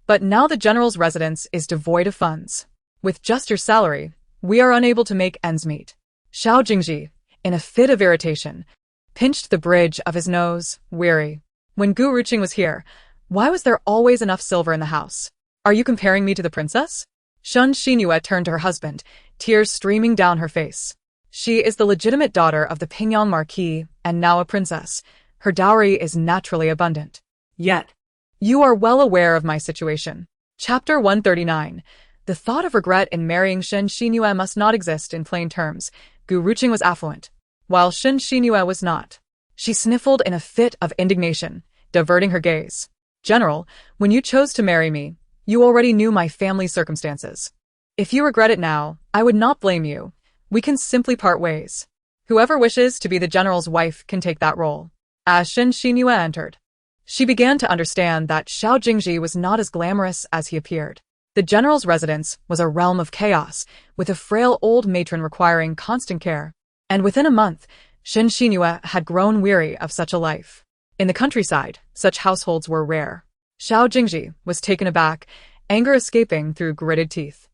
But now the general's residence is devoid of funds. With just your salary, we are unable to make ends meet. Xiao Jingzhi, in a fit of irritation, pinched the bridge of his nose, weary. When Gu Ruqing was here, why was there always enough silver in the house? Are you comparing me to the princess? Xin Xinyue turned to her husband, tears streaming down her face. She is the legitimate daughter of the Pingyang Marquis, and now a princess. Her dowry is naturally abundant. Yet, you are well aware of my situation. Chapter 139. The thought of regret in marrying Xin Xinyue must not exist in plain terms. Gu Ruqing was affluent, while Xin Xinyue was not. She sniffled in a fit of indignation, diverting her gaze. "General, when you chose to marry me, you already knew my family's circumstances. If you regret it now, I would not blame you. We can simply part ways. Whoever wishes to be the general's wife can take that role." As Xin Xinyue entered, she began to understand that Xiao Jingzhi was not as glamorous as he appeared. The general's residence was a realm of chaos, with a frail old matron requiring constant care. And within a month, Xin Xinyue had grown weary of such a life. In the countryside, such households were rare. Xiao Jingzhi was taken aback, anger escaping through gritted teeth.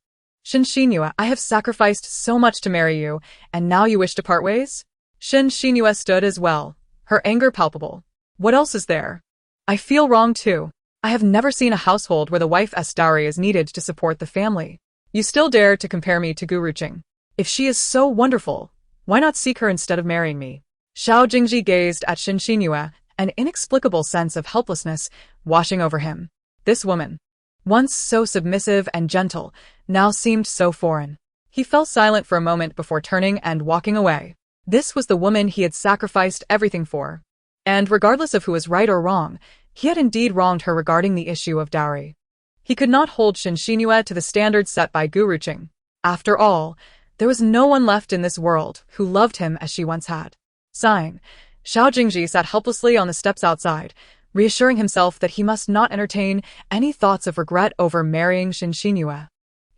"Xin Xinyue, I have sacrificed so much to marry you, and now you wish to part ways?" Xin Xinyue stood as well, her anger palpable. "What else is there? I feel wrong too. I have never seen a household where the wife's dowry is needed to support the family. You still dare to compare me to Gu Ruqing. If she is so wonderful, why not seek her instead of marrying me?" Xiao Jingzhi gazed at Xin Xinyue, an inexplicable sense of helplessness washing over him. This woman, once so submissive and gentle, now seemed so foreign. He fell silent for a moment before turning and walking away. This was the woman he had sacrificed everything for. And regardless of who was right or wrong, he had indeed wronged her regarding the issue of dowry. He could not hold Xin Xinyue to the standards set by Gu Ruqing. After all, there was no one left in this world who loved him as she once had. Sighing, Xiao Jingzhi sat helplessly on the steps outside, reassuring himself that he must not entertain any thoughts of regret over marrying Xin Xinyue.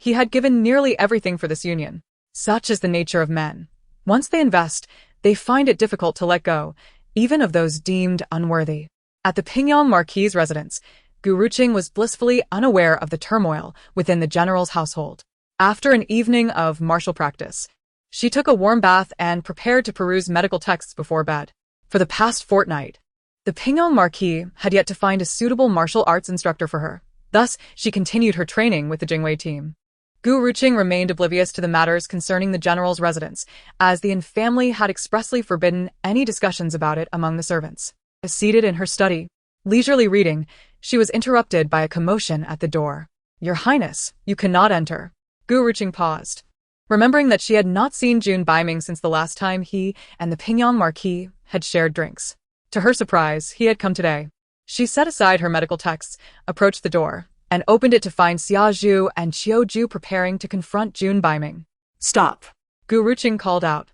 He had given nearly everything for this union. Such is the nature of men. Once they invest, they find it difficult to let go, even of those deemed unworthy. At the Pingyang Marquis' residence, Gu Ruqing was blissfully unaware of the turmoil within the general's household. After an evening of martial practice, she took a warm bath and prepared to peruse medical texts before bed. For the past fortnight, the Pingyang Marquis had yet to find a suitable martial arts instructor for her. Thus, she continued her training with the Jingwei team. Gu Ruqing remained oblivious to the matters concerning the general's residence, as the Yin family had expressly forbidden any discussions about it among the servants. Seated in her study, leisurely reading, she was interrupted by a commotion at the door. "Your Highness, you cannot enter." Gu Ruqing paused, remembering that she had not seen Jun Baiming since the last time he and the Pingyang Marquis had shared drinks. To her surprise, he had come today. She set aside her medical texts, approached the door, and opened it to find Xiao Zhu and Qiu Zhu preparing to confront Jun Baiming. Stop, Gu Ruqing called out,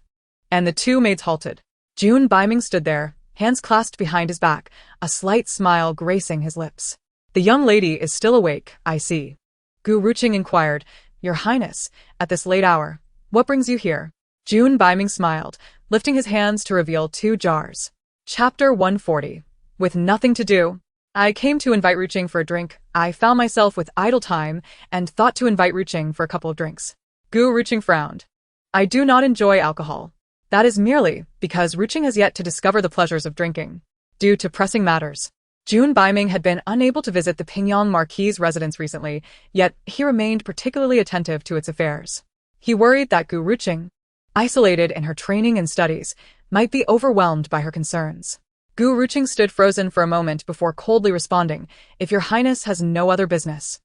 and the two maids halted. Jun Baiming stood there, hands clasped behind his back, a slight smile gracing his lips. "The young lady is still awake, I see." Gu Ruqing inquired, "Your Highness, at this late hour, what brings you here?" Jun Baiming smiled, lifting his hands to reveal 2 jars. Chapter 140. With nothing to do, I came to invite Ruqing for a drink. I found myself with idle time and thought to invite Ruqing for a couple of drinks. Gu Ruqing frowned. "I do not enjoy alcohol. That is merely because Ruqing has yet to discover the pleasures of drinking. Due to pressing matters, Jun Baiming had been unable to visit the Pingyang Marquis' residence recently, yet he remained particularly attentive to its affairs. He worried that Gu Ruqing, isolated in her training and studies, might be overwhelmed by her concerns. Gu Ruqing stood frozen for a moment before coldly responding, "If your Highness has no other business,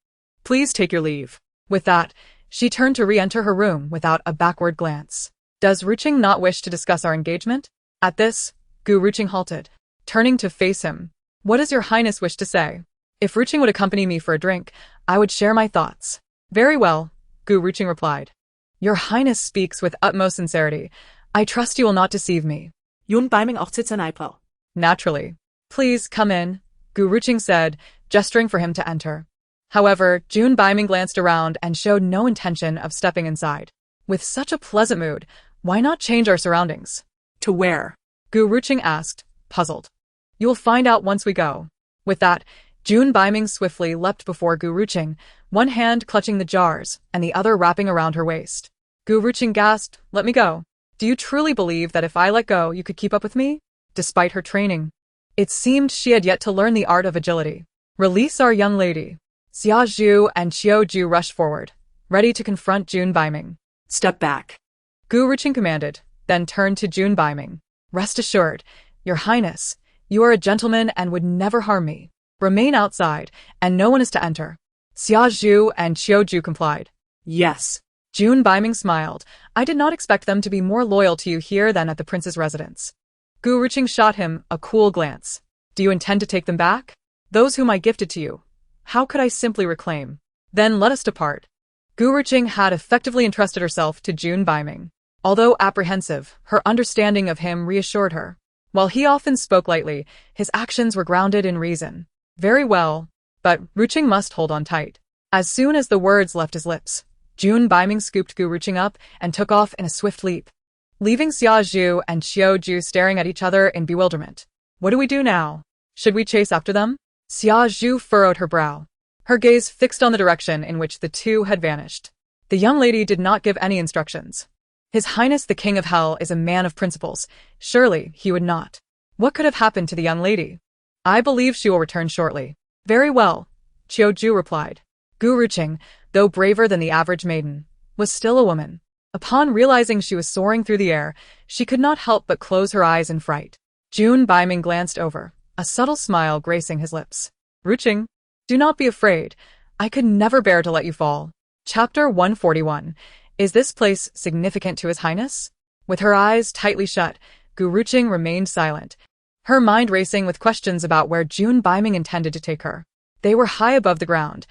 please take your leave." With that, she turned to re-enter her room without a backward glance. "Does Ruqing not wish to discuss our engagement?" At this, Gu Ruqing halted, turning to face him. "What does your Highness wish to say?" "If Ruqing would accompany me for a drink, I would share my thoughts." "Very well," Gu Ruqing replied. "Your Highness speaks with utmost sincerity. I trust you will not deceive me." Jun Baiming achtet sein Eyebrow. "Naturally. Please come in," Gu Ruqing said, gesturing for him to enter. However, Jun Baiming glanced around and showed no intention of stepping inside. With such a pleasant mood, why not change our surroundings? To where? Gu Ruqing asked, puzzled. "You'll find out once we go." With that, Jun Baiming swiftly leapt before Gu Ruqing, one hand clutching the jars and the other wrapping around her waist. Gu Ruqing gasped, "Let me go. Do you truly believe that if I let go, you could keep up with me?" Despite her training, it seemed she had yet to learn the art of agility. "Release our young lady." Xiao Zhu and Qiu Zhu rushed forward, ready to confront Jun Baiming. Step back, Gu Ruqing commanded, then turned to Jun Baiming. "Rest assured, Your Highness, you are a gentleman and would never harm me. Remain outside, and no one is to enter." Xiao Zhu and Qiu Zhu complied. Yes. Jun Baiming smiled. "I did not expect them to be more loyal to you here than at the prince's residence." Gu Ruqing shot him a cool glance. "Do you intend to take them back? Those whom I gifted to you. How could I simply reclaim? Then let us depart." Gu Ruqing had effectively entrusted herself to Jun Baiming. Although apprehensive, her understanding of him reassured her. While he often spoke lightly, his actions were grounded in reason. Very well, but Ruqing must hold on tight. As soon as the words left his lips, Jun Baiming scooped Gu Ruqing up and took off in a swift leap, leaving Xiao Zhu and Qiu Zhu staring at each other in bewilderment. "What do we do now? Should we chase after them?" Xiao Zhu furrowed her brow, her gaze fixed on the direction in which the two had vanished. The young lady did not give any instructions. His Highness the King of Hell is a man of principles. Surely he would not. What could have happened to the young lady? "I believe she will return shortly." "Very well," Qiu Zhu replied. Gu Ruqing, though braver than the average maiden, was still a woman. Upon realizing she was soaring through the air, she could not help but close her eyes in fright. Jun Baiming glanced over, a subtle smile gracing his lips. "Ruqing, do not be afraid. I could never bear to let you fall." Chapter 141. Is this place significant to His Highness? With her eyes tightly shut, Gu Ruqing remained silent, her mind racing with questions about where Jun Baiming intended to take her. They were high above the ground.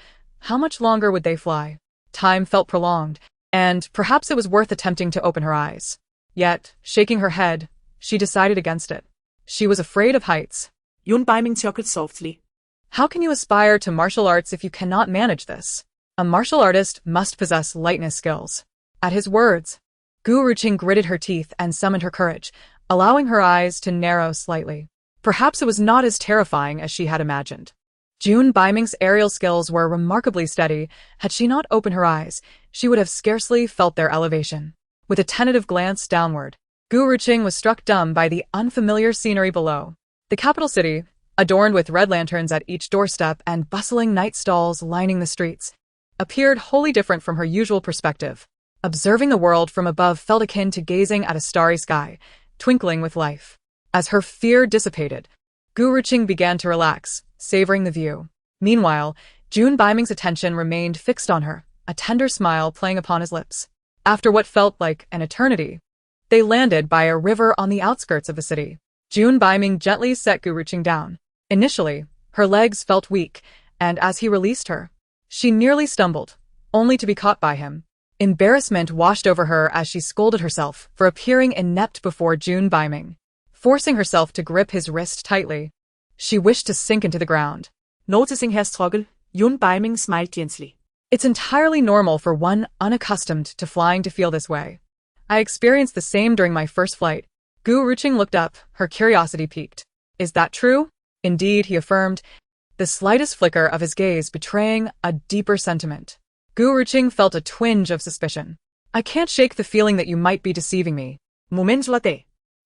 How much longer would they fly? Time felt prolonged, and perhaps it was worth attempting to open her eyes. Yet, shaking her head, she decided against it. She was afraid of heights. Jun Baiming chuckled softly. "How can you aspire to martial arts if you cannot manage this?" A martial artist must possess lightness skills. At his words, Gu Ruqing gritted her teeth and summoned her courage, allowing her eyes to narrow slightly. Perhaps it was not as terrifying as she had imagined. June Baiming's aerial skills were remarkably steady. Had she not opened her eyes, she would have scarcely felt their elevation. With a tentative glance downward, Gu Ruqing was struck dumb by the unfamiliar scenery below. The capital city, adorned with red lanterns at each doorstep and bustling night stalls lining the streets, appeared wholly different from her usual perspective. Observing the world from above felt akin to gazing at a starry sky, twinkling with life. As her fear dissipated, Gu Ruqing began to relax, savoring the view. Meanwhile, June Baiming's attention remained fixed on her, a tender smile playing upon his lips. After what felt like an eternity, they landed by a river on the outskirts of the city. June Baiming gently set Gu Ruqing down. Initially, her legs felt weak, and as he released her, she nearly stumbled, only to be caught by him. Embarrassment washed over her as she scolded herself for appearing inept before June Baiming. Forcing herself to grip his wrist tightly, she wished to sink into the ground. Noticing her struggle, June Baiming smiled gently. It's entirely normal for one unaccustomed to flying to feel this way. I experienced the same during my first flight. Gu Ruqing looked up, her curiosity piqued. Is that true? Indeed, he affirmed, the slightest flicker of his gaze betraying a deeper sentiment. Gu Ruqing felt a twinge of suspicion. I can't shake the feeling that you might be deceiving me. Moment.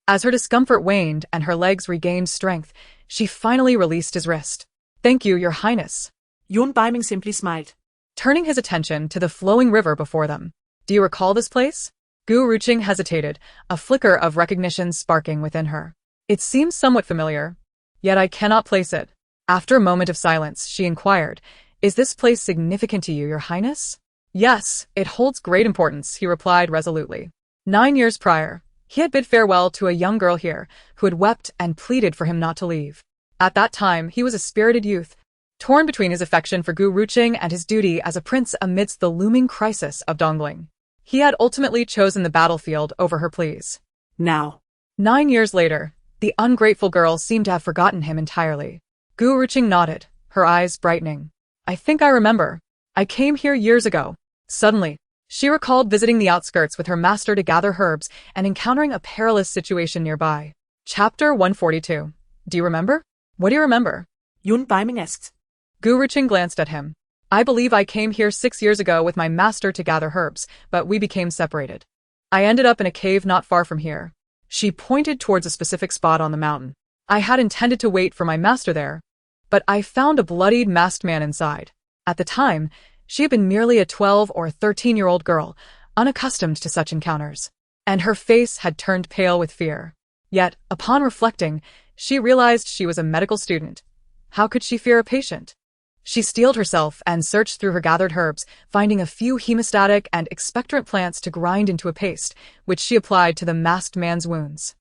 As her discomfort waned and her legs regained strength, she finally released his wrist. Thank you, Your Highness. June Baiming simply smiled, turning his attention to the flowing river before them. Do you recall this place? Gu Ruqing hesitated, a flicker of recognition sparking within her. It seems somewhat familiar, yet I cannot place it. After a moment of silence, she inquired, is this place significant to you, Your Highness? Yes, it holds great importance, he replied resolutely. 9 years prior, he had bid farewell to a young girl here, who had wept and pleaded for him not to leave. At that time, he was a spirited youth, torn between his affection for Gu Ruqing and his duty as a prince amidst the looming crisis of Dongling. He had ultimately chosen the battlefield over her pleas. Now, 9 years later, the ungrateful girl seemed to have forgotten him entirely. Gu Ruqing nodded, her eyes brightening. I think I remember. I came here years ago. Suddenly, she recalled visiting the outskirts with her master to gather herbs and encountering a perilous situation nearby. Chapter 142. Do you remember? What do you remember? June Baiming asked. Gu Ruqing glanced at him. I believe I came here 6 years ago with my master to gather herbs, but we became separated. I ended up in a cave not far from here. She pointed towards a specific spot on the mountain. I had intended to wait for my master there, but I found a bloodied masked man inside. At the time, she had been merely a 12 or 13-year-old girl, unaccustomed to such encounters, and her face had turned pale with fear. Yet, upon reflecting, she realized she was a medical student. How could she fear a patient? She steeled herself and searched through her gathered herbs, finding a few hemostatic and expectorant plants to grind into a paste, which she applied to the masked man's wounds.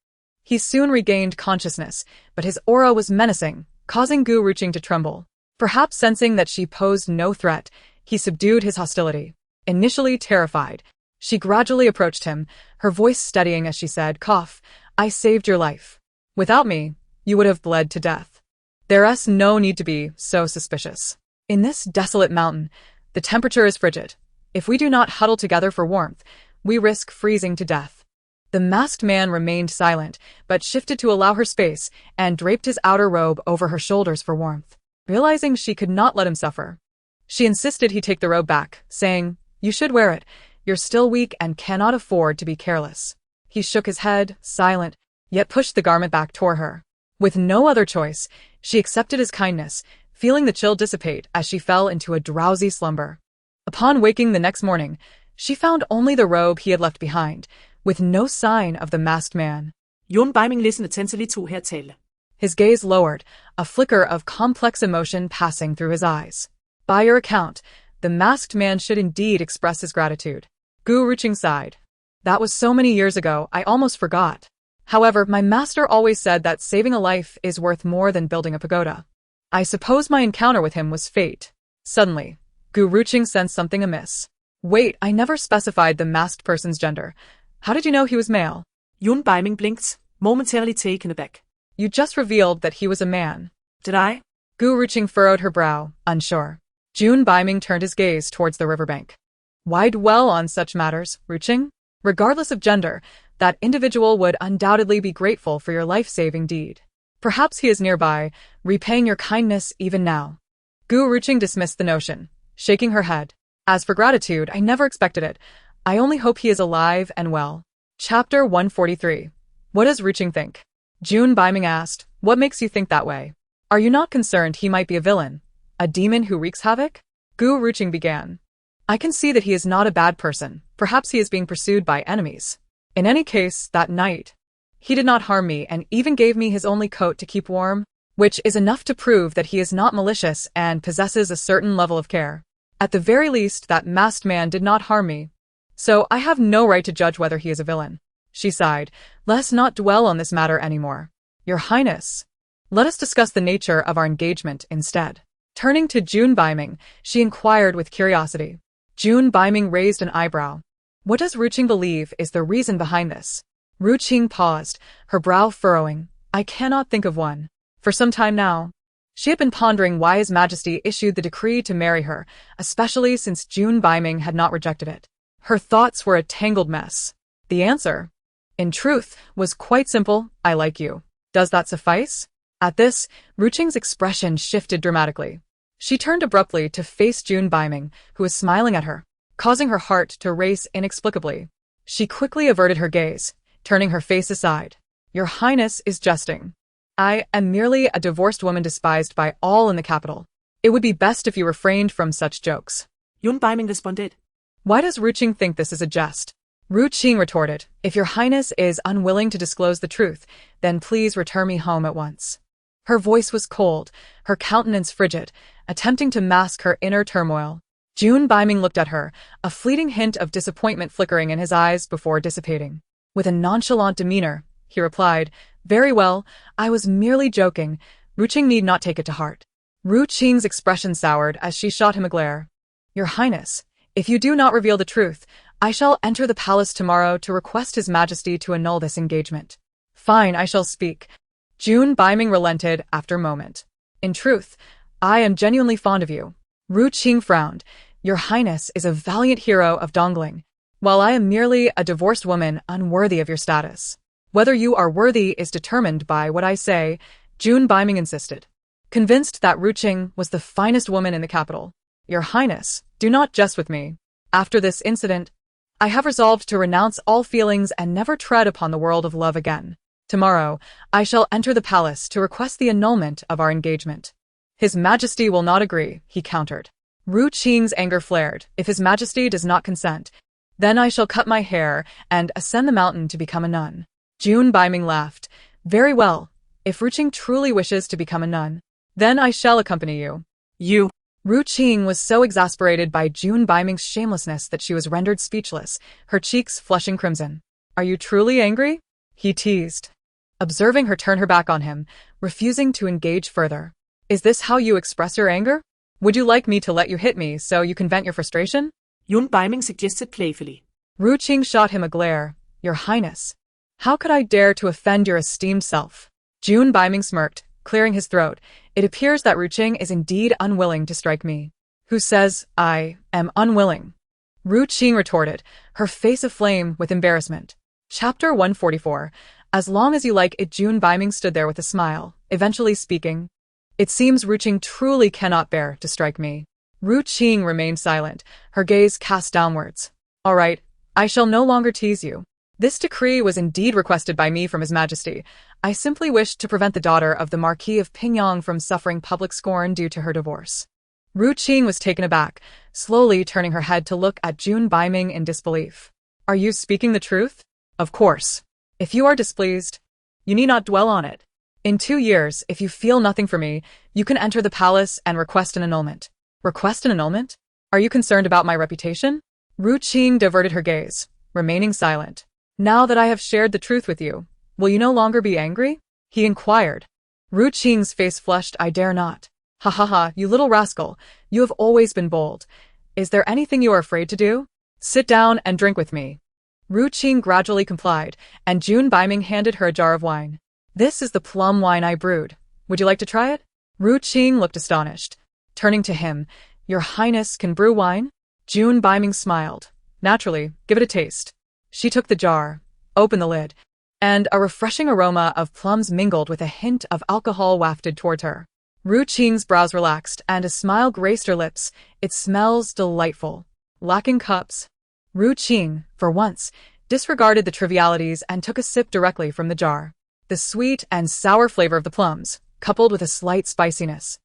He soon regained consciousness, but his aura was menacing, causing Gu Ruqing to tremble. Perhaps sensing that she posed no threat, he subdued his hostility. Initially terrified, she gradually approached him, her voice steadying as she said, "Cough, I saved your life. Without me, you would have bled to death. There's no need to be so suspicious. In this desolate mountain, the temperature is frigid. If we do not huddle together for warmth, we risk freezing to death." The masked man remained silent, but shifted to allow her space and draped his outer robe over her shoulders for warmth. Realizing she could not let him suffer, she insisted he take the robe back, saying, "You should wear it. You're still weak and cannot afford to be careless." He shook his head, silent, yet pushed the garment back toward her. With no other choice, she accepted his kindness, feeling the chill dissipate as she fell into a drowsy slumber. Upon waking the next morning, she found only the robe he had left behind, with no sign of the masked man. June Baiming listened attentively to her tale. His gaze lowered, a flicker of complex emotion passing through his eyes. By your account, the masked man should indeed express his gratitude. Gu Ruqing sighed. That was so many years ago, I almost forgot. However, my master always said that saving a life is worth more than building a pagoda. I suppose my encounter with him was fate. Suddenly, Gu Ruqing sensed something amiss. Wait, I never specified the masked person's gender. How did you know he was male? June Baiming blinked, momentarily taken aback. You just revealed that he was a man. Did I? Gu Ruqing furrowed her brow, unsure. June Biming turned his gaze towards the riverbank. Why dwell on such matters, Ruqing? Regardless of gender, that individual would undoubtedly be grateful for your life-saving deed. Perhaps he is nearby, repaying your kindness even now. Ruqing dismissed the notion, shaking her head. As for gratitude, I never expected it. I only hope he is alive and well. Chapter 143. What does Ruqing think? June Biming asked, what makes you think that way? Are you not concerned he might be a villain? A demon who wreaks havoc? Ruqing began. I can see that he is not a bad person. Perhaps he is being pursued by enemies. In any case, that night, he did not harm me and even gave me his only coat to keep warm, which is enough to prove that he is not malicious and possesses a certain level of care. At the very least, that masked man did not harm me. So I have no right to judge whether he is a villain. She sighed. Let's not dwell on this matter anymore. Your Highness, let us discuss the nature of our engagement instead. Turning to June Biming, she inquired with curiosity. June Biming raised an eyebrow. What does Ruqing believe is the reason behind this? Ruqing paused, her brow furrowing. I cannot think of one. For some time now, she had been pondering why His Majesty issued the decree to marry her, especially since June Biming had not rejected it. Her thoughts were a tangled mess. The answer, in truth, was quite simple. I like you. Does that suffice? At this, Ruqing's expression shifted dramatically. She turned abruptly to face June Biming, who was smiling at her, causing her heart to race inexplicably. She quickly averted her gaze, turning her face aside. Your Highness is jesting. I am merely a divorced woman despised by all in the capital. It would be best if you refrained from such jokes. June Biming responded. Why does Ruqing think this is a jest? Ruqing retorted, if your Highness is unwilling to disclose the truth, then please return me home at once. Her voice was cold, her countenance frigid, attempting to mask her inner turmoil. June Biming looked at her, a fleeting hint of disappointment flickering in his eyes before dissipating. With a nonchalant demeanor, he replied, very well, I was merely joking. Ruqing need not take it to heart. Ruqing's expression soured as she shot him a glare. Your Highness, if you do not reveal the truth, I shall enter the palace tomorrow to request His Majesty to annul this engagement. Fine, I shall speak. June Biming relented after a moment. In truth, I am genuinely fond of you. Ruqing frowned. Your Highness is a valiant hero of Dongling, while I am merely a divorced woman unworthy of your status. Whether you are worthy is determined by what I say, June Biming insisted, convinced that Ruqing was the finest woman in the capital. Your Highness, do not jest with me. After this incident, I have resolved to renounce all feelings and never tread upon the world of love again. Tomorrow, I shall enter the palace to request the annulment of our engagement. His Majesty will not agree, he countered. Ruqing's anger flared. If His Majesty does not consent, then I shall cut my hair and ascend the mountain to become a nun. June Biming laughed. Very well. If Ruqing truly wishes to become a nun, then I shall accompany you. You. Ruqing was so exasperated by June Biming's shamelessness that she was rendered speechless, her cheeks flushing crimson. Are you truly angry? He teased, observing her turn her back on him, refusing to engage further. Is this how you express your anger? Would you like me to let you hit me so you can vent your frustration? June Biming suggested playfully. Ruqing shot him a glare. Your Highness, how could I dare to offend your esteemed self? June Biming smirked, clearing his throat. It appears that Ruqing is indeed unwilling to strike me. Who says I am unwilling? Ruqing retorted, her face aflame with embarrassment. Chapter 144. As long as you like it. June Biming stood there with a smile, eventually speaking. It seems Ruqing truly cannot bear to strike me. Ruqing remained silent, her gaze cast downwards. All right, I shall no longer tease you. This decree was indeed requested by me from His Majesty. I simply wished to prevent the daughter of the Marquis of Pingyang from suffering public scorn due to her divorce. Ruqing was taken aback, slowly turning her head to look at June Biming in disbelief. Are you speaking the truth? Of course. If you are displeased, you need not dwell on it. In 2 years, if you feel nothing for me, you can enter the palace and request an annulment. Request an annulment? Are you concerned about my reputation? Ruqing diverted her gaze, remaining silent. Now that I have shared the truth with you, will you no longer be angry? He inquired. Ruqing's face flushed. I dare not. Ha ha ha, you little rascal, you have always been bold. Is there anything you are afraid to do? Sit down and drink with me. Ruqing gradually complied, and June Biming handed her a jar of wine. This is the plum wine I brewed. Would you like to try it? Ruqing looked astonished. Turning to him, Your Highness can brew wine? June Biming smiled. Naturally, give it a taste. She took the jar, opened the lid, and a refreshing aroma of plums mingled with a hint of alcohol wafted toward her. Ruqing's brows relaxed, and a smile graced her lips. It smells delightful. Lacking cups. Ruqing, for once, disregarded the trivialities and took a sip directly from the jar. The sweet and sour flavor of the plums, coupled with a slight spiciness,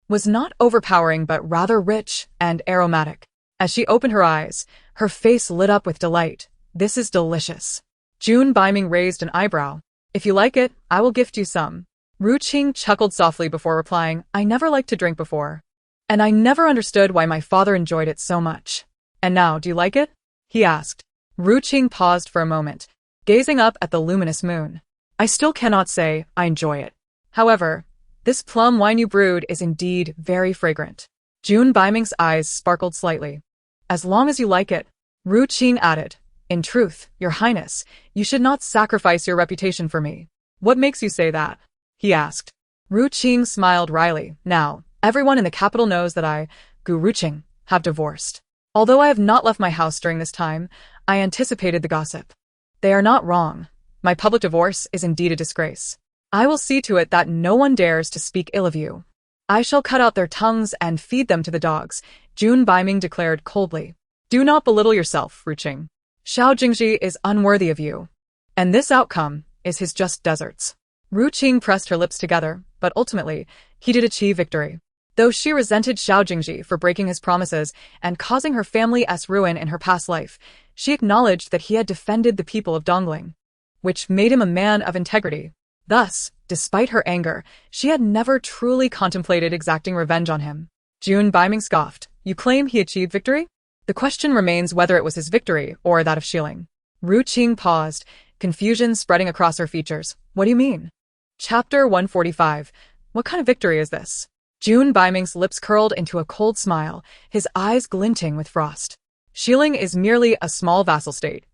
was not overpowering but rather rich and aromatic. As she opened her eyes, her face lit up with delight. This is delicious. June Biming raised an eyebrow. If you like it, I will gift you some. Ruqing chuckled softly before replying, I never liked to drink before. And I never understood why my father enjoyed it so much. And now, do you like it? He asked. Ruqing paused for a moment, gazing up at the luminous moon. I still cannot say I enjoy it. However, this plum wine you brewed is indeed very fragrant. June Biming's eyes sparkled slightly. As long as you like it, Ruqing added. In truth, Your Highness, you should not sacrifice your reputation for me. What makes you say that? He asked. Ruqing smiled wryly. Now, everyone in the capital knows that I, Gu Ruqing, have divorced. Although I have not left my house during this time, I anticipated the gossip. They are not wrong. My public divorce is indeed a disgrace. I will see to it that no one dares to speak ill of you. I shall cut out their tongues and feed them to the dogs, June Biming declared coldly. Do not belittle yourself, Ruqing. Xiao Jingzhi is unworthy of you. And this outcome is his just deserts. Ruqing pressed her lips together, but ultimately, he did achieve victory. Though she resented Xiao Jingzhi for breaking his promises and causing her family's ruin in her past life, she acknowledged that he had defended the people of Dongling, which made him a man of integrity. Thus, despite her anger, she had never truly contemplated exacting revenge on him. June Biming scoffed. You claim he achieved victory? The question remains whether it was his victory or that of Shilling. Ruqing paused, confusion spreading across her features. What do you mean? Chapter 145. What kind of victory is this? June Biming's lips curled into a cold smile, his eyes glinting with frost. Shilling is merely a small vassal state.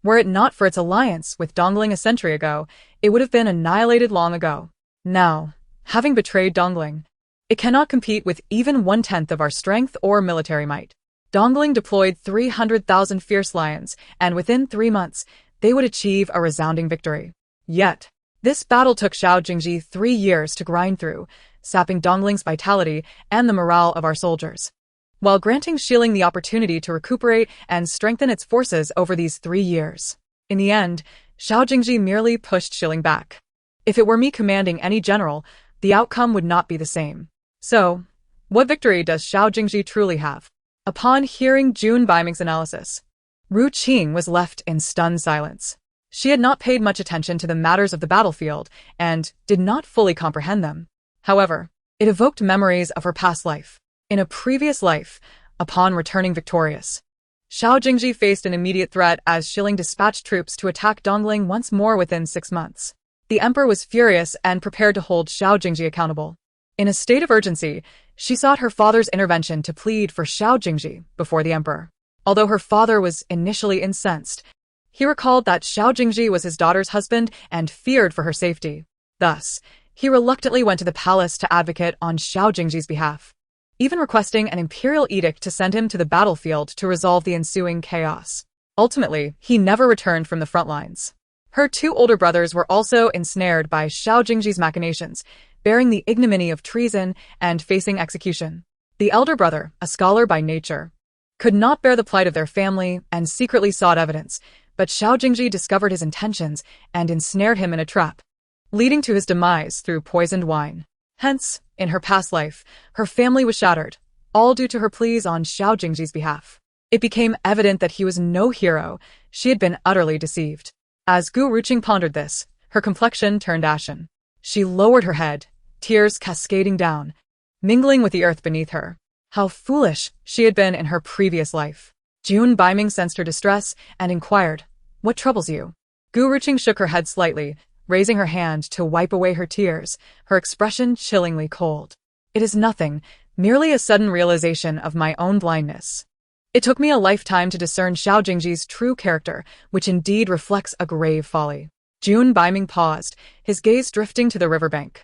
Were it not for its alliance with Dongling a century ago, it would have been annihilated long ago. Now, having betrayed Dongling, it cannot compete with even 1/10 of our strength or military might. Dongling deployed 300,000 fierce lions, and within 3 months, they would achieve a resounding victory. Yet, this battle took Xiao Jingzhi 3 years to grind through, sapping Dongling's vitality and the morale of our soldiers, while granting Shilling the opportunity to recuperate and strengthen its forces over these 3 years. In the end, Xiao Jingzhi merely pushed Shilling back. If it were me commanding any general, the outcome would not be the same. So, what victory does Xiao Jingzhi truly have? Upon hearing June Biming's analysis, Ruqing was left in stunned silence. She had not paid much attention to the matters of the battlefield and did not fully comprehend them. However, it evoked memories of her past life. In a previous life, upon returning victorious, Xiao Jingzhi faced an immediate threat as Shilling dispatched troops to attack Dongling once more within 6 months. The emperor was furious and prepared to hold Xiao Jingzhi accountable. In a state of urgency, she sought her father's intervention to plead for Xiao Jingzhi before the emperor. Although her father was initially incensed, he recalled that Xiao Jingzhi was his daughter's husband and feared for her safety. Thus, he reluctantly went to the palace to advocate on Xiao Jingzhi's behalf, even requesting an imperial edict to send him to the battlefield to resolve the ensuing chaos. Ultimately, he never returned from the front lines. Her 2 older brothers were also ensnared by Xiao Jingzhi's machinations, bearing the ignominy of treason and facing execution. The elder brother, a scholar by nature, could not bear the plight of their family and secretly sought evidence, but Xiao Jingzhi discovered his intentions and ensnared him in a trap, leading to his demise through poisoned wine. Hence, in her past life, her family was shattered, all due to her pleas on Xiao Jingzhi's behalf. It became evident that he was no hero. She had been utterly deceived. As Gu Ruqing pondered this, her complexion turned ashen. She lowered her head, tears cascading down, mingling with the earth beneath her. How foolish she had been in her previous life. June Biming sensed her distress and inquired, What troubles you? Gu Ruqing shook her head slightly, raising her hand to wipe away her tears, her expression chillingly cold. It is nothing, merely a sudden realization of my own blindness. It took me a lifetime to discern Xiao Jingzhi's true character, which indeed reflects a grave folly. June Biming paused, his gaze drifting to the riverbank.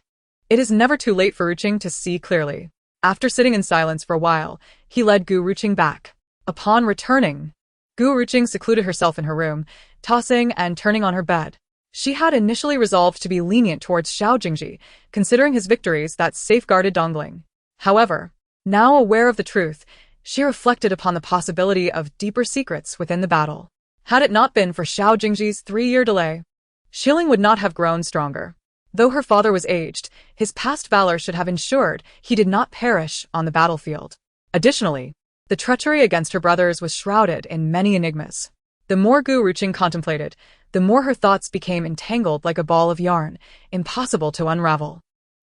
It is never too late for Ruqing to see clearly. After sitting in silence for a while, he led Gu Ruqing back. Upon returning, Gu Ruqing secluded herself in her room, tossing and turning on her bed. She had initially resolved to be lenient towards Xiao Jingzhi, considering his victories that safeguarded Dongling. However, now aware of the truth, she reflected upon the possibility of deeper secrets within the battle. Had it not been for Xiao Jingzhi's 3-year delay, Xiling would not have grown stronger. Though her father was aged, his past valor should have ensured he did not perish on the battlefield. Additionally, the treachery against her brothers was shrouded in many enigmas. The more Gu Ruqing contemplated, the more her thoughts became entangled like a ball of yarn, impossible to unravel.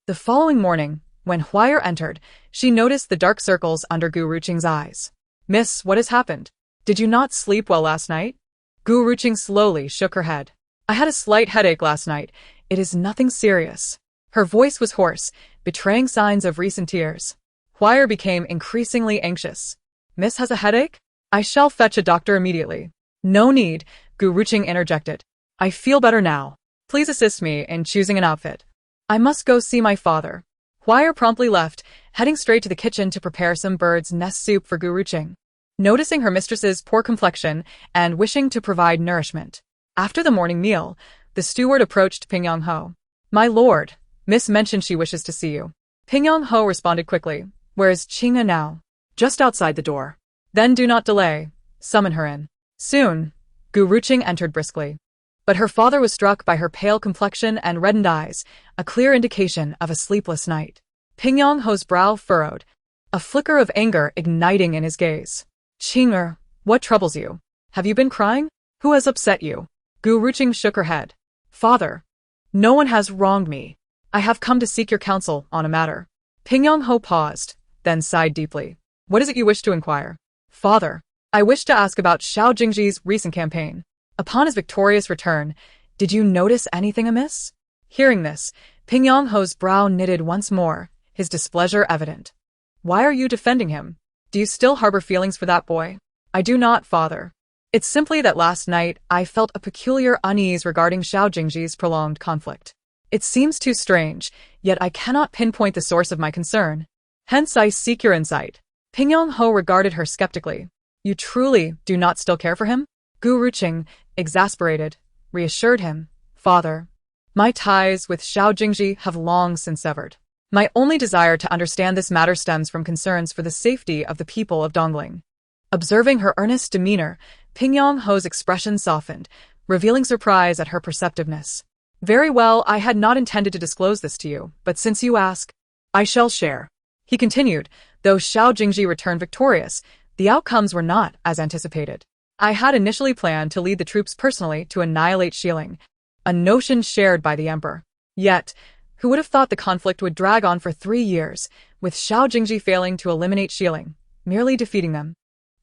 The following morning, when Huay'er entered, she noticed the dark circles under Gu Ruqing's eyes. "Miss, what has happened? Did you not sleep well last night?" Gu Ruqing slowly shook her head. "I had a slight headache last night. It is nothing serious." Her voice was hoarse, betraying signs of recent tears. Huay'er became increasingly anxious. "Miss has a headache? I shall fetch a doctor immediately." "No need," Gu Ruqing interjected. "I feel better now. Please assist me in choosing an outfit. I must go see my father." Huay'er promptly left, heading straight to the kitchen to prepare some bird's nest soup for Gu Ruqing. Noticing her mistress's poor complexion and wishing to provide nourishment, after the morning meal, the steward approached Pingyang Ho. "My lord, Miss mentioned she wishes to see you." Pingyang Ho responded quickly. "Where is Qing'e now?" "Just outside the door." "Then do not delay. Summon her in." Soon, Gu Ruqing entered briskly. But her father was struck by her pale complexion and reddened eyes, a clear indication of a sleepless night. Pingyang Ho's brow furrowed, a flicker of anger igniting in his gaze. "Qing'e, what troubles you? Have you been crying? Who has upset you?" Gu Ruqing shook her head. "Father, no one has wronged me. I have come to seek your counsel on a matter." Pingyang Ho paused, then sighed deeply. "What is it you wish to inquire?" "Father, I wish to ask about Xiao Jingzhi's recent campaign. Upon his victorious return, did you notice anything amiss?" Hearing this, Pingyang Ho's brow knitted once more, his displeasure evident. "Why are you defending him? Do you still harbor feelings for that boy?" "I do not, father. It's simply that last night I felt a peculiar unease regarding Xiao Jingzhi's prolonged conflict. It seems too strange, yet I cannot pinpoint the source of my concern. Hence I seek your insight." Pingyang Ho regarded her skeptically. "You truly do not still care for him?" Gu Ruqing, exasperated, reassured him. "Father, my ties with Xiao Jingzhi have long since severed. My only desire to understand this matter stems from concerns for the safety of the people of Dongling." Observing her earnest demeanor, Pingyang Ho's expression softened, revealing surprise at her perceptiveness. "Very well, I had not intended to disclose this to you, but since you ask, I shall share." He continued, "Though Xiao Jingzhi returned victorious, the outcomes were not as anticipated. I had initially planned to lead the troops personally to annihilate Xiling, a notion shared by the emperor. Yet, who would have thought the conflict would drag on for 3 years, with Xiao Jingzhi failing to eliminate Xiling, merely defeating them?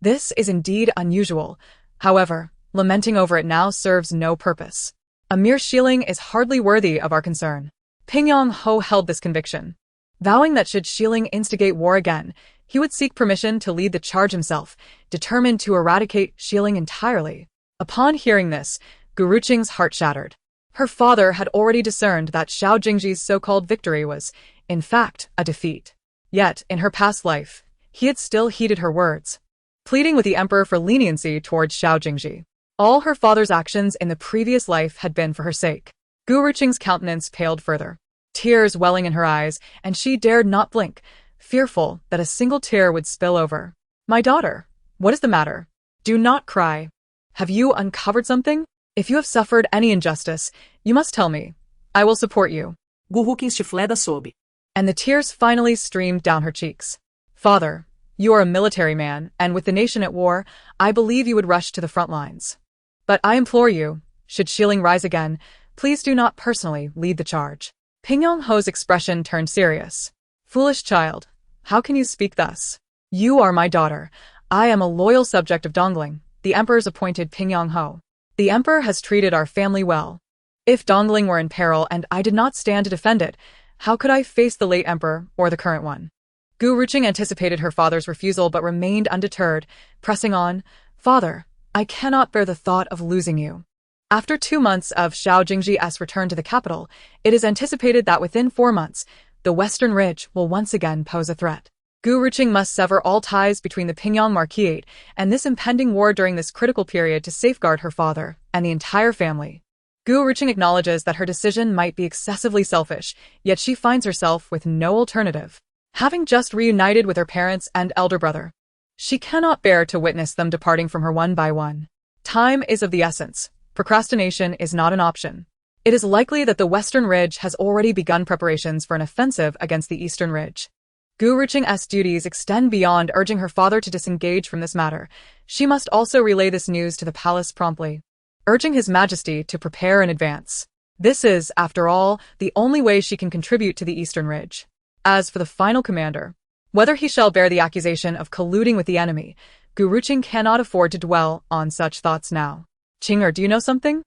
This is indeed unusual. However, lamenting over it now serves no purpose. A mere Xiling is hardly worthy of our concern." Pingyang Ho held this conviction, vowing that should Xiling instigate war again, he would seek permission to lead the charge himself, determined to eradicate Xiling entirely. Upon hearing this, Gu Ruqing's heart shattered. Her father had already discerned that Xiao Jingzhi's so-called victory was, in fact, a defeat. Yet, in her past life, he had still heeded her words, pleading with the emperor for leniency towards Xiao Jingzhi. All her father's actions in the previous life had been for her sake. Gu Ruqing's countenance paled further, tears welling in her eyes, and she dared not blink, fearful that a single tear would spill over. "My daughter, what is the matter? Do not cry. Have you uncovered something? If you have suffered any injustice, you must tell me. I will support you." Gu Ruqing chifleda sob. And the tears finally streamed down her cheeks. "Father, you are a military man, and with the nation at war, I believe you would rush to the front lines. But I implore you, should Xiling rise again, please do not personally lead the charge." Pingyang Ho's expression turned serious. "Foolish child, how can you speak thus? You are my daughter. I am a loyal subject of Dongling, the emperor's appointed Pingyang Ho. The emperor has treated our family well. If Dongling were in peril and I did not stand to defend it, how could I face the late emperor or the current one?" Gu Ruqing anticipated her father's refusal but remained undeterred, pressing on, "Father, I cannot bear the thought of losing you." After 2 months of Xiao Jingzhi's return to the capital, it is anticipated that within 4 months, the Western Ridge will once again pose a threat. Gu Ruqing must sever all ties between the Pingyang Marquisate and this impending war during this critical period to safeguard her father and the entire family. Gu Ruqing acknowledges that her decision might be excessively selfish, yet she finds herself with no alternative. Having just reunited with her parents and elder brother, she cannot bear to witness them departing from her one by one. Time is of the essence. Procrastination is not an option. It is likely that the Western Ridge has already begun preparations for an offensive against the Eastern Ridge. Gu Ruqing's duties extend beyond urging her father to disengage from this matter. She must also relay this news to the palace promptly, urging His Majesty to prepare in advance. This is, after all, the only way she can contribute to the Eastern Ridge. As for the final commander, whether he shall bear the accusation of colluding with the enemy, Gu Ruqing cannot afford to dwell on such thoughts now. Qing'er, do you know something?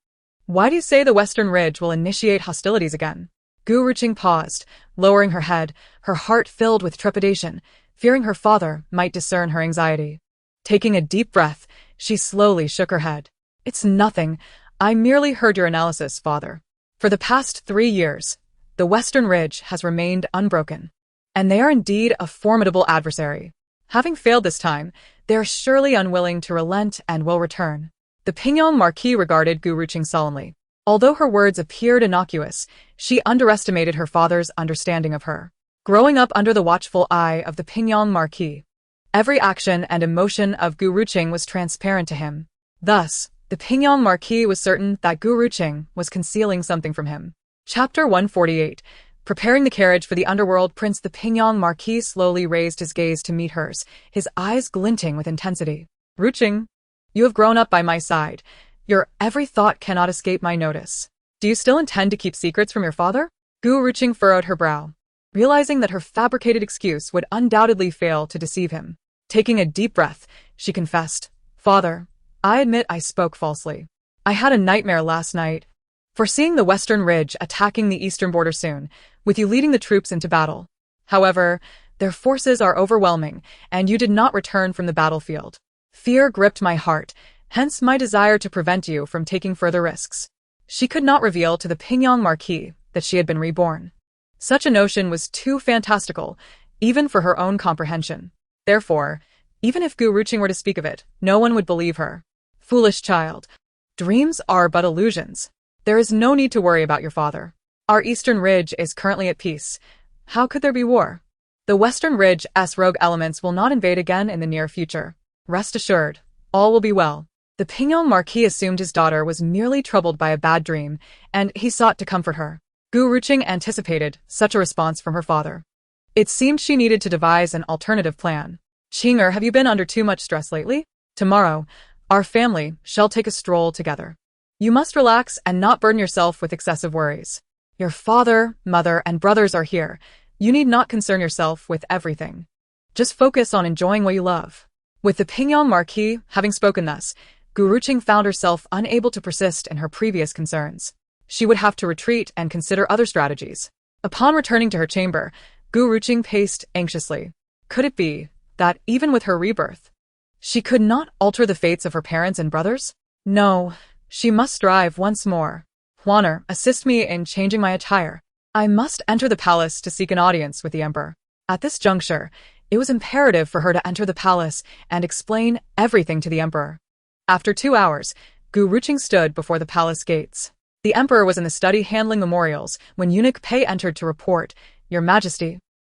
Why do you say the Western Ridge will initiate hostilities again? Gu Ruqing paused, lowering her head, her heart filled with trepidation, fearing her father might discern her anxiety. Taking a deep breath, she slowly shook her head. It's nothing. I merely heard your analysis, father. For the past 3 years, the Western Ridge has remained unbroken, and they are indeed a formidable adversary. Having failed this time, they are surely unwilling to relent and will return. The Pingyang Marquis regarded Gu Ruqing sullenly. Although her words appeared innocuous, she underestimated her father's understanding of her. Growing up under the watchful eye of the Pingyang Marquis, every action and emotion of Gu Ruqing was transparent to him. Thus, the Pingyang Marquis was certain that Gu Ruqing was concealing something from him. Chapter 148. Preparing the carriage for the underworld, Prince the Pingyang Marquis slowly raised his gaze to meet hers, his eyes glinting with intensity. Ruqing, you have grown up by my side. Your every thought cannot escape my notice. Do you still intend to keep secrets from your father? Gu Ruqing furrowed her brow, realizing that her fabricated excuse would undoubtedly fail to deceive him. Taking a deep breath, she confessed, Father, I admit I spoke falsely. I had a nightmare last night, foreseeing the Western Ridge attacking the eastern border soon, with you leading the troops into battle. However, their forces are overwhelming, and you did not return from the battlefield. Fear gripped my heart, hence my desire to prevent you from taking further risks. She could not reveal to the Pingyang Marquis that she had been reborn. Such a notion was too fantastical, even for her own comprehension. Therefore, even if Gu Ruqing were to speak of it, no one would believe her. Foolish child. Dreams are but illusions. There is no need to worry about your father. Our Eastern Ridge is currently at peace. How could there be war? The Western Ridge's rogue elements will not invade again in the near future. Rest assured, all will be well. The Pingyang Marquis assumed his daughter was merely troubled by a bad dream, and he sought to comfort her. Gu Ruqing anticipated such a response from her father. It seemed she needed to devise an alternative plan. Qing'er, have you been under too much stress lately? Tomorrow, our family shall take a stroll together. You must relax and not burden yourself with excessive worries. Your father, mother, and brothers are here. You need not concern yourself with everything. Just focus on enjoying what you love. With the Pingyang Marquis having spoken thus, Gu Ruqing found herself unable to persist in her previous concerns. She would have to retreat and consider other strategies. Upon returning to her chamber, Gu Ruqing paced anxiously. Could it be that, even with her rebirth, she could not alter the fates of her parents and brothers? No, she must strive once more. Huaner, assist me in changing my attire. I must enter the palace to seek an audience with the emperor. At this juncture, it was imperative for her to enter the palace and explain everything to the emperor. After 2 hours, Gu Ruqing stood before the palace gates. The emperor was in the study handling memorials when eunuch Pei entered to report, Your Majesty,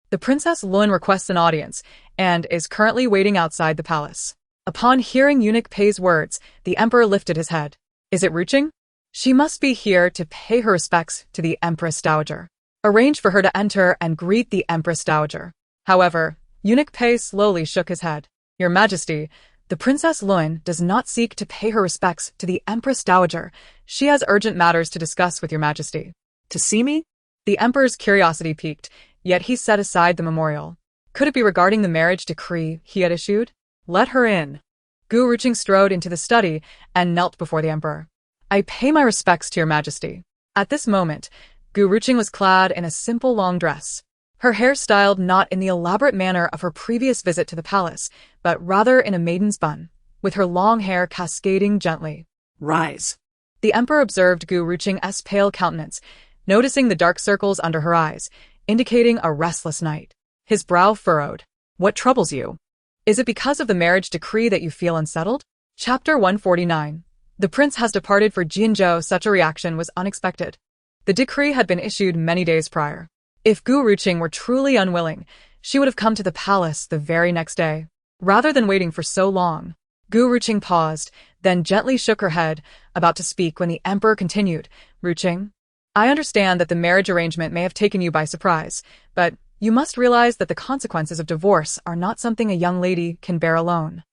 the Princess Lun requests an audience and is currently waiting outside the palace. Upon hearing eunuch Pei's words, the emperor lifted his head. Is it Ruqing? She must be here to pay her respects to the Empress Dowager. Arrange for her to enter and greet the Empress Dowager. However, eunuch Pei slowly shook his head. Your Majesty, the Princess Lun does not seek to pay her respects to the Empress Dowager. She has urgent matters to discuss with Your Majesty. To see me? The Emperor's curiosity piqued, yet he set aside the memorial. Could it be regarding the marriage decree he had issued? Let her in. Gu Ruqing strode into the study and knelt before the Emperor. I pay my respects to Your Majesty. At this moment, Gu Ruqing was clad in a simple long dress. Her hair styled not in the elaborate manner of her previous visit to the palace, but rather in a maiden's bun, with her long hair cascading gently. Rise. The Emperor observed Gu Ruqing's pale countenance, noticing the dark circles under her eyes, indicating a restless night. His brow furrowed. What troubles you? Is it because of the marriage decree that you feel unsettled? Chapter 149. The prince has departed for Jinzhou. Such a reaction was unexpected. The decree had been issued many days prior. If Gu Ruqing were truly unwilling, she would have come to the palace the very next day, rather than waiting for so long. Gu Ruqing paused, then gently shook her head, about to speak when the emperor continued. Ruqing, I understand that the marriage arrangement may have taken you by surprise, but you must realize that the consequences of divorce are not something a young lady can bear alone.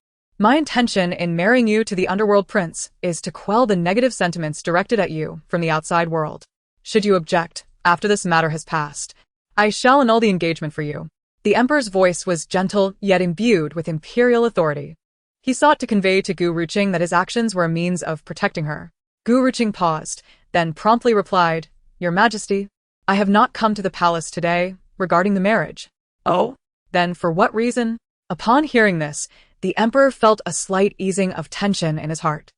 My intention in marrying you to the underworld prince is to quell the negative sentiments directed at you from the outside world. Should you object, after this matter has passed, I shall annul the engagement for you. The emperor's voice was gentle, yet imbued with imperial authority. He sought to convey to Gu Ruqing that his actions were a means of protecting her. Gu Ruqing paused, then promptly replied, Your Majesty, I have not come to the palace today regarding the marriage. Oh? Then for what reason? Upon hearing this, the emperor felt a slight easing of tension in his heart.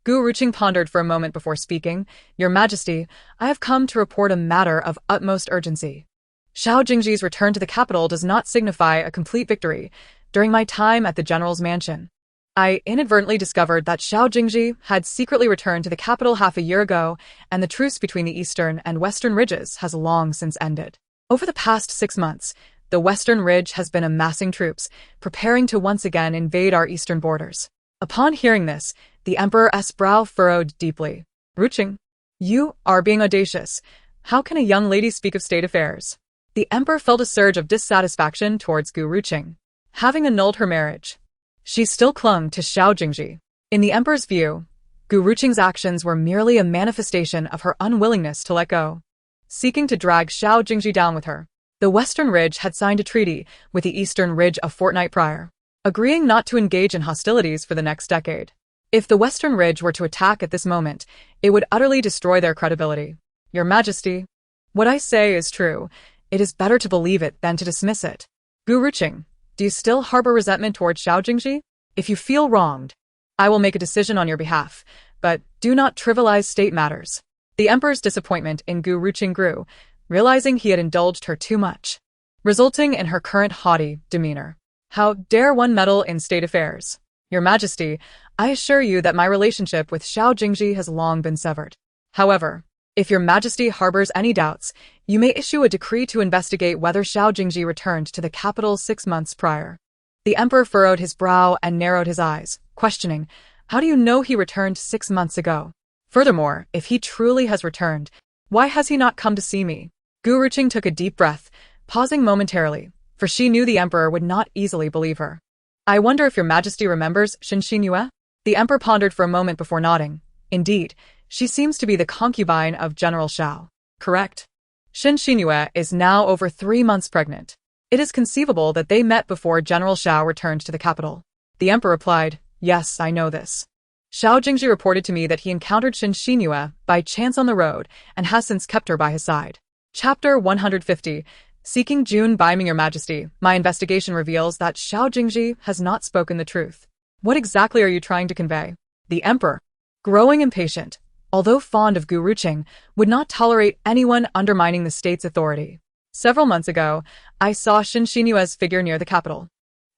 Gu Ruqing pondered for a moment before speaking. Your Majesty, I have come to report a matter of utmost urgency. Xiao Jingzhi's return to the capital does not signify a complete victory. During my time at the general's mansion, I inadvertently discovered that Xiao Jingzhi had secretly returned to the capital half a year ago, and the truce between the eastern and western ridges has long since ended. Over the past 6 months, the western ridge has been amassing troops, preparing to once again invade our eastern borders. Upon hearing this, the emperor's brow furrowed deeply. Ruqing, you are being audacious. How can a young lady speak of state affairs? The emperor felt a surge of dissatisfaction towards Gu Ruqing. Having annulled her marriage, she still clung to Xiao Jingzhi. In the emperor's view, Gu Ruqing's actions were merely a manifestation of her unwillingness to let go, seeking to drag Xiao Jingzhi down with her. The Western Ridge had signed a treaty with the Eastern Ridge a fortnight prior, agreeing not to engage in hostilities for the next decade. If the Western Ridge were to attack at this moment, it would utterly destroy their credibility. Your Majesty, what I say is true. It is better to believe it than to dismiss it. Gu Ruqing, do you still harbor resentment towards Xiao Jingzhi? If you feel wronged, I will make a decision on your behalf, but do not trivialize state matters. The emperor's disappointment in Gu Ruqing grew, realizing he had indulged her too much, resulting in her current haughty demeanor. How dare one meddle in state affairs? Your Majesty, I assure you that my relationship with Xiao Jingzhi has long been severed. However, if your Majesty harbors any doubts, you may issue a decree to investigate whether Xiao Jingzhi returned to the capital 6 months prior. The emperor furrowed his brow and narrowed his eyes, questioning, how do you know he returned 6 months ago? Furthermore, if he truly has returned, why has he not come to see me? Gu Ruqing took a deep breath, pausing momentarily, for she knew the emperor would not easily believe her. I wonder if your Majesty remembers Xinxinhua? The emperor pondered for a moment before nodding. Indeed, she seems to be the concubine of General Xiao. Correct. Xinxinhua is now over 3 months pregnant. It is conceivable that they met before General Xiao returned to the capital. The emperor replied, Yes, I know this. Xiao Jingzhi reported to me that he encountered Xinxinhua by chance on the road and has since kept her by his side. Chapter 150. Seeking June Biming. Your Majesty, my investigation reveals that Xiao Jingzhi has not spoken the truth. What exactly are you trying to convey? The emperor, growing impatient, although fond of Gu Ruqing, would not tolerate anyone undermining the state's authority. Several months ago, I saw Xinxinua's figure near the capital.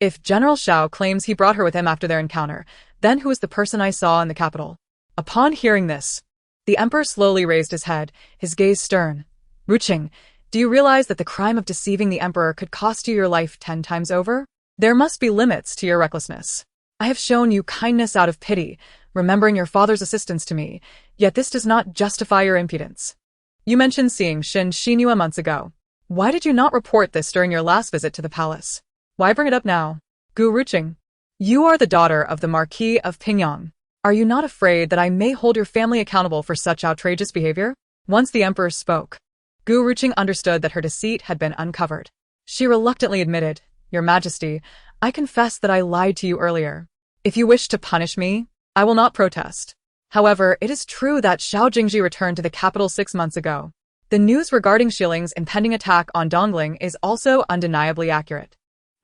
If General Xiao claims he brought her with him after their encounter, then who is the person I saw in the capital? Upon hearing this, the emperor slowly raised his head, his gaze stern. Ruqing, do you realize that the crime of deceiving the emperor could cost you your life 10 times over? There must be limits to your recklessness. I have shown you kindness out of pity, remembering your father's assistance to me, yet this does not justify your impudence. You mentioned seeing Xinxinhua months ago. Why did you not report this during your last visit to the palace? Why bring it up now? Gu Ruqing, you are the daughter of the Marquis of Pingyang. Are you not afraid that I may hold your family accountable for such outrageous behavior? Once the emperor spoke, Gu Ruqing understood that her deceit had been uncovered. She reluctantly admitted, Your Majesty, I confess that I lied to you earlier. If you wish to punish me, I will not protest. However, it is true that Xiao Jingzhi returned to the capital 6 months ago. The news regarding Xiling's impending attack on Dongling is also undeniably accurate.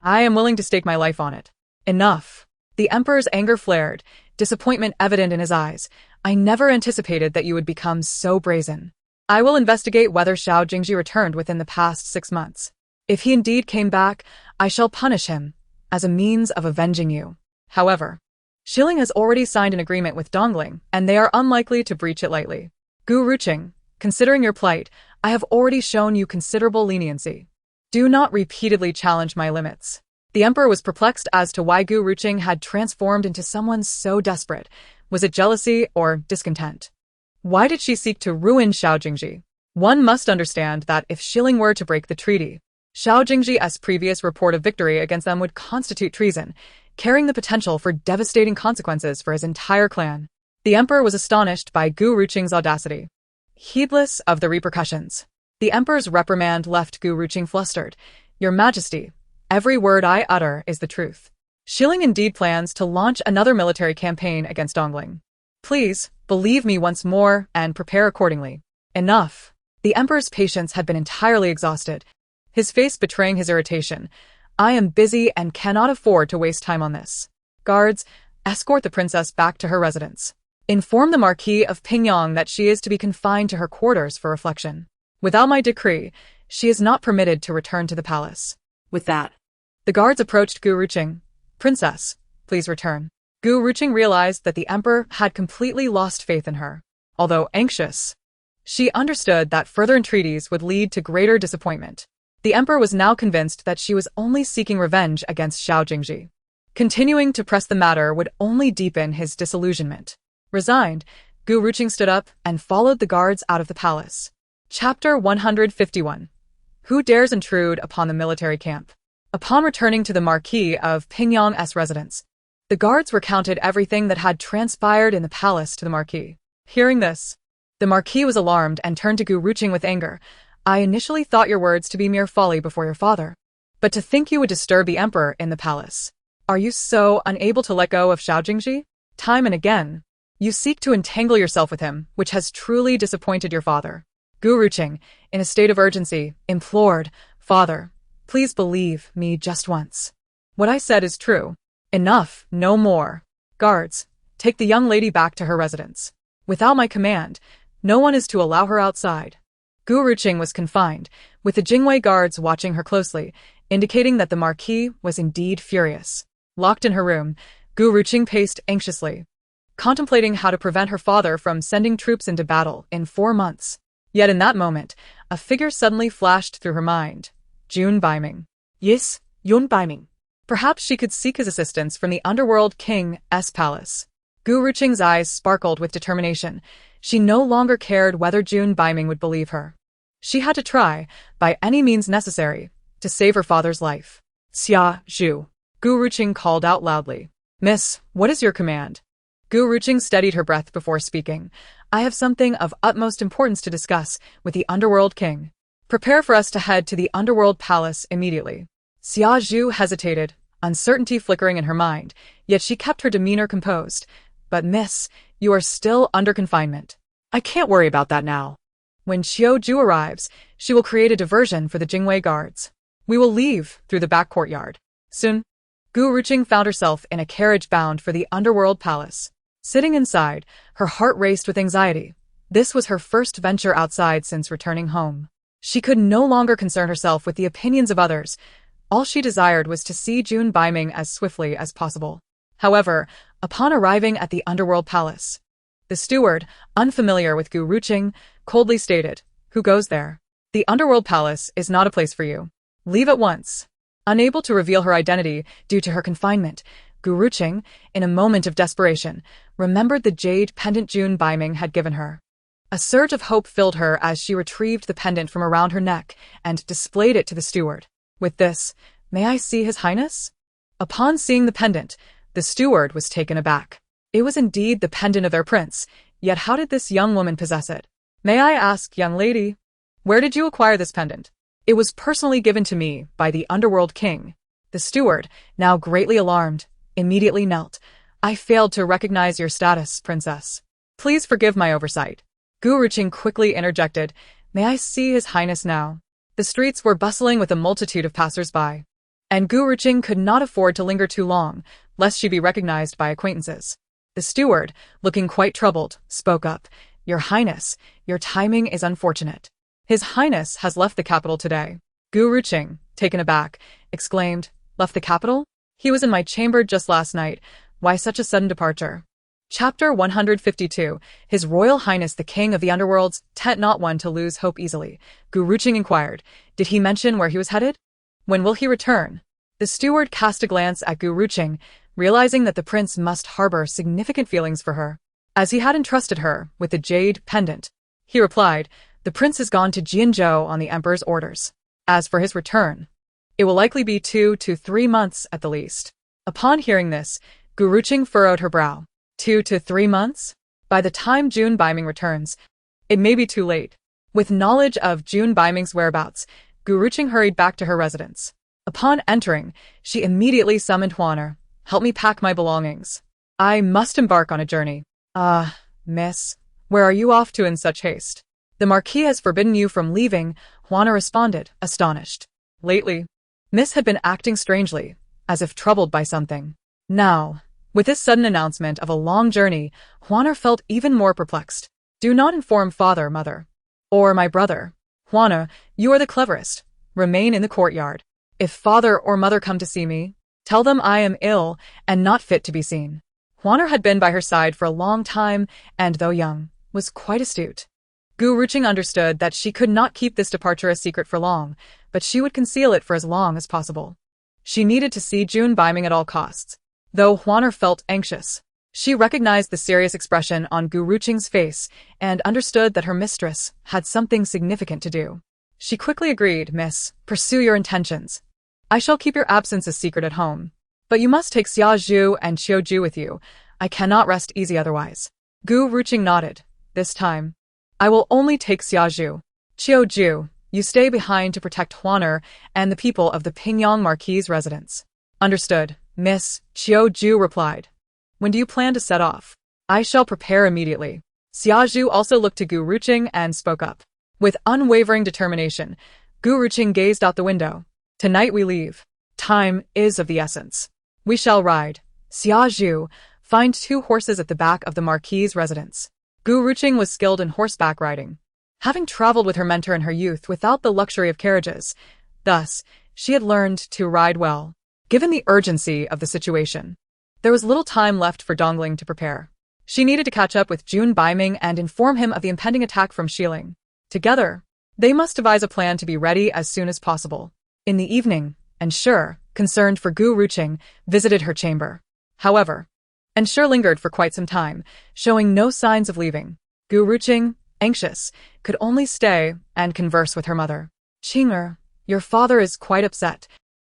I am willing to stake my life on it. Enough. The emperor's anger flared, disappointment evident in his eyes. I never anticipated that you would become so brazen. I will investigate whether Xiao Jingzhi returned within the past 6 months. If he indeed came back, I shall punish him, as a means of avenging you. However, Shilling has already signed an agreement with Dongling, and they are unlikely to breach it lightly. Gu Ruqing, considering your plight, I have already shown you considerable leniency. Do not repeatedly challenge my limits. The emperor was perplexed as to why Gu Ruqing had transformed into someone so desperate. Was it jealousy or discontent? Why did she seek to ruin Xiao Jingzhi? One must understand that if Shilling were to break the treaty, Xiao Jingzhi's previous report of victory against them would constitute treason, carrying the potential for devastating consequences for his entire clan. The emperor was astonished by Gu Ruqing's audacity. Heedless of the repercussions, the emperor's reprimand left Gu Ruqing flustered. Your Majesty, every word I utter is the truth. Shilling indeed plans to launch another military campaign against Dongling. Please, believe me once more and prepare accordingly. Enough. The emperor's patience had been entirely exhausted, his face betraying his irritation. I am busy and cannot afford to waste time on this. Guards, escort the princess back to her residence. Inform the Marquis of Pingyang that she is to be confined to her quarters for reflection. Without my decree, she is not permitted to return to the palace. With that, The guards approached Gu Ruqing. Princess, please return. Gu Ruqing realized that the emperor had completely lost faith in her. Although anxious, she understood that further entreaties would lead to greater disappointment. The emperor was now convinced that she was only seeking revenge against Xiao Jingzhi. Continuing to press the matter would only deepen his disillusionment. Resigned, Gu Ruqing stood up and followed the guards out of the palace. Chapter 151. Who dares intrude upon the military camp? Upon returning to the Marquis of Pingyang's residence, the guards recounted everything that had transpired in the palace to the Marquis. Hearing this, the Marquis was alarmed and turned to Gu Ruqing with anger. I initially thought your words to be mere folly before your father, but to think you would disturb the emperor in the palace. Are you so unable to let go of Xiao Jingzhi? Time and again, you seek to entangle yourself with him, which has truly disappointed your father. Gu Ruqing, in a state of urgency, implored, Father, please believe me just once. What I said is true. Enough, no more. Guards, take the young lady back to her residence. Without my command, no one is to allow her outside. Gu Ruqing was confined, with the Jingwei guards watching her closely, indicating that the Marquis was indeed furious. Locked in her room, Gu Ruqing paced anxiously, contemplating how to prevent her father from sending troops into battle in 4 months. Yet in that moment, a figure suddenly flashed through her mind. Jun Baiming. yes, Yun Baiming. Perhaps she could seek his assistance from the underworld king's palace. Gu Ruqing's eyes sparkled with determination. She no longer cared whether Jun Baiming would believe her. She had to try, by any means necessary, to save her father's life. Xia Zhu. Gu Ruqing called out loudly. Miss, what is your command? Gu Ruqing steadied her breath before speaking. I have something of utmost importance to discuss with the underworld king. Prepare for us to head to the underworld palace immediately. Xia Zhu hesitated, uncertainty flickering in her mind, yet she kept her demeanor composed. But miss, you are still under confinement. I can't worry about that now. When Xiao Zhu arrives, she will create a diversion for the Jingwei guards. We will leave through the back courtyard. Soon, Gu Ruqing found herself in a carriage bound for the underworld palace. Sitting inside, her heart raced with anxiety. This was her first venture outside since returning home. She could no longer concern herself with the opinions of others. All she desired was to see Jun Baiming as swiftly as possible. However, upon arriving at the underworld palace, the steward, unfamiliar with Gu Ruqing, coldly stated, Who goes there? The underworld palace is not a place for you. Leave at once. Unable to reveal her identity due to her confinement, Gu Ruqing, in a moment of desperation, remembered the jade pendant Jun Baiming had given her. A surge of hope filled her as she retrieved the pendant from around her neck and displayed it to the steward. With this, may I see His Highness? Upon seeing the pendant, the steward was taken aback. It was indeed the pendant of their prince, yet how did this young woman possess it? May I ask, young lady, where did you acquire this pendant? It was personally given to me by the underworld king. The steward, now greatly alarmed, immediately knelt. I failed to recognize your status, princess. Please forgive my oversight. Gu Ruqing quickly interjected, May I see His Highness now? The streets were bustling with a multitude of passers-by, and Gu Ruqing could not afford to linger too long, lest she be recognized by acquaintances. The steward, looking quite troubled, spoke up, Your Highness, your timing is unfortunate. His Highness has left the capital today. Gu Ruqing, taken aback, exclaimed, Left the capital? He was in my chamber just last night. Why such a sudden departure? Chapter 152. His Royal Highness the King of the Underworld's not one to lose hope easily. Gu Ruqing inquired. Did he mention where he was headed? When will he return? The steward cast a glance at Gu Ruqing, realizing that the prince must harbor significant feelings for her, as he had entrusted her with the jade pendant. He replied, the prince has gone to Jianzhou on the emperor's orders. As for his return, it will likely be 2 to 3 months at the least. Upon hearing this, Gu Ruqing furrowed her brow. 2 to 3 months? By the time Jun Baiming returns, it may be too late. With knowledge of Jun Baiming's whereabouts, Gu Ruqing hurried back to her residence. Upon entering, she immediately summoned Huaner. Help me pack my belongings. I must embark on a journey. Miss, where are you off to in such haste? The Marquis has forbidden you from leaving, Huaner responded, astonished. Lately, Miss had been acting strangely, as if troubled by something. Now, with this sudden announcement of a long journey, Huaner felt even more perplexed. Do not inform father, mother. Or my brother. Huaner, you are the cleverest. Remain in the courtyard. If father or mother come to see me, tell them I am ill and not fit to be seen. Huaner had been by her side for a long time and, though young, was quite astute. Gu Ruqing understood that she could not keep this departure a secret for long, but she would conceal it for as long as possible. She needed to see Jun Baiming at all costs. Though Huaner felt anxious, she recognized the serious expression on Gu Ruqing's face and understood that her mistress had something significant to do. She quickly agreed, Miss, pursue your intentions. I shall keep your absence a secret at home. But you must take Xiao and Xiao with you. I cannot rest easy otherwise. Gu Ruqing nodded. This time, I will only take Xiao. Xiao, you stay behind to protect Huaner and the people of the Pingyang Marquis' residence. Understood, Miss, Xiao replied. When do you plan to set off? I shall prepare immediately. Xiao also looked to Gu Ruqing and spoke up. With unwavering determination, Gu Ruqing gazed out the window. Tonight we leave. Time is of the essence. We shall ride. Xiao, find 2 horses at the back of the Marquis' residence. Gu Ruqing was skilled in horseback riding, having traveled with her mentor in her youth without the luxury of carriages. Thus, she had learned to ride well. Given the urgency of the situation, there was little time left for Dongling to prepare. She needed to catch up with Jun Baiming and inform him of the impending attack from Xiling. Together, they must devise a plan to be ready as soon as possible. In the evening, Ensure, concerned for Gu Ruqing, visited her chamber. However, Ensure lingered for quite some time, showing no signs of leaving. Gu Ruqing, anxious, could only stay and converse with her mother. Qinger, your father is quite upset.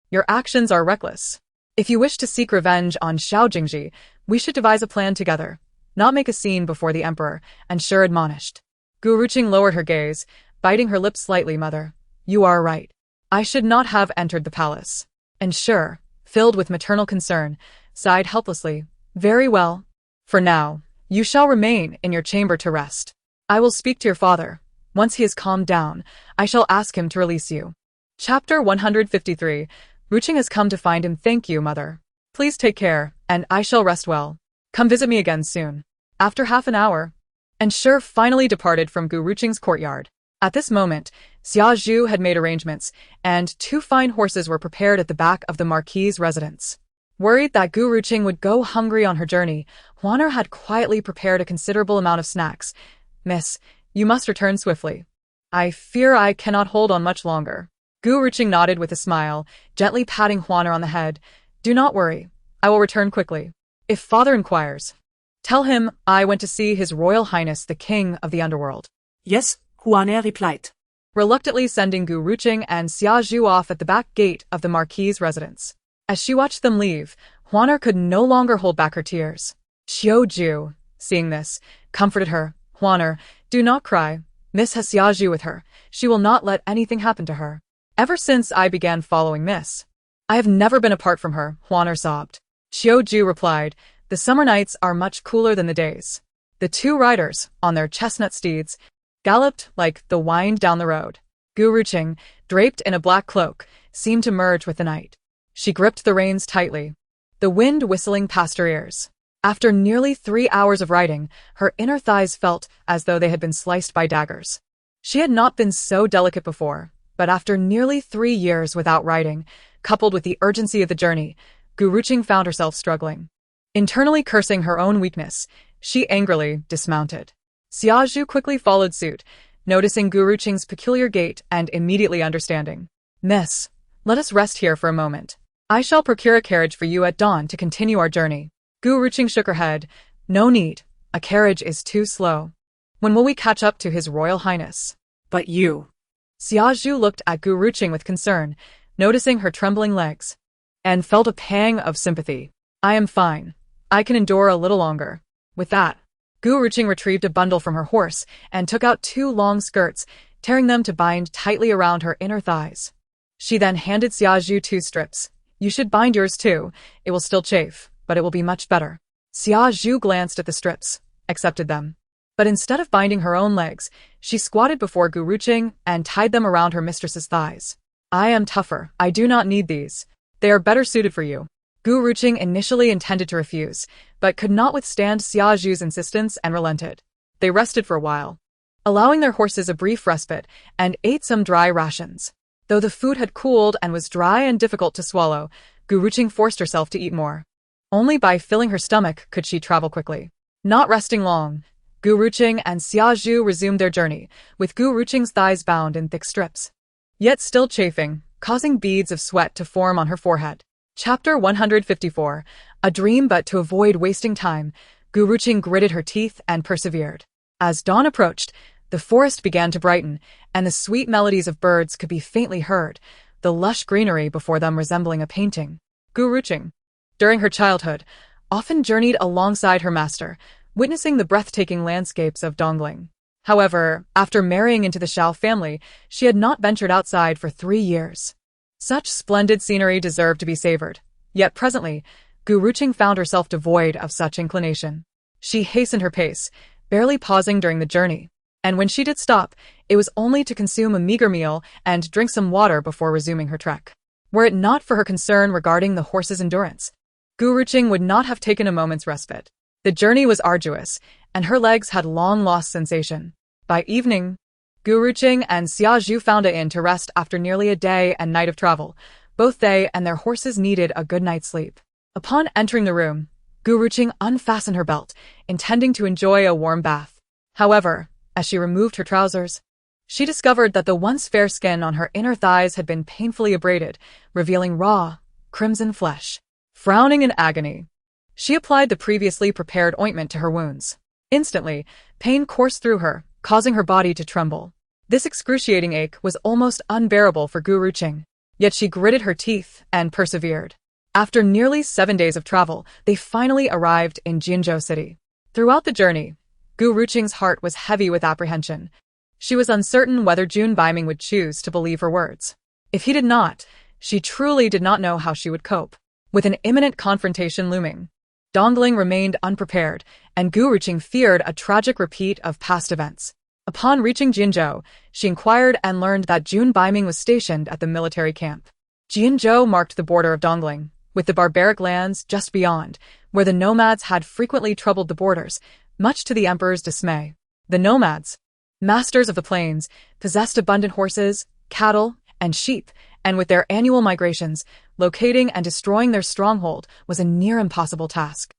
Your actions are reckless. If you wish to seek revenge on Xiao Jingzhi, we should devise a plan together, not make a scene before the emperor, Ensure admonished. Gu Ruqing lowered her gaze, biting her lips slightly. Mother, you are right. I should not have entered the palace. Ensure, filled with maternal concern, sighed helplessly. Very well. For now, you shall remain in your chamber to rest. I will speak to your father. Once he has calmed down, I shall ask him to release you. Chapter 153. Ruqing has come to find him. Thank you, mother. Please take care, and I shall rest well. Come visit me again soon. After half an hour, Ensure finally departed from Gu Ruqing's courtyard. At this moment, Xiao had made arrangements, and 2 fine horses were prepared at the back of the Marquis' residence. Worried that Gu Ruqing would go hungry on her journey, Huaner had quietly prepared a considerable amount of snacks. Miss, you must return swiftly. I fear I cannot hold on much longer. Gu Ruqing nodded with a smile, gently patting Huaner on the head. Do not worry. I will return quickly. If father inquires, tell him I went to see His Royal Highness the King of the Underworld. Yes, Huaner replied, reluctantly sending Gu Ruqing and Xiao off at the back gate of the Marquis' residence. As she watched them leave, Huaner could no longer hold back her tears. Xiao, seeing this, comforted her. Huaner, do not cry. Miss has Xiao with her. She will not let anything happen to her. Ever since I began following Miss, I have never been apart from her, Huaner sobbed. Xiao replied, the summer nights are much cooler than the days. The 2 riders, on their chestnut steeds, galloped like the wind down the road. Gu Ruqing, draped in a black cloak, seemed to merge with the night. She gripped the reins tightly, the wind whistling past her ears. After nearly 3 hours of riding, her inner thighs felt as though they had been sliced by daggers. She had not been so delicate before, but after nearly 3 years without riding, coupled with the urgency of the journey, Gu Ruqing found herself struggling. Internally cursing her own weakness, she angrily dismounted. Xiao Jingzhi quickly followed suit, noticing Gu Ruqing's peculiar gait and immediately understanding. "Miss, let us rest here for a moment. I shall procure a carriage for you at dawn to continue our journey." Gu Ruqing shook her head. "No need. A carriage is too slow. When will we catch up to His Royal Highness?" But you. Xiao Jingzhi looked at Gu Ruqing with concern, noticing her trembling legs, and felt a pang of sympathy. "I am fine. I can endure a little longer." With that, Gu Ruqing retrieved a bundle from her horse and took out 2 long skirts, tearing them to bind tightly around her inner thighs. She then handed Xiao Jingzhi 2 strips. "You should bind yours too. It will still chafe, but it will be much better." Xiao Jingzhi glanced at the strips, accepted them. But instead of binding her own legs, she squatted before Gu Ruqing and tied them around her mistress's thighs. "I am tougher. I do not need these. They are better suited for you." Gu Ruqing initially intended to refuse, but could not withstand Xiao Jingzhi's insistence and relented. They rested for a while, allowing their horses a brief respite, and ate some dry rations. Though the food had cooled and was dry and difficult to swallow, Gu Ruqing forced herself to eat more. Only by filling her stomach could she travel quickly. Not resting long, Gu Ruqing and Xiao Jingzhi resumed their journey, with Gu Ruqing's thighs bound in thick strips, yet still chafing, causing beads of sweat to form on her forehead. Chapter 154. A dream. But to avoid wasting time, Gu Ruqing gritted her teeth and persevered. As dawn approached, the forest began to brighten, and the sweet melodies of birds could be faintly heard, the lush greenery before them resembling a painting. Gu Ruqing, during her childhood, often journeyed alongside her master, witnessing the breathtaking landscapes of Dongling. However, after marrying into the Xiao family, she had not ventured outside for 3 years. Such splendid scenery deserved to be savored, yet presently, Gu Ruqing found herself devoid of such inclination. She hastened her pace, barely pausing during the journey, and when she did stop, it was only to consume a meager meal and drink some water before resuming her trek. Were it not for her concern regarding the horse's endurance, Gu Ruqing would not have taken a moment's respite. The journey was arduous, and her legs had long lost sensation. By evening, Gu Ruqing and Xiao Jingzhi found an inn to rest after nearly a day and night of travel. Both they and their horses needed a good night's sleep. Upon entering the room, Gu Ruqing unfastened her belt, intending to enjoy a warm bath. However, as she removed her trousers, she discovered that the once fair skin on her inner thighs had been painfully abraded, revealing raw, crimson flesh. Frowning in agony, she applied the previously prepared ointment to her wounds. Instantly, pain coursed through her, causing her body to tremble. This excruciating ache was almost unbearable for Gu Ruqing, yet she gritted her teeth and persevered. After nearly 7 days of travel, they finally arrived in Jinzhou City. Throughout the journey, Gu Ruqing's heart was heavy with apprehension. She was uncertain whether Jun Baiming would choose to believe her words. If he did not, she truly did not know how she would cope. With an imminent confrontation looming, Dongling remained unprepared, and Gu Ruqing feared a tragic repeat of past events. Upon reaching Jinzhou, she inquired and learned that Jun Baiming was stationed at the military camp. Jinzhou marked the border of Dongling, with the barbaric lands just beyond, where the nomads had frequently troubled the borders, much to the emperor's dismay. The nomads, masters of the plains, possessed abundant horses, cattle, and sheep, and with their annual migrations, locating and destroying their stronghold was a near impossible task.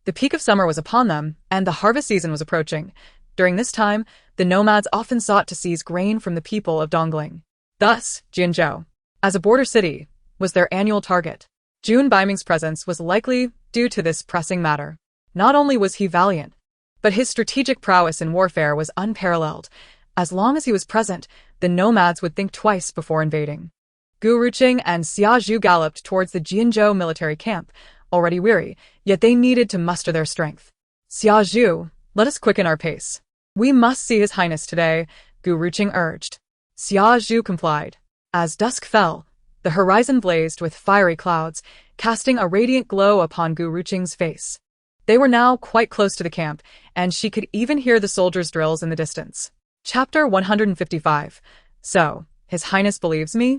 The peak of summer was upon them, and the harvest season was approaching. During this time, the nomads often sought to seize grain from the people of Dongling. Thus, Jinzhou, as a border city, was their annual target. Jun Baiming's presence was likely due to this pressing matter. Not only was he valiant, but his strategic prowess in warfare was unparalleled. As long as he was present, the nomads would think twice before invading. Gu Ruqing and Xiao Jingzhi galloped towards the Jinzhou military camp, already weary, yet they needed to muster their strength. "Xiao Jingzhi, let us quicken our pace. We must see His Highness today," Gu Ruqing urged. Xiao Jingzhi complied. As dusk fell, the horizon blazed with fiery clouds, casting a radiant glow upon Gu Ruqing's face. They were now quite close to the camp, and she could even hear the soldiers' drills in the distance. Chapter 155. So, His Highness believes me?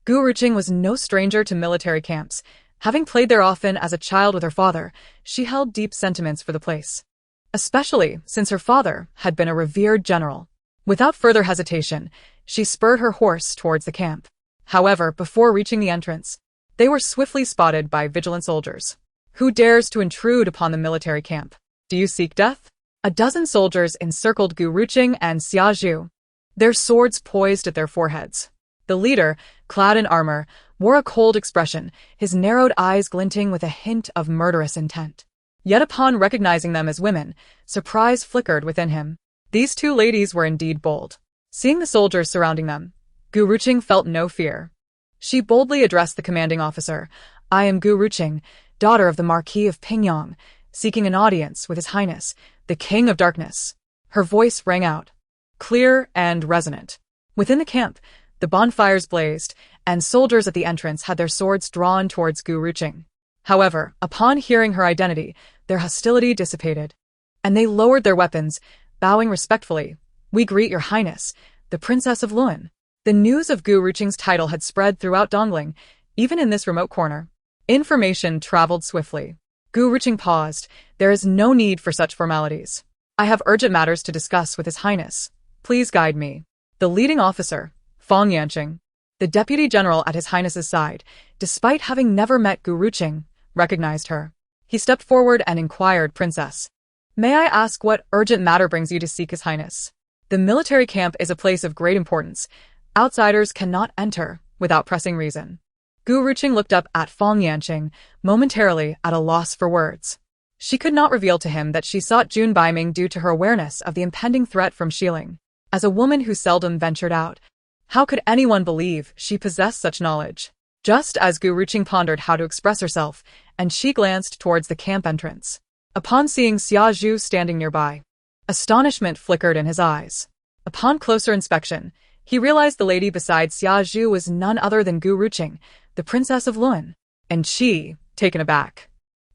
Gu Ruqing was no stranger to military camps. Having played there often as a child with her father, she held deep sentiments for the place, especially since her father had been a revered general. Without further hesitation, she spurred her horse towards the camp. However, before reaching the entrance, They were swiftly spotted by vigilant soldiers. Who dares to intrude upon the military camp? Do you seek death? A dozen soldiers encircled Gu Ruqing and Xiao Jingzhi, their swords poised at their foreheads. The leader, clad in armor, wore a cold expression, his narrowed eyes glinting with a hint of murderous intent. Yet upon recognizing them as women, surprise flickered within him. These two ladies were indeed bold. Seeing the soldiers surrounding them, Gu Ruqing felt no fear. She boldly addressed the commanding officer. "I am Gu Ruqing, daughter of the Marquis of Pingyang, seeking an audience with His Highness, the King of Darkness." Her voice rang out, clear and resonant. Within the camp, the bonfires blazed, and soldiers at the entrance had their swords drawn towards Gu Ruqing. However, upon hearing her identity, their hostility dissipated, and they lowered their weapons, bowing respectfully. "We greet your highness, the Princess of Luan." The news of Gu Ruqing's title had spread throughout Dongling, even in this remote corner. Information traveled swiftly. Gu Ruqing paused. "There is no need for such formalities. I have urgent matters to discuss with His Highness. Please guide me." The leading officer, Fong Yanqing, the deputy general at His Highness's side, despite having never met Gu Ruqing, recognized her. He stepped forward and inquired, "Princess, may I ask what urgent matter brings you to seek His Highness?" The military camp is a place of great importance. Outsiders cannot enter without pressing reason. Gu Ruqing looked up at Fong Yanqing, momentarily at a loss for words. She could not reveal to him that she sought Jun Baiming due to her awareness of the impending threat from Xiling. As a woman who seldom ventured out, how could anyone believe she possessed such knowledge? Just as Gu Ruqing pondered how to express herself, and she glanced towards the camp entrance. Upon seeing Xiao Jingzhi standing nearby, astonishment flickered in his eyes. Upon closer inspection, he realized the lady beside Xiao Jingzhi was none other than Gu Ruqing, the Princess of Luan, and she, taken aback,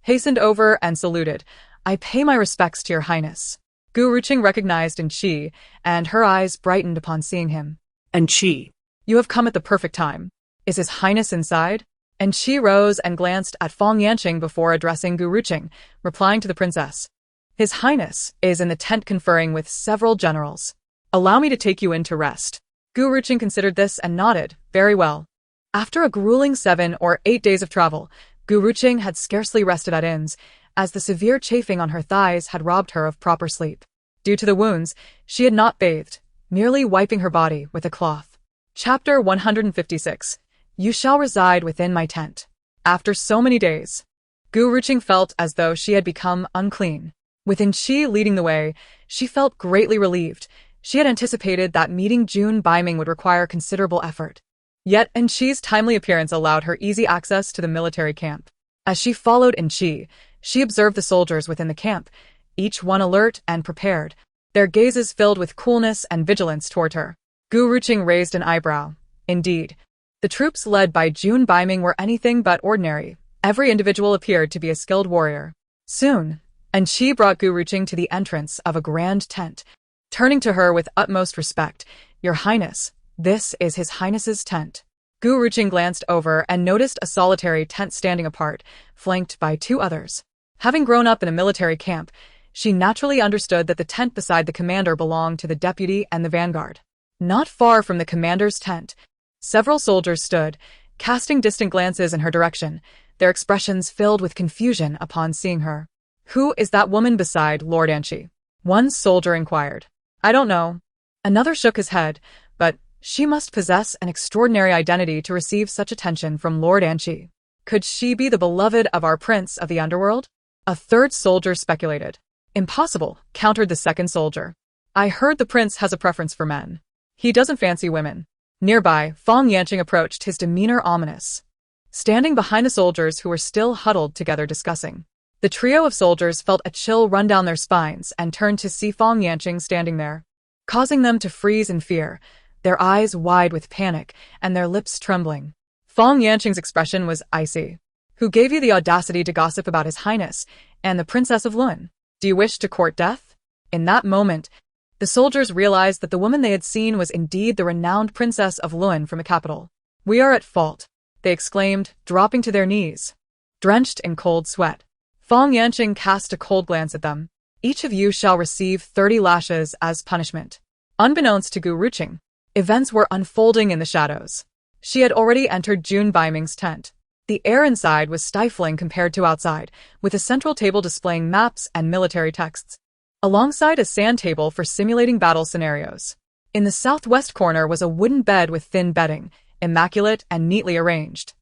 hastened over and saluted. "I pay my respects to your highness." Gu Ruqing recognized Qi, and her eyes brightened upon seeing him. Qi, "You have come at the perfect time. Is His Highness inside?" Qi rose and glanced at Fong Yanqing before addressing Gu Ruqing, replying to the princess. "His Highness is in the tent conferring with several generals. Allow me to take you in to rest." Gu Ruqing considered this and nodded. "Very well." After a grueling 7 or 8 days of travel, Gu Ruqing had scarcely rested at inns, as the severe chafing on her thighs had robbed her of proper sleep. Due to the wounds, she had not bathed, merely wiping her body with a cloth. Chapter 156. You shall reside within my tent. After so many days, Gu Ruqing felt as though she had become unclean. With Qi leading the way, she felt greatly relieved. She had anticipated that meeting Jun Baiming would require considerable effort. Yet Qi's timely appearance allowed her easy access to the military camp. As she followed Qi, she observed the soldiers within the camp, each one alert and prepared, their gazes filled with coolness and vigilance toward her. Gu Ruqing raised an eyebrow. Indeed, the troops led by Jun Baiming were anything but ordinary. Every individual appeared to be a skilled warrior. Soon, Qi brought Gu Ruqing to the entrance of a grand tent. Turning to her with utmost respect, "Your Highness, this is His Highness's tent." Gu Ruqing glanced over and noticed a solitary tent standing apart, flanked by 2 others. Having grown up in a military camp, she naturally understood that the tent beside the commander belonged to the deputy and the vanguard. Not far from the commander's tent, several soldiers stood, casting distant glances in her direction, their expressions filled with confusion upon seeing her. "Who is that woman beside Lord Anqi?" one soldier inquired. "I don't know." Another shook his head, but she must possess an extraordinary identity to receive such attention from Lord Anqi. Could she be the beloved of our prince of the underworld? A third soldier speculated. "Impossible," countered the second soldier. "I heard the prince has a preference for men. He doesn't fancy women." Nearby, Fong Yanqing approached, his demeanor ominous, standing behind the soldiers who were still huddled together discussing. The trio of soldiers felt a chill run down their spines and turned to see Fong Yanqing standing there, causing them to freeze in fear, their eyes wide with panic and their lips trembling. Fong Yanqing's expression was icy. "Who gave you the audacity to gossip about His Highness and the Princess of Luan? Do you wish to court death?" In that moment, the soldiers realized that the woman they had seen was indeed the renowned Princess of Luan from the capital. "We are at fault," they exclaimed, dropping to their knees, drenched in cold sweat. Fong Yanqing cast a cold glance at them. "Each of you shall receive 30 lashes as punishment." Unbeknownst to Gu Ruqing, events were unfolding in the shadows. She had already entered Jun Baiming's tent. The air inside was stifling compared to outside, with a central table displaying maps and military texts, alongside a sand table for simulating battle scenarios. In the southwest corner was a wooden bed with thin bedding, immaculate and neatly arranged,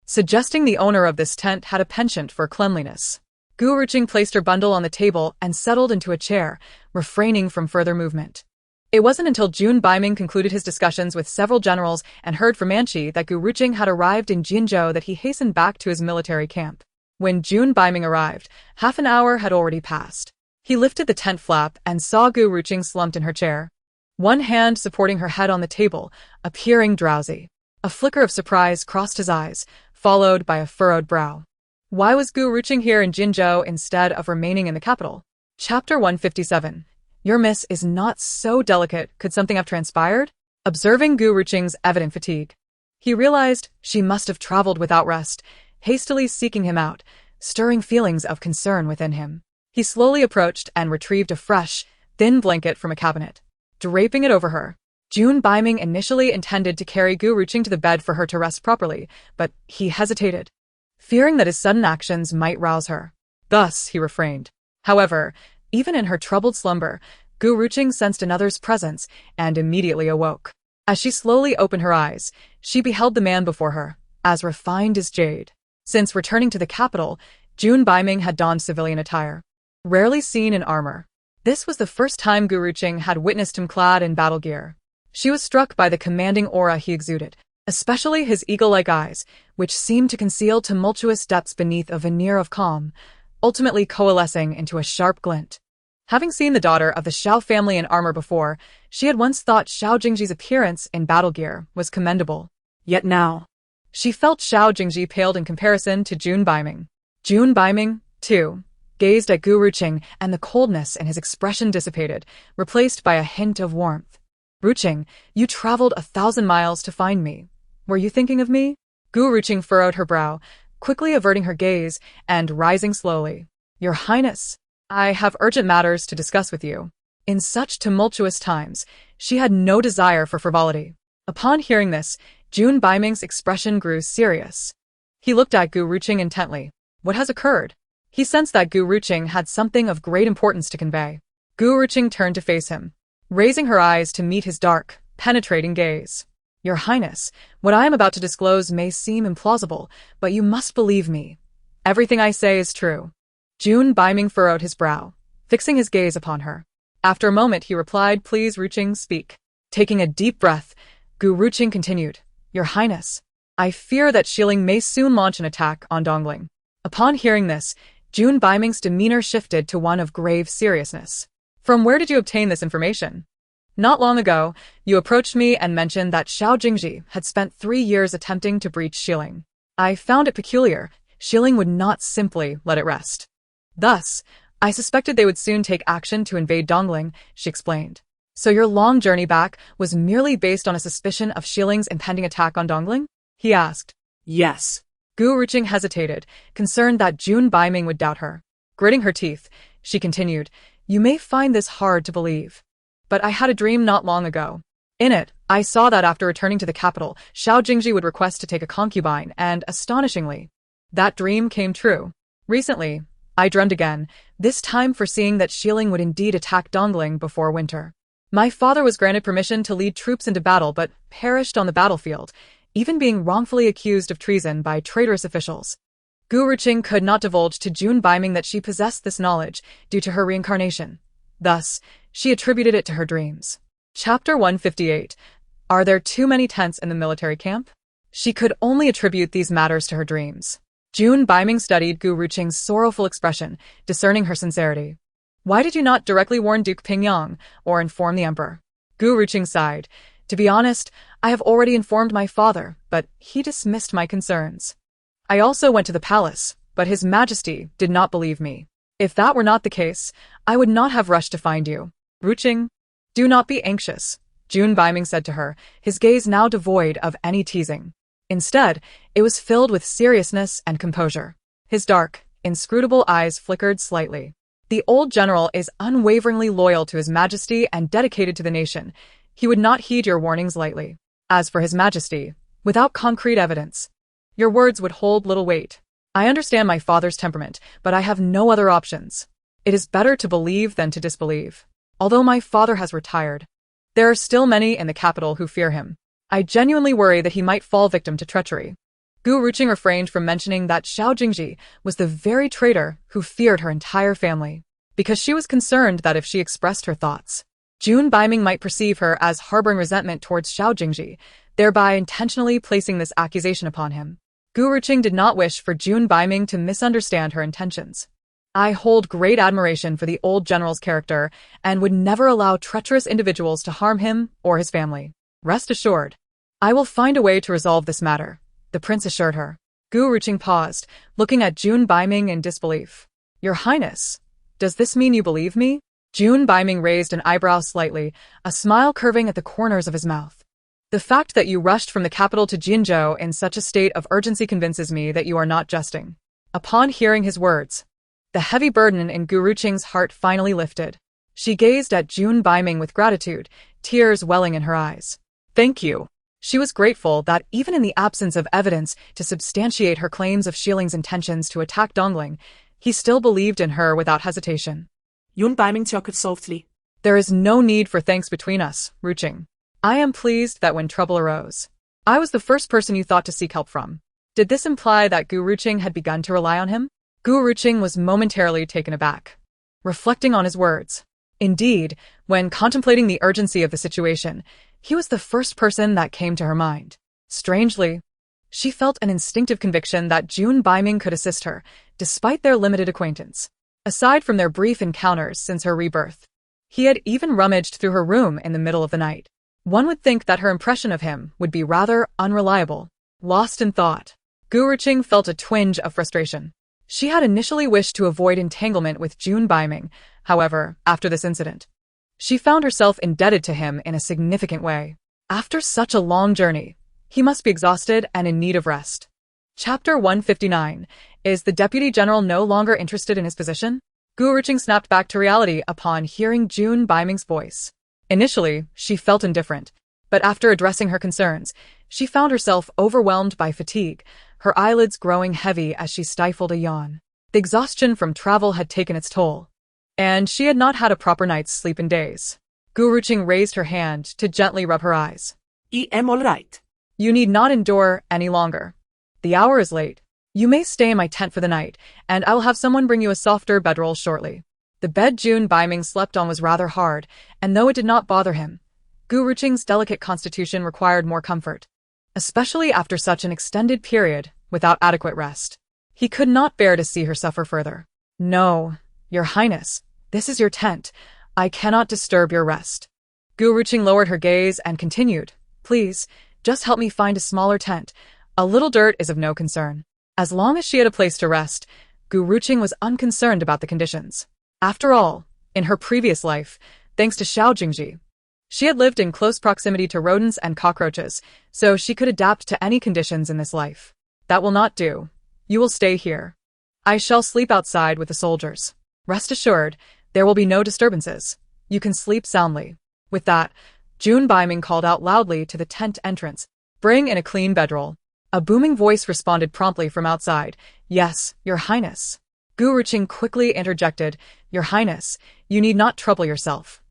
suggesting the owner of this tent had a penchant for cleanliness. Gu Ruqing placed her bundle on the table and settled into a chair, refraining from further movement. It wasn't until Jun Baiming concluded his discussions with several generals and heard from Manchi that Gu Ruqing had arrived in Jinzhou that he hastened back to his military camp. When Jun Baiming arrived, half an hour had already passed. He lifted the tent flap and saw Gu Ruqing slumped in her chair, one hand supporting her head on the table, appearing drowsy. A flicker of surprise crossed his eyes, followed by a furrowed brow. Why was Gu Ruqing here in Jinzhou instead of remaining in the capital? Chapter 157. Your miss is not so delicate. Could something have transpired? Observing Gu Ruqing's evident fatigue, he realized she must have traveled without rest, hastily seeking him out, stirring feelings of concern within him. He slowly approached and retrieved a fresh, thin blanket from a cabinet, draping it over her. Jun Baiming initially intended to carry Gu Ruqing to the bed for her to rest properly, but he hesitated, fearing that his sudden actions might rouse her. Thus, he refrained. However, even in her troubled slumber, Gu Ruqing sensed another's presence and immediately awoke. As she slowly opened her eyes, she beheld the man before her, as refined as jade. Since returning to the capital, Jun Baiming had donned civilian attire, rarely seen in armor. This was the first time Gu Ruqing had witnessed him clad in battle gear. She was struck by the commanding aura he exuded, especially his eagle-like eyes, which seemed to conceal tumultuous depths beneath a veneer of calm, ultimately coalescing into a sharp glint. Having seen the daughter of the Xiao family in armor before, she had once thought Xiao Jingzhi's appearance in battle gear was commendable. Yet now, she felt Xiao Jingzhi paled in comparison to Jun Baiming. Jun Baiming, too, gazed at Gu Ruqing, and the coldness in his expression dissipated, replaced by a hint of warmth. Ruqing, you traveled 1,000 miles to find me. Were you thinking of me? Gu Ruqing furrowed her brow, quickly averting her gaze and rising slowly. Your Highness, I have urgent matters to discuss with you. In such tumultuous times, she had no desire for frivolity. Upon hearing this, Jun Baiming's expression grew serious. He looked at Gu Ruqing intently. What has occurred? He sensed that Gu Ruqing had something of great importance to convey. Gu Ruqing turned to face him, raising her eyes to meet his dark, penetrating gaze. Your Highness, what I am about to disclose may seem implausible, but you must believe me. Everything I say is true. Jun Baiming furrowed his brow, fixing his gaze upon her. After a moment he replied, Please Ruqing, speak. Taking a deep breath, Gu Ruqing continued. Your Highness, I fear that Xiling may soon launch an attack on Dongling. Upon hearing this, Jun Baiming's demeanor shifted to one of grave seriousness. From where did you obtain this information? Not long ago, you approached me and mentioned that Xiao Jingzhi had spent 3 years attempting to breach Xiling. I found it peculiar. Xiling would not simply let it rest. Thus, I suspected they would soon take action to invade Dongling, she explained. So your long journey back was merely based on a suspicion of Xiling's impending attack on Dongling? He asked. Yes. Gu Ruqing hesitated, concerned that Jun Baiming would doubt her. Gritting her teeth, she continued, You may find this hard to believe, but I had a dream not long ago. In it, I saw that after returning to the capital, Xiao Jingzhi would request to take a concubine, and, astonishingly, that dream came true. Recently, I dreamed again, this time foreseeing that Xiling would indeed attack Dongling before winter. My father was granted permission to lead troops into battle but perished on the battlefield, even being wrongfully accused of treason by traitorous officials. Gu Ruqing could not divulge to Jun Baiming that she possessed this knowledge due to her reincarnation. Thus, she attributed it to her dreams. Chapter 158. Are there too many tents in the military camp? She could only attribute these matters to her dreams. Jun Baiming studied Gu Ruqing's sorrowful expression, discerning her sincerity. Why did you not directly warn Duke Pingyang, or inform the emperor? Gu Ruqing sighed. To be honest, I have already informed my father, but he dismissed my concerns. I also went to the palace, but His Majesty did not believe me. If that were not the case, I would not have rushed to find you. Ruqing, do not be anxious, Jun Baiming said to her, his gaze now devoid of any teasing. Instead, it was filled with seriousness and composure. His dark, inscrutable eyes flickered slightly. The old general is unwaveringly loyal to His Majesty and dedicated to the nation. He would not heed your warnings lightly. As for His Majesty, without concrete evidence, Your words would hold little weight. I understand my father's temperament, but I have no other options. It is better to believe than to disbelieve. Although my father has retired, there are still many in the capital who fear him. I genuinely worry that he might fall victim to treachery. Gu Ruqing refrained from mentioning that Xiao Jingzhi was the very traitor who feared her entire family, because she was concerned that if she expressed her thoughts, Jun Baiming might perceive her as harboring resentment towards Xiao Jingzhi, thereby intentionally placing this accusation upon him. Gu Ruqing did not wish for Jun Baiming to misunderstand her intentions. I hold great admiration for the old general's character and would never allow treacherous individuals to harm him or his family. Rest assured, I will find a way to resolve this matter, the prince assured her. Gu Ruqing paused, looking at Jun Baiming in disbelief. Your Highness, does this mean you believe me? Jun Baiming raised an eyebrow slightly, a smile curving at the corners of his mouth. The fact that you rushed from the capital to Jinzhou in such a state of urgency convinces me that you are not jesting. Upon hearing his words, the heavy burden in Gu Ruqing's heart finally lifted. She gazed at Jun Baiming with gratitude, tears welling in her eyes. Thank you. She was grateful that even in the absence of evidence to substantiate her claims of Shiling's intentions to attack Dongling, he still believed in her without hesitation. Jun Baiming chuckled softly. There is no need for thanks between us, Ruqing. I am pleased that when trouble arose, I was the first person you thought to seek help from. Did this imply that Gu Ruqing had begun to rely on him? Gu Ruqing was momentarily taken aback, reflecting on his words. Indeed, when contemplating the urgency of the situation, he was the first person that came to her mind. Strangely, she felt an instinctive conviction that Jun Baiming could assist her, despite their limited acquaintance. Aside from their brief encounters since her rebirth, he had even rummaged through her room in the middle of the night. One would think that her impression of him would be rather unreliable. Lost in thought, Gu Ruqing felt a twinge of frustration. She had initially wished to avoid entanglement with Jun Baiming. However, after this incident, she found herself indebted to him in a significant way. After such a long journey, he must be exhausted and in need of rest. Chapter 159. Is the Deputy General no longer interested in his position? Gu Ruqing snapped back to reality upon hearing Jun Baiming's voice. Initially, she felt indifferent, but after addressing her concerns, she found herself overwhelmed by fatigue, her eyelids growing heavy as she stifled a yawn. The exhaustion from travel had taken its toll, and she had not had a proper night's sleep in days. Gu Ruqing raised her hand to gently rub her eyes. I am all right. You need not endure any longer. The hour is late. You may stay in my tent for the night, and I will have someone bring you a softer bedroll shortly. The bed Jun Baiming slept on was rather hard, and though it did not bother him, Gu Ruqing's delicate constitution required more comfort, especially after such an extended period without adequate rest. He could not bear to see her suffer further. No, Your Highness, this is your tent. I cannot disturb your rest. Gu Ruqing lowered her gaze and continued, Please, just help me find a smaller tent. A little dirt is of no concern. As long as she had a place to rest, Gu Ruqing was unconcerned about the conditions. After all, in her previous life, thanks to Xiao Jingzhi, she had lived in close proximity to rodents and cockroaches, so she could adapt to any conditions in this life. That will not do. You will stay here. I shall sleep outside with the soldiers. Rest assured, there will be no disturbances. You can sleep soundly. With that, Jun Baiming called out loudly to the tent entrance, Bring in a clean bedroll. A booming voice responded promptly from outside, Yes, Your Highness. Gu Ruqing quickly interjected, Your Highness, you need not trouble yourself.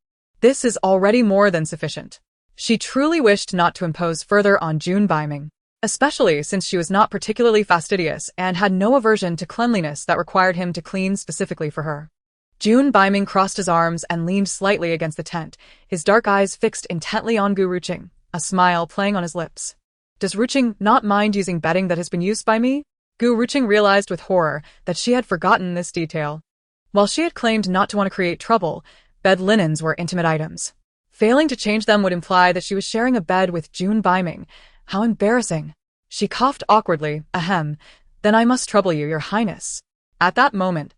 This is already more than sufficient. She truly wished not to impose further on Jun Baiming, especially since she was not particularly fastidious and had no aversion to cleanliness that required him to clean specifically for her. Jun Baiming crossed his arms and leaned slightly against the tent, his dark eyes fixed intently on Gu Ruqing, a smile playing on his lips. Does Ruqing not mind using bedding that has been used by me? Gu Ruqing realized with horror that she had forgotten this detail. While she had claimed not to want to create trouble, bed linens were intimate items. Failing to change them would imply that she was sharing a bed with Jun Baiming. How embarrassing. She coughed awkwardly, Ahem, then I must trouble you, Your Highness. At that moment,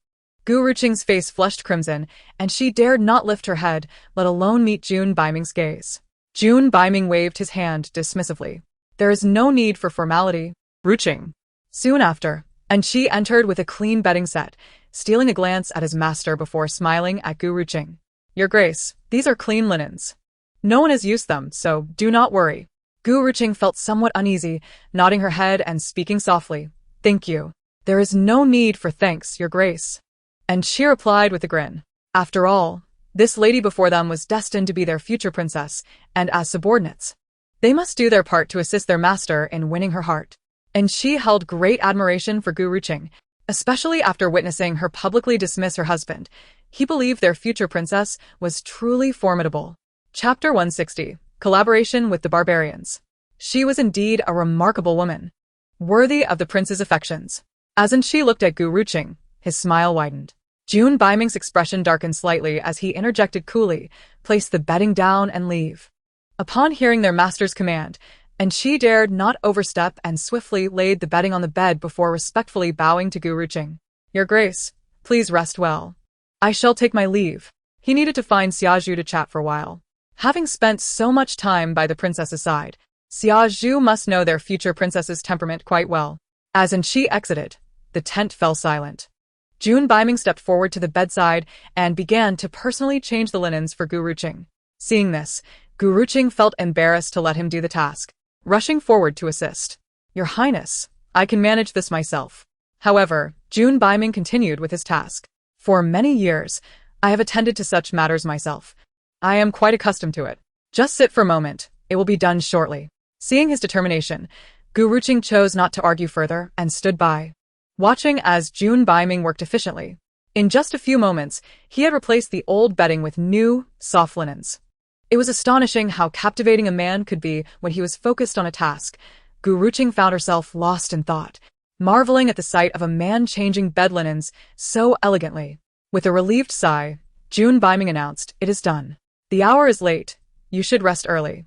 Gu Ruqing's face flushed crimson, and she dared not lift her head, let alone meet Jun Baiming's gaze. Jun Baiming waved his hand dismissively. There is no need for formality, Ruqing. Soon after, Anqi entered with a clean bedding set, stealing a glance at his master before smiling at Gu Ruqing. Your Grace, these are clean linens. No one has used them, so do not worry. Gu Ruqing felt somewhat uneasy, nodding her head and speaking softly. "Thank you. There is no need for thanks, Your Grace." And she replied with a grin. After all, this lady before them was destined to be their future princess, and as subordinates, they must do their part to assist their master in winning her heart. And she held great admiration for Gu Ruqing, especially after witnessing her publicly dismiss her husband. He believed their future princess was truly formidable. Chapter 160. Collaboration with the Barbarians. She was indeed a remarkable woman, worthy of the prince's affections. As she looked at Gu Ruqing, his smile widened. Jun Baiming's expression darkened slightly as he interjected coolly, "Place the bedding down and leave." Upon hearing their master's command, and she dared not overstep and swiftly laid the bedding on the bed before respectfully bowing to Gu Ruqing. "Your Grace, please rest well. I shall take my leave." He needed to find Xiao to chat for a while. Having spent so much time by the princess's side, Xiao must know their future princess's temperament quite well. As she exited, the tent fell silent. Jun Baiming stepped forward to the bedside and began to personally change the linens for Gu Ruqing. Seeing this, Gu Ruqing felt embarrassed to let him do the task, rushing forward to assist. "Your Highness, I can manage this myself." However, Jun Baiming continued with his task. "For many years, I have attended to such matters myself. I am quite accustomed to it. Just sit for a moment, it will be done shortly." Seeing his determination, Gu Ruqing chose not to argue further and stood by, watching as Jun Baiming worked efficiently. In just a few moments, he had replaced the old bedding with new, soft linens. It was astonishing how captivating a man could be when he was focused on a task. Gu Ruqing found herself lost in thought, marveling at the sight of a man changing bed linens so elegantly. With a relieved sigh, Jun Baiming announced, "It is done. The hour is late. You should rest early.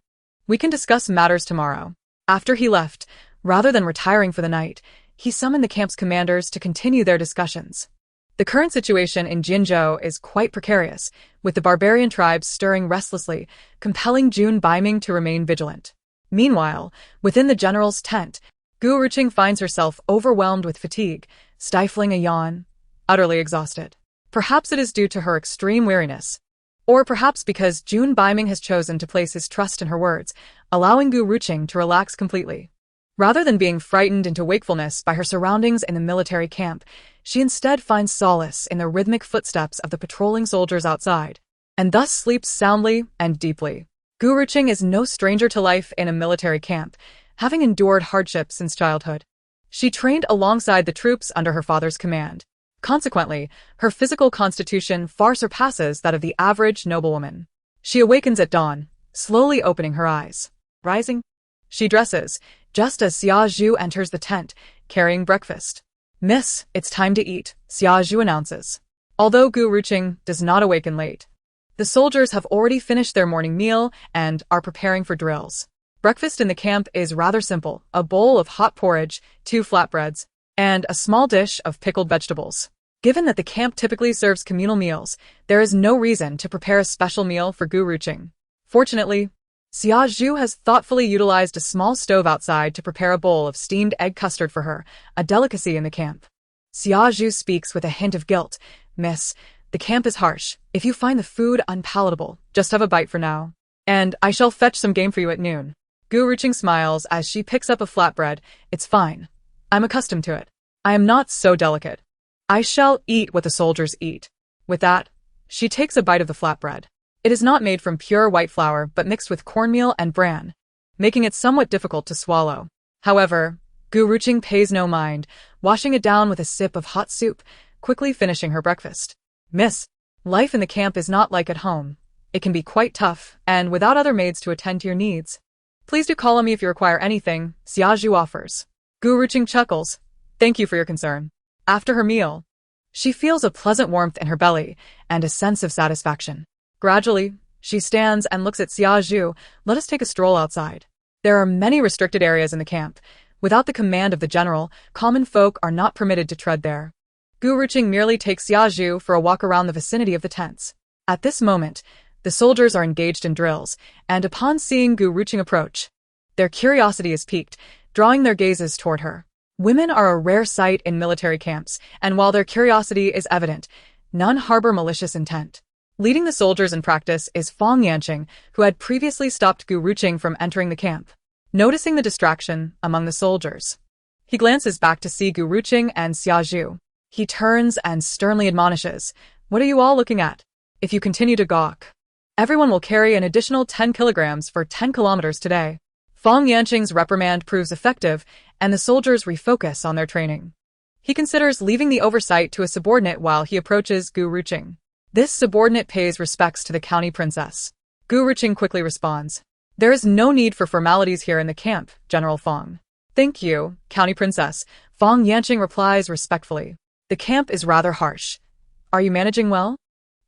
We can discuss matters tomorrow." After he left, rather than retiring for the night, he summoned the camp's commanders to continue their discussions. The current situation in Jinzhou is quite precarious, with the barbarian tribes stirring restlessly, compelling Jun Baiming to remain vigilant. Meanwhile, within the general's tent, Gu Ruqing finds herself overwhelmed with fatigue, stifling a yawn, utterly exhausted. Perhaps it is due to her extreme weariness, or perhaps because Jun Baiming has chosen to place his trust in her words, allowing Gu Ruqing to relax completely. Rather than being frightened into wakefulness by her surroundings in the military camp, she instead finds solace in the rhythmic footsteps of the patrolling soldiers outside, and thus sleeps soundly and deeply. Gu Ruqing is no stranger to life in a military camp, having endured hardship since childhood. She trained alongside the troops under her father's command. Consequently, her physical constitution far surpasses that of the average noblewoman. She awakens at dawn, slowly opening her eyes. Rising, she dresses, just as Xiao enters the tent, carrying breakfast. "Miss, it's time to eat," Xiao announces. Although Gu Ruqing does not awaken late, the soldiers have already finished their morning meal and are preparing for drills. Breakfast in the camp is rather simple: a bowl of hot porridge, 2 flatbreads, and a small dish of pickled vegetables. Given that the camp typically serves communal meals, there is no reason to prepare a special meal for Gu Ruqing. Fortunately, Xiao has thoughtfully utilized a small stove outside to prepare a bowl of steamed egg custard for her, a delicacy in the camp. Xiao speaks with a hint of guilt. "Miss, the camp is harsh. If you find the food unpalatable, just have a bite for now, and I shall fetch some game for you at noon." Gu Ruqing smiles as she picks up a flatbread. "It's fine. I'm accustomed to it. I am not so delicate. I shall eat what the soldiers eat." With that, she takes a bite of the flatbread. It is not made from pure white flour but mixed with cornmeal and bran, making it somewhat difficult to swallow. However, Gu Ruqing pays no mind, washing it down with a sip of hot soup, quickly finishing her breakfast. "Miss, life in the camp is not like at home. It can be quite tough, and without other maids to attend to your needs. Please do call on me if you require anything," Xiao offers. Gu Ruqing chuckles. "Thank you for your concern." After her meal, she feels a pleasant warmth in her belly and a sense of satisfaction. Gradually, she stands and looks at Xiao. "Let us take a stroll outside. There are many restricted areas in the camp. Without the command of the general, common folk are not permitted to tread there." Gu Ruqing merely takes Xiao for a walk around the vicinity of the tents. At this moment, the soldiers are engaged in drills, and upon seeing Gu Ruqing approach, their curiosity is piqued, drawing their gazes toward her. Women are a rare sight in military camps, and while their curiosity is evident, none harbor malicious intent. Leading the soldiers in practice is Fong Yanqing, who had previously stopped Gu Ruqing from entering the camp. noticing the distraction among the soldiers. He glances back to see Gu Ruqing and Xiao Jingzhi. He turns and sternly admonishes, "What are you all looking at? If you continue to gawk, everyone will carry an additional 10 kilograms for 10 kilometers today." Fang Yanqing's reprimand proves effective, and the soldiers refocus on their training. He considers leaving the oversight to a subordinate while he approaches Gu Ruqing. This subordinate pays respects to the county princess. Gu Ruqing quickly responds, "There is no need for formalities here in the camp, General Fang." "Thank you, county princess," Fang Yanqing replies respectfully. "The camp is rather harsh. Are you managing well?"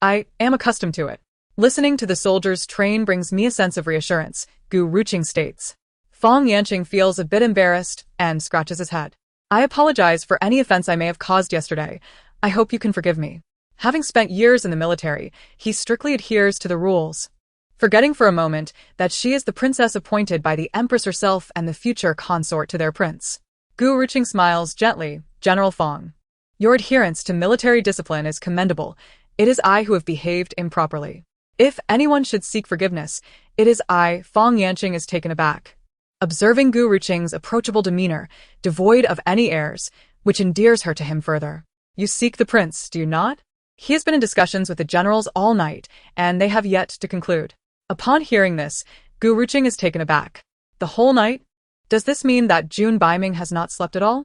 "I am accustomed to it. Listening to the soldiers train brings me a sense of reassurance," Gu Ruqing states. Fang Yanqing feels a bit embarrassed and scratches his head. "I apologize for any offense I may have caused yesterday. I hope you can forgive me." Having spent years in the military, he strictly adheres to the rules, forgetting for a moment that she is the princess appointed by the empress herself and the future consort to their prince. Gu Ruqing smiles gently, "General Fang, your adherence to military discipline is commendable. It is I who have behaved improperly. If anyone should seek forgiveness, it is I." Fang Yanqing is taken aback, observing Gu Ruqing's approachable demeanor, devoid of any airs, which endears her to him further. "You seek the prince, do you not?" He has been in discussions with the generals all night, and they have yet to conclude. Upon hearing this, Gu Ruqing is taken aback. "The whole night? Does this mean that Jun Baiming has not slept at all?"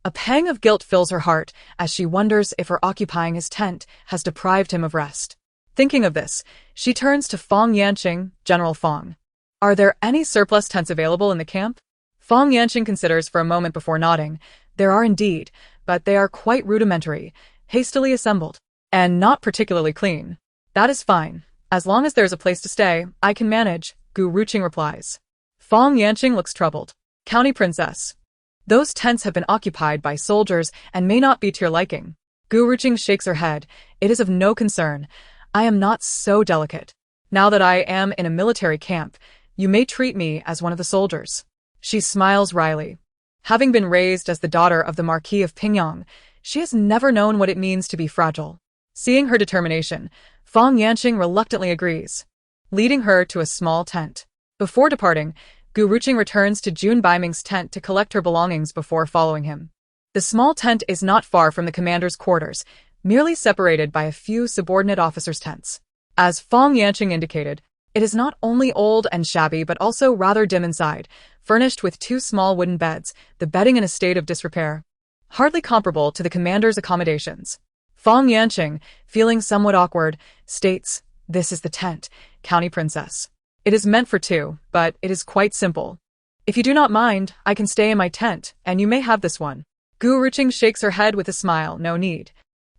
A pang of guilt fills her heart as she wonders if her occupying his tent has deprived him of rest. Thinking of this, she turns to Fang Yanqing, "General Fang, are there any surplus tents available in the camp?" Fang Yanqing considers for a moment before nodding. "There are indeed, but they are quite rudimentary, hastily assembled, and not particularly clean." "That is fine. As long as there is a place to stay, I can manage," Gu Ruqing replies. Fang Yanqing looks troubled. "County princess, those tents have been occupied by soldiers and may not be to your liking." Gu Ruqing shakes her head. "It is of no concern. I am not so delicate. Now that I am in a military camp, you may treat me as one of the soldiers." She smiles wryly. Having been raised as the daughter of the Marquis of Pingyang, she has never known what it means to be fragile. Seeing her determination, Fang Yanqing reluctantly agrees, leading her to a small tent. Before departing, Gu Ruqing returns to Jun Baiming's tent to collect her belongings before following him. The small tent is not far from the commander's quarters, merely separated by a few subordinate officers' tents. As Fang Yanqing indicated, it is not only old and shabby but also rather dim inside, furnished with 2 small wooden beds, the bedding in a state of disrepair, hardly comparable to the commander's accommodations. Fang Yanqing, feeling somewhat awkward, states, "This is the tent, county princess. It is meant for 2, but it is quite simple. If you do not mind, I can stay in my tent, and you may have this one." Gu Ruqing shakes her head with a smile. "No need.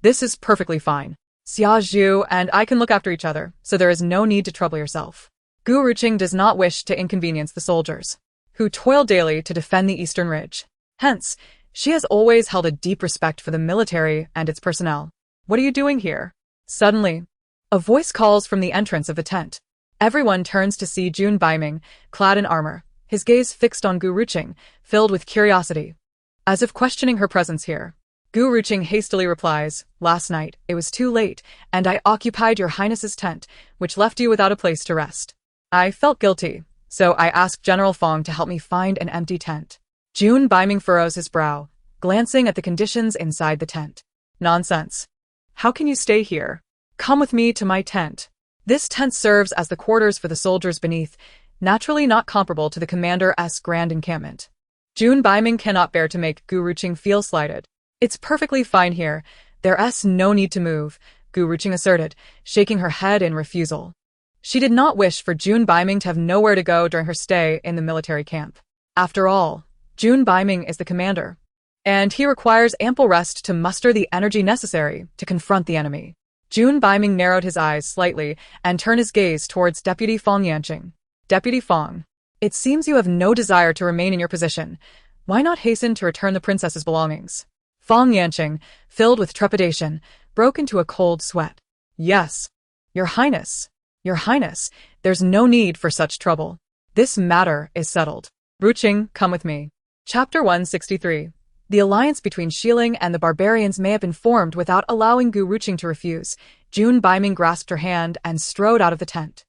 This is perfectly fine. Xiao Jingzhi and I can look after each other, so there is no need to trouble yourself." Gu Ruqing does not wish to inconvenience the soldiers, who toil daily to defend the eastern ridge. Hence, she has always held a deep respect for the military and its personnel. "What are you doing here?" Suddenly, a voice calls from the entrance of the tent. Everyone turns to see Jun Baiming, clad in armor, his gaze fixed on Gu Ruqing, filled with curiosity, as if questioning her presence here. Gu Ruqing hastily replies, "Last night, it was too late, and I occupied your highness's tent, which left you without a place to rest. I felt guilty, so I asked General Fang to help me find an empty tent." Jun Baiming furrows his brow, glancing at the conditions inside the tent. "Nonsense. How can you stay here? Come with me to my tent." This tent serves as the quarters for the soldiers beneath, naturally not comparable to the commander's grand encampment. Jun Baiming cannot bear to make Gu Ruqing feel slighted. "It's perfectly fine here. There's no need to move," Gu Ruqing asserted, shaking her head in refusal. She did not wish for Jun Baiming to have nowhere to go during her stay in the military camp. After all, Jun Baiming is the commander, and he requires ample rest to muster the energy necessary to confront the enemy. Jun Baiming narrowed his eyes slightly and turned his gaze towards Deputy Fang Yanqing. "Deputy Fang, it seems you have no desire to remain in your position. Why not hasten to return the princess's belongings?" Fang Yanqing, filled with trepidation, broke into a cold sweat. "Yes, Your Highness. Your Highness, there's no need for such trouble. This matter is settled. Ruqing, come with me." Chapter 163. The alliance between Xiling and the barbarians may have been formed without allowing Gu Ruqing to refuse. Jun Baiming grasped her hand and strode out of the tent.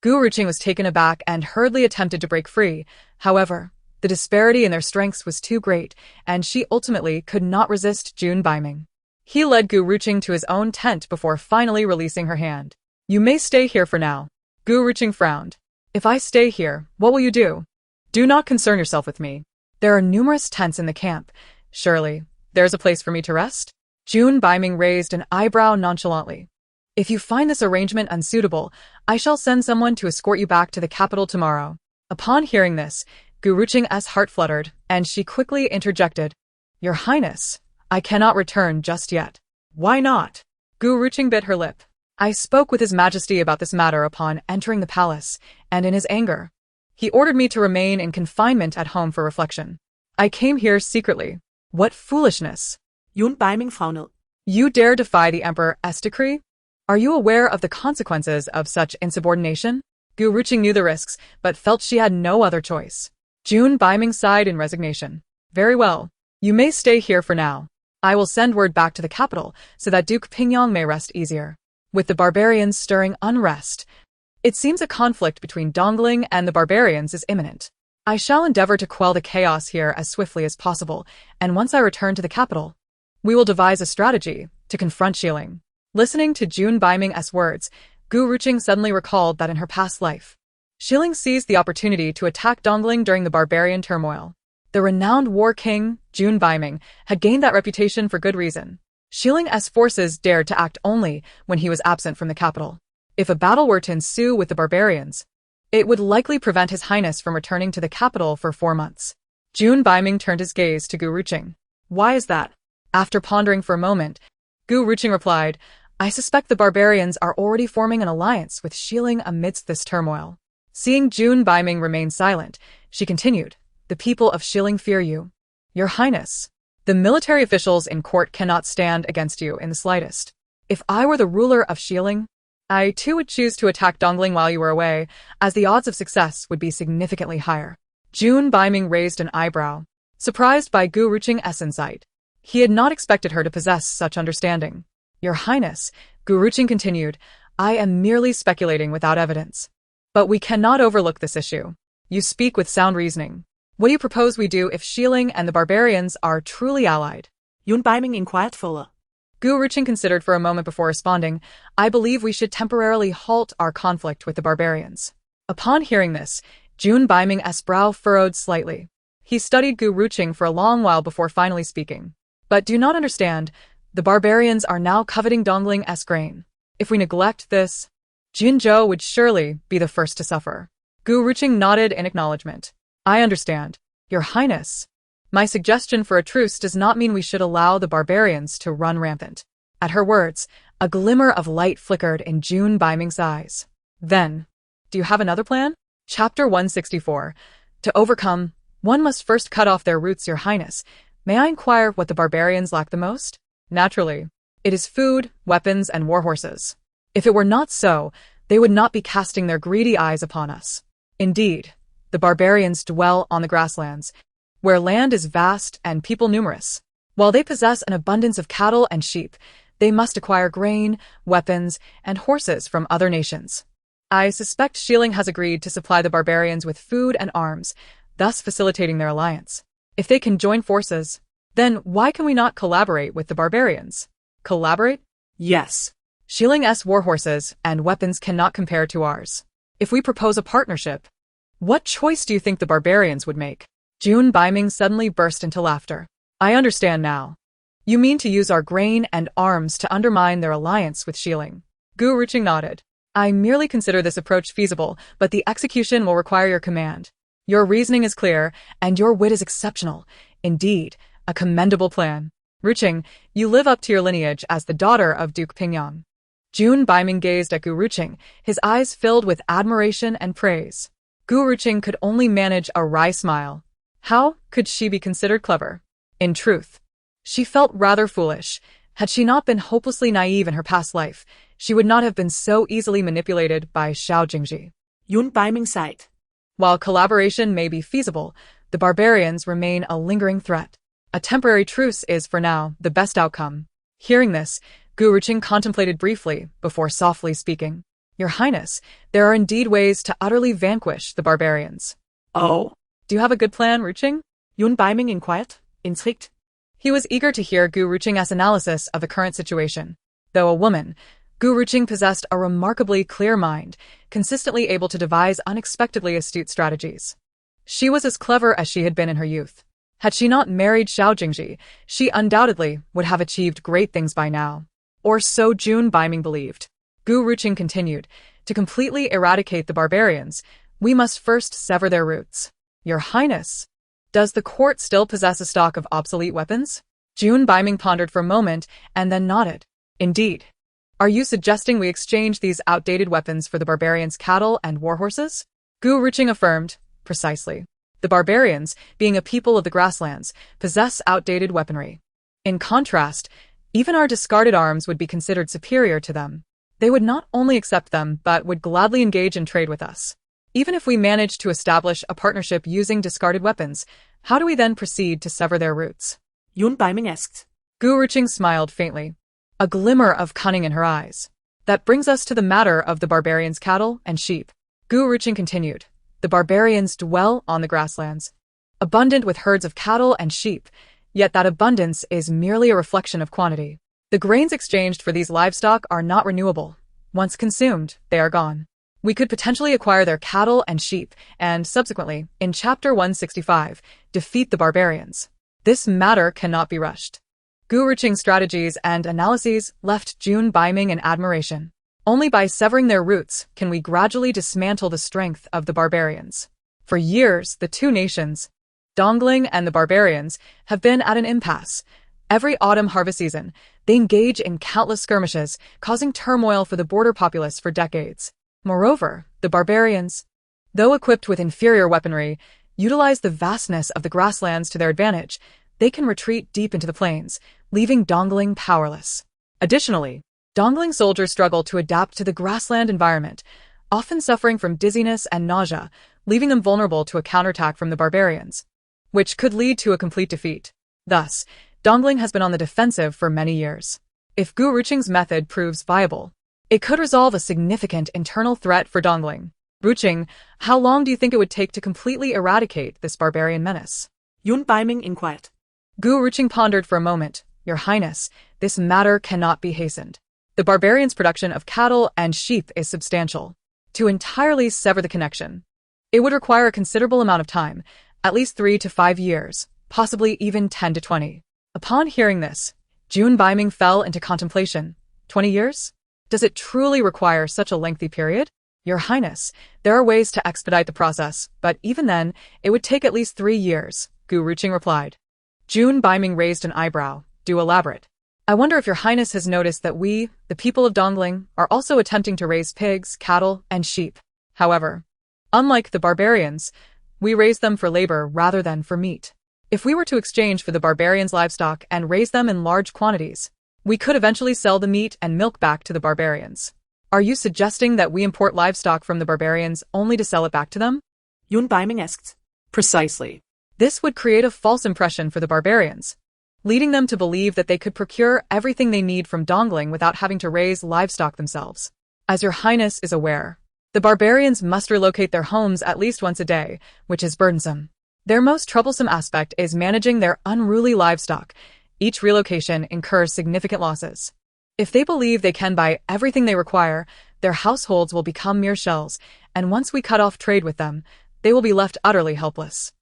Gu Ruqing was taken aback and hurriedly attempted to break free. However, the disparity in their strengths was too great, and she ultimately could not resist Jun Baiming. He led Gu Ruqing to his own tent before finally releasing her hand. You may stay here for now. Gu Ruqing frowned. If I stay here, what will you do? Do not concern yourself with me. There are numerous tents in the camp. Surely, there's a place for me to rest? Jun Baiming raised an eyebrow nonchalantly. If you find this arrangement unsuitable, I shall send someone to escort you back to the capital tomorrow. Upon hearing this, Gu Ruqing's heart fluttered, and she quickly interjected. Your Highness, I cannot return just yet. Why not? Gu Ruqing bit her lip. I spoke with His Majesty about this matter upon entering the palace, and in his anger, he ordered me to remain in confinement at home for reflection. I came here secretly. What foolishness! Jun Baiming frowned. You dare defy the Emperor's decree? Are you aware of the consequences of such insubordination? Gu Ruqing knew the risks, but felt she had no other choice. Jun Baiming sighed in resignation. Very well. You may stay here for now. I will send word back to the capital so that Duke Pingyang may rest easier. With the barbarians stirring unrest, it seems a conflict between Dongling and the barbarians is imminent. I shall endeavor to quell the chaos here as swiftly as possible, and once I return to the capital, we will devise a strategy to confront Xiling. Listening to Jun Baiming's words, Gu Ruqing suddenly recalled that in her past life, Xiling seized the opportunity to attack Dongling during the barbarian turmoil. The renowned war king, Jun Baiming, had gained that reputation for good reason. Xiling's forces dared to act only when he was absent from the capital. If a battle were to ensue with the barbarians, it would likely prevent His Highness from returning to the capital for 4 months. Jun Baiming turned his gaze to Gu Ruqing. Why is that? After pondering for a moment, Gu Ruqing replied, I suspect the barbarians are already forming an alliance with Xiling amidst this turmoil. Seeing Jun Baiming remain silent, she continued, the people of Xiling fear you. Your Highness, the military officials in court cannot stand against you in the slightest. If I were the ruler of Xiling, I too would choose to attack Dongling while you were away, as the odds of success would be significantly higher. Jun Baiming raised an eyebrow, surprised by Gu Ruqing's insight. He had not expected her to possess such understanding. Your Highness, Gu Ruqing continued, I am merely speculating without evidence. But we cannot overlook this issue. You speak with sound reasoning. What do you propose we do if Xiling and the barbarians are truly allied? Jun Baiming inquired further. Gu Ruqing considered for a moment before responding, I believe we should temporarily halt our conflict with the barbarians. Upon hearing this, Jun Baiming's brow furrowed slightly. He studied Gu Ruqing for a long while before finally speaking. But do not understand, the barbarians are now coveting Dongling's grain. If we neglect this, Jinzhou would surely be the first to suffer. Gu Ruqing nodded in acknowledgement. I understand. Your Highness. My suggestion for a truce does not mean we should allow the barbarians to run rampant. At her words, a glimmer of light flickered in Jun Baiming's eyes. Then, do you have another plan? Chapter 164. To overcome, one must first cut off their roots, Your Highness. May I inquire what the barbarians lack the most? Naturally, it is food, weapons, and warhorses. If it were not so, they would not be casting their greedy eyes upon us. Indeed, the barbarians dwell on the grasslands, where land is vast and people numerous. While they possess an abundance of cattle and sheep, they must acquire grain, weapons, and horses from other nations. I suspect Xiling has agreed to supply the barbarians with food and arms, thus facilitating their alliance. If they can join forces, then why can we not collaborate with the barbarians? Collaborate? Yes. Xiling's warhorses and weapons cannot compare to ours. If we propose a partnership, what choice do you think the barbarians would make? Jun Baiming suddenly burst into laughter. I understand now. You mean to use our grain and arms to undermine their alliance with Xiling? Gu Ruqing nodded. I merely consider this approach feasible, but the execution will require your command. Your reasoning is clear, and your wit is exceptional. Indeed, a commendable plan. Ruqing, you live up to your lineage as the daughter of Duke Pingyang. Jun Baiming gazed at Gu Ruqing, his eyes filled with admiration and praise. Gu Ruqing could only manage a wry smile. How could she be considered clever? In truth, she felt rather foolish. Had she not been hopelessly naive in her past life, she would not have been so easily manipulated by Xiao Jingzhi. Jun Baiming sighed. While collaboration may be feasible, the barbarians remain a lingering threat. A temporary truce is, for now, the best outcome. Hearing this, Gu Ruqing contemplated briefly before softly speaking. Your Highness, there are indeed ways to utterly vanquish the barbarians. Oh. Do you have a good plan, Ruqing? Yun Baiming inquired, intrigued. He was eager to hear Gu Ruqing's analysis of the current situation. Though a woman, Gu Ruqing possessed a remarkably clear mind, consistently able to devise unexpectedly astute strategies. She was as clever as she had been in her youth. Had she not married Xiao Jingzhi, she undoubtedly would have achieved great things by now. Or so Jun Baiming believed. Gu Ruqing continued, to completely eradicate the barbarians, we must first sever their roots. Your Highness, does the court still possess a stock of obsolete weapons? Jun Baiming pondered for a moment and then nodded. Indeed. Are you suggesting we exchange these outdated weapons for the barbarians' cattle and warhorses? Gu Ruqing affirmed, precisely. The barbarians, being a people of the grasslands, possess outdated weaponry. In contrast, even our discarded arms would be considered superior to them. They would not only accept them, but would gladly engage in trade with us. Even if we manage to establish a partnership using discarded weapons, how do we then proceed to sever their roots? Yun Baiming asked. Gu Ruqing smiled faintly, a glimmer of cunning in her eyes. That brings us to the matter of the barbarians' cattle and sheep. Gu Ruqing continued. The barbarians dwell on the grasslands, abundant with herds of cattle and sheep, yet that abundance is merely a reflection of quantity. The grains exchanged for these livestock are not renewable. Once consumed, they are gone. We could potentially acquire their cattle and sheep, and subsequently, in Chapter 165, defeat the barbarians. This matter cannot be rushed. Gu Ruqing's strategies and analyses left Jun Baiming in admiration. Only by severing their roots can we gradually dismantle the strength of the barbarians. For years, the two nations, Dongling and the barbarians, have been at an impasse. Every autumn harvest season, they engage in countless skirmishes, causing turmoil for the border populace for decades. Moreover, the barbarians, though equipped with inferior weaponry, utilize the vastness of the grasslands to their advantage. They can retreat deep into the plains, leaving Dongling powerless. Additionally, Dongling soldiers struggle to adapt to the grassland environment, often suffering from dizziness and nausea, leaving them vulnerable to a counterattack from the barbarians, which could lead to a complete defeat. Thus, Dongling has been on the defensive for many years. If Gu Ruqing's method proves viable, it could resolve a significant internal threat for Dongling. Ruqing, how long do you think it would take to completely eradicate this barbarian menace? Yun Baiming inquired. Gu Ruqing pondered for a moment. Your Highness, this matter cannot be hastened. The barbarians' production of cattle and sheep is substantial. To entirely sever the connection, it would require a considerable amount of time, at least 3 to 5 years, possibly even 10 to 20. Upon hearing this, Jun Baiming fell into contemplation. 20 years? Does it truly require such a lengthy period? Your Highness, there are ways to expedite the process, but even then, it would take at least 3 years, Gu Ruqing replied. Jun Baiming raised an eyebrow. Do elaborate. I wonder if Your Highness has noticed that we, the people of Dongling, are also attempting to raise pigs, cattle, and sheep. However, unlike the barbarians, we raise them for labor rather than for meat. If we were to exchange for the barbarians' livestock and raise them in large quantities, we could eventually sell the meat and milk back to the barbarians. Are you suggesting that we import livestock from the barbarians only to sell it back to them? Yun Baiming asked. Precisely. This would create a false impression for the barbarians, leading them to believe that they could procure everything they need from Dongling without having to raise livestock themselves. As Your Highness is aware, the barbarians must relocate their homes at least once a day, which is burdensome. Their most troublesome aspect is managing their unruly livestock. Each relocation incurs significant losses. If they believe they can buy everything they require, their households will become mere shells, and once we cut off trade with them, they will be left utterly helpless.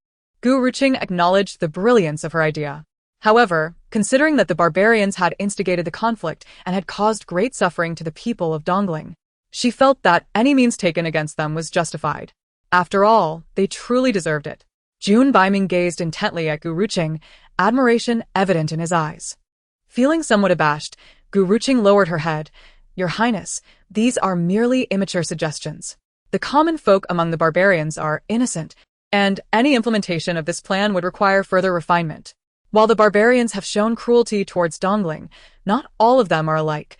Gu Ruqing acknowledged the brilliance of her idea. However, considering that the barbarians had instigated the conflict and had caused great suffering to the people of Dongling, she felt that any means taken against them was justified. After all, they truly deserved it. Jun Baiming gazed intently at Gu Ruqing, admiration evident in his eyes. Feeling somewhat abashed, Gu Ruqing lowered her head. Your Highness, these are merely immature suggestions. The common folk among the barbarians are innocent, and any implementation of this plan would require further refinement. While the barbarians have shown cruelty towards Dongling, not all of them are alike.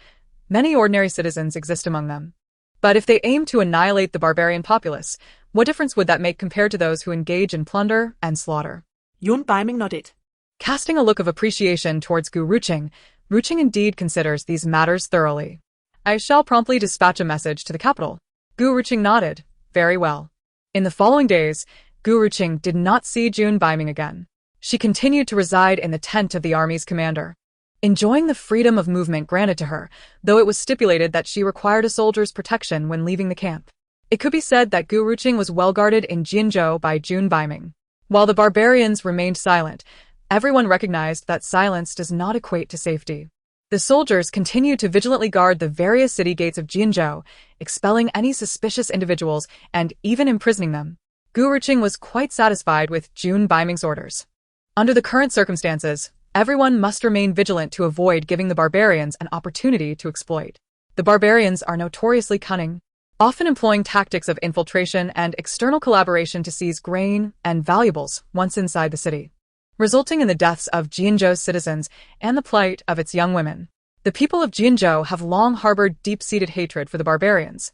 Many ordinary citizens exist among them. But if they aim to annihilate the barbarian populace, what difference would that make compared to those who engage in plunder and slaughter? Yun Baiming nodded. Casting a look of appreciation towards Gu Ruqing, Ruqing indeed considers these matters thoroughly. I shall promptly dispatch a message to the capital. Gu Ruqing nodded. Very well. In the following days, Gu Ruqing did not see Jun Baiming again. She continued to reside in the tent of the army's commander, enjoying the freedom of movement granted to her, though it was stipulated that she required a soldier's protection when leaving the camp. It could be said that Gu Ruqing was well guarded in Jinzhou by Jun Baiming. While the barbarians remained silent, everyone recognized that silence does not equate to safety. The soldiers continued to vigilantly guard the various city gates of Jinzhou, expelling any suspicious individuals and even imprisoning them. Gu Ruqing was quite satisfied with Jun Baiming's orders. Under the current circumstances, everyone must remain vigilant to avoid giving the barbarians an opportunity to exploit. The barbarians are notoriously cunning, often employing tactics of infiltration and external collaboration to seize grain and valuables once inside the city, resulting in the deaths of Jinzhou's citizens and the plight of its young women. The people of Jinzhou have long harbored deep-seated hatred for the barbarians,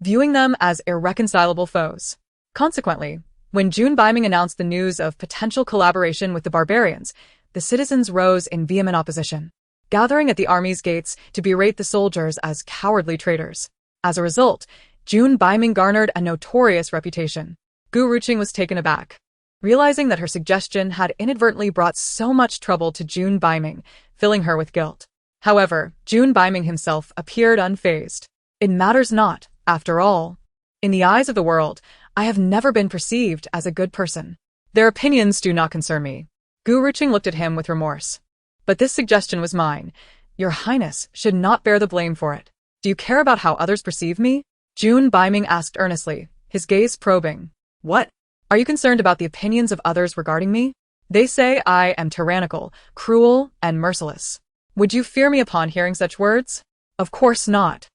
viewing them as irreconcilable foes. Consequently, when Jun Baiming announced the news of potential collaboration with the barbarians, the citizens rose in vehement opposition, gathering at the army's gates to berate the soldiers as cowardly traitors. As a result, Jun Baiming garnered a notorious reputation. Gu Ruqing was taken aback, realizing that her suggestion had inadvertently brought so much trouble to Jun Baiming, filling her with guilt. However, Jun Baiming himself appeared unfazed. It matters not, after all. In the eyes of the world, I have never been perceived as a good person. Their opinions do not concern me. Gu Ruqing looked at him with remorse. But this suggestion was mine. Your Highness should not bear the blame for it. Do you care about how others perceive me? Jun Baiming asked earnestly, his gaze probing. What? Are you concerned about the opinions of others regarding me? They say I am tyrannical, cruel, and merciless. Would you fear me upon hearing such words? Of course not.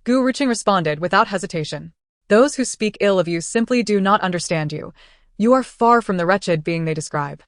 Gu Ruqing responded without hesitation. Those who speak ill of you simply do not understand you. You are far from the wretched being they describe.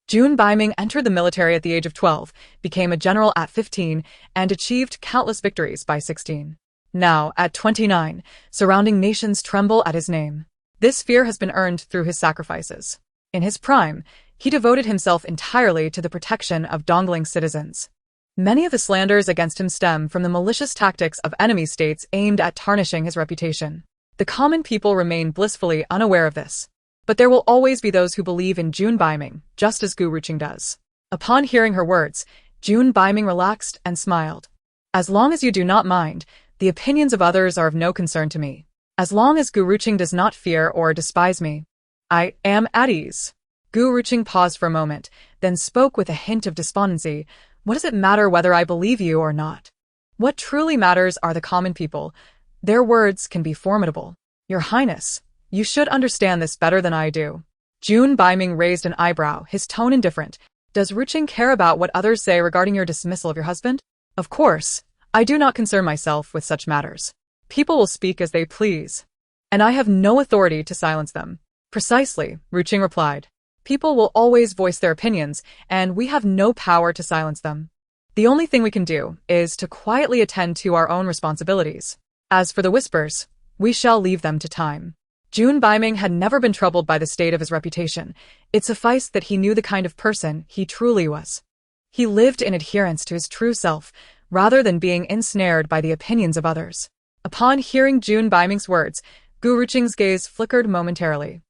Jun Baiming entered the military at the age of 12, became a general at 15, and achieved countless victories by 16. Now, at 29, surrounding nations tremble at his name. This fear has been earned through his sacrifices. In his prime, he devoted himself entirely to the protection of Dongling citizens. Many of the slanders against him stem from the malicious tactics of enemy states aimed at tarnishing his reputation. The common people remain blissfully unaware of this. But there will always be those who believe in Jun Baiming, just as Gu Ruqing does. Upon hearing her words, Jun Baiming relaxed and smiled. As long as you do not mind, the opinions of others are of no concern to me. As long as Gu Ruqing does not fear or despise me, I am at ease. Gu Ruqing paused for a moment, then spoke with a hint of despondency. What does it matter whether I believe you or not? What truly matters are the common people. Their words can be formidable. Your Highness, you should understand this better than I do. Jun Baiming raised an eyebrow, his tone indifferent. Does Ruqing care about what others say regarding your dismissal of your husband? Of course, I do not concern myself with such matters. People will speak as they please, and I have no authority to silence them. Precisely, Ruqing replied. People will always voice their opinions, and we have no power to silence them. The only thing we can do is to quietly attend to our own responsibilities. As for the whispers, we shall leave them to time. Jun Baiming had never been troubled by the state of his reputation. It sufficed that he knew the kind of person he truly was. He lived in adherence to his true self, rather than being ensnared by the opinions of others. Upon hearing Jun Baiming's words, Gu Ruqing's gaze flickered momentarily.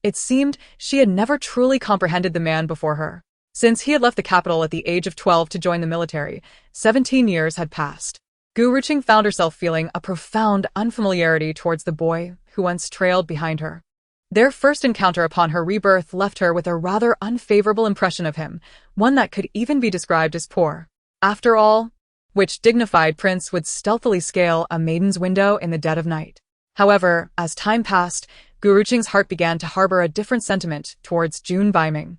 It seemed she had never truly comprehended the man before her. Since he had left the capital at the age of 12 to join the military, 17 years had passed. Gu Ruqing found herself feeling a profound unfamiliarity towards the boy who once trailed behind her. Their first encounter upon her rebirth left her with a rather unfavorable impression of him, one that could even be described as poor. After all, which dignified prince would stealthily scale a maiden's window in the dead of night? However, as time passed, Gu Ruqing's heart began to harbor a different sentiment towards Jun Baiming.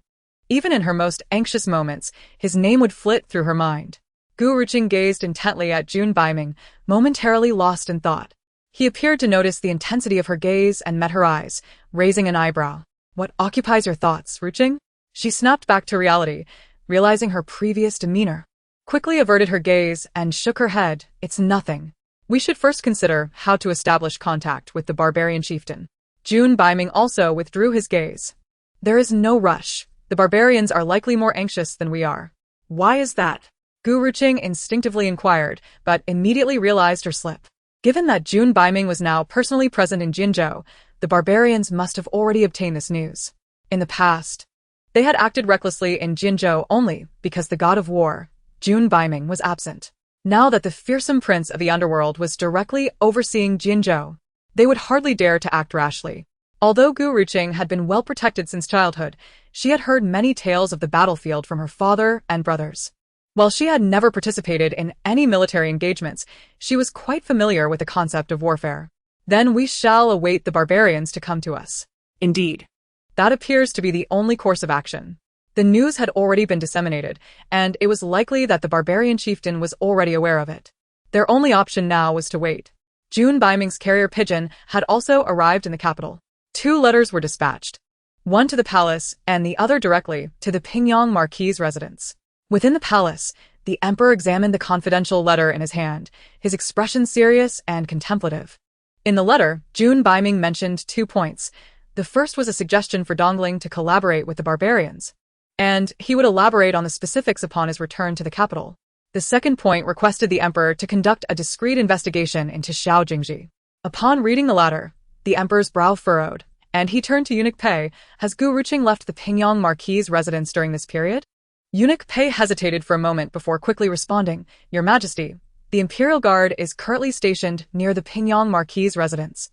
Even in her most anxious moments, his name would flit through her mind. Gu Ruqing gazed intently at Jun Baiming, momentarily lost in thought. He appeared to notice the intensity of her gaze and met her eyes, raising an eyebrow. What occupies your thoughts, Ruqing? She snapped back to reality, realizing her previous demeanor. Quickly averted her gaze and shook her head. It's nothing. We should first consider how to establish contact with the barbarian chieftain. Jun Baiming also withdrew his gaze. There is no rush. The barbarians are likely more anxious than we are. Why is that? Gu Ruqing instinctively inquired, but immediately realized her slip. Given that Jun Baiming was now personally present in Jinzhou, the barbarians must have already obtained this news. In the past, they had acted recklessly in Jinzhou only because the god of war, Jun Baiming, was absent. Now that the fearsome prince of the underworld was directly overseeing Jinzhou, they would hardly dare to act rashly. Although Gu Ruqing had been well protected since childhood, she had heard many tales of the battlefield from her father and brothers. While she had never participated in any military engagements, she was quite familiar with the concept of warfare. Then we shall await the barbarians to come to us. Indeed. That appears to be the only course of action. The news had already been disseminated, and it was likely that the barbarian chieftain was already aware of it. Their only option now was to wait. Jun Baiming's carrier pigeon had also arrived in the capital. 2 letters were dispatched, one to the palace and the other directly to the Pingyang Marquis' residence. Within the palace, the emperor examined the confidential letter in his hand, his expression serious and contemplative. In the letter, Jun Baiming mentioned 2 points. The first was a suggestion for Dongling to collaborate with the barbarians, and he would elaborate on the specifics upon his return to the capital. The second point requested the emperor to conduct a discreet investigation into Xiao Jingzhi. Upon reading the latter, the emperor's brow furrowed, and he turned to Eunuch Pei. Has Gu Ruqing left the Pingyang Marquis' residence during this period? Eunuch Pei hesitated for a moment before quickly responding, Your Majesty, the Imperial Guard is currently stationed near the Pingyang Marquis' residence.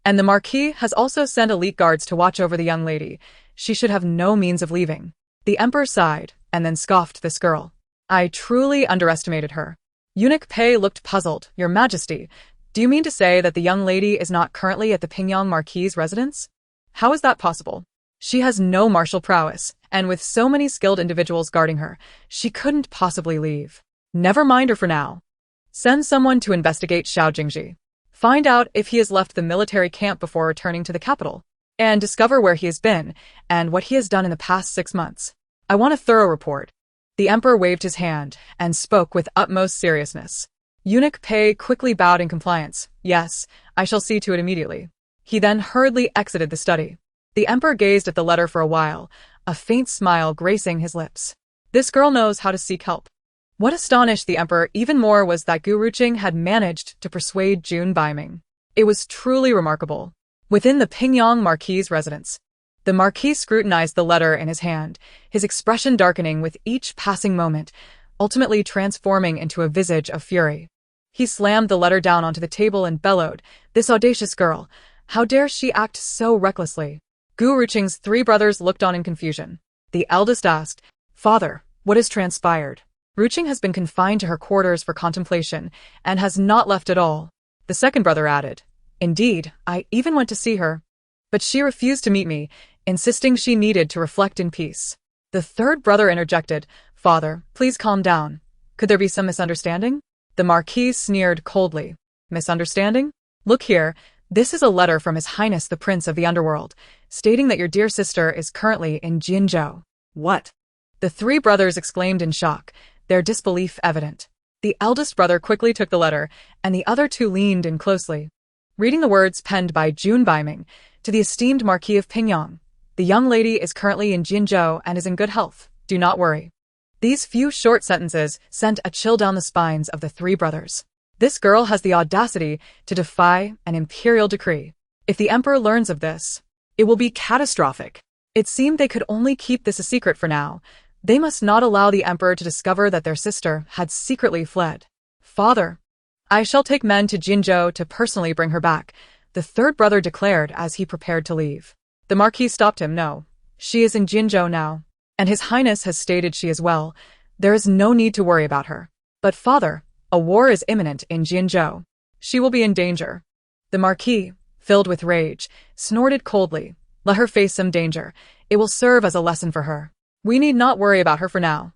And the Marquis has also sent elite guards to watch over the young lady. She should have no means of leaving. The emperor sighed, and then scoffed. This girl. I truly underestimated her. Eunuch Pei looked puzzled. Your Majesty, do you mean to say that the young lady is not currently at the Pingyang Marquis' residence? How is that possible? She has no martial prowess, and with so many skilled individuals guarding her, she couldn't possibly leave. Never mind her for now. Send someone to investigate Xiao Jingzhi. Find out if he has left the military camp before returning to the capital, and discover where he has been and what he has done in the past 6 months. I want a thorough report. The emperor waved his hand and spoke with utmost seriousness. Eunuch Pei quickly bowed in compliance. Yes, I shall see to it immediately. He then hurriedly exited the study. The emperor gazed at the letter for a while, a faint smile gracing his lips. This girl knows how to seek help. What astonished the emperor even more was that Gu Ruqing had managed to persuade Jun Baiming. It was truly remarkable. Within the Pingyang Marquis' residence, the Marquis scrutinized the letter in his hand, his expression darkening with each passing moment, ultimately transforming into a visage of fury. He slammed the letter down onto the table and bellowed, This audacious girl, how dare she act so recklessly? Gu Ruqing's 3 brothers looked on in confusion. The eldest asked, Father, what has transpired? Ruqing has been confined to her quarters for contemplation and has not left at all. The second brother added, Indeed, I even went to see her, but she refused to meet me, insisting she needed to reflect in peace. The third brother interjected, Father, please calm down. Could there be some misunderstanding? The Marquis sneered coldly. Misunderstanding? Look here, this is a letter from His Highness the Prince of the Underworld, stating that your dear sister is currently in Jinzhou. What? The 3 brothers exclaimed in shock, their disbelief evident. The eldest brother quickly took the letter, and the other 2 leaned in closely. Reading the words penned by Jun Baiming, to the esteemed Marquis of Pingyang, the young lady is currently in Jinzhou and is in good health. Do not worry. These few short sentences sent a chill down the spines of the 3 brothers. This girl has the audacity to defy an imperial decree. If the emperor learns of this, it will be catastrophic. It seemed they could only keep this a secret for now. They must not allow the emperor to discover that their sister had secretly fled. Father, I shall take men to Jinzhou to personally bring her back, the third brother declared as he prepared to leave. The Marquis stopped him. No, she is in Jinzhou now, and His Highness has stated she is well. There is no need to worry about her. But father, a war is imminent in Jinzhou. She will be in danger. The Marquis, filled with rage, snorted coldly. Let her face some danger. It will serve as a lesson for her. We need not worry about her for now.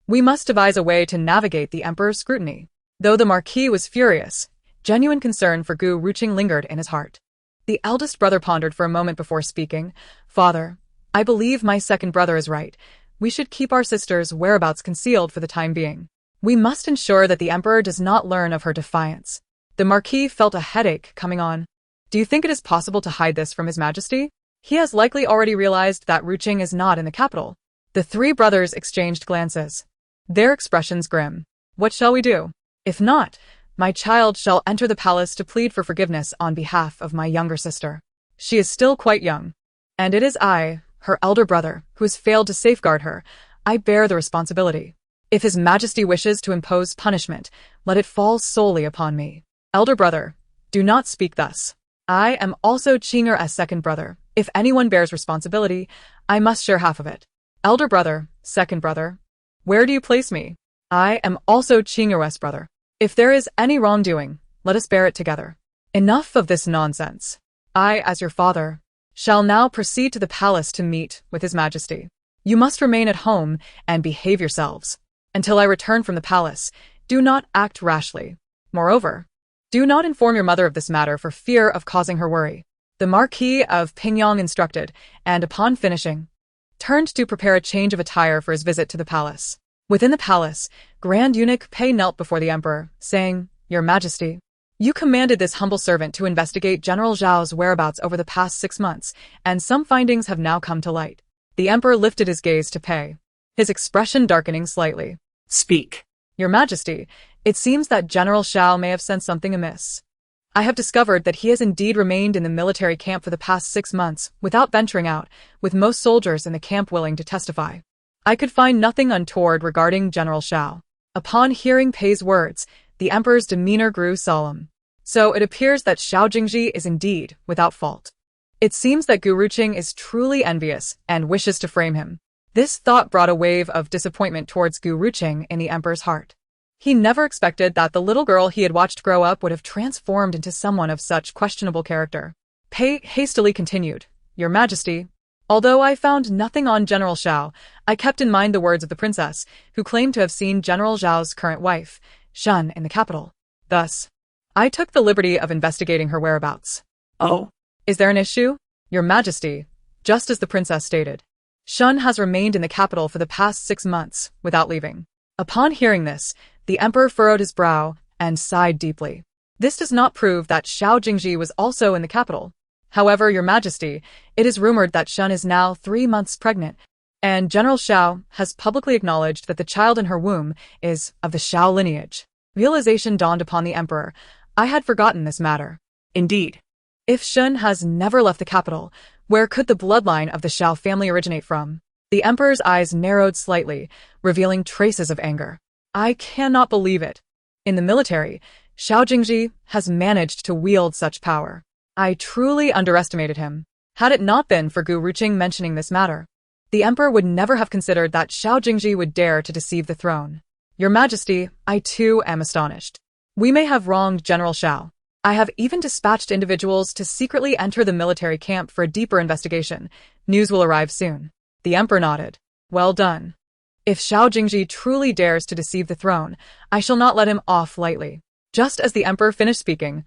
We must devise a way to navigate the emperor's scrutiny. Though the Marquis was furious, genuine concern for Gu Ruqing lingered in his heart. The eldest brother pondered for a moment before speaking. Father, I believe my second brother is right. We should keep our sister's whereabouts concealed for the time being. We must ensure that the emperor does not learn of her defiance. The Marquis felt a headache coming on. Do you think it is possible to hide this from His Majesty? He has likely already realized that Ruqing is not in the capital. The 3 brothers exchanged glances, their expressions grim. What shall we do? If not, my child shall enter the palace to plead for forgiveness on behalf of my younger sister. She is still quite young, and it is I, her elder brother, who has failed to safeguard her. I bear the responsibility. If His Majesty wishes to impose punishment, let it fall solely upon me. Elder brother, do not speak thus. I am also Qing'er's second brother. If anyone bears responsibility, I must share half of it. Elder brother, second brother, where do you place me? I am also Qing'er's brother. If there is any wrongdoing, let us bear it together. Enough of this nonsense. I, as your father, shall now proceed to the palace to meet with His Majesty. You must remain at home and behave yourselves. Until I return from the palace, do not act rashly. Moreover, do not inform your mother of this matter for fear of causing her worry. The Marquis of Pingyang instructed, and upon finishing, turned to prepare a change of attire for his visit to the palace. Within the palace, Grand Eunuch Pei knelt before the emperor, saying, Your Majesty, you commanded this humble servant to investigate General Xiao's whereabouts over the past 6 months, and some findings have now come to light. The emperor lifted his gaze to Pei, his expression darkening slightly. Speak. Your Majesty, it seems that General Xiao may have sensed something amiss. I have discovered that he has indeed remained in the military camp for the past 6 months, without venturing out, with most soldiers in the camp willing to testify. I could find nothing untoward regarding General Xiao. Upon hearing Pei's words, the emperor's demeanor grew solemn. So it appears that Xiao Jingzhi is indeed without fault. It seems that Ruqing is truly envious and wishes to frame him. This thought brought a wave of disappointment towards Ruqing in the emperor's heart. He never expected that the little girl he had watched grow up would have transformed into someone of such questionable character. Pei hastily continued, Your Majesty, although I found nothing on General Xiao, I kept in mind the words of the princess, who claimed to have seen General Xiao's current wife, Shun, in the capital. Thus, I took the liberty of investigating her whereabouts. Oh? Is there an issue? Your Majesty, just as the princess stated, Shun has remained in the capital for the past 6 months, without leaving. Upon hearing this, the emperor furrowed his brow and sighed deeply. This does not prove that Xiao Jingzhi was also in the capital. However, Your Majesty, it is rumored that Shun is now 3 months pregnant, and General Xiao has publicly acknowledged that the child in her womb is of the Xiao lineage. Realization dawned upon the emperor. I had forgotten this matter. Indeed. If Shun has never left the capital, where could the bloodline of the Xiao family originate from? The emperor's eyes narrowed slightly, revealing traces of anger. I cannot believe it. In the military, Xiao Jingzhi has managed to wield such power. I truly underestimated him. Had it not been for Ruqing mentioning this matter, the emperor would never have considered that Xiao Jingzhi would dare to deceive the throne. Your Majesty, I too am astonished. We may have wronged General Xiao. I have even dispatched individuals to secretly enter the military camp for a deeper investigation. News will arrive soon. The emperor nodded. Well done. If Xiao Jingzhi truly dares to deceive the throne, I shall not let him off lightly. Just as the emperor finished speaking,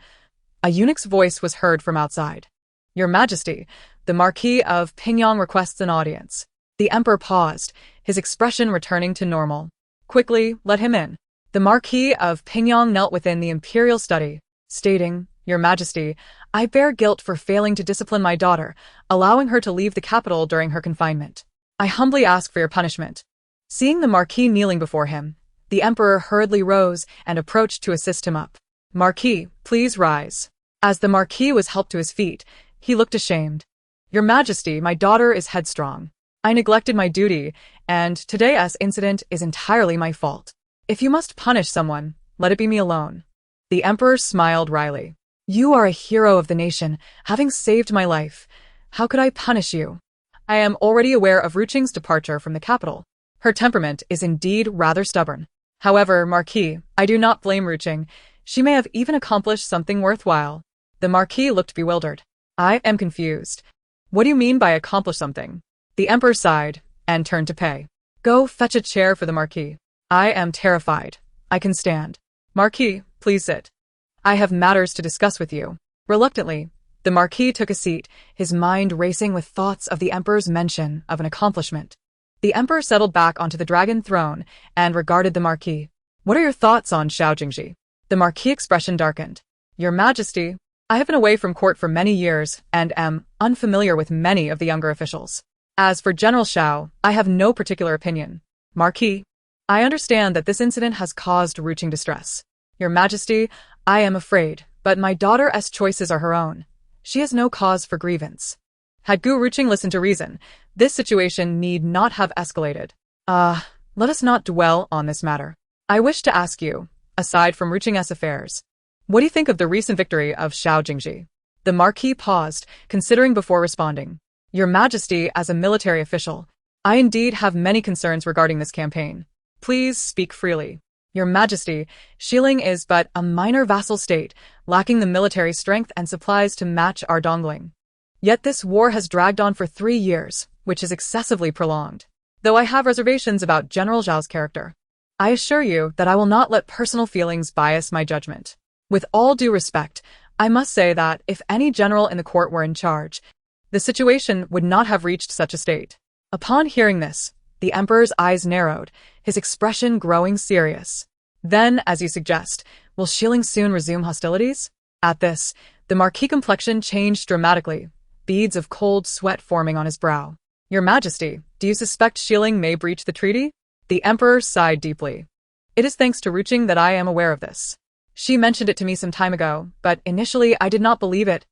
a eunuch's voice was heard from outside. Your Majesty, the Marquis of Pingyang requests an audience. The emperor paused, his expression returning to normal. Quickly, let him in. The Marquis of Pingyang knelt within the imperial study, stating, Your Majesty, I bear guilt for failing to discipline my daughter, allowing her to leave the capital during her confinement. I humbly ask for your punishment. Seeing the Marquis kneeling before him, the emperor hurriedly rose and approached to assist him up. Marquis, please rise. As the Marquis was helped to his feet, he looked ashamed. Your Majesty, my daughter is headstrong. I neglected my duty, and today's incident is entirely my fault. If you must punish someone, let it be me alone. The emperor smiled wryly. You are a hero of the nation, having saved my life. How could I punish you? I am already aware of Ruqing's departure from the capital. Her temperament is indeed rather stubborn. However, Marquis, I do not blame Ruqing. She may have even accomplished something worthwhile. The Marquis looked bewildered. I am confused. What do you mean by accomplish something? The emperor sighed and turned to Pei. Go fetch a chair for the Marquis. I am terrified. I can stand. Marquis, please sit. I have matters to discuss with you. Reluctantly, the Marquis took a seat, his mind racing with thoughts of the emperor's mention of an accomplishment. The emperor settled back onto the dragon throne and regarded the Marquis. What are your thoughts on Xiao Jingzhi? The Marquis' expression darkened. Your Majesty, I have been away from court for many years and am unfamiliar with many of the younger officials. As for General Xiao, I have no particular opinion. Marquis, I understand that this incident has caused Ruqing distress. Your Majesty, I am afraid, but my daughter's choices are her own. She has no cause for grievance. Had Gu Ruqing listened to reason, this situation need not have escalated. Let us not dwell on this matter. I wish to ask you, aside from Ruqing's affairs, what do you think of the recent victory of Xiao Jingzhi? The Marquis paused, considering before responding. Your Majesty, as a military official, I indeed have many concerns regarding this campaign. Please speak freely. Your Majesty, Xiling is but a minor vassal state, lacking the military strength and supplies to match our Dongling. Yet this war has dragged on for 3 years, which is excessively prolonged. Though I have reservations about General Zhao's character, I assure you that I will not let personal feelings bias my judgment. With all due respect, I must say that if any general in the court were in charge, the situation would not have reached such a state. Upon hearing this, the Emperor's eyes narrowed, his expression growing serious. Then, as you suggest, will Xiling soon resume hostilities? At this, the Marquis' complexion changed dramatically, beads of cold sweat forming on his brow. Your Majesty, do you suspect Xiling may breach the treaty? The Emperor sighed deeply. It is thanks to Ruqing that I am aware of this. She mentioned it to me some time ago, but initially I did not believe it,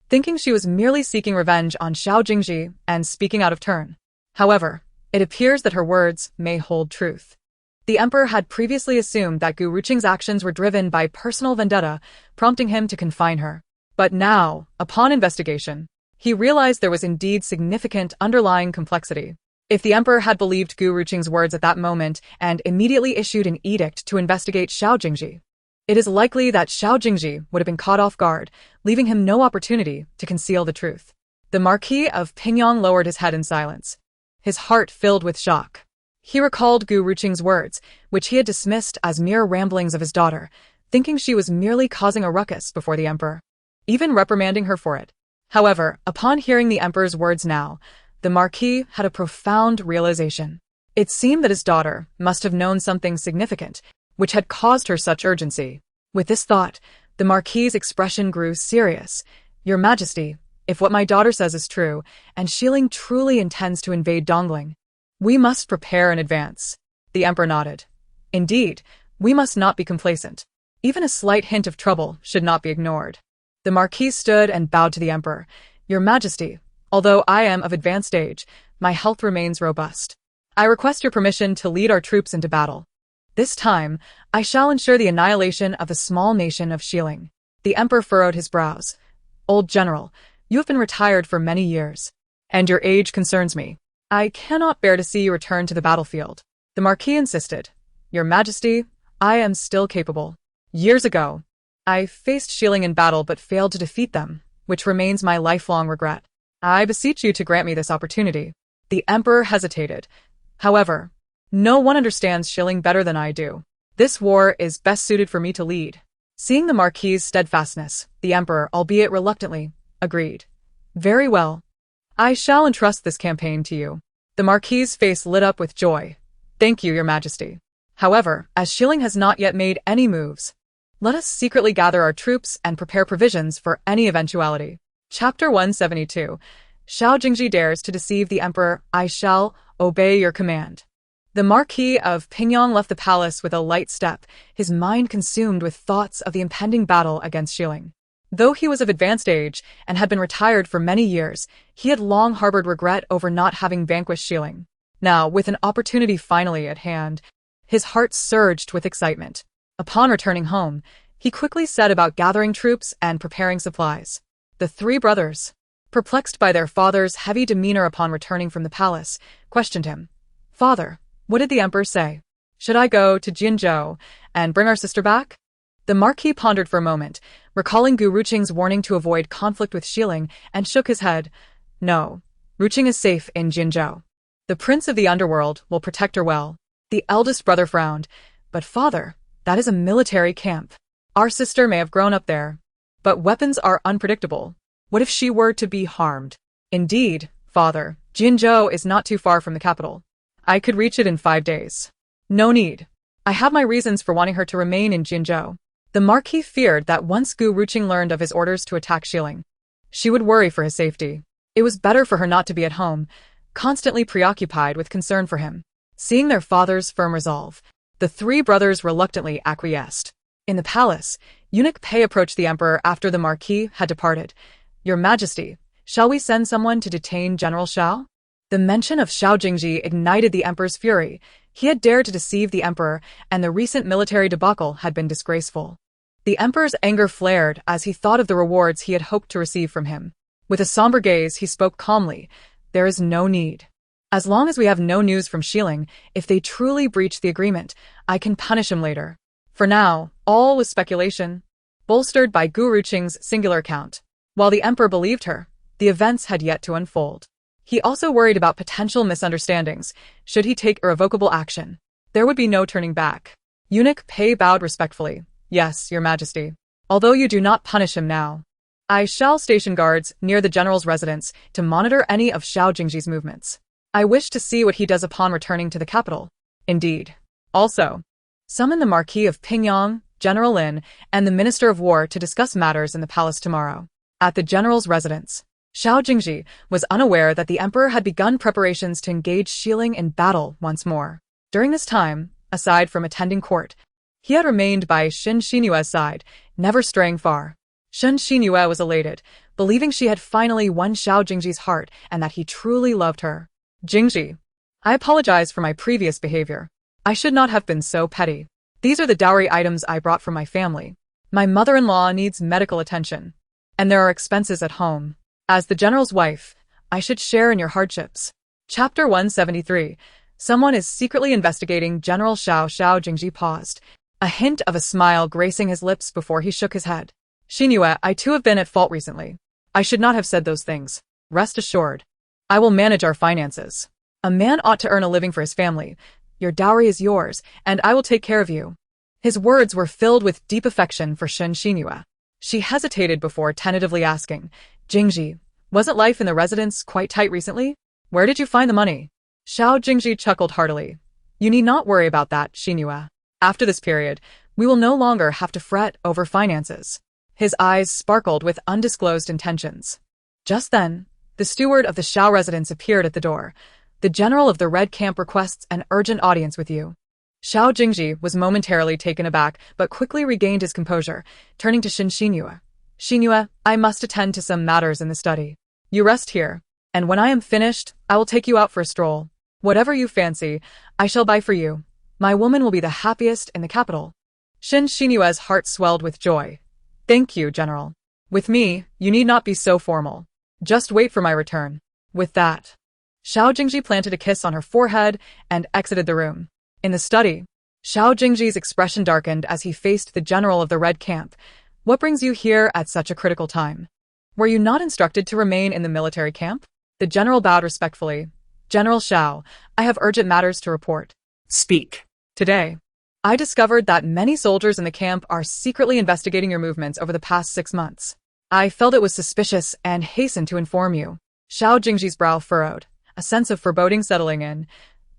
thinking she was merely seeking revenge on Xiao Jingzhi and speaking out of turn. However, it appears that her words may hold truth. The Emperor had previously assumed that Gu Ruqing's actions were driven by personal vendetta, prompting him to confine her. But now, upon investigation, he realized there was indeed significant underlying complexity. If the Emperor had believed Gu Ruqing's words at that moment and immediately issued an edict to investigate Xiao Jingzhi, it is likely that Xiao Jingzhi would have been caught off guard, leaving him no opportunity to conceal the truth. The Marquis of Pingyang lowered his head in silence, his heart filled with shock. He recalled Gu Ruqing's words, which he had dismissed as mere ramblings of his daughter, thinking she was merely causing a ruckus before the Emperor, even reprimanding her for it. However, upon hearing the Emperor's words now, the Marquis had a profound realization. It seemed that his daughter must have known something significant, which had caused her such urgency. With this thought, the Marquis's expression grew serious. Your Majesty, if what my daughter says is true, and Xiling truly intends to invade Dongling, we must prepare in advance. The Emperor nodded. Indeed, we must not be complacent. Even a slight hint of trouble should not be ignored. The Marquis stood and bowed to the Emperor. Your Majesty, although I am of advanced age, my health remains robust. I request your permission to lead our troops into battle. This time, I shall ensure the annihilation of the small nation of Xiling. The Emperor furrowed his brows. Old General, you have been retired for many years, and your age concerns me. I cannot bear to see you return to the battlefield. The Marquis insisted. Your Majesty, I am still capable. Years ago, I faced Xiling in battle but failed to defeat them, which remains my lifelong regret. I beseech you to grant me this opportunity. The Emperor hesitated. However, no one understands Xiling better than I do. This war is best suited for me to lead. Seeing the Marquis's steadfastness, the Emperor, albeit reluctantly, agreed. Very well. I shall entrust this campaign to you. The Marquis's face lit up with joy. Thank you, Your Majesty. However, as Xiling has not yet made any moves, let us secretly gather our troops and prepare provisions for any eventuality. Chapter 172. Xiao Jingzhi dares to deceive the Emperor. I shall obey your command. The Marquis of Pingyang left the palace with a light step, his mind consumed with thoughts of the impending battle against Xiling. Though he was of advanced age and had been retired for many years, he had long harbored regret over not having vanquished Xiling. Now, with an opportunity finally at hand, his heart surged with excitement. Upon returning home, he quickly set about gathering troops and preparing supplies. The 3 brothers, perplexed by their father's heavy demeanor upon returning from the palace, questioned him. Father, what did the Emperor say? Should I go to Jinzhou and bring our sister back? The Marquis pondered for a moment, recalling Gu Ruqing's warning to avoid conflict with Xiling, and shook his head. No, Ruqing is safe in Jinzhou. The Prince of the Underworld will protect her well. The eldest brother frowned. But father, that is a military camp. Our sister may have grown up there. But weapons are unpredictable. What if she were to be harmed? Indeed, father, Jinzhou is not too far from the capital. I could reach it in 5 days. No need. I have my reasons for wanting her to remain in Jinzhou. The Marquis feared that once Gu Ruqing learned of his orders to attack Xiling, she would worry for his safety. It was better for her not to be at home, constantly preoccupied with concern for him. Seeing their father's firm resolve, the three brothers reluctantly acquiesced. In the palace, Eunuch Pei approached the emperor after the marquis had departed. "Your Majesty, shall we send someone to detain General Xiao?" The mention of Xiao Jingzhi ignited the emperor's fury. He had dared to deceive the emperor, and the recent military debacle had been disgraceful. The emperor's anger flared as he thought of the rewards he had hoped to receive from him. With a somber gaze, he spoke calmly. "There is no need. As long as we have no news from Xiling, if they truly breach the agreement, I can punish him later. For now, all was speculation, bolstered by Gu Ruqing's singular account. While the emperor believed her, the events had yet to unfold. He also worried about potential misunderstandings. Should he take irrevocable action, there would be no turning back. Eunuch Pei bowed respectfully. "Yes, Your Majesty. Although you do not punish him now, I shall station guards near the general's residence to monitor any of Xiao Jingzhi's movements. I wish to see what he does upon returning to the capital. Indeed. Also, summon the Marquis of Pingyang, General Lin, and the Minister of War to discuss matters in the palace tomorrow." At the general's residence, Xiao Jingzhi was unaware that the emperor had begun preparations to engage Xiling in battle once more. During this time, aside from attending court, he had remained by Shen Xinyue's side, never straying far. Shen Xinyue was elated, believing she had finally won Xiao Jingzhi's heart and that he truly loved her. "Jingzhi, I apologize for my previous behavior. I should not have been so petty. These are the dowry items I brought from my family. My mother-in-law needs medical attention, and there are expenses at home. As the general's wife, I should share in your hardships." Chapter 173. Someone is secretly investigating General Xiao. Xiao Jingzhi paused, a hint of a smile gracing his lips before he shook his head. "Xinyue, I too have been at fault recently. I should not have said those things. Rest assured, I will manage our finances. A man ought to earn a living for his family. Your dowry is yours, and I will take care of you." His words were filled with deep affection for Shen Xinyue. She hesitated before tentatively asking, "Jingzhi, wasn't life in the residence quite tight recently? Where did you find the money?" Xiao Jingzhi chuckled heartily. "You need not worry about that, Xinyue. After this period, we will no longer have to fret over finances." His eyes sparkled with undisclosed intentions. Just then, the steward of the Xiao residence appeared at the door. "The general of the Red Camp requests an urgent audience with you." Xiao Jingzhi was momentarily taken aback, but quickly regained his composure, turning to Shen Xinyue. "Xinyue, I must attend to some matters in the study. You rest here, and when I am finished, I will take you out for a stroll. Whatever you fancy, I shall buy for you. My woman will be the happiest in the capital." Shen Xinyue's heart swelled with joy. "Thank you, General. With me, you need not be so formal. Just wait for my return." With that, Xiao Jingzhi planted a kiss on her forehead and exited the room. In the study, Xiao Jingzhi's expression darkened as he faced the general of the Red Camp. "What brings you here at such a critical time? Were you not instructed to remain in the military camp?" The general bowed respectfully. "General Xiao, I have urgent matters to report." Speak. "Today, I discovered that many soldiers in the camp are secretly investigating your movements over the past 6 months. I felt it was suspicious and hastened to inform you." Xiao Jingzhi's brow furrowed, a sense of foreboding settling in.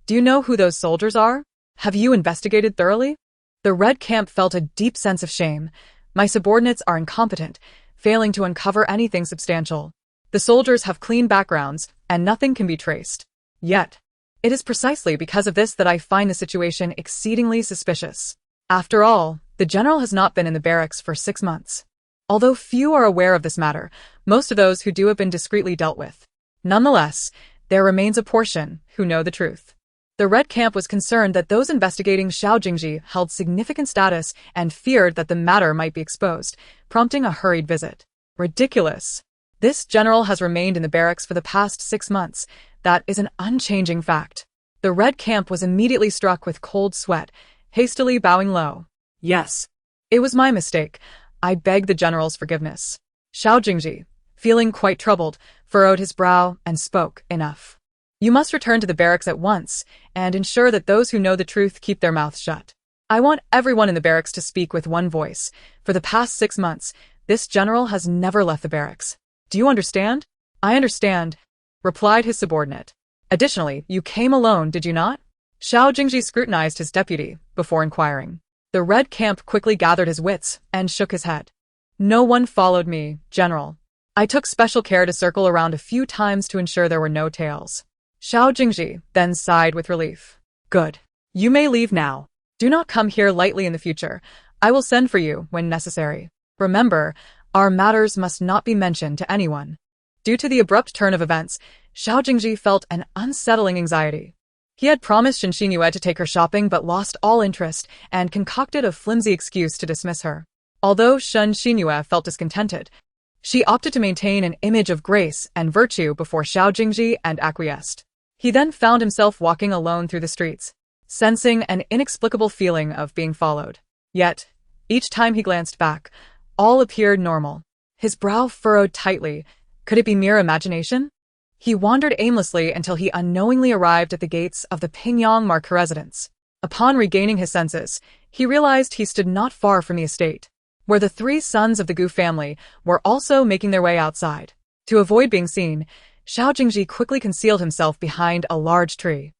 "Do you know who those soldiers are? Have you investigated thoroughly?" The Red Camp felt a deep sense of shame. "My subordinates are incompetent, failing to uncover anything substantial. The soldiers have clean backgrounds, and nothing can be traced. Yet, it is precisely because of this that I find the situation exceedingly suspicious. After all, the general has not been in the barracks for 6 months. Although few are aware of this matter, most of those who do have been discreetly dealt with. Nonetheless, there remains a portion who know the truth." The Red Camp was concerned that those investigating Xiao Jingzhi held significant status and feared that the matter might be exposed, prompting a hurried visit. "Ridiculous. This general has remained in the barracks for the past 6 months. That is an unchanging fact." The Red Camp was immediately struck with cold sweat, hastily bowing low. "Yes, it was my mistake. I beg the general's forgiveness." Xiao Jingzhi, feeling quite troubled, furrowed his brow and spoke, "Enough. You must return to the barracks at once and ensure that those who know the truth keep their mouths shut. I want everyone in the barracks to speak with one voice. For the past 6 months, this general has never left the barracks. Do you understand?" "I understand," replied his subordinate. "Additionally, you came alone, did you not?" Xiao Jingzhi scrutinized his deputy before inquiring. The Red Camp quickly gathered his wits and shook his head. "No one followed me, General. I took special care to circle around a few times to ensure there were no tails." Xiao Jingzhi then sighed with relief. Good. You may leave now. Do not come here lightly in the future. I will send for you when necessary. Remember, our matters must not be mentioned to anyone. Due to the abrupt turn of events, Xiao Jingzhi felt an unsettling anxiety. He had promised Shen Xingyue to take her shopping but lost all interest and concocted a flimsy excuse to dismiss her. Although Shen Xingyue felt discontented, she opted to maintain an image of grace and virtue before Xiao Jingzhi and acquiesced. He then found himself walking alone through the streets, sensing an inexplicable feeling of being followed. Yet, each time he glanced back, all appeared normal. His brow furrowed tightly. Could it be mere imagination? He wandered aimlessly until he unknowingly arrived at the gates of the Pingyang Marque residence. Upon regaining his senses, he realized he stood not far from the estate, where the three sons of the Gu family were also making their way outside. To avoid being seen, Xiao Jingzhi quickly concealed himself behind a large tree.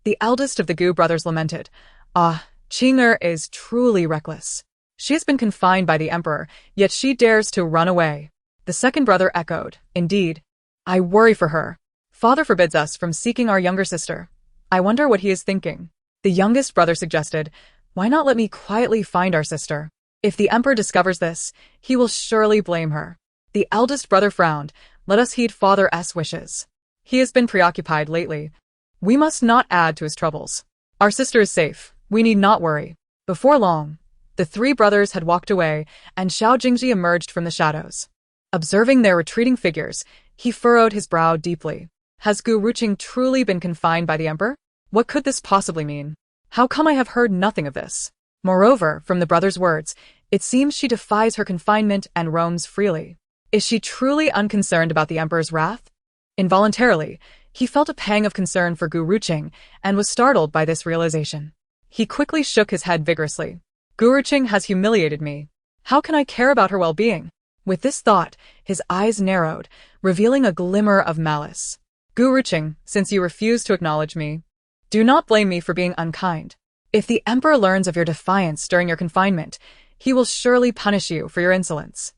The eldest of the Gu brothers lamented, Qing'er is truly reckless. She has been confined by the emperor, yet she dares to run away. The second brother echoed, indeed. I worry for her. Father forbids us from seeking our younger sister. I wonder what he is thinking. The youngest brother suggested, why not let me quietly find our sister? If the emperor discovers this, he will surely blame her. The eldest brother frowned, let us heed Father's wishes. He has been preoccupied lately. We must not add to his troubles. Our sister is safe, we need not worry. Before long, the three brothers had walked away, and Xiao Jingzhi emerged from the shadows. Observing their retreating figures, he furrowed his brow deeply. Has Gu Ruqing truly been confined by the emperor? What could this possibly mean? How come I have heard nothing of this? Moreover, from the brothers' words, it seems she defies her confinement and roams freely. Is she truly unconcerned about the emperor's wrath? Involuntarily, he felt a pang of concern for Gu Ruqing and was startled by this realization. He quickly shook his head vigorously. Gu Ruqing has humiliated me. How can I care about her well-being? With this thought, his eyes narrowed, revealing a glimmer of malice. Gu Ruqing, since you refuse to acknowledge me, do not blame me for being unkind. If the emperor learns of your defiance during your confinement, he will surely punish you for your insolence.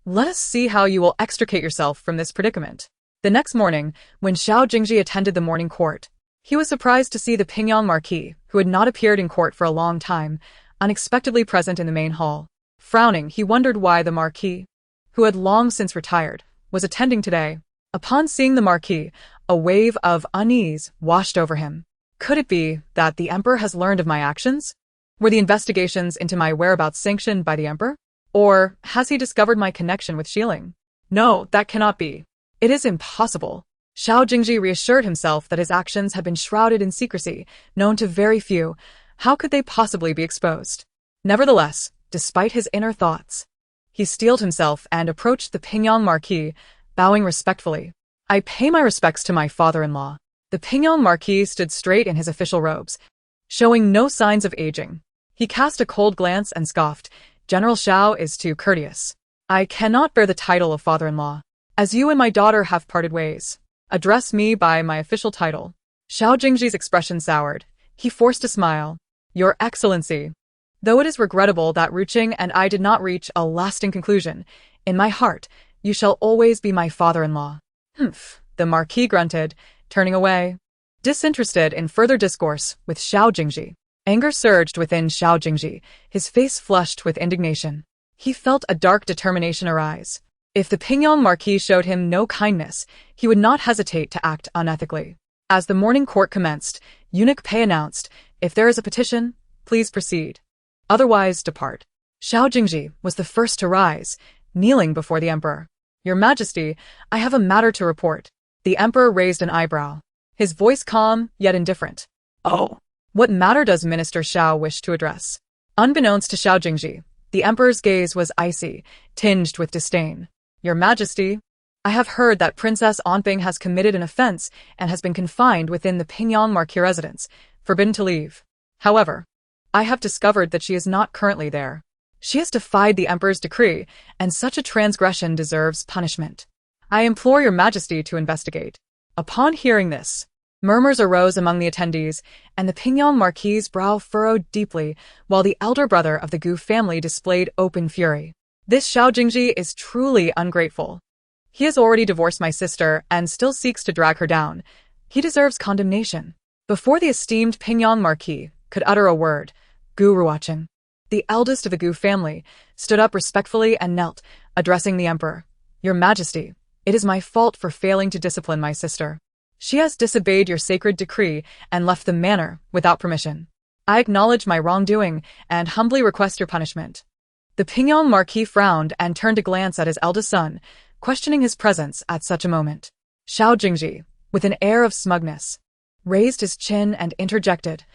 Let us see how you will extricate yourself from this predicament. The next morning, when Xiao Jingzhi attended the morning court, he was surprised to see the Pingyang Marquis, who had not appeared in court for a long time, unexpectedly present in the main hall. Frowning, he wondered why the Marquis, who had long since retired, was attending today. Upon seeing the Marquis, a wave of unease washed over him. Could it be that the emperor has learned of my actions? Were the investigations into my whereabouts sanctioned by the emperor? Or has he discovered my connection with Xiling? No, that cannot be. It is impossible. Xiao Jingzhi reassured himself that his actions had been shrouded in secrecy, known to very few. How could they possibly be exposed? Nevertheless, despite his inner thoughts, he steeled himself and approached the Pingyang Marquis, bowing respectfully. I pay my respects to my father-in-law. The Pingyang Marquis stood straight in his official robes, showing no signs of aging. He cast a cold glance and scoffed, General Xiao is too courteous. I cannot bear the title of father-in-law. As you and my daughter have parted ways, address me by my official title. Xiao Jingzhi's expression soured. He forced a smile. Your Excellency. Though it is regrettable that Ruqing and I did not reach a lasting conclusion, in my heart, you shall always be my father-in-law. Humph, the Marquis grunted, turning away. Disinterested in further discourse with Xiao Jingzhi, anger surged within Xiao Jingzhi, his face flushed with indignation. He felt a dark determination arise. If the Pingyang Marquis showed him no kindness, he would not hesitate to act unethically. As the morning court commenced, Eunuch Pei announced, if there is a petition, please proceed. Otherwise, depart. Xiao Jingzhi was the first to rise, kneeling before the emperor. Your Majesty, I have a matter to report. The emperor raised an eyebrow, his voice calm yet indifferent. Oh, what matter does Minister Xiao wish to address? Unbeknownst to Xiao Jingzhi, the emperor's gaze was icy, tinged with disdain. Your Majesty, I have heard that Princess Anping has committed an offense and has been confined within the Pingyang Marquis residence, forbidden to leave. However, I have discovered that she is not currently there. She has defied the emperor's decree, and such a transgression deserves punishment. I implore your Majesty to investigate. Upon hearing this, murmurs arose among the attendees, and the Pingyang Marquis's brow furrowed deeply, while the elder brother of the Gu family displayed open fury. This Xiao Jingzhi is truly ungrateful. He has already divorced my sister and still seeks to drag her down. He deserves condemnation. Before the esteemed Pingyang Marquis could utter a word, Gu Ruqing, the eldest of the Gu family, stood up respectfully and knelt, addressing the emperor. Your Majesty, it is my fault for failing to discipline my sister. She has disobeyed your sacred decree and left the manor without permission. I acknowledge my wrongdoing and humbly request your punishment. The Pingyang Marquis frowned and turned to glance at his eldest son, questioning his presence at such a moment. Xiao Jingzhi, with an air of smugness, raised his chin and interjected,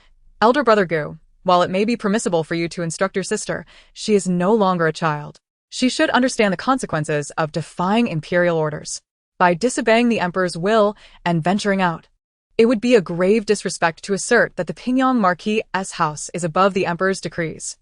Elder brother Gu, while it may be permissible for you to instruct your sister, she is no longer a child. She should understand the consequences of defying imperial orders. By disobeying the emperor's will and venturing out, it would be a grave disrespect to assert that the Pingyang Marquis' house is above the emperor's decrees.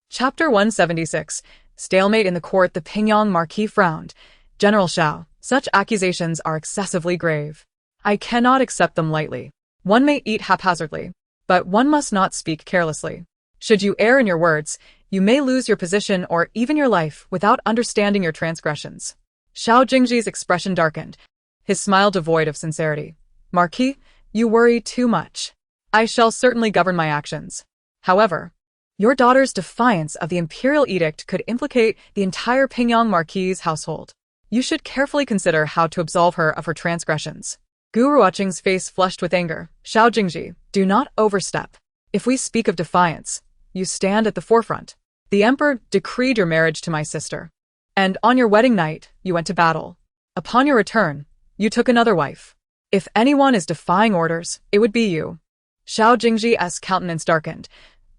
Chapter 176. Stalemate in the court. The Pingyang Marquis frowned. General Xiao, such accusations are excessively grave. I cannot accept them lightly. One may eat haphazardly, but one must not speak carelessly. Should you err in your words, you may lose your position or even your life without understanding your transgressions. Xiao Jingzhi's expression darkened, his smile devoid of sincerity. Marquis, you worry too much. I shall certainly govern my actions. However, your daughter's defiance of the imperial edict could implicate the entire Pingyang Marquis' household. You should carefully consider how to absolve her of her transgressions. Gu Ruqing's face flushed with anger. Xiao Jingzhi, do not overstep. If we speak of defiance, you stand at the forefront. The emperor decreed your marriage to my sister. And on your wedding night, you went to battle. Upon your return, you took another wife. If anyone is defying orders, it would be you. Xiao Jingzhi's countenance darkened.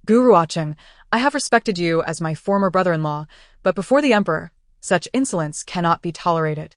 Gu Ruqing, I have respected you as my former brother-in-law, but before the emperor, such insolence cannot be tolerated.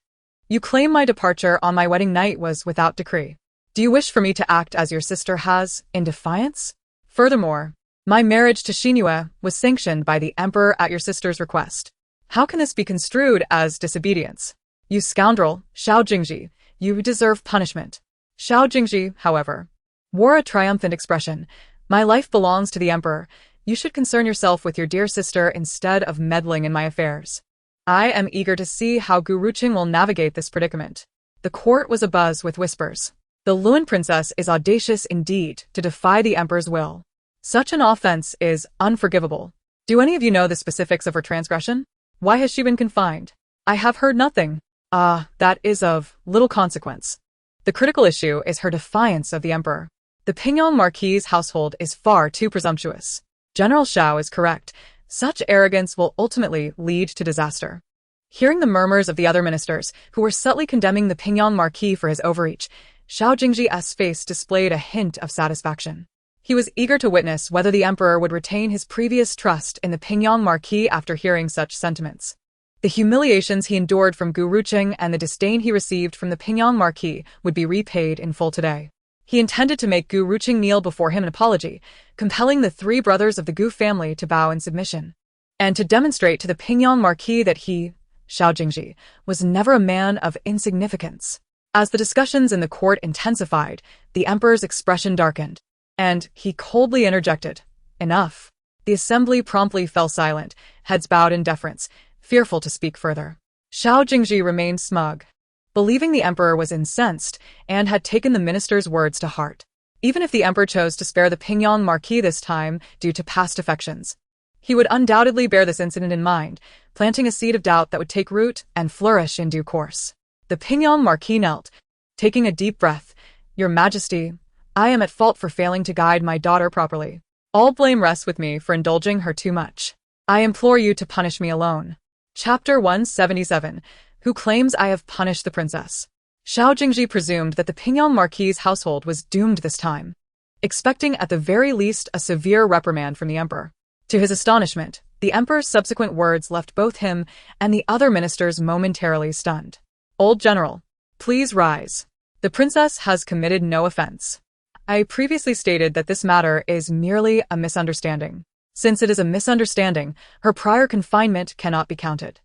You claim my departure on my wedding night was without decree. Do you wish for me to act as your sister has, in defiance? Furthermore, my marriage to Xinhua was sanctioned by the emperor at your sister's request. How can this be construed as disobedience? You scoundrel, Xiao Jingzhi, you deserve punishment. Xiao Jingzhi, however, wore a triumphant expression. My life belongs to the emperor. You should concern yourself with your dear sister instead of meddling in my affairs. I am eager to see how Gu Ruqing will navigate this predicament. The court was abuzz with whispers. The Luan princess is audacious indeed to defy the emperor's will. Such an offense is unforgivable. Do any of you know the specifics of her transgression? Why has she been confined? I have heard nothing. That is of little consequence. The critical issue is her defiance of the emperor. The Pingyang Marquis' household is far too presumptuous. General Xiao is correct. Such arrogance will ultimately lead to disaster. Hearing the murmurs of the other ministers, who were subtly condemning the Pingyang Marquis for his overreach, Xiao Jingzhi's face displayed a hint of satisfaction. He was eager to witness whether the emperor would retain his previous trust in the Pingyang Marquis after hearing such sentiments. The humiliations he endured from Gu Ruqing and the disdain he received from the Pingyang Marquis would be repaid in full today. He intended to make Gu Ruqing kneel before him in apology, compelling the three brothers of the Gu family to bow in submission, and to demonstrate to the Pingyang Marquis that he, Xiao Jingzhi, was never a man of insignificance. As the discussions in the court intensified, the emperor's expression darkened, and he coldly interjected, "Enough." The assembly promptly fell silent, heads bowed in deference, fearful to speak further. Xiao Jingzhi remained smug, believing the emperor was incensed and had taken the minister's words to heart. Even if the emperor chose to spare the Pingyang Marquis this time due to past affections, he would undoubtedly bear this incident in mind, planting a seed of doubt that would take root and flourish in due course. The Pingyang Marquis knelt, taking a deep breath. Your Majesty, I am at fault for failing to guide my daughter properly. All blame rests with me for indulging her too much. I implore you to punish me alone. Chapter 177. Who claims I have punished the princess? Xiao Jingzhi presumed that the Pingyang Marquis' household was doomed this time, expecting at the very least a severe reprimand from the emperor. To his astonishment, the emperor's subsequent words left both him and the other ministers momentarily stunned. Old general, please rise. The princess has committed no offense. I previously stated that this matter is merely a misunderstanding. Since it is a misunderstanding, her prior confinement cannot be counted.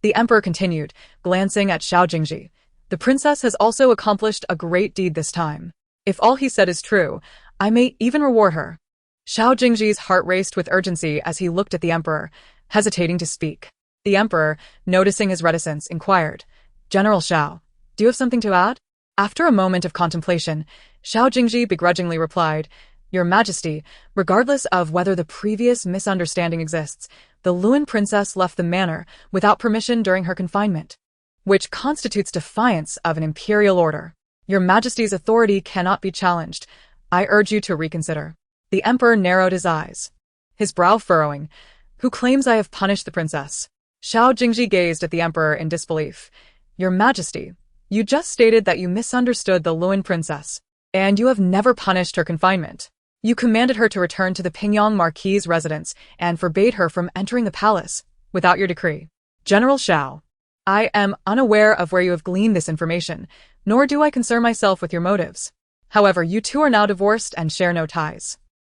The emperor continued, glancing at Xiao Jingzhi. The princess has also accomplished a great deed this time. If all he said is true, I may even reward her. Xiao Jingzhi's heart raced with urgency as he looked at the emperor, hesitating to speak. The emperor, noticing his reticence, inquired, General Xiao, do you have something to add? After a moment of contemplation, Xiao Jingzhi begrudgingly replied, Your Majesty, regardless of whether the previous misunderstanding exists, the Luan princess left the manor without permission during her confinement, which constitutes defiance of an imperial order. Your Majesty's authority cannot be challenged. I urge you to reconsider. The emperor narrowed his eyes, his brow furrowing. Who claims I have punished the princess? Xiao Jingzhi gazed at the emperor in disbelief. Your Majesty, you just stated that you misunderstood the Luan princess, and you have never punished her confinement. You commanded her to return to the Pingyang Marquis' residence and forbade her from entering the palace without your decree. General Xiao, I am unaware of where you have gleaned this information, nor do I concern myself with your motives. However, you two are now divorced and share no ties.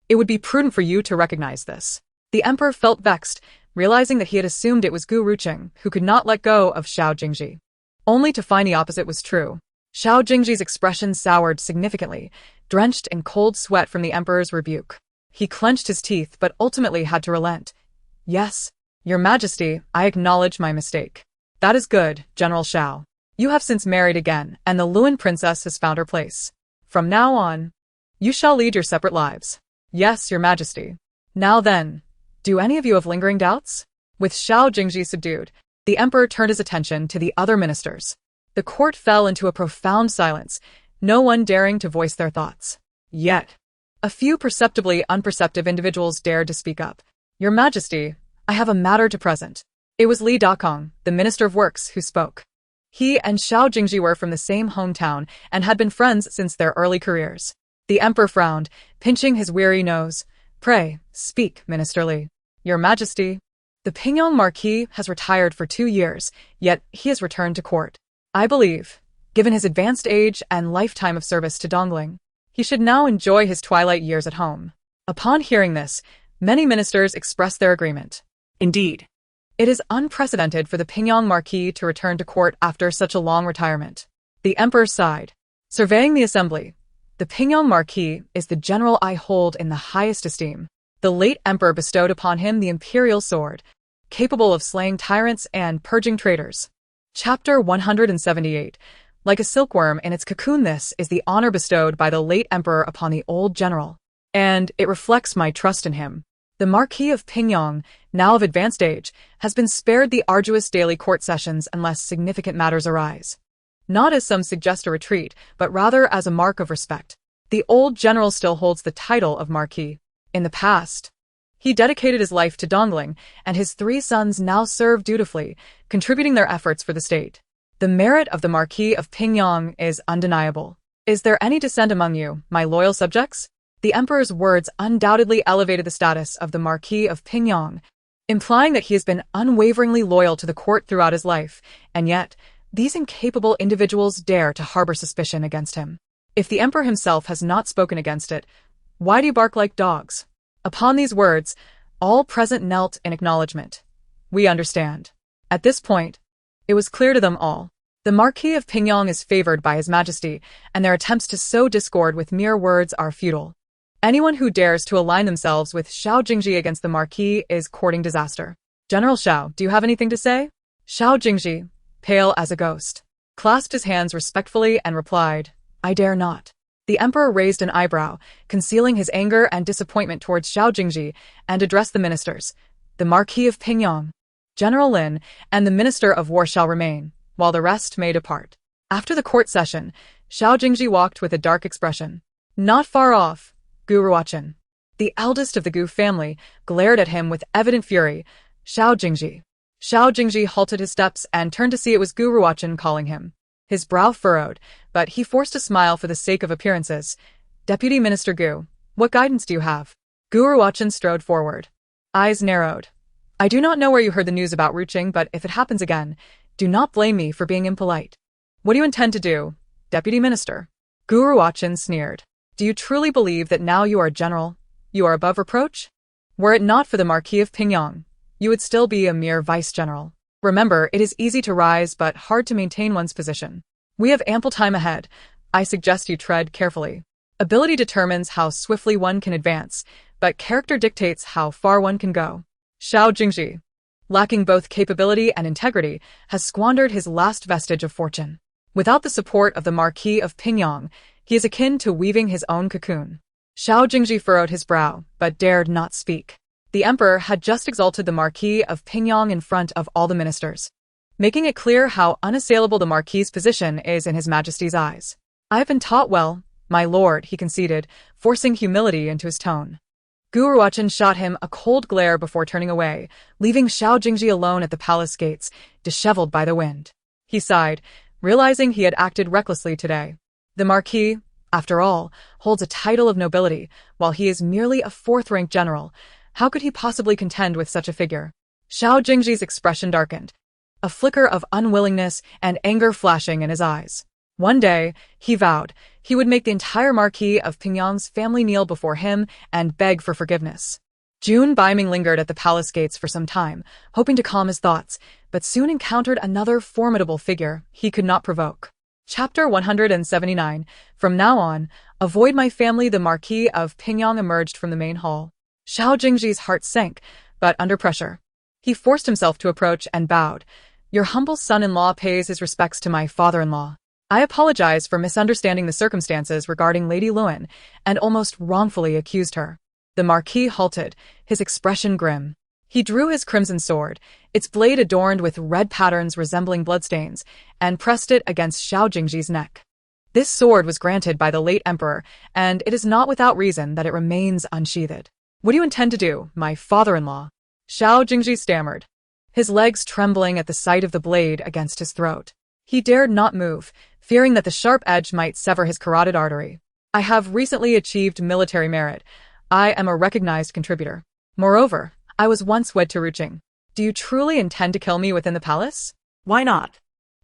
It would be prudent for you to recognize this. The emperor felt vexed, realizing that he had assumed it was Gu Ruqing who could not let go of Xiao Jingzhi, only to find the opposite was true. Xiao Jingzhi's expression soured significantly, drenched in cold sweat from the emperor's rebuke. He clenched his teeth but ultimately had to relent. Yes, Your Majesty, I acknowledge my mistake. That is good, General Xiao. You have since married again, and the Luan princess has found her place. From now on, you shall lead your separate lives. Yes, Your Majesty. Now then, do any of you have lingering doubts? With Xiao Jingzhi subdued, the emperor turned his attention to the other ministers. The court fell into a profound silence, no one daring to voice their thoughts. Yet, a few perceptibly unperceptive individuals dared to speak up. Your Majesty, I have a matter to present. It was Li Dakong, the Minister of Works, who spoke. He and Xiao Jingzhi were from the same hometown and had been friends since their early careers. The emperor frowned, pinching his weary nose. Pray, speak, Minister Li. Your Majesty, the Pingyang Marquis has retired for 2 years, yet he has returned to court. I believe, given his advanced age and lifetime of service to Dongling, he should now enjoy his twilight years at home. Upon hearing this, many ministers expressed their agreement. Indeed, it is unprecedented for the Pingyang Marquis to return to court after such a long retirement. The emperor sighed. Surveying the assembly, the Pingyang Marquis is the general I hold in the highest esteem. The late emperor bestowed upon him the imperial sword, capable of slaying tyrants and purging traitors. Chapter 178. Like a silkworm in its cocoon, this is the honor bestowed by the late emperor upon the old general, and it reflects my trust in him. The Marquis of Pingyang, now of advanced age, has been spared the arduous daily court sessions unless significant matters arise. Not as some suggest a retreat, but rather as a mark of respect. The old general still holds the title of Marquis. In the past, he dedicated his life to Dongling, and his 3 sons now serve dutifully, contributing their efforts for the state. The merit of the Marquis of Pingyang is undeniable. Is there any dissent among you, my loyal subjects? The emperor's words undoubtedly elevated the status of the Marquis of Pingyang, implying that he has been unwaveringly loyal to the court throughout his life, and yet, these incapable individuals dare to harbor suspicion against him. If the emperor himself has not spoken against it, why do you bark like dogs? Upon these words, all present knelt in acknowledgement. We understand. At this point, it was clear to them all. The Marquis of Pingyang is favored by His Majesty, and their attempts to sow discord with mere words are futile. Anyone who dares to align themselves with Xiao Jingzhi against the Marquis is courting disaster. General Xiao, do you have anything to say? Xiao Jingzhi, pale as a ghost, clasped his hands respectfully and replied, I dare not. The emperor raised an eyebrow, concealing his anger and disappointment towards Xiao Jingzhi, and addressed the ministers. The Marquis of Pingyang, General Lin, and the Minister of War shall remain, while the rest may depart. After the court session, Xiao Jingzhi walked with a dark expression. Not far off, Gu Ruqing, the eldest of the Gu family, glared at him with evident fury. Xiao Jingzhi. Xiao Jingzhi halted his steps and turned to see it was Gu Ruqing calling him. His brow furrowed, but he forced a smile for the sake of appearances. Deputy Minister Gu, what guidance do you have? Gu Ruqing strode forward. Eyes narrowed. I do not know where you heard the news about Ruqing, but if it happens again, do not blame me for being impolite. What do you intend to do, Deputy Minister? Gu Ruqing sneered. Do you truly believe that now you are general, you are above reproach? Were it not for the Marquis of Pingyang, you would still be a mere vice-general. Remember, it is easy to rise but hard to maintain one's position. We have ample time ahead. I suggest you tread carefully. Ability determines how swiftly one can advance, but character dictates how far one can go. Xiao Jingzhi, lacking both capability and integrity, has squandered his last vestige of fortune. Without the support of the Marquis of Pingyang, he is akin to weaving his own cocoon. Xiao Jingzhi furrowed his brow, but dared not speak. The emperor had just exalted the Marquis of Pingyang in front of all the ministers, making it clear how unassailable the Marquis's position is in His Majesty's eyes. I have been taught well, my lord, he conceded, forcing humility into his tone. Gu Ruqing shot him a cold glare before turning away, leaving Xiao Jingzhi alone at the palace gates, disheveled by the wind. He sighed, realizing he had acted recklessly today. The Marquis, after all, holds a title of nobility, while he is merely a fourth-rank general. How could he possibly contend with such a figure? Xiao Jingzhi's expression darkened, a flicker of unwillingness and anger flashing in his eyes. One day, he vowed, he would make the entire Marquis of Pingyang's family kneel before him and beg for forgiveness. Jun Baiming lingered at the palace gates for some time, hoping to calm his thoughts, but soon encountered another formidable figure he could not provoke. Chapter 179. From now on, avoid my family. The Marquis of Pingyang emerged from the main hall. Xiao Jingzhi's heart sank, but under pressure, he forced himself to approach and bowed. Your humble son-in-law pays his respects to my father-in-law. I apologize for misunderstanding the circumstances regarding Lady Luan, and almost wrongfully accused her. The Marquis halted, his expression grim. He drew his crimson sword, its blade adorned with red patterns resembling bloodstains, and pressed it against Xiao Jingzhi's neck. This sword was granted by the late emperor, and it is not without reason that it remains unsheathed. What do you intend to do, my father-in-law? Xiao Jingzhi stammered, his legs trembling at the sight of the blade against his throat. He dared not move, fearing that the sharp edge might sever his carotid artery. I have recently achieved military merit. I am a recognized contributor. Moreover, I was once wed to Ruqing. Do you truly intend to kill me within the palace? Why not?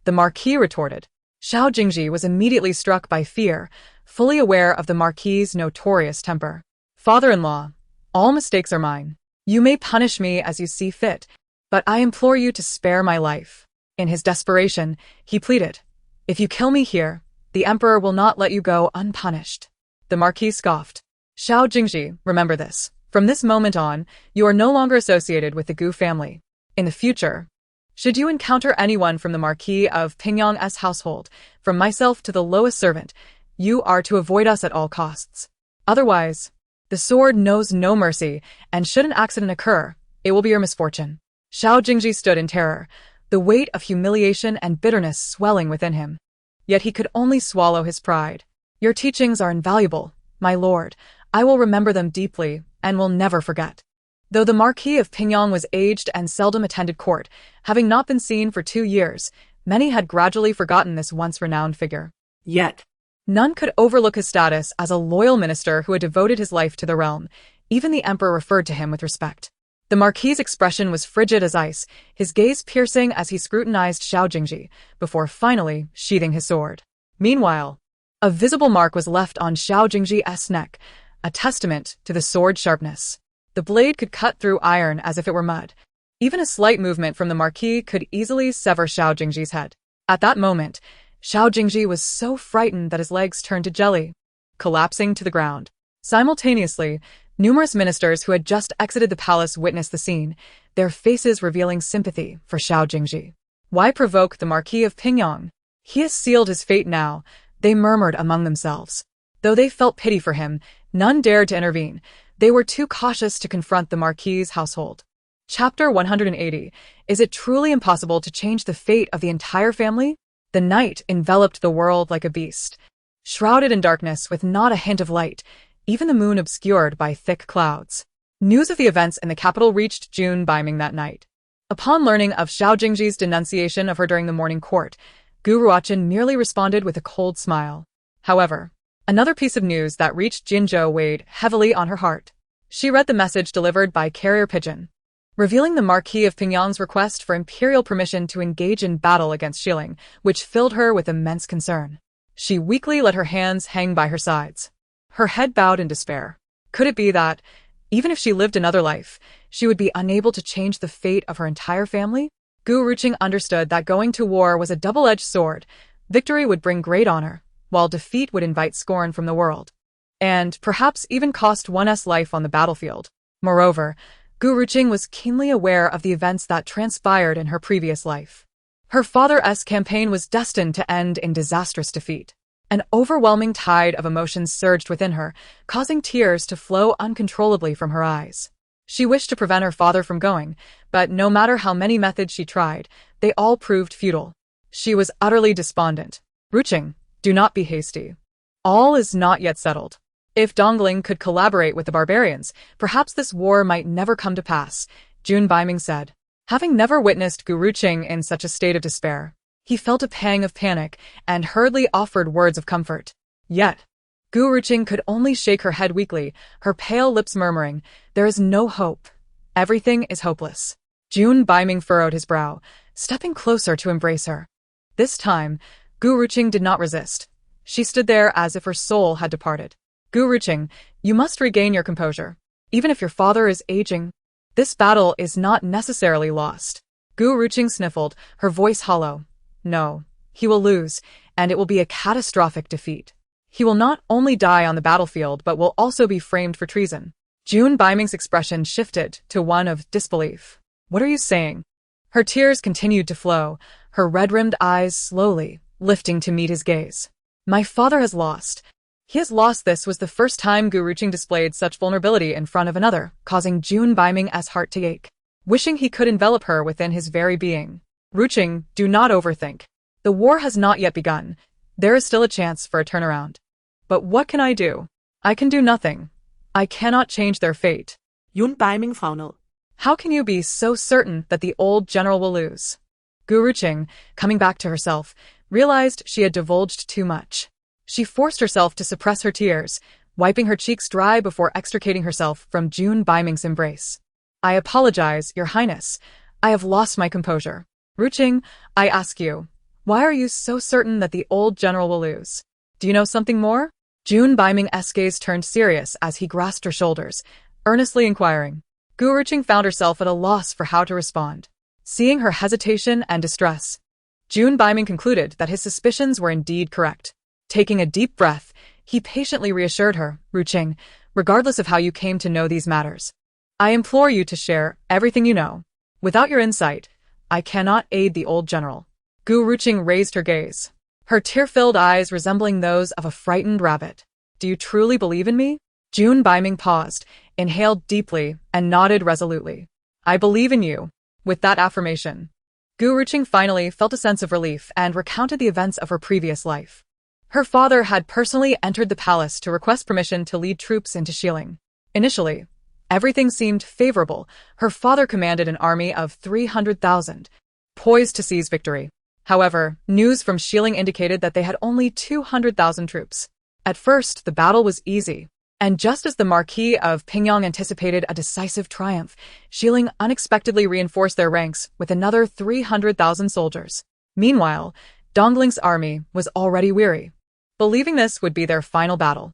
The Marquis retorted. Xiao Jingzhi was immediately struck by fear, fully aware of the Marquis's notorious temper. Father-in-law, all mistakes are mine. You may punish me as you see fit, but I implore you to spare my life. In his desperation, he pleaded, if you kill me here, the emperor will not let you go unpunished. The Marquis scoffed. Xiao Jingzhi, remember this. From this moment on, you are no longer associated with the Gu family. In the future, should you encounter anyone from the Marquis of Pingyang's household, from myself to the lowest servant, you are to avoid us at all costs. Otherwise, the sword knows no mercy, and should an accident occur, it will be your misfortune. Xiao Jingzhi stood in terror, the weight of humiliation and bitterness swelling within him. Yet he could only swallow his pride. Your teachings are invaluable, my lord. I will remember them deeply, and will never forget. Though the Marquis of Pingyang was aged and seldom attended court, having not been seen for 2 years, many had gradually forgotten this once renowned figure. Yet, none could overlook his status as a loyal minister who had devoted his life to the realm. Even the emperor referred to him with respect. The Marquis's expression was frigid as ice, his gaze piercing as he scrutinized Xiao Jingzhi, before finally sheathing his sword. Meanwhile, a visible mark was left on Xiao Jingzhi's neck, a testament to the sword's sharpness. The blade could cut through iron as if it were mud. Even a slight movement from the Marquis could easily sever Xiao Jingzhi's head. At that moment, Xiao Jingzhi was so frightened that his legs turned to jelly, collapsing to the ground. Simultaneously, numerous ministers who had just exited the palace witnessed the scene, their faces revealing sympathy for Xiao Jingzhi. Why provoke the Marquis of Pingyang? He has sealed his fate now, they murmured among themselves. Though they felt pity for him, none dared to intervene. They were too cautious to confront the Marquis's household. Chapter 180. Is it truly impossible to change the fate of the entire family? The night enveloped the world like a beast, shrouded in darkness with not a hint of light, even the moon obscured by thick clouds. News of the events in the capital reached Jun Baiming that night. Upon learning of Xiao Jingzhi's denunciation of her during the morning court, Gu Ruqing merely responded with a cold smile. However, another piece of news that reached Jinzhou weighed heavily on her heart. She read the message delivered by carrier pigeon, revealing the Marquis of Pingyang's request for imperial permission to engage in battle against Xiling, which filled her with immense concern. She weakly let her hands hang by her sides, her head bowed in despair. Could it be that, even if she lived another life, she would be unable to change the fate of her entire family? Gu Ruqing understood that going to war was a double-edged sword. Victory would bring great honor, while defeat would invite scorn from the world, and perhaps even cost one's life on the battlefield. Moreover, Gu Ruqing was keenly aware of the events that transpired in her previous life. Her father's campaign was destined to end in disastrous defeat. An overwhelming tide of emotions surged within her, causing tears to flow uncontrollably from her eyes. She wished to prevent her father from going, but no matter how many methods she tried, they all proved futile. She was utterly despondent. Ruqing, do not be hasty. All is not yet settled. If Dongling could collaborate with the barbarians, perhaps this war might never come to pass, Jun Baiming said. Having never witnessed Gu Ruqing in such a state of despair, he felt a pang of panic and hurriedly offered words of comfort. Yet, Gu Ruqing could only shake her head weakly, her pale lips murmuring, "There is no hope. Everything is hopeless." Jun Baiming furrowed his brow, stepping closer to embrace her. This time, Gu Ruqing did not resist. She stood there as if her soul had departed. Gu Ruqing, you must regain your composure. Even if your father is aging, this battle is not necessarily lost. Gu Ruqing sniffled, her voice hollow. No, he will lose, and it will be a catastrophic defeat. He will not only die on the battlefield but will also be framed for treason. Jun Baiming's expression shifted to one of disbelief. What are you saying? Her tears continued to flow, her red-rimmed eyes slowly lifting to meet his gaze. My father has lost. He has lost. This was the first time Gu Ruqing displayed such vulnerability in front of another, causing Jun Baiming's heart to ache, wishing he could envelop her within his very being. Ruqing, do not overthink. The war has not yet begun. There is still a chance for a turnaround. But what can I do? I can do nothing. I cannot change their fate. Jun Baiming frowned. How can you be so certain that the old general will lose? Gu Ruqing, coming back to herself, realized she had divulged too much. She forced herself to suppress her tears, wiping her cheeks dry before extricating herself from Jun Baiming's embrace. I apologize, Your Highness. I have lost my composure. Ruqing, I ask you, why are you so certain that the old general will lose? Do you know something more? Jun Baiming's gaze turned serious as he grasped her shoulders, earnestly inquiring. Gu Ruqing found herself at a loss for how to respond. Seeing her hesitation and distress, Jun Baiming concluded that his suspicions were indeed correct. Taking a deep breath, he patiently reassured her, Ruqing, regardless of how you came to know these matters, I implore you to share everything you know. Without your insight, I cannot aid the old general. Gu Ruqing raised her gaze, her tear-filled eyes resembling those of a frightened rabbit. Do you truly believe in me? Jun Baiming paused, inhaled deeply, and nodded resolutely. I believe in you. With that affirmation, Gu Ruqing finally felt a sense of relief and recounted the events of her previous life. Her father had personally entered the palace to request permission to lead troops into Xiling. Initially, everything seemed favorable. Her father commanded an army of 300,000, poised to seize victory. However, news from Xiling indicated that they had only 200,000 troops. At first, the battle was easy, and just as the Marquis of Pingyang anticipated a decisive triumph, Xiling unexpectedly reinforced their ranks with another 300,000 soldiers. Meanwhile, Dongling's army was already weary, believing this would be their final battle.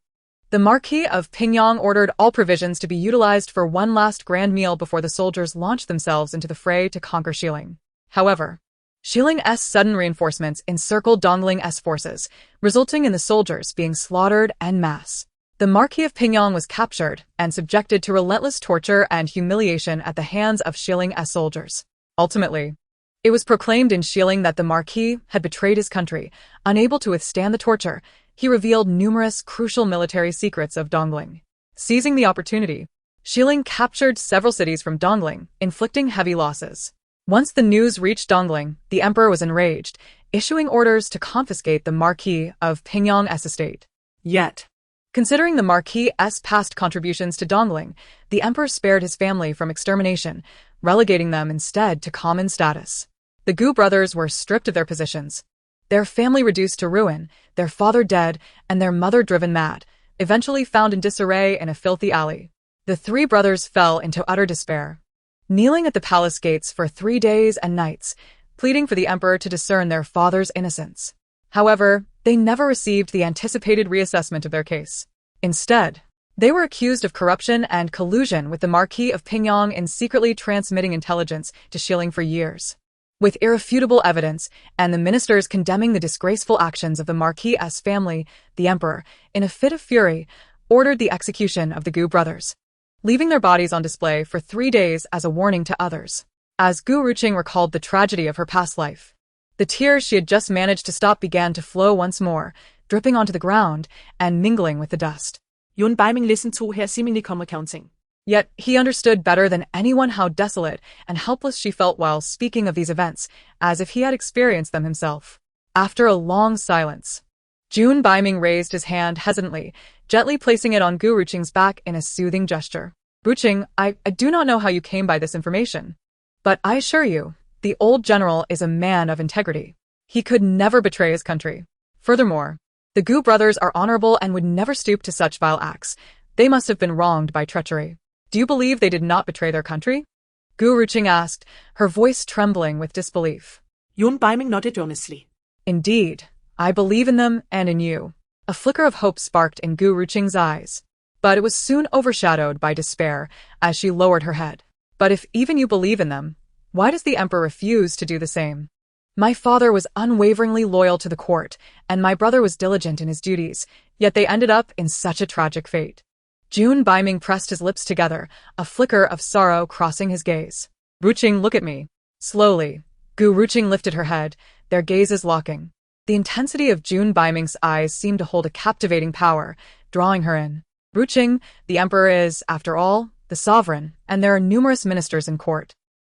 The Marquis of Pingyang ordered all provisions to be utilized for one last grand meal before the soldiers launched themselves into the fray to conquer Xiling. However, Xiling's sudden reinforcements encircled Dongling's forces, resulting in the soldiers being slaughtered en masse. The Marquis of Pingyang was captured and subjected to relentless torture and humiliation at the hands of Xiling's soldiers. Ultimately, it was proclaimed in Xiling that the Marquis had betrayed his country. Unable to withstand the torture, he revealed numerous crucial military secrets of Dongling. Seizing the opportunity, Xiling captured several cities from Dongling, inflicting heavy losses. Once the news reached Dongling, the emperor was enraged, issuing orders to confiscate the Marquis of Pingyang's estate. Yet, considering the Marquis's past contributions to Dongling, the emperor spared his family from extermination, relegating them instead to common status. The Gu brothers were stripped of their positions, their family reduced to ruin, their father dead, and their mother driven mad, eventually found in disarray in a filthy alley. The three brothers fell into utter despair, kneeling at the palace gates for 3 days and nights, pleading for the emperor to discern their father's innocence. However, they never received the anticipated reassessment of their case. Instead, they were accused of corruption and collusion with the Marquis of Pingyang in secretly transmitting intelligence to Xiling for years. With irrefutable evidence, and the ministers condemning the disgraceful actions of the Marquis's family, the emperor, in a fit of fury, ordered the execution of the Gu brothers, leaving their bodies on display for 3 days as a warning to others. As Gu Ruqing recalled the tragedy of her past life, The tears she had just managed to stop began to flow once more, dripping onto the ground and mingling with the dust. Yun Baiming listened to her seemingly calm accounting. Yet he understood better than anyone how desolate and helpless she felt while speaking of these events, as if he had experienced them himself. After a long silence, Jun Baiming raised his hand hesitantly, gently placing it on Gu Ruqing's back in a soothing gesture. Ruqing, I do not know how you came by this information, but I assure you, the old general is a man of integrity. He could never betray his country. Furthermore, the Gu brothers are honorable and would never stoop to such vile acts. They must have been wronged by treachery. Do you believe they did not betray their country? Gu Ruqing asked, her voice trembling with disbelief. Yun Baiming nodded earnestly. Indeed, I believe in them and in you. A flicker of hope sparked in Gu Ruqing's eyes, but it was soon overshadowed by despair as she lowered her head. But if even you believe in them, why does the emperor refuse to do the same? My father was unwaveringly loyal to the court, and my brother was diligent in his duties, yet they ended up in such a tragic fate. Jun Baiming pressed his lips together, a flicker of sorrow crossing his gaze. Ruqing, look at me. Slowly, Gu Ruqing lifted her head, their gazes locking. The intensity of Jun Baiming's eyes seemed to hold a captivating power, drawing her in. Ruqing, the emperor is, after all, the sovereign, and there are numerous ministers in court.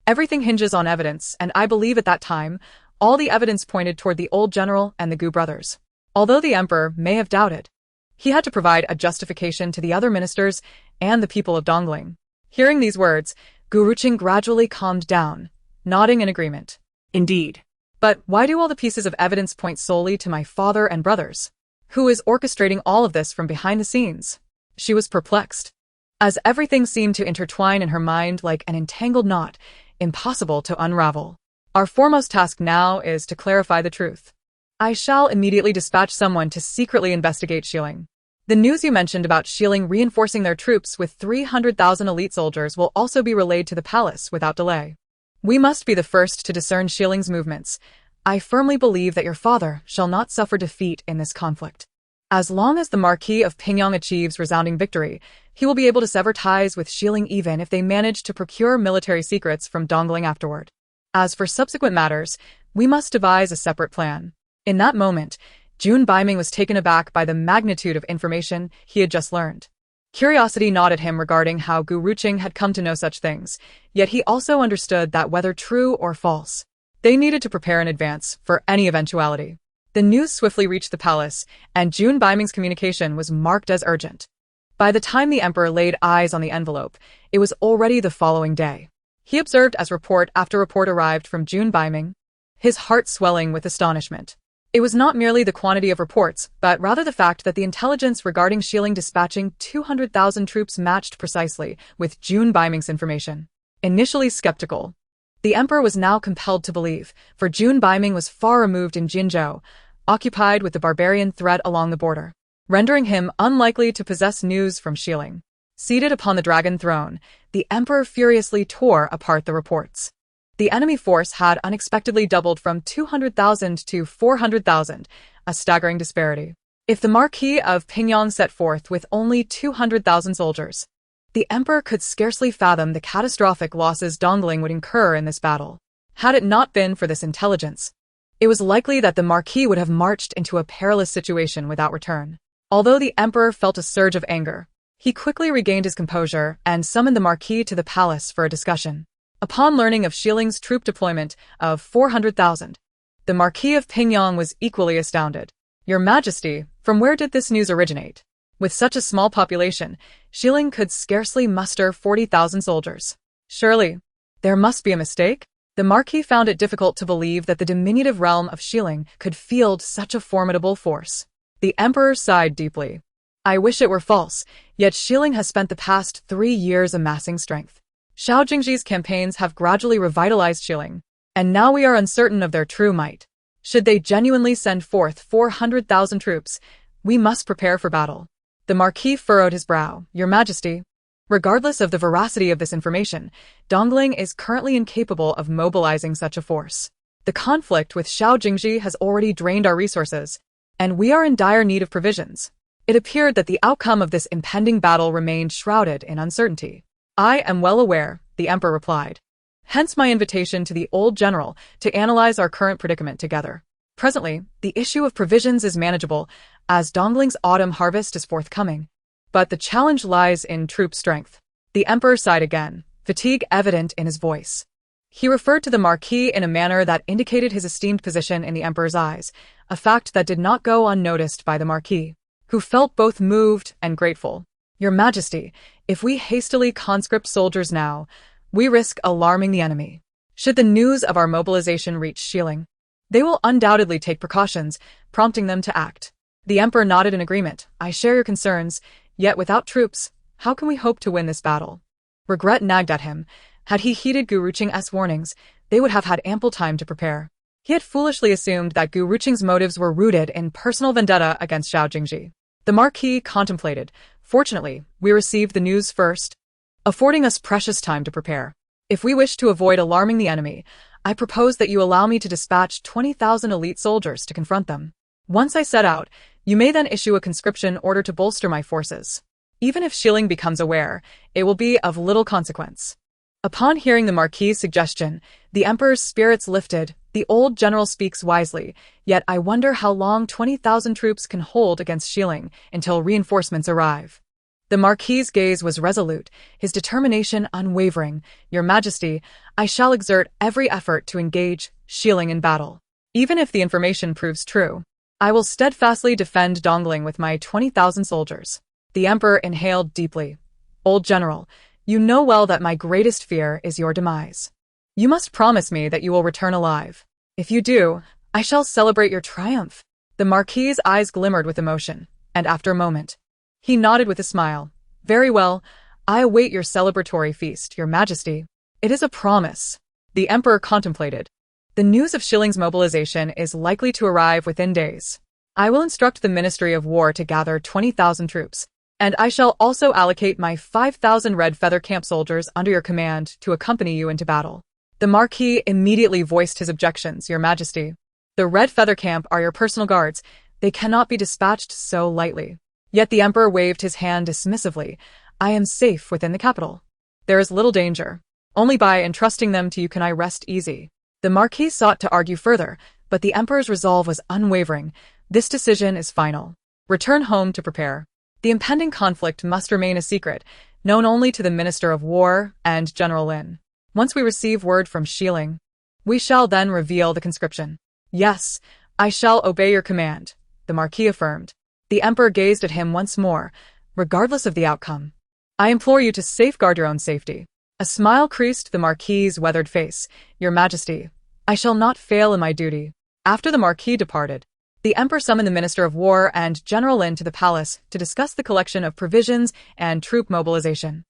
Everything hinges on evidence, and I believe at that time, all the evidence pointed toward the old general and the Gu brothers. Although the emperor may have doubted, he had to provide a justification to the other ministers and the people of Dongling. Hearing these words, Gu Ruqing gradually calmed down, nodding in agreement. Indeed. But why do all the pieces of evidence point solely to my father and brothers? Who is orchestrating all of this from behind the scenes? She was perplexed, as everything seemed to intertwine in her mind like an entangled knot, impossible to unravel. Our foremost task now is to clarify the truth. I shall immediately dispatch someone to secretly investigate Xiling. The news you mentioned about Xiling reinforcing their troops with 300,000 elite soldiers will also be relayed to the palace without delay. We must be the first to discern Xiling's movements. I firmly believe that your father shall not suffer defeat in this conflict. As long as the Marquis of Pingyang achieves resounding victory, he will be able to sever ties with Xiling even if they manage to procure military secrets from Dongling afterward. As for subsequent matters, we must devise a separate plan. In that moment, Jun Baiming was taken aback by the magnitude of information he had just learned. Curiosity gnawed at him regarding how Gu Ruqing had come to know such things, yet he also understood that whether true or false, they needed to prepare in advance for any eventuality. The news swiftly reached the palace, and Jun Baiming's communication was marked as urgent. By the time the emperor laid eyes on the envelope, it was already the following day. He observed as report after report arrived from Jun Baiming, his heart swelling with astonishment. It was not merely the quantity of reports, but rather the fact that the intelligence regarding Xiling dispatching 200,000 troops matched precisely with Jun Baiming's information. Initially skeptical, the emperor was now compelled to believe, for Jun Baiming was far removed in Jinzhou, occupied with the barbarian threat along the border, rendering him unlikely to possess news from Xiling. Seated upon the dragon throne, the emperor furiously tore apart the reports. The enemy force had unexpectedly doubled from 200,000 to 400,000, a staggering disparity. If the Marquis of Pingyang set forth with only 200,000 soldiers, the emperor could scarcely fathom the catastrophic losses Dongling would incur in this battle. Had it not been for this intelligence, it was likely that the Marquis would have marched into a perilous situation without return. Although the emperor felt a surge of anger, he quickly regained his composure and summoned the Marquis to the palace for a discussion. Upon learning of Xiling's troop deployment of 400,000, the Marquis of Pingyang was equally astounded. Your Majesty, from where did this news originate? With such a small population, Xiling could scarcely muster 40,000 soldiers. Surely, there must be a mistake? The Marquis found it difficult to believe that the diminutive realm of Xiling could field such a formidable force. The Emperor sighed deeply. I wish it were false, yet Xiling has spent the past 3 years amassing strength. Xiao Jingzhi's campaigns have gradually revitalized Xiling, and now we are uncertain of their true might. Should they genuinely send forth 400,000 troops, we must prepare for battle. The Marquis furrowed his brow. Your Majesty, regardless of the veracity of this information, Dongling is currently incapable of mobilizing such a force. The conflict with Xiao Jingzhi has already drained our resources, and we are in dire need of provisions. It appeared that the outcome of this impending battle remained shrouded in uncertainty. I am well aware, the Emperor replied, Hence my invitation to the old general to analyze our current predicament together. Presently, the issue of provisions is manageable, as Dongling's autumn harvest is forthcoming. But the challenge lies in troop strength. The emperor sighed again, fatigue evident in his voice. He referred to the marquis in a manner that indicated his esteemed position in the emperor's eyes, a fact that did not go unnoticed by the marquis, who felt both moved and grateful. Your Majesty, if we hastily conscript soldiers now, we risk alarming the enemy. Should the news of our mobilization reach Xiling, they will undoubtedly take precautions, prompting them to act. The emperor nodded in agreement. I share your concerns, yet without troops, how can we hope to win this battle? Regret nagged at him. Had he heeded Gu Ruqing's warnings, they would have had ample time to prepare. He had foolishly assumed that Gu Ruqing's motives were rooted in personal vendetta against Xiao Jingzhi. The marquis contemplated. Fortunately, we received the news first, affording us precious time to prepare. If we wish to avoid alarming the enemy, I propose that you allow me to dispatch 20,000 elite soldiers to confront them. Once I set out, you may then issue a conscription order to bolster my forces. Even if Xiling becomes aware, it will be of little consequence. Upon hearing the marquis's suggestion, the emperor's spirits lifted. The old general speaks wisely, yet I wonder how long 20,000 troops can hold against Xiling until reinforcements arrive. The marquis's gaze was resolute, his determination unwavering. Your Majesty, I shall exert every effort to engage Xiling in battle. Even if the information proves true, I will steadfastly defend Dongling with my 20,000 soldiers. The emperor inhaled deeply. Old general, you know well that my greatest fear is your demise. You must promise me that you will return alive. If you do, I shall celebrate your triumph. The marquis's eyes glimmered with emotion, and after a moment, he nodded with a smile. Very well, I await your celebratory feast, Your Majesty. It is a promise. The emperor contemplated. The news of Xiling's mobilization is likely to arrive within days. I will instruct the Ministry of War to gather 20,000 troops, and I shall also allocate my 5,000 Red Feather Camp soldiers under your command to accompany you into battle. The marquis immediately voiced his objections, Your Majesty. The Red Feather Camp are your personal guards. They cannot be dispatched so lightly. Yet the emperor waved his hand dismissively. I am safe within the capital. There is little danger. Only by entrusting them to you can I rest easy. The marquis sought to argue further, but the emperor's resolve was unwavering. This decision is final. Return home to prepare. The impending conflict must remain a secret, known only to the Minister of War and General Lin. Once we receive word from Xiling, we shall then reveal the conscription. Yes, I shall obey your command, the marquis affirmed. The emperor gazed at him once more, regardless of the outcome. I implore you to safeguard your own safety. A smile creased the marquis's weathered face. Your Majesty, I shall not fail in my duty. After the marquis departed, the emperor summoned the Minister of War and General Lin to the palace to discuss the collection of provisions and troop mobilization.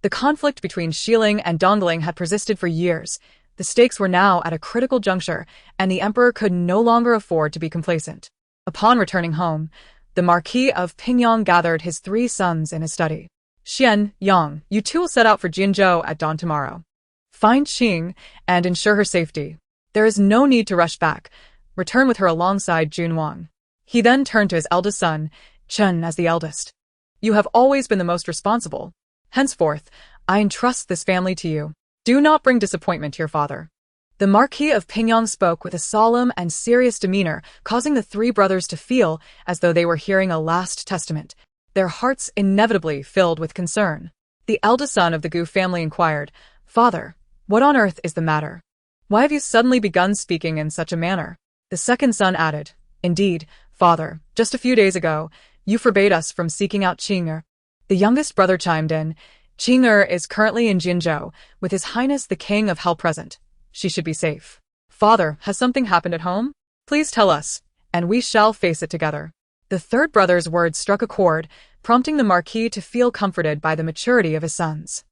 The conflict between Xiling and Dongling had persisted for years. The stakes were now at a critical juncture, and the emperor could no longer afford to be complacent. Upon returning home, the Marquis of Pingyang gathered his 3 sons in his study. Xian, Yang, you two will set out for Jinzhou at dawn tomorrow. Find Xing and ensure her safety. There is no need to rush back. Return with her alongside Jun Wang. He then turned to his eldest son, Chen, as the eldest. You have always been the most responsible. Henceforth, I entrust this family to you. Do not bring disappointment to your father. The Marquis of Pingyang spoke with a solemn and serious demeanor, causing the 3 brothers to feel as though they were hearing a last testament, their hearts inevitably filled with concern. The eldest son of the Gu family inquired, Father, what on earth is the matter? Why have you suddenly begun speaking in such a manner? The second son added, Indeed, Father, just a few days ago, you forbade us from seeking out Qing'er. The youngest brother chimed in, Qing'er is currently in Jinzhou, with His Highness the King of Hell present. She should be safe. Father, has something happened at home? Please tell us, and we shall face it together. The third brother's words struck a chord, prompting the Marquis to feel comforted by the maturity of his sons.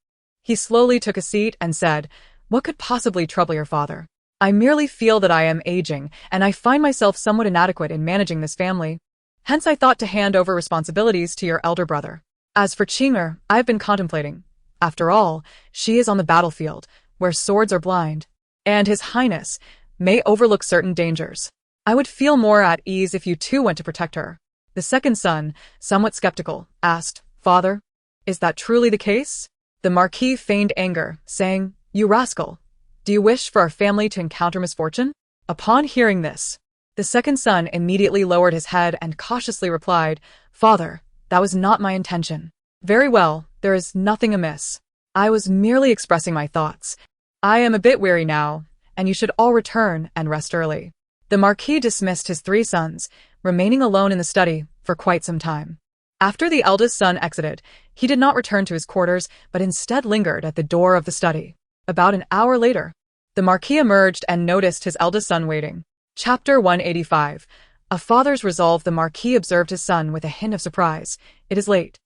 He slowly took a seat and said, What could possibly trouble your father? I merely feel that I am aging, and I find myself somewhat inadequate in managing this family. Hence I thought to hand over responsibilities to your elder brother. As for Qing'er, I have been contemplating. After all, she is on the battlefield, where swords are blind, and His Highness may overlook certain dangers. I would feel more at ease if you too went to protect her. The second son, somewhat skeptical, asked, Father, is that truly the case? The Marquis feigned anger, saying, You rascal! Do you wish for our family to encounter misfortune? Upon hearing this, the second son immediately lowered his head and cautiously replied, Father, that was not my intention. Very well, there is nothing amiss. I was merely expressing my thoughts. I am a bit weary now, and you should all return and rest early. The Marquis dismissed his 3 sons, remaining alone in the study for quite some time. After the eldest son exited, he did not return to his quarters, but instead lingered at the door of the study. About an hour later, the Marquis emerged and noticed his eldest son waiting. Chapter 185. A father's resolve. The Marquis observed his son with a hint of surprise. It is late.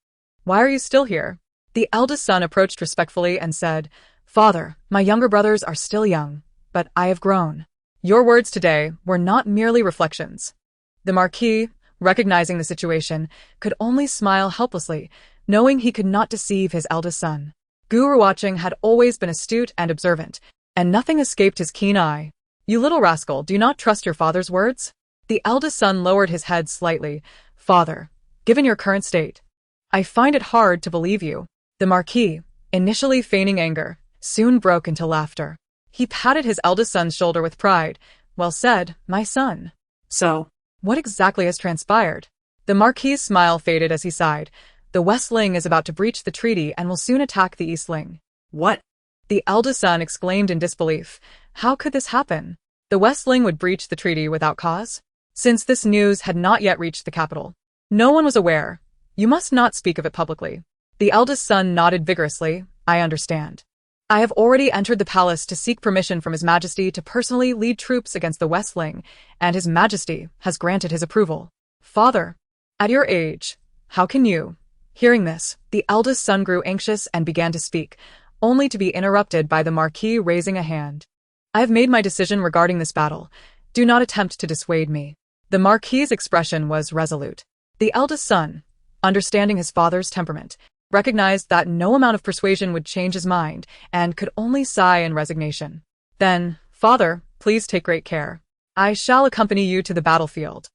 Why are you still here? The eldest son approached respectfully and said, Father, my younger brothers are still young, but I have grown. Your words today were not merely reflections. The Marquis, recognizing the situation, could only smile helplessly, knowing he could not deceive his eldest son. Ruqing had always been astute and observant, and nothing escaped his keen eye. You little rascal, do you not trust your father's words? The eldest son lowered his head slightly. Father, given your current state, I find it hard to believe you. The Marquis, initially feigning anger, soon broke into laughter. He patted his eldest son's shoulder with pride. Well said, my son. So, what exactly has transpired? The Marquis's smile faded as he sighed. The West Ling is about to breach the treaty and will soon attack the East Ling. What? The eldest son exclaimed in disbelief. How could this happen? The West Ling would breach the treaty without cause? Since this news had not yet reached the capital, no one was aware. You must not speak of it publicly. The eldest son nodded vigorously. I understand. I have already entered the palace to seek permission from His Majesty to personally lead troops against the West Ling, and His Majesty has granted his approval. Father, at your age, how can you? Hearing this, the eldest son grew anxious and began to speak, only to be interrupted by the Marquis raising a hand. I have made my decision regarding this battle. Do not attempt to dissuade me. The Marquis's expression was resolute. The eldest son, understanding his father's temperament, recognized that no amount of persuasion would change his mind and could only sigh in resignation. Then, Father, please take great care. I shall accompany you to the battlefield.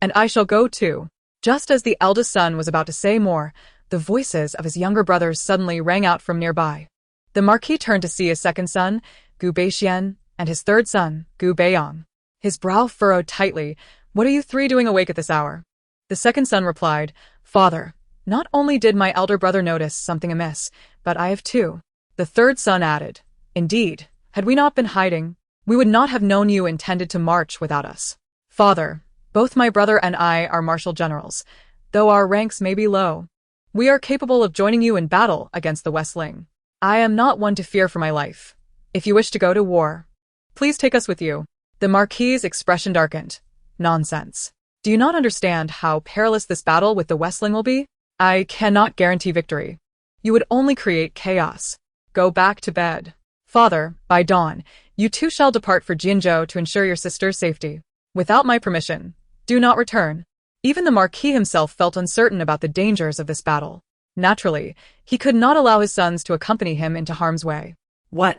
And I shall go too. Just as the eldest son was about to say more, the voices of his younger brothers suddenly rang out from nearby. The Marquis turned to see his second son, Gu Beixian, and his third son, Gu Beiyang. His brow furrowed tightly. What are you 3 doing awake at this hour? The second son replied, Father, not only did my elder brother notice something amiss, but I have too. The third son added, Indeed, had we not been hiding, we would not have known you intended to march without us. Father, both my brother and I are martial generals, though our ranks may be low. We are capable of joining you in battle against the West Ling. I am not one to fear for my life. If you wish to go to war, please take us with you. The Marquis's expression darkened. Nonsense. Do you not understand how perilous this battle with the West Ling will be? I cannot guarantee victory. You would only create chaos. Go back to bed. Father, by dawn, you 2 shall depart for Jinzhou to ensure your sister's safety. Without my permission, do not return. Even the Marquis himself felt uncertain about the dangers of this battle. Naturally, he could not allow his sons to accompany him into harm's way. What?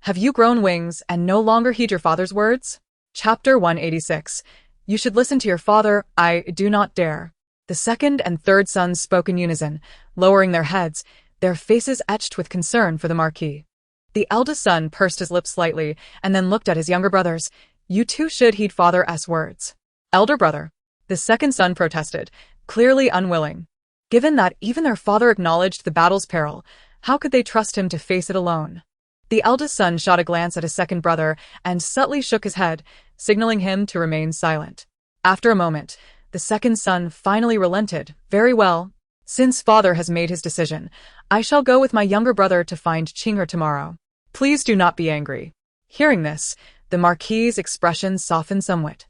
Have you grown wings and no longer heed your father's words? Chapter 186. You should listen to your father. I do not dare. The second and third sons spoke in unison, lowering their heads, their faces etched with concern for the Marquis. The eldest son pursed his lips slightly and then looked at his younger brothers. You 2 should heed father's words. Elder brother. The second son protested, clearly unwilling. Given that even their father acknowledged the battle's peril, how could they trust him to face it alone? The eldest son shot a glance at his second brother and subtly shook his head, signaling him to remain silent. After a moment, the second son finally relented. Very well. Since father has made his decision, I shall go with my younger brother to find Qing'er tomorrow. Please do not be angry. Hearing this, the Marquis's expression softened somewhat.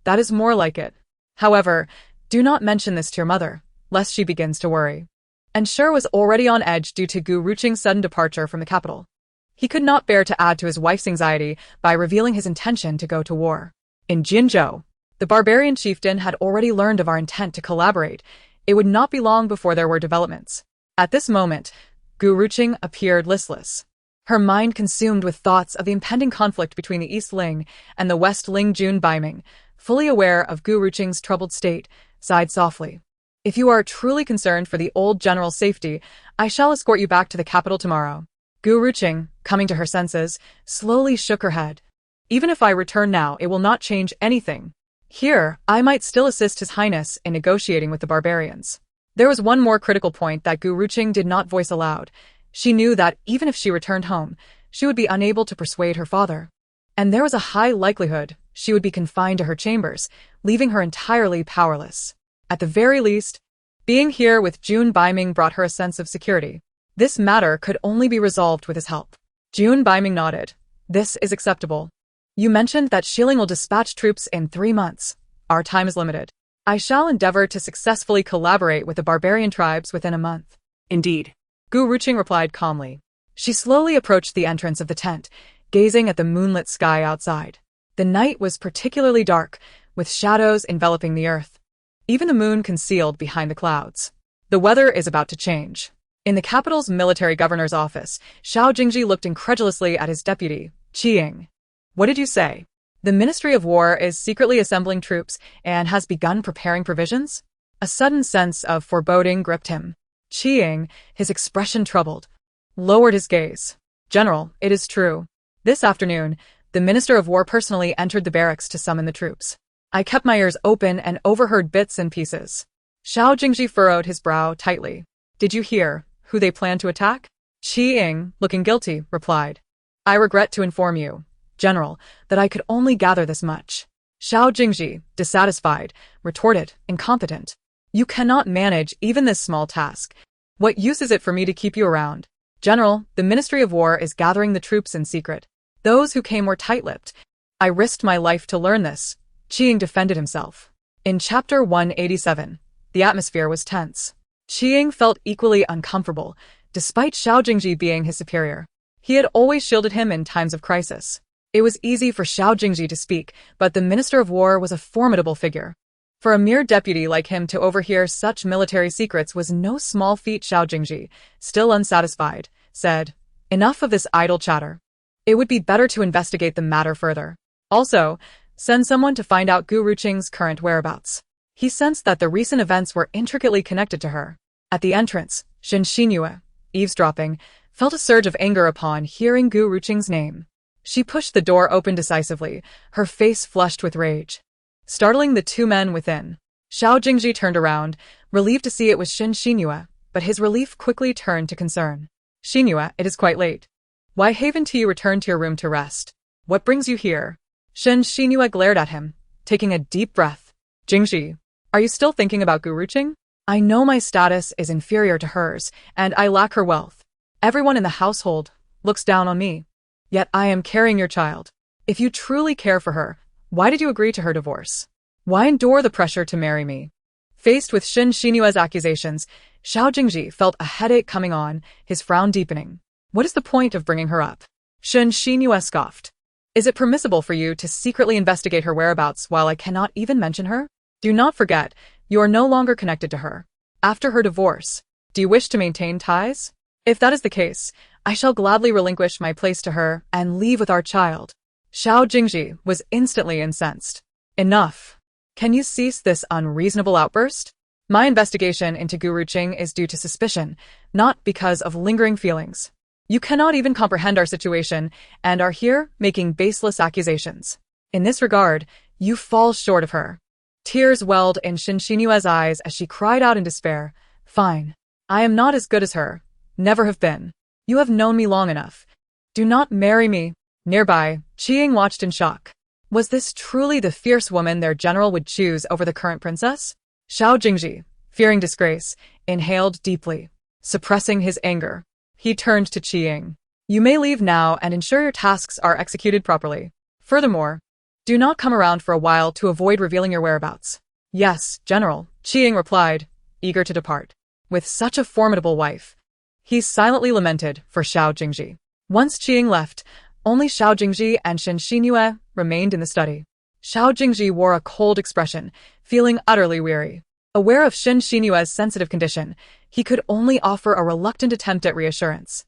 That is more like it. However, do not mention this to your mother, lest she begins to worry. And Sher was already on edge due to Ruqing's sudden departure from the capital. He could not bear to add to his wife's anxiety by revealing his intention to go to war. In Jinzhou, the barbarian chieftain had already learned of our intent to collaborate. It would not be long before there were developments. At this moment, Ruqing appeared listless. Her mind consumed with thoughts of the impending conflict between the East Ling and the West Ling. Jun Baiming, fully aware of Ruqing's troubled state, sighed softly. If you are truly concerned for the old general's safety, I shall escort you back to the capital tomorrow. Gu Ruqing, coming to her senses, slowly shook her head. Even if I return now, it will not change anything. Here, I might still assist His Highness in negotiating with the barbarians. There was one more critical point that Gu Ruqing did not voice aloud. She knew that even if she returned home, she would be unable to persuade her father. And there was a high likelihood she would be confined to her chambers, leaving her entirely powerless. At the very least, being here with Jun Baiming brought her a sense of security. This matter could only be resolved with his help. Jun Baiming nodded. This is acceptable. You mentioned that Shilling will dispatch troops in 3 months. Our time is limited. I shall endeavor to successfully collaborate with the barbarian tribes within a month. Indeed. Gu Ruqing replied calmly. She slowly approached the entrance of the tent, gazing at the moonlit sky outside. The night was particularly dark, with shadows enveloping the earth. Even the moon concealed behind the clouds. The weather is about to change. In the capital's military governor's office, Xiao Jingzhi looked incredulously at his deputy, Qiying. What did you say? The Ministry of War is secretly assembling troops and has begun preparing provisions? A sudden sense of foreboding gripped him. Qiying, his expression troubled, lowered his gaze. General, it is true. This afternoon, the Minister of War personally entered the barracks to summon the troops. I kept my ears open and overheard bits and pieces. Xiao Jingzhi furrowed his brow tightly. Did you hear who they plan to attack? Qiying, looking guilty, replied. I regret to inform you, General, that I could only gather this much. Xiao Jingzhi, dissatisfied, retorted, incompetent. You cannot manage even this small task. What use is it for me to keep you around? General, the Ministry of War is gathering the troops in secret. Those who came were tight-lipped. I risked my life to learn this. Qiying defended himself. In Chapter 187, the atmosphere was tense. Qiying felt equally uncomfortable, despite Xiao Jingzhi being his superior. He had always shielded him in times of crisis. It was easy for Xiao Jingzhi to speak, but the Minister of War was a formidable figure. For a mere deputy like him to overhear such military secrets was no small feat. Xiao Jingzhi, still unsatisfied, said, Enough of this idle chatter. It would be better to investigate the matter further. Also, send someone to find out Gu Ruqing's current whereabouts. He sensed that the recent events were intricately connected to her. At the entrance, Shen Xinyue, eavesdropping, felt a surge of anger upon hearing Gu Ruqing's name. She pushed the door open decisively, her face flushed with rage. Startling the 2 men within, Xiao Jingzhi turned around, relieved to see it was Shen Xinyue, but his relief quickly turned to concern. Xinyue, it is quite late. Why haven't you returned to your room to rest? What brings you here? Shen Xinyue glared at him, taking a deep breath. Jingzhi, are you still thinking about Gu Ruqing? I know my status is inferior to hers, and I lack her wealth. Everyone in the household looks down on me. Yet I am carrying your child. If you truly care for her, why did you agree to her divorce? Why endure the pressure to marry me? Faced with Shen Xinyue's accusations, Xiao Jingzhi felt a headache coming on, his frown deepening. What is the point of bringing her up? Shen Xinyue scoffed. Is it permissible for you to secretly investigate her whereabouts while I cannot even mention her? Do not forget, you are no longer connected to her. After her divorce, do you wish to maintain ties? If that is the case, I shall gladly relinquish my place to her and leave with our child. Xiao Jingzhi was instantly incensed. Enough. Can you cease this unreasonable outburst? My investigation into Gu Ruqing is due to suspicion, not because of lingering feelings. You cannot even comprehend our situation and are here making baseless accusations. In this regard, you fall short of her. Tears welled in Shen Xinyue's eyes as she cried out in despair. Fine. I am not as good as her. Never have been. You have known me long enough. Do not marry me. Nearby, Qiying watched in shock. Was this truly the fierce woman their general would choose over the current princess? Xiao Jingzhi, fearing disgrace, inhaled deeply. Suppressing his anger, he turned to Qiying. You may leave now and ensure your tasks are executed properly. Furthermore, do not come around for a while to avoid revealing your whereabouts. Yes, General, Qiying replied, eager to depart. With such a formidable wife, he silently lamented for Xiao Jingzhi. Once Qiying left, only Xiao Jingzhi and Shen Xinyue remained in the study. Xiao Jingzhi wore a cold expression, feeling utterly weary. Aware of Shen Xinyue's sensitive condition, he could only offer a reluctant attempt at reassurance.